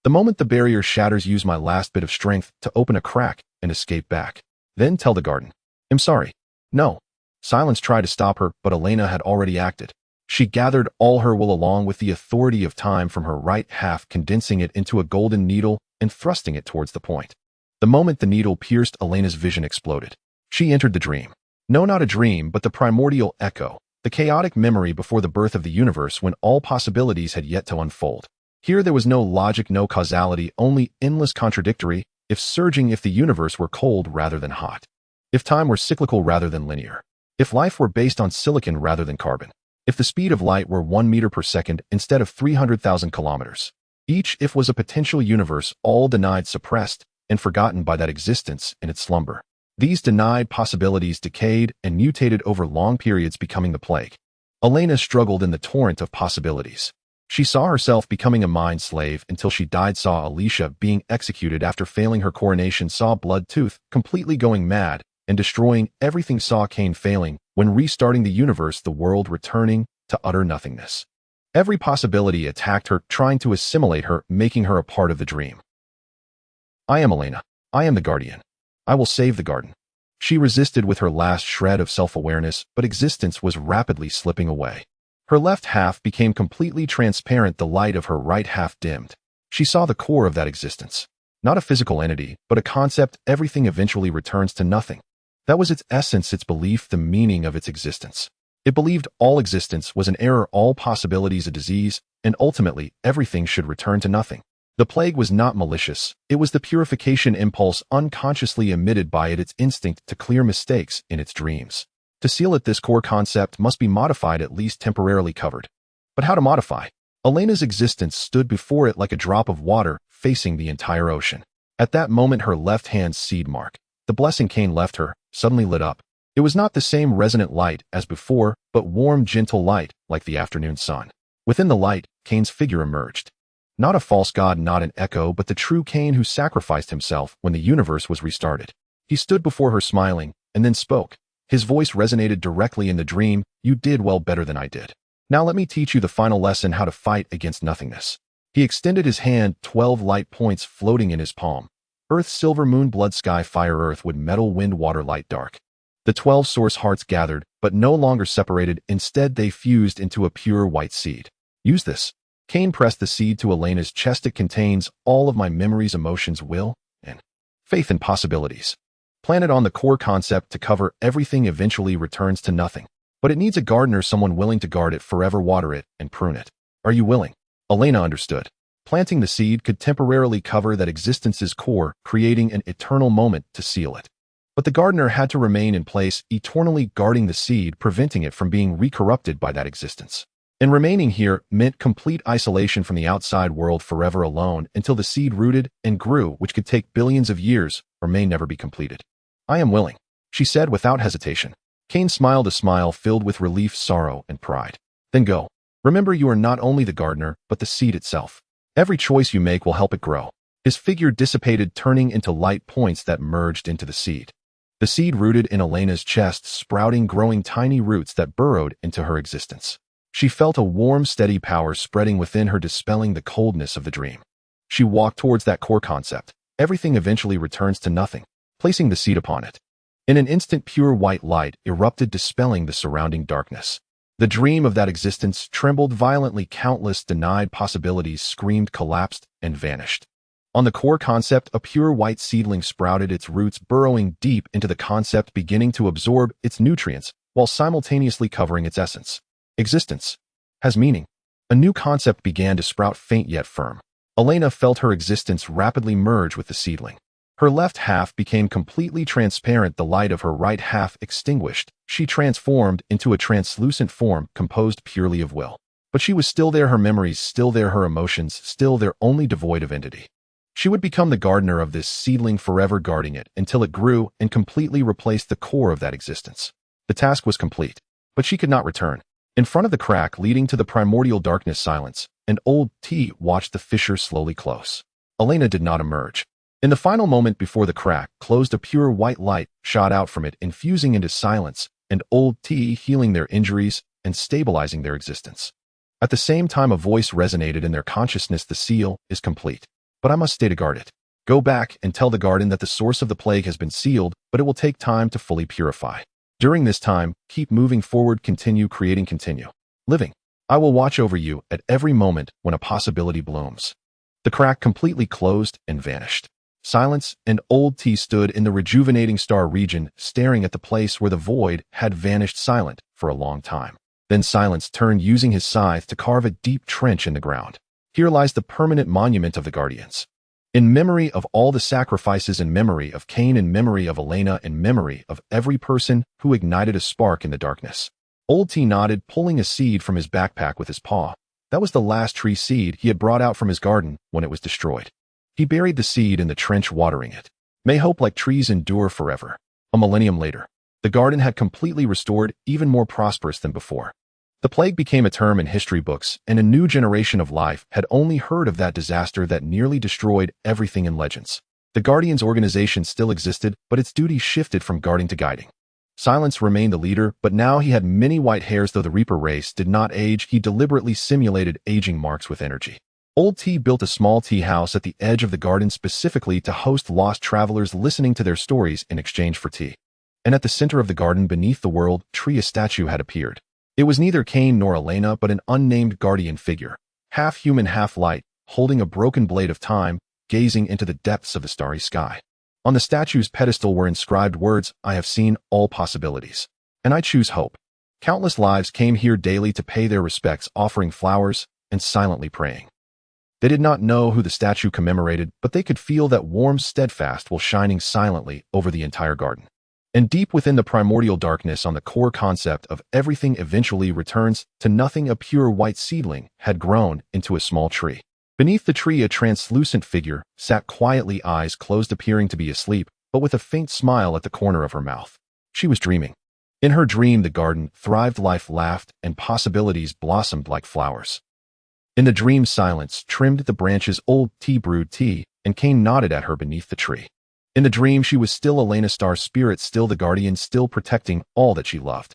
Speaker 1: the moment the barrier shatters, use my last bit of strength to open a crack and escape back. Then tell the garden. I'm sorry. No. Silence tried to stop her, but Elena had already acted. She gathered all her will along with the authority of time from her right half, condensing it into a golden needle and thrusting it towards the point. The moment the needle pierced, Elena's vision exploded. She entered the dream. No, not a dream, but the primordial echo, the chaotic memory before the birth of the universe, when all possibilities had yet to unfold. Here there was no logic, no causality, only endless contradictory, if surging, if the universe were cold rather than hot, if time were cyclical rather than linear, if life were based on silicon rather than carbon, if the speed of light were 1 meter per second instead of 300,000 kilometers. Each if was a potential universe, all denied, suppressed, and forgotten by that existence in its slumber. These denied possibilities decayed and mutated over long periods, becoming the plague. Elena struggled in the torrent of possibilities. She saw herself becoming a mind slave until she died, saw Alicia being executed after failing her coronation, saw Bloodtooth completely going mad and destroying everything, saw Cain failing when restarting the universe, the world returning to utter nothingness. Every possibility attacked her, trying to assimilate her, making her a part of the dream. I am Elena. I am the guardian. I will save the garden. She resisted with her last shred of self-awareness, but existence was rapidly slipping away. Her left half became completely transparent, the light of her right half dimmed. She saw the core of that existence. Not a physical entity, but a concept. Everything eventually returns to nothing. That was its essence, its belief, the meaning of its existence. It believed all existence was an error, all possibilities a disease, and ultimately everything should return to nothing. The plague was not malicious. It was the purification impulse unconsciously emitted by its instinct to clear mistakes in its dreams. To seal it, this core concept must be modified, at least temporarily covered. But how to modify? Elena's existence stood before it like a drop of water facing the entire ocean. At that moment, her left hand's seed mark, the blessing Cain left her, suddenly lit up. It was not the same resonant light as before, but warm, gentle light like the afternoon sun. Within the light, Cain's figure emerged. Not a false god, not an echo, but the true Cain who sacrificed himself when the universe was restarted. He stood before her smiling, and then spoke. His voice resonated directly in the dream. "You did well, better than I did. Now let me teach you the final lesson, how to fight against nothingness." He extended his hand, 12 light points floating in his palm. Earth, silver, moon, blood, sky, fire, earth, wood, metal, wind, water, light, dark. The 12 source hearts gathered, but no longer separated. Instead, they fused into a pure white seed. Use this. Cain pressed the seed to Elena's chest. It contains all of my memories, emotions, will, and faith and possibilities. Planted on the core concept to cover everything, eventually returns to nothing. But it needs a gardener, someone willing to guard it, forever water it, and prune it. Are you willing? Elena understood. Planting the seed could temporarily cover that existence's core, creating an eternal moment to seal it. But the gardener had to remain in place, eternally guarding the seed, preventing it from being recorrupted by that existence. And remaining here meant complete isolation from the outside world, forever alone, until the seed rooted and grew, which could take billions of years or may never be completed. "I am willing," she said without hesitation. Cain smiled, a smile filled with relief, sorrow, and pride. "Then go. Remember, you are not only the gardener, but the seed itself. Every choice you make will help it grow." His figure dissipated, turning into light points that merged into the seed. The seed rooted in Elena's chest, sprouting, growing tiny roots that burrowed into her existence. She felt a warm, steady power spreading within her, dispelling the coldness of the dream. She walked towards that core concept. Everything eventually returns to nothing, placing the seed upon it. In an instant, pure white light erupted, dispelling the surrounding darkness. The dream of that existence trembled violently. Countless denied possibilities screamed, collapsed, and vanished. On the core concept, a pure white seedling sprouted, its roots burrowing deep into the concept, beginning to absorb its nutrients while simultaneously covering its essence. Existence has meaning. A new concept began to sprout, faint yet firm. Elena felt her existence rapidly merge with the seedling. Her left half became completely transparent, the light of her right half extinguished. She transformed into a translucent form composed purely of will. But she was still there, her memories still there, her emotions still there, only devoid of entity. She would become the gardener of this seedling, forever guarding it until it grew and completely replaced the core of that existence. The task was complete, but she could not return. In front of the crack leading to the primordial darkness, silence, and old T watched the fissure slowly close. Elena did not emerge. In the final moment before the crack closed, a pure white light shot out from it, infusing into silence and old T, healing their injuries and stabilizing their existence. At the same time, a voice resonated in their consciousness: "The seal is complete, but I must stay to guard it. Go back and tell the garden that the source of the plague has been sealed, but it will take time to fully purify. During this time, keep moving forward, continue creating, continue living. I will watch over you at every moment when a possibility blooms." The crack completely closed and vanished. Silence and old T stood in the rejuvenating star region, staring at the place where the void had vanished, silent for a long time. Then Silence turned, using his scythe to carve a deep trench in the ground. "Here lies the permanent monument of the Guardians. In memory of all the sacrifices, in memory of Cain, in memory of Elena, in memory of every person who ignited a spark in the darkness." Old T nodded, pulling a seed from his backpack with his paw. That was the last tree seed he had brought out from his garden when it was destroyed. He buried the seed in the trench, watering it. May hope like trees endure forever. A millennium later, the garden had completely restored, even more prosperous than before. The plague became a term in history books, and a new generation of life had only heard of that disaster that nearly destroyed everything in legends. The Guardians organization still existed, but its duty shifted from guarding to guiding. Silence remained the leader, but now he had many white hairs. Though the Reaper race did not age, he deliberately simulated aging marks with energy. Old T built a small tea house at the edge of the garden specifically to host lost travelers, listening to their stories in exchange for tea. And at the center of the garden, beneath the world tree, a statue had appeared. It was neither Cain nor Elena, but an unnamed guardian figure, half human, half light, holding a broken blade of time, gazing into the depths of the starry sky. On the statue's pedestal were inscribed words: "I have seen all possibilities, and I choose hope." Countless lives came here daily to pay their respects, offering flowers and silently praying. They did not know who the statue commemorated, but they could feel that warm, steadfast while shining silently over the entire garden. And deep within the primordial darkness on the core concept of everything eventually returns to nothing, a pure white seedling had grown into a small tree. Beneath the tree, a translucent figure sat quietly, eyes closed, appearing to be asleep, but with a faint smile at the corner of her mouth. She was dreaming. In her dream, the garden thrived, life laughed, and possibilities blossomed like flowers. In the dream, silence trimmed the branches, old tea brewed tea, and Cain nodded at her beneath the tree. In the dream, she was still Elena, star spirit, still the guardian, still protecting all that she loved.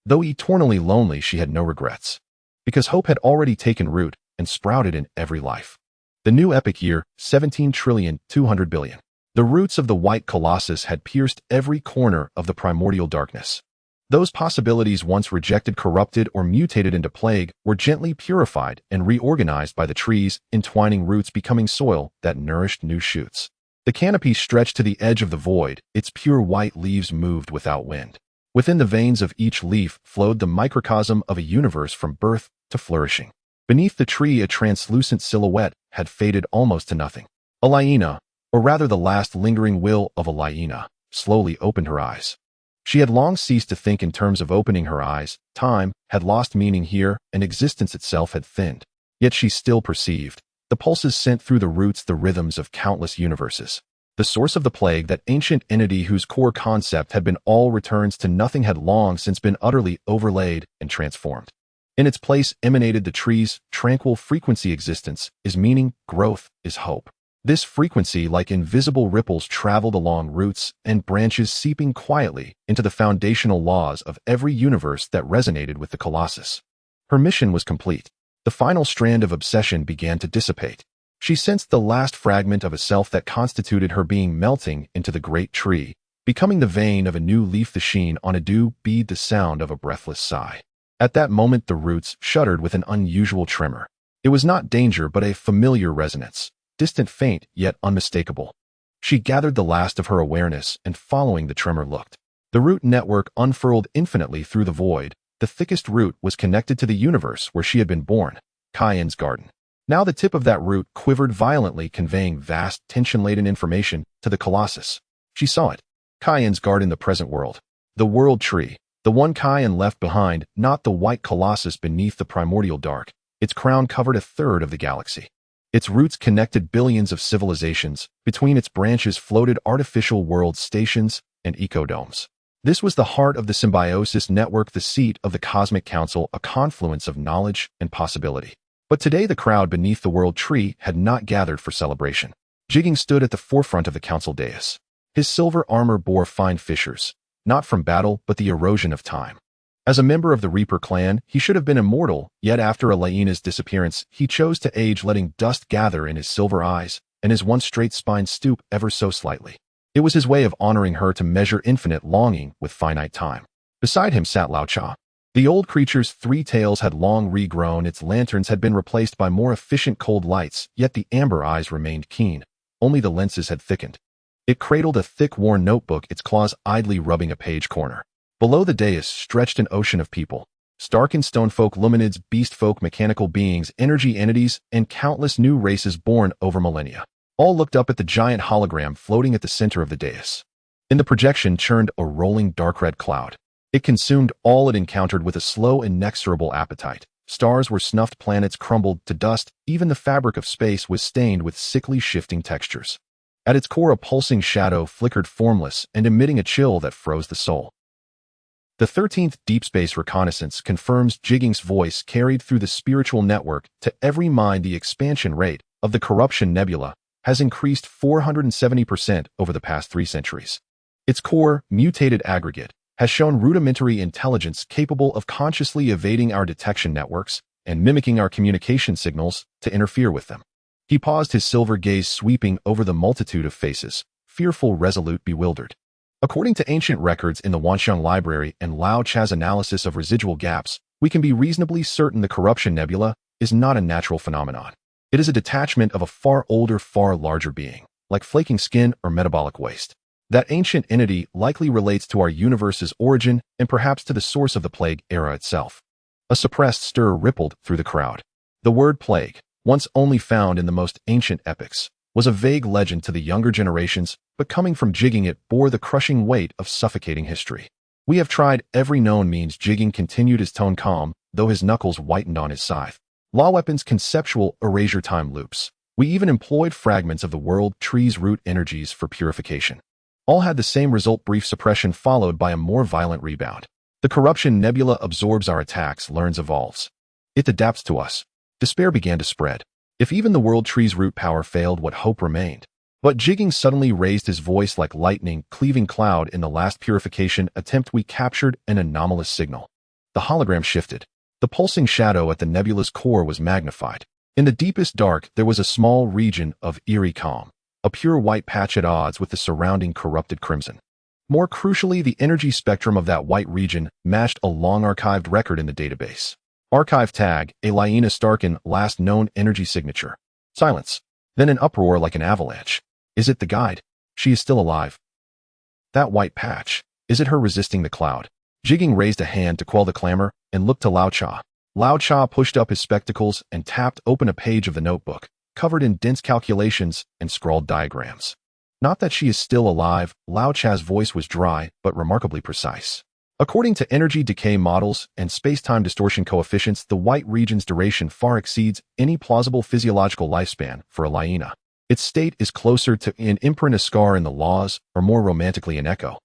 Speaker 1: Though eternally lonely, she had no regrets, because hope had already taken root and sprouted in every life. The new epic year, 17,200,000,000,000,000. The roots of the white Colossus had pierced every corner of the primordial darkness. Those possibilities, once rejected, corrupted, or mutated into plague, were gently purified and reorganized by the tree's entwining roots, becoming soil that nourished new shoots. The canopy stretched to the edge of the void, its pure white leaves moved without wind. Within the veins of each leaf flowed the microcosm of a universe from birth to flourishing. Beneath the tree, a translucent silhouette had faded almost to nothing. A hyena, or rather the last lingering will of a hyena, slowly opened her eyes. She had long ceased to think in terms of opening her eyes. Time had lost meaning here, and existence itself had thinned. Yet she still perceived. The pulses sent through the roots, the rhythms of countless universes. The source of the plague, that ancient entity whose core concept had been all returns to nothing, had long since been utterly overlaid and transformed. In its place emanated the tree's tranquil frequency. Existence is meaning, growth is hope. This frequency, like invisible ripples, traveled along roots and branches, seeping quietly into the foundational laws of every universe that resonated with the Colossus. Her mission was complete. The final strand of obsession began to dissipate. She sensed the last fragment of a self that constituted her being melting into the great tree, becoming the vein of a new leaf, the sheen on a dew bead, the sound of a breathless sigh. At that moment, the roots shuddered with an unusual tremor. It was not danger, but a familiar resonance. Distant, faint, yet unmistakable. She gathered the last of her awareness, and following the tremor looked. The root network unfurled infinitely through the void. The thickest root was connected to the universe where she had been born, Cain's garden. Now the tip of that root quivered violently, conveying vast, tension-laden information to the Colossus. She saw it. Cain's garden, the present world. The world tree. The one Cain left behind, not the white Colossus beneath the primordial dark. Its crown covered a third of the galaxy. Its roots connected billions of civilizations. Between its branches floated artificial world stations and ecodomes. This was the heart of the symbiosis network, the seat of the cosmic council, a confluence of knowledge and possibility. But today the crowd beneath the world tree had not gathered for celebration. Jigging stood at the forefront of the council dais. His silver armor bore fine fissures, not from battle but the erosion of time. As a member of the Reaper clan, he should have been immortal, yet after Elena's disappearance, he chose to age, letting dust gather in his silver eyes, and his once straight spine stoop ever so slightly. It was his way of honoring her, to measure infinite longing with finite time. Beside him sat Lao Cha. The old creature's 3 tails had long regrown, its lanterns had been replaced by more efficient cold lights, yet the amber eyes remained keen. Only the lenses had thickened. It cradled a thick, worn notebook, its claws idly rubbing a page corner. Below the dais stretched an ocean of people. Stark and stonefolk, luminids, beastfolk, mechanical beings, energy entities, and countless new races born over millennia. All looked up at the giant hologram floating at the center of the dais. In the projection churned a rolling dark red cloud. It consumed all it encountered with a slow, inexorable appetite. Stars were snuffed, planets crumbled to dust, even the fabric of space was stained with sickly shifting textures. At its core, a pulsing shadow flickered, formless and emitting a chill that froze the soul. The 13th Deep Space Reconnaissance confirms. Jigging's voice carried through the spiritual network to every mind. The expansion rate of the Corruption Nebula has increased 470% over the past 3 centuries. Its core, mutated aggregate, has shown rudimentary intelligence capable of consciously evading our detection networks and mimicking our communication signals to interfere with them. He paused, his silver gaze sweeping over the multitude of faces, fearful, resolute, bewildered. According to ancient records in the Wanxiang Library and Lao Cha's analysis of residual gaps, we can be reasonably certain the Corruption Nebula is not a natural phenomenon. It is a detachment of a far older, far larger being, like flaking skin or metabolic waste. That ancient entity likely relates to our universe's origin and perhaps to the source of the plague era itself. A suppressed stir rippled through the crowd. The word plague, once only found in the most ancient epics, was a vague legend to the younger generations, but coming from Jigging it bore the crushing weight of suffocating history. We have tried every known means. Jigging continued his tone calm, though his knuckles whitened on his scythe. Law weapons, conceptual erasure time loops. We even employed fragments of the world tree's root energies for purification. All had the same result: brief suppression followed by a more violent rebound. The corruption nebula absorbs our attacks, learns, evolves. It adapts to us. Despair began to spread. If even the world tree's root power failed, what hope remained? But Jigging suddenly raised his voice like lightning, cleaving cloud. In the last purification attempt, we captured an anomalous signal. The hologram shifted. The pulsing shadow at the nebula's core was magnified. In the deepest dark, there was a small region of eerie calm, a pure white patch at odds with the surrounding corrupted crimson. More crucially, the energy spectrum of that white region matched a long archived record in the database. Archive tag, Alaina Starkin, last known energy signature. Silence. Then an uproar like an avalanche. Is it the guide? She is still alive. That white patch. Is it her resisting the cloud? Jigging raised a hand to quell the clamor and looked to Lao Cha. Lao Cha pushed up his spectacles and tapped open a page of the notebook, covered in dense calculations and scrawled diagrams. Not that she is still alive. Lao Cha's voice was dry but remarkably precise. According to energy decay models and space-time distortion coefficients, the white region's duration far exceeds any plausible physiological lifespan for Alaina. Its state is closer to an imprint, a scar in the laws, or more romantically, an echo.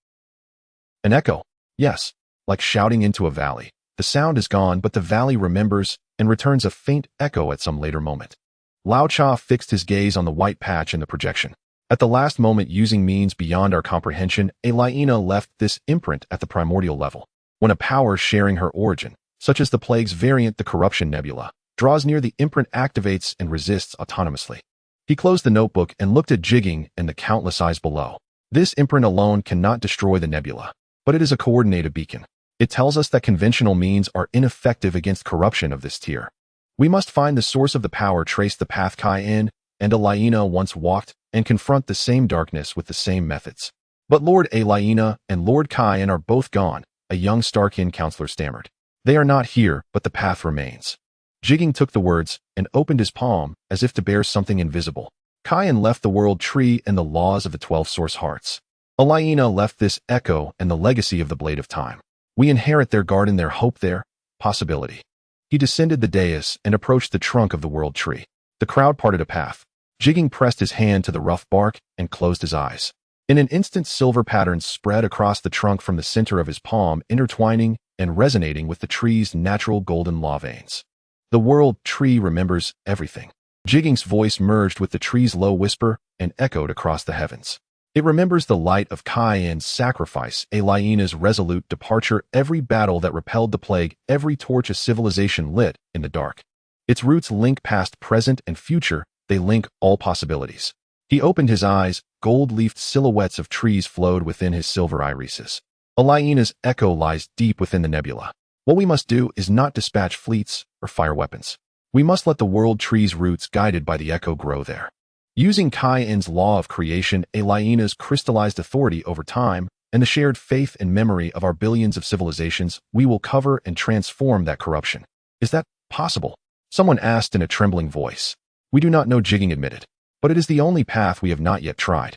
Speaker 1: An echo? Yes. Like shouting into a valley. The sound is gone, but the valley remembers and returns a faint echo at some later moment. Lao Cha fixed his gaze on the white patch in the projection. At the last moment, using means beyond our comprehension, Alaina left this imprint at the primordial level. When a power sharing her origin, such as the Plague's variant, the Corruption Nebula, draws near, the imprint activates and resists autonomously. He closed the notebook and looked at Jigging and the countless eyes below. This imprint alone cannot destroy the nebula, but it is a coordinated beacon. It tells us that conventional means are ineffective against corruption of this tier. We must find the source of the power, trace the path Kai-In and Alaina once walked, and confront the same darkness with the same methods. But Lord Alaina and Lord Kai-In are both gone, a young Starkin counselor stammered. They are not here, but the path remains. Jigging took the words and opened his palm as if to bear something invisible. Kai-In left the world tree and the laws of the 12 source hearts. Alaina left this echo and the legacy of the Blade of Time. We inherit their garden, their hope, their possibility. He descended the dais and approached the trunk of the world tree. The crowd parted a path. Jigging pressed his hand to the rough bark and closed his eyes. In an instant, silver patterns spread across the trunk from the center of his palm, intertwining and resonating with the tree's natural golden law veins. The world tree remembers everything. Jigging's voice merged with the tree's low whisper and echoed across the heavens. It remembers the light of Kai-In's sacrifice, Alaina's resolute departure, every battle that repelled the plague, every torch a civilization lit in the dark. Its roots link past, present, and future. They link all possibilities. He opened his eyes. Gold-leafed silhouettes of trees flowed within his silver irises. Alaina's echo lies deep within the nebula. What we must do is not dispatch fleets or fire weapons. We must let the world tree's roots, guided by the echo, grow there. Using Kai-In's law of creation, Alaina's crystallized authority over time, and the shared faith and memory of our billions of civilizations, we will cover and transform that corruption. Is that possible? Someone asked in a trembling voice. We do not know, Jigging admitted. But it is the only path we have not yet tried.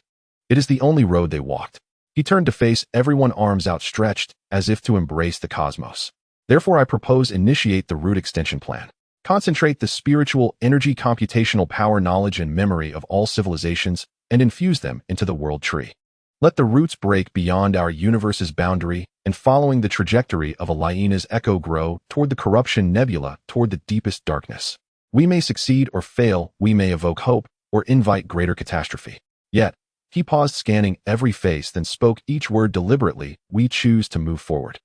Speaker 1: It is the only road they walked. He turned to face everyone, arms outstretched, as if to embrace the cosmos. Therefore, I propose initiate the root extension plan. Concentrate the spiritual energy, computational power, knowledge, and memory of all civilizations, and infuse them into the world tree. Let the roots break beyond our universe's boundary, and following the trajectory of Alaina's echo, grow toward the corruption nebula, toward the deepest darkness. We may succeed or fail, we may evoke hope, or invite greater catastrophe. Yet, he paused, scanning every face, then spoke each word deliberately. We choose to move forward.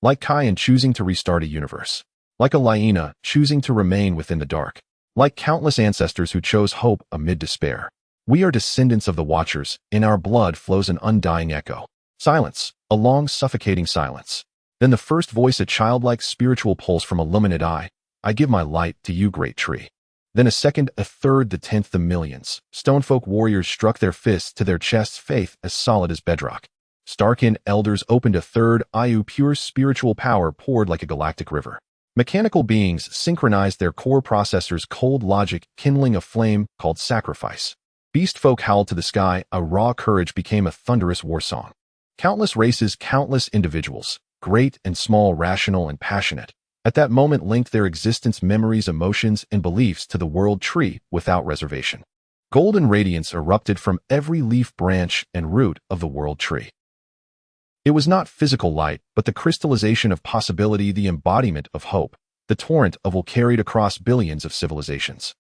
Speaker 1: Like Kai-In choosing to restart a universe. Like Alaina choosing to remain within the dark. Like countless ancestors who chose hope amid despair. We are descendants of the Watchers. In our blood flows an undying echo. Silence, a long suffocating silence. Then the first voice, a childlike spiritual pulse from a luminate eye. I give my light to you, great tree. Then a second, a third, the 10th, the millions. Stonefolk warriors struck their fists to their chests, faith as solid as bedrock. Starkin elders opened a third eye, pure spiritual power poured like a galactic river. Mechanical beings synchronized their core processors' cold logic, kindling a flame called sacrifice. Beast folk howled to the sky, a raw courage became a thunderous war song. Countless races, countless individuals, great and small, rational and passionate, at that moment linked their existence, memories, emotions, and beliefs to the world tree without reservation. Golden radiance erupted from every leaf, branch, and root of the world tree. It was not physical light, but the crystallization of possibility, the embodiment of hope, the torrent of will carried across billions of civilizations.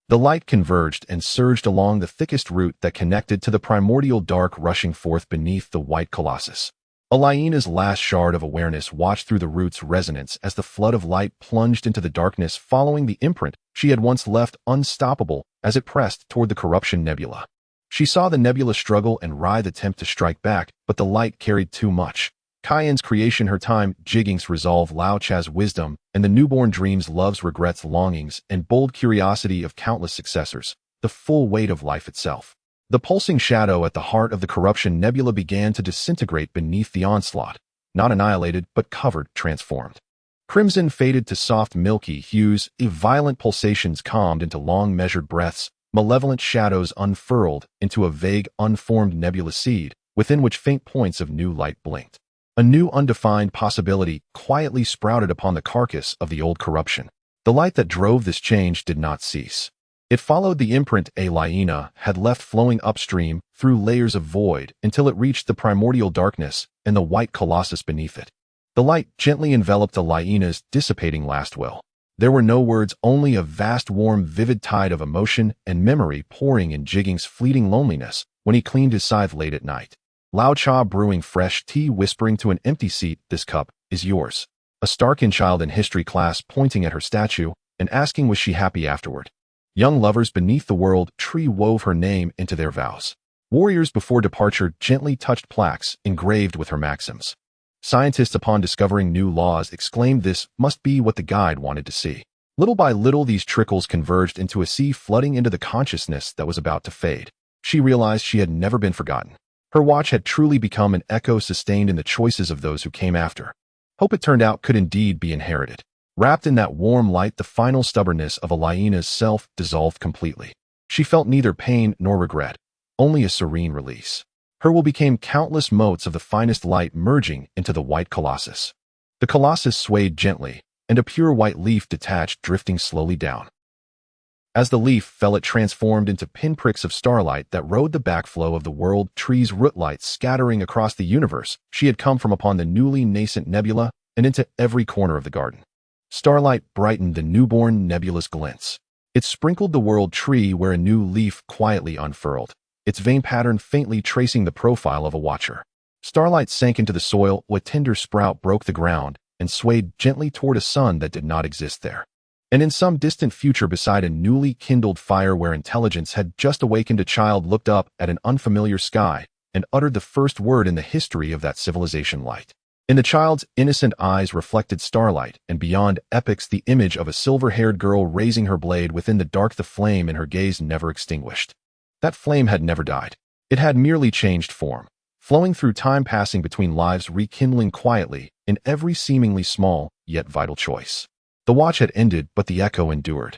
Speaker 1: The light converged and surged along the thickest root that connected to the primordial dark, rushing forth beneath the white Colossus. A hyena's last shard of awareness watched through the root's resonance as the flood of light plunged into the darkness, following the imprint she had once left, unstoppable as it pressed toward the corruption nebula. She saw the nebula struggle and writhe, attempt to strike back, but the light carried too much. Kayan's creation, her time, Jiging's resolve, Lao Cha's wisdom, and the newborn dreams, loves, regrets, longings, and bold curiosity of countless successors, the full weight of life itself. The pulsing shadow at the heart of the corruption nebula began to disintegrate beneath the onslaught, not annihilated, but covered, transformed. Crimson faded to soft milky hues, violent pulsations calmed into long measured breaths, malevolent shadows unfurled into a vague, unformed nebula seed, within which faint points of new light blinked. A new undefined possibility quietly sprouted upon the carcass of the old corruption. The light that drove this change did not cease. It followed the imprint a hyena had left, flowing upstream through layers of void until it reached the primordial darkness and the white Colossus beneath it. The light gently enveloped the hyena's dissipating last will. There were no words, only a vast, warm, vivid tide of emotion and memory pouring in Jiging's fleeting loneliness when he cleaned his scythe late at night. Lao Cha brewing fresh tea, whispering to an empty seat, "This cup is yours." A Starkin child in history class pointing at her statue and asking was she happy afterward. Young lovers beneath the world tree wove her name into their vows. Warriors before departure gently touched plaques engraved with her maxims. Scientists, upon discovering new laws, exclaimed this must be what the guide wanted to see. Little by little, these trickles converged into a sea, flooding into the consciousness that was about to fade. She realized she had never been forgotten. Her watch had truly become an echo sustained in the choices of those who came after. Hope, it turned out, could indeed be inherited. Wrapped in that warm light, the final stubbornness of a hyena's self dissolved completely. She felt neither pain nor regret, only a serene release. Her will became countless motes of the finest light merging into the white Colossus. The Colossus swayed gently, and a pure white leaf detached, drifting slowly down. As the leaf fell, it transformed into pinpricks of starlight that rode the backflow of the world tree's root light, scattering across the universe. She had come from upon the newly nascent nebula and into every corner of the garden. Starlight brightened the newborn nebula's glints. It sprinkled the world tree where a new leaf quietly unfurled, its vein pattern faintly tracing the profile of a watcher. Starlight sank into the soil, a tender sprout broke the ground, and swayed gently toward a sun that did not exist there. And in some distant future, beside a newly kindled fire where intelligence had just awakened, a child looked up at an unfamiliar sky and uttered the first word in the history of that civilization, light. In the child's innocent eyes reflected starlight, and beyond epochs the image of a silver-haired girl raising her blade within the dark, the flame in her gaze never extinguished. That flame had never died. It had merely changed form, flowing through time, passing between lives, rekindling quietly in every seemingly small yet vital choice. The watch had ended, but the echo endured.